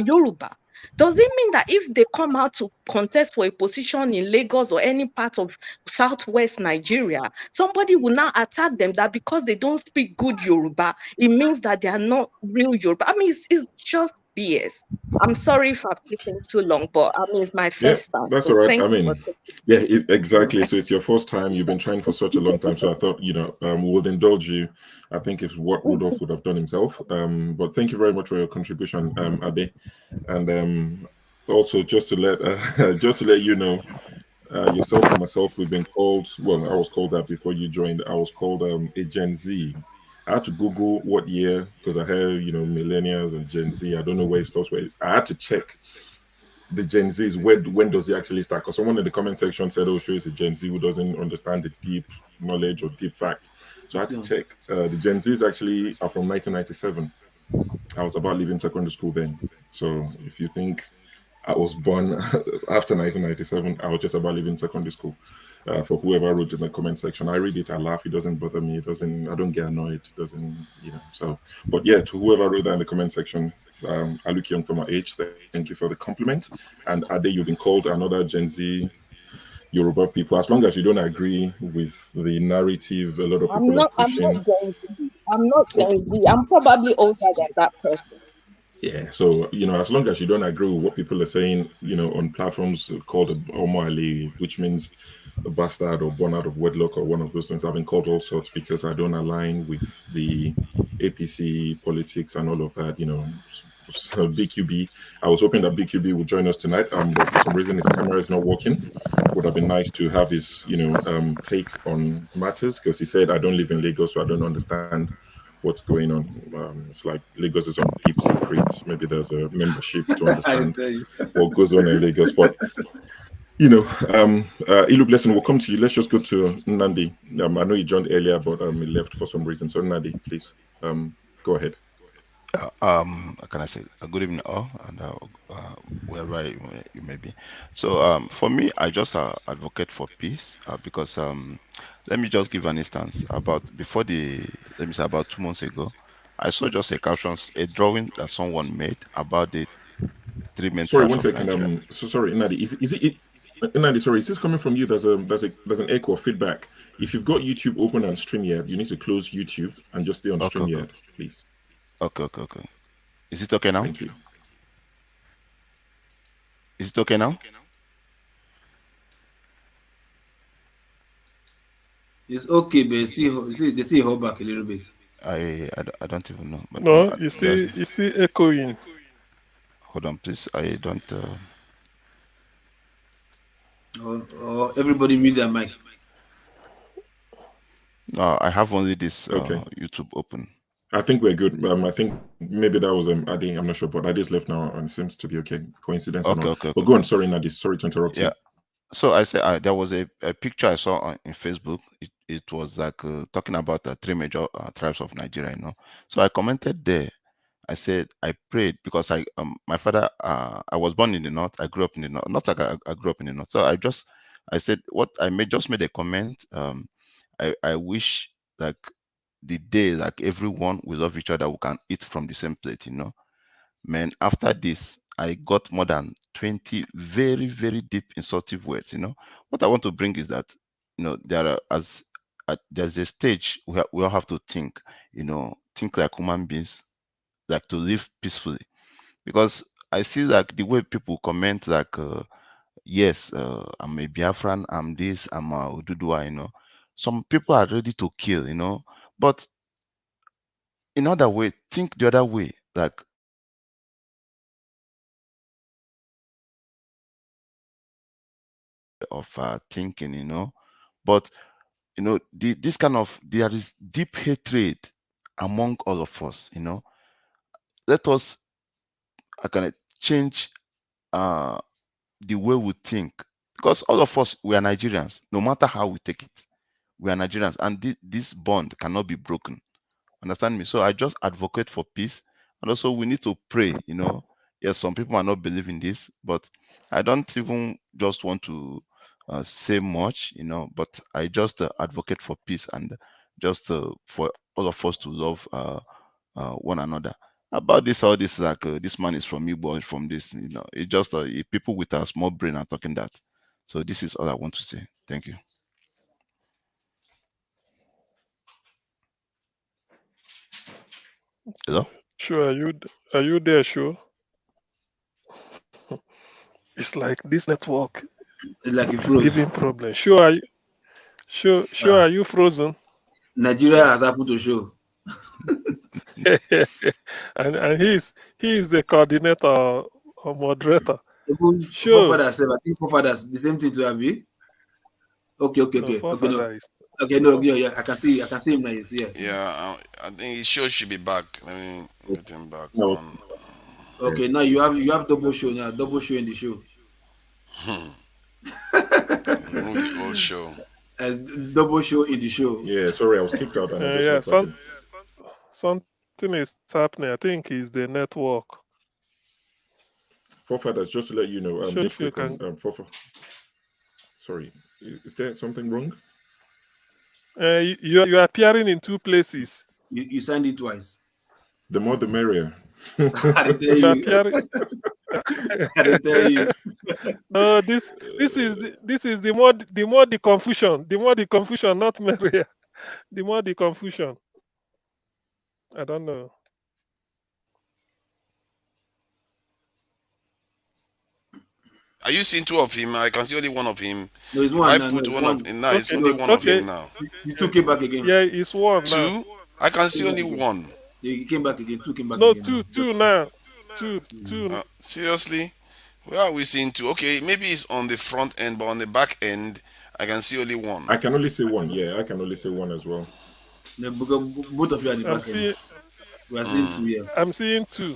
Yoruba? Does it mean that if they come out to contest for a position in Lagos or any part of southwest Nigeria, somebody will now attack them that because they don't speak good Yoruba, it means that they are not real Yoruba? I mean, it's just BS. I'm sorry if I've taken too long, but I mean, it's my Yeah, first time. that's So all right. thank I you for mean, taking. yeah, exactly. So it's your first time. You've been trying for such a long time. So I thought, we would indulge you. I think it's what Rudolph would have done himself. But thank you very much for your contribution, Ade. And also just to let just to let you know, yourself and myself, we've been called. Well, I was called that before you joined. I was called a Gen Z. I had to Google what year because I heard millennials and Gen Z. I don't know where it starts. I had to check the Gen Zs, when does it actually start? Because someone in the comment section said, "Oh, sure, it's a Gen Z who doesn't understand the deep knowledge or deep fact." So I had to check. The Gen Zs actually are from 1997. I was about leaving secondary school then. So if you think I was born after 1997, I was just about leaving secondary school. For whoever wrote in the comment section, I read it, I laugh. It doesn't bother me. I don't get annoyed. It doesn't, So, but yeah, to whoever wrote that in the comment section, I look young for my age. Thank you for the compliment. And Ade, you've been called another Gen Z Yoruba people. As long as you don't agree with the narrative, a lot of people are I'm not pushing. Gen Z. I'm not Gen Z. I'm probably older than that person. Yeah, so as long as you don't agree with what people are saying, on platforms called Omali, which means a bastard or born out of wedlock or one of those things, I've been called all sorts because I don't align with the APC politics and all of that. So BQB, I was hoping that BQB would join us tonight, but for some reason his camera is not working. Would have been nice to have his, take on matters because he said I don't live in Lagos, so I don't understand what's going on. It's like Lagos is on deep secret. Maybe there's a membership to understand what goes on in Lagos. But Ilu Blessing, we'll come to you. Let's just go to Nandi. I know you joined earlier, but he left for some reason. So Nandi, please, go ahead. Can I say good evening all, and wherever you may be. So for me, I just advocate for peace because let me just give an instance. About 2 months ago, I saw just a drawing that someone made about the three main Sorry, tribes one of second. Nigeria. So sorry, Nadi. Is it Nadi? Sorry, is this coming from you? There's an echo of feedback. If you've got YouTube open and StreamYard, you need to close YouTube and just stay on StreamYard, please. Okay. Is it okay now? Thank you. Is it okay now? It's okay, but they see hold back a little bit. I don't even know. But no, it's still echoing. Hold on, please. I don't. Everybody mute their mic. No, I have only this YouTube open. I think we're good. I think maybe that was Adi. I'm not sure, but Adi's left now and it seems to be okay. Coincidence or not? Okay. But go on. Sorry, Nadi. Sorry to interrupt you. So I said there was a picture I saw on Facebook. It was like talking about the three major tribes of Nigeria. So I commented there. I said I prayed because my father I was born in the north. I grew up in the north. Not like I grew up in the north. So I said what I just made a comment. I wish like the day like everyone will love each other. We can eat from the same plate. Man, after this, I got more than 20 very, very deep insultive words. What I want to bring is that, there's a stage where we all have to think, think like human beings, like to live peacefully. Because I see like the way people comment like, yes, I'm a Biafran, I'm this, I'm a Ududua, Some people are ready to kill, but in other way, think the other way, like of thinking, but this kind of, there is deep hatred among all of us. Let us kind of change the way we think, because all of us, we are Nigerians. No matter how we take it, we are Nigerians, and this bond cannot be broken. Understand me? So I just advocate for peace, and also we need to pray. Yes, some people are not believing this, but I don't even just want to say much. But I just advocate for peace, and just for all of us to love one another. About this, all this, like this man is from Igbo, from this, it's just people with a small brain are talking that. So this is all I want to say. Thank you. Hello? Sure, are you there, sure? It's like this network Like is giving problem. Sure, are you frozen? Nigeria has happened to show. and he is the coordinator or moderator. Sure. Forefathers, I think forefathers, the same thing to Abi. Okay. Okay, no, yeah, I can see him now. He's here. Yeah, I think he should be back. Let me get him back. Okay, now you have double show now. Double show in the show. Remove the old show. Double show in the show. Yeah, sorry, I was kicked out. And something is happening. I think it's the network. Forefathers, just to let you know, Sure, just click on sorry, is there something wrong? You are appearing in two places. You signed it twice. The more the merrier. I tell you. I tell you. This is the more the confusion, not merrier. The more the confusion. I don't know. Are you seeing two of him? I can see only one of him. No, it's one. If I put one of him now, it's only one of him now. You two came back again. Yeah, it's one. Two? Now. I can see only one. You came back again. Two came back no, again. No, two now. Two. Seriously? Where are we seeing two? Okay, maybe it's on the front end, but on the back end, I can see only one. I can only see one. Yeah, I can only see one as well. No, both of you are the back end. We are seeing two here. I'm seeing two.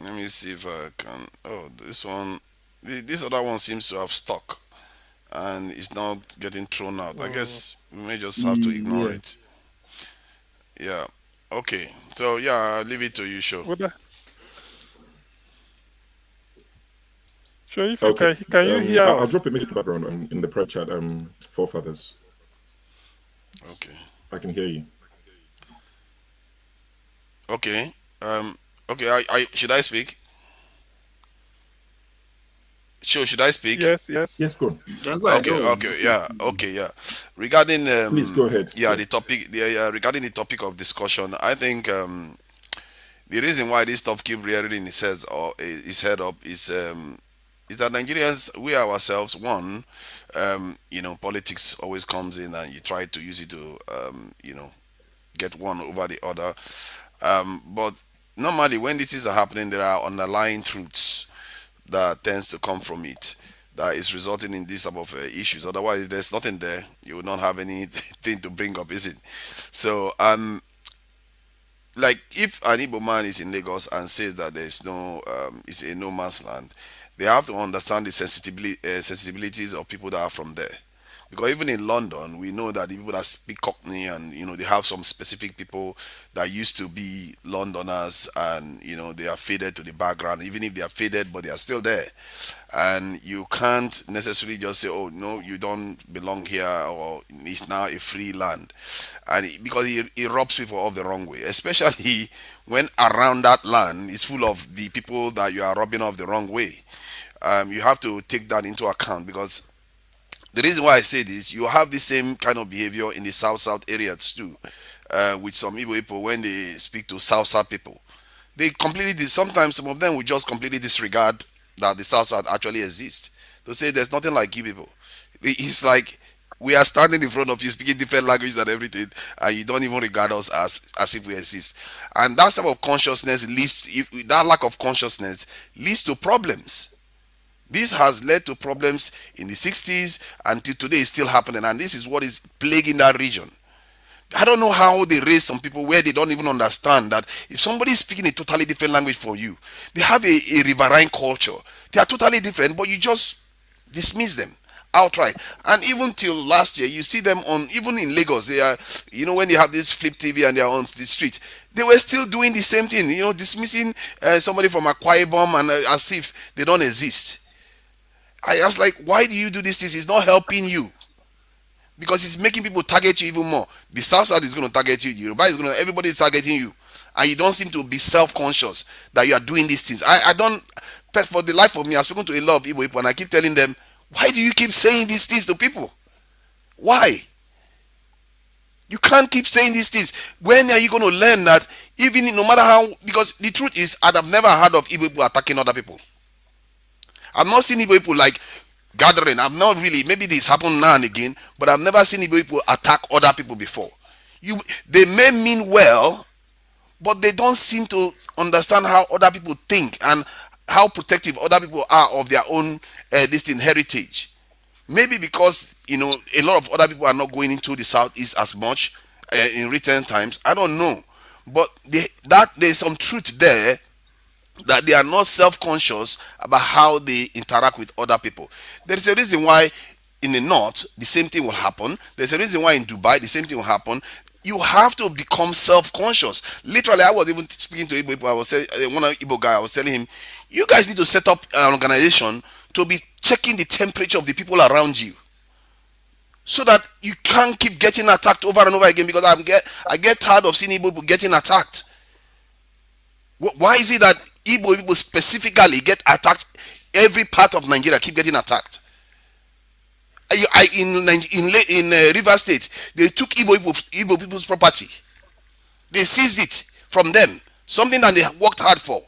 Let me see if I can. Oh, this one. This other one seems to have stuck, and it's not getting thrown out. I guess we may just have to ignore it. Yeah. Okay. So yeah, I'll leave it to you, Sure. Sure, if you can you hear I'll us? drop a message background in the prayer chat. Forefathers. Okay. I can hear you. Okay. Okay. I should I speak? Sure, should I speak? Yes. Yes, go on. Okay. Regarding please go ahead. Yeah, the topic. Regarding the topic of discussion, I think the reason why this stuff keep rearing its head up is that Nigerians, we ourselves, politics always comes in and you try to use it to get one over the other. But normally when these are happening, there are underlying truths that tends to come from it that is resulting in this type of issues. Otherwise, if there's nothing there, you will not have anything to bring up, is it? So, like if an Igbo man is in Lagos and says that there's no, it's a no man's land, they have to understand the sensibilities of people that are from there. Because even in London, we know that the people that speak Cockney and they have some specific people that used to be Londoners and they are faded to the background, even if they are faded, but they are still there. And you can't necessarily just say, oh no, you don't belong here, or it's now a free land. And because it rubs people off the wrong way, especially when around that land is full of the people that you are rubbing off the wrong way. You have to take that into account, because the reason why I say this, you have the same kind of behavior in the South areas too, with some Igbo people when they speak to South people. They sometimes some of them will just completely disregard that the South actually exists. They'll say there's nothing like you people. It's like we are standing in front of you speaking different languages and everything, and you don't even regard us as if we exist. And that type of consciousness that lack of consciousness leads to problems. This has led to problems in the 60s until today is still happening, and this is what is plaguing that region. I don't know how they raise some people where they don't even understand that if somebody is speaking a totally different language from you, they have a riverine culture. They are totally different, but you just dismiss them outright. And even till last year, you see them on, even in Lagos, they are, when they have this flip TV and they are on the street, they were still doing the same thing, dismissing somebody from Akwa Ibom and as if they don't exist. I was like, why do you do this? This is not helping you, because it's making people target you even more. The South Side is going to target you. Yoruba is going to. Everybody is targeting you, and you don't seem to be self-conscious that you are doing these things. I don't. For the life of me, I've spoken to a lot of Igbo people, and I keep telling them, why do you keep saying these things to people? Why? You can't keep saying these things. When are you going to learn that? Even no matter how, because the truth is, I've never heard of Igbo people attacking other people. I've not seen Igbo people like gathering. I've not really, maybe this happened now and again, but I've never seen Igbo people attack other people before. They may mean well, but they don't seem to understand how other people think and how protective other people are of their own heritage. Maybe because a lot of other people are not going into the Southeast as much in recent times. I don't know, but there's some truth there, that they are not self-conscious about how they interact with other people. There is a reason why in the north the same thing will happen. There's a reason why in Dubai the same thing will happen. You have to become self-conscious. Literally, I was even speaking to Igbo people. I was saying, one Igbo guy, I was telling him, you guys need to set up an organization to be checking the temperature of the people around you, so that you can't keep getting attacked over and over again, because I get tired of seeing Igbo people getting attacked. Why is it that Igbo people specifically get attacked? Every part of Nigeria keep getting attacked. In River State, they took Igbo people's property. They seized it from them, something that they worked hard for,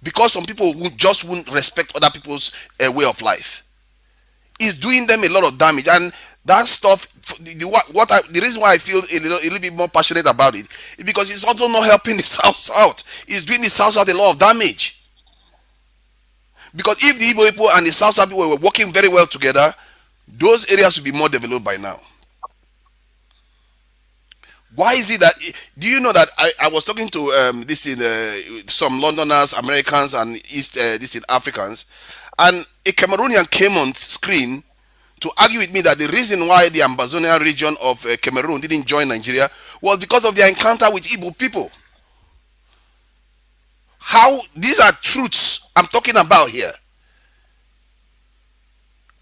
because some people won't respect other people's way of life. It's doing them a lot of damage, and that stuff. The reason why I feel a little bit more passionate about it is because it's also not helping the South. It's doing the South a lot of damage. Because if the Igbo people and the South people were working very well together, those areas would be more developed by now. Why is it that? Do you know that I was talking to some Londoners, Americans, and Africans, and a Cameroonian came on screen to argue with me that the reason why the Amazonian region of Cameroon didn't join Nigeria was because of their encounter with Igbo people. How these are truths I'm talking about here.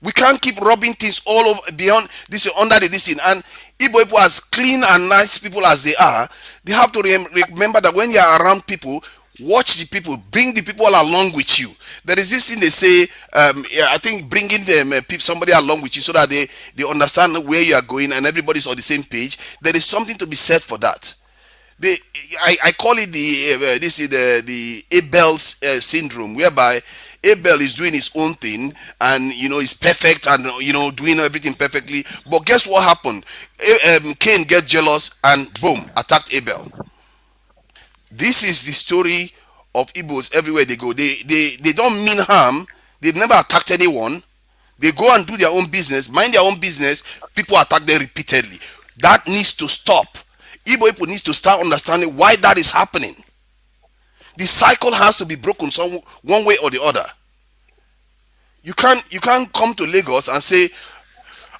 We can't keep rubbing things all over beyond this under the this thing. And Igbo people, as clean and nice people as they are, they have to remember that when you are around people, watch the people, bring the people along with you. There is this thing they say, I think bringing them somebody along with you so that they understand where you are going and everybody's on the same page. There is something to be said for that. I call it the Abel's syndrome, whereby Abel is doing his own thing and is perfect and doing everything perfectly. But guess what happened? Cain get jealous and boom, attacked Abel. This is the story of Igbos everywhere they go. They don't mean harm. They've never attacked anyone. They go and do their own business, mind their own business. People attack them repeatedly. That needs to stop. Igbo people need to start understanding why that is happening. The cycle has to be broken one way or the other. You can't come to Lagos and say,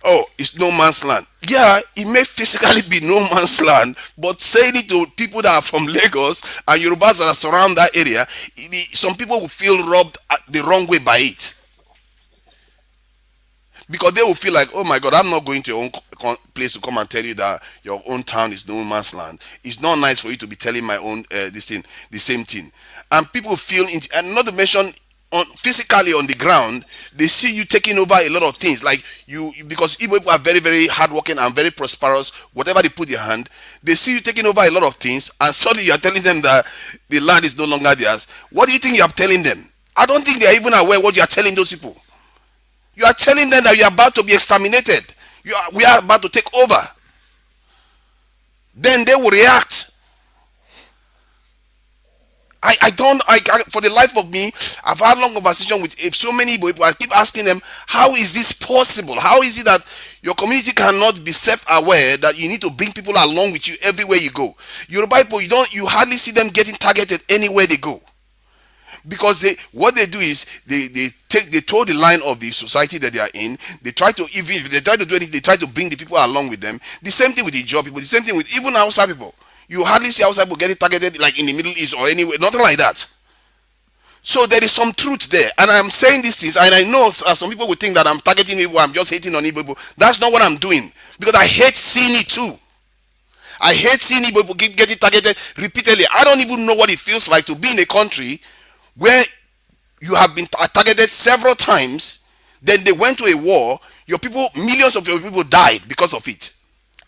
oh, it's no man's land. Yeah, it may physically be no man's land, but saying it to people that are from Lagos and Yorubas that are surround that area, some people will feel robbed the wrong way by it. Because they will feel like, oh my God, I'm not going to your own place to come and tell you that your own town is no man's land. It's not nice for you to be telling my own the same thing. And people feel, and not to mention, physically on the ground, they see you taking over a lot of things. Like because Igbo people are very, very hardworking and very prosperous. Whatever they put their hand, they see you taking over a lot of things, and suddenly you are telling them that the land is no longer theirs. What do you think you are telling them? I don't think they are even aware what you are telling those people. You are telling them that you are about to be exterminated. We are about to take over. Then they will react. For the life of me, I've had long conversation with so many Igbo people. I keep asking them, how is this possible? How is it that your community cannot be self-aware that you need to bring people along with you everywhere you go? Yoruba people, you hardly see them getting targeted anywhere they go, because what they do is they toe the line of the society that they are in. They try to, even if they try to do anything, they try to bring the people along with them. The same thing with the job people. The same thing with even outside people. You hardly see outside people getting targeted like in the Middle East or anywhere, nothing like that. So there is some truth there, and I'm saying these things, and I know some people would think that I'm targeting people, I'm just hating on people. That's not what I'm doing, because I hate seeing it too. I hate seeing people getting targeted repeatedly. I don't even know what it feels like to be in a country where you have been targeted several times, then they went to a war, your people, millions of your people died because of it.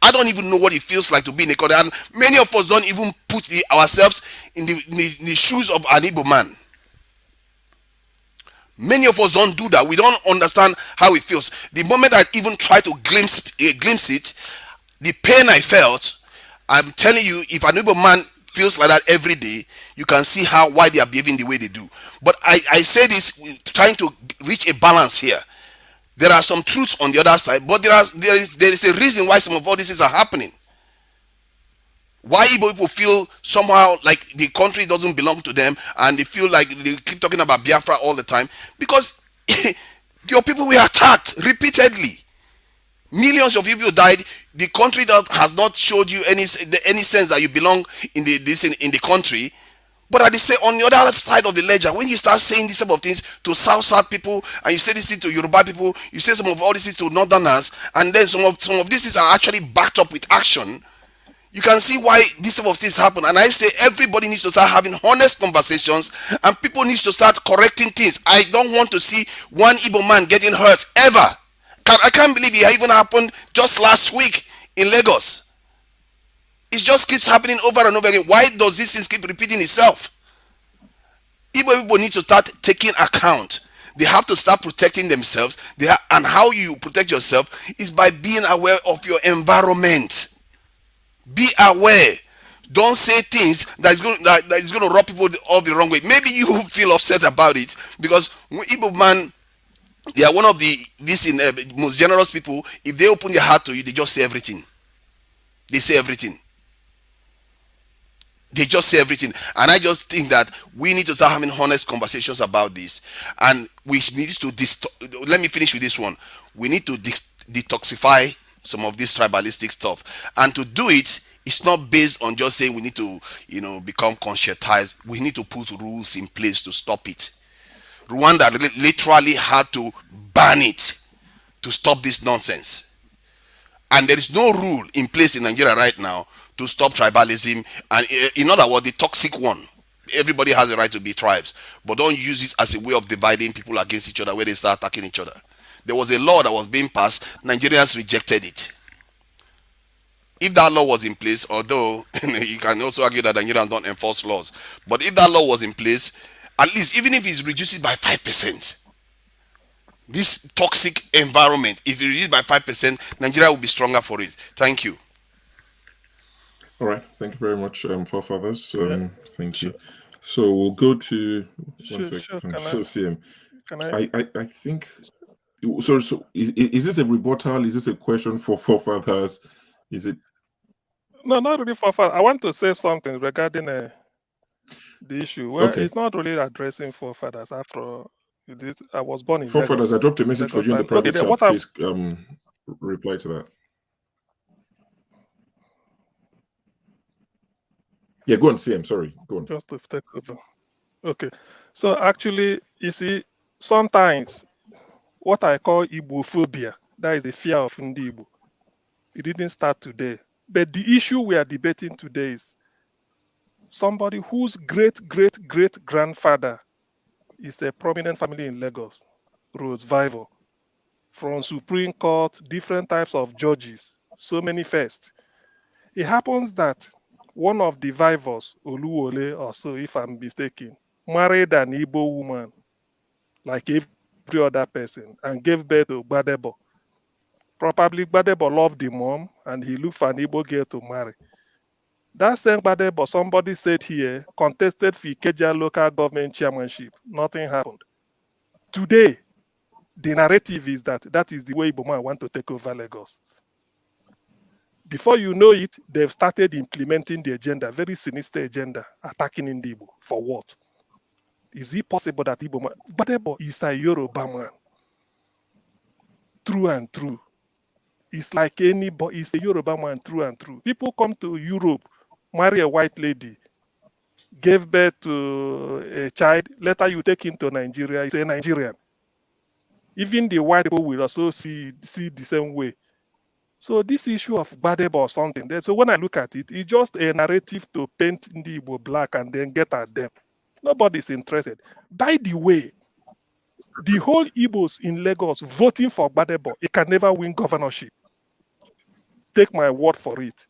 I don't even know what it feels like to be in a country, and many of us don't even put ourselves in the shoes of an Igbo man. Many of us don't do that. We don't understand how it feels. The moment I even try to glimpse it, the pain I felt, I'm telling you, if an Igbo man feels like that every day, you can see why they are behaving the way they do. But I say this trying to reach a balance here. There are some truths on the other side, but there is a reason why some of all these things are happening. Why Igbo people feel somehow like the country doesn't belong to them, and they feel like they keep talking about Biafra all the time, because your people were attacked repeatedly. Millions of people died. The country that has not showed you any sense that you belong in the country. But on the other side of the ledger, when you start saying these type of things to South people, and you say this thing to Yoruba people, you say some of all these things to Northerners, and then some of these things are actually backed up with action, you can see why these type of things happen. And I say everybody needs to start having honest conversations, and people need to start correcting things. I don't want to see one Igbo man getting hurt ever. I can't believe it even happened just last week in Lagos. It just keeps happening over and over again. Why does this thing keep repeating itself? Igbo people need to start taking account. They have to start protecting themselves. And how you protect yourself is by being aware of your environment. Be aware. Don't say things that is going to rub people off the wrong way. Maybe you feel upset about it, because Igbo man, they are one of the most generous people. If they open their heart to you, they just say everything. They say everything. They just say everything. And I just think that we need to start having honest conversations about this. And we need to let me finish with this one. We need to detoxify some of this tribalistic stuff. And to do it, it's not based on just saying we need to, become conscientized. We need to put rules in place to stop it. Rwanda literally had to ban it to stop this nonsense. And there is no rule in place in Nigeria right now to stop tribalism, and in other words, the toxic one. Everybody has a right to be tribes, but don't use this as a way of dividing people against each other where they start attacking each other. There was a law that was being passed. Nigerians rejected it. If that law was in place, although you can also argue that Nigerians don't enforce laws, but if that law was in place, at least even if it's reduced by 5%, this toxic environment, if it reduced by 5%, Nigeria will be stronger for it. Thank you. All right, thank you very much, forefathers. Thank you. So we'll go to CM. I think so. Is this a rebuttal? Is this a question for forefathers? Is it? No, not really forefathers. I want to say something regarding the issue. Well, it's not really addressing forefathers. After all, I was born in forefathers. Lagos. I dropped a message for you in the private chat. Please reply to that. Yeah, go on, CM. Sorry, go on. Just to take over. Okay. So actually, you see, sometimes what I call Igbophobia, that is the fear of Ndi Igbo. It didn't start today. But the issue we are debating today is somebody whose great-great-great-grandfather is a prominent family in Lagos, Rhoses Vivour, from Supreme Court, different types of judges, so many first. It happens that one of the Vivours, Oluwole or so, if I'm mistaken, married an Igbo woman like every other person and gave birth to Gbedebo. Probably Gbedebo loved the mom and he looked for an Igbo girl to marry. That same Gbedebo, somebody said here, contested for Ikeja local government chairmanship. Nothing happened. Today, the narrative is that is the way Igbo man want to take over Lagos. Before you know it, they've started implementing the agenda, very sinister agenda, attacking Igbo. For what? Is it possible that Igbo man, Gbedebo is a Yoruba man, through and through. It's like anybody, he's a Yoruba man through and through. People come to Europe, marry a white lady, gave birth to a child, later you take him to Nigeria, he's a Nigerian. Even the white people will also see the same way. So this issue of Gbedebo or something, so when I look at it, it's just a narrative to paint the Igbo black and then get at them. Nobody's interested. By the way, the whole Igbos in Lagos voting for Gbedebo, it can never win governorship. Take my word for it.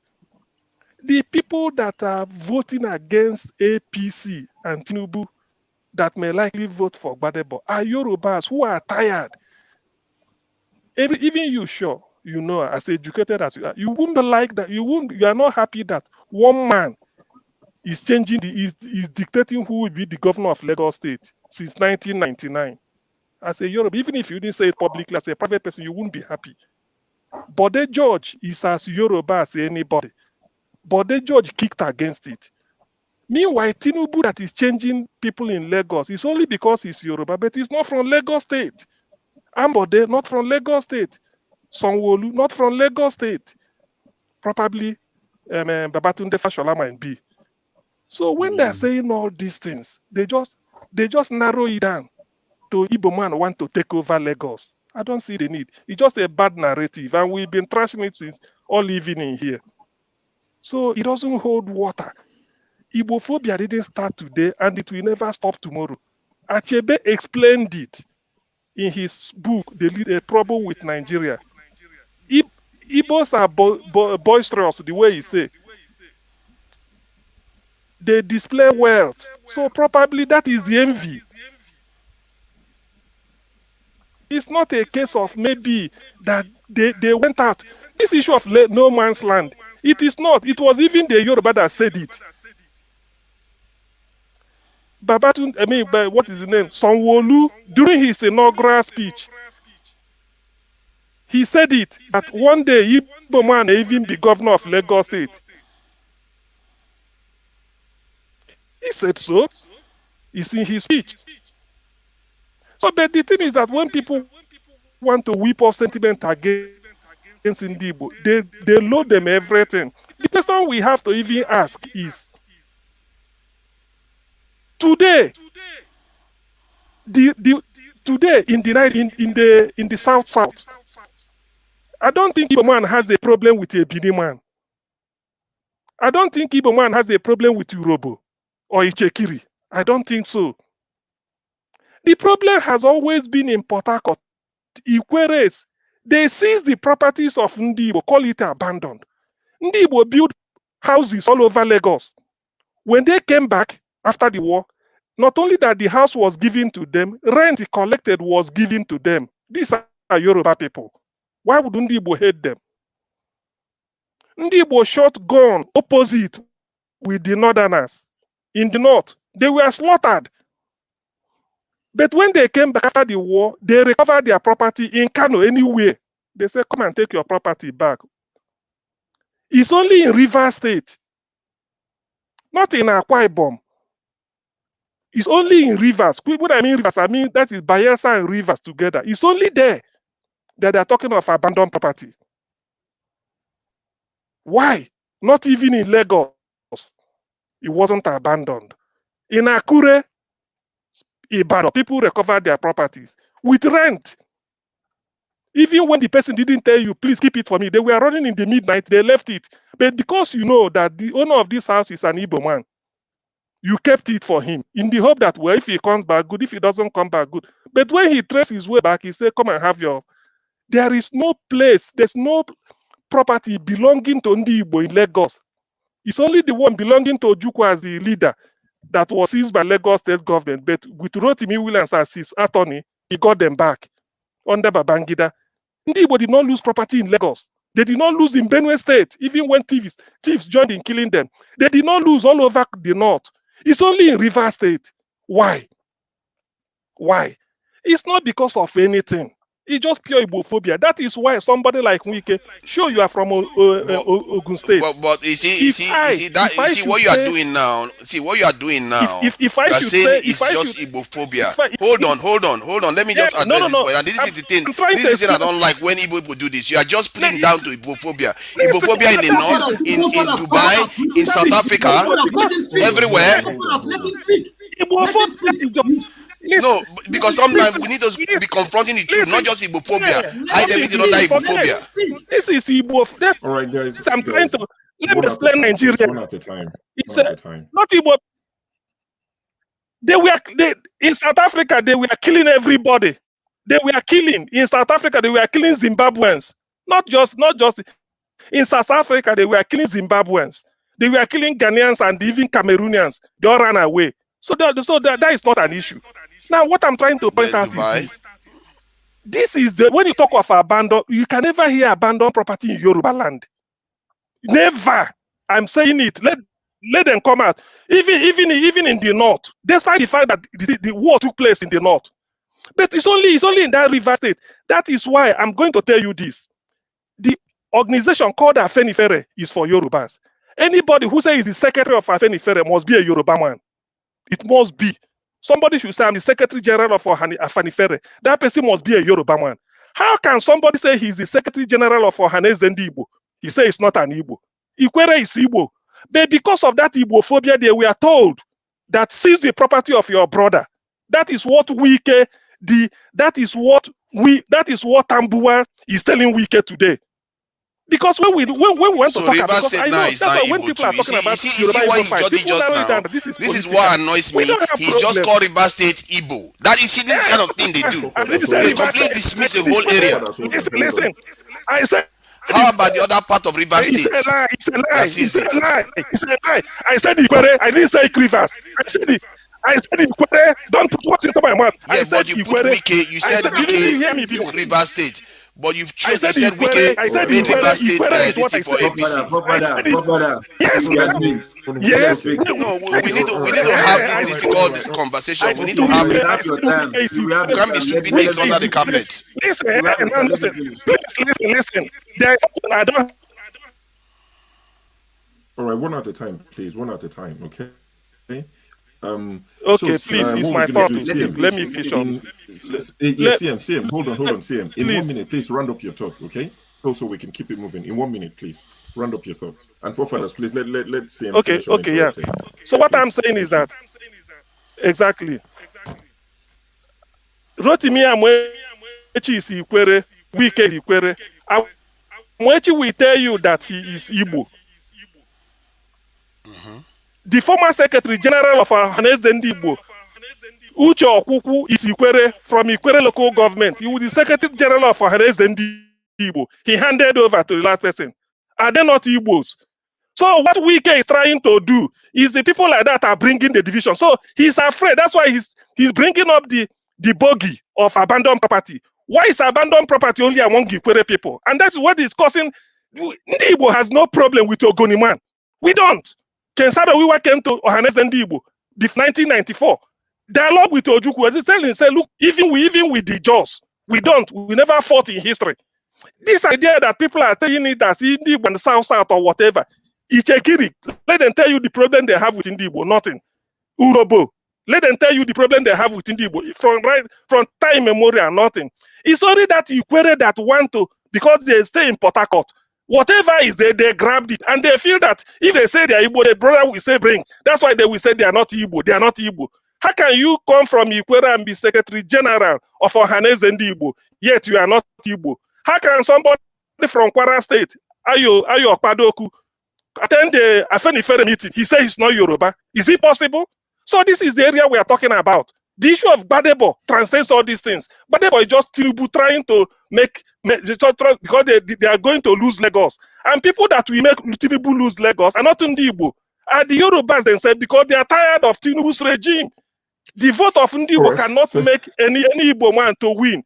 The people that are voting against APC and Tinubu that may likely vote for Gbedebo are Yorubas who are tired. Even you, sure, you know, as educated as you are, you wouldn't like that. You are not happy that one man is changing is dictating who will be the governor of Lagos State since 1999. As a Yoruba, even if you didn't say it publicly, as a private person, you wouldn't be happy. But the judge is as Yoruba as anybody. But the judge kicked against it. Meanwhile, Tinubu that is changing people in Lagos is only because he's Yoruba, but he's not from Lagos State. Ambode, not from Lagos State. Sanwo-Olu, not from Lagos State. Probably Babatunde Fashola might be. So when they're saying all these things, they just narrow it down to Igbo man want to take over Lagos. I don't see the need. It's just a bad narrative, and we've been trashing it since all evening here. So it doesn't hold water. Igbophobia didn't start today, and it will never stop tomorrow. Achebe explained it in his book, The Problem with Nigeria. Igbos are boisterous, the way he say. They display wealth. So probably that is the envy. It's not a case of maybe that they went out. This issue of no man's land, it is not. It was even the Yoruba that said it. What is his name? Sanwo-Olu, during his inaugural speech, he said it, that one day Igbo man may even be governor of Lagos State. He said so. It's in his speech. So, but the thing is that when people want to whip off sentiment against Igbo, they load them everything. The question we have to even ask is, today, today in the south, I don't think Igbo man has a problem with a Bini man. I don't think Igbo man has a problem with Urobo or Ichekiri. I don't think so. The problem has always been in Port Harcourt. Ikweres, they seized the properties of Ndibo, call it abandoned. Ndibo built houses all over Lagos. When they came back after the war, not only that the house was given to them, rent collected was given to them. These are Yoruba people. Why would Ndibo hate them? Ndibo shot gun opposite with the northerners in the north. They were slaughtered. But when they came back after the war, they recovered their property in Kano anywhere. They said, come and take your property back. It's only in Rivers State, not in Akwa Ibom. It's only in Rivers. When I mean Rivers, I mean that is Bayelsa and Rivers together. It's only there that they're talking of abandoned property. Why? Not even in Lagos. It wasn't abandoned. In Akure, Ibadan, people recovered their properties with rent. Even when the person didn't tell you, please keep it for me, they were running in the midnight, they left it. But because you know that the owner of this house is an Igbo man, you kept it for him in the hope that, well, if he comes back, good. If he doesn't come back, good. But when he traced his way back, he said, come and have your... There is no place, there's no property belonging to Ndi Igbo in Lagos. It's only the one belonging to Ojukwu as the leader that was seized by Lagos state government. But with Rotimi Williams as his attorney, he got them back under Babangida. Ndi Igbo did not lose property in Lagos. They did not lose in Benue State, even when thieves joined in killing them. They did not lose all over the north. It's only in Rivers State. Why? Why? It's not because of anything. It's just pure Igbophobia. That is why somebody like Wike, sure you are from Ogun State. But you see what you are doing now. See what you are doing now. If I you are should saying say, it's just Igbophobia. if Hold on. Let me just address this point. And this is the thing. This is the thing I don't like when Igbo people do this. You are just playing down to Igbophobia. Igbophobia in the north, in Dubai, in South Africa, everywhere. No, because sometimes we need to be confronting the truth, not just Igbophobia. Hide everything under Igbophobia. This is Igbo. All right, guys. I'm trying to let me explain Nigeria. One at a time. It's not Igbo. In South Africa. They were killing everybody. They were killing in South Africa. They were killing Zimbabweans. Not just in South Africa. They were killing Zimbabweans. They were killing Ghanaians and even Cameroonians. They all ran away. So that is not an issue. Now, what I'm trying to point out is this is when you talk of abandon, you can never hear abandoned property in Yoruba land. Never. I'm saying it. Let them come out. Even in the north, despite the fact that the war took place in the north. But it's only in that River State. That is why I'm going to tell you this. The organization called Afenifere is for Yorubas. Anybody who says he's the secretary of Afenifere must be a Yoruba man. It must be. Somebody should say, I'm the Secretary General of Afenifere. That person must be a Yoruba man. How can somebody say he's the Secretary General of Ohaneze Igbo? He says it's not an Igbo. Ikwere is Igbo. But because of that Igbophobia, they were told that seize the property of your brother. That is what Wike, that is what Tambua is telling Wike today. Because when we want to talk about, because I know that's why when people are talking about Yoruba, this is what annoys me. He just called Rivers State Igbo. That is this kind of thing they do. They completely dismiss a whole area. Listen. I said. How about the other part of Rivers State? It's a lie. I said Ikwere. I didn't say Rivers. I said Ikwere. Don't put words into my mouth. Yeah, but you put Wike. You said Wike to Rivers State. But you've chosen. You said Wike made Rivers State for APC. Yes. No, we need to have this difficult conversation. We need to have it. You can't be sweeping things under the carpet. Listen. I don't. All right, one at a time, please. One at a time, okay? Okay, so, please, it's my thought. Let me finish on. CM, hold on, CM. In 1 minute, please round up your thoughts, okay? So we can keep it moving. In 1 minute, please, round up your thoughts. And for fathers, please, let CM finish. Okay, yeah. So what I'm saying is that, exactly. Rotimi Amwechi is Ikwere, Wike is Ikwere. Amwechi will tell you that he is Igbo. The former Secretary General of Ohaneze Igbo, Uche Okuku, is Ikwere from Ikwere local government. He was the Secretary General of Ohaneze Igbo. He handed over to the last person. Are they not Igbos? So what Wike is trying to do is the people like that are bringing the division. So he's afraid. That's why he's bringing up the bogey of abandoned property. Why is abandoned property only among Ikwere people? And that's what is causing. Igbo has no problem with Ogoni man. We don't. Kensado Wiwa came to Ohaneze Igbo, 1994. Dialogue with Ojukwu, say, look, even with the Jaws, we never fought in history. This idea that people are saying it as Igbo and South or whatever, Ichekiri, let them tell you the problem they have with Igbo, nothing. Urobo, let them tell you the problem they have with Igbo, from time immemorial, nothing. It's only that Ikwere that want to, because they stay in Port Harcourt, whatever is there, they grabbed it. And they feel that if they say they are Igbo, the brother will say bring. That's why they will say they are not Igbo. They are not Igbo. How can you come from Ikwere and be Secretary General of Ohaneze Igbo, yet you are not Igbo? How can somebody from Kwara State, Ayo Okpadoku, attend the Afenifere meeting? He says he's not Yoruba. Is it possible? So this is the area we are talking about. The issue of Gbedebo transcends all these things. Gbedebo is just Tinubu trying to because they are going to lose Lagos. And people that will make Tinubu lose Lagos are not in the Igbo. Are the Yorubas themselves, because they are tired of Tinubu's regime. The vote of Igbo cannot make any Igbo man to win.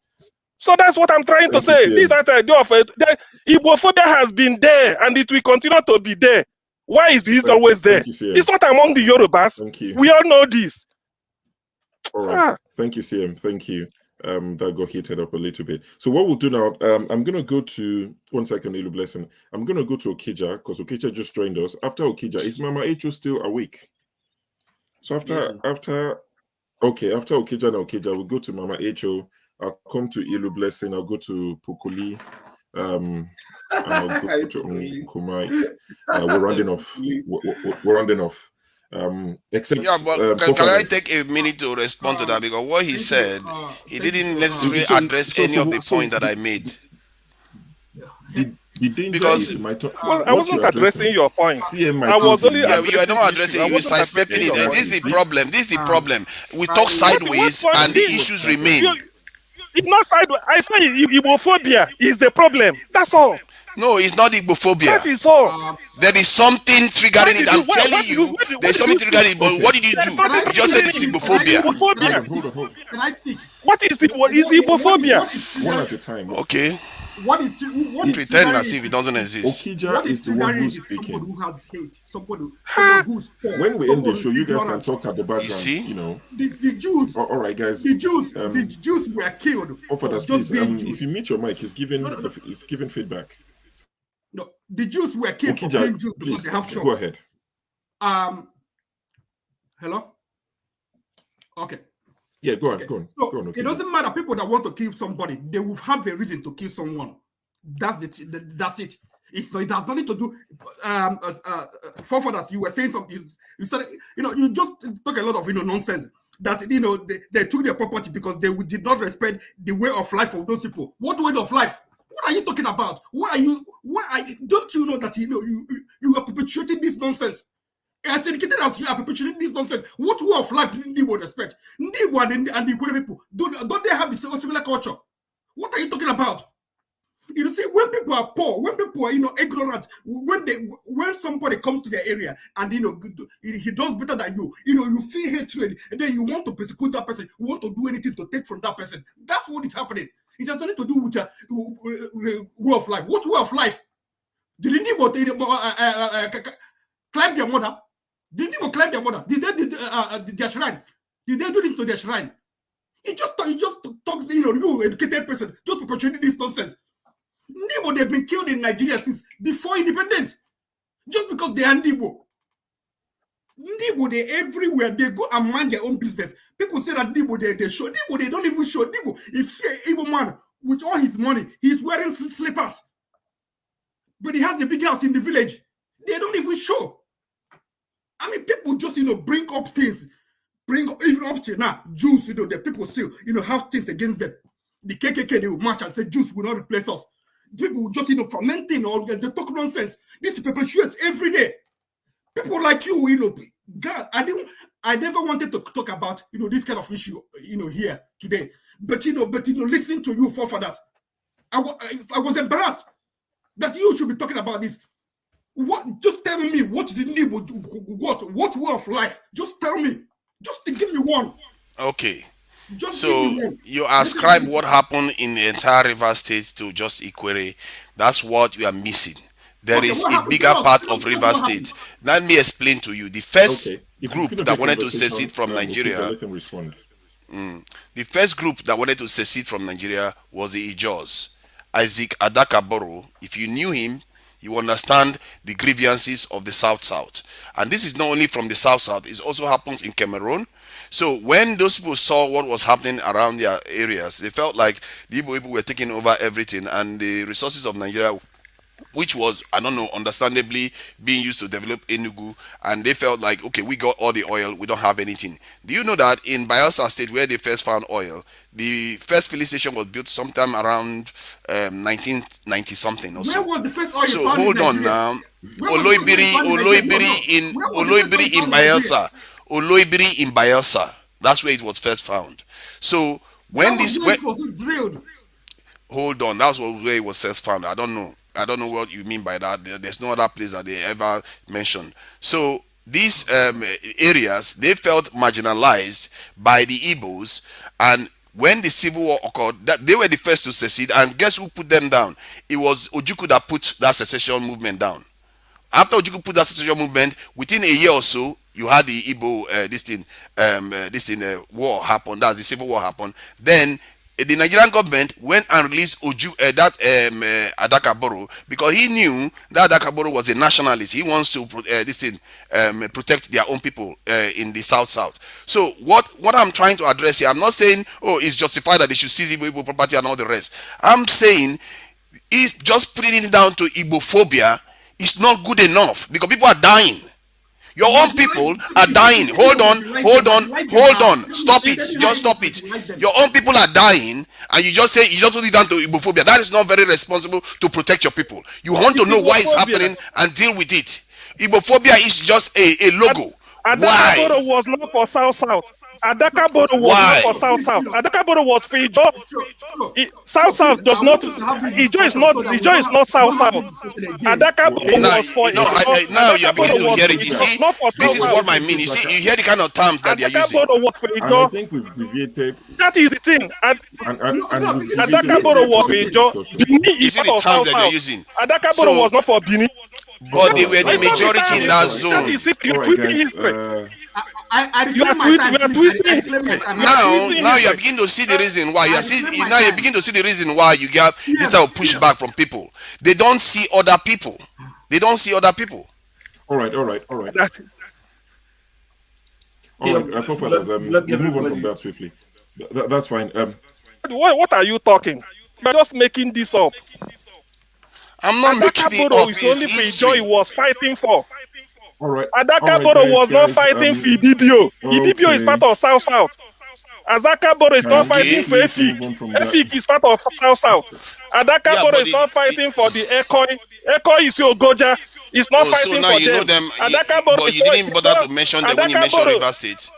So that's what I'm trying to Thank you, say. This CM. idea of the Igbophobia has been there and it will continue to be there. Why is this always there? Thank you, CM. It's not among the Yorubas. Thank you. We all know this. All right. Thank you, CM. Thank you. That got heated up a little bit. So what we'll do now, I'm going to go to, one second, Ilu Blessing. I'm going to go to Okija because Okija just joined us. After Okija, is Mama Echo still awake? So after Okija and Okija, we'll go to Mama Echo. I'll come to Ilu Blessing. I'll go to Pukuli. And I'll go to Kumai. We're rounding off. We're rounding off. Except can I take a minute to respond to that? Because what he said, he didn't necessarily address any of the point that I made. The danger because is I wasn't addressing your point. I was only you are not addressing it. You sidestepping it. This is the problem. This is the problem. We talk sideways and the issues remain. It's not sideways. I say Igbophobia is the problem. That's all. No, it's not Igbophobia. That is all. There is something triggering it. I'm telling you, there's something triggering it. But what did you do? You just said it's Igbophobia. Hold on. Can I speak? What is Igbophobia? One at a time. Okay. What Pretend as if it doesn't exist. Okija is the one who's speaking. Somebody who has hate. Somebody who's poor. When we end the show, you guys can talk at the background. You see? You know. The Jews. All right, guys. The Jews were killed. Fathers, please. If you mute your mic, it's giving feedback. No, the Jews were killed for being Jews because they have shops. Go ahead. Hello. Okay. Yeah, go on. So go on. It doesn't matter. People that want to kill somebody, they will have a reason to kill someone. That's it. It has nothing to do. Forefathers, you were saying something. You said, you just talk a lot of nonsense. That they took their property because they did not respect the way of life of those people. What way of life? What are you talking about? Don't you know that you are perpetuating this nonsense? As educated as you are perpetuating this nonsense, what way of life did Igbo respect? Igbo and the Igbo people, don't they have the similar culture? What are you talking about? You see, when people are poor, when people are ignorant, when somebody comes to their area and he does better than you, you feel hatred, and then you want to persecute that person, you want to do anything to take from that person. That's what is happening. It has nothing to do with way of life. What way of life? Did Igbo climb their mother? Did Igbo climb their mother? Did they do their shrine? Did they do this to their shrine? You just talk, you educated person, just perpetuating this nonsense. Igbo, they've been killed in Nigeria since before independence. Just because they are Igbo. Igbo, they everywhere. They go and mind their own business. People say that Igbo, they show. Igbo, they don't even show. Igbo, if see an Igbo man with all his money, he's wearing slippers. But he has a big house in the village. They don't even show. I mean, people just, bring up things. Bring up, even up to now, Jews, the people still, have things against them. The KKK, they will march and say, Jews will not replace us. People will just, fermenting or they talk nonsense. This perpetuates every day. People like you, God, I never wanted to talk about, this kind of issue, here today. But, listening to you forefathers, I was embarrassed that you should be talking about this. What? Just tell me what did Igbo do? What way of life? Just tell me. Just give me one. Okay. So you ascribe what happened in the entire River State to just Ikwere. That's what you are missing. There is a bigger part of River State. Let me explain to you. The first group that wanted to secede from Nigeria. Let him respond. The first group that wanted to secede from Nigeria was the Ijaws. Isaac Adakaboro. If you knew him, you understand the grievances of the South. And this is not only from the South, it also happens in Cameroon. So when those people saw what was happening around their areas, they felt like the Igbo people were taking over everything, and the resources of Nigeria, which was, I don't know, understandably being used to develop Enugu, and they felt like, okay, we got all the oil, we don't have anything. Do you know that in Bayelsa State, where they first found oil, the first filling station was built sometime around 1990 something or so. Where was the first oil So found hold in on Nigeria? now. Oloibiri in Bayelsa. Oloibiri in Bayelsa. That's where it was first found. So when was it drilled? Hold on, that's where it was first found. I don't know what you mean by that. There's no other place that they ever mentioned. So these areas, they felt marginalized by the Igbos, and when the civil war occurred, that they were the first to secede, and guess who put them down? It was Ojukwu that put that secession movement down. After Ojukwu put that secession movement, within a year or so, you had the Igbo war happen. That's the civil war happened. Then the Nigerian government went and released Adakaboro, because he knew that Adakaboro was a nationalist. He wants to protect their own people in the south. So what I'm trying to address here, I'm not saying it's justified that they should seize Igbo property and all the rest. I'm saying it's just putting it down to Igbophobia. It's not good enough, because people are dying. Your own people are dying. Hold on. Stop it. Just stop it. Your own people are dying, and you just put it down to Igbophobia. That is not very responsible to protect your people. You want to know why it's happening and deal with it. Igbophobia is just a logo. Adakaboro was not for South. Adakaboro was not for South. Adakaboro was for Ijo. South does not. Ijo is not South. Adakaboro was for Ijo. Now you are beginning to hear it. You see, this is what I mean. You see, you hear the kind of terms that they are using. Adakaboro was for Ijo. I think we've deviated. That is the thing. Adakaboro was for Ijo. You see the terms that they're using. Adakaboro was not for Bini. But they were the majority in that zone. That is history. You're twisting history. You are twisting history. Now you are beginning to see the reason why. You begin to see the reason why you get this type of pushback from people. They don't see other people. All right. Fellas, we'll move on from that swiftly. That's fine. What are you talking? You're just making this up. I'm not making it up. It's only for Ijo he was fighting for. All right. Adakaboro was not fighting for Idibio. Idibio is part of South. Adakaboro is not fighting for Efik. Efik is part of South. Adakaboro is not fighting for the Ekoi. Ekoi is Ogoja. It's not fighting so now for you know them. But you didn't bother to mention them when you mentioned River State.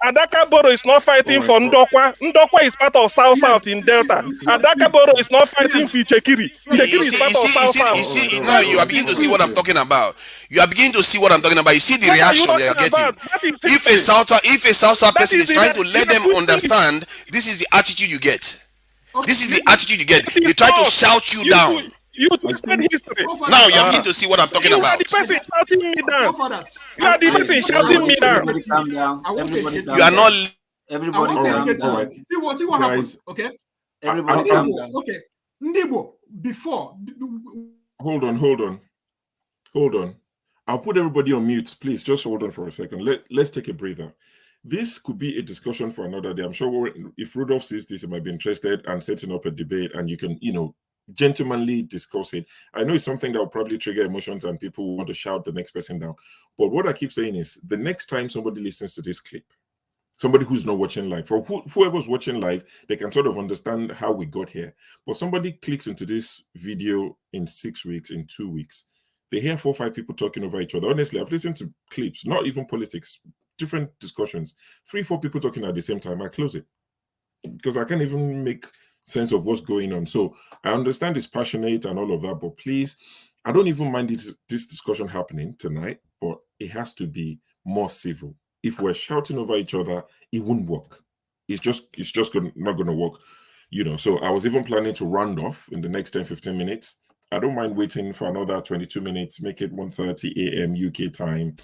Adakaboro is not fighting for Ndokwa. Ndokwa is part of South in Delta. Adakaboro is not fighting for Ichekiri. Ichekiri is part of South. You see, now you are beginning to see what I'm talking about. You see the reaction they are getting. If a South person is trying to let them understand, this is the attitude you get. They try to shout you down. You twisted history. Now you're beginning to see what I'm talking about. You are the person shouting me down. You are the person shouting me down. You are not. Everybody calm down. See what happens. Okay. Everybody calm down. Okay. Ndibo, before. Hold on. I'll put everybody on mute. Please just hold on for a second. Let's take a breather. This could be a discussion for another day. I'm sure if Rudolph sees this, he might be interested and setting up a debate, and you can, gentlemanly discuss it. I know it's something that will probably trigger emotions and people will want to shout the next person down. But what I keep saying is, the next time somebody listens to this clip, somebody who's not watching live, or whoever's watching live, they can sort of understand how we got here. But somebody clicks into this video in 6 weeks, in 2 weeks, they hear 4 or 5 people talking over each other. Honestly, I've listened to clips, not even politics, different discussions, 3 or 4 people talking at the same time. I close it because I can't even make sense of what's going on. So I understand it's passionate and all of that, but please, I don't even mind this discussion happening tonight, but it has to be more civil. If we're shouting over each other, it won't work. It's just not going to work, So I was even planning to round off in the next 10-15 minutes. I don't mind waiting for another 22 minutes, make it 1:30 a.m. UK time.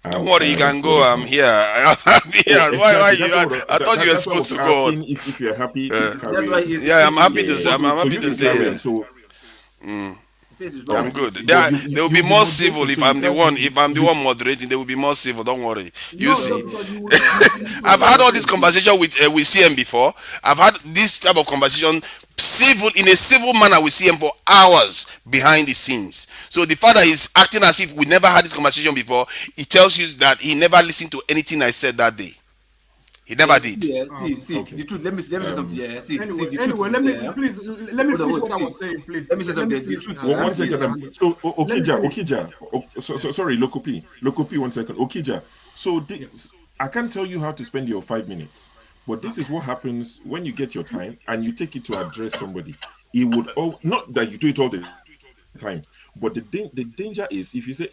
Don't worry, you can go. I'm here. Why you? I thought you were supposed to go. If you're happy, I'm happy to stay. I'm happy to stay here. So, I'm good. They will be more civil if I'm the one. If I'm the one moderating, they will be more civil. Don't worry. See, I've had all this conversation with CM before. I've had this type of conversation in a civil manner with CM for hours behind the scenes. So the fact that he's acting as if we never had this conversation before, it tells you that he never listened to anything I said that day. He never did. The truth. Let me say something. Let me finish what I was saying, please. Let me say something. The truth. 1 second. So, Okija. Sorry, Lokopi, 1 second. Okija. So, I can't tell you how to spend your 5 minutes, but this is what happens when you get your time and you take it to address somebody. It would not that you do it all the time, but the danger is if you say,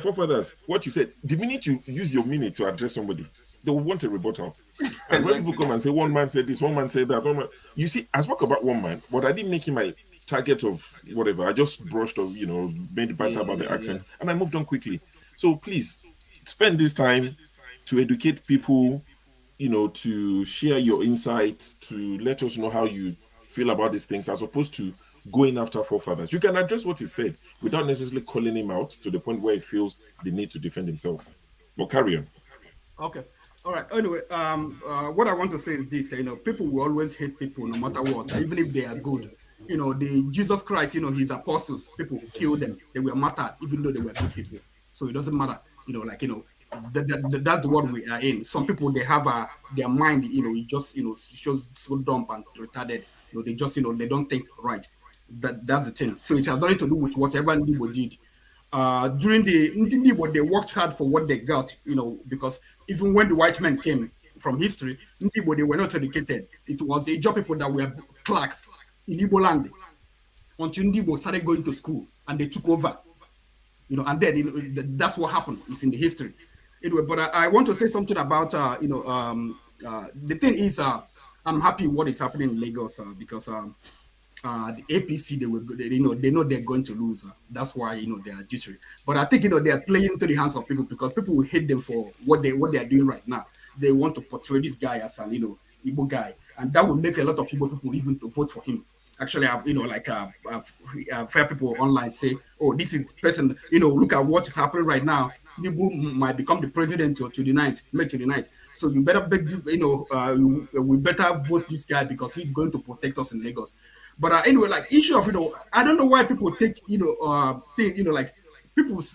forefathers, what you said, the minute you use your minute to address somebody, they will want a rebuttal. And when people come and say, one man said this, one man said that, you see, I spoke about one man, but I didn't make him my target of whatever. I just brushed off, made banter about the accent, and I moved on quickly. So please, spend this time to educate people, to share your insights, to let us know how you feel about these things, as opposed to going after forefathers. You can address what he said without necessarily calling him out to the point where he feels the need to defend himself. But carry on. Okay. All right. Anyway, what I want to say is this: people will always hate people no matter what, even if they are good. The Jesus Christ, his apostles, people killed them. They were martyred, even though they were good people. So it doesn't matter. That's the world we are in. Some people, they have their mind, it just shows so dumb and retarded. They just they don't think right. That's the thing. So it has nothing to do with whatever Igbo did. During the Igbo, they worked hard for what they got, because even when the white men came from history, Igbo, they were not educated. It was the Igbo people that were clerks in Igbo land until Igbo started going to school and they took over. And then that's what happened. It's in the history. Anyway, but I want to say something about the thing is I'm happy what is happening in Lagos because the APC they know they're going to lose. That's why they are jittery. But I think they are playing into the hands of people because people will hate them for what they are doing right now. They want to portray this guy as an Igbo guy, and that will make a lot of Igbo people even to vote for him. Actually, fair people online say, "Oh, this is the person." Look at what is happening right now. Igbo might become the president to the ninth, May 29th. So you better bet this. We better vote this guy because he's going to protect us in Lagos. But anyway, issue of I don't know why people take people.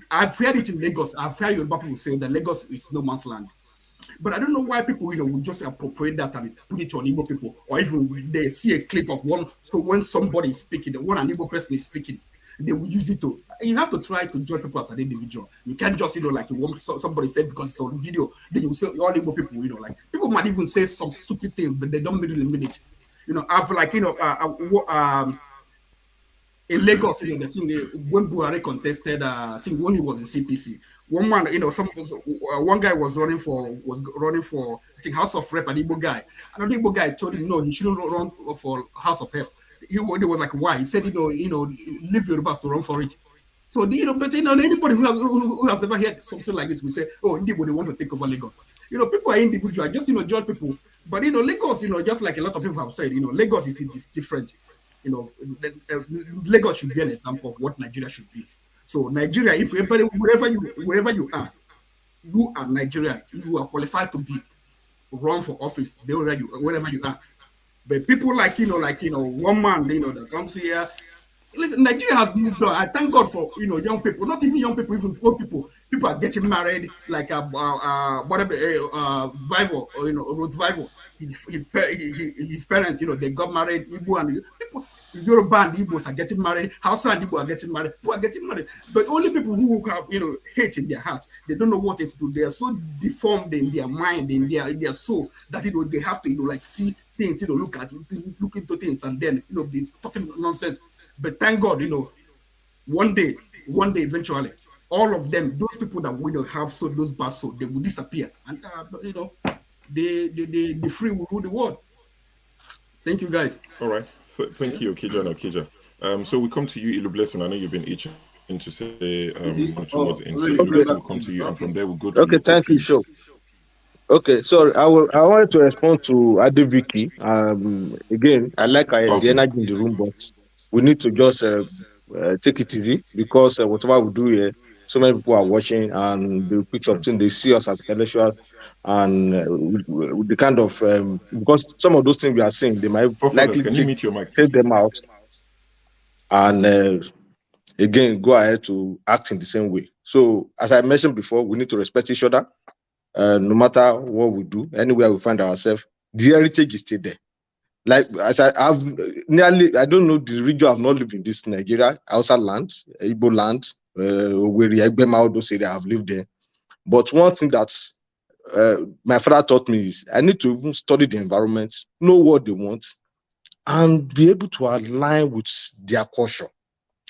I've heard it in Lagos. I've heard Yoruba people say that Lagos is no man's land. But I don't know why people would just appropriate that and put it on Igbo people, or even they see a clip of one. So when somebody is speaking, when an Igbo person is speaking, they will use it to. You have to try to judge people as an individual. You can't just somebody said because it's on video, then you say all Igbo people. People might even say some stupid thing, but they don't really mean it. I've in Lagos, the thing when Buhari contested, I think when he was in CPC, one man, one guy was running for, I think House of Rep, an Igbo guy. Another Igbo guy told him no, he shouldn't run for House of Rep. He was like, why? He said, leave Yorubas to run for it. So but anybody who has ever heard something like this will say, oh, Igbo, they want to take over Lagos. People are individual, just judge people. But Lagos, just like a lot of people have said, Lagos is different. Lagos should be an example of what Nigeria should be. So Nigeria, if everybody, wherever you are Nigerian, you are qualified to be run for office wherever you are. But people like one man, that comes here. Listen, Nigeria has moved on. I thank God for young people, not even young people, even old people. People are getting married, like whatever Vivour, Rhoses Vivour. His parents, they got married. Igbo and people, Yoruba and Igbos are getting married. Hausa and Igbo are getting married. People are getting married. But only people who have hate in their heart, they don't know what is to do. They are so deformed in their mind, in their soul, that they have to see things, look into things, and then be talking nonsense. But thank God, one day, eventually, all of them, those people that will have those bad souls, they will disappear, and the free will rule the world. Thank you, guys. All right, thank you, Okija and Okija. So we come to you, Ilu Blessing. I know you've been itching to say towards the end. So Ilu Blessing will come to you, and from there we'll go to. Okay, thank you, Show. Okay, sorry, I wanted to respond to Adiviki. Again, I like the energy in the room, but we need to just take it easy because whatever we do here, so many people are watching and they pick something, they see us as intellectuals, and with the kind of because some of those things we are saying, they might likely take them out and again go ahead to act in the same way. So as I mentioned before, we need to respect each other. No matter what we do, anywhere we find ourselves, the heritage is still there. Like as I don't know the region I've not lived in this Nigeria, outside land, Igbo land, where those areas I've lived there. But one thing that my father taught me is I need to even study the environment, know what they want, and be able to align with their culture.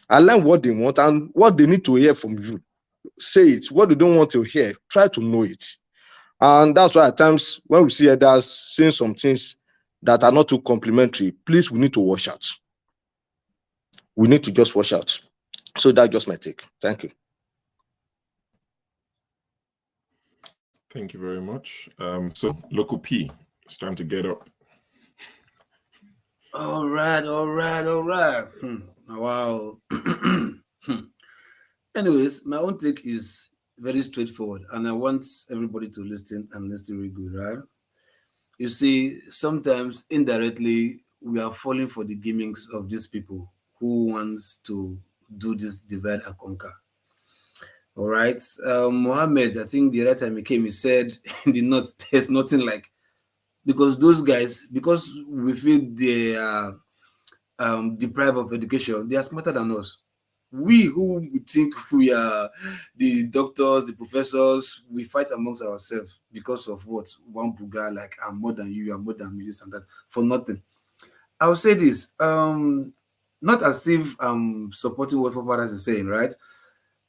Align what they want and what they need to hear from you. say it, what they don't want to hear, try to know it. And that's why at times when we see others saying some things that are not too complimentary, please, we need to watch out. We need to just watch out. So that's just my take. Thank you. Thank you very much. So Local P, it's time to get up. All right. Wow. Anyways, my own take is very straightforward, and I want everybody to listen and listen really good, right? You see, sometimes indirectly we are falling for the gimmicks of these people who wants to do this divide and conquer. All right. Mohammed, I think the right time he came, he said in the north, there's nothing like, because those guys, because we feel they are deprived of education, they are smarter than us. We who we think we are the doctors, the professors, we fight amongst ourselves because of what? One buga, like I'm more than you, I'm more than me, this and that, for nothing. I will say this, not as if I'm supporting what Fathers is saying, right?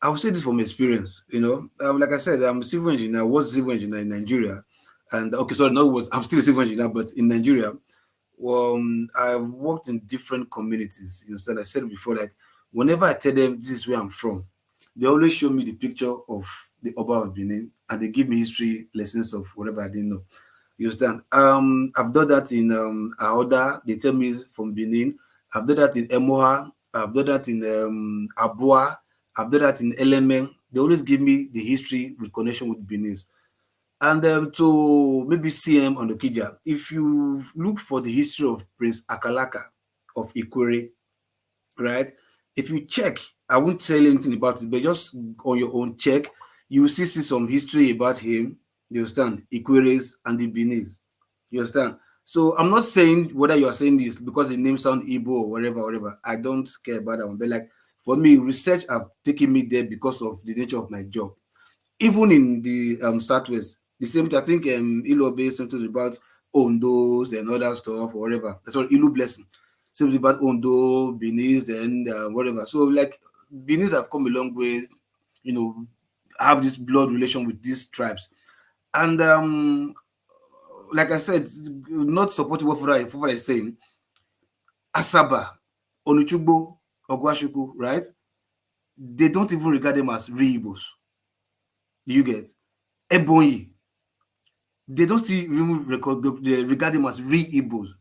I will say this from experience, like I said, I'm a civil engineer, I was a civil engineer in Nigeria. And I'm still a civil engineer, but in Nigeria, I've worked in different communities. So I said before, like, whenever I tell them this is where I'm from, they always show me the picture of the Oba of Benin, and they give me history lessons of whatever I didn't know. You understand? I've done that in Aoda. They tell me it's from Benin. I've done that in Emoha. I've done that in Abua. I've done that in Elemen. They always give me the history with connection with Benin. And to maybe CM on Okija, if you look for the history of Prince Akalaka of Ikwere, right? If you check, I won't tell you anything about it, but just on your own check, you will see some history about him. You understand? Ikweres and the Benin. You understand? So I'm not saying whether you are saying this because the name sounds Igbo or whatever. I don't care about that one. But like for me, research have taken me there because of the nature of my job. Even in the Southwest, the same thing, I think Ilobe something about Ondos and other stuff or whatever. That's what Ilu Blessing. Something about Ondo, Benin, and whatever. So like Benin have come a long way, have this blood relation with these tribes. And like I said, not supporting what Fufa is saying, Asaba, Onuchugbo, Ogwashuku, right? They don't even regard them as real Igbos. You get Ebonyi. They don't see regard them as real Igbos.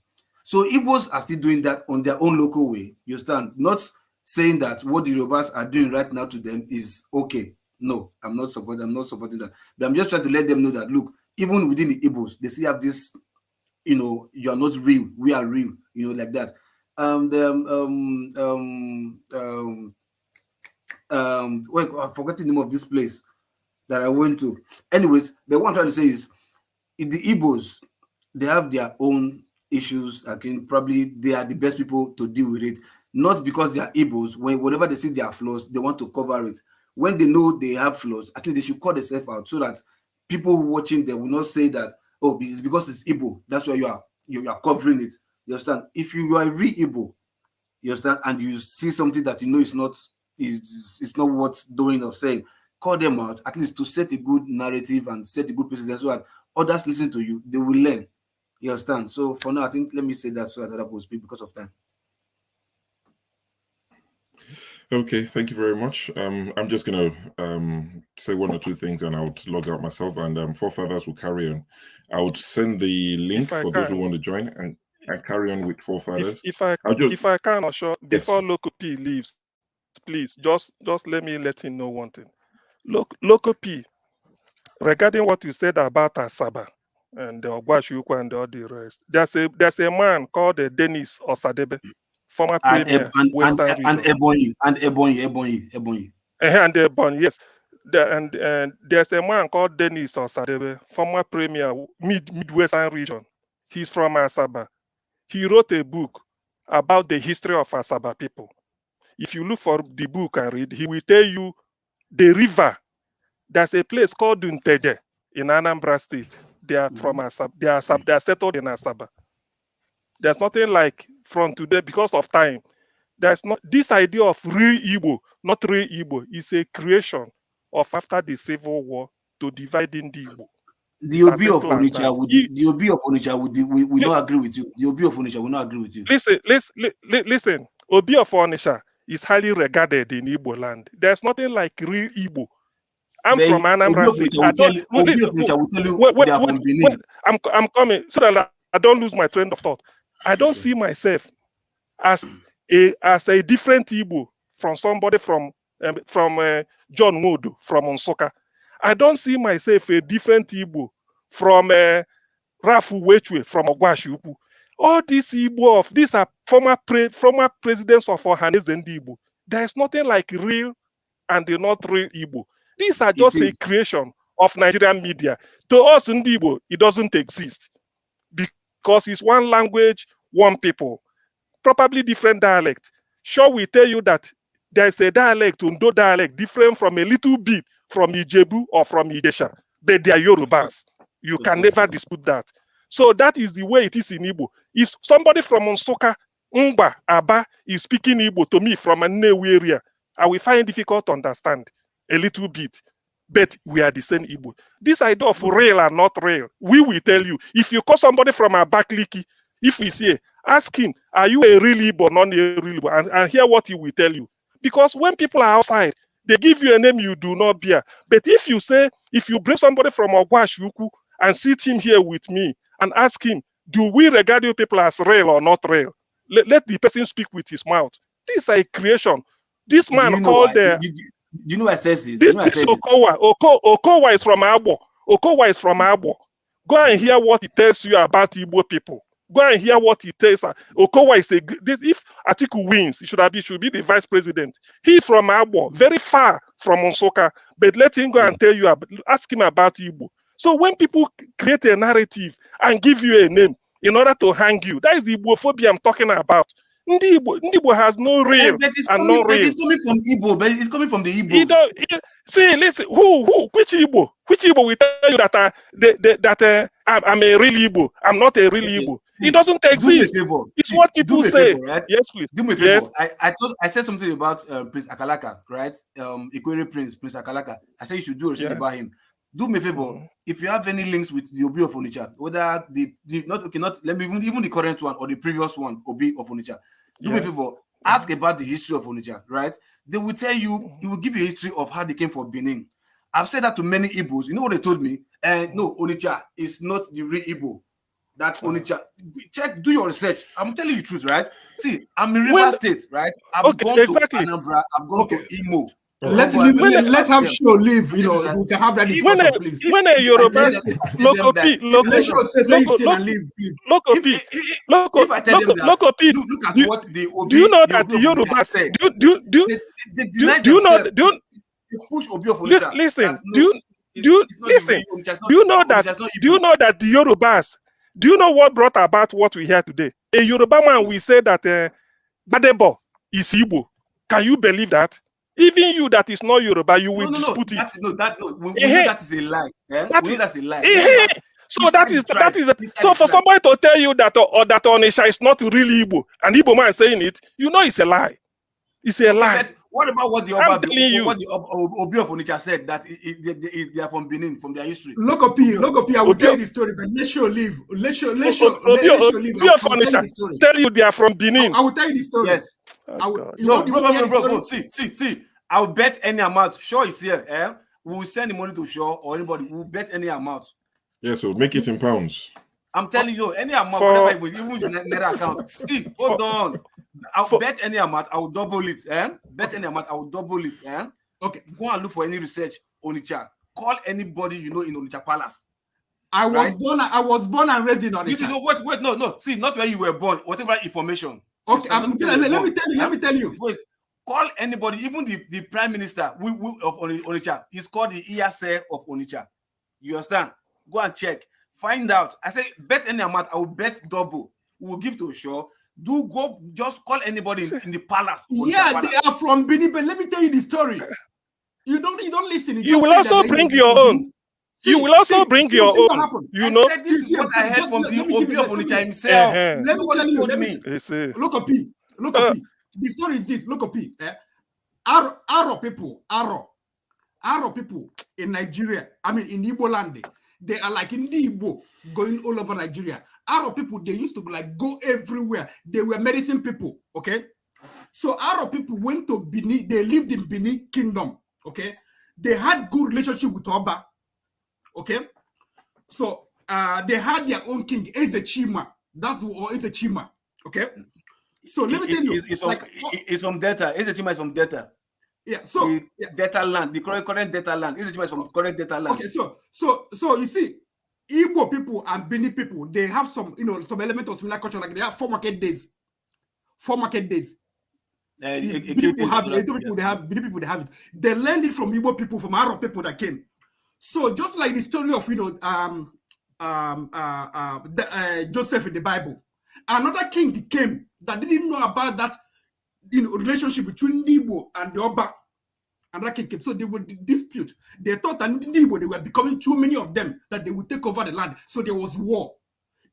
So Igbos are still doing that on their own local way. You understand? Not saying that what the Yorubas are doing right now to them is okay. No, I'm not supporting that. But I'm just trying to let them know that look, even within the Igbos, they still have this, you are not real, we are real, like that. I forgot the name of this place that I went to. Anyways, but what I'm trying to say is, in the Igbos, they have their own issues. I think probably they are the best people to deal with it. Not because they are Igbos. Whenever they see their flaws, they want to cover it. When they know they have flaws, I think they should call themselves out so that people watching them will not say that, oh, it's because it's Igbo. That's why you are covering it. You understand? If you are a real Igbo, you understand, and you see something that is not worth doing or saying, call them out, at least to set a good narrative and set a good precedent so that others listen to you, they will learn. You understand? So for now, I think let me say that so that other people speak because of time. Okay, thank you very much. I'm just gonna say one or two things and I would log out myself, and Forefathers will carry on. I would send the link for those who want to join and carry on with Forefathers. If I can, assure, before Local P leaves, please just let him know one thing. Local P, regarding what you said about Asaba and the Ogwashukwu and all the rest, there's a man called Dennis Osadebe, former premier, Western region. And Ebonyi. And Ebonyi, yes. And there's a man called Dennis Osadebe, former premier, Midwestern region. He's from Asaba. He wrote a book about the history of Asaba people. If you look for the book and read, he will tell you the river. There's a place called Dunteje in Anambra State. They are from Asaba. They are settled in Asaba. There's nothing like from today because of time. There's not this idea of real Igbo, not real Igbo, is a creation of after the Civil War to divide in the Igbo. The Obi of Onitsha would the Obi of Onitsha would not agree with you. The Obi of Onitsha will not agree with you. Listen. Obi of Onitsha is highly regarded in Igbo land. There's nothing like real Igbo. I'm from Anambra State. I'm coming so that I don't lose my train of thought. I don't see myself as a different Igbo from somebody from John Modu from Nsukka. I don't see myself a different Igbo from Rafu Wechwe from Ogwashiukwu. All these Igbo these are former presidents of Ohaneze and Igbo. There's nothing like real and the not real Igbo. These are just a creation of Nigerian media. To us in Igbo, it doesn't exist because it's one language, one people, probably different dialect. Sure, we tell you that there's a dialect, Undo dialect, different from a little bit from Ijebu or from Ijesha, but they are Yorubas. You can never dispute that. So that is the way it is in Igbo. If somebody from Nsukka, Ngba, Aba is speaking Igbo to me from a Nnewi area, I will find it difficult to understand a little bit, but we are the same Igbo. This idea of real and not real, we will tell you. If you call somebody from Abakaliki, if we say, ask him, are you a real Igbo, not a real Igbo, and hear what he will tell you. Because when people are outside, they give you a name you do not bear. But if you bring somebody from Ogwashiukwu and sit him here with me and ask him, do we regard you people as real or not real? Let the person speak with his mouth. This is a creation. This man called you know, I says this. This Okowa. Okowa is from Abo. Okowa is from Abo. Go and hear what he tells you about Igbo people. Go and hear what he tells. Okowa is if Atiku wins, he should be the vice president. He's from Abo, very far from Nsukka. But let him go and tell you. Ask him about Igbo. So when people create a narrative and give you a name in order to hang you, that is the Igbophobia I'm talking about. Igbo has no real and no real. But it's coming from Igbo. But it's coming from the Igbo. See, listen. Which Igbo? Which Igbo will tell you that I'm a real Igbo? I'm not a real Igbo. See, it doesn't exist. It's what people say. Favor, right? Yes, please. Do me a favor. Yes. I said something about Prince Akalaka, right? Ikwere Prince Akalaka. I said you should do a research about him. Do me a favor. If you have any links with the Obi of Onitsha, whether even the current one or the previous one, Obi of Onitsha, do me a favor. Ask about the history of Onitsha, right? They will tell you, he will give you a history of how they came from Benin. I've said that to many Igbos. You know what they told me? No, Onitsha is not the real Igbo. That Onitsha. Do your research. I'm telling you the truth, right? See, I'm in River State, right? I've gone to Anambra, I've gone to Imo. Let's have show live. You know, we can have that discussion, please. When a Yoruba do you know that the Yoruba said? Push Obi of Onitsha. Listen. Do you know that the Yorubas? Do you know what brought about what we hear today? A Yoruba man will say that Gbedebo is Igbo. Can you believe that? Even you that is not Yoruba, you will dispute it. We know that is a lie. We know that's a lie. So for somebody to tell you that that Onitsha is not really Igbo, and Igbo man saying it, you know it's a lie. It's a lie. What about what the Obi of Onitsha said that they are from Benin, from their history? Look up, I will tell you the story, but let's show live. Obi of Onitsha tell you they are from Benin. I will tell you the story. Yes. Bro. See. I'll bet any amount. Shaw is here. We'll send the money to Shaw or anybody. We'll bet any amount. Yeah, so make it in pounds. I'm telling you, any amount, whatever, even your net account. See, hold on. I'll bet any amount, I will double it. Bet any amount, I will double it. Okay, go and look for any research on Onitsha. Call anybody you know in Onitsha Palace. I was born and raised in Onitsha. Wait, no. See, not where you were born. Whatever information. Okay, let me tell you. Wait, call anybody, even the prime minister of Onitsha. He's called the Iyase of Onitsha. You understand? Go and check. Find out. I say bet any amount. I will bet double. We will give to a show. Just call anybody in the palace. Yeah, they are from Benin. But let me tell you the story. You don't listen. You will also bring your own. You will also bring your own. You know. This is what I heard from the Obi of Onitsha himself. Let me tell you. Look up. The story is this. Look up. Arrow people. Arab people in Nigeria, I mean in Igbo land, they are like in the Igbo going all over Nigeria. Arab people, they used to like go everywhere. They were medicine people, okay? So Arab people went to Benin, they lived in Benin Kingdom, okay? They had good relationship with Oba, okay? So they had their own king, Ezechima. That's what Ezechima, okay? So let me tell you, it's from Delta. Ezechima is from Delta. Yeah, so Delta land, the current Delta land. Ezechima is from current Delta land. Okay, so you see, Igbo people and Benin people, they have some, some element of similar culture. Like they have 4 market days. 4 market days. Benin people have it. Benin people they have it. They learned it from Igbo people, from Arab people that came. So just like the story of Joseph in the Bible, another king came that didn't know about that relationship between Igbo and the Oba. And that king came. So they would dispute. They thought that in Igbo they were becoming too many of them, that they would take over the land. So there was war.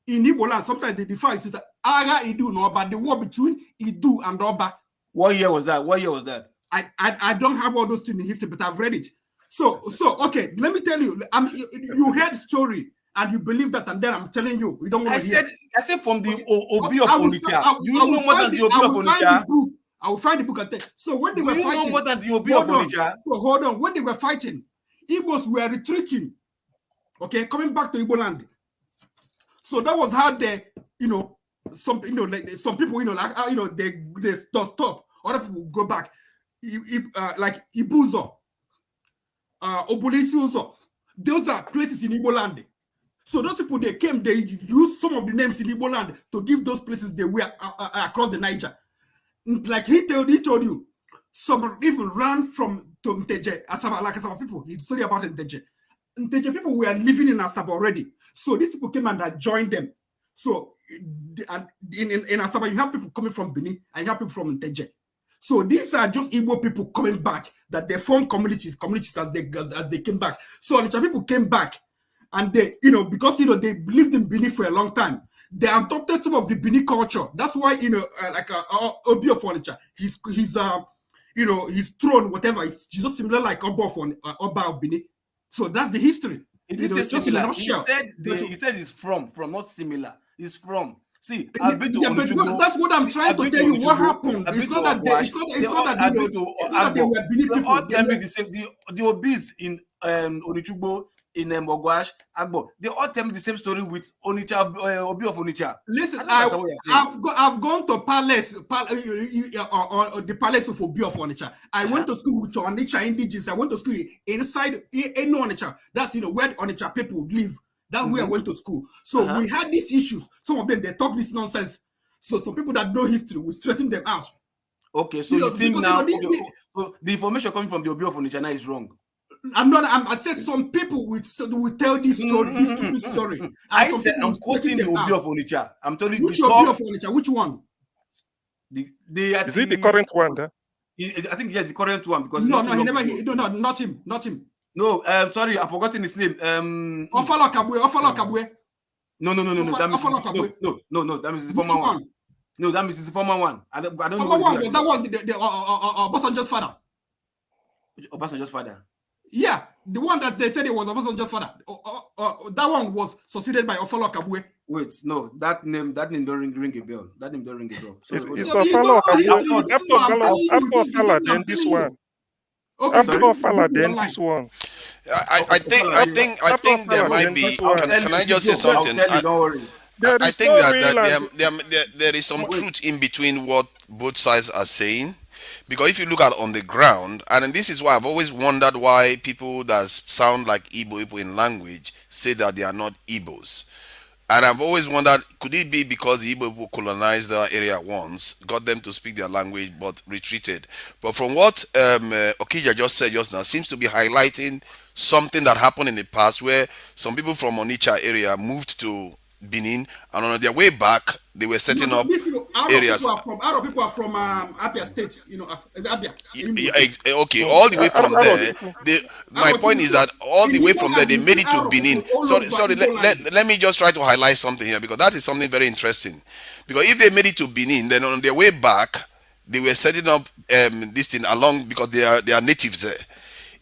In Igbo land, sometimes they define it as Aga Idu no Oba, the war between Idu and Oba. What year was that? I don't have all those things in history, but I've read it. So okay, let me tell you. You heard the story and you believe that, and then I'm telling you, we don't want to hear. I said from the Obi of Onitsha. Do you know more than the Obi of Onitsha? I will find the book and tell. So when they Do were you fighting, know more than the Obi of Onitsha? So hold on. When they were fighting, Igbos were retreating. Okay, coming back to Igbo land. So that was how they, some people, they stop. Other people go back. Like Ibuzo, Obolisi, those are places in Igbo land. So those people, they came, they used some of the names in Igbo land to give those places they were across the Niger. Like he told you, some even ran from to Nteje, Asaba, like Asaba people. It's story about Nteje. Nteje people were living in Asaba already. So these people came and joined them. So in Asaba, you have people coming from Benin and you have people from Nteje. So these are just Igbo people coming back, that they formed communities as they came back. So the people came back, and they, because they lived in Benin for a long time, they adopted some of the Benin culture. That's why Obi of Onitsha, his throne, whatever, it's just similar like Oba of Benin. So that's the history. It is similar. He said it's from, not similar. It's from. See, I've been to Oluchugbo. That's what I'm trying to tell you. What happened? It's not that they were Benin people. All tell me the same. The Obis in Oluchugbo, in Mogwash, Agbo, they all tell me the same story with Onitsha, Obi of Onitsha. Listen, I've gone to palace, the palace of Obi of Onitsha. I went to school with Onitsha indigenous. I went to school inside Onitsha. That's where Onitsha people live. That's where I went to school. So we had these issues. Some of them, they talk this nonsense. So some people that know history, we straighten them out. Okay, so you think now so the information coming from the Obi of Onitsha now is wrong? I said some people will tell this story, this stupid story. I said I'm quoting the Obi of Onitsha. I'm telling you. Which Obi of Onitsha? Which one? Is it the current one? I think yes, the current one, because not him. No, sorry, I've forgotten his name. Ofalo Kabwe. No. That means the former one. No, that means it's the former one. I don't know. That was the Obasanjo's father. Obasanjo's father. Yeah, the one that they said it was Obasanjo's father. That one was succeeded by Ofalo Kabwe. Wait, no, that name don't ring a bell. That name don't ring a bell. So it's Ofalo Kabwe. After Ofalo, then this one. Okay. After Ofalo, then this one. I think there might be. Can I just say something? Don't worry. I think that there is some truth in between what both sides are saying, because if you look at on the ground, and this is why I've always wondered why people that sound like Igbo in language say that they are not Igbos. And I've always wondered, could it be because the Igbo people colonized the area once, got them to speak their language, but retreated? But from what Okija just said just now, seems to be highlighting something that happened in the past, where some people from Onitsha area moved to Benin, and on their way back, they were setting up areas. Arab people are from Abia State, Abia. Okay, all the way from there. My point is that all the way from there, they made it to Benin. Sorry. Let me just try to highlight something here, because that is something very interesting. Because if they made it to Benin, then on their way back, they were setting up this thing along, because they are natives there.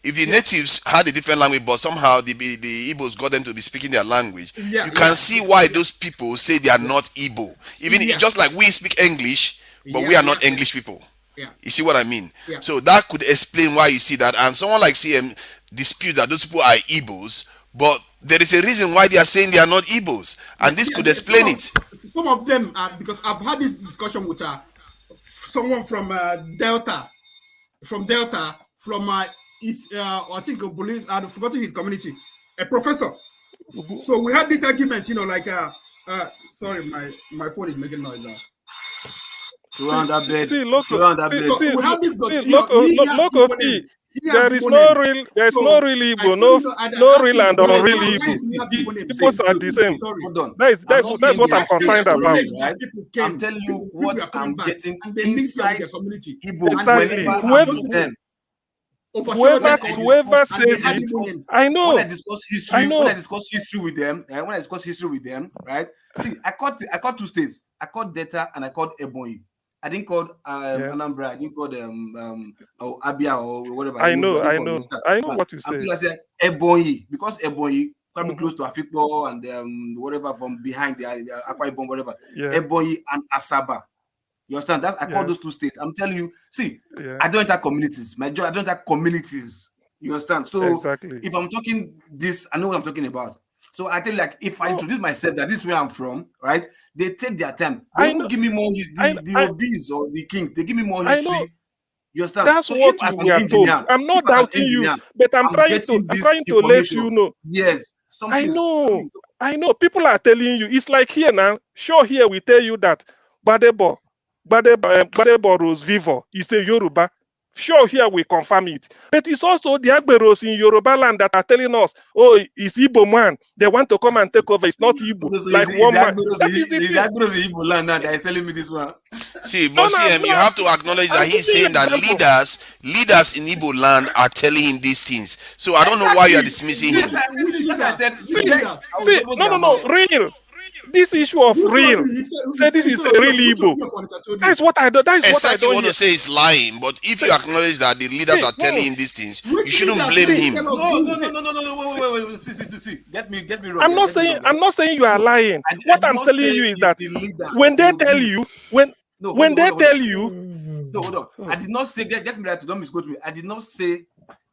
if the natives had a different language, but somehow the Igbos got them to be speaking their language, you can see why those people say they are not Igbo. Even just like we speak English, but we are not English people. You see what I mean? So that could explain why you see that. And someone like CM disputes that those people are Igbos, but there is a reason why they are saying they are not Igbos, and this could explain it. Some of them, because I've had this discussion with someone from Delta, from East, I think I've forgotten his community, a professor. So we had this argument, like, sorry, my phone is making noise now. See, local, there is no real Igbo, no real and unreal Igbo. People are the same. That's what I'm concerned about. Right? I'm telling you what I'm getting inside the community. Exactly. Whoever says it, I know. When I discuss history with them, right? See, I caught 2 states. I caught Delta and I caught Ebonyi. I didn't call Anambra. I didn't call Abia or whatever. I know what you say. I said Ebonyi because Ebonyi probably close to Afikpo and whatever from behind the Akwa Ibom, whatever. Ebonyi and Asaba. You understand that? I call those 2 states. I'm telling you. See, I don't enter communities. My job, I don't enter communities. You understand? So if I'm talking this, I know what I'm talking about. So I tell you, like, if I introduce myself that this is where I'm from, right? They take their time. They won't give me more the Obis or the king. They give me more history. You understand? That's what we are told. I'm not doubting you, but I'm trying to let you know. Yes. I know. People are telling you. It's like here now. Sure, here we tell you that Gbedebo Rhoses Vivour is a Yoruba. Sure, here we confirm it. But it's also the Agberos in Yoruba land that are telling us, oh, it's Igbo man. They want to come and take over. It's not Igbo. Like one man. That is the Agberos in Igbo land now that is telling me this one. See, but you have to acknowledge that he's saying that leaders in Igbo land are telling him these things. So I don't know why you are dismissing him. See, no, real. This issue of real, say this is a real Igbo. That's what I do. Except you want to say he's lying, but if you acknowledge that the leaders are telling him these things, you shouldn't blame him. No. See. Get me wrong. I'm not saying you are lying. What I'm telling you is that when they tell you, no, hold on. I did not say get me right. Don't misquote me. I did not say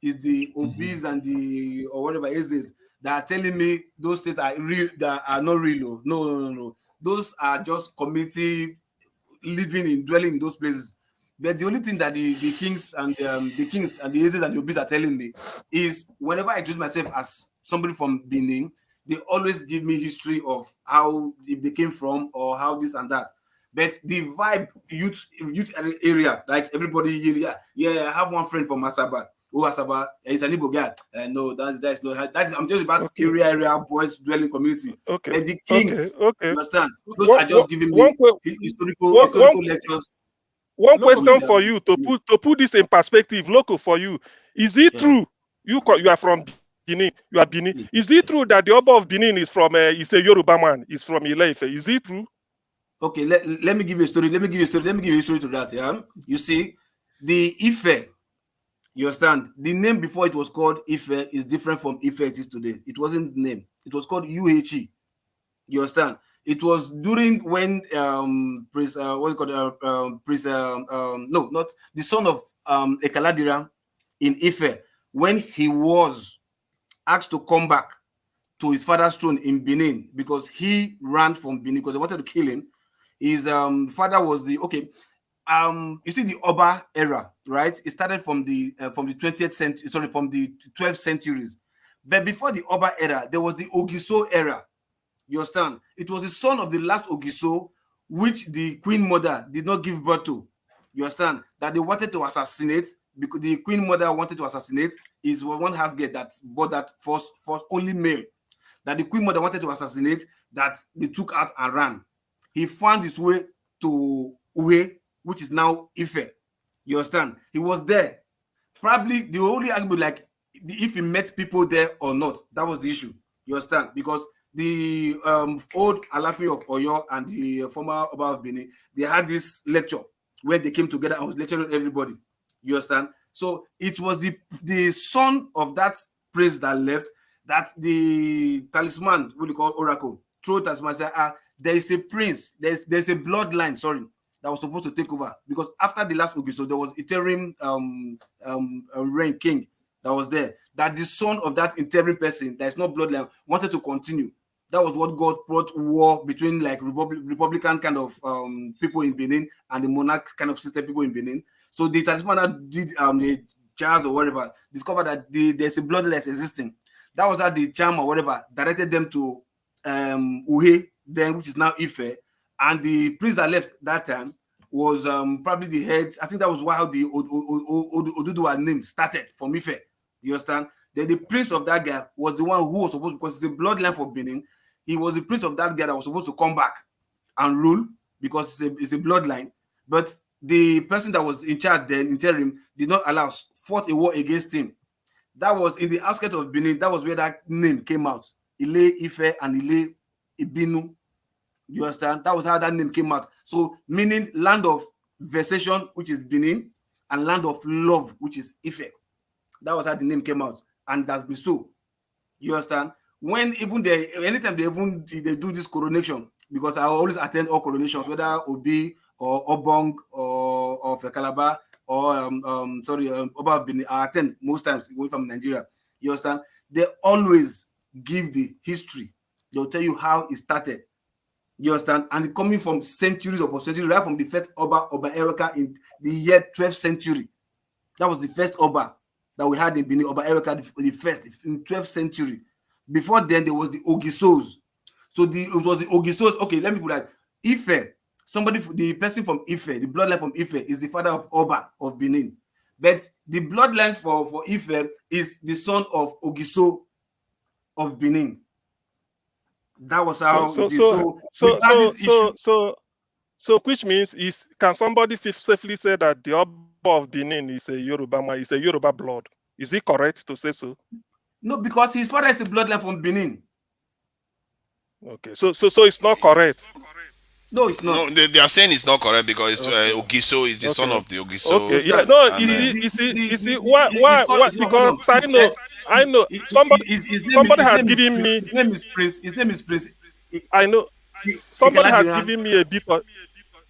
it's the Obis and the or whatever it is that are telling me those states are real, that are not real. No. Those are just community dwelling in those places. But the only thing that the kings and the Ezes and the Obis are telling me is whenever I introduce myself as somebody from Benin, they always give me history of how they came from or how this and that. But the vibe, youth area, like everybody here, I have one friend from Asaba. Oh, Asaba, he's an Igbo guy. No, that's no. I'm just about area boys dwelling community. Okay. And the kings, understand? Those are just giving me historical lectures. One question for you to put this in perspective, local for you. Is it true? You are from Benin. You are Benin. Is it true that the Oba of Benin is from is a Yoruba man? Is from Ile-Ife? Is it true? Okay, let me give you a story. Let me give you a story to that. Yeah, you see, the Ife. You understand? The name before it was called Ife is different from Ife it is today. It wasn't the name. It was called UHE. You understand? It was during when the son of Ekaladira in Ife, when he was asked to come back to his father's throne in Benin because he ran from Benin because they wanted to kill him. His father was you see the Oba era, right? It started from the 20th century, sorry, from the 12th centuries. But before the Oba era, there was the Ogiso era. You understand? It was the son of the last Ogiso, which the queen mother did not give birth to. You understand? That they wanted to assassinate, because the queen mother wanted to assassinate is one Hasgate that bought that first only male. That the queen mother wanted to assassinate, that they took out and ran. He found his way to Uwe, which is now Ife. You understand? He was there. Probably the only argument, like, if he met people there or not, that was the issue. You understand? Because the old Alafi of Oyo and the former Oba of Benin, they had this lecture where they came together and was lecturing everybody. You understand? So it was the son of that prince that left that the talisman, what you call oracle, through talisman said, there is a prince, there's a bloodline, sorry, that was supposed to take over, because after the last Ogiso, there was interim reign king that was there, that the son of that interim person that is not bloodline wanted to continue. That was what God brought war between like Republican kind of people in Benin and the monarch kind of system people in Benin. So the talisman that did the jazz or whatever discovered that there's a bloodline that's existing. That was how the charm or whatever directed them to Uhe, then which is now Ife, and the prince that left that time was probably the head. I think that was how the Oduduwa name started from Ife. You understand? Then the prince of that guy was the one who was supposed, because it's a bloodline for Benin, he was the prince of that guy that was supposed to come back and rule because it's a bloodline. But the person that was in charge then, interim, did not allow, fought a war against him. That was in the outskirts of Benin. That was where that name came out. Ile Ife and Ile Ibinu. You understand? That was how that name came out. So meaning land of vexation, which is Benin, and land of love, which is Ife. That was how the name came out. And that's been so. You understand? When even anytime they do this coronation, because I always attend all coronations, whether Obi or Obong or Fekalaba or Oba Benin, I attend most times away from Nigeria. You understand? They always give the history. They'll tell you how it started. You understand? And coming from centuries upon centuries, right from the first Oba Erika in the year 12th century. That was the first Oba that we had in Benin, Oba Erika, the first in 12th century. Before then, there was the Ogisos. So it was the Ogisos. Okay, let me put that. Ife, the person from Ife, the bloodline from Ife is the father of Oba of Benin. But the bloodline for Ife is the son of Ogiso of Benin. That was how it is. So which means can somebody safely say that the Oba of Benin is a Yoruba man, is a Yoruba blood? Is it correct to say so? No, because his father is a bloodline from Benin. Okay, so it's not correct. No, it's not. No, they are saying it's not correct because Ogiso is the son of the Ogiso. Okay, yeah, no, you see, why? Because I know somebody has given me. His name is Prince. His name is Prince. I know somebody has given me a bit of.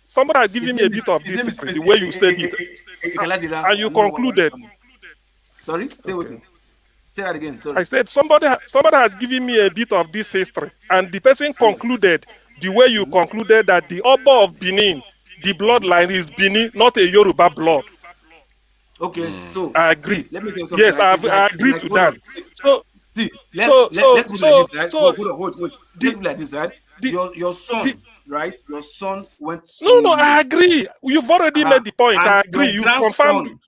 Somebody has given me a bit of this history, the way you said it, and you concluded. Sorry, say what? Say that again. Sorry. I said somebody has given me a bit of this history, and the person concluded the way you concluded that the Oba of Benin, the bloodline is Benin, not a Yoruba blood. Okay, so I agree. See, let me tell you something. Yes, I agree to that. So see, let's put it like this, right? Hold. Let's put it like this, right? Your son, right? Your son went. No, I agree. You've already made the point. I agree. You confirmed.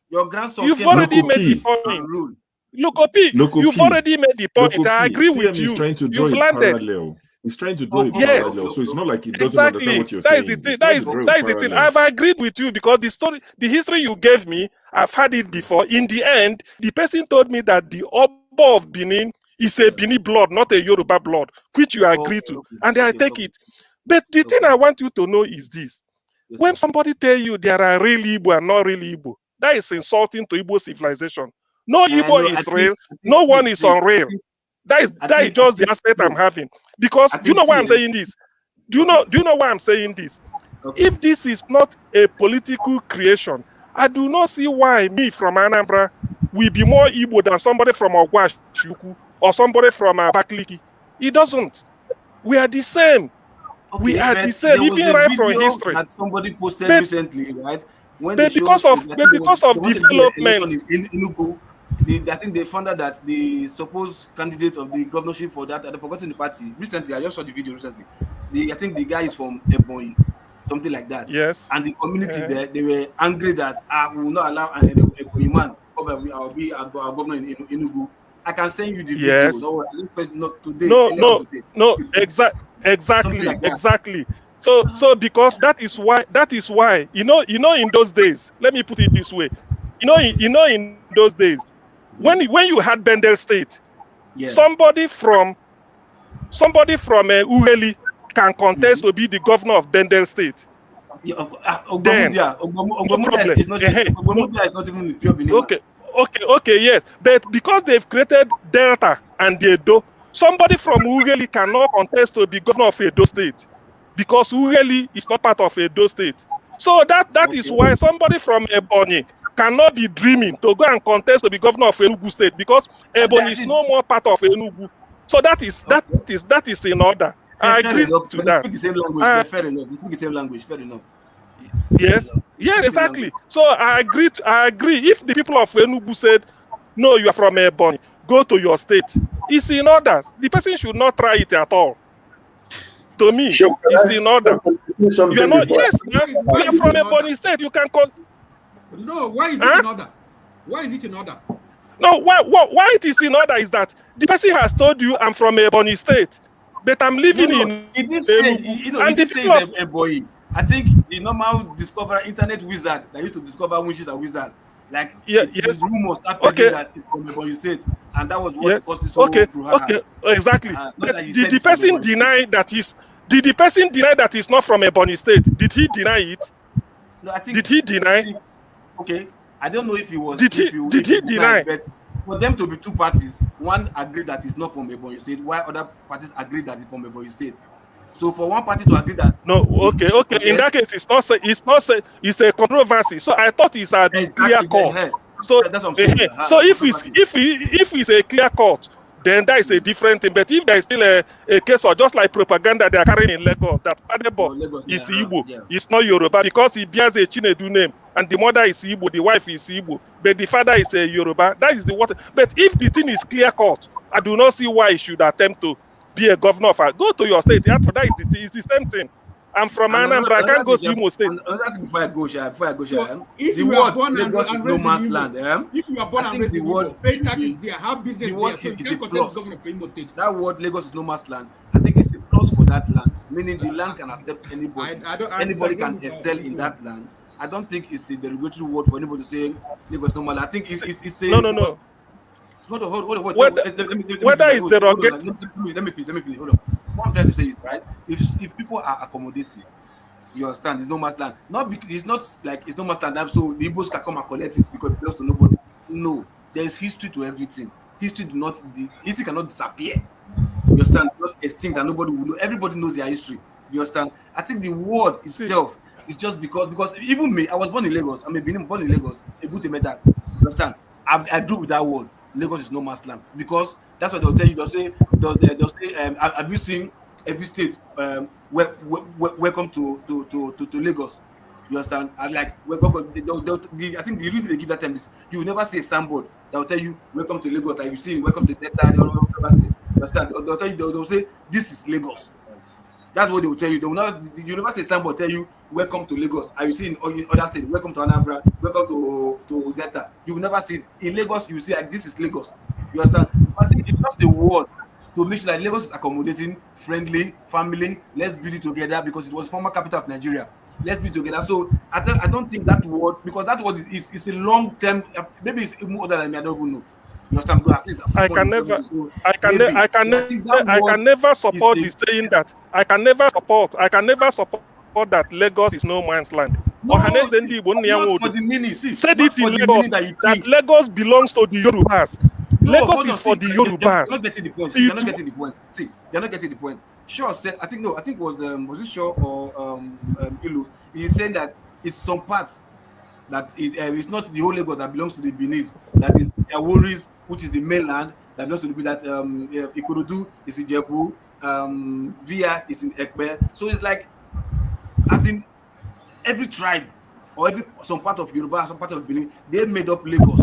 Your grandson. You've already made the point. Lokopi, you've already made the point. I agree with you. You've landed. He's trying to draw it parallel, so it's not like he doesn't understand what you're saying. That is the thing. I've agreed with you because the history you gave me, I've had it before. In the end, the person told me that the Oba of Benin is a Benin blood, not a Yoruba blood, which you agree to, and I take it. But the thing I want you to know is this: when somebody tell you there are real Igbo and not real Igbo, that is insulting to Igbo civilization. No Igbo is real. No one is unreal. That is just the aspect I'm having. Because do you know why I'm saying this? Do you know why I'm saying this? Okay. If this is not a political creation, I do not see why me from Anambra will be more Igbo than somebody from Ogwashuku or somebody from Abakaliki. It doesn't. We are the same. Okay, we are the same. Even right from history. That somebody posted recently, right? When because of development. In Enugu, I think they found out that the supposed candidate of the governorship for that, I've forgotten the party. Recently, I just saw the video recently. I think the guy is from Ebonyi, something like that. Yes. And the community there, they were angry that we will not allow an Ebonyi man to be our governor in Enugu. I can send you the video. Yes. Not today. No. Exactly. So because that is why you know in those days. Let me put it this way. You know in those days. When you had Bendel State, somebody from Uheli can contest to be the governor of Bendel State. then no problem. is not even pure Benin. Okay, yes. But because they've created Delta and the Edo, somebody from Ughelli cannot contest to be governor of Edo State because Ughelli is not part of Edo State. So that is why somebody from Ebonyi cannot be dreaming to go and contest to be governor of Enugu State because Ebonyi is no more part of Enugu. So that is in order. I agree to that. They speak the same language. Fair enough. They speak the same language. Fair enough. Yes, exactly. So I agree. If the people of Enugu said, "No, you are from Ebonyi, go to your state," it's in order. The person should not try it at all. To me, it's in order. You are not. Yes, you are from Ebonyi State. You can call. No, why is it in order? Why is it in order? No, why it is in order is that the person has told you, "I'm from Ebonyi State, but I'm living in." It is Ebonyi. I think the normal internet wizard that used to discover witches are wizard. Like yes, rumors that that it's from Ebonyi State, and that was what caused this whole brouhaha. Exactly. But did the person deny that is? Did the person deny that he's not from Ebonyi State? Did he deny it? No, I think. Did he deny? Okay, I don't know if he was. Did he deny? But for them to be two parties, one agreed that he's not from Ebonyi State, while other parties agreed that he's from Ebonyi State. So for one party to agree that okay. In that case, it's a controversy. So I thought it's a clear court. So that's what I'm saying. So if it's a clear court, then that is a different thing. But if there is still a case or just like propaganda they are carrying in Lagos that Gbedebo is Igbo, it's not Yoruba because he bears a Chinedu name and the mother is Igbo, the wife is Igbo, but the father is a Yoruba. That is the what. But if the thing is clear court, I do not see why he should attempt to be a governor of go to your state. That is the same thing. I'm from Anambra. I can't go to Imo State. Before I go, so if you are born and raised in Igbo, if you are born and raised in Igbo, pay taxes there, have business there, so you can contest governor for Imo State. That word Lagos is no man's land. I think it's a plus for that land, meaning the land can accept anybody. Anybody can excel in that land. I don't think it's a derogatory word for anybody to say Lagos no man's land. I think it's a no. Hold on. Whether it's derogatory. Let me finish. Hold on. What I'm trying to say is right. If people are accommodating, you understand, it's no man's land. Not because it's not like it's no man's land. So the Igbos can come and collect it because it belongs to nobody. No, there is history to everything. History cannot disappear. You understand? Just extinct and nobody will know. Everybody knows their history. You understand? I think the word itself is just because even me, I was born in Lagos. Born in Lagos. You understand? I grew with that word. Lagos is no man's land because that's what they'll tell you. They'll say, have you seen every state? Welcome to Lagos. You understand? And like, I think the reason they give that term is you will never see a signboard that will tell you welcome to Lagos. Like you see, welcome to Delta. You understand? They'll tell you. They'll say this is Lagos. That's what they will tell you. They will not. You never say signboard tell you welcome to Lagos. Are you see in other states? Welcome to Anambra. Welcome to Delta. You will never see it in Lagos. You see like this is Lagos. You understand? I think it's just the word to make sure that Lagos is accommodating, friendly, family. Let's build it together because it was former capital of Nigeria. Let's be together. So I don't think that word, because that word is a long term. Maybe it's even older than me. I don't even know. You understand? Because at least I can never support the saying that I can never support that Lagos is no man's land. No, not for the meaning. Said it in Lagos that Lagos belongs to the Yorubas. Lagos is for the Yorubas. They're not getting the point. They're not getting the point. See, they're not getting the point. Sure said, I think it was it Shaw or Ilu? He's saying that it's some parts that it's not the whole Lagos that belongs to the Benin. That is Aworis, which is the mainland that belongs to the that Ikorodu is in Ijebu, Via is in Ekpe. So it's like, as in every tribe or some part of Yoruba, some part of Benin, they made up Lagos.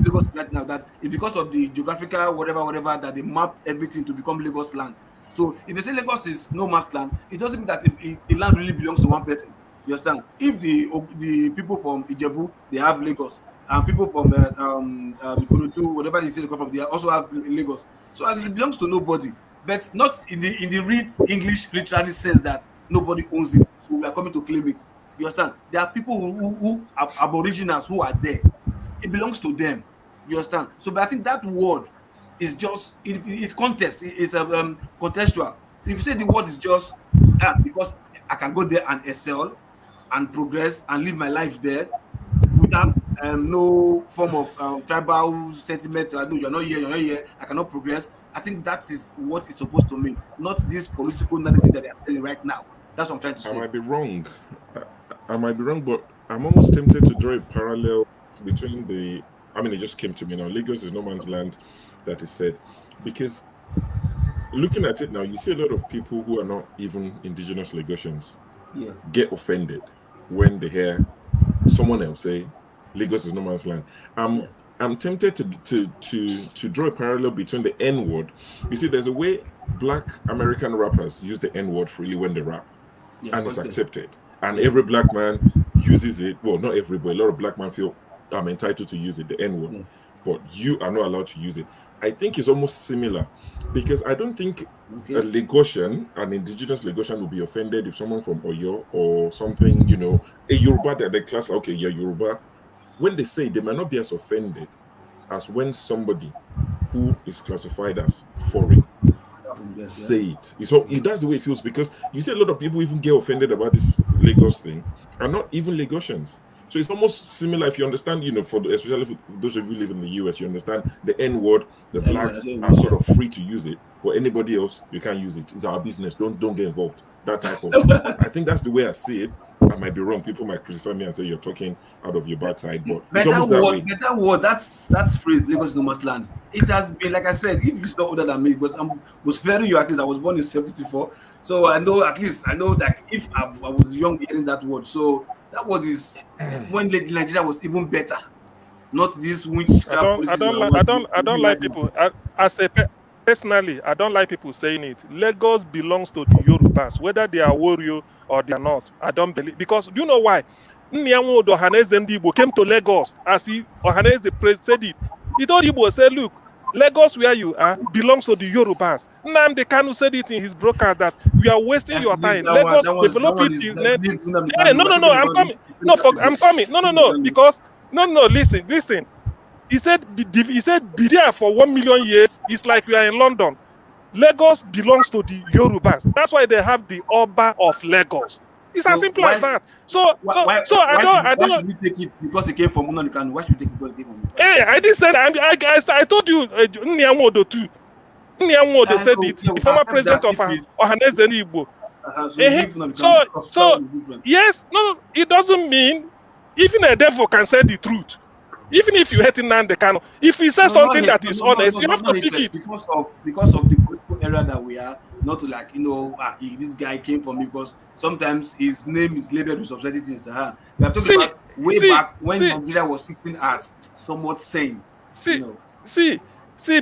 Lagos right now that it's because of the geographical whatever that they map everything to become Lagos land. So if they say Lagos is no man's land, it doesn't mean that the land really belongs to one person. You understand? If the people from Ijebu, they have Lagos, and people from Ikorodu, whatever they say they come from, they also have Lagos. So as it belongs to nobody, but not in the real English literally says that nobody owns it. So we are coming to claim it. You understand? There are people who are aboriginals who are there. It belongs to them. You understand? So, but I think that word is just it's contest. It's contextual. If you say the word is just because I can go there and excel, and progress and live my life there without no form of tribal sentiment. No, you're not here, I cannot progress. I think that is what it's supposed to mean, not this political narrative that they are selling right now. That's what I'm trying to say. I might be wrong. I might be wrong, but I'm almost tempted to draw a parallel between the. I mean, it just came to me now. Lagos is no man's land, that is said, because looking at it now, you see a lot of people who are not even indigenous Lagosians get offended when they hear someone else say Lagos is no man's land. I'm tempted to draw a parallel between the N word. You see, there's a way Black American rappers use the N word freely when they rap, and it's accepted. And every Black man uses it. Well, not every, but a lot of Black men feel I'm entitled to use it, the N word. But you are not allowed to use it. I think it's almost similar, because I don't think a Lagosian, an indigenous Lagosian, will be offended if someone from Oyo or something, a Yoruba, that they class, okay, you're Yoruba. When they say, they might not be as offended as when somebody who is classified as foreign say it. So that's the way it feels, because you see a lot of people even get offended about this Lagos thing, and not even Lagosians. So it's almost similar if you understand, especially for those of you who live in the US, you understand the N word, the Blacks are sort of free to use it, but anybody else, you can't use it. It's our business. Don't get involved. That type of I think that's the way I see it. I might be wrong. People might crucify me and say you're talking out of your backside, but it's almost that way. Better word. That's phrase Lagos is no man's land. It has been, like I said, if you're not older than me, but I was very young, at least I was born in 74. So I know that if I was young hearing that word, so that word is when Nigeria was even better. Not this witchcraft. I don't like people. Personally, I don't like people saying it. Lagos belongs to the Yorubas, whether they are warrior or they are not. I don't believe, because do you know why? Nnianwu Ohaneze ndi Igbo came to Lagos as Ohaneze said it. He told Igbo, said, look, Lagos where you are belongs to the Yorubas. Nnamdi Kanu said it in his broadcast that we are wasting your time. Lagos develop it. No, I'm coming. I'm coming. No, because listen. He said, be there for 1 million years. It's like we are in London. Lagos belongs to the Yorubas. That's why they have the Oba of Lagos. It's as simple as that. Why should we take it because it came from Nnamdi Kanu? Why should we take it because it came from? Hey, I didn't say that. I told you Nnianwu Odo too. Nnianwu Odo said it. The former president of Ohaneze Igbo. So yes, no, it doesn't mean even a devil can say the truth. Even if you hate Nnamdi Kanu, if he says something that is honest, you have to pick it. Because of the political era that we are, not to this guy came from me, because sometimes his name is labeled with some certain things. We are talking about way back when Nigeria was seen as somewhat sane.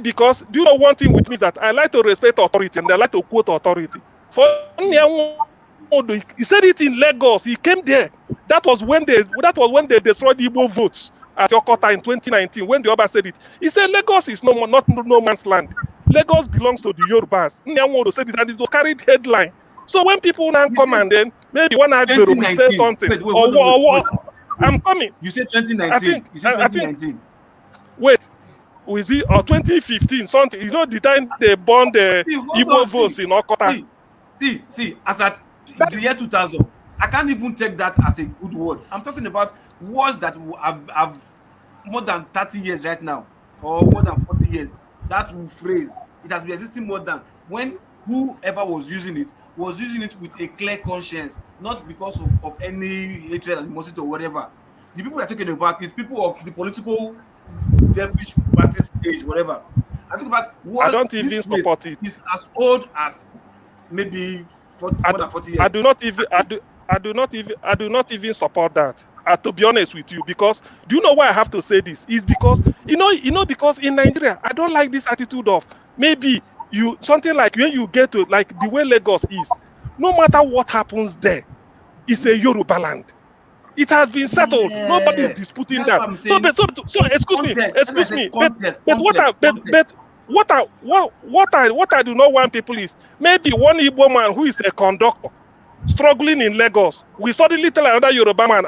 Because do you know one thing with me is that I like to respect authority and I like to quote authority. For he said it in Lagos. He came there. That was when they destroyed the Igbo votes at Yokota in 2019, when the Oba said it. He said Lagos is not no man's land. Lagos belongs to the Yorubas. Nnianwu said it, and it was carried headline. So when people now come and then maybe one Agbero will say something, I'm coming. You said 2019. You said 2019. Wait, was it or 2015? Something. You know the time they burned the Igbo votes in Okota. See, as at the year 2000. I can't even take that as a good word. I'm talking about words that have more than 30 years right now, or more than 40 years. That phrase, it has been existing more than when whoever was using it with a clear conscience, not because of any hatred, animosity, or whatever. The people we're talking about is people of the political devilish practice age, whatever. I'm talking about words. I don't even support it. It's as old as maybe more than 40 years. I do not even support that. To be honest with you, because do you know why I have to say this? Is because because in Nigeria, I don't like this attitude of maybe something like when you get to like the way Lagos is, no matter what happens there, it's a Yoruba land. It has been settled. Yeah. Nobody is disputing that. So excuse me. What I do not want people is maybe one Igbo man who is a conductor struggling in Lagos, we suddenly tell another Yoruba man,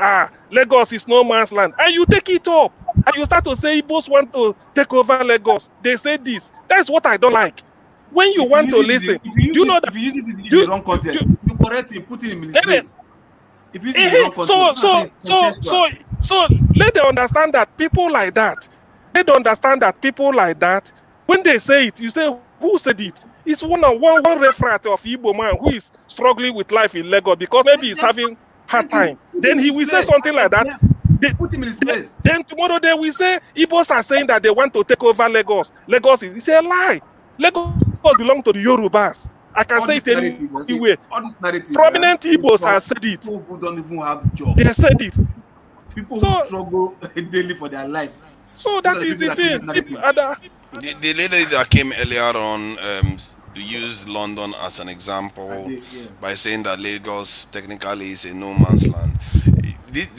Lagos is no man's land, and you take it up and you start to say Igbos want to take over Lagos. They say this. That's what I don't like. When you want to listen, do you know that if you use it in the wrong context, you correct it, put it in ministries. If it's in the wrong country, so let them understand that people like that. Let them understand that people like that. When they say it, you say, who said it? It's one reference of Igbo man who is struggling with life in Lagos because maybe he's having hard time. Then he will say something like that. Put him in his place. Then tomorrow they will say Igbos are saying that they want to take over Lagos. Lagos is a lie. Lagos belongs to the Yorubas. I can say it anywhere. All this narrative. Prominent Igbos have said it. People who don't even have jobs. They said it. People who struggle daily for their life. So that is the thing. The lady that came earlier on used London as an example by saying that Lagos technically is a no man's land.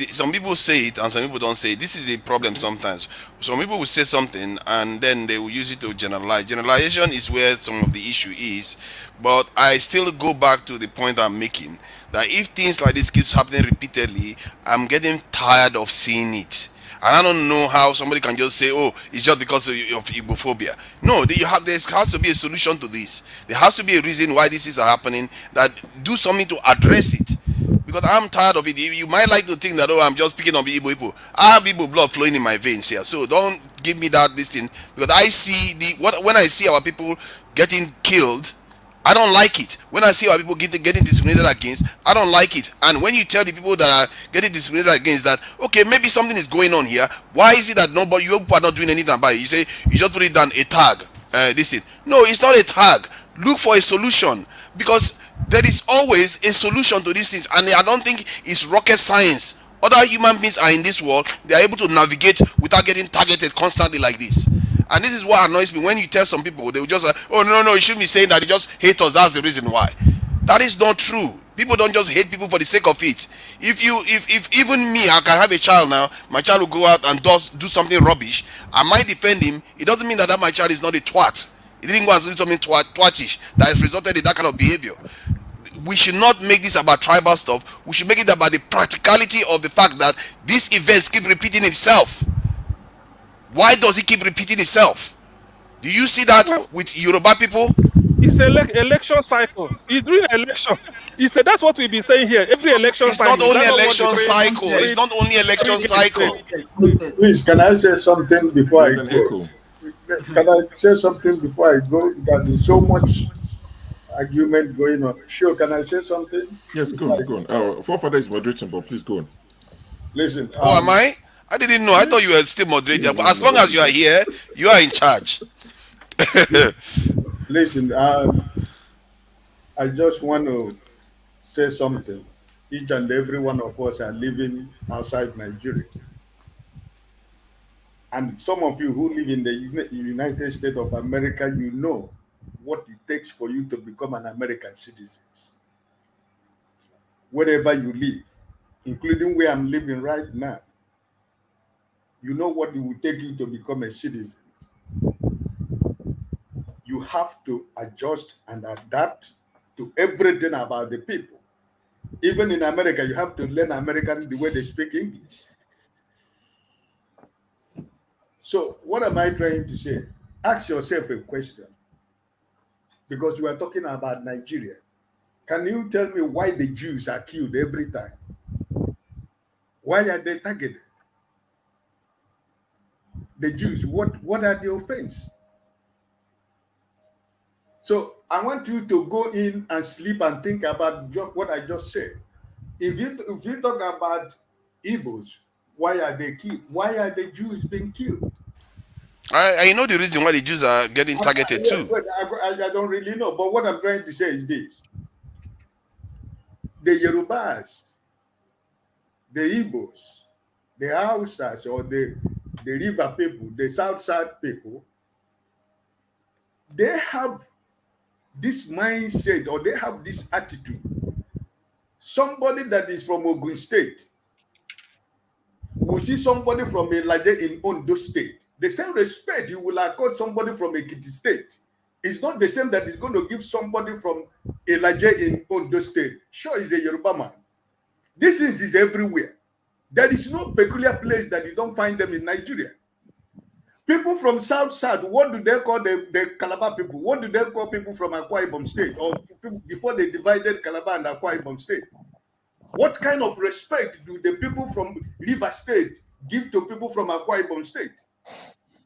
Some people say it and some people don't say it. This is a problem sometimes. Some people will say something and then they will use it to generalize. Generalization is where some of the issue is. But I still go back to the point I'm making, that if things like this keeps happening repeatedly, I'm getting tired of seeing it. And I don't know how somebody can just say, oh, it's just because of Igbophobia. No, there has to be a solution to this. There has to be a reason why this is happening, that do something to address it. Because I'm tired of it. You might like to think that, oh, I'm just picking on the Igbo people. I have Igbo blood flowing in my veins here. So don't give me this thing. Because I see when I see our people getting killed, I don't like it. When I see our people getting discriminated against, I don't like it. And when you tell the people that are getting discriminated against that, okay, maybe something is going on here. Why is it that you people are not doing anything about it? You say, you just put it down a tag. This thing. No, it's not a tag. Look for a solution. Because there is always a solution to these things. And I don't think it's rocket science. Other human beings are in this world. They are able to navigate without getting targeted constantly like this. And this is what annoys me. When you tell some people, they will just say, oh, no, you shouldn't be saying that. They just hate us. That's the reason why. That is not true. People don't just hate people for the sake of it. If even me, I can have a child now, my child will go out and do something rubbish, I might defend him. It doesn't mean that my child is not a twat. He didn't go and do something twatish that has resulted in that kind of behavior. We should not make this about tribal stuff. We should make it about the practicality of the fact that these events keep repeating itself. Why does it keep repeating itself? Do you see that with Yoruba people? It's an election cycle. He's doing an election. He said that's what we've been saying here. Every election cycle. It's not only election cycle. It's not only election cycle. Please, can I say something before I go? Can I say something before I go? There's so much argument going on. Sure, can I say something? Yes, go on. Forefather is moderating, but please go on. Listen. Am I? I didn't know. I thought you were still moderating. But as long as you are here, you are in charge. Listen, I just want to say something. Each and every one of us are living outside Nigeria. And some of you who live in the United States of America, you know what it takes for you to become an American citizen. Wherever you live, including where I'm living right now, you know what it will take you to become a citizen. You have to adjust and adapt to everything about the people. Even in America, you have to learn American the way they speak English. So what am I trying to say? Ask yourself a question. Because we are talking about Nigeria. Can you tell me why the Jews are killed every time? Why are they targeted? The Jews, what are the offense? So I want you to go in and sleep and think about what I just said. If you talk about Igbos, why are they killed? Why are the Jews being killed? I know the reason why the Jews are getting targeted too. I don't really know, but what I'm trying to say is this. The Yorubas, the Igbos, the Hausas, or the river people, the South Side people, they have this mindset or they have this attitude. Somebody that is from Ogun State will see somebody from Elaje in Ondo State. The same respect you will accord somebody from Ekiti State. It's not the same that is going to give somebody from Elaje in Ondo State. Sure, he's a Yoruba man. This is everywhere. There is no peculiar place that you don't find them in Nigeria. People from South South, what do they call the Calabar people? What do they call people from Akwa Ibom State? Or people before they divided Calabar and Akwa Ibom State? What kind of respect do the people from River State give to people from Akwa Ibom State?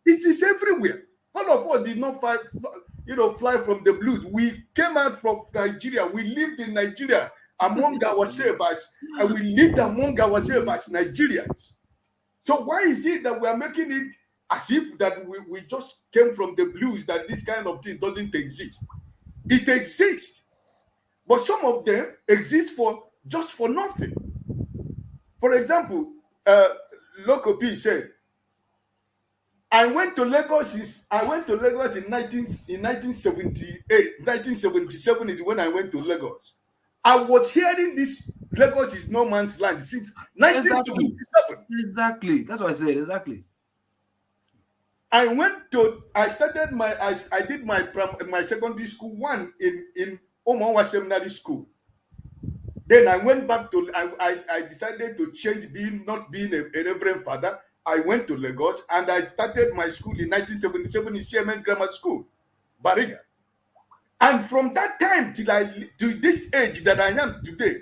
It is everywhere. All of us did not fly from the blues. We came out from Nigeria. We lived in Nigeria among ourselves, and we lived among ourselves as Nigerians. So why is it that we are making it as if that we just came from the blues, that this kind of thing doesn't exist? It exists, but some of them exist just for nothing. For example, Loco P said, I went to Lagos in 1978. 1977 is when I went to Lagos. I was hearing this Lagos is no man's land since 1977. Exactly. That's what I said. Exactly. I did my secondary school one in Omawa Seminary School. Then I went back to, I decided to change, not being a reverend father. I went to Lagos and I started my school in 1977 in CMS Grammar School, Bariga. And from that time to this age that I am today,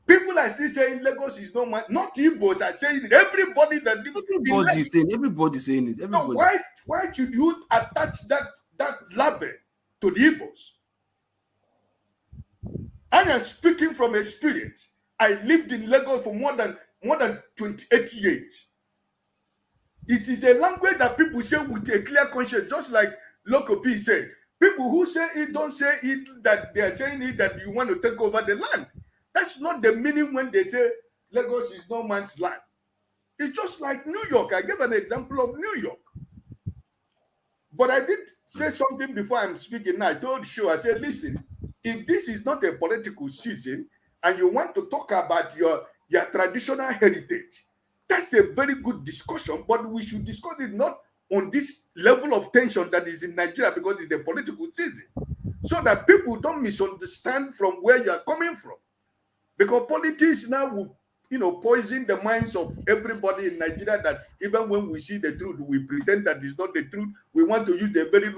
people are still saying Lagos is no man. Not Igbos are saying it. Everybody that everybody's saying it. Everybody. So why should you attach that label to the Igbos? I am speaking from experience. I lived in Lagos for more than 28 years. It is a language that people say with a clear conscience, just like Loco P said. People who say it don't say it that they are saying it that you want to take over the land. That's not the meaning when they say Lagos is no man's land. It's just like New York. I gave an example of New York. But I did say something before I'm speaking now. I told Sho, I said, listen, if this is not a political season and you want to talk about your traditional heritage, that's a very good discussion, but we should discuss it not on this level of tension that is in Nigeria because it's a political season, so that people don't misunderstand from where you are coming from. Because politics now will, poison the minds of everybody in Nigeria, that even when we see the truth, we pretend that it's not the truth. We want to use a very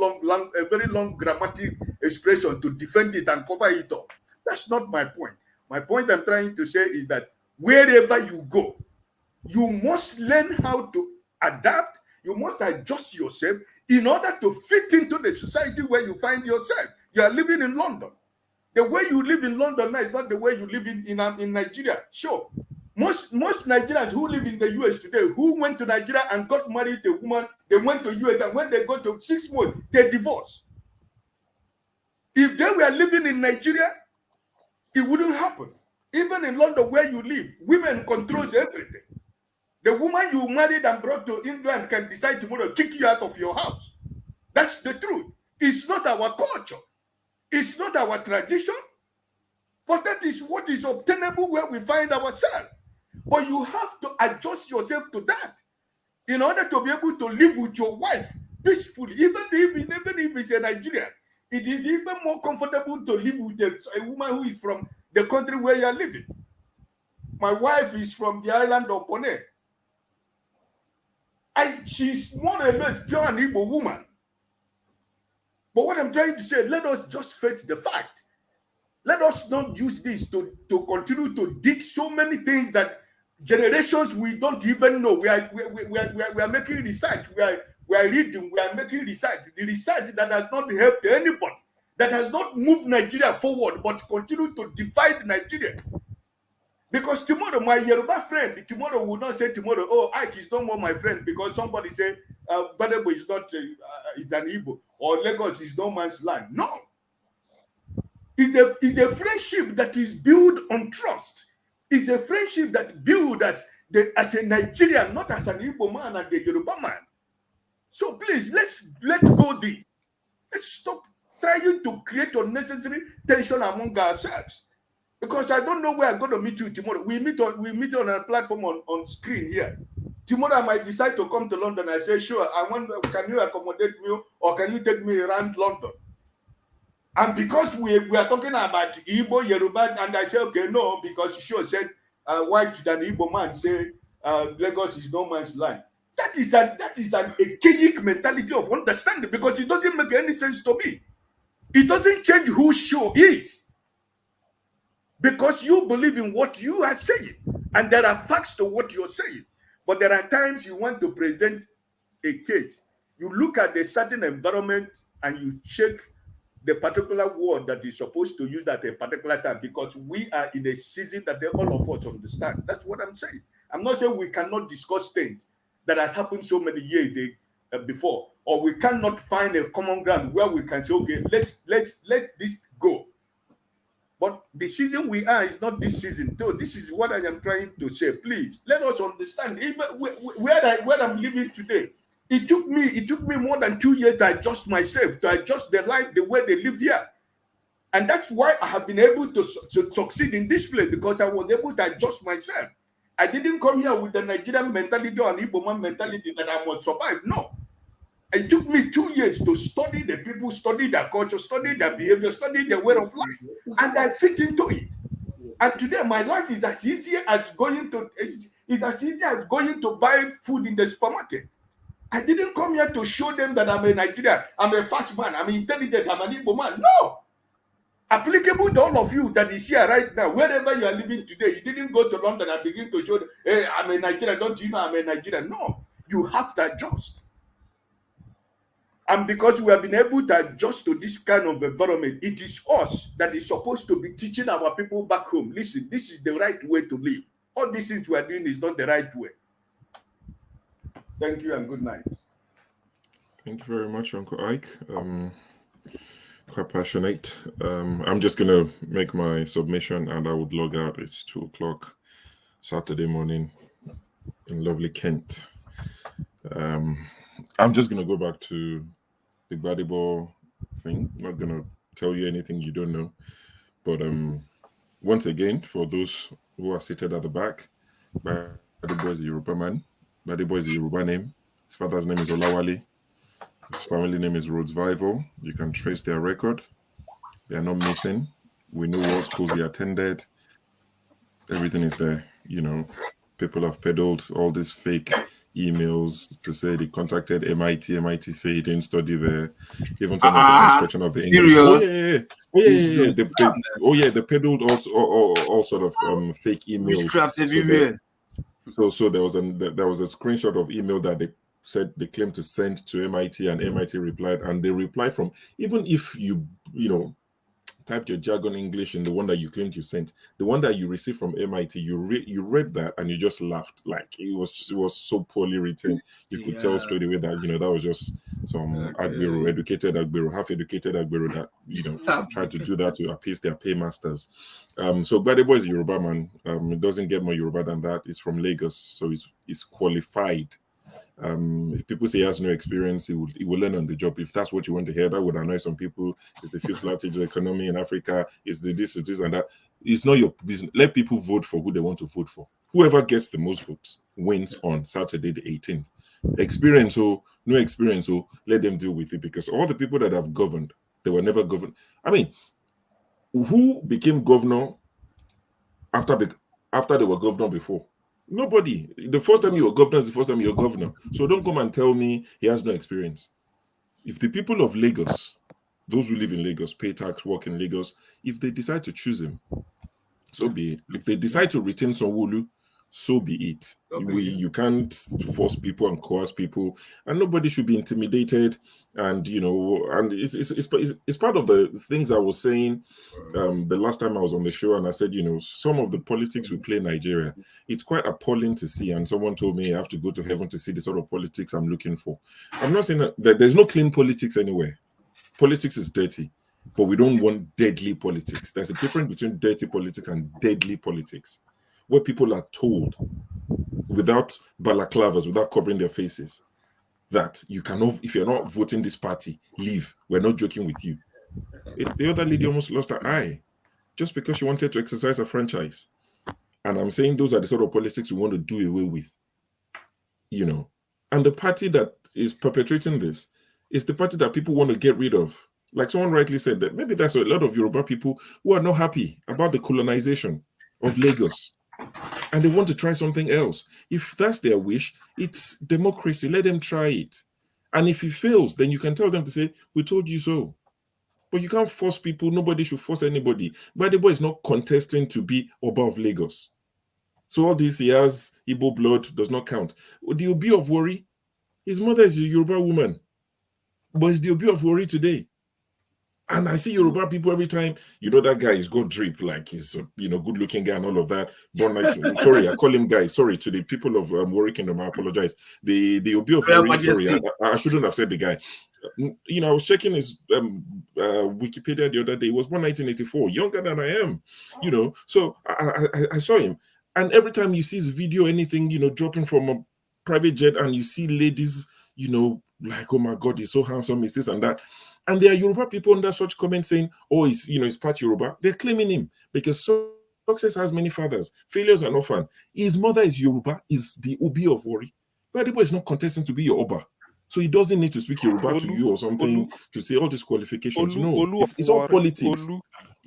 long grammatic expression to defend it and cover it up. That's not my point. My point I'm trying to say is that wherever you go, you must learn how to adapt. You must adjust yourself in order to fit into the society where you find yourself. You are living in London. The way you live in London now is not the way you live in Nigeria. Sure. Most Nigerians who live in the US today, who went to Nigeria and got married to a woman, they went to US, and when they go to 6 months, they divorce. If they were living in Nigeria, it wouldn't happen. Even in London where you live, women controls everything. The woman you married and brought to England can decide tomorrow to kick you out of your house. That's the truth. It's not our culture. It's not our tradition. But that is what is obtainable where we find ourselves. But you have to adjust yourself to that in order to be able to live with your wife peacefully. Even if it's a Nigerian, it is even more comfortable to live with a woman who is from the country where you are living. My wife is from the island of Bonet. She's more or less pure and Igbo woman. But what I'm trying to say, let us just face the fact. Let us not use this to continue to dig so many things that generations we don't even know. We are making research. We are reading. We are making research. The research that has not helped anybody, that has not moved Nigeria forward, but continue to divide Nigeria. Because tomorrow, my Yoruba friend, tomorrow will not say tomorrow, oh, Ike is no more my friend because somebody said Gbedebo is not, is an Igbo, or Lagos is no man's land. No. It's a friendship that is built on trust. It's a friendship that built as a Nigerian, not as an Igbo man and a Yoruba man. So please, let's let go this. Let's stop trying to create unnecessary tension among ourselves. Because I don't know where I'm going to meet you tomorrow. We meet on a platform on screen here. Tomorrow I might decide to come to London. I say, sure, can you accommodate me or can you take me around London? And because we are talking about Igbo, Yoruba, and I say, okay, no, because sure said, why should an Igbo man say Lagos is no man's land? That is an archaic mentality of understanding, because it doesn't make any sense to me. It doesn't change who Sho is. because you believe in what you are saying, and there are facts to what you're saying. But there are times you want to present a case. You look at a certain environment and you check the particular word that is supposed to use at a particular time, because we are in a season that all of us understand. That's what I'm saying. I'm not saying we cannot discuss things that has happened so many years before, or we cannot find a common ground where we can say, okay, let's let this go. But the season we are is not this season. So this is what I am trying to say. Please let us understand. Even where I'm living today, it took me more than 2 years to adjust myself, to adjust the life the way they live here. And that's why I have been able to succeed in this place, because I was able to adjust myself. I didn't come here with the Nigerian mentality or an Igbo man mentality that I must survive. No. It took me 2 years to study the people, study their culture, study their behavior, study their way of life, and I fit into it. And today, my life is as easy as going to buy food in the supermarket. I didn't come here to show them that I'm a Nigerian, I'm a fast man, I'm intelligent, I'm an Igbo man. No. Applicable to all of you that is here right now, wherever you are living today. You didn't go to London and begin to show them, hey, I'm a Nigerian. Don't you know I'm a Nigerian? No. You have to adjust. And because we have been able to adjust to this kind of environment, it is us that is supposed to be teaching our people back home. Listen, this is the right way to live. All these things we are doing is not the right way. Thank you and good night. Thank you very much, Uncle Ike. Quite passionate. I'm just going to make my submission and I would log out. It's 2 o'clock Saturday morning in lovely Kent. I'm just going to go back to the Gbedebo thing. I'm not going to tell you anything you don't know. But once again, for those who are seated at the back, Gbedebo is a Yoruba man. Gbedebo is a Yoruba name. His father's name is Olawale. His family name is Rhoses Vivour. You can trace their record. They are not missing. We know what schools he attended. Everything is there. You know, people have peddled all these fake emails to say they contacted MIT. MIT say he didn't study there. Even some of the construction of the English. They peddled all sort of fake emails. Witchcraft everywhere. So there was a screenshot of email that they said they claimed to send to MIT, and MIT replied, and they replied from, even if you typed your jargon English in the one that you claimed you sent, the one that you received from MIT, you read that and you just laughed. Like it was so poorly written. You could tell straight away that that was just some Agbero, educated Agbero, half educated Agbero that tried to do that to appease their paymasters. So Gbedebo is a Yoruba man. It doesn't get more Yoruba than that. He's from Lagos, so he's qualified. If people say he has no experience, he will learn on the job. If that's what you want to hear, that would annoy some people. It's the fifth largest economy in Africa. It's this and that. It's not your business. Let people vote for who they want to vote for. Whoever gets the most votes wins on Saturday the 18th. Experience or no experience, let them deal with it, because all the people that have governed, they were never governed. I mean, who became governor after they were governor before? Nobody. The first time you were governor is the first time you're governor. So don't come and tell me he has no experience. If the people of Lagos, those who live in Lagos, pay tax, work in Lagos, if they decide to choose him, so be it. If they decide to retain Sanwo-Olu, so be it. You can't force people and coerce people, and nobody should be intimidated. And and it's part of the things I was saying the last time I was on the show, and I said, some of the politics we play in Nigeria, it's quite appalling to see. And someone told me I have to go to heaven to see the sort of politics I'm looking for. I'm not saying that there's no clean politics anywhere. Politics is dirty, but we don't want deadly politics. There's a difference between dirty politics and deadly politics, where people are told without balaclavas, without covering their faces, that you cannot, if you're not voting this party, leave. We're not joking with you. The other lady almost lost her eye just because she wanted to exercise a franchise. And I'm saying those are the sort of politics we want to do away with. And the party that is perpetrating this is the party that people want to get rid of. Like someone rightly said, that maybe there's a lot of Yoruba people who are not happy about the colonization of Lagos, and they want to try something else. If that's their wish, it's democracy. Let them try it. And if it fails, then you can tell them to say, we told you so. But you can't force people. Nobody should force anybody. Gbedebo is not contesting to be Oba of Lagos. So all this, he has Igbo blood, does not count. The Obi of Warri, his mother is a Yoruba woman. But it's the Obi of Warri today. And I see Yoruba people every time, that guy is got drip, like he's a good-looking guy and all of that. Sorry, I call him guy. Sorry to the people of Warri Kingdom, I apologize. The Obi of Warri, sorry, I shouldn't have said the guy. I was checking his Wikipedia the other day. He was born 1984, younger than I am. So I saw him. And every time you see his video, anything, dropping from a private jet, and you see ladies, like, oh my God, he's so handsome, is this and that. And there are Yoruba people under such comments saying, oh, he's part Yoruba. They're claiming him because success has many fathers. Failures are an orphan. His mother is Yoruba, is the Obi of Warri. Gbedebo is not contesting to be your Oba. So he doesn't need to speak Yoruba to you or something to say all these qualifications. It's all politics.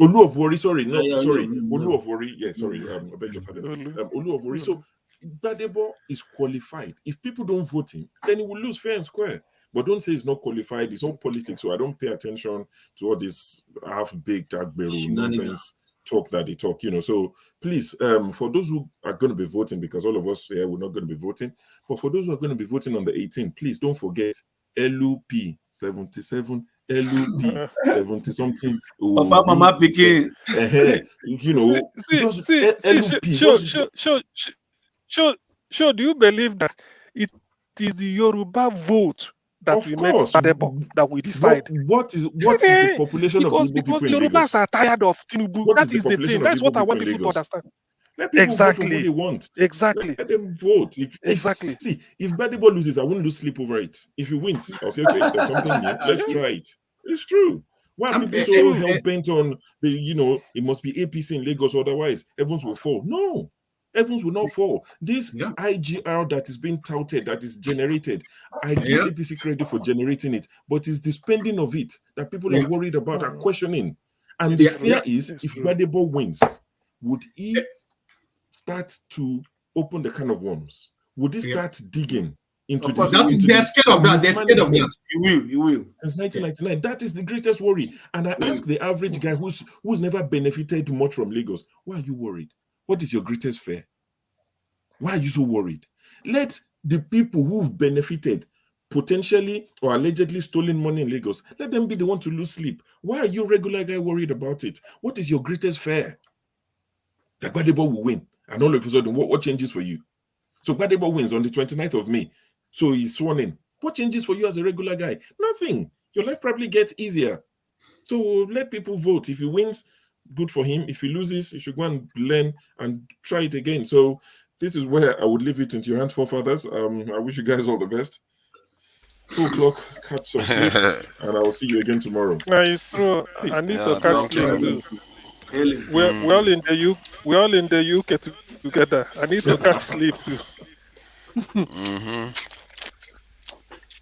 Olu of Warri, sorry. Olu of Warri. Yeah, sorry. I beg your pardon. Olu of Warri. So Gbedebo is qualified. If people don't vote him, then he will lose fair and square. But don't say he's not qualified. It's all politics. So I don't pay attention to all this half-baked nonsense talk that they talk. So please, for those who are going to be voting, because all of us here we're not going to be voting, but for those who are going to be voting on the 18th, please don't forget LUP 77, LUP 70 something. Papa, Mama, Piquet. Sure. Do you believe that it is the Yoruba vote that we make Gbedebo, that we decide? What is the population of Igbo people in Lagos? Yorubas are tired of Tinubu. That is the thing. That's what I want people to understand. Let people vote for who they want. Exactly. Let them vote. Exactly. See, if Gbedebo loses, I wouldn't lose sleep over it. If he wins, I'll say, okay, there's something new. Let's try it. It's true. Why are people so hell-bent on it must be APC in Lagos, otherwise Evans will fall? No. Evans will not fall. This IGR that is being touted, that is generated, I give APC credit for generating it, but it's the spending of it that people are worried about, are questioning. And the fear is, if Gbedebo wins, would he start to open the can of worms? Would he start digging into this? They're scared of that. They're scared of that. You will. Since 1999, that is the greatest worry. And I ask the average guy who's never benefited much from Lagos, why are you worried? What is your greatest fear? Why are you so worried? Let the people who've benefited, potentially or allegedly stolen money in Lagos, let them be the one to lose sleep. Why are you, regular guy, worried about it? What is your greatest fear? That Gbedebo will win. And all of a sudden, what changes for you? So Gbedebo wins on the 29th of May. So he's sworn in. What changes for you as a regular guy? Nothing. Your life probably gets easier. So let people vote. If he wins, good for him. If he loses, he should go and learn and try it again. So this is where I would leave it into your hands, forefathers. I wish you guys all the best. 2 o'clock, catch some sleep, and I will see you again tomorrow. No, it's true. I need to catch sleep too. We're all in the UK together. I need to catch sleep too.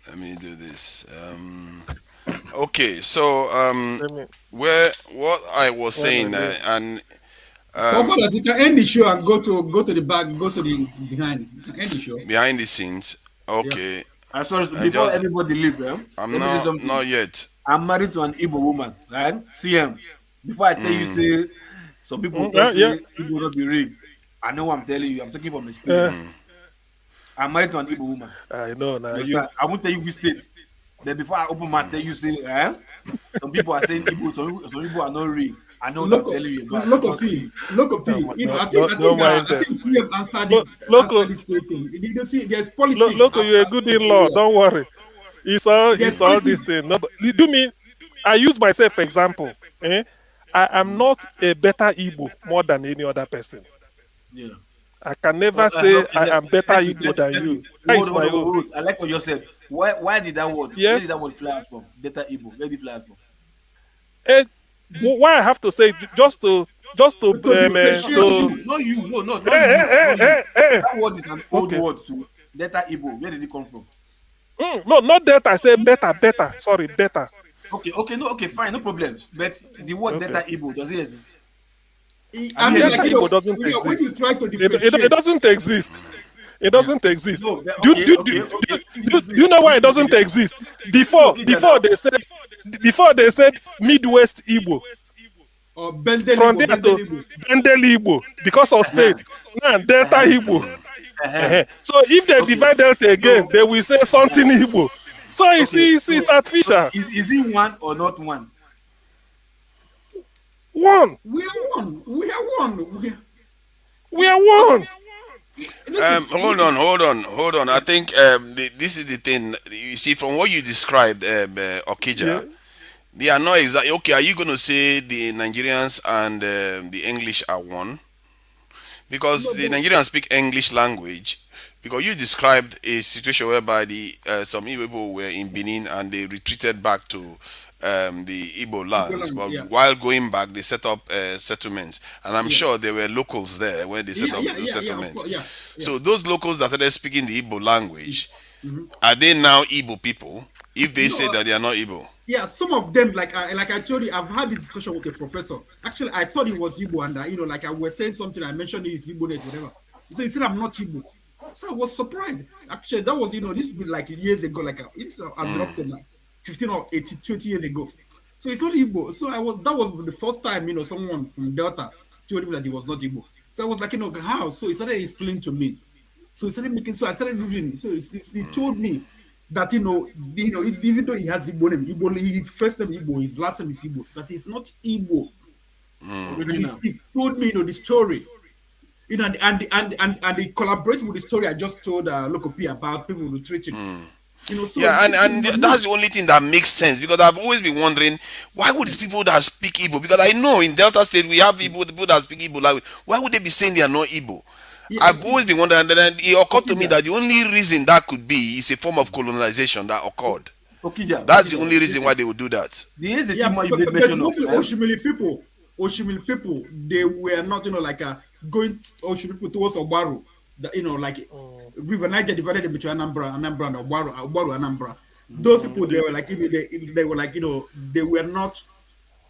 Let me do this. Okay, so what I was saying, and so that you can end the show and go to the back, go to the behind. You can end the show. Behind the scenes. Okay. Yeah. I'm sorry, before everybody leave, I'm not yet. I'm married to an Igbo woman, right? CM. Before I tell you, say some people say Igbo not be real. I know what I'm telling you. I'm talking from experience. I'm married to an Igbo woman. I know now. I won't tell you which state. Then before I open my tell you, say, some people are saying Igbo, some people are not real. I know what I'm telling you about. Local P. I think CM answered this question. You see, there's politics. Local, you're a good in-law. Don't worry. It's all this thing. No, do me. I use myself for example. I am not a better Igbo more than any other person. Yeah. I can never say I am better Igbo than you. That is my own. I like what you said. Why did that word? Yes. Where did that word fly out from? Better Igbo. Where did it fly out from? Why I have to say just to not you. No. That word is an old word too. Better Igbo. Where did it come from? No, not that. I say better. Sorry, better. Okay, fine, no problems. But the word better Igbo, does it exist? Igbo doesn't exist. It doesn't exist. It doesn't exist. Do you know why it doesn't exist? Before they said before they said Midwest Igbo. Or Bendel From Igbo, there Bendel to Igbo. Bendel Igbo because of state. Now Delta Igbo. So if they divide Delta again, they will say something Igbo. So you see, it's artificial. Is it one or not one? One. We are one. We are one. We are one. Hold on. I think this is the thing. You see, from what you described, Okija, they are not exactly okay. Are you going to say the Nigerians and the English are one? Because the Nigerians speak English language. Because you described a situation whereby the some Igbo people were in Benin and they retreated back to the Igbo lands, but while going back, they set up settlements, and I'm sure there were locals there when they set up those settlements. So those locals that started speaking the Igbo language, are they now Igbo people? If they say that they are not Igbo, yeah, some of them, like I told you, I've had this discussion with a professor. Actually, I thought he was Igbo, and like I was saying something, I mentioned his Igbo name, whatever. So he said I'm not Igbo. So I was surprised. Actually, that was this been like years ago, like it's I've dropped them like 15 or 18, 20 years ago. So it's not Igbo. So that was the first time someone from Delta told me that he was not Igbo. So I was like, how? So he started explaining to me. So he started making. So I started reading. So he told me that even though he has Igbo name, his first name Igbo, his last name is Igbo, that he's not Igbo. He told me the story. And it collaborates with the story I just told Lokopi about people retreating. So and that's the only thing that makes sense, because I've always been wondering, why would these people that speak Igbo, because I know in Delta State we have people that speak Igbo language, why would they be saying they are not Igbo? I've always been wondering, and then it occurred to me that the only reason that could be is a form of colonization that occurred. That's the only reason why they would do that. Oshimili people, they were not, going Oshimili people towards Obaru. River Niger divided between Anambra and Obaru, Anambra. Those people, they were they were not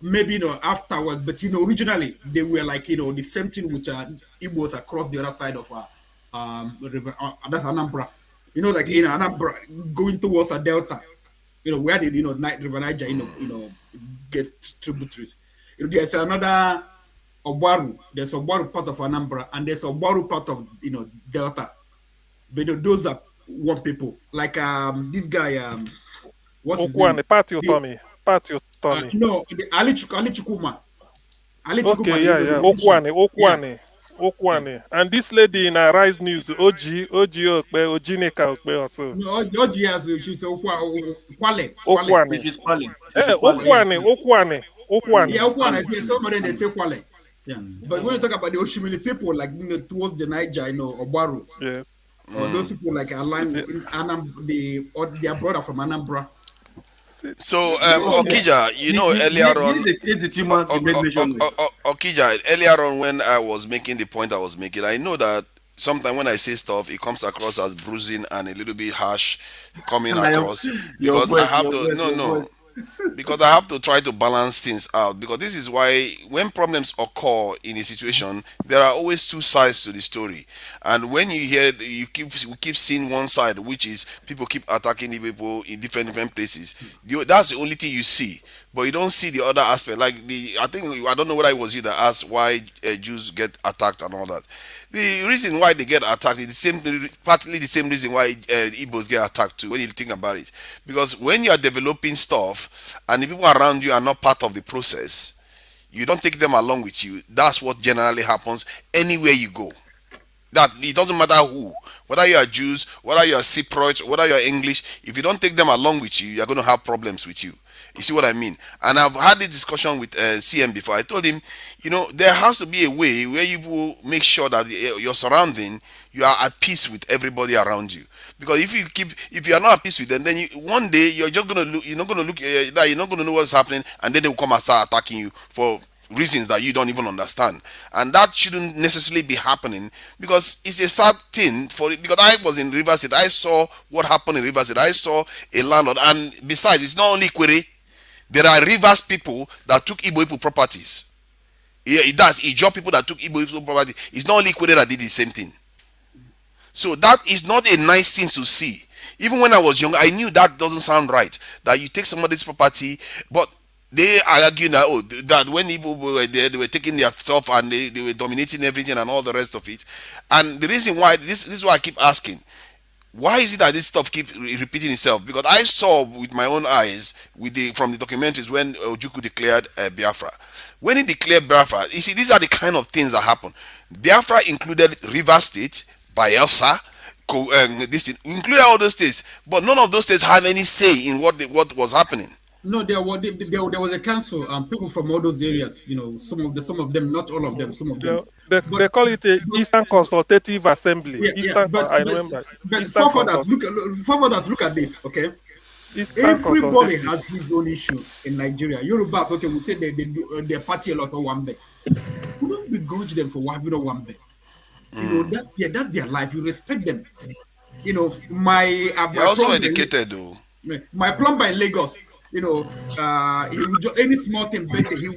maybe afterwards, but originally they were the same thing with Igbos across the other side of river, that's Anambra. In Anambra going towards a delta, where the River Niger gets tributaries. There's another Obaru. There's Obaru part of Anambra, and there's Obaru part of Delta. But those are one people. Like this guy, what's his name? Patio Tommy. No, Ali Chukuma. Okwane. And this lady in Rise News, Ojineka Okpe also. No, Oji has she's Okwane. She's Kwale. Okwane. Yeah, Okwane. See, somebody they say Kwale. Yeah. But when you talk about the Oshimili people, like towards the Niger, Obaru. Yes. Or those people like aligned with their brother from Anambra. So Okija, earlier on, Okija, earlier on when I was making the point I was making, I know that sometimes when I say stuff, it comes across as bruising and a little bit harsh coming across, because I have to because I have to try to balance things out, because this is why when problems occur in a situation, there are always two sides to the story. And when you hear, we keep seeing one side, which is people keep attacking the people in different places. That's the only thing you see, but you don't see the other aspect. Like I don't know whether it was you that asked why Jews get attacked and all that. The reason why they get attacked is partly the same reason why Igbos get attacked too, when you think about it. Because when you are developing stuff and the people around you are not part of the process, you don't take them along with you. That's what generally happens anywhere you go. That it doesn't matter who, whether you are Jews, whether you are Cypriots, whether you are English, if you don't take them along with you, you're going to have problems with you. You see what I mean? And I've had this discussion with CM before. I told him, there has to be a way where you will make sure that your surrounding, you are at peace with everybody around you. Because if you are not at peace with them, then one day you're just gonna look. You're not gonna look. You're not gonna know what's happening, and then they will come and start attacking you for reasons that you don't even understand. And that shouldn't necessarily be happening, because it's a sad thing because I was in Rivers State. I saw what happened in Rivers State. I saw a landlord, and besides, it's not only Kwere. There are Rivers people that took Igbo people properties. It does. Ijaw people that took Igbo people property. It's not only Kwere that did the same thing. So that is not a nice thing to see. Even when I was young, I knew that doesn't sound right. That you take somebody's property, but they are arguing that, oh, that when Igbo were there, they were taking their stuff and they were dominating everything and all the rest of it. And the reason why, this is why I keep asking, why is it that this stuff keep repeating itself? Because I saw with my own eyes with from the documentaries when Ojukwu declared Biafra. When he declared Biafra, you see, these are the kind of things that happen. Biafra included River State, Bayelsa, this thing, included all those states, but none of those states have any say in what was happening. No, there was a council. People from all those areas. You know, some of them, not all of them. Some of them. They call it a Eastern Consultative Assembly. I remember. But forefathers, look at this. Okay. Everybody has his own issue in Nigeria. Yorubas, okay, we say they party a lot of Wambe. We don't begrudge them for having a Wambe. You know, that's their life. You respect them. You know, they're also educated though. My plumber in Lagos, you know, he would do any small thing better. He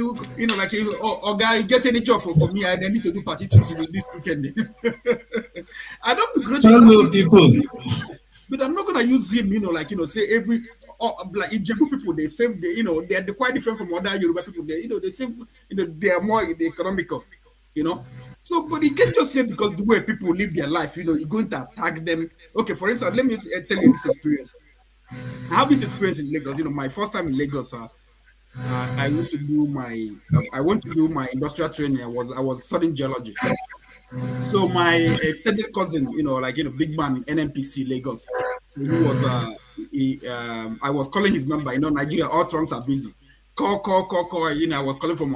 would, like, guy, get any job for me. I need to do party with this weekend. I don't begrudge people, but I'm not gonna use him. You know, like, you know, say every like Igbo people, they say they're quite different from other Yoruba people. They say they are more economical. You know. So, but you can't just say because the way people live their life, you're going to attack them. Okay, for instance, let me tell you this experience. I have this experience in Lagos. My first time in Lagos, I went to do my industrial training. I was studying geology. So my extended cousin, big man, NNPC Lagos. So he was, I was calling his number. Nigeria, all trunks are busy. Call. I was calling from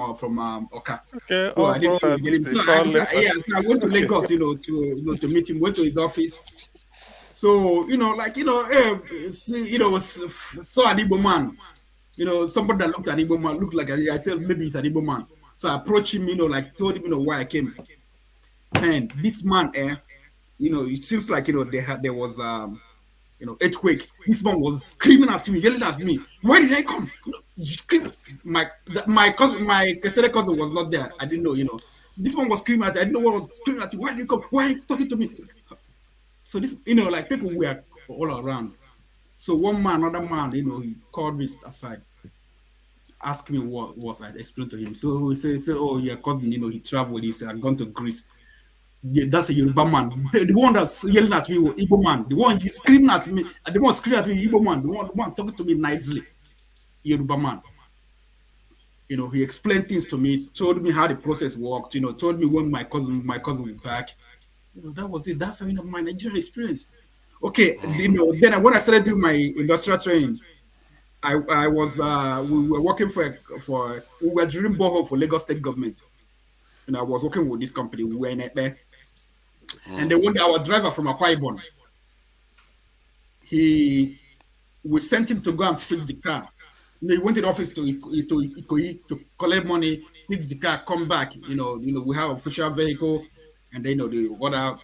Oka. Okay. So I didn't get him. So I went to Lagos, to meet him. Went to his office. So saw an Igbo man. Somebody that looked at an Igbo man looked like I said maybe it's an Igbo man. So I approached him, told him why I came. And this man, it seems like there was earthquake. This man was screaming at me, yelling at me. Why did I come? You scream. My cousin was not there. I didn't know. This one was screaming at me. I didn't know what was screaming at you. Why did you come? Why are you talking to me? So this, people were all around. So another man, he called me aside, asked me what I explained to him. So he said, oh, your cousin, he traveled. He said, I've gone to Greece. Yeah, that's a Yoruba man. The one that's yelling at me was Igbo man. The one screaming at me, Igbo man. The one talking to me nicely, Yoruba man. He explained things to me, told me how the process worked. Told me when my cousin was back. That was it. That's my Nigerian experience. Okay, then when I started doing my industrial training, I was we were working we were drilling borehole for Lagos State government. And I was working with this company. We were in it there. And then one day our driver from Akwa Ibom, we sent him to go and fix the car. He went to the office to Ikoyi to collect money, fix the car, come back. We have official vehicle, and then the other.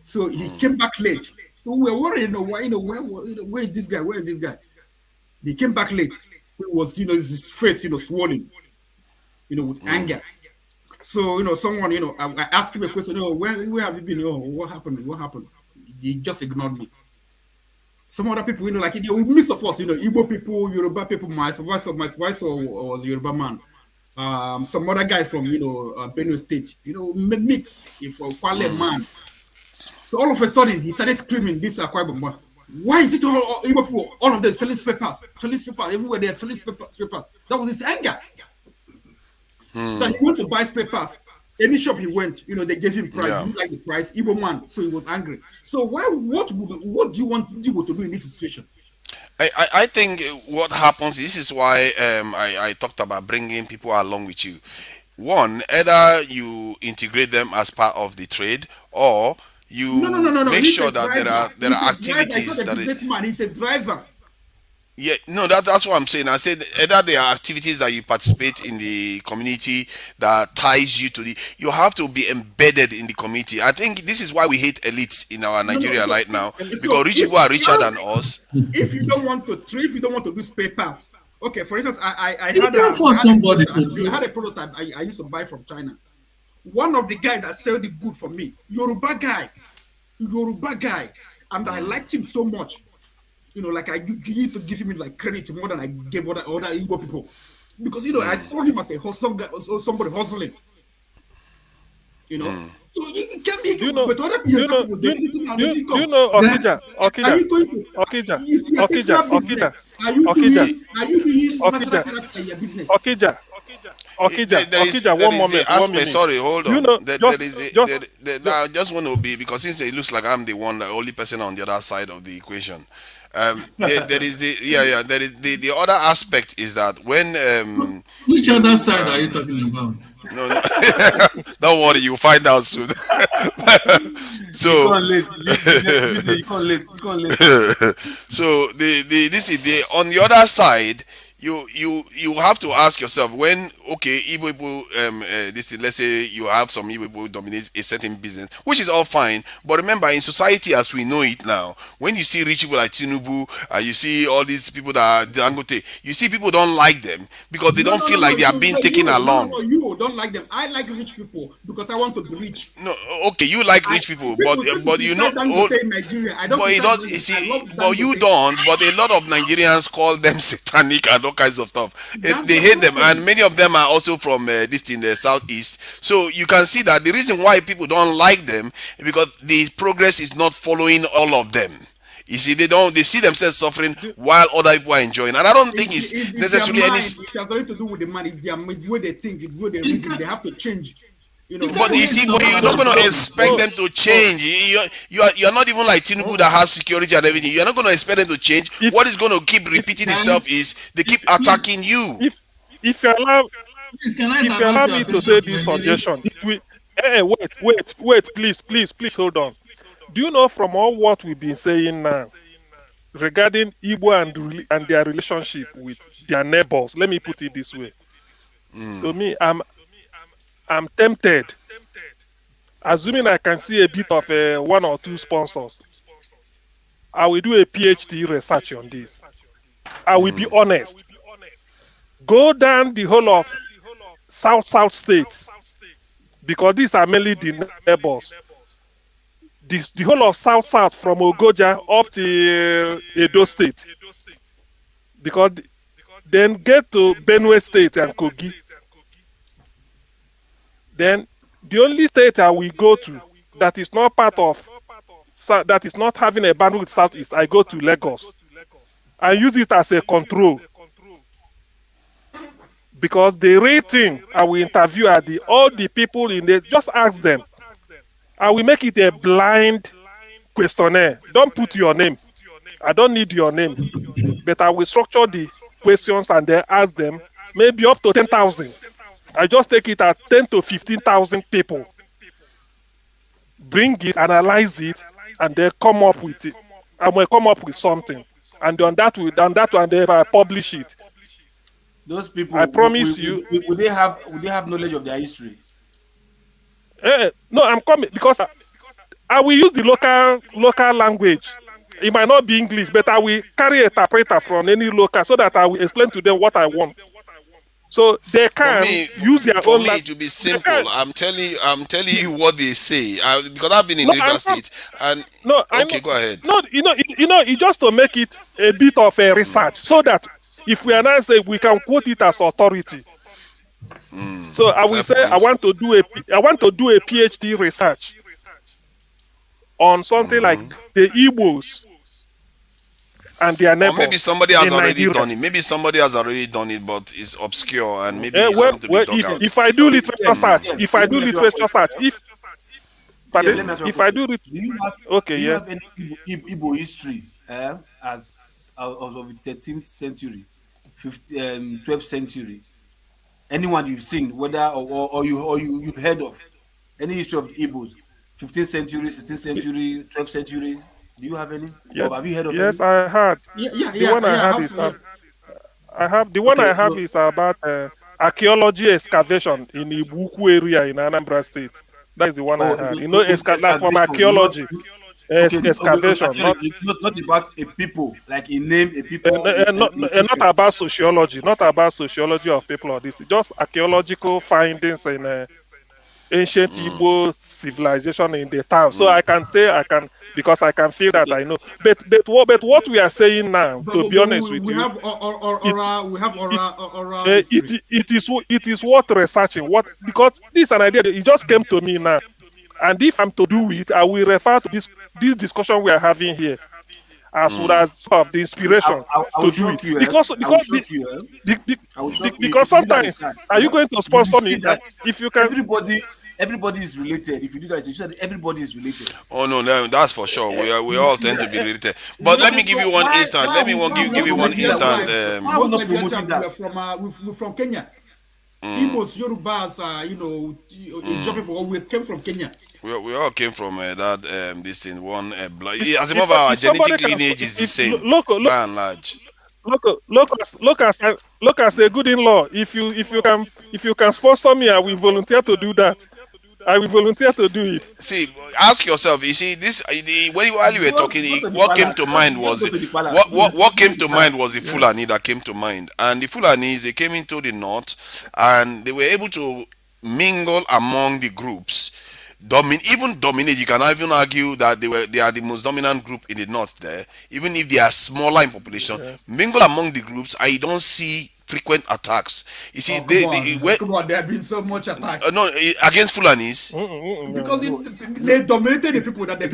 So he came back late. So we were worried, where is this guy? Where is this guy? He came back late. It was, his face, swollen, with anger. So, someone, I asked him a question, where have you been? What happened? What happened? He just ignored me. Some other people, we mix of us, Igbo people, Yoruba people, my supervisor was a Yoruba man. Some other guy from, Benue State, mix, if a Kwale man. So all of a sudden, he started screaming, this Akwa Ibom. Why is it all Igbo people, all of them selling papers, everywhere they are selling papers? That was his anger. So he went to buy papers. Any shop he went, they gave him price. He like the price, Igbo man, so he was angry. So what do you want Igbo to do in this situation? I think what happens, this is why I talked about bringing people along with you. One, either you integrate them as part of the trade, or you make sure that there are activities that he's a driver. Yeah, no, that's what I'm saying. I said either there are activities that you participate in the community that ties you to you have to be embedded in the community. I think this is why we hate elites in our Nigeria right now, because rich people are richer than us. If you don't want to do papers, okay. For instance, I had a prototype I used to buy from China. One of the guys that sold it good for me, Yoruba guy. and I liked him so much. You know, like I need to give him like credit more than I gave other Igbo people, because I saw him as a somebody hustling. You know, so you can be. Do you know? But other Do you know? people, Do you know Okija? Are you going to Okija? Is your Okija? personal business? Are you Okija? doing Okija? natural character in your business? Okija? Okija, one moment. Sorry, hold on. You know, now I just want to be, because since it looks like I'm the only person on the other side of the equation. There is the other aspect is that when which other side are you talking about? No, don't worry, you'll find out soon. So you can't let. So this is on the other side. You have to ask yourself, when Igbo people let's say you have some Igbo people dominate a certain business, which is all fine, but remember, in society as we know it now, when you see rich people like Tinubu, you see all these people that are Dangote, you see people don't like them because they don't feel like they are being taken along. No, you don't like them. I like rich people because I want to be rich. No, okay, you like rich people, but you know, Nigeria. I don't. But you don't. You see, but you don't. But a lot of Nigerians call them satanic and all kinds of stuff. They hate them, and many of them are also from this in the southeast. So you can see that the reason why people don't like them is because the progress is not following all of them. You see, they see themselves suffering while other people are enjoying, and I don't think it's necessarily any. It has nothing to do with the man. It's the way they think. It's what they reason. They have to change. You know, but you see, but you're not going to expect them to change. You're not even like Tinubu that has security and everything. You're not going to expect them to change. What is going to keep repeating itself is they keep attacking you. If you allow me to say this suggestion, wait, please, hold on. Do you know, from all what we've been saying now regarding Igbo and their relationship with their neighbors? Let me put it this way. To me, I'm tempted, assuming I can see a bit of one or two sponsors. I will do a PhD research on this. I will be honest. Go down the whole of South states, because these are mainly the neighbors. The whole of South from Ogoja up to Edo State, because then get to Benue State and Kogi. Then the only state I will go to that is not part of, that is not having a bandwidth southeast, I go to Lagos. I use it as a control, because the rating I will interview are all the people in there. Just ask them. I will make it a blind questionnaire. Don't put your name. I don't need your name, but I will structure the questions and then ask them, maybe up to 10,000. I just take it at 10 to 15,000 people. Bring it, analyze it, and then come up with it. And we'll come up with something. And on that one, they publish it. Those people, I promise you. Would they have knowledge of their history? No, I'm coming because I will use the local language. It might not be English, but I will carry a interpreter from any local so that I will explain to them what I want. So they can use their own language. To be simple, I'm telling you what they say, because I've been in River State. And go ahead. No, it's just to make it a bit of a research, so that if we are not saying, we can quote it as authority. So I will say point. I want to do a PhD research on something like the Igbos and their neighbors. Or maybe somebody has already done it. Maybe somebody has already done it, but it's obscure and maybe it's something to be dug out. If I do literature search, if I do have any Igbo history as of the 13th century, 12th century? Anyone you've seen, whether or you've heard of any history of the Igbos, 15th century, 16th century, 12th century? Do you have any? Yeah. Or have you heard of any? Yes, I had. The one I have is about archaeology excavation in Ibuku area in Anambra State. That is the one I had. You know, from archaeology. Excavation, not about a people, like a name, a people. Not about sociology, not about sociology of people or this. Just archaeological findings ancient Igbo civilization in the town. So I can say because I can feel that I know. But what we are saying now, to be honest with we you, have oral it is worth researching. Because this is an idea that it just came to me now. And if I'm to do it, I will refer to this discussion we are having here as well as sort of the inspiration to do it. Because sometimes, are you going to sponsor me? If you can, everybody is related. If you do that, you said everybody is related. Oh no, that's for sure. We all tend to be related. But let me give you one instant. Let me give you one instant. Most Nigerians we're from Kenya. Igbos, Yorubas, Ijaw people, we came from Kenya. We all came from that this thing one blood. As a matter of our genetic lineage is the same by and large. Look as a good in-law. If you can sponsor me, I will volunteer to do that. I will volunteer to do it. See, ask yourself. You see, while you were talking, what came to mind was what came to mind was the Fulani that came to mind, and the Fulanis, they came into the north, and they were able to mingle among the groups. Even dominate. You can even argue that they are the most dominant group in the north there, even if they are smaller in population. Mingle among the groups, I don't see frequent attacks. You see, come on, there have been so much attacks. No, against Fulanis. Because they dominated the people that they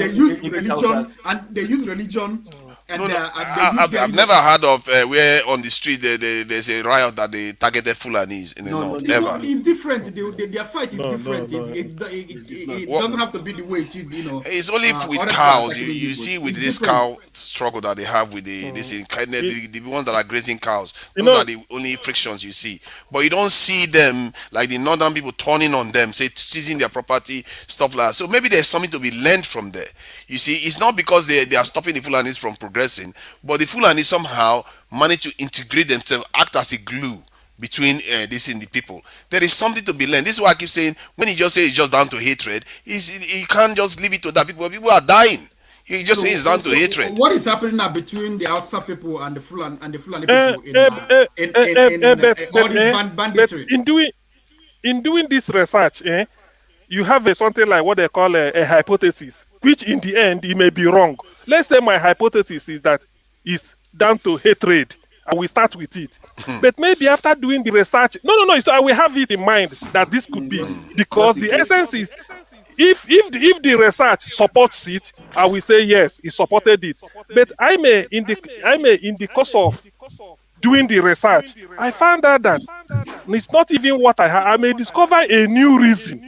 use religion and they use religion. And I've never heard of where on the street there's a riot that they targeted Fulanis in the north. Ever. It's different. Their fight is different. It doesn't have to be the way it is. It's only with cows. You see, with this cow struggle that they have with the ones that are grazing cows. Those are the only frictions you see. But you don't see them like the northern people turning on them, say seizing their property, stuff like that. So maybe there's something to be learned from there. You see, it's not because they are stopping the Fulanis from progressing, but the Fulani somehow manage to integrate themselves, act as a glue between this and the people. There is something to be learned. This is why I keep saying, when you just say it's just down to hatred, you can't just leave it to that. People are dying. You just say it's down to hatred. What is happening now between the Hausa people and the Fulani people in banditry? In doing this research, you have something like what they call a hypothesis, which in the end it may be wrong. Let's say my hypothesis is that it's down to hatred. I will start with it. But maybe after doing the research, no, I will have it in mind that this could be, because the essence is, if the research supports it, I will say yes, it supported it. But I may in the course of doing the research, I found out that it's not even what I may discover a new reason.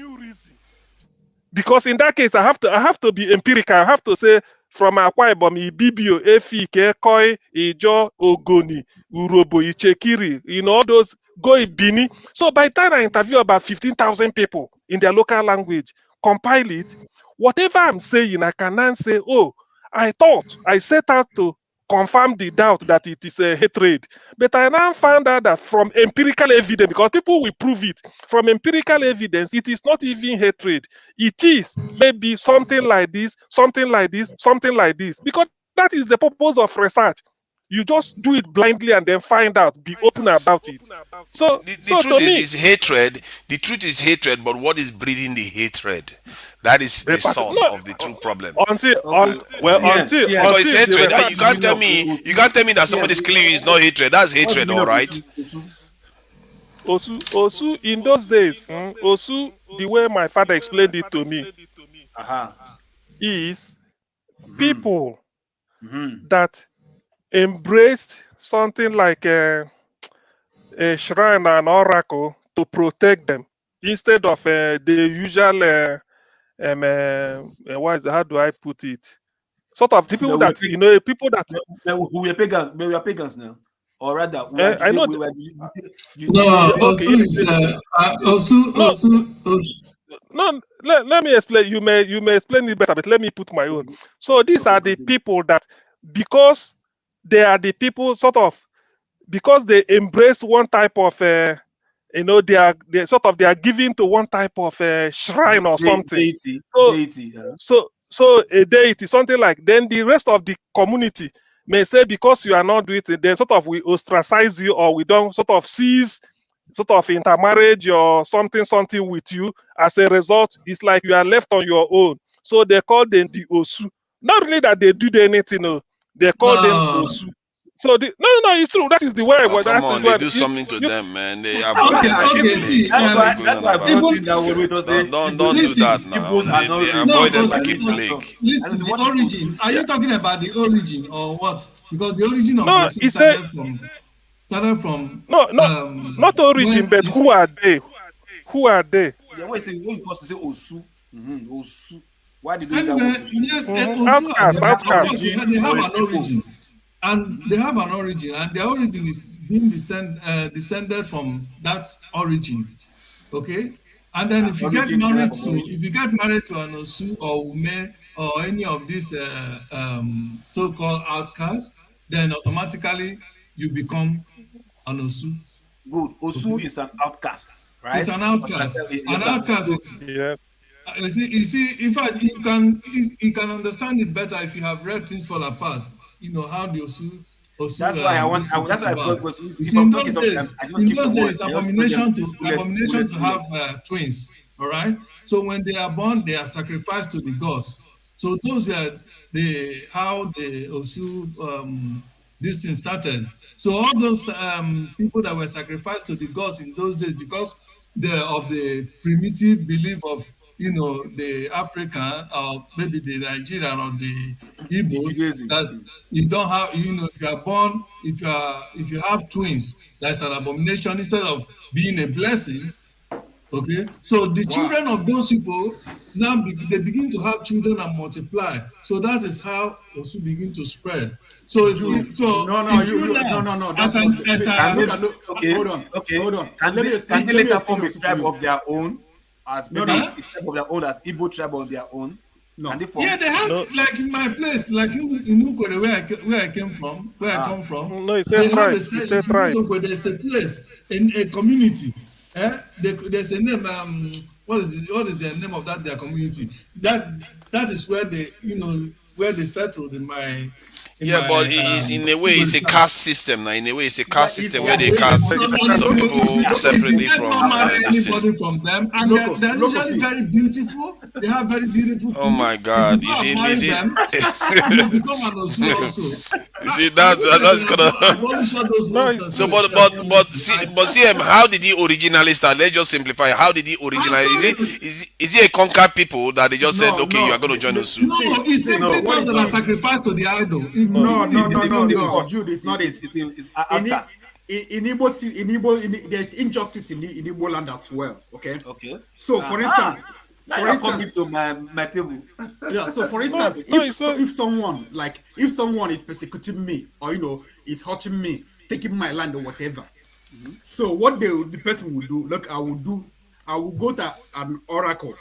Because in that case, I have to be empirical. I have to say, from Akwa Ibom, Ibibio, Efi, Kekoi, Ijo, Ogoni, Urobo, Ichekiri, all those go Ibini. So by the time I interview about 15,000 people in their local language, compile it, whatever I'm saying, I can now say, oh, I set out to confirm the doubt that it is a hatred. But I now found out that from empirical evidence, because people will prove it, from empirical evidence, it is not even hatred. It is maybe something like this, something like this, something like this. Because that is the purpose of research. You just do it blindly and then find out, be open about it. So the truth is hatred. The truth is hatred, but what is breeding the hatred? That is the source of the true problem. Until it's hatred. You can't tell me that somebody's killing you is not hatred. That's hatred, all right. Osu in those days, Osu, the way my father explained it to me, is people that embraced something like a shrine and oracle to protect them instead of the usual how do I put it? Sort of the people that people that we are pagans now, or rather, I know. No, let me explain. You may explain it better, but let me put my own. So these are the people that, because they are the people because they embrace one type of they are giving to one type of shrine or something. Deity. So a deity, something like, then the rest of the community may say, because you are not doing it, then sort of we ostracize you, or we don't sort of seize sort of intermarriage or something with you. As a result, it's like you are left on your own. So they call them the Osu. Not really that they do anything, no. They call them Osu. So no, it's true. That is the way. Oh, come on, they do something to them, man. They avoid them like a plague. That's why I brought in that word. Don't do that now. They avoid them like a plague. Listen, the origin. Are you talking about the origin or what? Because the origin of the started from not origin, but who are they? Who are they? Yeah, what you call to say Osu? Osu. Why did they yes, outcast. They have an origin. And they have an origin, and their origin is being descended from that origin. Okay? And then if you get married to an Osu or Ume or any of these so-called outcasts, then automatically you become an Osu. Good. Osu is an outcast, right? It's an outcast. An outcast is you see, in fact, you can understand it better if you have read Things Fall Apart. You know how the Osu. That's why I want. That's why I brought Osu. In those days, abomination to have twins. All right. So when they are born, they are sacrificed to the gods. So those were how the Osu this thing started. So all those people that were sacrificed to the gods in those days, because of the primitive belief of the African or maybe the Nigerian or the Igbo, that you don't have, if you are born, if you have twins, that's an abomination instead of being a blessing. Okay, so the children of those people now they begin to have children and multiply. So that is how Osu begin to spread. So no. Hold on. Can they later form a tribe of their own? As maybe a tribe of their own, as Igbo tribe of their own. No. They have like in my place, like in Ukore, where I come from. No, it's a tribe. It's a tribe. There's a place in a community. There's a name. What is the name of their community? That is where they settled in my. But it's in a way it's a caste system now. In a way, it's a caste system where they caste some people separately from anybody from them, and they're usually very beautiful. They have very beautiful. Oh my God! You see, you become an Osu also. You see, that's kind of. So, but see, how did he originally start? Let's just simplify. How did he originally? Is he a conquered people that they just said, okay, you are going to join Osu? No, it's people that are sacrificed to the idol. No. Jude, it's not. It's outcast. In Igbo, there's injustice in Igbo land as well. Okay. So, for instance, coming to my table. Yeah. So, for instance, if someone is persecuting me, or is hurting me, taking my land or whatever, so what the person will do? Look, I will go to an oracle.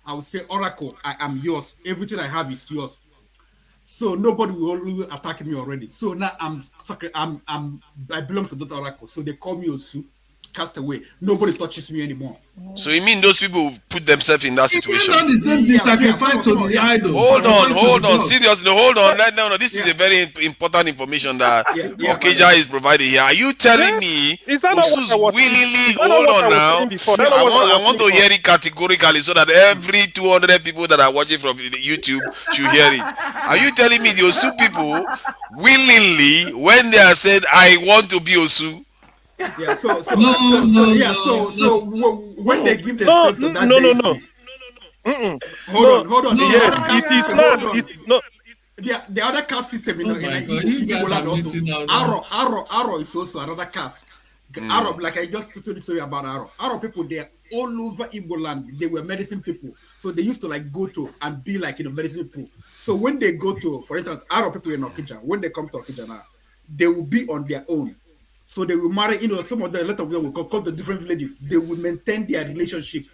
I will say, Oracle, I am yours. Everything I have is yours. So nobody will attack me already. So now I belong to that oracle. So they call me Osu, cast away. Nobody touches me anymore. So you mean those people put themselves in that situation? It's not the same thing. Sacrifice to the idol. Hold on. Seriously, hold on. No. This is a very important information that Okija is providing here. Are you telling me Osu's willingly? Hold on now. I want to hear it categorically so that every 200 people that are watching from YouTube should hear it. Are you telling me the Osu people willingly, when they are said, "I want to be Osu"? Yeah, so when they give themselves to that deity, hold on. Yes, it is not. It is not. The other caste system in Igbo land also. Aro is also another caste. Aro, like I just told you story about Aro. Aro people, they are all over Igbo land. They were medicine people, so they used to go to and be medicine people. So when they go to, for instance, Aro people in Okija, when they come to Okija now, they will be on their own. So they will marry, some of them, a lot of them will come to different villages. They will maintain their relationship,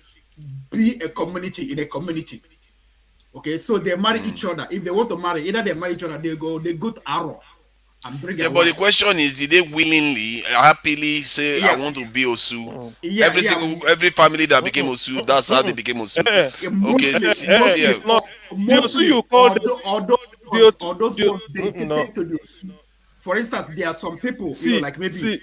be a community in a community. Okay, so they marry each other. If they want to marry, either they marry each other, they go to Aro and bring. Yeah, but the question is, did they willingly, happily say, "I want to be Osu"? Every family that became Osu, that's how they became Osu. It's not the Osu you call those dedicated to the Osu. For instance, there are some people, maybe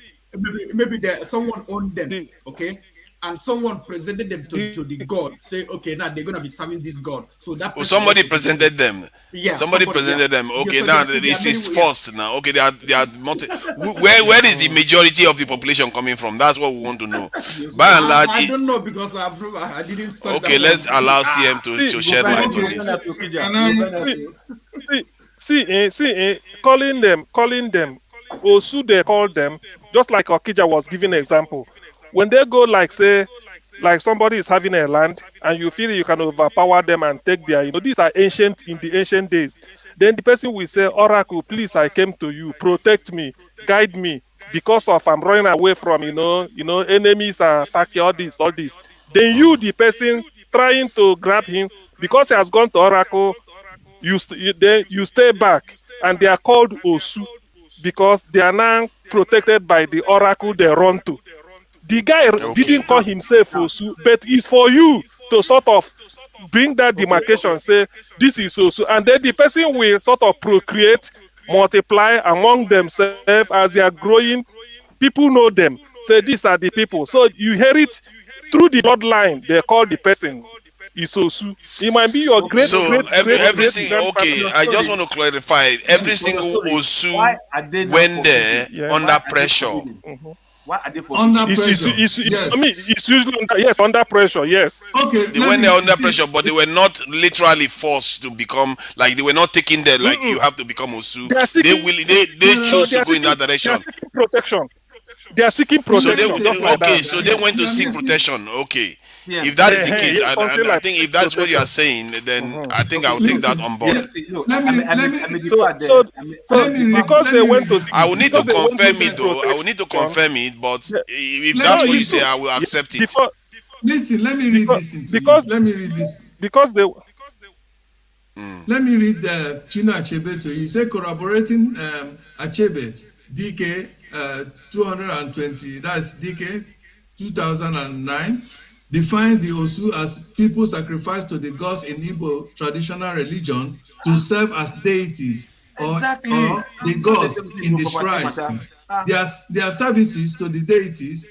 maybe someone owned them, okay, and someone presented them to the god. Say, okay, now they're gonna be serving this god. So that person somebody presented them. Yeah, somebody presented them. Okay, so now there this are is many forced now. Okay, they are where is the majority of the population coming from? That's what we want to know. By and large, I don't know because I didn't study okay, that let's one. allow CM to shed light on this. Calling them Osu, they call them, just like Okija was giving an example. When they go like say, like somebody is having a land and you feel you can overpower them and take their, these are ancient, in the ancient days. Then the person will say, Oracle, please, I came to you, protect me, guide me, because of I'm running away from, enemies are attacking, all this. Then you, the person trying to grab him, because he has gone to Oracle, you stay back, and they are called Osu because they are now protected by the Oracle they run to. The guy didn't call himself Osu, but it's for you to sort of bring that demarcation, say this is Osu, and then the person will sort of procreate, multiply among themselves as they are growing. People know them, say these are the people. So you hear it through the bloodline. They call the person Isosu. It might be your great everything. Okay, I just want to clarify. Every single Osu went there under pressure. Why are they for under pressure? Yes. I mean, it's usually under pressure. Yes. Okay. They went there under pressure, but they were not literally forced to become, like they were not taken there like you have to become Osu. They chose to go in that direction. They are seeking protection. They are seeking protection. So they went to seek protection. Okay. Yeah. If that is the case, I think if that's what you are saying, then I think I'll take that on board. Because they went to, I will need to confirm it though. I will need to confirm it, but if that's what you say, I will accept it. Listen, let me read this into let me read this. Because they. Let me read the Chino Achebe to you. Say corroborating Achebe, DK 220, that's DK 2009. Defines the Osu as people sacrificed to the gods in Igbo traditional religion to serve as deities or the gods in the shrine. Their services to the deities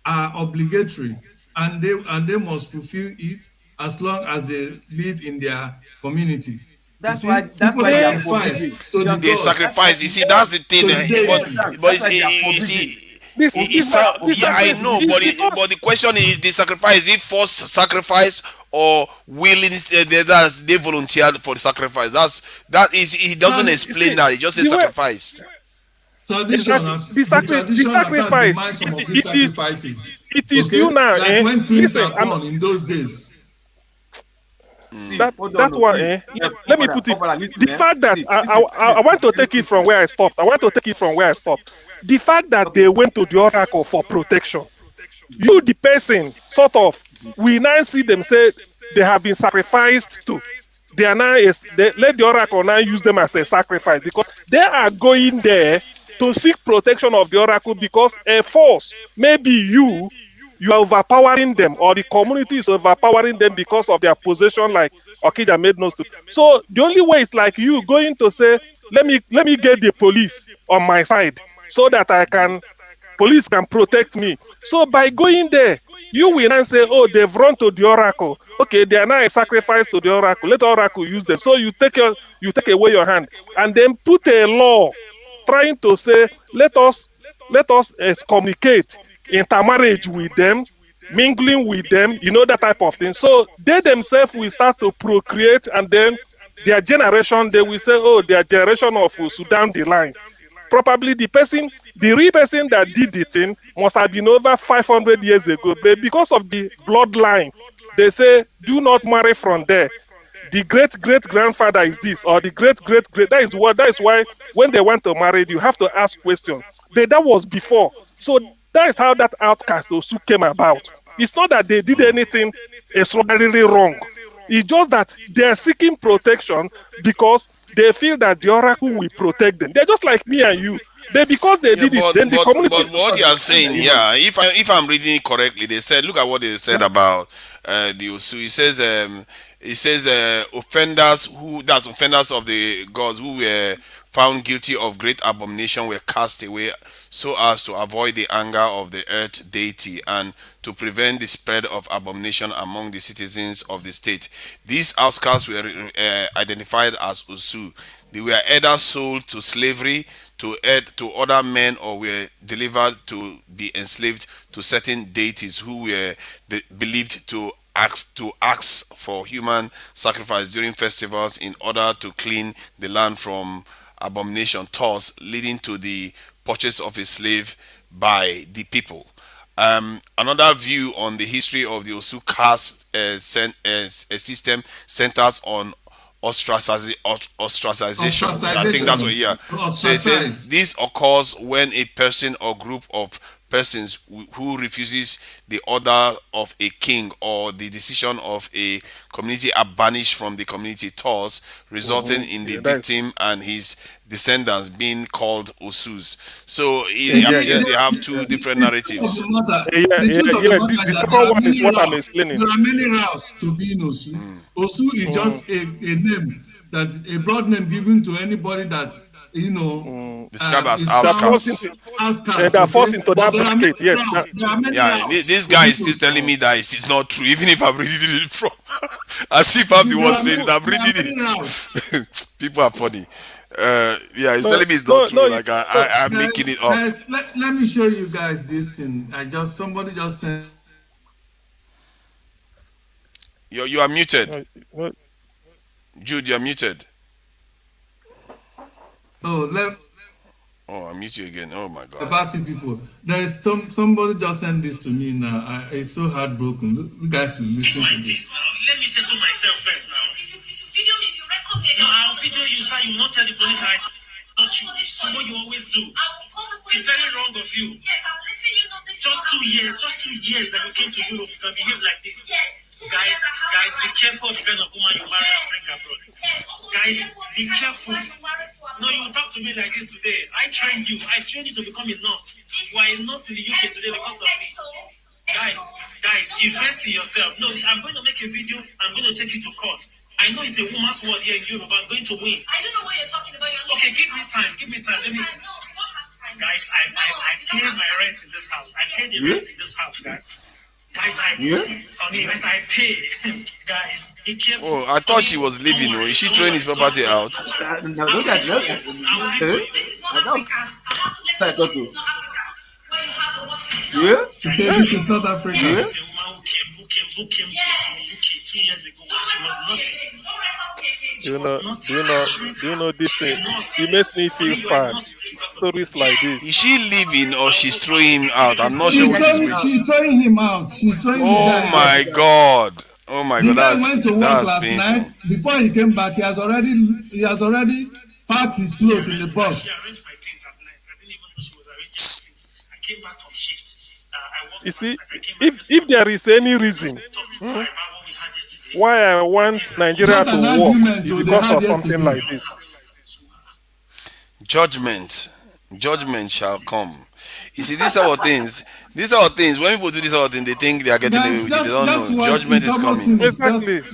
are obligatory, and they must fulfill it as long as they live in their community. That's why they sacrifice. You see, that's the thing. But you see. I know, but the question is, the sacrifice, is it forced sacrifice or willing? They volunteered for the sacrifice. It doesn't explain that. It just says sacrifice. The sacrifice. It is you now. Like when twins are born in those days. Let me put it. The fact that I want to take it from where I stopped. The fact that they went to the oracle for protection. You, the person, sort of, we now see them say they have been sacrificed to. They are now let the oracle now use them as a sacrifice because they are going there to seek protection of the oracle because a force, maybe you are overpowering them, or the community is overpowering them because of their possession, like Okija made notes to. So the only way is like you going to say, let me get the police on my side so that police can protect me. So by going there, you will now say, oh, they've run to the oracle. Okay, they are now a sacrifice to the oracle. Let the oracle use them. So you take away your hand and then put a law trying to say, let us communicate, intermarriage with them, mingling with them, that type of thing. So they themselves will start to procreate, and then their generation, they will say, oh, their generation of Sudan the line. Probably the real person that did the thing must have been over 500 years ago. But because of the bloodline, they say, do not marry from there. The great-great-grandfather is this, or the great-great-great. That is why when they want to marry, you have to ask questions. But that was before. So that is how that outcast Osu came about. It's not that they did anything extraordinarily wrong. It's just that they are seeking protection because they feel that the oracle will protect them. They're just like me and you. They because they Yeah, did it, then the community. but what you are saying here, if I'm reading it correctly, they said, look at what they said about the Osu. It says offenders of the gods who were found guilty of great abomination were cast away so as to avoid the anger of the earth deity and to prevent the spread of abomination among the citizens of the state. These outcasts were identified as Osu. They were either sold to slavery to other men or were delivered to be enslaved to certain deities who were believed to ask for human sacrifice during festivals in order to clean the land from abomination, thus leading to the purchase of a slave by the people. Another view on the history of the Osu caste system centers on ostracization. I think that's what, yeah. So it says this occurs when a person or group of persons who refuses the order of a king or the decision of a community are banished from the community, thus resulting in the victim and his descendants being called Osus. So it appears they have two different narratives. The second one is what I'm explaining. There are many routes to being Osu. Osu is just a name, that a broad name given to anybody that described as outcast. They are forced into that bracket. Yes. Yeah, this guy is still telling me that it's not true, even if I'm reading it from as if I'm the one saying it. I'm reading it. People are funny. Yeah, he's telling me it's not true. Like I'm making it up. Guys, let me show you guys this thing. Somebody just sent. You are muted. Jude, you are muted. I mute you again. Oh my God. About you people. There is somebody just sent this to me now. It's so heartbroken. You guys should listen to this. Let me settle myself first now. If you record me again. No, I'll video you so you will not tell the police I touch you. It's what you always do. It's very wrong of you. Yes, I'm letting you know this. Just 2 years that you came to Europe, you can behave like this. Yes, guys, be careful of the kind of woman you marry and bring abroad. Guys, be careful. No, you talk to me like this today. I trained you to become a nurse. You are a nurse in the UK today because of me. Guys, invest in yourself. No, I'm going to make a video. I'm going to take you to court. I know it's a woman's world here in Europe, but I'm going to win. I don't know what you're talking about. Okay, give me time. Guys, I pay my rent in this house. I pay the rent in this house, guys. Guys, I pay. Guys, be careful. Oh, I thought she was leaving. Is she throwing his property out? No, look at this is not Africa. I have to let you know this is not Africa. When you have the watch This is not Africa. Who came to UK 2 years ago when she was nothing. Do you know this thing? It makes me feel sad. Stories like this. Is she leaving or she's throwing him out? I'm not sure which is which. She's throwing him out. Oh my God. Oh my God. He went to work last night. Before he came back, he has already packed his clothes in the bus. You see, if there is any reason why I want Nigeria to work, it's because of something like this. Judgment shall come. You see, these are things. When people do these sort of things, they think they are getting away with it. They don't know. Judgment is coming. Exactly. I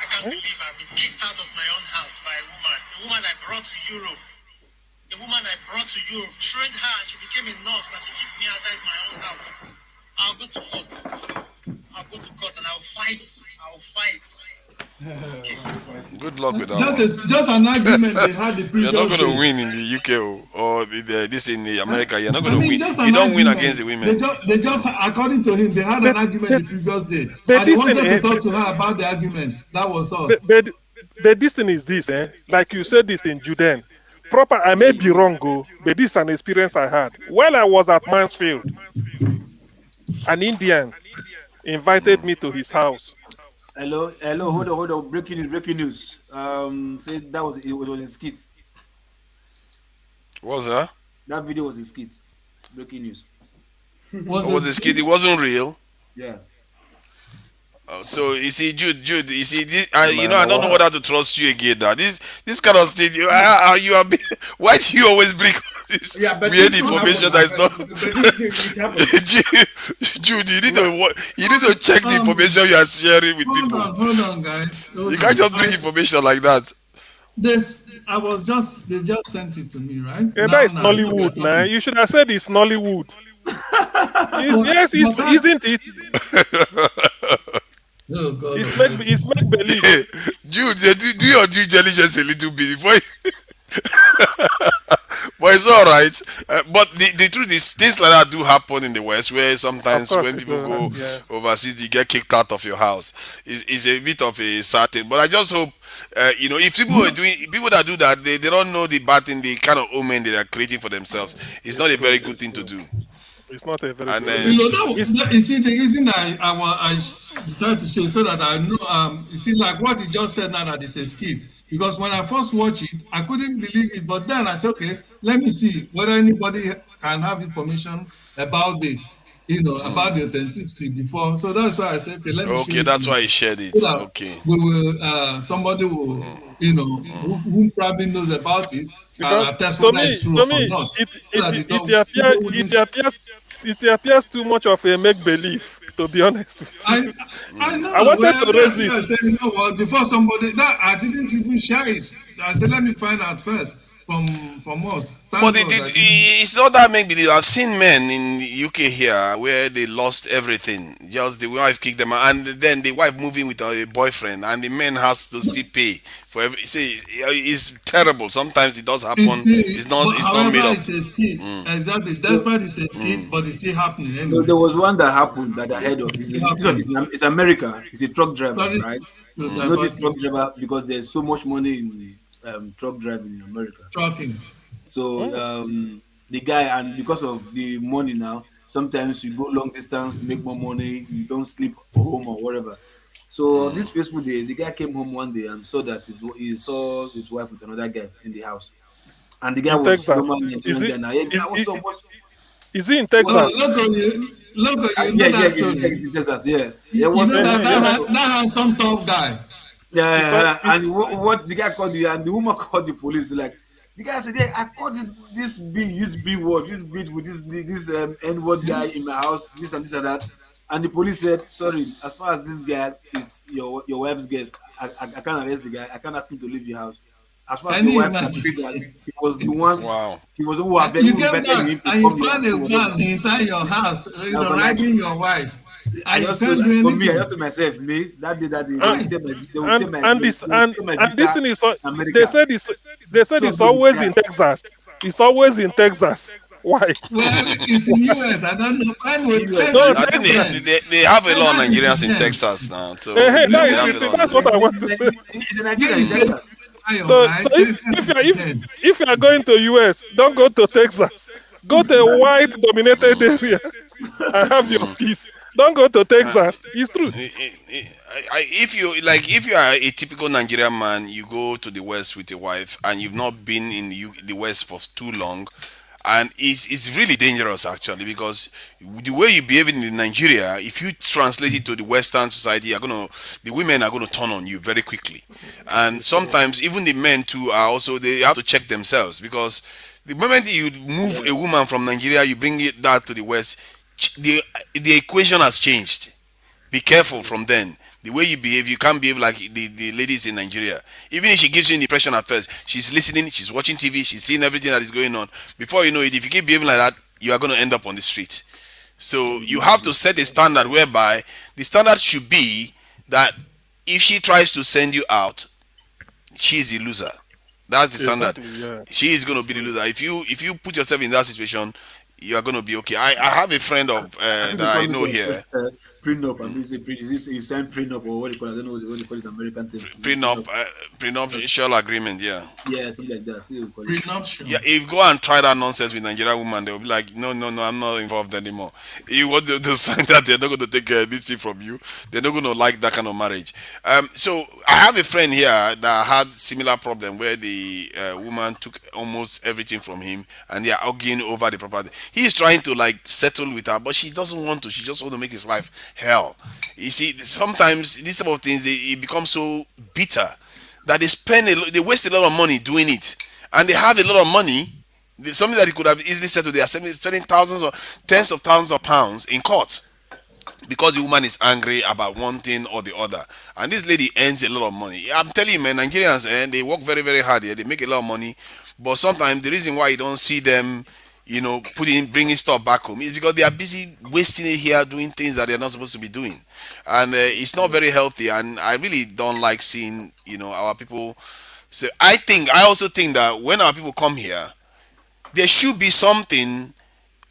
can't believe I've been kicked out of my own house by a woman I brought to Europe. The woman I brought to Europe, trained her, and she became a nurse, and she kept me outside my own house. I'll go to court and I'll fight. Good luck with that. Just an argument they had the previous. You're not going to win in the UK or this in the America. You're not going to win. You don't win against the women. They just, according to him, they had an argument the previous day. And they wanted to talk to her about the argument. That was all. This thing is this, like you said this in Judean. I may be wrong, but this is an experience I had. While I was at Mansfield, an Indian invited me to his house. Hello, hold on. Breaking news. Say it was a skit. What's that? That video was a skit. Breaking news. Was a skit? It wasn't real. Yeah. So you see, Jude, you see, this, you know, Man, I don't know wow. whether to trust you again. Now, this kind of thing, you are. Why do you always bring this Yeah, but weird this don't happen. information that is not? But it happens. Jude, you need to check the Um, information you are sharing with people. hold on, guys. You Hold can't on. just bring information like that. They just sent it to me, right? Yeah, that Now, is as we were Nollywood, man. talking. You should have said it's Nollywood. Yes, But isn't it? oh God It's of it's mercy. make believe. Jude, do your due diligence a little bit before. But it's all right. But the truth is, things like that do happen in the West, where Of sometimes course, when it people will. go Yeah. overseas, you get kicked out of your house. It's a bit of a sad thing. But I just hope, you know, if people that do that, they don't know the bad thing, the kind of omen they are creating for themselves. It's not a very good thing to do. It's not a very And good then, omen. It's You see, the reason I decided to show so that I know, you see, like what he just said now that it's a skit. Because when I first watched it, I couldn't believe it. But then I said, okay, let me see whether anybody can have information about this, you know, about the authenticity before. So that's why I said, okay, let me show okay, it to that's you. why he shared So it. that Okay. we will, somebody will, you know, who probably knows about it, because attest to whether me, it's true to or me, not. it So it that it people appears wouldn't. it appears too much of a make believe. To be honest with I you, I I know. wanted Well, to raise that's why it. I said, you know what? Before somebody that I didn't even share it. I said, let me find out first from us. But Thank God I didn't. it's not that make believe. I've seen men in the UK here where they lost everything. Just the wife kicked them out, and then the wife moving with a boyfriend, and the man has to still pay for every. See, it's terrible. Sometimes it does You happen. see, but It's not however, made up. it's a skit. Mm, Exactly. No, Despite it's a skit, mm. but it's still happening no, anyway. there was one that happened that I heard of. It's still happening. It's America. He's a truck driver, Sorry right? to You know this divert truck you. driver because there's so much money in truck driving in America. Trucking. So Mm. the guy, and because of the money now, sometimes you go long distance to make more money. You don't sleep home or whatever. So this peaceful day, the guy came home one day and saw that he saw his wife with another guy in the house, and the guy In was Texas, normal is Nigerian it guy. Now, hey, guy, is what's it, up? is it in What's Oh, up? Texas? look, you Yeah, know yeah, that story. it's in Texas. Yeah, yeah. You What's know up? that What's up? What's Yeah. up? that handsome tough guy. It's all, Yeah, and what the guy called and the woman called the police. Like the guy said, "Yeah, I called this big word, this bit with this N word guy in my house, this and that." And the police said, "Sorry, as far as this guy is your wife's guest, I can't arrest the guy. I can't ask him to leave your house. As far as Can your you wife imagine? considered that he was the one, Wow. he was You who came invited back him to and you come here and found do a whatever." man inside your house, you I know, was like, riding your wife, I and you just can't do for me, I just anything. told myself, me that day and Hi. they will say my and this visa thing is in they America. said So it's go dey always try. in Texas. It's always in Texas. Why? Well, it's in US. I don't know. Anyway, US, No, Texas I is think the Texas. gen. they have a lot of Texas is the Nigerians in gen. Texas now, so Hey, No, that they is have but a it. lot of That's what I Nigerians. want to say. It's in when Nigeria, you in say Texas. Zion, So right? Texas is the gen. if you are going to US, don't go to Texas. Go to a white dominated area and have your peace. Don't go to Uh, Texas. It's true. if you are a typical Nigerian man, you go to the West with your wife, and you've not been in the West for too long, and it's really dangerous actually, because the way you behave in Nigeria, if you translate it to the Western society, the women are gonna turn on you very quickly, and It's true. sometimes even the men too are also, they have to check themselves, because the moment you move a woman from Nigeria, you bring that to the West, the equation has changed. Be careful from then. The way you behave, you can't behave like the ladies in Nigeria. Even if she gives you an impression at first, she's listening, she's watching TV, she's seeing everything that is going on. Before you know it, if you keep behaving like that, you are going to end up on the street. So you have to set a standard whereby the standard should be that if she tries to send you out, she is the loser. That's the standard. Exactly. Yeah. She is going to be the loser. If you put yourself in that situation, you are going to be okay. I have a friend of I think they that I call it know here. prenup. I mean, you sign prenup or what do you call it? I don't know what they call it in American terms. Prenup, Prenup. Yes. prenuptial agreement, yeah. Yeah, something like that. See what they call it. Prenuptial. Yeah, if you go and try that nonsense with Nigerian woman, they'll be like, no, no, no, I'm not involved anymore. If you want to sign that, they're not going to take anything from you. They're not going to like that kind of marriage. So I have a friend here that had similar problem where the woman took almost everything from him, and they are arguing over the property. He's trying to like settle with her, but she doesn't want to. She just want to make his life hell. You see, sometimes these type of things it becomes so bitter that they waste a lot of money doing it, and they have a lot of money. Something that they could have easily settled. They are spending thousands or tens of thousands of pounds in court because the woman is angry about one thing or the other, and this lady earns a lot of money. I'm telling you, man, Nigerians, they work very, very hard here. They make a lot of money, but sometimes the reason why you don't see them, bringing stuff back home is because they are busy wasting it here doing things that they're not supposed to be doing, and it's not very healthy. And I really don't like seeing, our people. So I also think that when our people come here, there should be something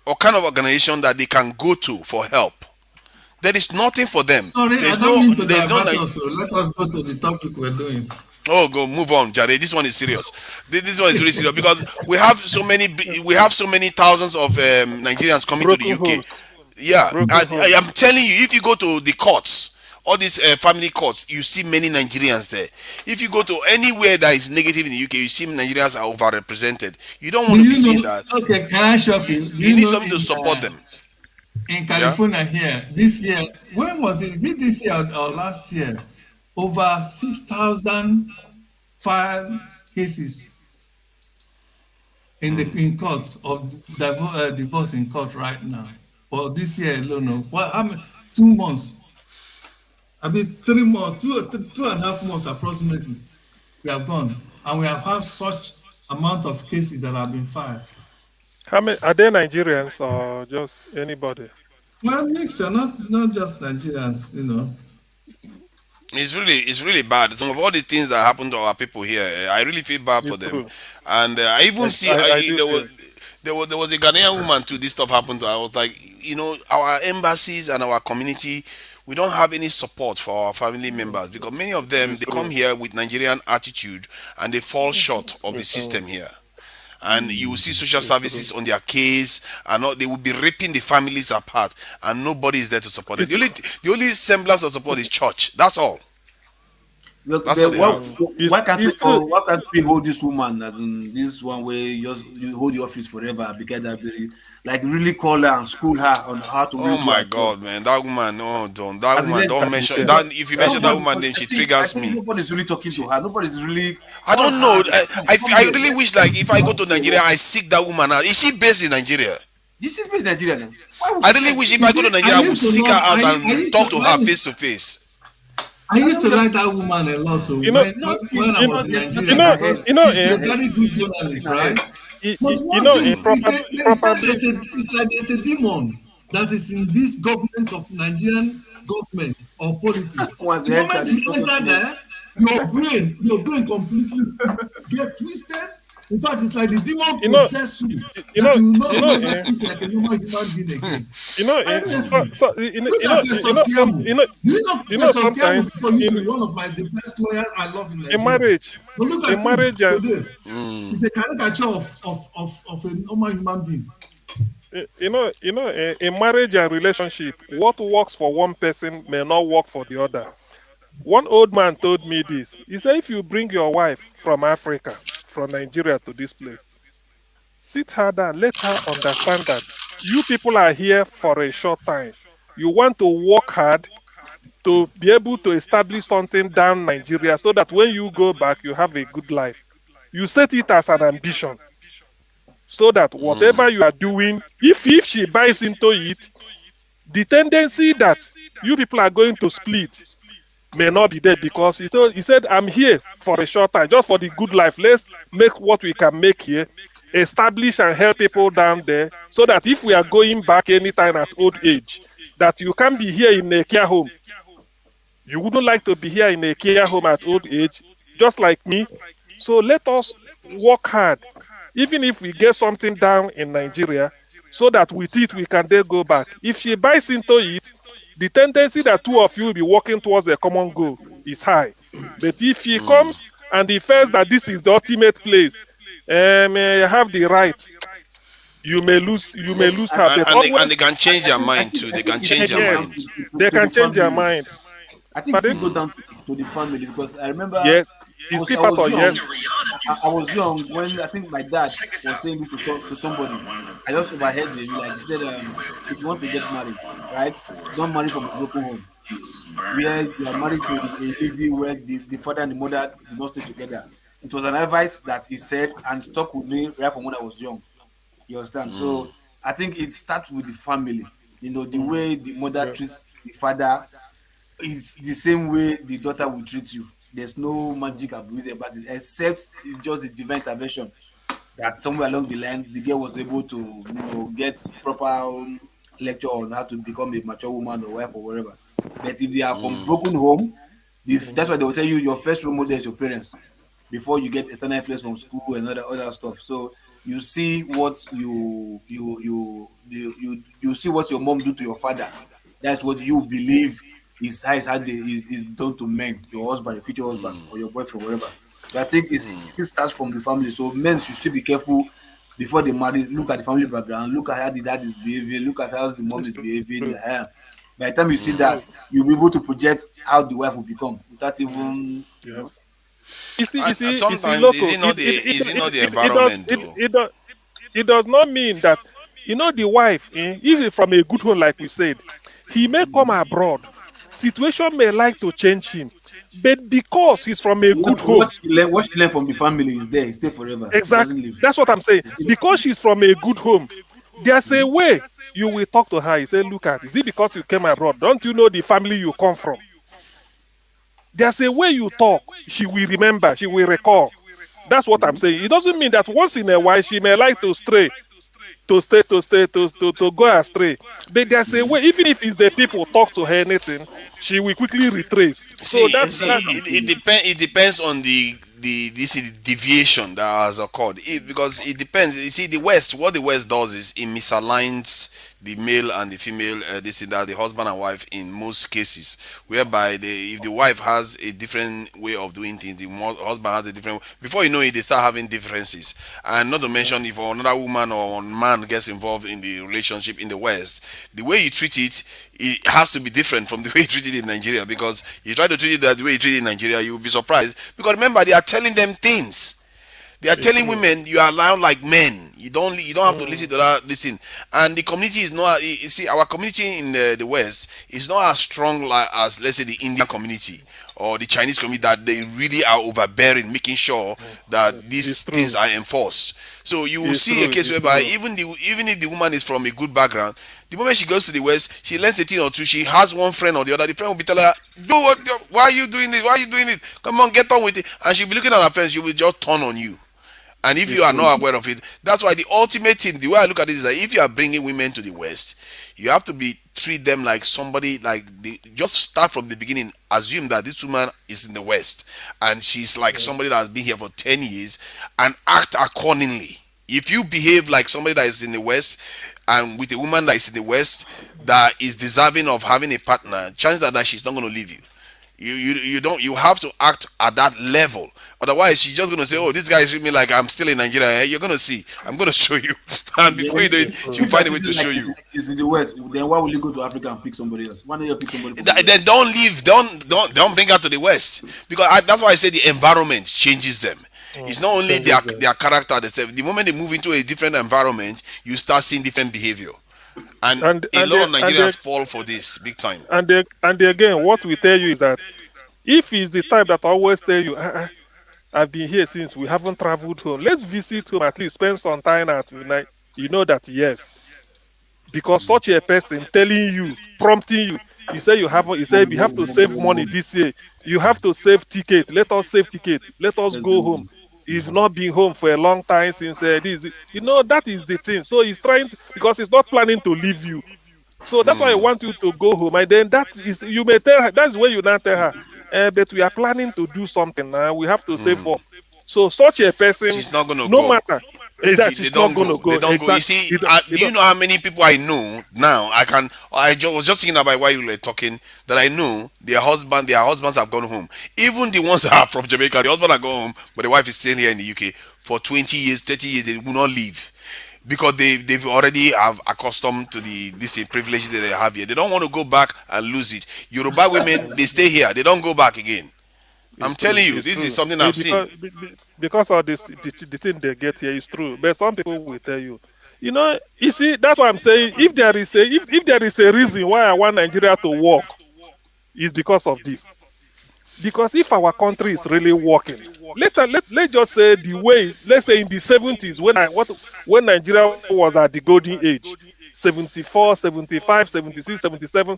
or kind of organization that they can go to for help. There is nothing for them. Sorry, There's I don't mean to there's no divert like. us. So let us go to the topic we're doing. Oh, go move on, Jare. This one is serious. This one is really serious because we have so many thousands of Nigerians coming to the Broken UK. homes. Yeah, Broken and I am homes. telling you, if you go to the courts, all these family courts, you see many Nigerians there. If you go to anywhere that is negative in the UK, you see Nigerians are overrepresented. You don't Do want to be you seeing know? that. Okay, can I shock you? Do You you need know something to support them. in Yeah. California here this year? When was it? Is it this year or last year? Over 6,000 filed cases in court of divorce in court right now. For this year alone, well, how many? 2 months. I mean, 3 months, 2.5 months approximately. We have gone, and we have had such amount of cases that have been filed. How many are they Nigerians or just anybody? Well, mixture, not just Nigerians. It's really bad. Some of all the things that happen to our people here, I really feel bad for It's them. true. And I even see I do there feel was it. there was a Ghanaian woman too. This stuff happened to her. I was like, our embassies and our community, we don't have any support for our family members because many of them It's they come true. here with Nigerian attitude and they fall short of the It's true. system here. And you will see social It's true. services on their case, and they will be ripping the families apart, and nobody is there to support them. It's The only semblance of support is church. That's all. Look, That's all they have. it's true. why can't we hold this woman as in this one where you hold the office forever because that very like really call her and school her on how to really Oh do my her job. God, man, that woman! No, don't. That As in, woman, let don't that mention Yeah. that. If you mention that nobody, woman name, I she think triggers me. nobody's really talking to her. Nobody's really I call don't know. her. Like, come I here. really wish, like, if I go to Nigeria, I seek that woman out. Is she based in Nigeria? This is based in Nigeria now. Why would I really wish if You I go to see, Nigeria, I would seek her out and talk to her face to face. I used to like that woman a lot too You know, when I you, was in there's you Nigeria know, nothing because ahead. you know, she's a eh, very good journalist, Nothing ahead. right? But you one know, thing is that it's like probably, there's a demon that is in this government of Nigerian government or politics. Once The they enter, moment they you talk enter to there, your brain completely get twisted. In fact, it's like the demon you know, possess you you that know, you will no you know, longer think like a normal human being again. Honestly, look at Festus Kemu. you know, Festus Kemu sometimes before used to be one of the best lawyers I love in in Nigeria. marriage, But look in at him marriage, today. He's a caricature of a normal human being. in marriage and relationship, what works for one person may not work for the other. One old man told me this. He said, if you bring your wife from Africa, from Nigeria to this place, sit her down, let her understand that you people are here for a short time. You want to work hard to be able to establish something down Nigeria so that when you go back, you have a good life. You set it as an ambition so that whatever you are doing, if she buys into it, the tendency that you people are going to split may not be there because he said, I'm here for a short time, just for the good life. Let's make what we can make here, establish and help people down there so that if we are going back anytime at old age, that you can be here in a care home. You wouldn't like to be here in a care home at old age, just like me. So let us work hard, even if we get something down in Nigeria, so that with it we can then go back. If she buys into it, the tendency that two of you will be working towards a common goal is high. But if she comes and the first that this is the ultimate place, have the right, you may lose her. But And they can change their mind too. They can change their yes, mind. they can change their mind. I think Pardon? it go down to to the family, because I remember Yes, I it's was, still I part was of young. yes. I was young when I think my dad was saying this to somebody. I just overheard him. Like he said, if you want to get married, right, don't marry from a broken home where you are married to a lady where the father and the mother did not stay together. It was an advice that he said and stuck with me right from when I was young. You understand? So I think it starts with the family. You know, the way the mother Yeah. treats the father is the same way the daughter will treat you. There's no magic abuse about it, except it's just the divine intervention that somewhere along the line the girl was able to, get proper lecture on how to become a mature woman or wife or whatever. But if they are from broken home, that's why they will tell you your first role model is your parents before you get external influence from school and other stuff. So you see what you see what your mom do to your father. That's what you believe is done to men, your husband, your future husband, or your boyfriend, whatever. So I think it still starts from the family. So men should still be careful before they marry. Look at the family background. Look at how the dad is behaving. Look at how the mom It's is behaving. true. By the time you see It's that, true. you'll be able to project how the wife will become without even, Yes. You see, Sometimes local. is it not the It does environment though? it does not mean that the wife, if it's from a good home, like we said, he may come abroad. Situation may like to change him, but because he's from a good home, what she learned from the family is there. It stay forever. It exact. doesn't leave. That's what I'm saying. Because she's from a good home, there's a way you will talk to her. You say, look at, is it because you came abroad? Don't you know the family you come from? There's a way you talk. She will remember. She will recall. That's what I'm saying. It doesn't mean that once in a while she may like to stray, to go astray. But there's a way, even if it's the people talk to her anything, she will quickly retrace. So that's that. It depends on the deviation that has occurred. Because it depends. You see, what the West does is it misaligns the male and the female, the husband and wife in most cases, whereby if the wife has a different way of doing things, the husband has a different. Before you know it, they start having differences. And not to mention, if another woman or man gets involved in the relationship in the West, the way you treat it has to be different from the way you treat it in Nigeria. Because you try to treat it the way you treat it in Nigeria, you will be surprised. Because remember, they are telling them things. They are telling women you are allowed like men. You don't have to listen to that. Listen, and the community is not. You see, our community in the West is not as strong as, let's say, the Indian community or the Chinese community, that they really are overbearing, making sure that these things are enforced. So you will see a case whereby even if the woman is from a good background, the moment she goes to the West, she learns a thing or two. She has one friend or the other. The friend will be telling her, "Do what? Why are you doing this? Why are you doing it? Come on, get on with it." And she'll be looking at her friends. She will just turn on you. And if you are not aware of it, that's why the ultimate thing, the way I look at it is that if you are bringing women to the West, you have to treat them like somebody, just start from the beginning. Assume that this woman is in the West and she's like somebody that has been here for 10 years, and act accordingly. If you behave like somebody that is in the West and with a woman that is in the West that is deserving of having a partner, chances are that she's not going to leave you. You have to act at that level. Otherwise, she's just gonna say, "Oh, this guy is with me like I'm still in Nigeria." You're gonna see. I'm gonna show you, and before you do it, she'll find a way to show you. She's in the West. Then why will you go to Africa and pick somebody else? Why don't you pick somebody? Then don't leave. Don't bring her to the West, because that's why I say the environment changes them. It's not only their character. The moment they move into a different environment, you start seeing different behavior. And a lot of Nigerians fall for this big time. And again, what we tell you is that if he's the type that always tell you, I've been here since we haven't traveled home, let's visit home, at least spend some time at night. You know that yes, because such a person telling you, prompting you, he said you haven't. He said you have to save money this year. You have to save ticket. Let us save ticket. Let us go home. You've not been home for a long time since this. That is the thing. So he's trying because he's not planning to leave you. So that's why I want you to go home. And then you may tell her, that's where you now tell her, but we are planning to do something now. We have to save up. So such a person, she's not going to no go. matter. Exactly, she's not going to go. They don't go. You see, do you know how many people I know now? Was just thinking about while you were talking that I know their husbands have gone home. Even the ones that are from Jamaica, the husband are gone home, but the wife is still here in the UK for 20 years, 30 years. They will not leave because they've already have accustomed to this privilege that they have here. They don't want to go back and lose it. Yoruba women, they stay here. They don't go back again. I'm It's telling true. you, It's this is true. something I've seen. Because of this, the thing they get here is true. But some people will tell you, you see, that's why I'm saying if there is a reason why I want Nigeria to work, is because of this. Because if our country is really working, let's just say the way, let's say in the 70s when Nigeria was at the golden age, 74, 75, 76, 77,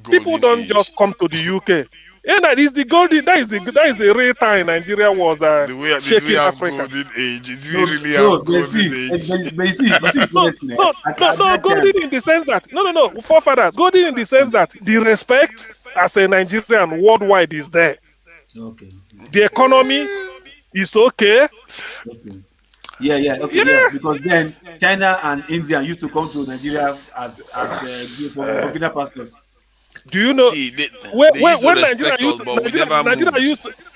people Golden don't age. just come to the UK. And that is the golden, that is a rare time Nigeria was Did we shaking have Africa. golden age? Did we No, really no, have golden age? but see, No, honestly, no, at no, that time, golden in the sense that no, forefathers, golden in the sense that the respect as a Nigerian worldwide is there. okay. The economy is okay. Okay. Yeah, okay, Yeah. yeah. Because then China and India used to come to Nigeria as for Burkina Faso. Do you know See, they used to when Nigeria respect us, but we never moved.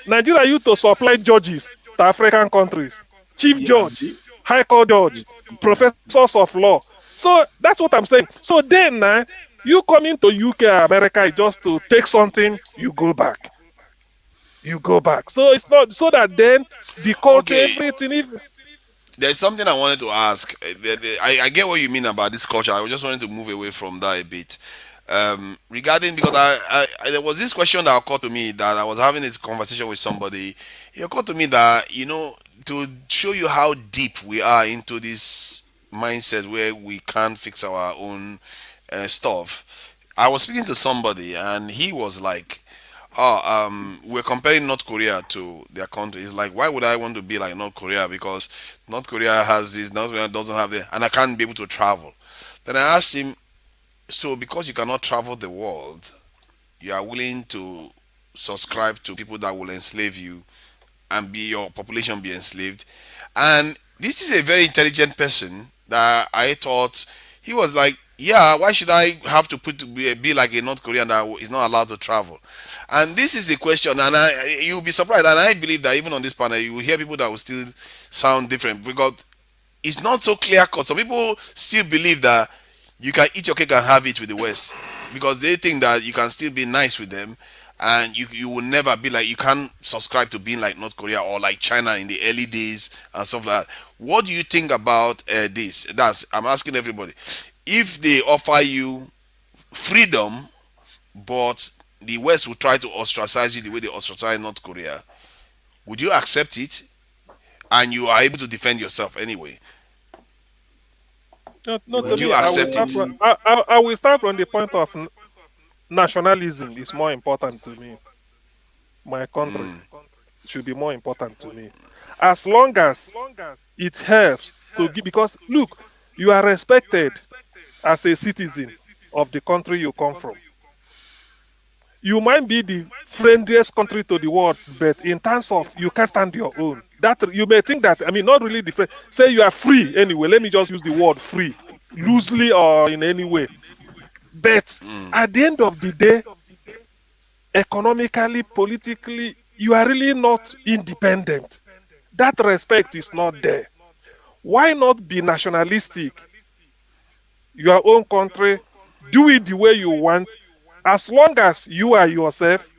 Nigeria used to supply judges to African countries, chief Yeah, judge, high court judge, professors of law. So that's what I'm saying. So then you coming to UK or America is just to take something, you go back. You go back. So it's not so that then the culture, Okay, everything, there's something I wanted to ask. I get what you mean about this culture. I just wanted to move away from that a bit. Regarding, because there was this question that occurred to me that I was having a conversation with somebody. It occurred to me that, to show you how deep we are into this mindset where we can't fix our own stuff. I was speaking to somebody and he was like, we're comparing North Korea to their country. It's like, why would I want to be like North Korea? Because North Korea has this, North Korea doesn't have this, and I can't be able to travel. Then I asked him, so because you cannot travel the world, you are willing to subscribe to people that will enslave you and be your population be enslaved? And this is a very intelligent person that I thought he was like, yeah, why should I have to be like a North Korean that is not allowed to travel? And this is a question, and you'll be surprised, and I believe that even on this panel, you will hear people that will still sound different because it's not so clear cut. Some people still believe that you can eat your cake and have it with the West because they think that you can still be nice with them, and you will never be like, you can't subscribe to being like North Korea or like China in the early days and stuff like that. What do you think about this? I'm asking everybody. If they offer you freedom, but the West will try to ostracize you the way they ostracize North Korea, would you accept it? And you are able to defend yourself anyway. Not to Would you me. accept it? I will start from the point of nationalism is more important to me. My country should be more important to me. As long as it helps to give, because look, you are respected as a citizen of the country you come from. You might be the friendliest country to the world, but in terms of you can't stand your own. That you may think that, I mean, not really different. Say you are free anyway. Let me just use the word free, loosely or in any way. But at the end of the day, economically, politically, you are really not independent. That respect is not there. Why not be nationalistic? Your own country, do it the way you want. As long as you are yourself,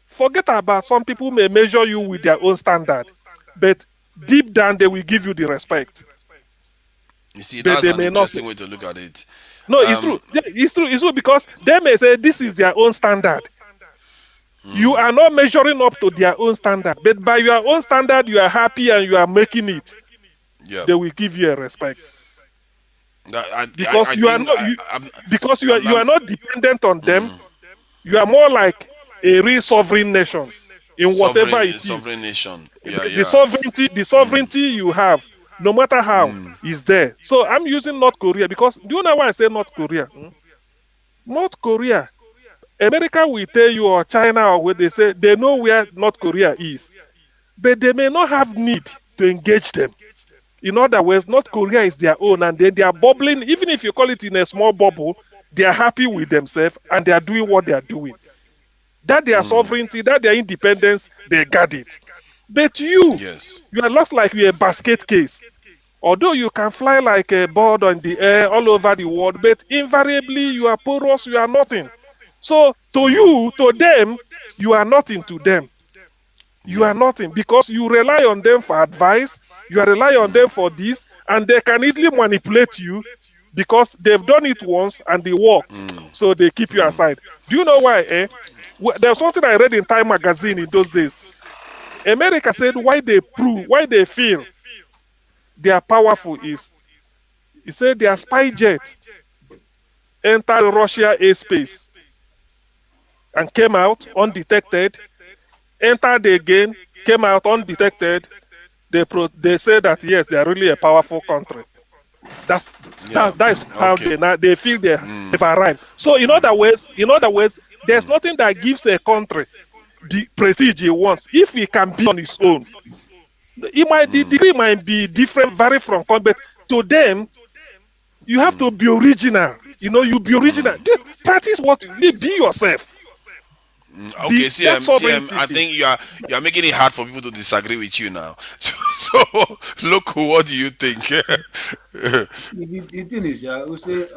forget about some people may measure you with their own standard, but deep down they will give you the respect. You see, But that's they an may not. interesting way to look at it. No, it's true. Yeah, it's true. It's true because they may say this is their own standard. You are not measuring up to their own standard, but by your own standard, you are happy and you are making it. Yeah. They will give you a respect. Because you are not dependent on them. You are more like a real sovereign nation in whatever it is. Sovereign nation. Yeah, The sovereignty you have, no matter how, is there. So I'm using North Korea because do you know why I say North Korea? North Korea, America will tell you, or China, or where they say they know where North Korea is, but they may not have need to engage them. In other words, North Korea is their own, and then they are bubbling. Even if you call it in a small bubble, they are happy with themselves and they are doing what they are doing. That their sovereignty, that their independence, they got it. But you are lost like you're a basket case. Although you can fly like a bird on the air all over the world, but invariably you are porous, you are nothing. So to them, you are nothing to them. You are nothing because you rely on them for advice. You are rely on them for this, and they can easily manipulate you because they've done it once and they worked. So they keep you aside. Do you know why? There's something I read in Time magazine in those days. America said why they feel they are powerful is, he said their spy jet entered Russia airspace and came out undetected, entered again, came out undetected. They say that yes, they are really a powerful country. That's how they feel they've arrived. So in other words, there's nothing that gives a country the prestige it wants if it can be on its own. The degree might be different, vary from country, but to them, you have to be original. You be original. Just practice what you need. Be yourself. Okay, CM, I think you are making it hard for people to disagree with you now. So look, what do you think? The thing is, we say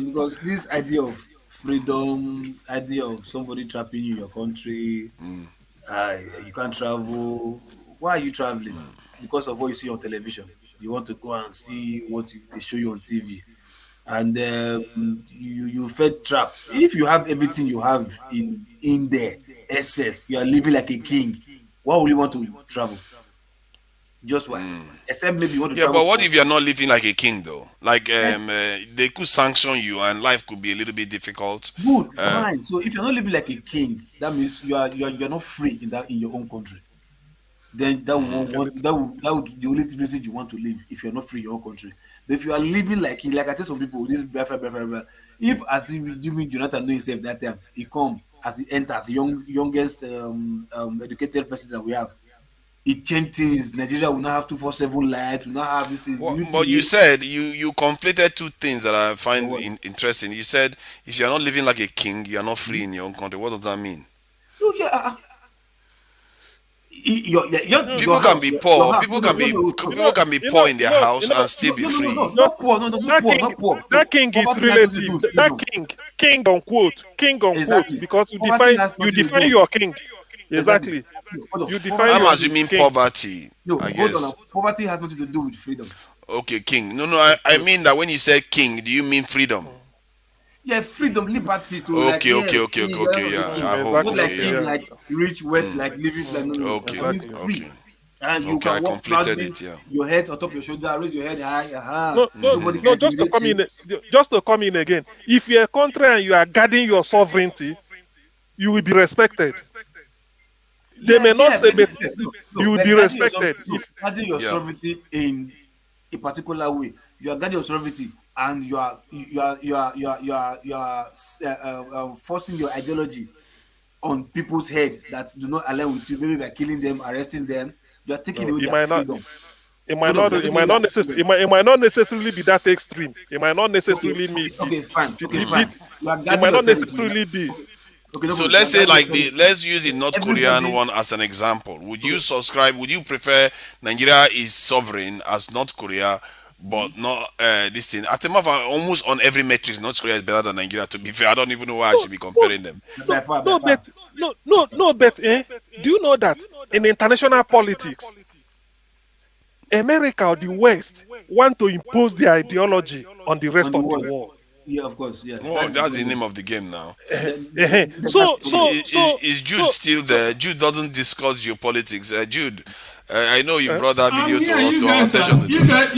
because this idea of freedom, idea of somebody trapping you in your country, you can't travel. Why are you traveling? Because of what you see on television. You want to go and see what they show you on TV, and you felt trapped. If you have everything you have in there, excess, you are living like a king. Why would you want to travel? Just why? Except maybe you want to travel. But what if you are not living like a king though? Like they could sanction you and life could be a little bit difficult. Good, fine. So if you're not living like a king, that means you're not free in your own country. Then that would the only reason you want to live if you're not free in your own country. But if you are living like I tell some people, this blah. If as if Jimmy Jonathan know himself that time, he come as he enters youngest educated president we have. It changed things. Nigeria will not have 247 light. Will not have this. But you said you conflated two things that I find interesting. You said if you are not living like a king, you are not free in your own country. What does that mean? People can be poor. People can be poor in their house and still be free. Not poor. That king is relative. That king unquote, because you define your king. Exactly. I'm assuming poverty. I guess poverty has nothing to do with freedom. Okay, king. No. I mean that when you say king, do you mean freedom? Yeah, freedom, liberty to okay. Yeah. Not like king, like rich, wet, like living like free. And you can walk proudly, your head on top of your shoulder, raise your head high. No, just to come in again. If you're a country and you are guarding your sovereignty, you will be respected. They may not say, but you will be respected. Guarding your sovereignty in a particular way, you are guarding your sovereignty, and you are forcing your ideology on people's head that do not align with you. Maybe by killing them, arresting them, you are taking away their freedom. It might not necessarily be that extreme. It might not necessarily mean. Okay, fine. It might not necessarily be. Okay, so let's say let's use the North Korean one as an example. Would you prefer Nigeria is sovereign as North Korea, but not this thing? At the moment, almost on every metric, North Korea is better than Nigeria. To be fair, I don't even know why I should be comparing them. No, but do you know that in international politics, America or the West want to impose their ideology on the rest of the world? Yeah, of course. Yeah. Oh, that's the name of the game now. So is Jude still there? Jude doesn't discuss geopolitics. Jude, I know you brought that video to our attention. You guys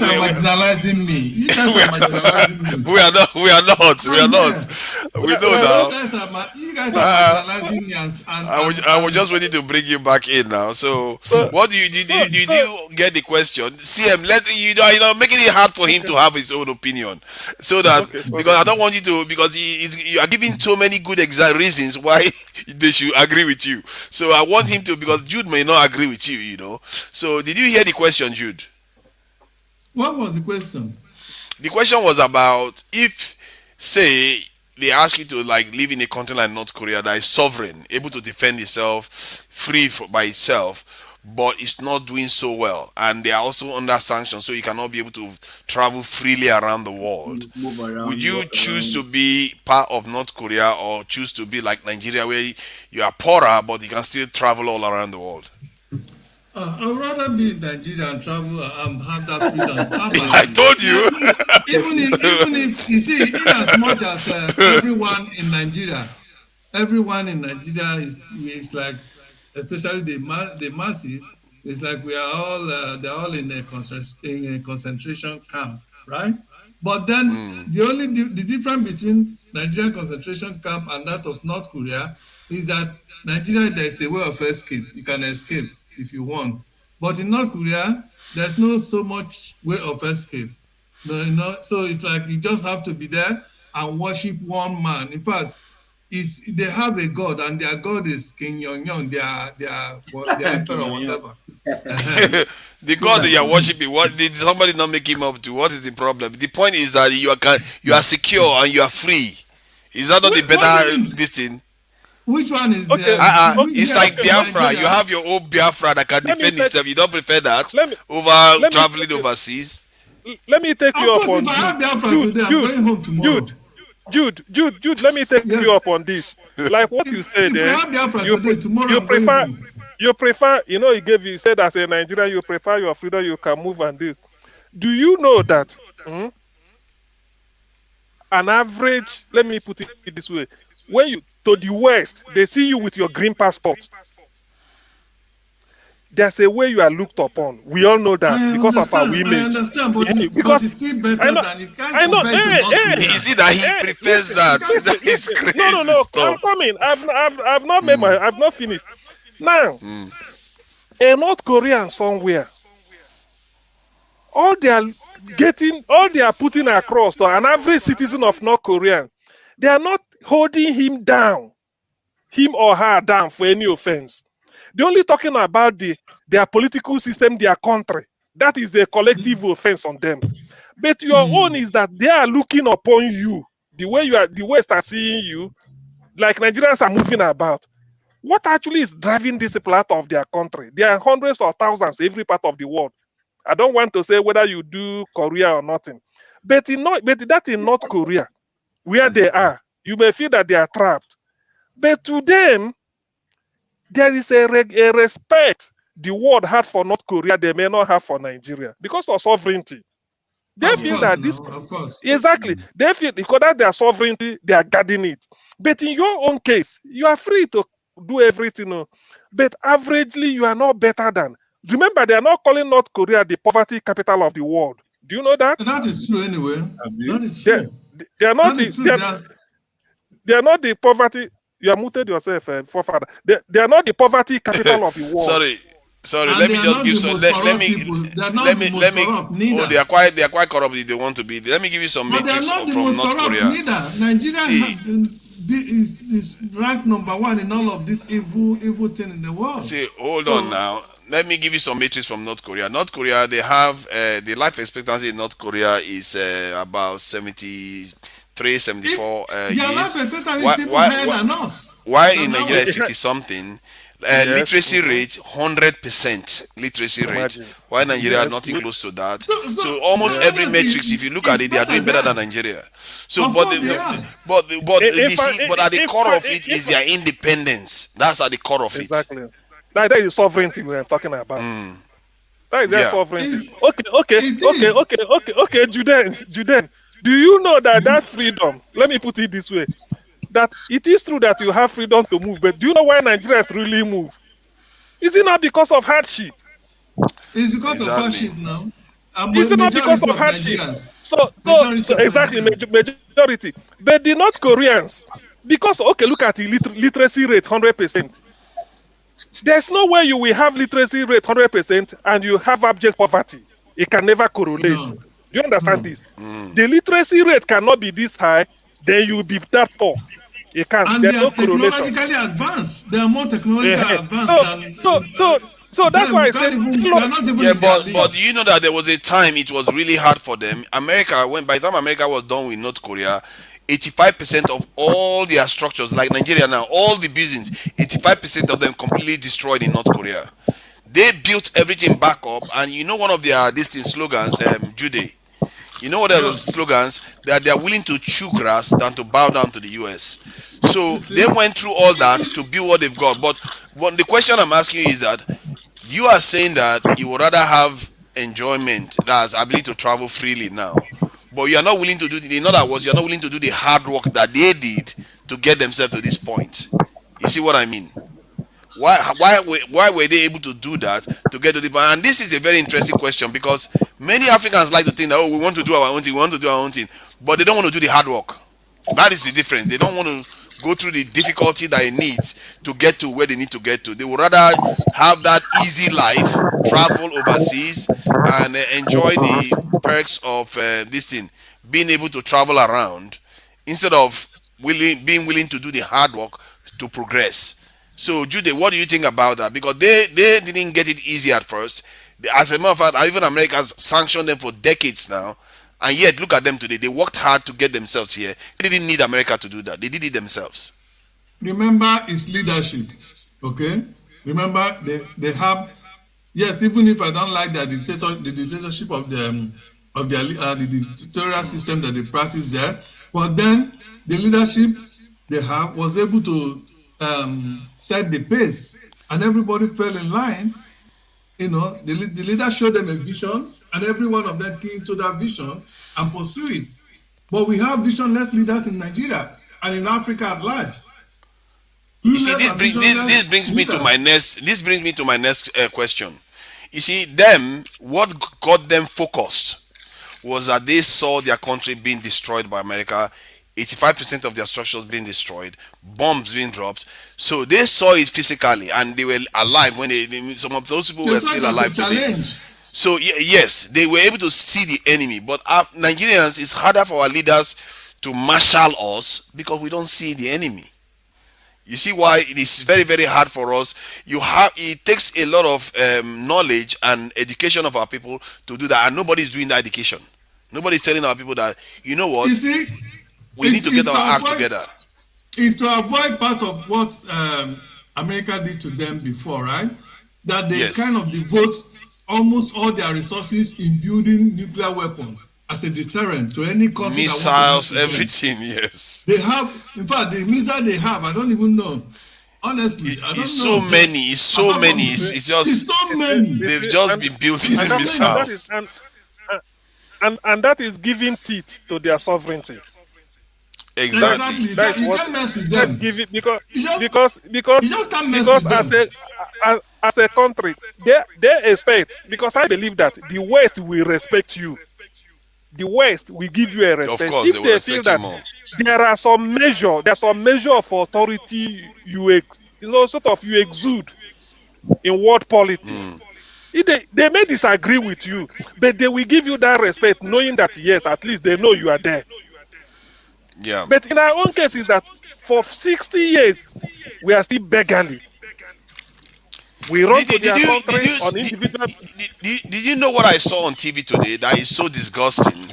are marginalizing me. You guys are marginalizing me. We are not. We know now. You guys are marginalizing me. I was just waiting to bring you back in now. So, what did you get the question? CM, making it hard for him to have his own opinion, so that because I don't want you to, because you are giving so many good reasons why they should agree with you. So I want him to, because Jude may not agree with you, So did you hear the question, Jude? What was the question? The question was about if, say, they ask you to live in a country like North Korea that is sovereign, able to defend itself, free by itself, but it's not doing so well, and they are also under sanctions, so you cannot be able to travel freely around the world. Move around, Would you walk choose to around. be part of North Korea, or choose to be like Nigeria, where you are poorer but you can still travel all around the world? I'd rather be in Nigeria and travel and have that freedom I permanently. told you. Even if you see, in as much as everyone in Nigeria is like, especially the masses, it's like we are all they're all in a concentration camp, right? But then the difference between Nigerian concentration camp and that of North Korea is that Nigeria, there's a way of escape. You can escape if you want, but in North Korea there's no so much way of escape. No, so it's like you just have to be there and worship one man. In fact, they have a god, and their god is King Yong Yong, their emperor or whatever. The God that you are worshiping, what did somebody not make him up to? What is the problem? The point is that you are secure and you are free. Is that not the better this thing? Which one is it's like Biafra. You have your own Biafra that can defend itself. You don't prefer that over traveling overseas? Let me take you up on if I have Biafra today, I'm going home tomorrow. Jude, let me take you up on this. Like what you said, you prefer, you said as a Nigerian, you prefer your freedom, you can move and this. Do you know that an average, let me put it this way, when you to the West, they see you with your green passport. There's a way you are looked upon. We all know that because of our image. I understand, but it's still better than you guys compare to North Korea. You see that he prefers that. That is crazy. No. Stuff. I'm coming. I've not made I've not finished. Now, a North Korean somewhere, all they are putting across to an average citizen of North Korea, they are not holding him or her down for any offense. They're only talking about their political system, their country. That is a collective offense on them. But your own is that they are looking upon you the way the West are seeing you, like Nigerians are moving about. What actually is driving this people out of their country? There are hundreds of thousands every part of the world. I don't want to say whether you do Korea or nothing, but in North Korea, where they are, you may feel that they are trapped. But to them, there is a respect the world had for North Korea they may not have for Nigeria because of sovereignty. They feel that this exactly. They feel because that their sovereignty, they are guarding it. But in your own case, you are free to do everything. But averagely, you are not better than. Remember, they are not calling North Korea the poverty capital of the world. Do you know that? That is true anyway. That is true. They are not they are not the poverty. You are muted yourself, forefather. They are not the poverty capital of the world. Sorry. Let me just give some. Let me. Oh, they are quite corrupt. They want to be. Let me give you some metrics from North Korea. Nigeria is ranked number 1 in all of this evil thing in the world. See, hold on now. Let me give you some metrics from North Korea. North Korea, they have the life expectancy in North Korea is about 73, 74 years. Life expectancy is even higher than us. Why in Nigeria is 50 something? Literacy rate 100% literacy rate. Why Nigeria nothing close to that? So almost every metrics, if you look at it, they are doing better than Nigeria. So, but at the core of it is their independence. That's at the core of it. Exactly. That is sovereignty we are talking about. That is their sovereignty. Okay. Juden, do you know that freedom? Let me put it this way. That it is true that you have freedom to move, but do you know why Nigerians really move? Is it not because of hardship? It's because of hardship now. Is it not because of hardship? So exactly, majority. But the North Koreans, because look at the literacy rate 100%. There's no way you will have literacy rate 100% and you have abject poverty. It can never correlate. No. Do you understand this? The literacy rate cannot be this high, then you will be that poor. You can't. And there's they are technologically advanced. They are more technologically advanced than. So that's why I said. But you know that there was a time it was really hard for them. America, by the time America was done with North Korea, 85% of all their structures, like Nigeria now, all the buildings, 85% of them completely destroyed in North Korea. They built everything back up, and you know one of their slogans, Jude. You know what are those slogans? That they are willing to chew grass than to bow down to the US. So they went through all that to build what they've got. But the question I'm asking you is that you are saying that you would rather have enjoyment, that's ability to travel freely now, but you are not willing to do in other words, you're not willing to do the hard work that they did to get themselves to this point. You see what I mean? Why were they able to do that to get to the point? And this is a very interesting question, because many Africans like to think that, oh, we want to do our own thing, we want to do our own thing, but they don't want to do the hard work. That is the difference. They don't want to go through the difficulty that it needs to get to where they need to get to. They would rather have that easy life, travel overseas, and enjoy the perks of this thing, being able to travel around, instead of being willing to do the hard work to progress. So, Jude, what do you think about that? Because they didn't get it easy at first. As a matter of fact, even America has sanctioned them for decades now. And yet, look at them today. They worked hard to get themselves here. They didn't need America to do that. They did it themselves. Remember, it's leadership. Okay? Remember, they have, yes, even if I don't like the dictatorship of the dictatorial system that they practice there, but then the leadership they have was able to set the pace, and everybody fell in line. You know, the leader showed them a vision, and every one of them came to that vision and pursue it. But we have visionless leaders in Nigeria and in Africa at large. You see, this brings me to my next question. You see, what got them focused was that they saw their country being destroyed by America. 85% of their structures being destroyed, bombs being dropped. So they saw it physically, and they were alive when some of those people were still alive today. So yes, they were able to see the enemy. But Nigerians, it's harder for our leaders to marshal us because we don't see the enemy. You see why it is very, very hard for us. It takes a lot of knowledge and education of our people to do that, and nobody is doing that education. Nobody's telling our people that, you know what, we need to get our act together. Is to avoid part of what America did to them before, right? That they kind of devote almost all their resources in building nuclear weapons as a deterrent to any country. Missiles, everything, yes. They have, in fact, the missile they have, I don't even know. Honestly, I don't know. It's so many. It's just so many. They've just been building the missiles. And that is giving teeth to their sovereignty. Exactly. That's you what. can't mess with them. Give it because as a country, they expect, because I believe that the West will respect you. The West will give you a respect. Of course, if they will they respect feel that you more. there's some measure of authority you exude in world politics. They may disagree with you, but they will give you that respect, knowing that yes, at least they know you are there. Yeah. But in our own case is that for 60 years we are still beggarly. We run to their country on individual. Did you know what I saw on TV today that is so disgusting?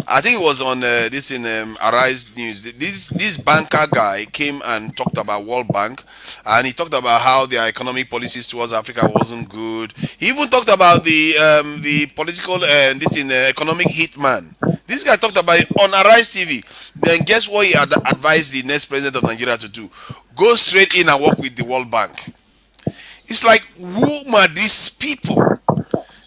I think it was on this in Arise News. This banker guy came and talked about World Bank, and he talked about how their economic policies towards Africa wasn't good. He even talked about the political economic hitman. This guy talked about it on Arise TV. Then guess what he had advised the next president of Nigeria to do? Go straight in and work with the World Bank. It's like, who are these people?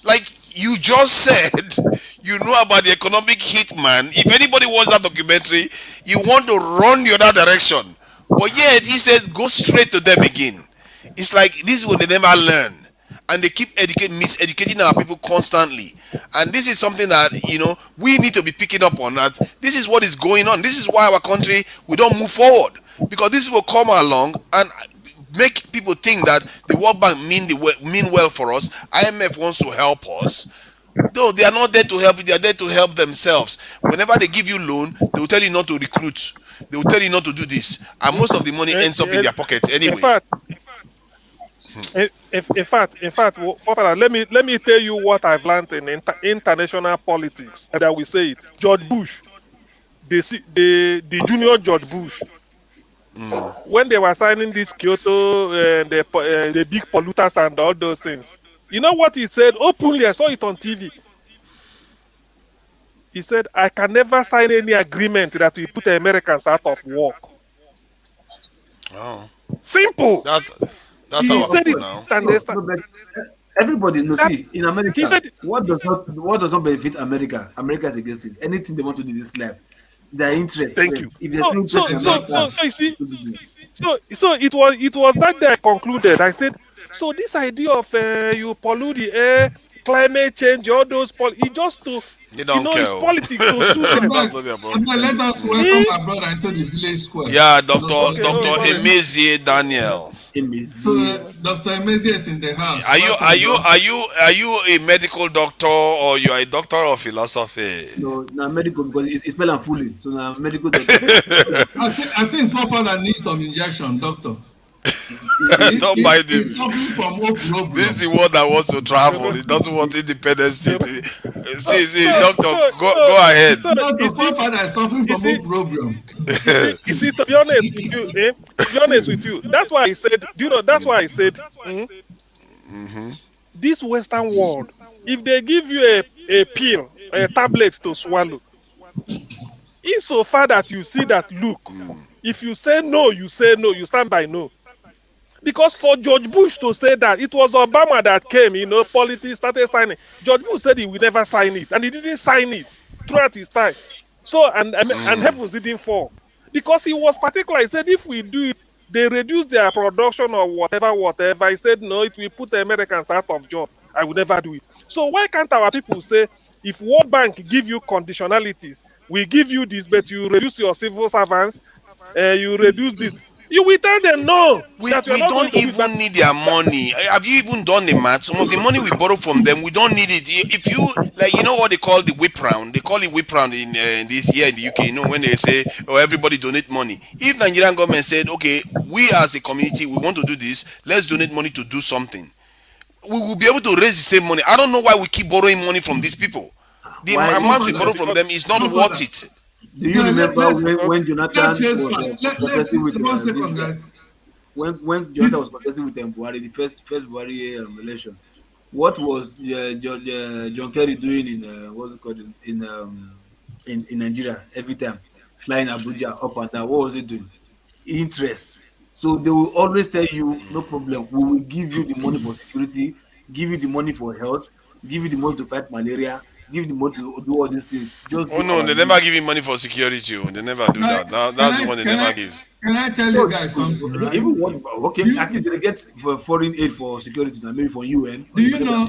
Like, you just said you know about the economic hitman. If anybody watched that documentary, you want to run the other direction. But yet, he says, go straight to them again. It's like, this is what they never learn. And they keep miseducating our people constantly. And this is something that, we need to be picking up on. That this is what is going on. This is why our country, we don't move forward. Because this will come along and make people think that the World Bank mean well for us. IMF wants to help us. No, they are not there to help you. They are there to help themselves. Whenever they give you loan, they will tell you not to recruit. They will tell you not to do this. And most of the money ends up in their pocket anyway. In fact, let me tell you what I've learned in international politics. That we say it. George Bush, the junior George Bush, when they were signing this Kyoto and the big polluters and all those things, You know what he said openly? I saw it on TV. He said, I can never sign any agreement that will put Americans out of work. Oh. Simple. That's He our said it. people now. No, but everybody knows. See, in America, he said, what does not benefit America? America is against it. Anything they want to do in this life, their interest. thank you. First. If there's no interest in America, So you see, so it was that day I concluded. I said, so this idea of you pollute the air, climate change, all those it just to They don't care. it's politics to suit them. Let us welcome my brother into the village square. Yeah, Dr. Emezie Daniels. So Dr. Emezie is in the house. Are you a medical doctor or you are a doctor of philosophy? No, medical because it's spell and fully. So now medical doctor. I think forefather needs some injection, doctor. Don't buy this. This is the one that wants to travel. He doesn't want independence. See, doctor, go ahead. His forefather is suffering from a problem. You see, to be honest with you, that's why I said, that's why I said, this Western world, if they give you a pill, a tablet to swallow, insofar that you see that, look, if you say no, you stand by no. Because for George Bush to say that, it was Obama that came, politics started signing. George Bush said he would never sign it, and he didn't sign it throughout his time. So, and heavens didn't fall. Because he was particular, he said if we do it, they reduce their production or whatever. He said, no, it will put the Americans out of job. I would never do it. So why can't our people say, if World Bank give you conditionalities, we give you this, but you reduce your civil servants, you reduce this, you will tell them no. We don't even need their money. Have you even done the math? Some of the money we borrow from them, we don't need it. If you what they call the whip round, they call it whip round in this here in the UK. When they say, oh, everybody donate money. If Nigerian government said, okay, we as a community, we want to do this, let's donate money to do something, we will be able to raise the same money. I don't know why we keep borrowing money from these people. The amount we borrow from them is not worth it. Do you remember when Jonathan was contesting with when Jonathan was contesting with Buhari, the first Buhari election? What was John Kerry doing in what's it called in Nigeria every time, flying Abuja up and down? What was he doing? Interest. So they will always tell you, no problem, we will give you the money for security, give you the money for health, give you the money to fight malaria, give the money to do all these things. They never give you money for security. They never do that. That's the one they never give. Can I tell you guys something? Right? At least they get for foreign aid for security, maybe for UN. Do you know?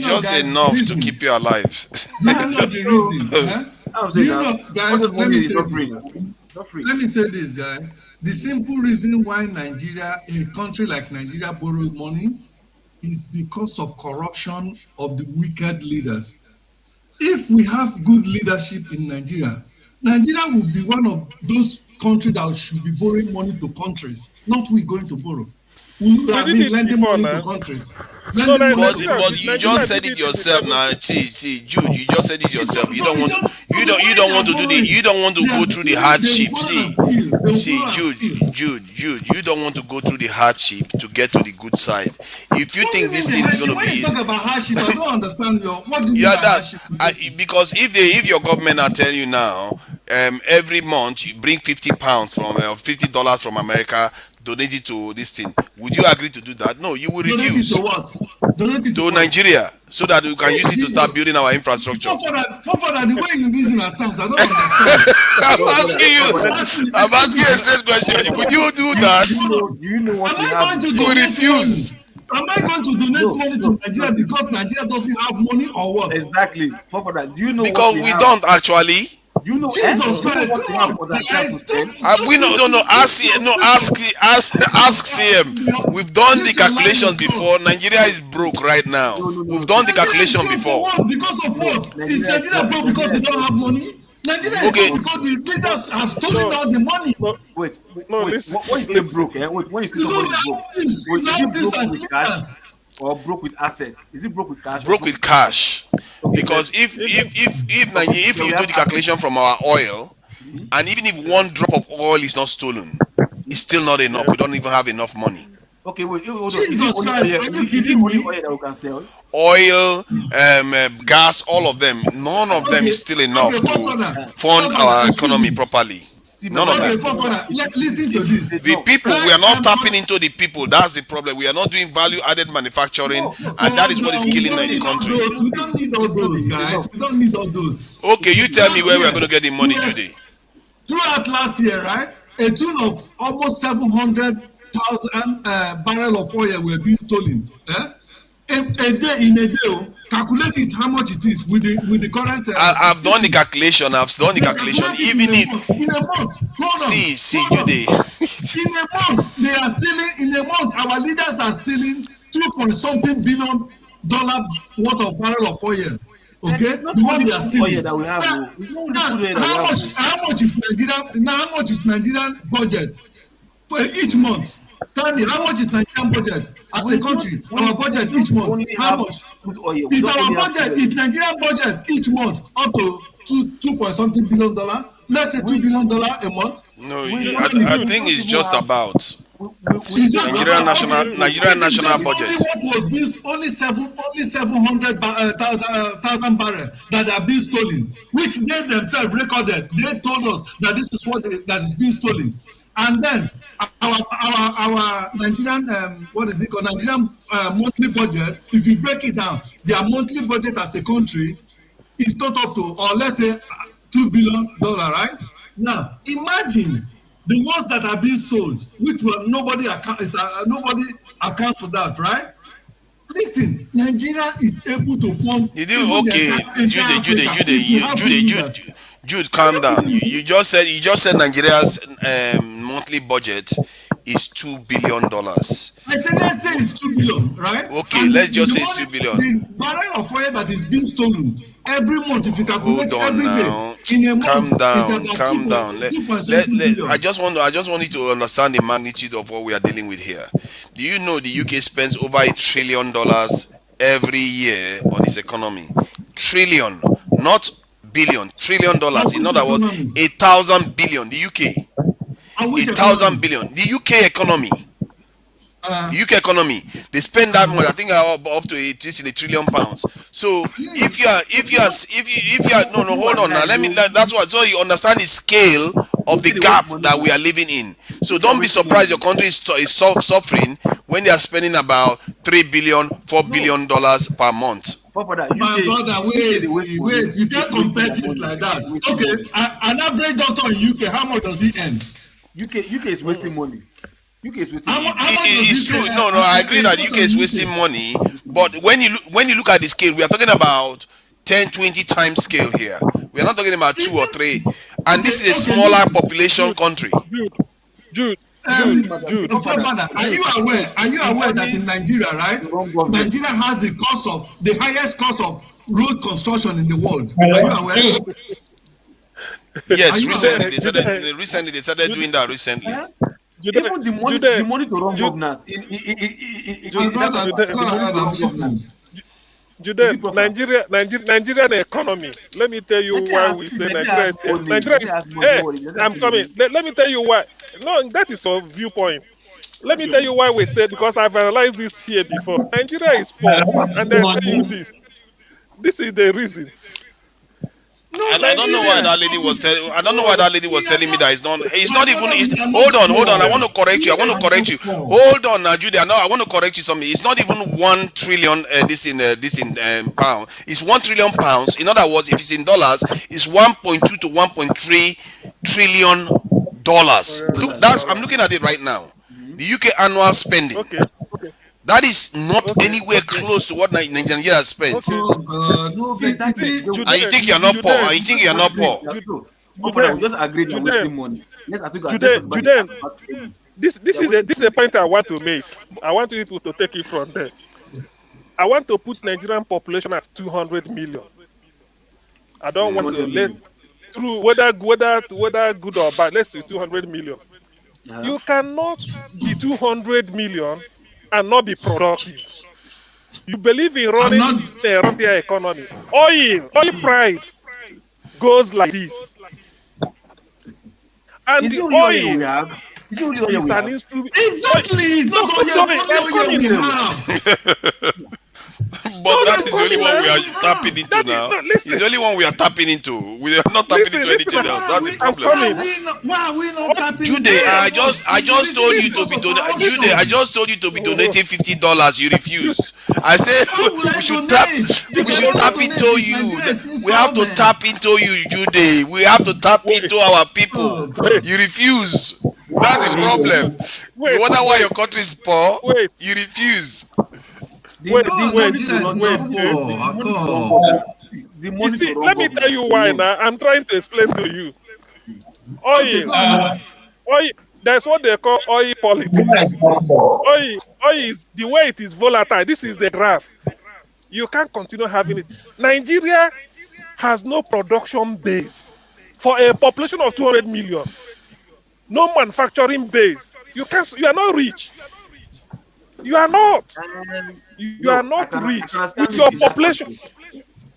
Just enough to keep you alive. That's not the reason. Guys, let me say this, guys. The simple reason why a country like Nigeria borrows money is because of corruption of the wicked leaders. If we have good leadership in Nigeria, Nigeria will be one of those countries that should be borrowing money to countries, not we going to borrow. We have been lending money to countries. But you just said it yourself now. See, Jude, you just said it yourself. You don't want to go through the hardship. See, Jude, you don't want to go through the hardship to get to the good side. If you think this thing is going to be easy, talk about hardship, I don't understand what do you mean by hardship? Because if your government are telling you now, every month you bring £50 from $50 from America, donate it to this thing, would you agree to do that? No, you will refuse. Donate it to Nigeria, so that we can use it to start building our infrastructure. For the way you're using our terms, I don't understand. I'm asking you a straight question. Would you do that? Do you know what you will refuse. Am I going to donate money to Nigeria because Nigeria doesn't have money or what? Exactly. Do you know? Because we don't actually. You know, Jesus Christ, we no. Ask CM. We've done the calculations before. Nigeria is broke right now. We've done the calculation before. Because of what? Is Nigeria broke because they don't have money? Nigeria is broke because the leaders have stolen all the money. Wait. When you say broke, when you say somebody is broke with cash or broke with assets? Is it broke with cash? Broke with cash. Because if you do the calculation from our oil, and even if one drop of oil is not stolen, it's still not enough. We don't even have enough money. Okay, wait, hold on. Jesus Christ, are you kidding only me? oil that we can sell? Oil, gas, all of them. None of them is still enough to fund our economy properly. None of that. Listen to this. The people, we are not tapping into the people. That's the problem. We are not doing value-added manufacturing, and that is what is killing the country. We don't need all those, guys. We don't need all those. Okay, you tell me where we are going to get the money today. Throughout last year, right, a tune of almost 700,000 barrel of oil were being stolen. In a day, calculate it how much it is with the current. I've done the calculation. Even if in a month, in a month, they are stealing. In a month, our leaders are stealing $2.something billion worth of barrel of oil. Okay, the one they are stealing. How much is Nigerian? Now, how much is Nigerian budget for each month? Tell me, how much is Nigerian budget as a country? Our budget each month. How much is our budget? Is Nigerian budget each month up to $2.something billion? Let's say $2 billion a month. No, I think it's just about Nigerian national budget. Only 700,000 barrels that are being stolen, which they themselves recorded. They told us that this is what that is being stolen. And then our Nigerian what is it called? Nigerian monthly budget. If you break it down, their monthly budget as a country is not up to, or let's say, $2 billion. Right now, imagine the ones that are being sold, which nobody accounts for that, right? Listen, Nigeria is able to fund. Jude, calm down. You just said Nigeria's monthly budget is $2 billion. I said, let's say it's $2 billion, right? Okay, and let's just say it's $2 billion. The barrel of oil that is being stolen every month, if you calculate every day, in a calm month, calm down. I just want you to understand the magnitude of what we are dealing with here. Do you know the UK spends over $1 trillion every year on its economy? Trillion, not billion. $1 trillion. In other words, 1,000 billion. The UK. 1,000 billion. The UK economy. The UK economy, they spend that much. I think up to £1 trillion. So if you are no hold on now. That's what, so you understand the scale of the gap that we are living in. So don't be surprised your country is suffering when they are spending about $3 billion, $4 billion per month. My brother, wait, you can't compare things like that. Okay, an average doctor in UK, how much does he earn? UK is wasting money. UK is wasting money. It's true. No, I agree that UK is wasting money. But when you look at the scale, we are talking about 10, 20 times scale here. We are not talking about 2 or 3. And this is a smaller population country. Jude, are you aware that in Nigeria, right? Nigeria has the highest cost of road construction in the world. Are you aware? Yes, recently they started doing that recently. Even the money to run governance. Nigerian economy. Let me tell you why we say Nigeria is. Hey, I'm coming. Let me tell you why. No, that is your viewpoint. Let me tell you why we say, because I've analyzed this here before. Nigeria is poor, and I tell you this. This is the reason. And I don't know why that lady was telling me that it's not even. Hold on. I want to correct you. Hold on, now, Julia. No, I want to correct you something. It's not even 1 trillion. This in pound. It's 1 trillion pounds. In other words, if it's in dollars, it's 1.2 to 1.3 trillion dollars. Look, I'm looking at it right now. The UK annual spending. Okay. That is not anywhere close to what Nigeria spends. And you think you're not poor? Just agree to wasting money. This is the point I want to make. I want people to take it from there. I want to put Nigerian population at 200 million. I don't want to let through whether good or bad. Let's say 200 million. You cannot be 200 million and not be productive. You believe in running the economy. Oil price goes like this. And is the oil we have? Is it only oil It's we an have? instrument. Exactly. It's No, not hold on, I'm coming. we have. But that I'm is the only coming one now. we are tapping into That is, now. no, It's listen. the only one we are tapping into. We are not tapping into Listen. anything else. That's the I'm problem. coming. Why are we not tapping Jude, into I just told you to because be of donating. Jude, I corruption? just told you to be donating $50. You refuse. I said Why would I we should tap. donate? We If I should don't tap donate, into if you. Nigeria is We have to insolvent. tap into you, Jude. We have to tap Wait, into our Oh people. God. You refuse. That's the problem. You wait, wonder why your wait, country is poor. wait, You refuse. wait, No, wait, Nigeria is wait. not poor at all. The You money see, to run let me tell government you why alone. now. I'm trying to explain to you. Okay, Oil, go on. oil. That's what they call oil politics. Oil is the way it is volatile. This is the graph. You can't continue having it. Nigeria has no production base for a population of 200 million. No manufacturing base. You are not rich. You are not. You are No, I not can rich understand with it your in that population. country.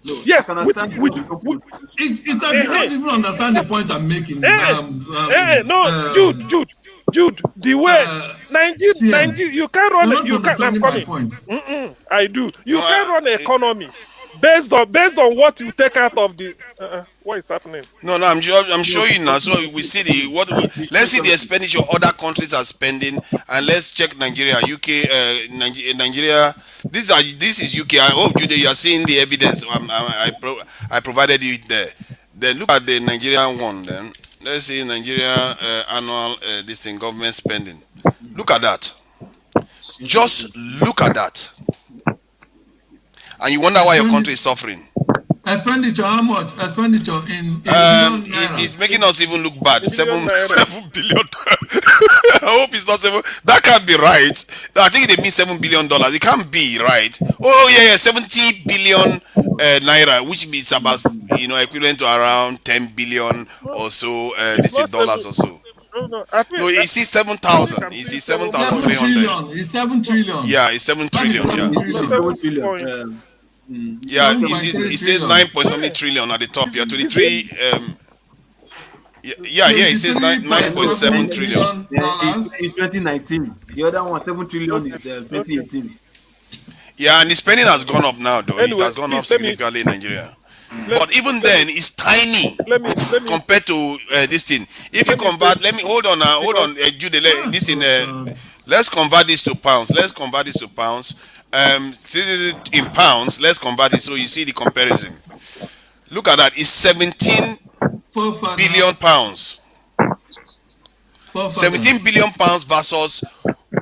No, I Yes, can understand it, but you don't with produce. It's that you don't even understand the point I'm making. no, Jude, the way CM, Nigeria, you can't run. you're not You can't. I'm understanding my coming. point. I do. No, You can't run an economy based on what you take out of the. What is happening? no, I'm No, showing you now. So we see let's see the expenditure other countries are spending, and let's check Nigeria, UK, Nigeria. This is UK. I hope Jude, you are seeing the evidence. I provided you there. Then look at the Nigerian one. Then let's see Nigeria annual this thing government spending. Look at that. Just look at that, and you wonder why your country is suffering. Expenditure, how much? Expenditure in billion It's naira. making us even look bad. Billion naira. 7 billion. I hope it's not 7. That can't be right. I think they mean $7 billion. It can't be right. Oh yeah, 70 billion naira, which means about equivalent to around 10 billion or so. It's This is not seven. dollars or so. No, I No, think. you see I think 7,000. I'm You seeing see 7 7 7,300. trillion. It's 7 trillion. Yeah, it's 7 That is trillion. 7 Yeah. trillion. 7 point. trillion. Yeah, it 7.3 says trillion. 9 point something trillion at the top. Yeah, 23. Yeah. It says 9.7 23.7 trillion. billion dollars. In 2019, the other one 7 trillion is 2018. Yeah, and the spending has gone up now, though. It Anyway, has gone up please let me significantly in Nigeria. But even then, it's tiny let me compared to this thing. If you convert, let me hold on now, Jude. This in let's convert this to pounds. Let's convert this to pounds. In pounds, let's convert it so you see the comparison. Look at that. It's 17 billion pounds. 17 billion pounds versus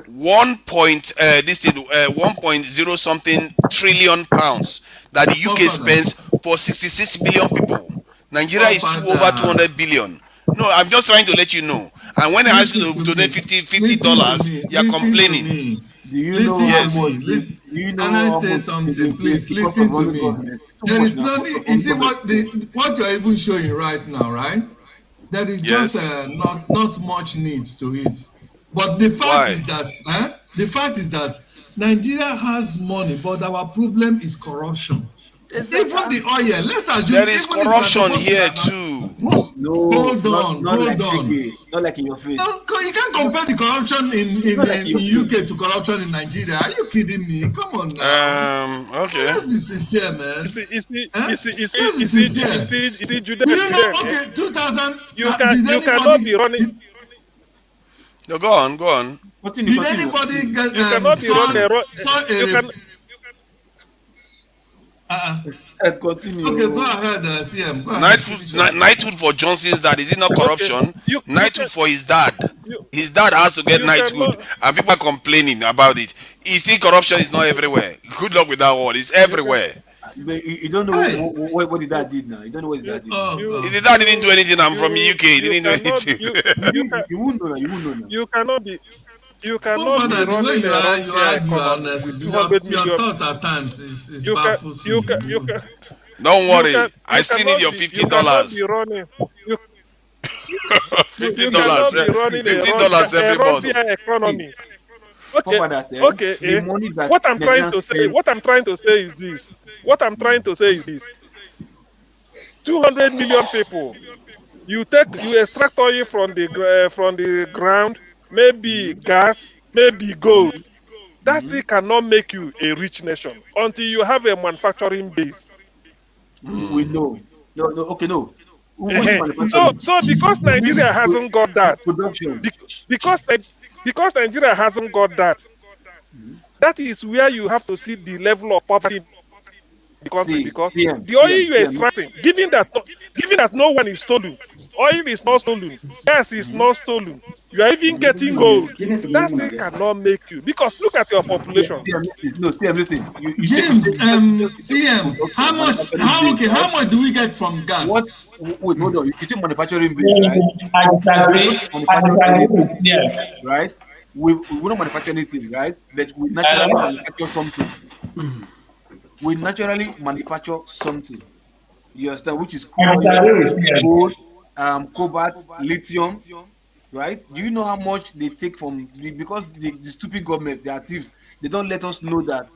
1.0 something trillion pounds that the UK spends for 66 billion people. Nigeria is over 200 billion. No, I'm just trying to let you know. And when I ask you to donate $50, you're complaining. Do you know how much? Can I say something, please? Listen to me. There is no need. You see what you're even showing right now, right? There is just not much need to it. But the fact is that Nigeria has money, but our problem is corruption. Even the oil, let's assume there is corruption here too. Hold on. Not like in your face. No, you can't compare the corruption in UK to corruption in Nigeria. Are you kidding me? Come on now. Okay. Let's be sincere, man. You see, Jude. Okay, 2000. You cannot be running. No, go on. Did anybody get You cannot be running. Continue. Okay, go ahead, CM. Knighthood for Johnson's dad. Is it not corruption? Knighthood for his dad. His dad has to get knighthood, and people are complaining about it. You see, corruption is not everywhere. Good luck with that word. It's everywhere. But you don't know what the dad did now. You don't know what the dad did. The dad didn't do anything. I'm from the UK. He didn't do anything. You won't know. You won't know. You cannot be. You cannot be the way running you around your thoughts at times is baffles me. Don't worry. I still need your $50. $50. $50 every month. Economy. Okay. What I'm trying to say is this. 200 million people. You extract oil from the ground, maybe gas, maybe gold, that still cannot make you a rich nation until you have a manufacturing base. We know. No, okay, no. Who is So, manufacturing? so because You mean Nigeria hasn't got that, production? because because Nigeria hasn't got that, that is where you have to see the level of poverty in the country. See, Because TM, the oil TM, you are TM. extracting, given that no one is stolen, oil is not stolen, gas is not stolen, you are even getting gold. That still cannot make you, because look at your population. No, TM, listen. You James, say CM, how much? manufacturing How base, okay? right? How much do we get from What? gas? Wait, hold on. You say manufacturing base, Yeah, right? I We disagree. don't I manufacture disagree. anything, Yeah. right? We don't manufacture anything, right? But we naturally Hello? manufacture something. We naturally manufacture something. You understand? Which is crude I oil, disagree with you. gold, cobalt, lithium, right? Do you know how much they take from because the stupid government, they are thieves. They don't let us know that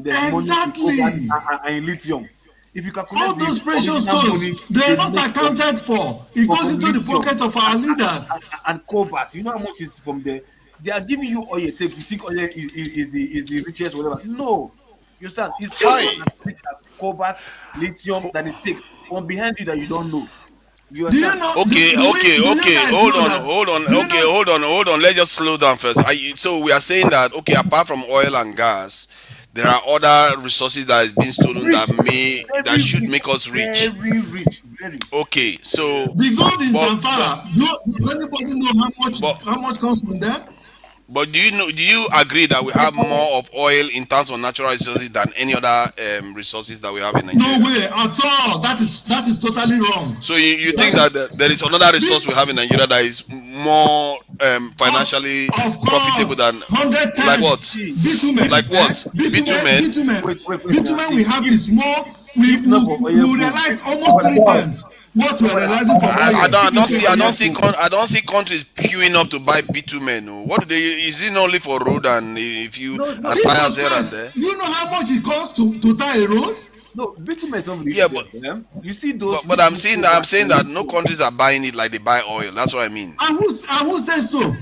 there's money in cobalt Exactly. and in lithium. If you All calculate the those precious original stones, money they are they not make accounted for. It goes from into the lithium pocket of our leaders. and cobalt, you know how much is from there? They are giving you oil. Take you think oil is the richest, whatever. No, you understand? It's also Hi. as rich as cobalt, lithium that they take from behind you that you don't know. You Do you understand? know? Okay, Do you okay. guys Hold know on, that? hold on. Do you Okay, know? hold on. Let's just slow down first. So we are saying that okay, apart from oil and gas, there are other resources that is being stolen Rich, that very should rich, make us rich. very rich, very. Okay, so The gold in but but Zamfara. Does anybody know but how much comes from there? but do you agree that we have more of oil in terms of natural resources than any other resources that we have in No Nigeria? way at all. That is totally wrong. So you think That that is there is another resource we have in Nigeria that is more financially of profitable course, than 100 times. what? See, Bitumen, Like what? Bitumen? wait now. bitumen we See, have is more. We, if not for we oil boom, realized almost 3 times what we are nobody, realizing from I oil. don't I If you don't say see oil boom. I don't see countries queuing up to buy bitumen. Oh. What do they? Is it only for road and if you no, and tires Jesus here and Christ, there? do you know how much it costs to tie a road? no, bitumen is not really Yeah, cheap. You see those but I'm saying cobalt saying and that no lithium. countries are buying it like they buy oil. That's what I mean. And who says so?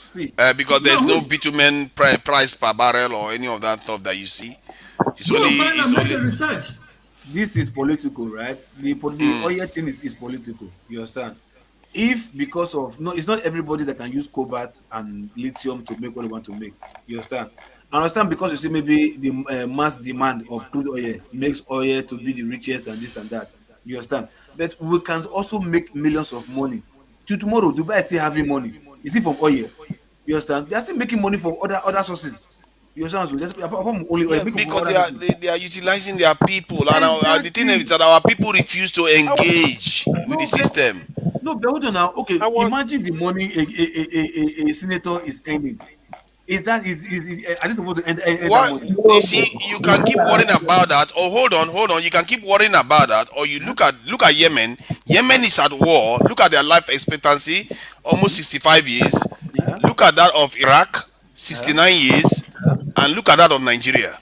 See, Because No, there's no who's bitumen price per barrel or any of that stuff that you see. go and find It's and make only a research. this is political, right? The oil thing is political. You understand? If because of no, it's not everybody that can use cobalt and lithium to make what they want to make. You understand? I understand because you see maybe the mass demand of crude oil makes oil to be the richest and this and that. You understand? But we can also make millions of money. To tomorrow, Dubai is still having money. Is it from oil? You understand? They are still making money from other sources. You understand? So apart from only oil, yeah, making from because other sources. they are utilizing their people, and the thing is Exactly. that our people refuse to engage with the No, but system. no, but hold on now. Okay, I was imagine the money a senator is earning. Is are they supposed to earn that What money? you see, you can keep worrying about that. Or hold on. You can keep worrying about that. Or you Yeah. look at Yemen. Yemen is at war. Look at their life expectancy, almost 65 years. Yeah. Look at that of Iraq, Yeah. 69 years, Yeah. and look at that of Nigeria.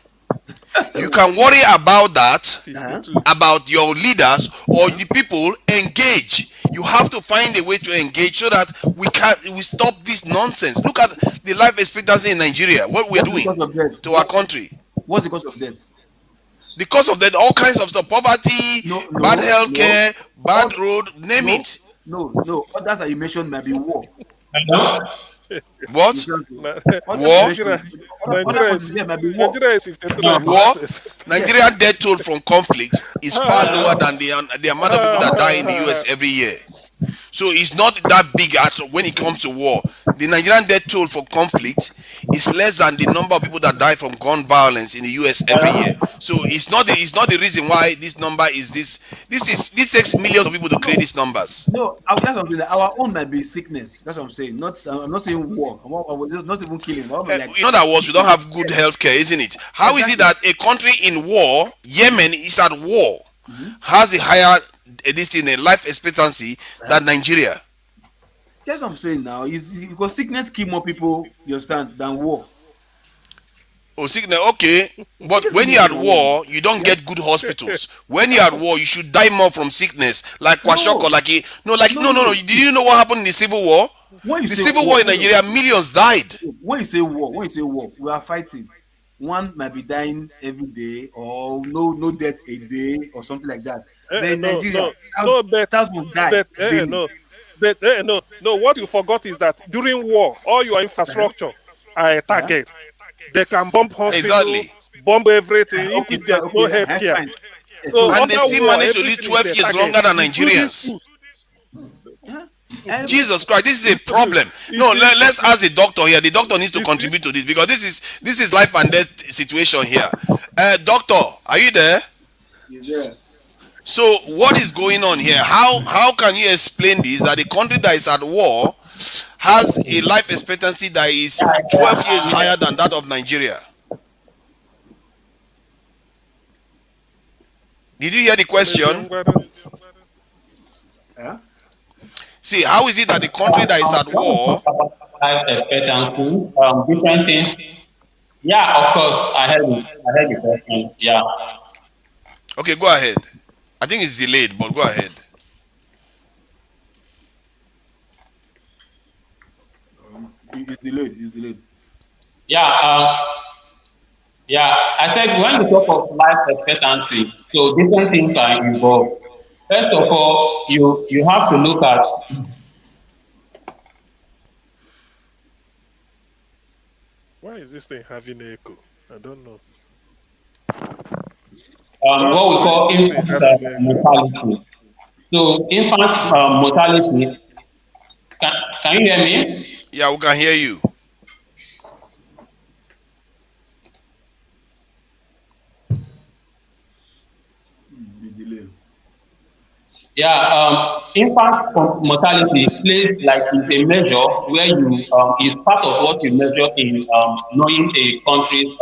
You can worry about that, 52. about your leaders or Yeah. the people. Engage. You have to find a way to engage so that we stop this nonsense. Look at the life expectancy in Nigeria. What we're What's the doing cause of death? to our country. What's the cause of death? Because of that, all kinds of stuff: poverty, No, bad no, health no. care, All bad road, name no, it. no. Others that you mentioned might be war. Hello? You What? understand? Na- Others you War? mentioned, other Nigeria countries is there might be war. Nigeria is 53 No. in the War? first place. Yes. Nigerian death toll from conflict is far lower Hello? than the amount of people that die in the US every year. So it's not that big at when it comes to war. The Nigerian death toll for conflict is less than the number of people that die from gun violence in the US every Hello? year. So it's not the reason why this number is this. This takes millions of people to create No, these numbers. no. That's something that our own might be sickness. That's what I'm saying. I'm not saying war. Not even killing. Like In other words, we don't have good health care, isn't it? How is it exactly. that a country in war, Yemen is at war, Mm-hmm. has a higher life expectancy than Nigeria? That's what I'm saying now. Is because sickness kill more people, you understand, than war. Oh, sickness, okay. But Sickness kill when more you're at people than war. war, you don't Yeah. get good hospitals. When you're at war, you should die more from sickness, like No, kwashoko, like no, no. no. Did you know what happened in the Civil War? When you The say civil war in Nigeria, millions died. when you say war, we are fighting. One might be dying every day, or no death a day, or something like that. But in No, Nigeria, no, no, thousands die but daily. no, but no, no. What you forgot is that during war, all your infrastructure are a target. They can bomb hospital, Exactly. bomb everything Okay, if there's no okay, health care. fine. So And they under still war, manage to live everything is 12 a years target, longer than including Nigerians. food. Jesus Christ, this is a problem. No, let's ask the doctor here. The doctor needs to contribute to this because this is life and death situation here. Doctor, are you there? Is there? So what is going on here? How can you explain this, that the country that is at war has a life expectancy that is 12 years higher than that of Nigeria? Did you hear the question? Yeah. See, how is it that the country that is at When we war? talk about life expectancy, different things. Yeah, of course, I heard it. I heard the question. Yeah. Okay, go ahead. I think it's delayed, but go ahead. It's delayed. It's delayed. Yeah, yeah. I said when we talk of life expectancy, so different things are involved. First of all, you have to look at Why is this thing having echo? I don't know. what we call infant mortality. So infant mortality. Can you hear me? Yeah, we can hear you. The delay. Yeah, infant mortality plays like is a measure where you is part of what you measure in knowing a country's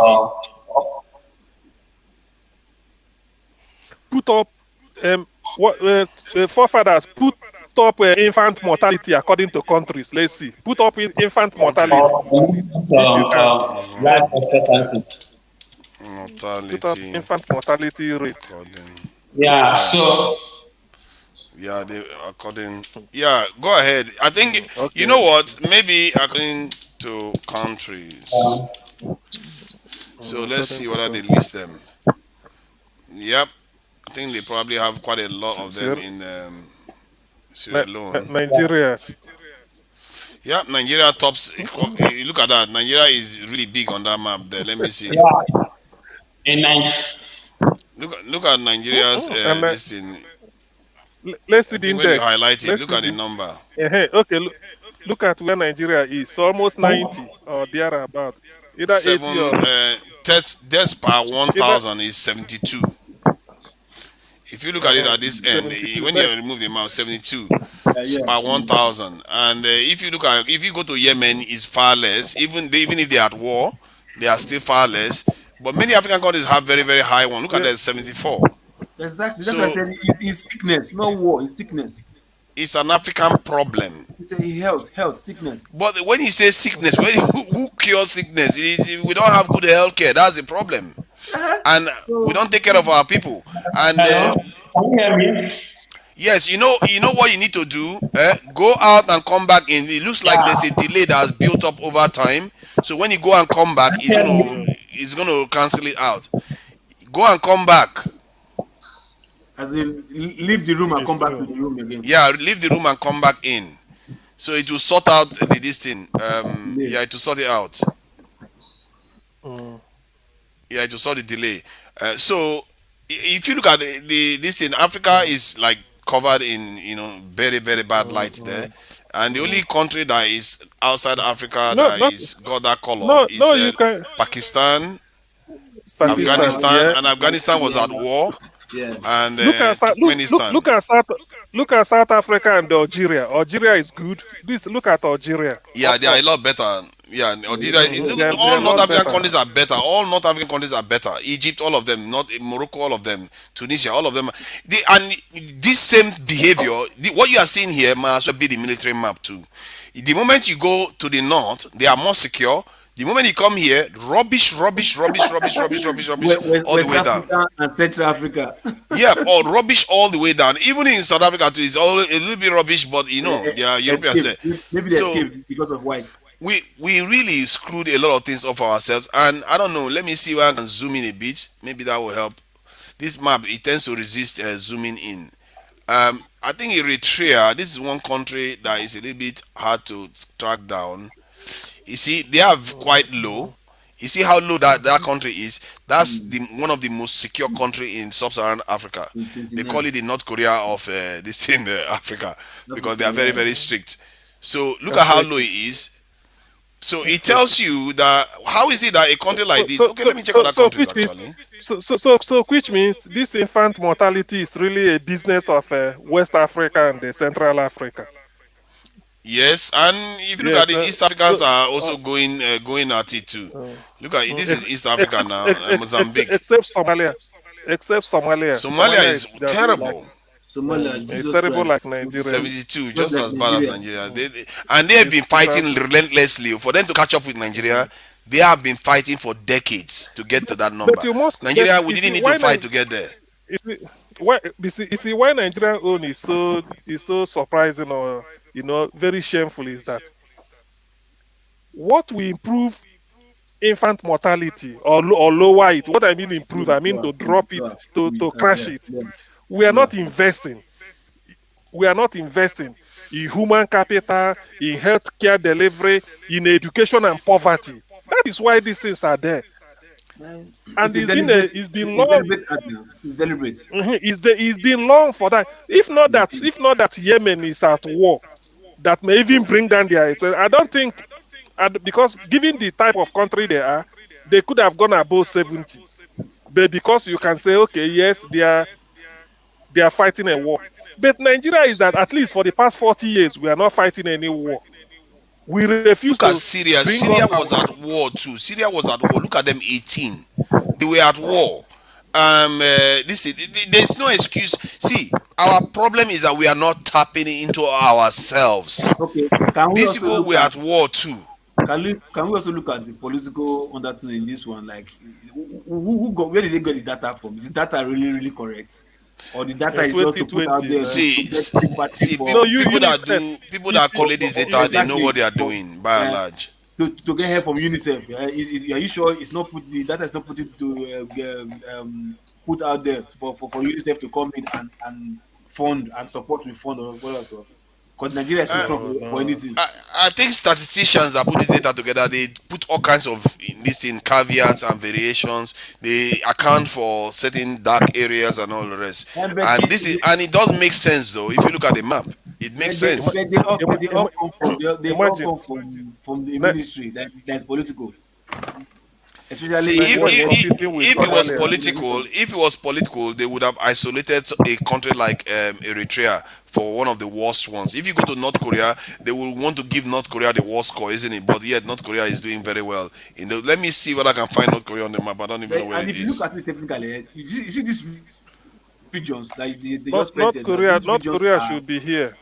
Put up what forefathers put up infant mortality according to countries. Let's see. Put up infant mortality. If you can. life expectancy. Put up Mortality. infant mortality rate. Yeah, so Yeah, yeah, go ahead. I think Okay. you know what? Maybe according to countries. So let's see whether they list them. Yep. I think they probably have quite a lot of them in Sierra Leone. Nigeria. Yep, Nigeria tops. You look at that. Nigeria is really big on that map there. Let me see. yeah, in Look at Nigeria's this thing. Let's see I the think when you index. highlight it, Let's look see at the number. Okay, look at where Nigeria is. So almost 90 or thereabout. Either 80 or Deaths per either 1,000 is 72. If you look at it at this end, 72. when you remove the amount, 72 Yeah. per 1,000. And if you go to Yemen, it's far less. Even if they're at war, they are still far less. But many African countries have very, very high one. Look at that, 74. Exactly. That's So why I said it's sickness, not war. It's sickness. it's an African problem. It's a health, sickness. But when you say sickness, who cures sickness? Uh-huh. We don't have good health care. That's the problem. And we don't take care of our people. And Can you hear me? yes, you know what you need to do. Go out and come back in. It looks like there's a delay that has built up over time. So when you go and come back, it's gonna cancel it out. Go and come back. As in, leave the room and come back to the room again. Yeah, leave the room and come back in. So it will sort out this thing. Yeah, it will sort it out. Yeah, it will sort the delay. So if you look at this thing, Africa is like covered in very, very bad light there. And the only country that is outside Africa is got that color is Pakistan, Afghanistan, and Afghanistan was at war. Yeah. And look at South Africa and Algeria. Algeria is good. Look at Algeria. Yeah, they are a lot better. Yeah, Algeria, all North African countries are better. All North African countries are better. Egypt, all of them. Not Morocco, all of them. Tunisia, all of them. And this same behavior, what you are seeing here, might as well be the military map too. The moment you go to the north, they are more secure. The moment you come here, rubbish, rubbish, rubbish, rubbish, rubbish, rubbish, rubbish, all the West way down. Africa and Central Africa. Yeah, or rubbish all the way down. Even in South Africa too, it's all a little bit rubbish, but you know, they are Europeans. Maybe they So escaped because of white. we really screwed a lot of things off ourselves. And I don't know. Let me see where I can zoom in a bit. Maybe that will help. This map, it tends to resist zooming in. I think Eritrea. This is one country that is a little bit hard to track down. You see, they are quite low. You see how low that country is. That's the one of the most secure country in sub-Saharan Africa. They call it the North Korea of this in Africa because they are very very strict. So look at how low it is. So it tells you that how is it that a country like this? Okay, let me check other countries actually. Which means this infant mortality is really a business of West Africa and Central Africa. Yes, and if you look at it, East Africans are also going at it too. Look at it. This is East Africa now, Mozambique. Except Somalia. Somalia is terrible. Somalia is terrible like Nigeria. 72, just as bad as Nigeria. And they have been fighting relentlessly for them to catch up with Nigeria. They have been fighting for decades to get to that number. Nigeria, we didn't need to fight to get there. You see why Nigerian own is so surprising or very shameful is that what we improve infant mortality or lower it. What I mean improve, I mean to drop it, to crash it. We are not investing. We are not investing in human capital, in healthcare delivery, in education and poverty. That is why these things are there. And it's been long. It's deliberate. It's been long for that. If not that Yemen is at war, that may even bring down their. I don't think, because given the type of country they are, they could have gone above 70. But because you can say, okay, yes, they are fighting a war. But Nigeria is that at least for the past 40 years, we are not fighting any war. We refuse Look at Syria. Syria was at war too. Syria was at war. Look at them, 18. They were at war. There's no excuse. See, our problem is that we are not tapping into ourselves. Okay. These people were at war too. Can we also look at the political undertone in this one? Like, where did they get the data from? Is the data really correct? Or the data is just to put out there? People that collect this data, they know what they are doing by and large. To get help from UNICEF, are you sure it's not the data is not put into put out there for UNICEF to come in and fund and support with fund or whatever stuff? Because Nigeria is too strong for anything. I think statisticians that put this data together, they put all kinds of this in caveats and variations. They account for certain dark areas and all the rest. And it does make sense though. If you look at the map, it makes sense. They all come from the ministry that's political. See, if it was political, they would have isolated a country like Eritrea for one of the worst ones. If you go to North Korea, they will want to give North Korea the worst score, isn't it? But yet North Korea is doing very well. Let me see whether I can find North Korea on the map. I don't even know where it is. And if you look at it technically, you see these regions that they just North Korea should be here.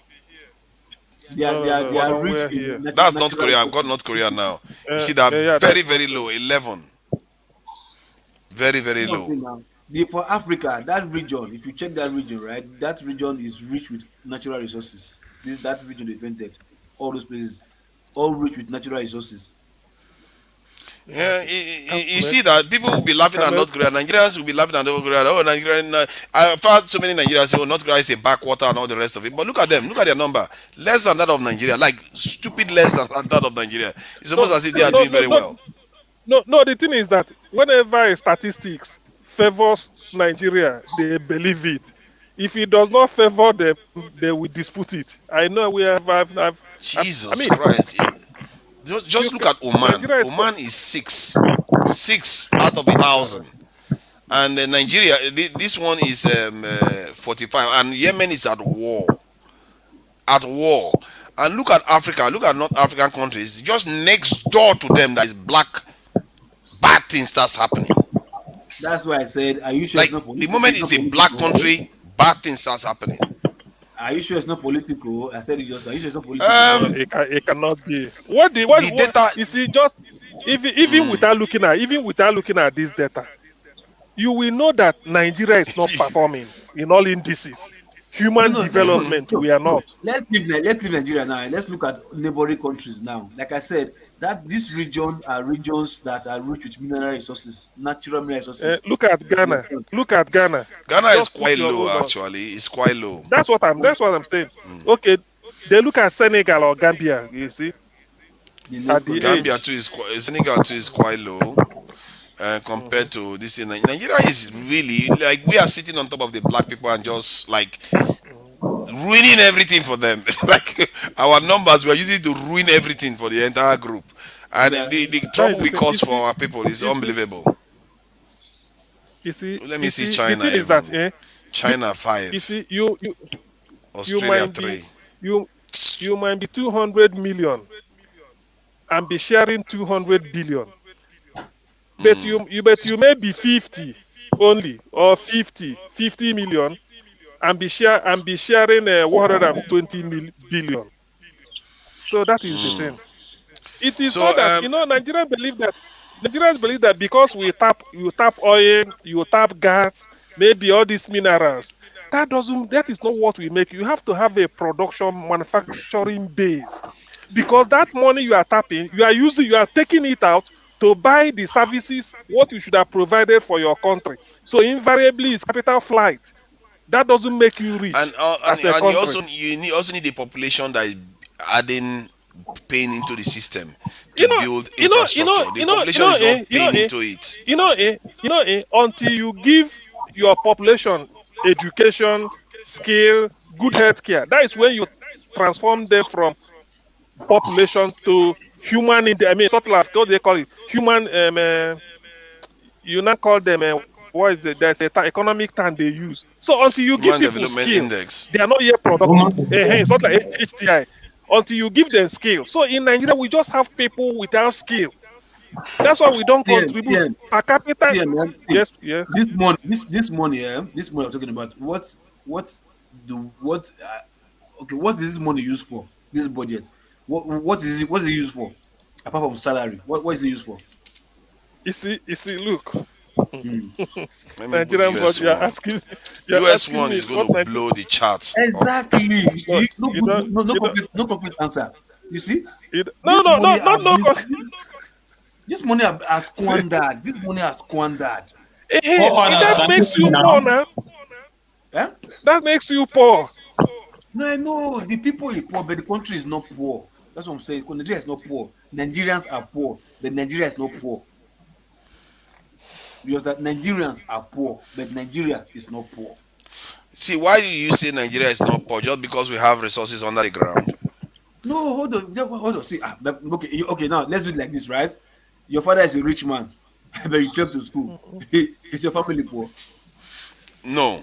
They are rich in That's North Korea. I've got North Korea now. You see that very, very low, 11. Very, very low. For Africa, that region, if you check that region, right, that region is rich with natural resources. That region they invented, all those places, all rich with natural resources. Yeah, you see that people will be laughing at North Korea. Nigerians will be laughing at North Korea. Oh, Nigerian! I've heard so many Nigerians say, "Oh, North Korea is a backwater" and all the rest of it. But look at them. Look at their number. Less than that of Nigeria. Like stupid less than that of Nigeria. It's almost as if they are doing very well. No, the thing is that whenever a statistics favors Nigeria, they believe it. If it does not favor them, they will dispute it. I know we have. Jesus Christ! Just look at Oman. Oman is 6 out of 1,000, and Nigeria. This one is 45, and Yemen is at war. And look at Africa. Look at North African countries. Just next door to them, that is black. Bad things starts happening. That's why I said, are you sure? Like the moment it's a black country, bad things starts happening. Are you sure it's not political? I said it just. Are you sure it's not political? It cannot be. What data. You see, just even without looking at this data, you will know that Nigeria is not performing in all indices. Human development, we are not. Let's leave Nigeria now. Let's look at neighboring countries now. Like I said, that this region are regions that are rich with mineral resources, natural mineral resources. Look at Ghana. Look at Ghana. Ghana is Just put quite your low, hold on. actually. It's quite low. That's what I'm saying. Okay, they look at Senegal or Gambia. You see, at the Gambia age. too is quite. Senegal too is quite low. Compared to this in Nigeria is really like we are sitting on top of the black people and just like ruining everything for them. Like our numbers, we are using to ruin everything for the entire group, and the trouble we cause for our people is unbelievable. Let me see China. The thing is that, China 5. You see, you Australia might 3. be you might be 200 million and be sharing 200 billion. But you may be 50 only or 50 million and be sharing 120 billion. So that is the thing. It is not that Nigerians believe that because you tap oil, you tap gas, maybe all these minerals. That is not what we make. You have to have a production manufacturing base. Because that money you are tapping, you are taking it out to buy the services what you should have provided for your country. So invariably it's capital flight. That doesn't make you rich as a country. You also need a population that is adding paying into the system to build infrastructure. The population is not paying into it. Until you give your population education, skill, good healthcare, that is when you transform them from population to human. Sort of like what they call it, human. You not call them. What is it? There's a economic term they use. So until you give people skill, they are not yet productive. It's not like HTI. Until you give them skill. So in Nigeria, we just have people without skill. That's why we don't contribute per capita. Yes. This money I'm talking about. What is this money used for? This budget. What is it used for? Apart from salary, what is it used for? You see, look. Nigerian budget, you're asking. US one is going to blow the charts. Exactly. You see, no complete answer. You see? This money has squandered. This money has squandered. That makes you poor now. Eh? That makes you poor. No, I know the people are poor, but the country is not poor. That's what I'm saying. Nigeria is not poor. Nigerians are poor, but Nigeria is not poor. Because that Nigerians are poor, but Nigeria is not poor. See, why do you say Nigeria is not poor? Just because we have resources under the ground? No, hold on. See, okay. Now let's do it like this, right? Your father is a rich man, but you trip to school. Is your family poor? No.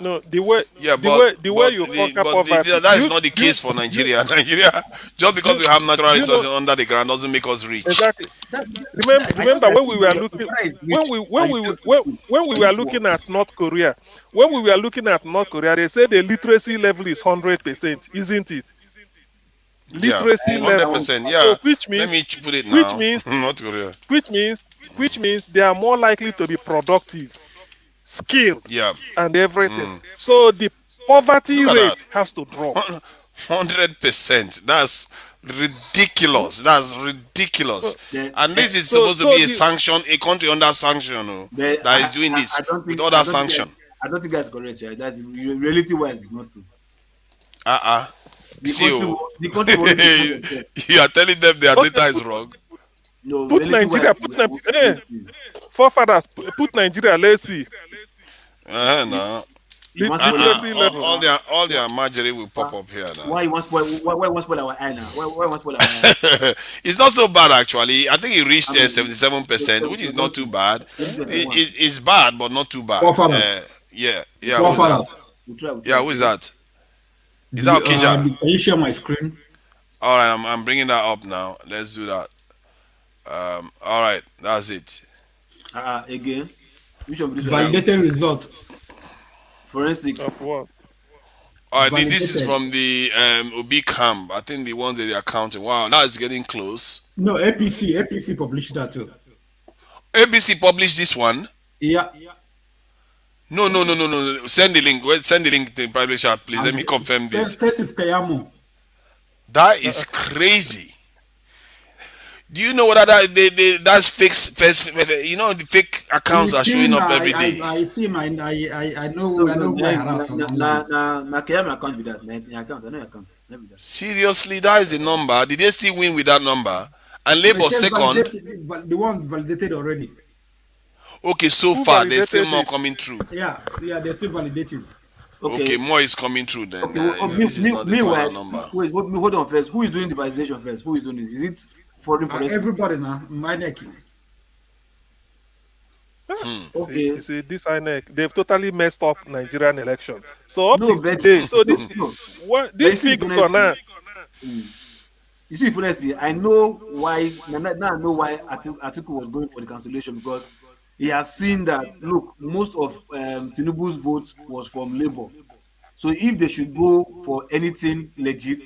No, the way you conquer poverty. That is not the case for Nigeria. Nigeria, just because we have natural resources under the ground doesn't make us rich. Exactly. Remember when we were looking at North Korea, they said the literacy level is 100%, isn't it? Literacy level. 100%. Yeah. So which means, let me put it now. North Korea. Which means they are more likely to be productive, skilled, and everything. So the poverty rate has to drop. 100%. That's ridiculous. And this is supposed to be a sanction, a country under sanction that is doing this with other sanction. I don't think that's correct. Right? That's reality-wise, it's not true. The country you are telling them their data is wrong. No, put Nigeria. Forefathers, put Nigeria. Let's see. No. All their margarine will pop up here now. Why you want to spoil our eye now? Why want to spoil our eye? It's not so bad actually. I think it reached 77%, which is not too bad. It's bad, but not too bad. Yeah. Who is that? Is that Okija? Can you share my screen? All right, I'm bringing that up now. Let's do that. All right, that's it. Again, which of these validated result? Forensic of what? This is validated. from the Obi camp. I think the ones that they are counting. Wow, now it's getting close. No, APC published that too. ABC published this one. Yeah. No. Send the link. Send the link to the publisher, please. Let me confirm this. First is Kayamo. That is crazy. Do you know what that's fake? You know, the fake accounts are showing up every day. I see him. I know. I know who I harass. Na Kayama account with that. Na account. I know account. Seriously, that is the number. Did they still win with that number? And Labour second. The one validated already. Okay, so far there's still more coming through. Yeah, they're still validating. Okay, more is coming through then. Okay, this is not the final number. Wait, hold on first. Who is doing the validation first? Who is doing it? Is it foreign forensic? Everybody now. My neck. Okay. See, this INEC, they've totally messed up Nigerian election. So up to today, so this figure now. You see, honestly, I know why. Now I know why Atiku was going for the cancellation, because he has seen that, look, most of Tinubu's votes was from Labour. So if they should go for anything legit,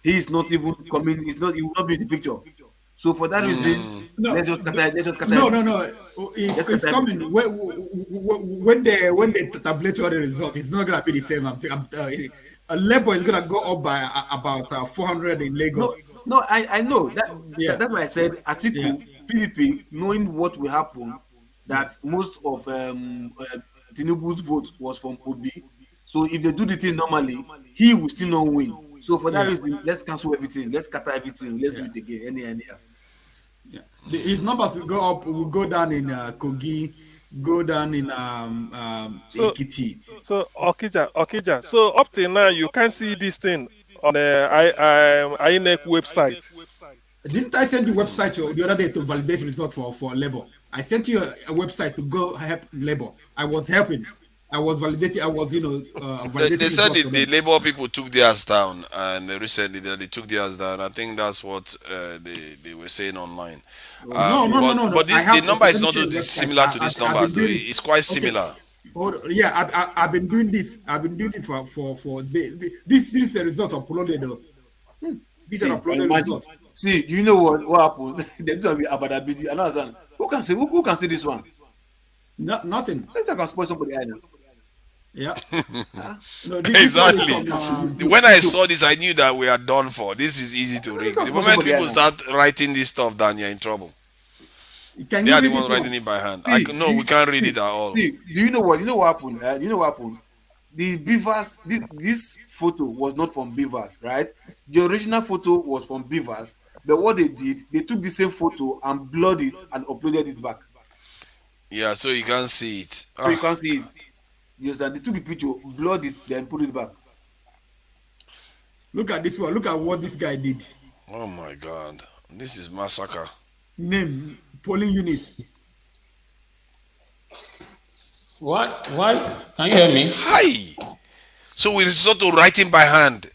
he is not even coming. He will not be in the picture. So for that reason, let's just cut it. No. It's coming. When they tabulate all the results, it's not gonna be the same. Labour is gonna go up by about 400 in Lagos. No, I know that. Yeah. That's why I said Atiku, PDP, knowing what will happen, that most of Tinubu's vote was from Obi. So if they do the thing normally, he will still not win. So for that reason, let's cancel everything. Let's scatter everything. Let's do it again. Anyhow. Yeah. His numbers will go up. Will go down in Kogi. Go down in Ekiti. So Okija. So up till now, you can't see this thing on the INEC website. Didn't I send you a website the other day to validate results for Labour? I sent you a website to go help Labour. I was helping. I was validating. I was, validating. They said the Labour people took theirs down, and recently they took theirs down. I think that's what they were saying online. No. But the number is not similar to this number. It's quite similar. Yeah, I've been doing this. For this is a result of uploaded. These are uploaded results. See, do you know what happened? There's going to be Abadabiti. Another who can say who can say this one? Nothing. So I can spoil somebody else. Yeah. Exactly. When I saw this, I knew that we are done for. This is easy to read. The moment people start writing this stuff down, you're in trouble. They are the ones writing it by hand. We can't read it at all. See, do you know what? You know what happened? You know what happened? The Beavers. This photo was not from Beavers, right? The original photo was from Beavers. But what they did, they took the same photo and blurred it and uploaded it back. Yeah, so you can't see it. So you can't see it. Yes, and they took the picture, blurred it, then put it back. Look at this one. Look at what this guy did. Oh my God, this is massacre. Name polling units. What? Why? Can you hear me? Hi. So we resort to writing by hand.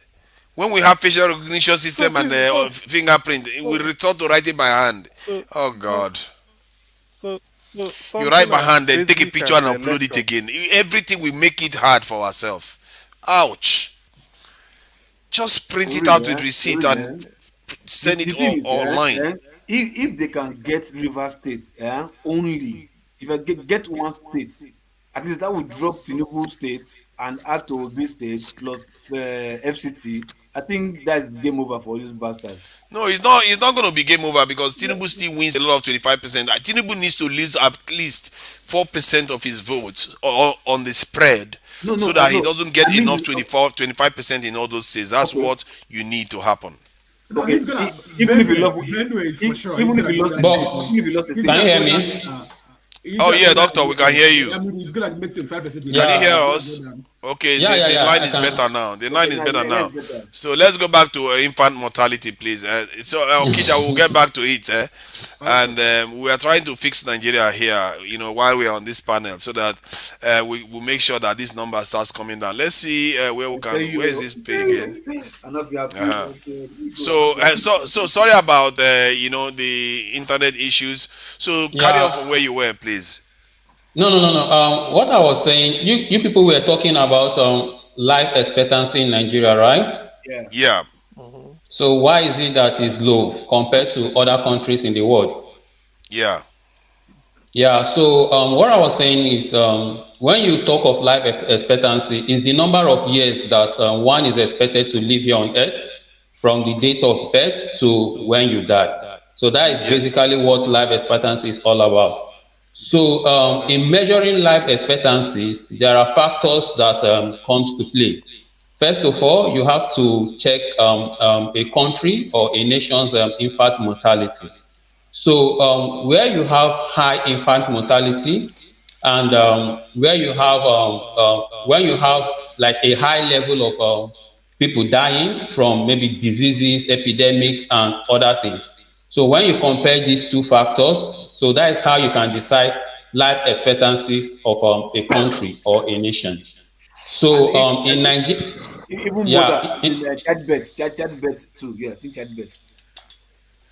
When we have facial recognition system and fingerprint, we resort to writing by hand. Oh God. You write by hand, then take a picture and upload it again. Everything we make it hard for ourselves. Ouch. Just print it out with receipt and send it online. If they can get River State only, if I get one state, at least that would drop Tinubu State and add to Obi State plus FCT. I think that's game over for these bastards. No, it's not. It's not going to be game over because Tinubu still wins a lot of 25%. Tinubu needs to lose at least 4% of his votes on the spread, so that he doesn't get enough 25% in all those states. That's what you need to happen. Okay, even if he lost, can you hear me? Oh yeah, doctor, we can hear you. I mean, he's gonna make 25%. Can you hear us? Okay, the line is better now. The line is better now. So let's go back to infant mortality, please. So Okija, we'll get back to it. And we are trying to fix Nigeria here, while we are on this panel, so that we will make sure that this number starts coming down. Let's see where we can. Where is this page again? So sorry about the internet issues. So carry on from where you were, please. No. What I was saying, you people were talking about life expectancy in Nigeria, right? Yeah. Yeah. So why is it that it's low compared to other countries in the world? Yeah. Yeah, so what I was saying is when you talk of life expectancy, is the number of years that one is expected to live here on earth from the date of birth to when you die. So that is Yes. basically what life expectancy is all about. So in measuring life expectancies, there are factors that comes to play. First of all, you have to check a country or a nation's infant mortality. So where you have high infant mortality and where you have when you have like a high level of people dying from maybe diseases, epidemics, and other things. So when you compare these two factors, so that is how you can decide life expectancies of a country or a nation. And So in Nigeria, even mother, yeah, in childbirth, childbirth too. Yeah, I think childbirth.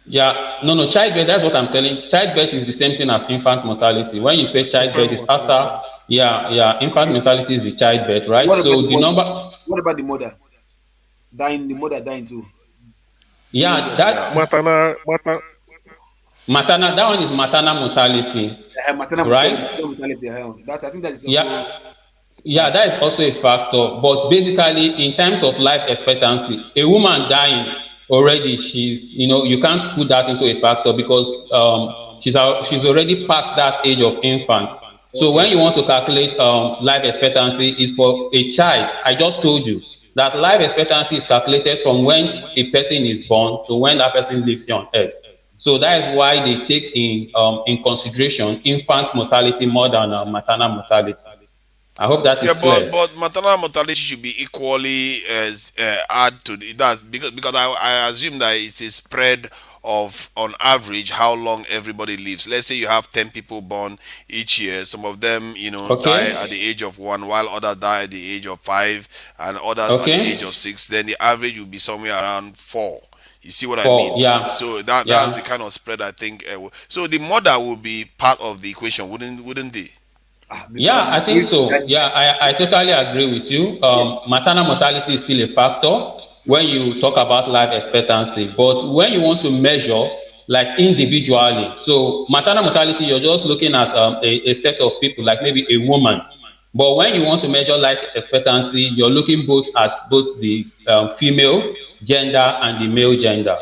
yeah, no, childbirth, that's what I'm telling. Childbirth is the same thing as infant mortality. When you say childbirth, Infant it's after, mortality. infant mortality is the childbirth, right? What about So the the mother? number, What about the mother? Dying, the mother dying too. Giving yeah, birth. that maternal, that one is maternal mortality, Maternal mortality, right? maternal mortality. That I think that is also. Yeah, yeah, that is also a factor. But basically, in terms of life expectancy, a woman dying already, she's, you can't put that into a factor because she's already past that age of infant. So when Okay. you want to calculate life expectancy is for a child. I just told you that life expectancy is calculated from when a person is born to when that person lives here on earth. So that is why they take in consideration infant mortality more than maternal mortality. I hope that Yeah, is clear. but maternal mortality should be equally add to that because I assume that it's a spread of on average how long everybody lives. Let's say you have 10 people born each year. Some of them, die Okay. at the age of 1, while others die at the age of 5, and others at the age Okay. of 6. Then the average will be somewhere around 4. You see what I mean? For yeah. So that's the Yeah. kind of spread I think. So the mother will be part of the equation, wouldn't they? Because Yeah, I think so. Yeah, I totally agree with you. Maternal mortality is still a factor when you talk about life expectancy. But when you want to measure like individually, so maternal mortality, you're just looking at a set of people, like maybe a woman. But when you want to measure life expectancy, you're looking both at both the female gender and the male gender.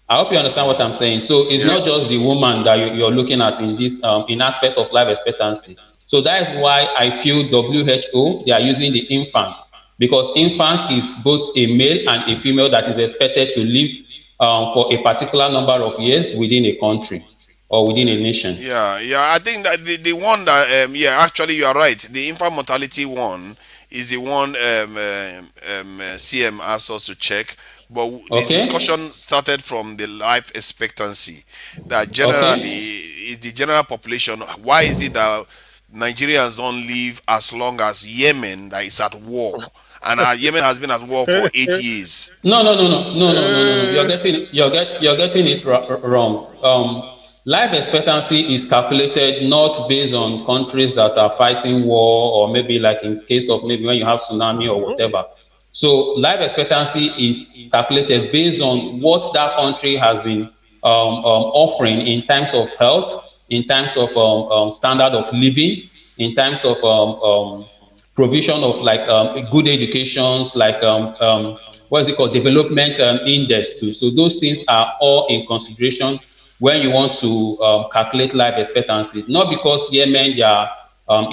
I hope you understand what I'm saying. So it's Yeah. not just the woman that you're looking at in this in aspect of life expectancy. So that is why I feel WHO they are using the infant because infant is both a male and a female that is expected to live for a particular number of years within a country or within a nation. Yeah. I think that the one that yeah, actually you are right. The infant mortality one is the one CM asked us to check. But the Okay. discussion started from the life expectancy. That Okay. generally, the general population, why is it that Nigerians don't live as long as Yemen that is at war? And Yemen has been at war for 8 years. No. You're getting it wrong. Life expectancy is calculated not based on countries that are fighting war or maybe like in case of maybe when you have tsunami or whatever. So life expectancy is calculated based on what that country has been offering in terms of health, in terms of standard of living, in terms of provision of like good educations, like what is it called, development index too. So those things are all in consideration when you want to calculate life expectancy. Not because Yemen they are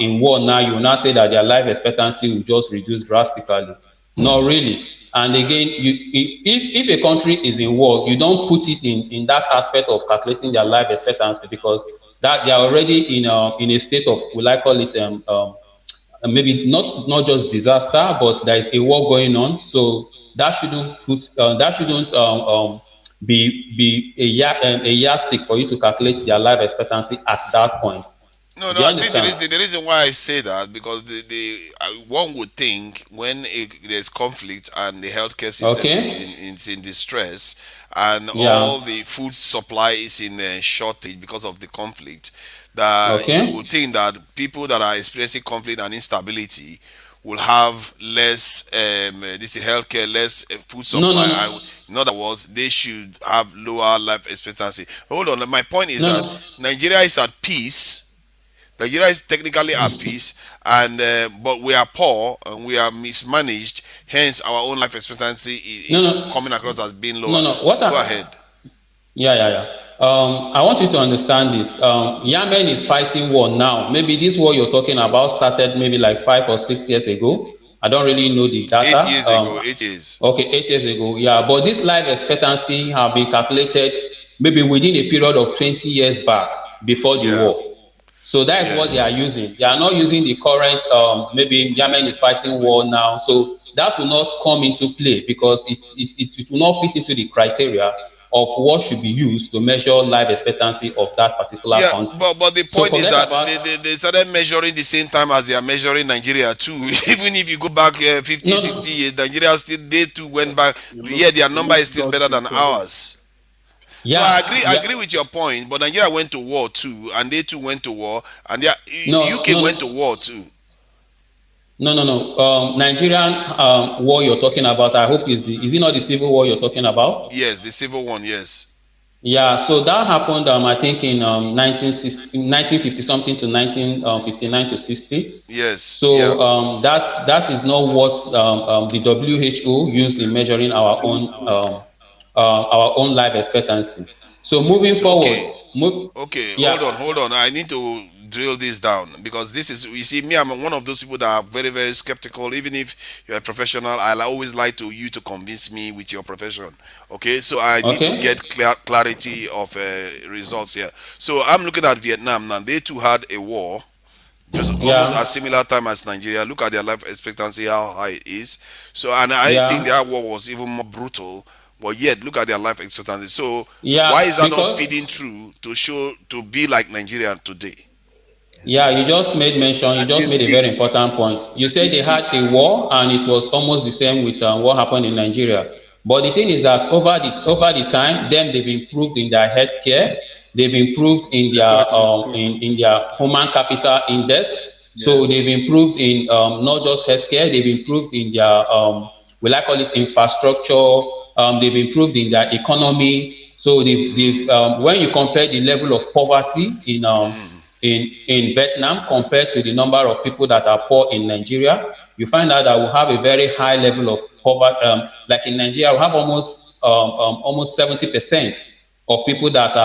in war now, you will not say that their life expectancy will just reduce drastically. Not really. And again, if a country is in war, you don't put it in that aspect of calculating their life expectancy because that they are already in a state of, will I call it maybe not just disaster, but there is a war going on. So that shouldn't be a yardstick for you to calculate their life expectancy at that point. No, Do you I think understand? the reason why I say that because one would think when there's conflict and the healthcare system is Okay. in distress and all Yeah. the food supply is in a shortage because of the conflict, that you Okay. would think that people that are experiencing conflict and instability will have less this is healthcare, less food supply. In other words, they should have lower life expectancy. Hold on, my point is that Nigeria is at peace. Nigeria is technically at peace, and but we are poor and we are mismanaged. Hence, our own life expectancy is coming across as being lower. Go ahead. I want you to understand this. Yemen is fighting war now. Maybe this war you're talking about started maybe like 5 or 6 years ago. I don't really know the data. 8 years ago. 8 years. Okay, 8 years ago. Yeah, but this life expectancy have been calculated maybe within a period of 20 years back before the war. So that is what they are using. They are not using the current, maybe Yemen is fighting war now. So that will not come into play because it will not fit into the criteria of what should be used to measure life expectancy of that particular country. But the point is that they started measuring the same time as they are measuring Nigeria too. Even if you go back 50, 60 years, Nigeria still, they too went back. Yeah, their number is still better than ours. Yeah, no, I agree with your point, but Nigeria went to war too, and they too went to war, and the UK went to war too. No. Nigerian war you're talking about, I hope is it not the civil war you're talking about? Yes, the civil one, yes. Yeah, so that happened, I think, in 1950 something to 1959 to 60. Yes. So that is not what the WHO used in measuring our own life expectancy. So moving forward. Hold on. I need to drill this down because this is, you see, me, I'm one of those people that are very, very skeptical. Even if you're a professional, I always like you to convince me with your profession. Okay, so I need to get clarity of results here. So I'm looking at Vietnam now. They too had a war. Just almost a similar time as Nigeria. Look at their life expectancy, how high it is. So, and I think their war was even more brutal. But yet, look at their life expectancy. So, why is that not feeding through to be like Nigeria today? Yeah, you just made a very important point. You said they had a war, and it was almost the same with what happened in Nigeria. But the thing is that over the time, they've improved in their healthcare. They've improved in their in their human capital index. So they've improved in not just healthcare. They've improved in their will I call it infrastructure. They've improved in their economy. So they've when you compare the level of poverty in Vietnam compared to the number of people that are poor in Nigeria, you find out that we have a very high level of poverty. Like in Nigeria, we have almost 70% of people that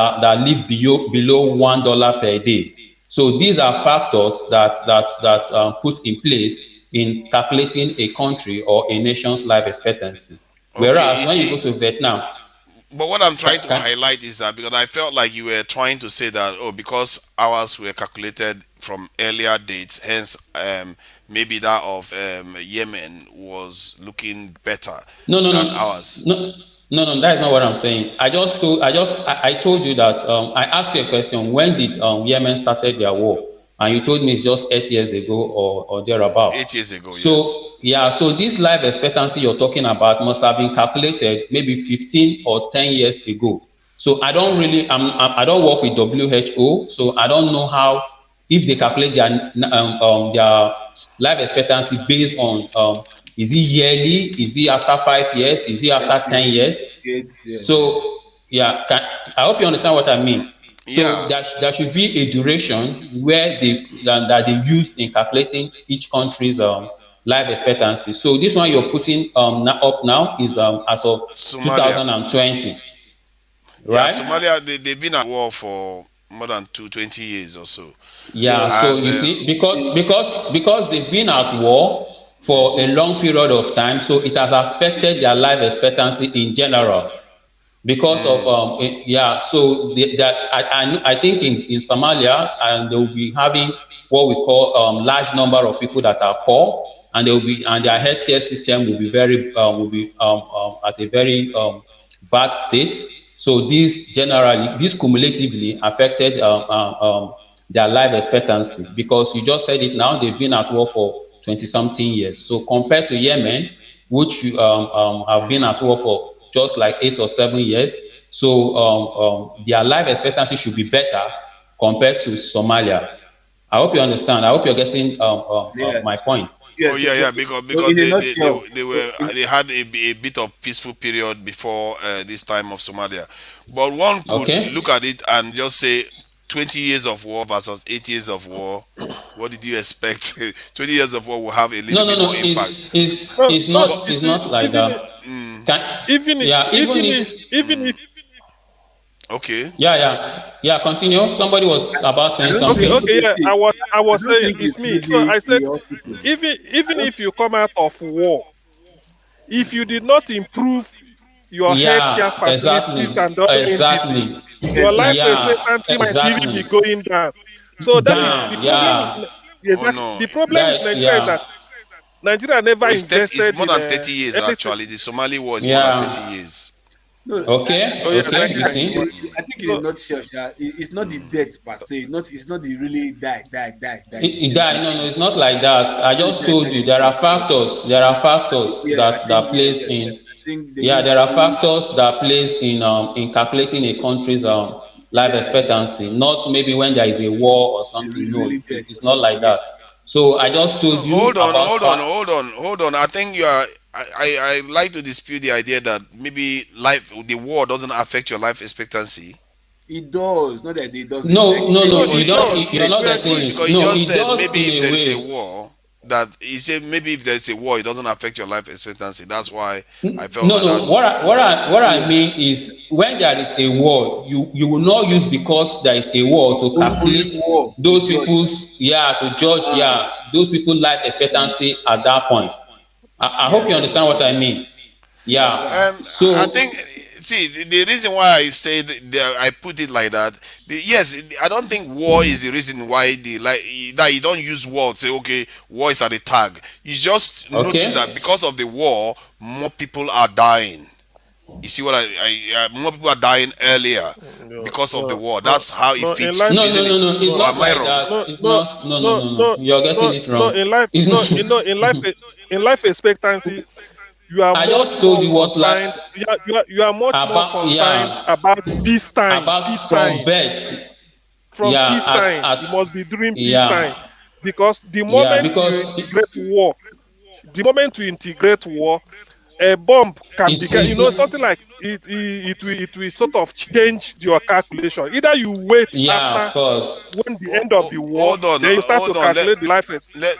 live below $1 per day. So these are factors that put in place in calculating a country or a nation's life expectancy. Whereas when you go to Vietnam. But what I'm trying to highlight is that because I felt like you were trying to say that, because ours were calculated from earlier dates, hence maybe that of Yemen was looking better than ours. No, that is not what I'm saying. I told you that I asked you a question. When did Yemen started their war? And you told me it's just 8 years ago or thereabout. 8 years ago, yes. So this life expectancy you're talking about must have been calculated maybe 15 or 10 years ago. So I don't really, I don't work with WHO, so I don't know how, if they calculate their life expectancy based on, is it yearly? Is it after 5 years? Is it after 10 years? So, I hope you understand what I mean. So there should be a duration where that they used in calculating each country's life expectancy. So this one you're putting up now is as of Somalia. 2020. Right? Somalia, they've been at war for more than 20 years or so. Yeah, so you see, because they've been at war for a long period of time, so it has affected their life expectancy in general. Because of so I think in Somalia, and they will be having what we call large number of people that are poor, and they will be, and their healthcare system will be at a very bad state. So this cumulatively affected their life expectancy, because you just said it now, they've been at war for 20-something years. So compared to Yemen, which have been at war for just like 8 or 7 years, so their life expectancy should be better compared to Somalia. I hope you understand. I hope you're getting my point. Oh Yes, yeah, yes. yeah, So because in a nutshell, they had a bit of peaceful period before this time of Somalia, but one could Okay. look at it and just say 20 years of war versus 8 years of war. What did you expect? 20 years of war will have a little No, no, bit no. more impact. No, no. But You It's see, not like even that. Can, even yeah, even even if okay, yeah. Continue. Somebody was about I saying don't okay, think something. okay, yeah, see, I I was don't saying think it's it's me. So really I said, the hospital. I even don't. if you come out of war, if you did not improve your healthcare Yeah, facilities exactly, and other indices, exactly. your life Exactly. Yeah, expectancy might even be exactly. going down. So that is the Down. problem with Yeah, oh exactly no, the problem with that. Nigeria is that Yeah, Nigeria never it's invested more in than 30 years anything. actually. The Somali war is more than 30 yeah. years. No, Oh Okay, yeah, okay. You see. I think in a So nutshell, it's not the death per se. It's not the really die that is It the, die. No, no, it's not like that. I not the just death told that is you there the are issue. factors. There are factors Yeah, I think that yeah, plays yeah, in. yeah. I think they Yeah, there use are factors that plays in calculating a country's life yeah, yeah, expectancy. Not maybe when there is a war or something. No, really death or it's not something. like Yeah, that. So I just No, told you about hold on. I think you are. I like to dispute the idea that maybe the war doesn't affect your life expectancy. it does. Not that it doesn't. Like no, no, no, no. it You It, don't. does. You're not We getting agree. it. because he No, just it said does maybe in if a there is a way. war, that he said maybe if there's a war, it doesn't affect your life expectancy. That's why I felt No, like that. no. What I yeah, mean is when there is a war, you will not use because there is a war to only calculate war to those judge. people's to judge Ah, those people's life expectancy at that point. I yeah, hope you yeah, understand what I mean. I understand. Yeah. I think So see the reason why I said I put it like that. Yes, I don't think war is the reason why that you don't use war to say okay, war is at the tag. You just notice that okay. because of the war, more people are dying. You see what more people are dying earlier No, because of the no, war. no, That's how it no. In fits life, through, No, no, isn't no, it? no. It's Or no, not am I like wrong? that. no, It's no, not. No, no, no, no, no. no, You're getting no, it no. wrong. In life, It's no, not. in life expectancy, you are I much just told more you what like concerned. You are much more about concerned about peacetime. about from Peacetime. birth. From Yeah, peacetime, you must be during peacetime, yeah, because the yeah, moment you because integrate war, the moment you integrate war, a bomb can become, it's not. something like it will sort of change your calculation. Either you wait Yeah, of after course. when the end of the war, Hold on, then you start to hold on. calculate the life.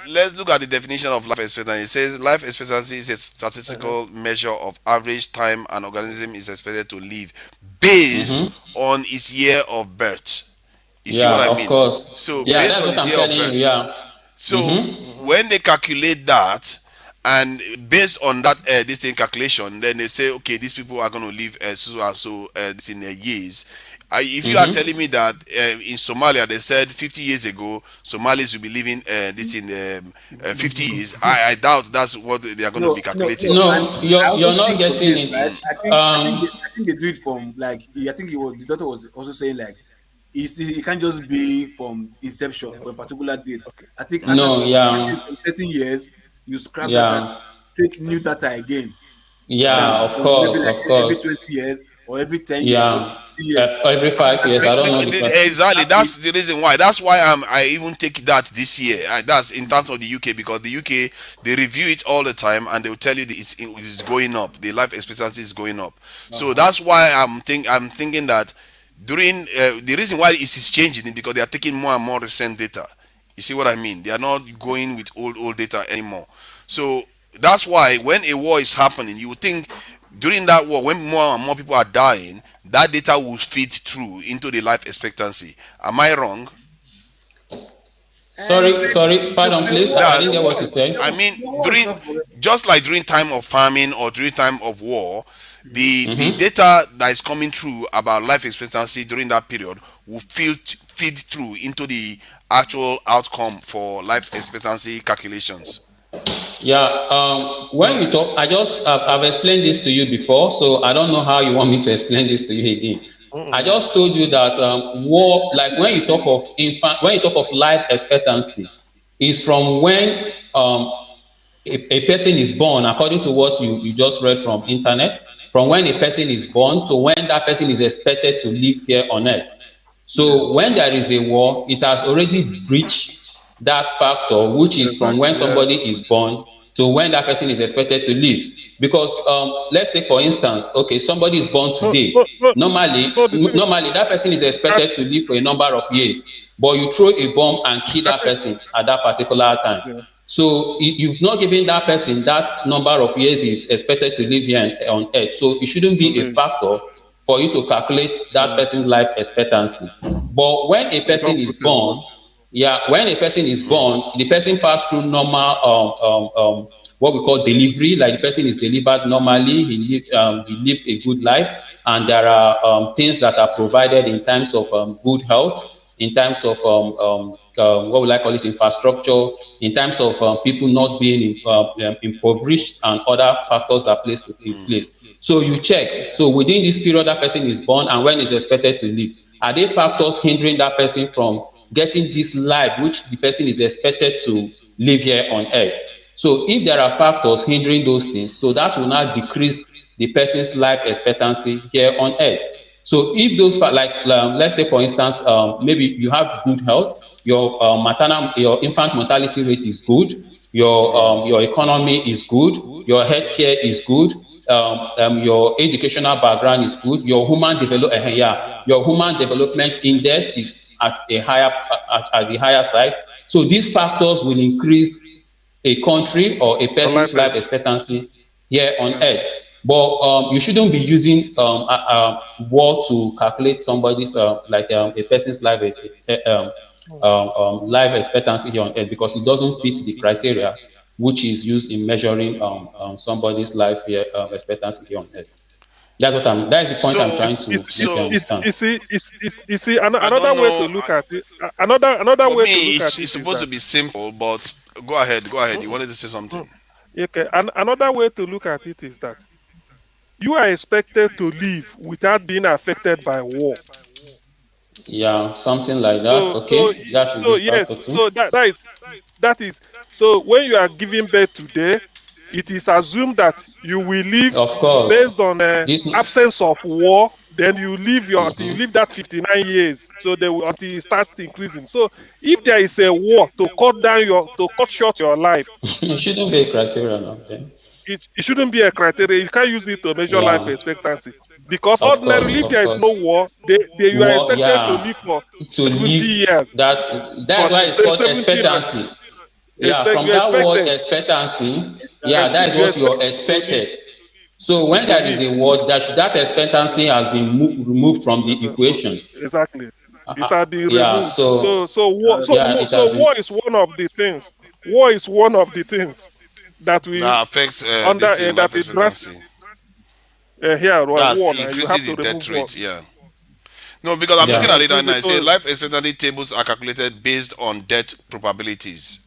Let's look at the definition of life expectancy. It says life expectancy is a statistical measure of average time an organism is expected to live based Mm-hmm. on its year of birth. You see what Yeah, I of mean? course. So Yeah, based that's on what its I'm year of telling you. birth. Yeah. So Mm-hmm. when they calculate that, and based on that this thing calculation, then they say, okay, these people are going to live so and so this in years. If you are telling Mm-hmm. me that in Somalia they said 50 years ago Somalis will be living this in 50 years, I doubt that's what they are going to be calculating. And No, I you're also not think of getting this, it. right? Um. I think they do it from like I think it was the doctor was also saying like it can't just be from inception for a particular date. I think No. at Yeah. least from 13 years you scrap that data, Yeah. take new data again. Yeah. Of From maybe course. like Of every course. 20 years or every 10 years or 50 Yeah. years. Every 5 years. I don't know the Exactly, that's the reason why. That's why I even take that this year. That's in terms of the UK, because the UK they review it all the time and they will tell you that it's going up. The life expectancy is going up. So that's why I'm thinking that during the reason why it is changing is because they are taking more and more recent data. You see what I mean? They are not going with old data anymore. So that's why when a war is happening, you would think during that war, when more and more people are dying, that data will feed through into the life expectancy. Am I wrong? Sorry. Pardon, please. I didn't That's, get what you said. I mean, during just like during time of famine or during time of war, the Mm-hmm. data that is coming through about life expectancy during that period will feed through into the actual outcome for life expectancy calculations. Yeah. When we talk, I've explained this to you before, so I don't know how you want me to explain this to you again. I Mm-mm. just told you that war, like when you talk of when you talk of life expectancy, is from when a person is born, according to what you just read from internet, from when a person is born to when that person is expected to live here on earth. Yeah. So when there is a war, it has already breached that factor, which is from when Exactly. Yeah. somebody is born to when that person is expected to live. Because let's take for instance, okay, somebody is born today. Normally, normally that person is expected to live for a number of years, but you throw a bomb and kill that person at that particular time. Yeah. So you've not given that person that number of years is expected to live here on earth. So it shouldn't be a factor for you to calculate that person's life expectancy. But when a person is born, yeah, when a person is born, the person pass through normal what we call delivery, like the person is delivered normally, he lives a good life, and there are things that are provided in terms of good health, in terms of what would I call it, infrastructure, in terms of people not being impoverished and other factors that place in place. So you check. So within this period that person is born and when is expected to live, are there factors hindering that person from getting this life which the person is expected to live here on earth? So if there are factors hindering those things, so that will not decrease the person's life expectancy here on earth. So if those, let's say for instance, maybe you have good health, your your infant mortality rate is good, your economy is good, your healthcare is good, your educational background is good, your human development index is at a higher at the higher side. So these factors will increase a country or a person's life expectancy here on earth. But you shouldn't be using war to calculate somebody's a person's life life expectancy here on earth, because it doesn't fit the criteria which is used in measuring somebody's life here expectancy here on earth. That's what I'm. That's the point I'm trying to make you understand. You see, another way to look at it. Another For way me, to look at it's it is supposed that. to be simple, but go ahead, go ahead. You wanted to say something. Okay, and another way to look at it is that you are expected to live without being affected by war. Yeah, something like that. So, Okay, that should be a factor yes, too. so that is so when you are giving birth today, it is assumed that you will live Of course, based on this. absence of war. Then you live until you live that 59 years. So they will until it starts increasing. So if there is a war to cut short your life, It shouldn't be a criteria now. Then. it shouldn't be a criteria. You can't use it to measure life Yeah, expectancy. Because of course, ordinarily, if of there is course. no war, you are War, expected to yeah, live for to 70 live. years. That's why it's called 70 years. expectancy. Yeah, from You're that word expected. expectancy, yeah, that is You're what you're expected to live. expected. So when To there is live. a word, that expectancy has been removed from the equation. Exactly. It has been Yeah, removed. so yeah, it has been. War is one of the things. War is one of the things that we That affects under this thing, that life it drastic. expectancy. Here, That's war now. You have increases to the death remove war. rate. Yeah. No, because I'm looking Yeah. at it right now. Increase it. It says life expectancy tables are calculated based on death probabilities,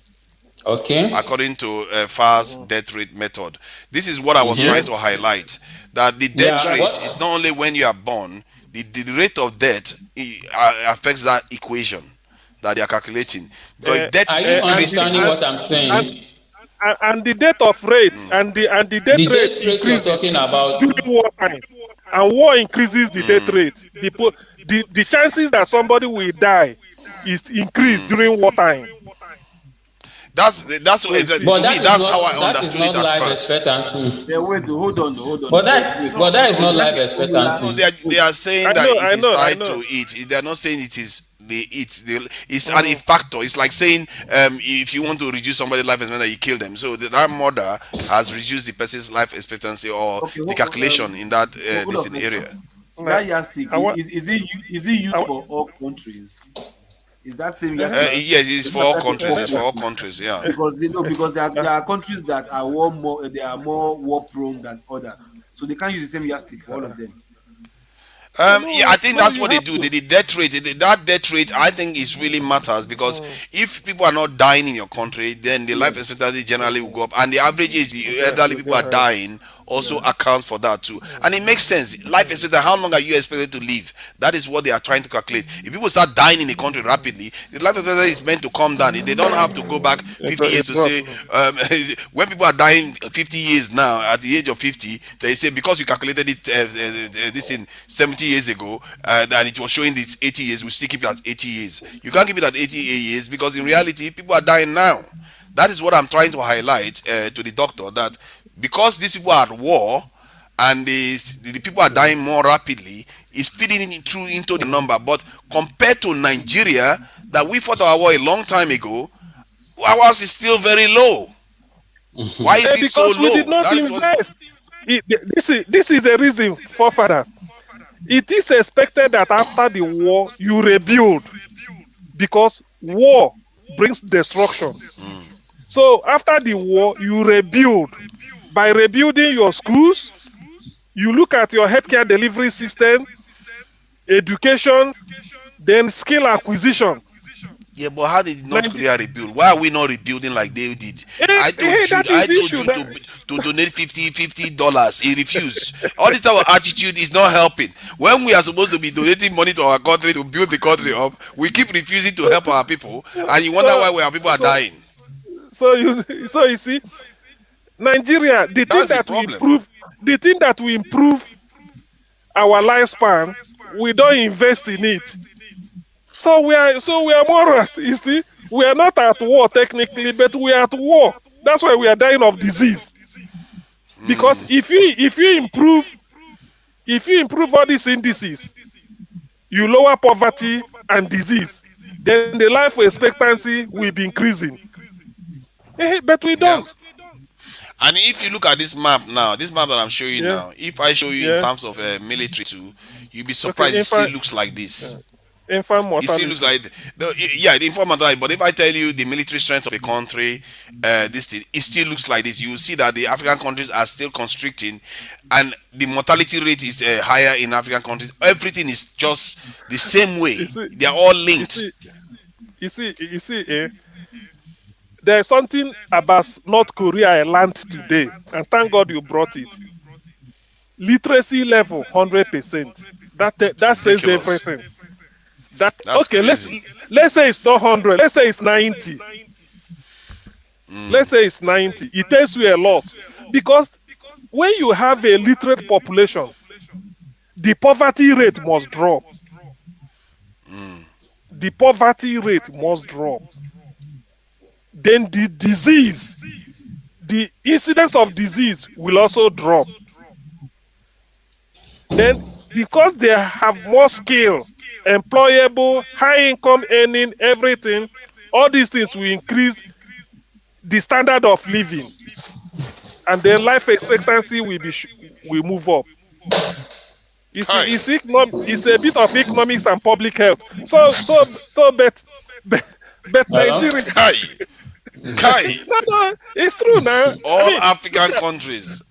Okay. according to FAR's death rate method. This is what I was trying to highlight. That the death Yeah. rate is not only when you are born. The rate of death affects that equation that they are calculating. Because death Are is you increasing. understanding what I'm saying? And the death of rate and the death The rate death rate you're increases talking about. during wartime, and war increases the death rate. The chances that somebody will die is increased during wartime. That's So you see, But to me. That's how I that is understood it not at life first. expectancy. Yeah, wait, hold on. But Wait. No, that is no, not Is that life a formula? no. expectancy. They are saying I that know, it I is know, I tied know. to it. They are not saying it is it's a factor. It's like saying if you want to reduce somebody's life expectancy, you kill them. So that murder has reduced the person's life expectancy or Okay, the calculation in that hold this on, area. that yardstick I want, is it I used want, for all countries? Is that same uh-huh, yardstick? Yes, it's Does for it all apply to countries. all It's for all countries? countries. Yeah. Because they know because uh, there are countries that are they are more war prone than others, so they can't use the same yardstick for all uh, of them. Yeah, I think no, that's you what they have do. to. The death rate, that death rate, I think is really matters because if people are not dying in your country, then the life Yes. expectancy generally will go up, and the average age the elderly Exactly. people Go are ahead. dying also accounts for that too. And it makes sense. Life expectancy, how long are you expected to live? That is what they are trying to calculate. If people start dying in the country rapidly, the life expectancy is meant to come down. They don't have to go back 50 years to say, when people are dying 50 years now, at the age of 50, they say because you calculated it this in 70 years ago, and it was showing this 80 years, we still keep it at 80 years. You can't keep it at 80 years because in reality, people are dying now. That is what I'm trying to highlight to the doctor, that because these people are at war and the people are dying more rapidly, it's feeding through into the number. But compared to Nigeria, that we fought our war a long time ago, ours is still very low. Why is it so low? Because we did not invest. This is the reason, forefathers. It is expected that after the war, you rebuild, because war brings destruction. So after the war, you rebuild. By rebuilding your schools, you look at your healthcare delivery system, education, then skill acquisition. Yeah, but how did North Korea rebuild? Why are we not rebuilding like they did? I told you to donate $50. He refused. All this type of attitude is not helping. When we are supposed to be donating money to our country to build the country up, we keep refusing to help our people, and you wonder why our people are dying. So you see, Nigeria, the thing that we improve our lifespan, we don't invest in it. So we are morals. You see, we are not at war technically, but we are at war. That's why we are dying of disease. Because if you improve all these indices, you lower poverty and disease, then the life expectancy will be increasing. But we don't. And if you look at this map now, this map that I'm showing you now, if I show you in terms of military too, you'll be surprised. It still looks like this. Infant mortality. It still looks like the infant mortality. But if I tell you the military strength of a country, this thing, it still looks like this. You will see that the African countries are still constricting, and the mortality rate is higher in African countries. Everything is just the same way. They are all linked. You see, there's something about North Korea I learned today, and thank God you brought it. Literacy level 100%. That says everything. That's okay. Crazy. Let's say it's not 100. Let's say it's 90. Let's say it's 90. It tells you a lot, because when you have a literate population, the poverty rate must drop. The poverty rate must drop. Then the disease, the incidence of disease will also drop. Then, because they have more skill, employable, high income earning, everything, all these things will increase the standard of living, and then life expectancy will move up. It's a bit of economics and public health. But Nigeria. No, it's true now. All African countries.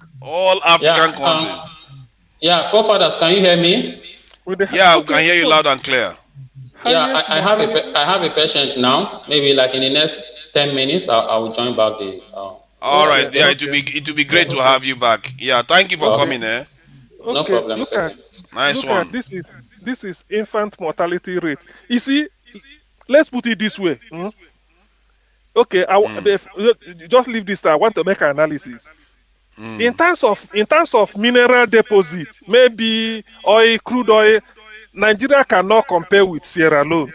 Yeah, forefathers, can you hear me? Yeah, we can hear you loud and clear. Yeah, I have a patient now. Maybe like in the next 10 minutes, I will join back the. All right. Yeah, it will be great to have you back. Yeah, thank you for coming. No problem. Nice one. This is infant mortality rate. You see, let's put it this way. Okay, just leave this. I want to make an analysis. In terms of mineral deposit, maybe oil, crude oil, Nigeria cannot compare with Sierra Leone.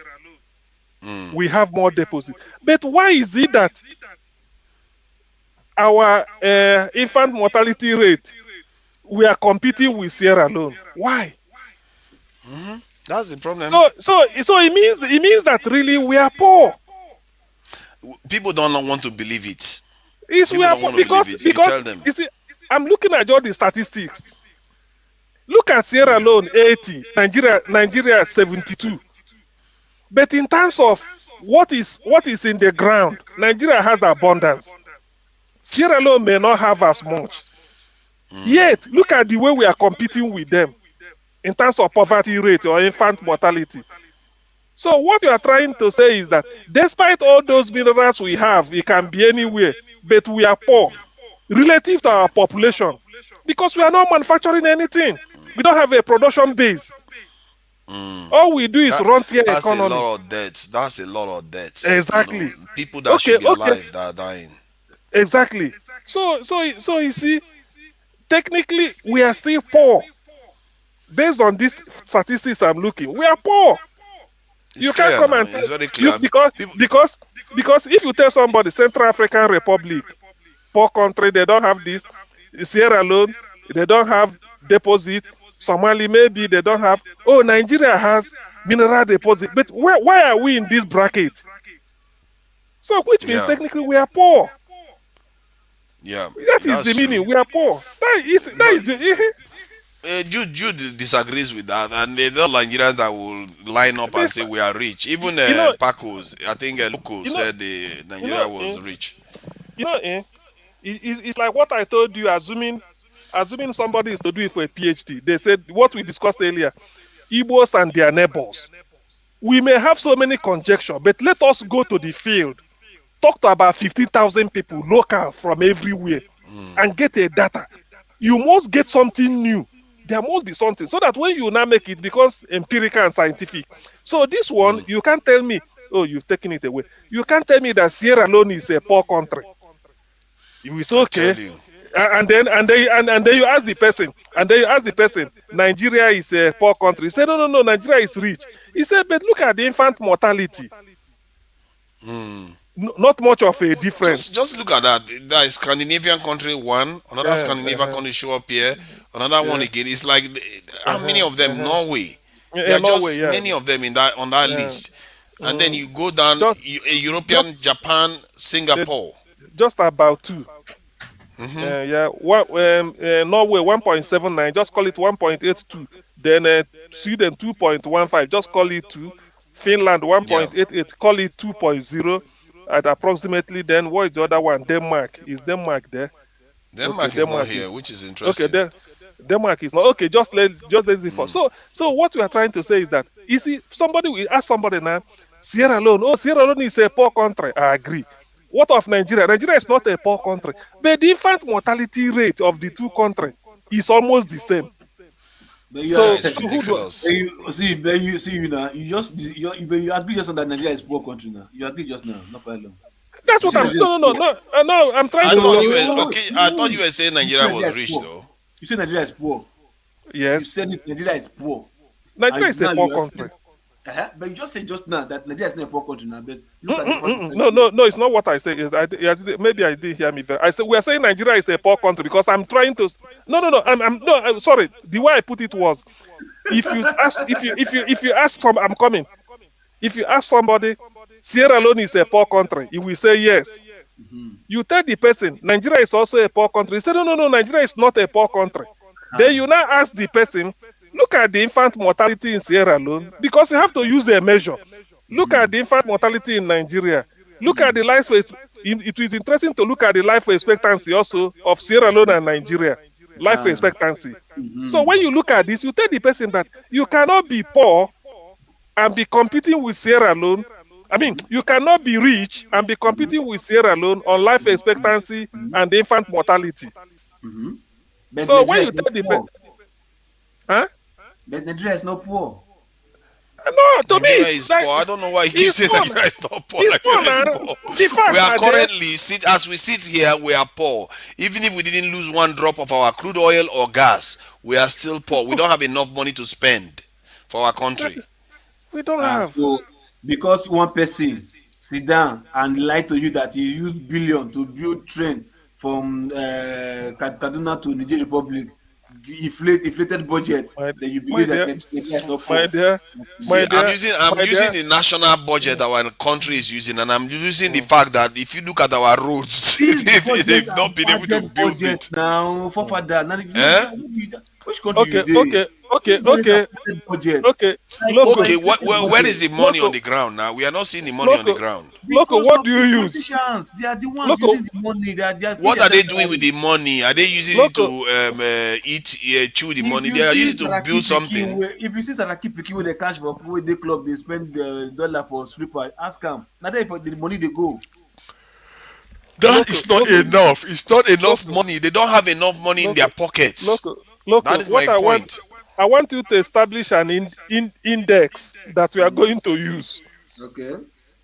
We have more deposit. But why is it that our infant mortality rate, we are competing with Sierra Leone? Why? That's the problem. So it means that really we are poor. People don't want to believe it. We are poor because you see, I'm looking at all the statistics. Look at Sierra Leone 80, Nigeria 72. But in terms of what is in the ground, Nigeria has abundance. Sierra Leone may not have as much. Yet, look at the way we are competing with them in terms of poverty rate or infant mortality. So what you are trying to say is that despite all those minerals we have, we can be anywhere, but we are poor. relative to our population, because we are not manufacturing anything. We don't have a production base. All we do is run tier That's a economy. lot of debts. That's a lot of debts. Exactly. People that should be Okay. alive that are dying. Exactly. So you see, technically we are still poor. Based on these statistics I'm looking, we are poor. It's You can't clear come now. and It's very you clear. because if you tell somebody Central African Republic, poor country, they don't have this. Sierra Leone, they don't have deposit. Somali, maybe they don't have. Oh, Nigeria has mineral deposit. But why are we in this bracket? So which means Yeah. technically we are poor. Yeah. That is That's the true. meaning. We are poor. Jude disagrees with that, and there are Nigerians that will line up and say we are rich. Even Pacos, I think Luko said Nigeria was rich. It's like what I told you, assuming somebody is to do it for a PhD. They said what we discussed earlier, Igbos and their neighbors. We may have so many conjecture, but let us go to the field, talk to about 50,000 people, local from everywhere, and get a data. You must get something new. There must be something, so that when you now make it becomes empirical and scientific. So this one, you can't tell me, oh, you've taken it away. You can't tell me that Sierra Leone is a poor country. It's okay. And then you ask the person, Nigeria is a poor country. He said, no, Nigeria is rich. He said, but look at the infant mortality. Not much of a difference. Just look at that. That is Scandinavian country one, another Scandinavian country show up here, another one again. It's like how many of them? Norway. There are just many of them on that list. And then you go down European, Japan, Singapore. Just about two. Norway 1.79, just call it 1.82. Then Sweden 2.15, just call it 2. Finland 1.88, call it 2.0 at approximately. Then what is the other one? Denmark. Is Denmark there? Denmark is not here, which is interesting. Okay, Denmark is not okay. Just let it for. So what we are trying to say is that somebody will ask somebody now, Sierra Leone. Oh, Sierra Leone is a poor country. I agree. What of Nigeria? Nigeria is not a poor country, but the infant mortality rate of the two countries is almost the same. It's ridiculous. You agree just on that Nigeria is poor country now. You agree just now, not quite long. That's what I'm. No. I'm trying to. I thought you were saying Nigeria was rich, though. You said Nigeria is poor. Yes. You said Nigeria is poor. Nigeria is a poor country. But you just said just now that Nigeria is not a poor country now. But look at no, it's not what I say. Maybe I didn't hear me very. I said we are saying Nigeria is a poor country because I'm trying to. I'm sorry. The way I put it was, if you ask If you ask somebody, Sierra Leone is a poor country, he will say yes. You tell the person, Nigeria is also a poor country. He said, no, Nigeria is not a poor country. Then you now ask the person, look at the infant mortality in Sierra Leone, because you have to use a measure. Look at the infant mortality in Nigeria. Look at the life. It is interesting to look at the life expectancy also of Sierra Leone and Nigeria. Life expectancy. So when you look at this, you tell the person that you cannot be poor and be competing with Sierra Leone. I mean, you cannot be rich and be competing with Sierra Leone on life expectancy and infant mortality. So when you tell the person, but Nigeria is not poor. No, to me, it's poor. I don't know why you keep saying Nigeria is not poor. Nigeria is poor. We are currently as we sit here, we are poor. Even if we didn't lose one drop of our crude oil or gas, we are still poor. We don't have enough money to spend for our country. We don't have. So because one person sit down and lie to you that he used billion to build train from Kaduna to Niger Republic, inflated budget, then you believe that Nigeria is not poor. I'm using the national budget our country is using, and I'm using the fact that if you look at our roads, they've not been able to build it. Now, for which country Okay. Where is the money on the ground now? We are not seeing the money on the ground. Loco, what do you use? They are the ones using the money. What are they doing with the money? Are they using it to chew the money? They are using it to build something. If you see Saraki picking with the cash for the club, they spend $1 for slipper. Ask them. Now the money they go. That is not enough. It's not enough money. They don't have enough money in their pockets. That is my point. I want you to establish an index that we are going to use. Okay.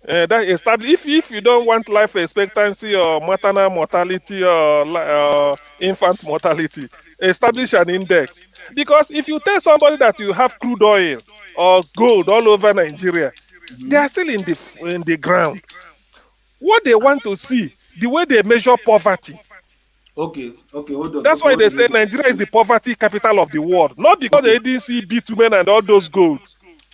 That establish if you don't want life expectancy or maternal mortality or infant mortality, establish an index. Because if you tell somebody that you have crude oil or gold all over Nigeria, they are still in the ground. What they want to see, the way they measure poverty. Okay, hold on. That's why they say Nigeria is the poverty capital of the world, not because they didn't see bitumen and all those gold.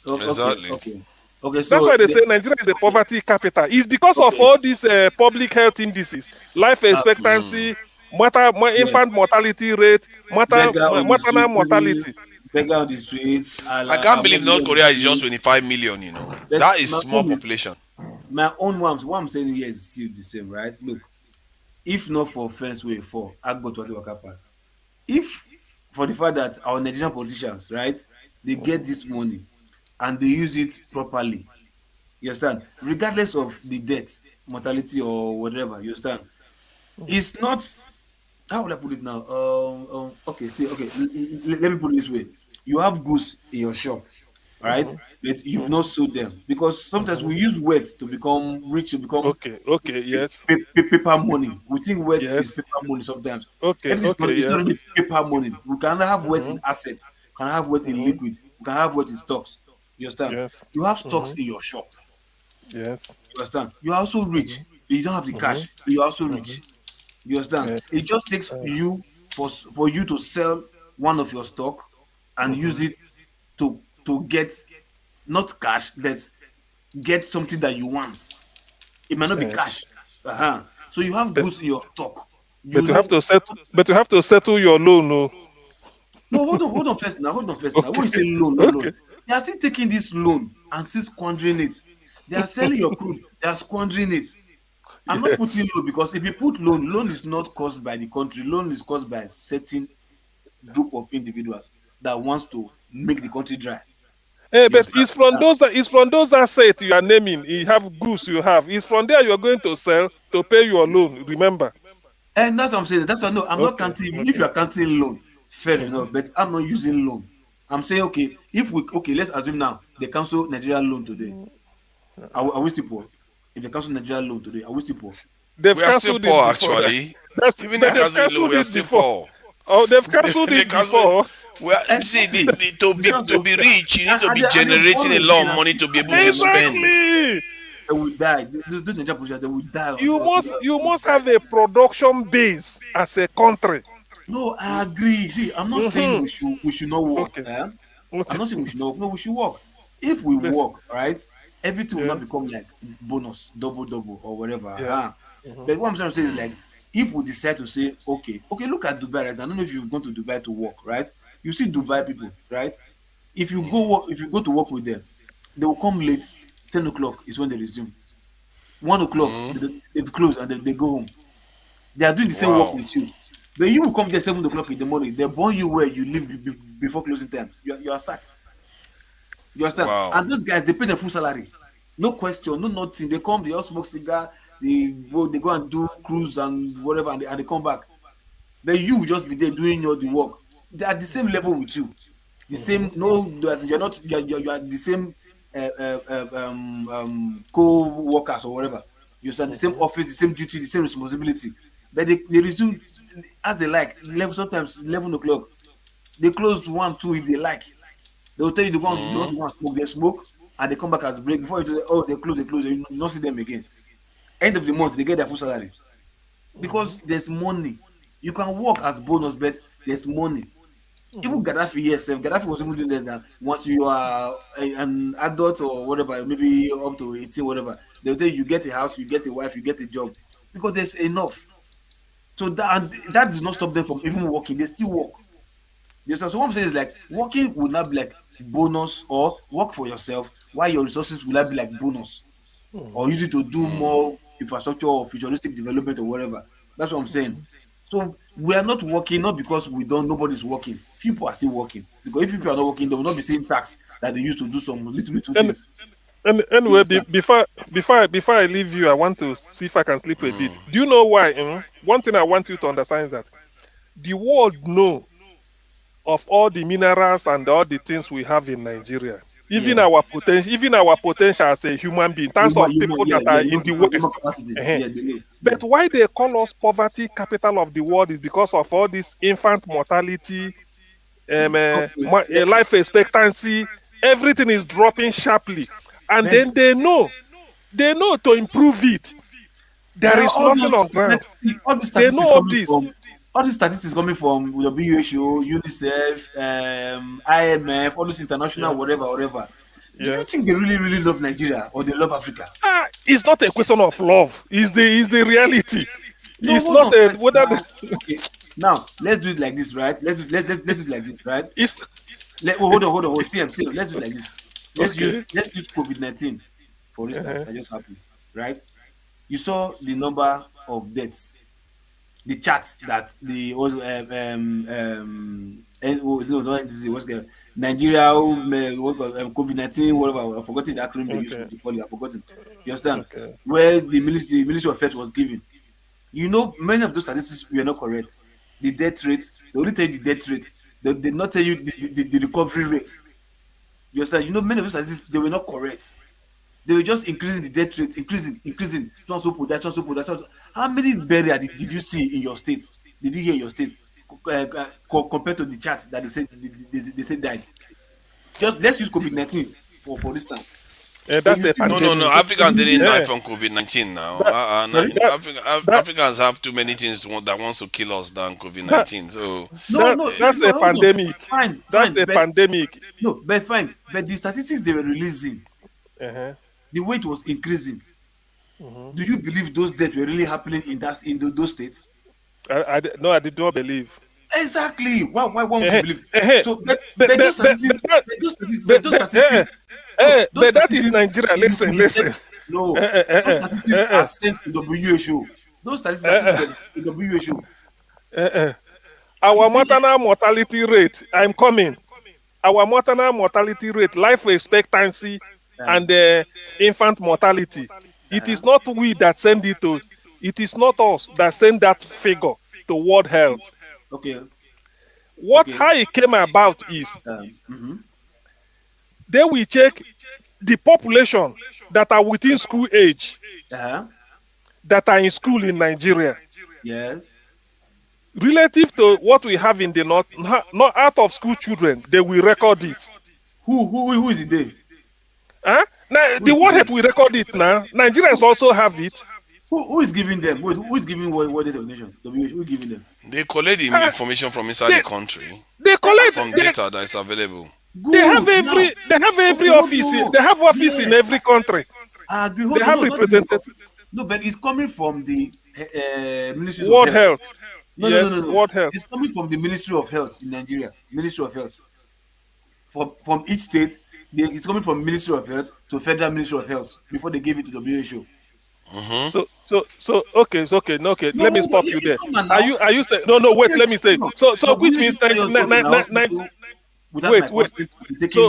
Exactly. Okay, so that's why they say Nigeria is the poverty capital. It's because of all these public health indices, life expectancy, infant mortality rate, maternal mortality. Beggar on the streets. I can't believe North Korea is just 25 million, you know. That is small population. My own what I'm saying here is still the same, right? Look, if not for offense way for, I go to Waka pass. If for the fact that our Nigerian politicians, right, they get this money and they use it properly, you understand? Regardless of the death, mortality or whatever, you understand? It's not, how would I put it now? Okay, let me put it this way. You have goods in your shop, right? But you've not sold them because sometimes we use words to become rich, to become yes, paper money. We think words is paper money sometimes. It's not really paper money. We can have words in assets, we can have words in liquid, we can have words in stocks. You understand? Yes. You have stocks in your shop. Yes. You understand? You are also rich. You don't have the cash, but you are also rich. You understand? It just takes you for you to sell one of your stock and use it to get not cash, but get something that you want. It might not be cash. So you have goods in your stock. But you have to settle your loan, no. No, hold on first now. What you say loan? They are still taking this loan and still squandering it. They are selling your crude, they are squandering it. I'm not putting loan because if you put loan is not caused by the country. Loan is caused by a certain group of individuals that wants to make the country dry. But it's from those that say you are naming. You have goods, you have. It's from there you are going to sell to pay your loan. Remember. And that's what I'm saying. That's why no, I'm not counting. If you are counting loan, fair enough. But I'm not using loan. I'm saying let's assume now they cancel Nigerian loan today. Are we still poor? If they cancel Nigerian loan today, are we still poor? We are still poor actually. Even if they cancel loan, we are still poor. Oh, they've cancelled it before. Well, see, to be rich, you need to be generating a lot of money to be able to spend. They will die. Those Nigerian politicians, they will die. You must have a production base as a country. No, I agree. See, I'm not saying we should not work. I'm not saying we should not work. No, we should work. If we work, right, everything will not become like bonus, double, or whatever. Yes. But what I'm trying to say is like, if we decide to say, okay, look at Dubai right now. I don't know if you've gone to Dubai to work, right? You see Dubai people, right? If you go to work with them, they will come late. 10 o'clock is when they resume. 1 o'clock, they close and they go home. They are doing the same work with you. But you will come there 7 o'clock in the morning. They burn you where you live before closing time. You are sacked. You understand? Wow. And those guys, they pay their full salary. No question, no nothing. They come, they all smoke cigar, they go and do cruise and whatever, and they come back. Then you will just be there doing the work. They are the same level with you. The same, you're not, you are the same co-workers or whatever. You understand? The same office, the same duty, the same responsibility. But they resume as they like. Sometimes 11 o'clock. They close 1, 2 if they like. They will tell you they want to smoke. They smoke and they come back as break. Before you say, they close. You don't see them again. End of the month, they get their full salary. Because there's money. You can work as bonus, but there's money. Even Gaddafi, Gaddafi was even doing that. Now. Once you are an adult or whatever, maybe up to 18, whatever, they'll tell you get a house, you get a wife, you get a job. Because there's enough. So that does not stop them from even working. They still work. So what I'm saying is like working will not be like bonus or work for yourself, while your resources will not be like bonus or use it to do more infrastructure or futuristic development or whatever. That's what I'm saying. So we are not working not because nobody's working. People are still working because if people are not working, they will not be saying tax that they used to do some little things. And You anyway, understand? before I leave you, I want to see if I can sleep a bit. Do you know why? One thing I want you to understand is that the world know of all the minerals and all the things we have in Nigeria. Yeah. Even our potential as a human being, in terms of people Yeah, that yeah, are in the human West. capacity. eh, Yeah, they know. Yeah. But why they call us poverty capital of the world is because of all this infant mortality, Okay. life expectancy, everything is dropping sharply. And But then they know to improve it. There is all nothing those, on but ground. see, all these They statistics know of coming this. from all these statistics coming from WHO, UNICEF, IMF, all those international, Yeah. whatever, whatever. Do you Yes. think they really, really love Nigeria or they love Africa? It's not a question of love. It's the reality. No, It's hold not on a first whether now. Okay, now let's do it like this, right? Let's do it like this, right? it's Hold on. CM. Let's do it like this. okay. Let's use COVID-19 for instance. Uh-huh. That just happened, right? You saw the number of deaths, the charts that the no, not NTC, what's the Nigeria COVID-19, whatever. I've forgotten the acronym they use Okay. to call it. I've forgotten. You understand? Okay. Where the Ministry of Health was given. You know, many of those statistics were not correct. The death rate, they only tell you the death rate. They did not tell you the recovery rate. You understand? You know, many of those statistics, they were not correct. They were just increasing the death rate, increasing. How many burial did you see in your state? Did you hear in your state compared to the chart that they said died? Just let's use COVID-19 for instance. When That's you a see No, no, no. pandemic. Africans didn't die Yeah. from COVID-19 now. That, that, that, Africans have too many things that wants to kill us than that, COVID-19. So, that's a hold on. pandemic. That's Fine, a but pandemic. no, but fine. But the statistics they were releasing, Uh-huh. the weight was increasing. Mhm. Do you believe those deaths were really happening those states? No, I did not believe. Exactly. Why won't you Uh-huh. believe? Uh-huh. So, but those statistics, those But that is statistics, Nigeria. will Listen, be sent. listen. No, Uh-uh, those uh-uh, statistics are uh-uh, sent to WHO. Those statistics are sent uh-uh, to the WHO. uh-uh. And you Our say, maternal mortality rate, I'm coming. Our maternal mortality rate, life expectancy, and infant mortality. It is not we that send it to, it is not us that send that figure to World Health. okay, How it came about is mhm. they will check the population that are within school age, Uh-huh. that are in school in Nigeria, Yes. relative to what we have in the north, not out of school children, they will record it. Who is it there? Huh? Now, Who the is World it Health there? will record it now. Nigerians also have it. Who is giving them? Wait, who is giving what data nation? WHO, who is giving them? they collect the Huh? information from inside They, the country they collect, from data that is available. Good. Now, they have every okay, hold office, on. they have office in Yes. every country. I agree. They Hold on. have No, not even representative. office. No, but it's coming from the ministries of World health. Health. No. Yes, World Health. It's coming from the Ministry of Health in Nigeria. Ministry of Health. From each state, it's coming from Ministry of Health to Federal Ministry of Health before they give it to the WHO. Okay. No, okay. No, Let me hold on. stop you It's there. normal now. Are you saying no? Wait. Yes, Let me say. no. So which WHO means cannot just come in our hospital without my wait. consent to be taking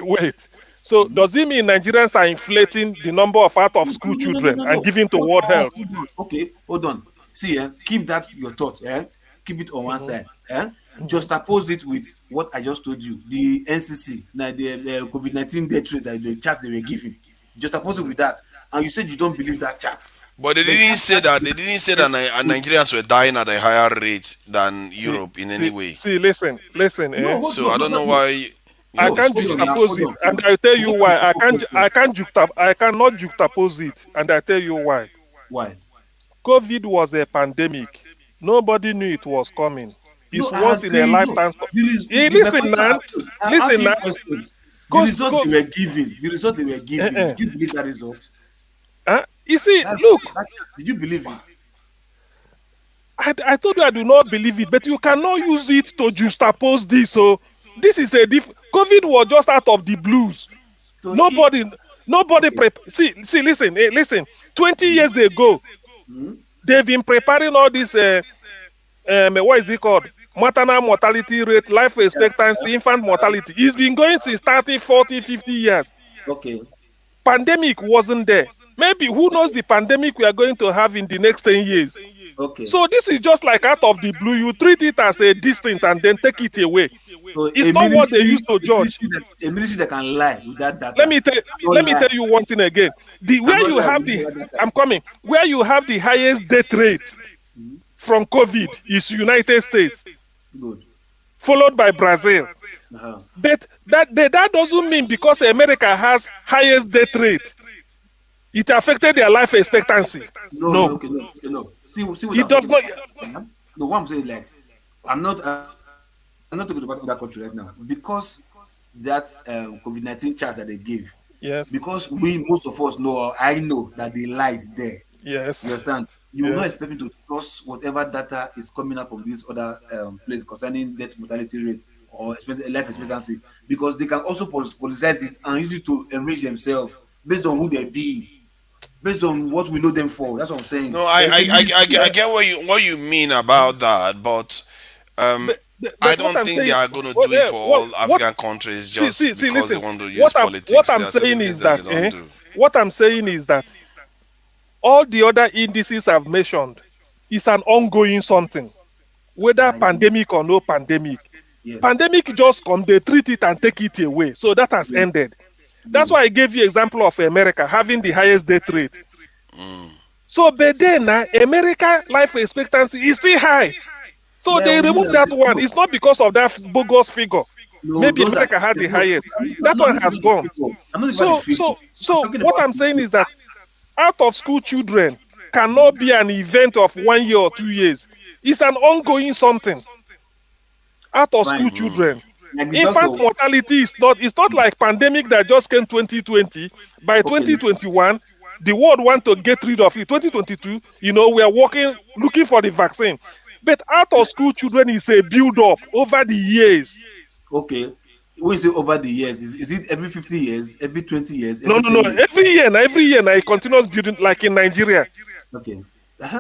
Wait. So does it mean Nigerians are inflating the number of out of school children and No. giving to Hold World on, Health? hold on. Okay, hold on. See, keep that your thought. Keep it on one Mhm, side. mhm. Just oppose it with what I just told you. The NCC, now the COVID-19 death rate, that the charts they were giving. Just oppose it with that. And you said you don't believe that chart. But they But didn't that say chart that. They didn't say that Nigerians were dying at a higher rate than See, Europe in any way. listen. no, hold So I on, don't know no. why I you No, can't dispute hold on now, it. juxtapose hold it, on. and I'll tell you Let's why. ask a question. I cannot juxtapose it, and I tell you why. Why? COVID was a pandemic. Nobody knew it was coming. No, It's I once in a agree. No, lifetime. the my question, I'm Listen asking you now. a question. The Goes, result go. they were giving, Uh-uh. did you believe that result? You see, That, look, did you believe it? I told you I do not believe it, but you cannot use it to juxtapose this. So this is a COVID was just out of the blues. So Nobody, okay. see, listen. 20 years ago, they've been preparing all this. What is it called? Maternal mortality rate, life expectancy, infant mortality. It's been going since 30, 40, 50 years. Okay. Pandemic wasn't there. Maybe who knows the pandemic we are going to have in the next 10 years. Okay. So this is just like out of the blue. You treat it as a distinct and then take it away. So It's not what they used to judge. A ministry that can lie with that data. Let me tell you one thing again. Where you have the highest death rate from COVID is United States. Good. Followed by Brazil. But that doesn't mean because America has highest death rate, it affected their life expectancy. No. See it does not. No, what I'm saying, like, I'm not talking about other country right now because that COVID-19 chart that they gave. Yes. Because most of us know, or I know that they lied there. Yes. You understand? You will not expect me to trust whatever data is coming up from this other place concerning death mortality rate or life expectancy, because they can also politicize it and use it to enrich themselves based on who they be, based on what we know them for. That's what I'm saying. No, I get what you mean about that, but I don't think they are going to do it for all African countries just because they want to use politics. What I'm saying is that all the other indices I've mentioned is an ongoing something, whether pandemic or no pandemic. Yes. Pandemic just come, they treat it and take it away. So that has ended. That's why I gave you example of America having the highest death rate. So but then America life expectancy is still high. So they removed that one. It's not because of that bogus figure. No, maybe America had the highest. That one has gone. So what I'm saying is that out of school children cannot be an event of 1 year or 2 years. It's an ongoing something. Out of school children. Infant mortality is not, it's not like pandemic that just came 2020. By 2021, the world want to get rid of it. 2022, we are looking for the vaccine. But out of school children is a build up over the years. Okay. When you say over the years, is it every 50 years, every 20 years? No. Every year, it continues building like in Nigeria. Okay.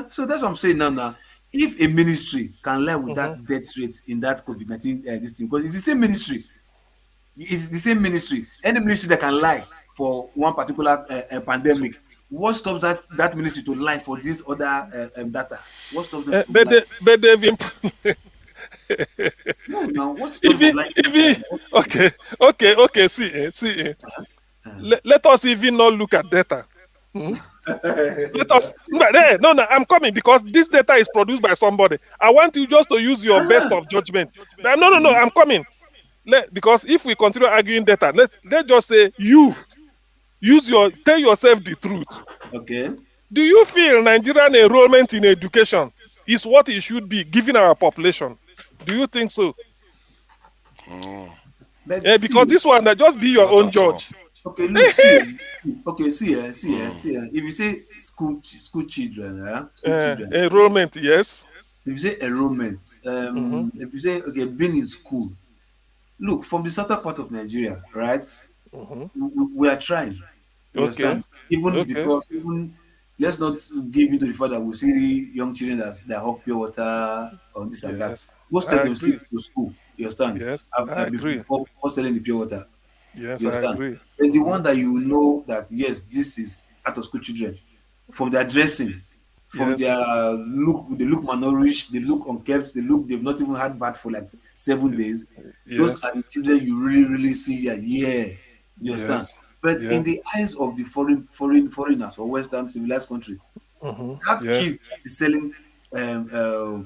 So that's what I'm saying now. If a ministry can lie with that death rate in that COVID-19 this thing, because it's the same ministry. It's the same ministry. Any ministry that can lie for one particular pandemic, what stops that ministry to lie for this other data? What stops them to lie? But they've improved. No, what's okay. See. Let us even not look at data. Let us. No. I'm coming because this data is produced by somebody. I want you just to use your best of judgment. No. I'm coming. Because if we continue arguing data, let's just say tell yourself the truth. Okay. Do you feel Nigerian enrollment in education is what it should be given our population? Do you think so? Because this one, just be your own judge. Okay, look, see. If you say school children, enrollment, yes. If you say enrollment, if you say being in school, look, from the southern part of Nigeria, right? We are trying. You understand? Because let's not give into the fact that we see young children that hawk pure water or this and that. Most of them still go to school. You understand? Yes, I agree. Before selling the pure water. Yes, you understand? I agree. And the one that you know that yes, this is out of school children, from their dressing, from their look, they look malnourished, they look unkempt, they've not even had bath for like 7 days. Those are the children you really see. You understand? But in the eyes of the foreigners or Western civilized country, that kid is selling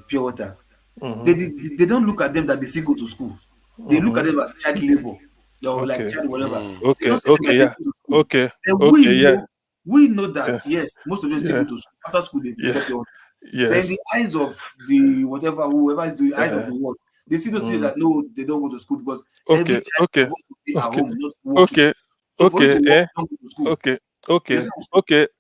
pure water. They don't look at them that they still go to school. They look at them as child labor. Like child whatever. We know that yes, most of them still go to school. After school they sell pure water. But in the eyes of whoever is the eyes of the world, they see those children that no, they don't go to school because every child is supposed to be at home, not working. Okay.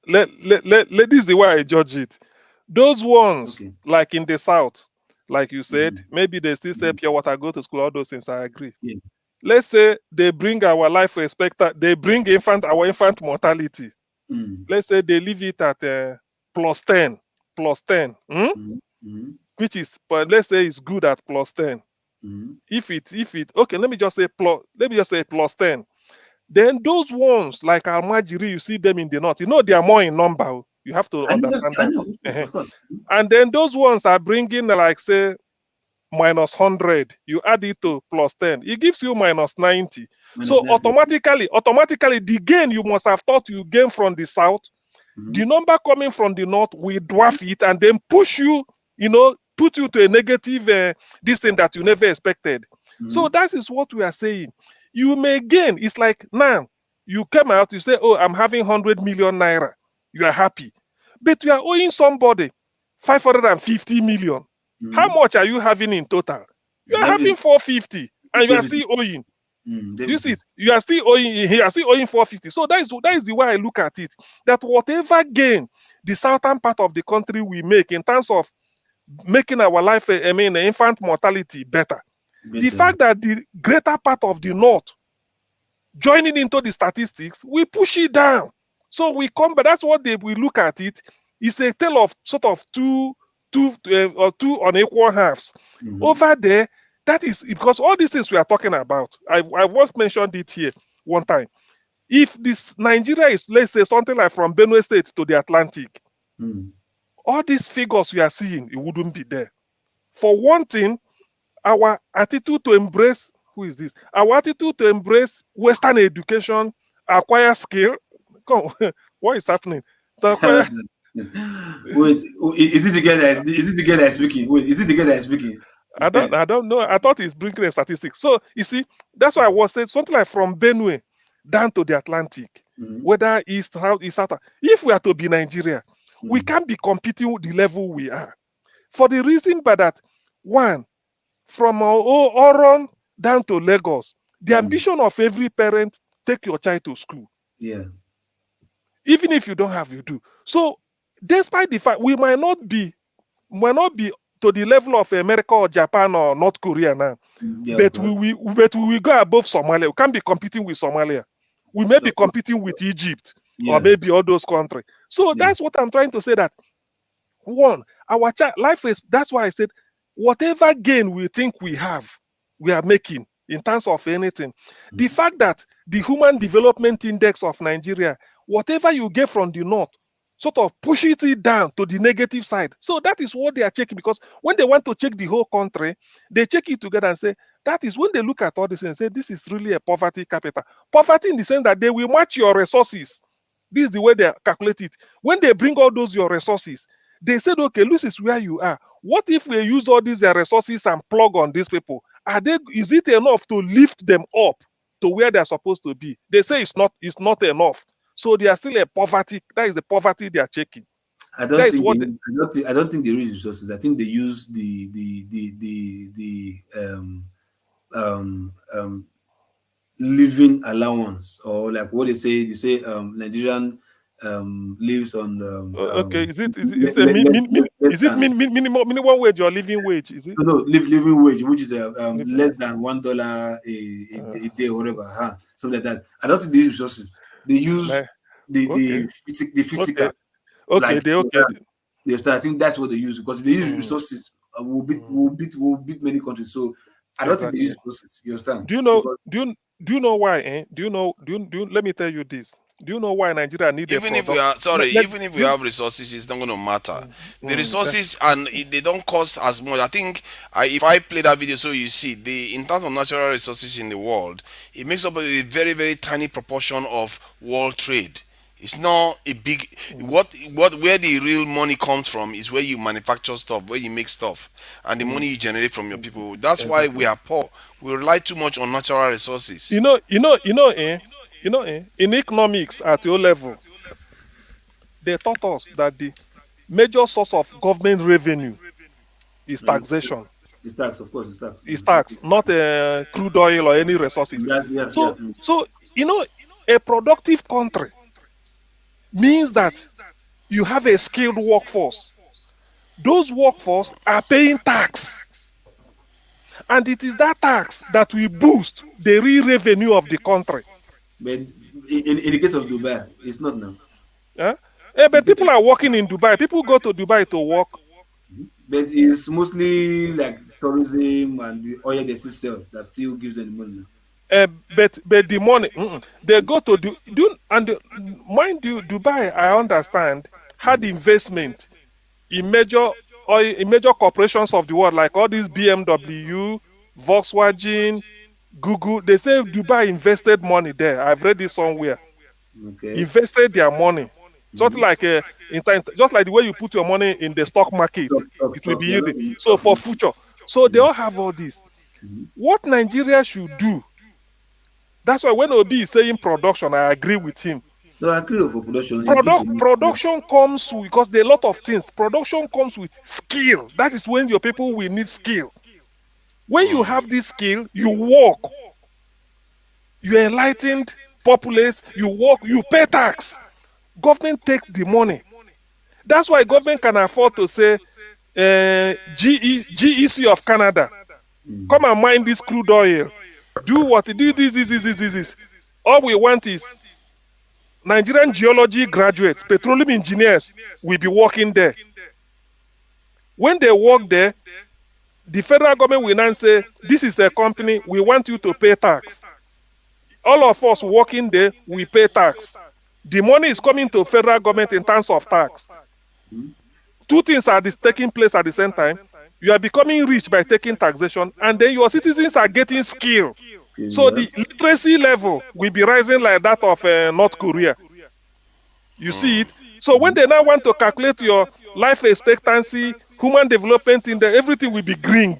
Let this is the way I judge it. Those ones, like in the south, like you said, maybe they still say pure water, go to school, all those things. I agree. Let's say they bring our life expectancy, they bring our infant mortality. Let's say they leave it at plus 10, which is, but let's say it's good at plus 10. If it, okay, let me just say plus 10. Then those ones like Almajiri, you see them in the north. You know they are more in number. You have to understand I that. know, of course. And then those ones are bringing like say minus 100. You add it to plus 10. It gives you minus 90. Minus So 90. automatically, the gain you must have thought you gain from the south, the number coming from the north will dwarf it and then push you, put you to a negative this thing that you never expected. So that is what we are saying. You may gain. It's like now you come out, you say, oh, I'm having 100 million naira. You are happy. But you are owing somebody 550 million. How much are you having in total? You are having 450 and you are still owing. Do you see it? You are still owing 450. So that is the way I look at it. That whatever gain the southern part of the country we make in terms of making our life, infant mortality better. The fact that the greater part of the north joining into the statistics, we push it down. So we come, but that's what we look at it. It's a tale of sort of two unequal halves. Over there, that is because all these things we are talking about, I once mentioned it here one time. If this Nigeria is, let's say, something like from Benue State to the Atlantic, all these figures we are seeing, it wouldn't be there. For one thing, our attitude to embrace, our attitude to embrace Western education, acquire skill. Come, what is happening? To acquire, Wait, is it the guy that is speaking? Wait, is it the guy that is speaking? I don't know. I thought it's bringing a statistics. So you see, that's why I was saying something like from Benue down to the Atlantic, whether east, south, if we are to be Nigeria, we can't be competing with the level we are. For the reason by that, one, from Oron down to Lagos, the ambition of every parent, take your child to school. Yeah. Even if you don't have, you do. So despite the fact we might not be to the level of America or Japan or North Korea now, but we will go above Somalia. We can't be competing with Somalia. We may be competing with Egypt or maybe all those countries. So that's what I'm trying to say, that one, our life is, that's why I said whatever gain we think we are making in terms of anything. The fact that the Human Development Index of Nigeria, whatever you get from the north, sort of pushes it down to the negative side. So that is what they are checking, because when they want to check the whole country, they check it together and say, that is when they look at all this and say, this is really a poverty capital. Poverty in the sense that they will match your resources. This is the way they calculate it. When they bring all those your resources, they said, okay, this is where you are. What if we use all these resources and plug on these people? Is it enough to lift them up to where they're supposed to be? They say it's not enough. So they are still a poverty. That is the poverty they are checking. I don't think they use resources. I think they use the living allowance, or like what they say. They say Nigerian lives on. Okay, is it minimum wage or living wage? Is it? No, living wage, which is less than $1 a day or whatever, something like that. I don't think they use resources. They use the physical. Okay, I think that's what they use, because if they use resources, will beat many countries. So I don't think they use resources. You understand? Do you know why? Let me tell you this. Do you know why Nigeria needs even if we have resources, it's not going to matter. The resources, and they don't cost as much. I think if I play that video so you see, in terms of natural resources in the world, it makes up a very, very tiny proportion of world trade. It's not a big where the real money comes from is where you manufacture stuff, where you make stuff, and the money you generate from your people. That's why we are poor. We rely too much on natural resources. In economics at your level, they taught us that the major source of government revenue is taxation. It's tax, of course. It's tax. It's tax, not crude oil or any resources. So a productive country means that you have a skilled workforce. Those workforce are paying tax, and it is that tax that will boost the real revenue of the country. But in the case of Dubai, it's not now. But people are working in Dubai. People go to Dubai to work. But it's mostly like tourism and the oil they still sell that still gives them the money. But the money they go to do and mind you, Dubai, I understand, had investment in major corporations of the world, like all these BMW, Volkswagen, Google. They say Dubai invested money there. I've read this somewhere. Okay. Invested their money. Something like just like the way you put your money in the stock market, it will be Yeah, yielding. So for future. So they all have all this. What Nigeria should do, that's why when Obi is saying production, I agree with him. No, I agree with production. It gives you Production comes because there are a lot of things. Production comes with skill. That is when your people will need skill. When you have this skill, you work. You enlightened populace, you work, you pay tax. Government takes the money. That's why government can afford to say, GEC of Canada, come and mine this crude oil. Do what? Do this. All we want is Nigerian geology graduates, petroleum engineers will be working there. When they work there, the federal government will now say, this is a company, we want you to pay tax. All of us working there, we pay tax. The money is coming to federal government in terms of tax. Two things are taking place at the same time. You are becoming rich by taking taxation, and then your citizens are getting skill. So the literacy level will be rising like that of North Korea. You see it? So when they now want to calculate your life expectancy, human development in there, everything will be green.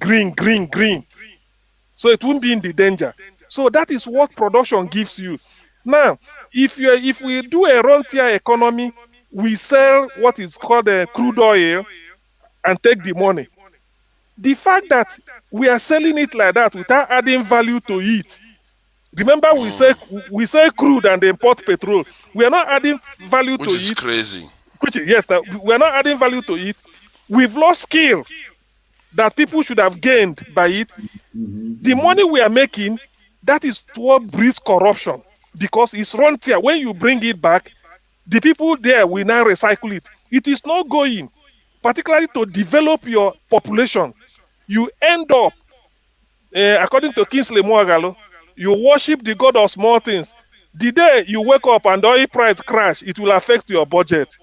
So it won't be in the danger. So that is what production gives you. Now, if we do a rentier economy, we sell what is called a crude oil and take the money. The fact that we are selling it like that without adding value to it. Remember, we say crude and import petrol. We are not adding value to it. Which is crazy. Yes, we are not adding value to it. We've lost skill that people should have gained by it. The money we are making, that is what breeds corruption, because it's rentier. When you bring it back, the people there will now recycle it. It is not going, particularly to develop your population. You end up, according to Kingsley Moghalu, you worship the God of small things. The day you wake up and the oil price crash, it will affect your budget.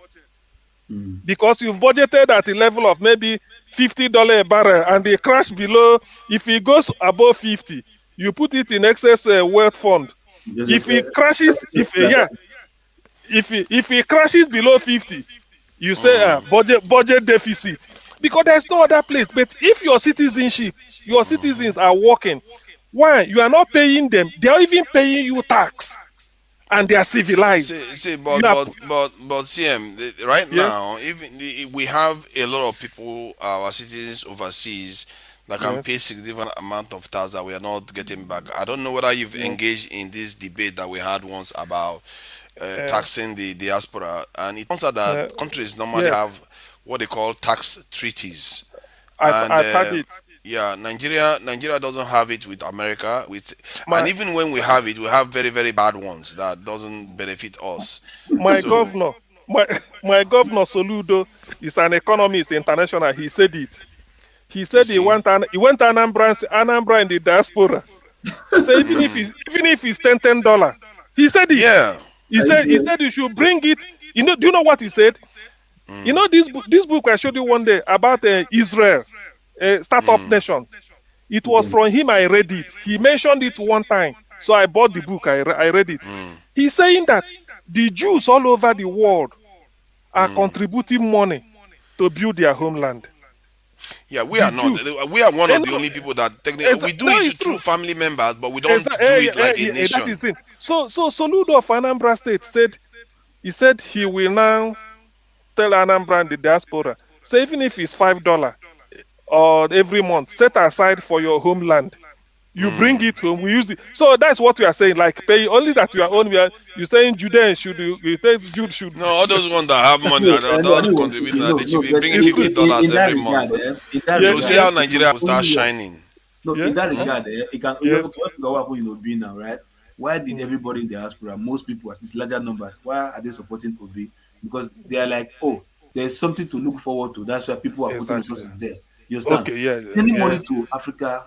Because you've budgeted at the level of maybe $50 a barrel, and they crash below. If it goes above 50, you put it in excess wealth fund. If it crashes, if it crashes below 50, you say budget deficit, because there's no other place. But if your citizens are working, why you are not paying them? They are even paying you tax, and they are civilized. But CM, right now, even we have a lot of people, our citizens overseas, that can pay significant amount of tax that we are not getting back. I don't know whether you've engaged in this debate that we had once about taxing the diaspora, and it turns out that countries normally have what they call tax treaties. I've had it. Yeah, Nigeria doesn't have it with America. And even when we have it, we have very, very bad ones that doesn't benefit us. Governor, my governor Soludo is an economist international. He said it. He said he went to Anambra in the diaspora. So even if it's $10, he said it. Yeah. He said you should bring it. Do you know what he said? You know this book I showed you one day about Israel, startup nation. It was from him. I read it. He mentioned it one time, so I bought the book. I read it. He's saying that the Jews all over the world are contributing money to build their homeland. Yeah, we are not. We are one of the only people that technically we do it through family members, but we don't do it like a nation. That is it. So Soludo of Anambra State said he will now tell Anambra and the diaspora, say even if it's $5 or every month, set aside for your homeland. You bring it home, we use it. So that's what we are saying, like pay only that you are own. You're saying Judeans should Jude should. No, all those ones that have money that don't contribute, they should be bringing $50 every month. You see how Nigeria will start shining. No, in that regard, it can what Obi now, right? Why did everybody in the diaspora, most people, at least larger numbers, why are they supporting Obi? Because they are like, oh, there's something to look forward to. That's why people are putting resources there. You understand? Okay, Sending money to Africa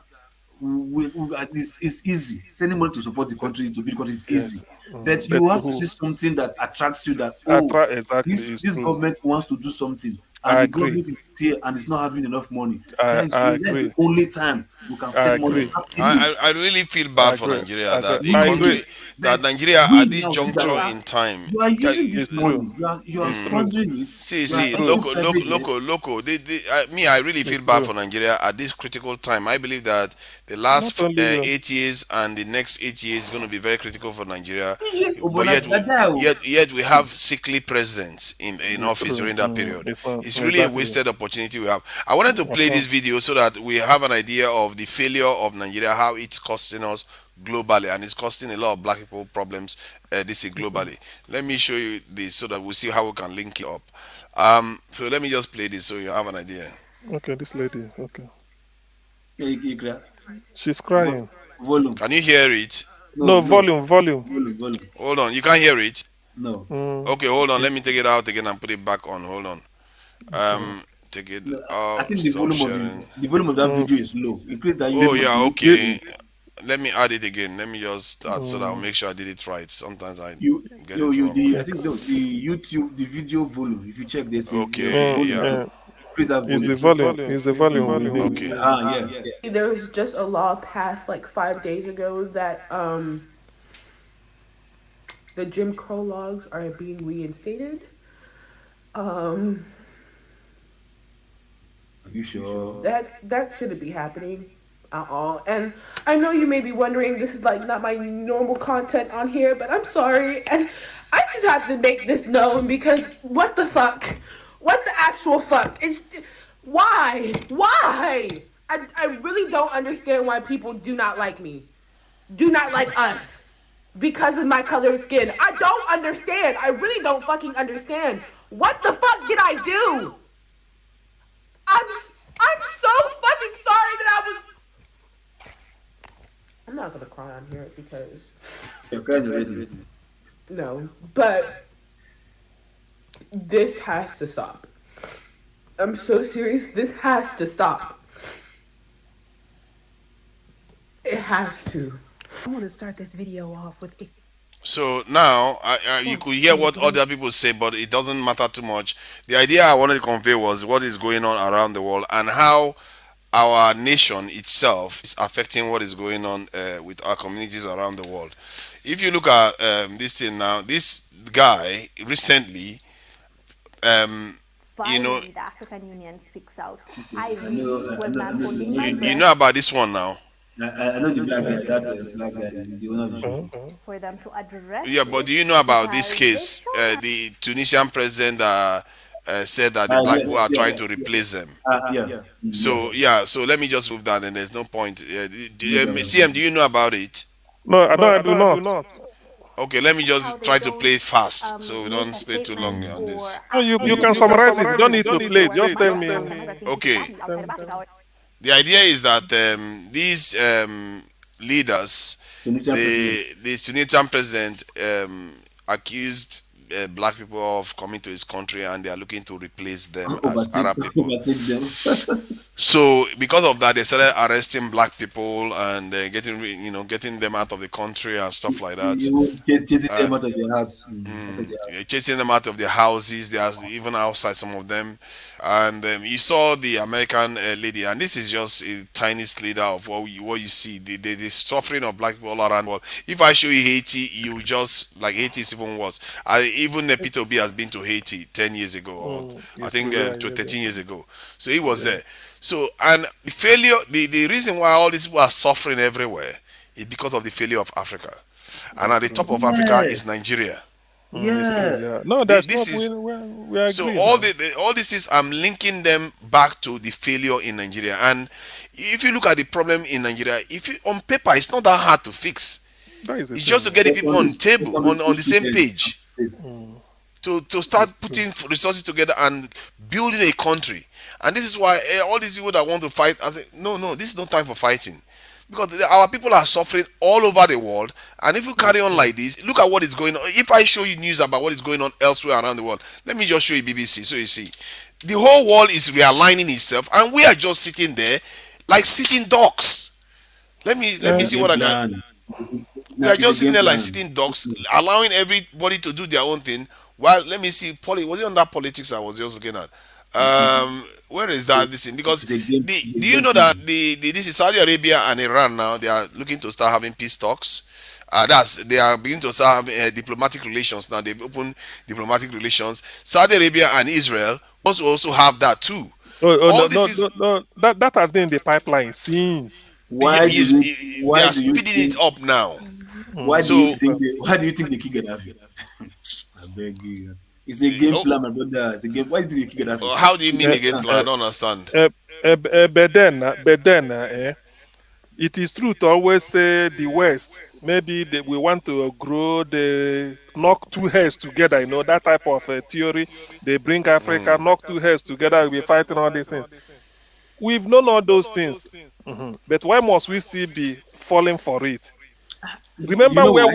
it's easy. Sending money to support the country, to build the country is easy. But But you have to who see something that attracts you, that, oh, exactly is this true. government wants to do something, and I the agree. government is here and is not having enough money. I That's the agree. only time we can I send money agree. happily. I really feel I bad for agree. Nigeria I agree. that a I Really. agree. country But that Nigeria we at this now see that juncture in time. you are using this It's true. money, you are It's true. squandering it. See, You are It's true. local, helping private jet. local. I really feel It's bad true. for Nigeria at this critical time. I believe that the Not last only you. 8 years and the next 8 years is going to be very critical for Nigeria. But Ogbonnadia. yet we have sickly presidents in It's office true. during that period. It's not It's really a exactly. wasted opportunity we have. I wanted to play this video so that we have an idea of the failure of Nigeria, how it's costing us globally, and it's costing a lot of black people problems. This is globally. Let me show you this so that we'll see how we can link it up. So let me just play this so you have an idea. Okay, this lady. Okay. Yeah, She's crying. volume. Can you hear it? No, volume. Volume. Hold on, you can't hear it. No. Okay, hold on. Let me take it out again and put it back on. Hold on. Take it I out. think the Stop volume sharing. of the volume of that video is low. Increase that. Oh yeah, okay. Let me add it again. Let me just start so that I'll make sure I did it right. Sometimes I get it wrong. I think the YouTube, the video volume. If you check this, Okay, yeah. Increase that volume. Is the volume? Is the volume? Okay. Yeah. There was just a law passed like 5 days ago that the Jim Crow laws are being reinstated. Are you sure? That shouldn't be happening at all. And I know you may be wondering, this is like not my normal content on here, but I'm sorry. And I just have to make this known because what the fuck? What the actual fuck? Why? I really don't understand why people do not like me. Do not like us. Because of my color of skin. I don't understand. I really don't fucking understand. What the fuck did I do? I'm so fucking sorry that I was. I'm not gonna cry on here because. You're crying already. No, but this has to stop. I'm so serious. This has to stop. It has to. I want to start this video off with. So now you could hear what other people say, but it doesn't matter too much. The idea I wanted to convey was what is going on around the world and how our nation itself is affecting what is going on with our communities around the world. If you look at this thing now, this guy recently, you know, the African Union speaks out. you know about this one now. I know the black guy, that black guy, the owner of the show. For them to address. Yeah, but do you know about this case? The Tunisian president said that the black people are trying to replace them. So let me just move that, and there's no point. CM, do you know about it? No, I do not. Okay, let me just try to play it fast so we don't stay too long on this. No, you can summarize it. You don't need to play it. Just tell me. Okay. The idea is that these leaders, the Tunisian president accused black people of coming to his country, and they are looking to replace them as Arab people. So because of that, they started arresting black people and getting them out of the country and stuff like that. Chasing them out of their house. Chasing them out of their houses. They are even outside, some of them. And you saw the American lady, and this is just a tiny sliver of what you see. The suffering of black people all around the world. If I show you Haiti, you just like Haiti is even worse. Even Peter Obi has been to Haiti 10 years ago, or I think 13 years ago. So he was there. So, and the failure, the reason why all these people are suffering everywhere is because of the failure of Africa. And at the top of Africa is Nigeria. Yeah. No, that's this not. We agree. So all these things, I'm linking them back to the failure in Nigeria. And if you look at the problem in Nigeria, on paper, it's not that hard to fix. It's just to get the people on the table, on the same page. To start putting resources together and building a country. And this is why all these people that want to fight, I say, no, this is no time for fighting. Because our people are suffering all over the world. And if you carry on like this, look at what is going on. If I show you news about what is going on elsewhere around the world, let me just show you BBC so you see. The whole world is realigning itself, and we are just sitting there like sitting ducks. Let me see what I can. We are just sitting there like sitting ducks, allowing everybody to do their own thing. Well, let me see. Was it on that politics I was just looking at? Where is that this thing? Because do you know that this is Saudi Arabia and Iran now? They are looking to start having peace talks. They are beginning to start having diplomatic relations now. They've opened diplomatic relations. Saudi Arabia and Israel must also have that too. No, that has been in the pipeline since. Why do you speeding it up now? Why do you think they kick Gaddafi? I beg you. It's a game plan, my brother. It's a game. Why do you kick Gaddafi? How do you mean a game plan? I don't understand. But then, it is true to always say the West. Maybe we want to grow, they knock two heads together. You know, that type of theory. They bring Africa, knock two heads together, we'll be fighting all these things. We've known all those things. But why must we still be falling for it? Remember where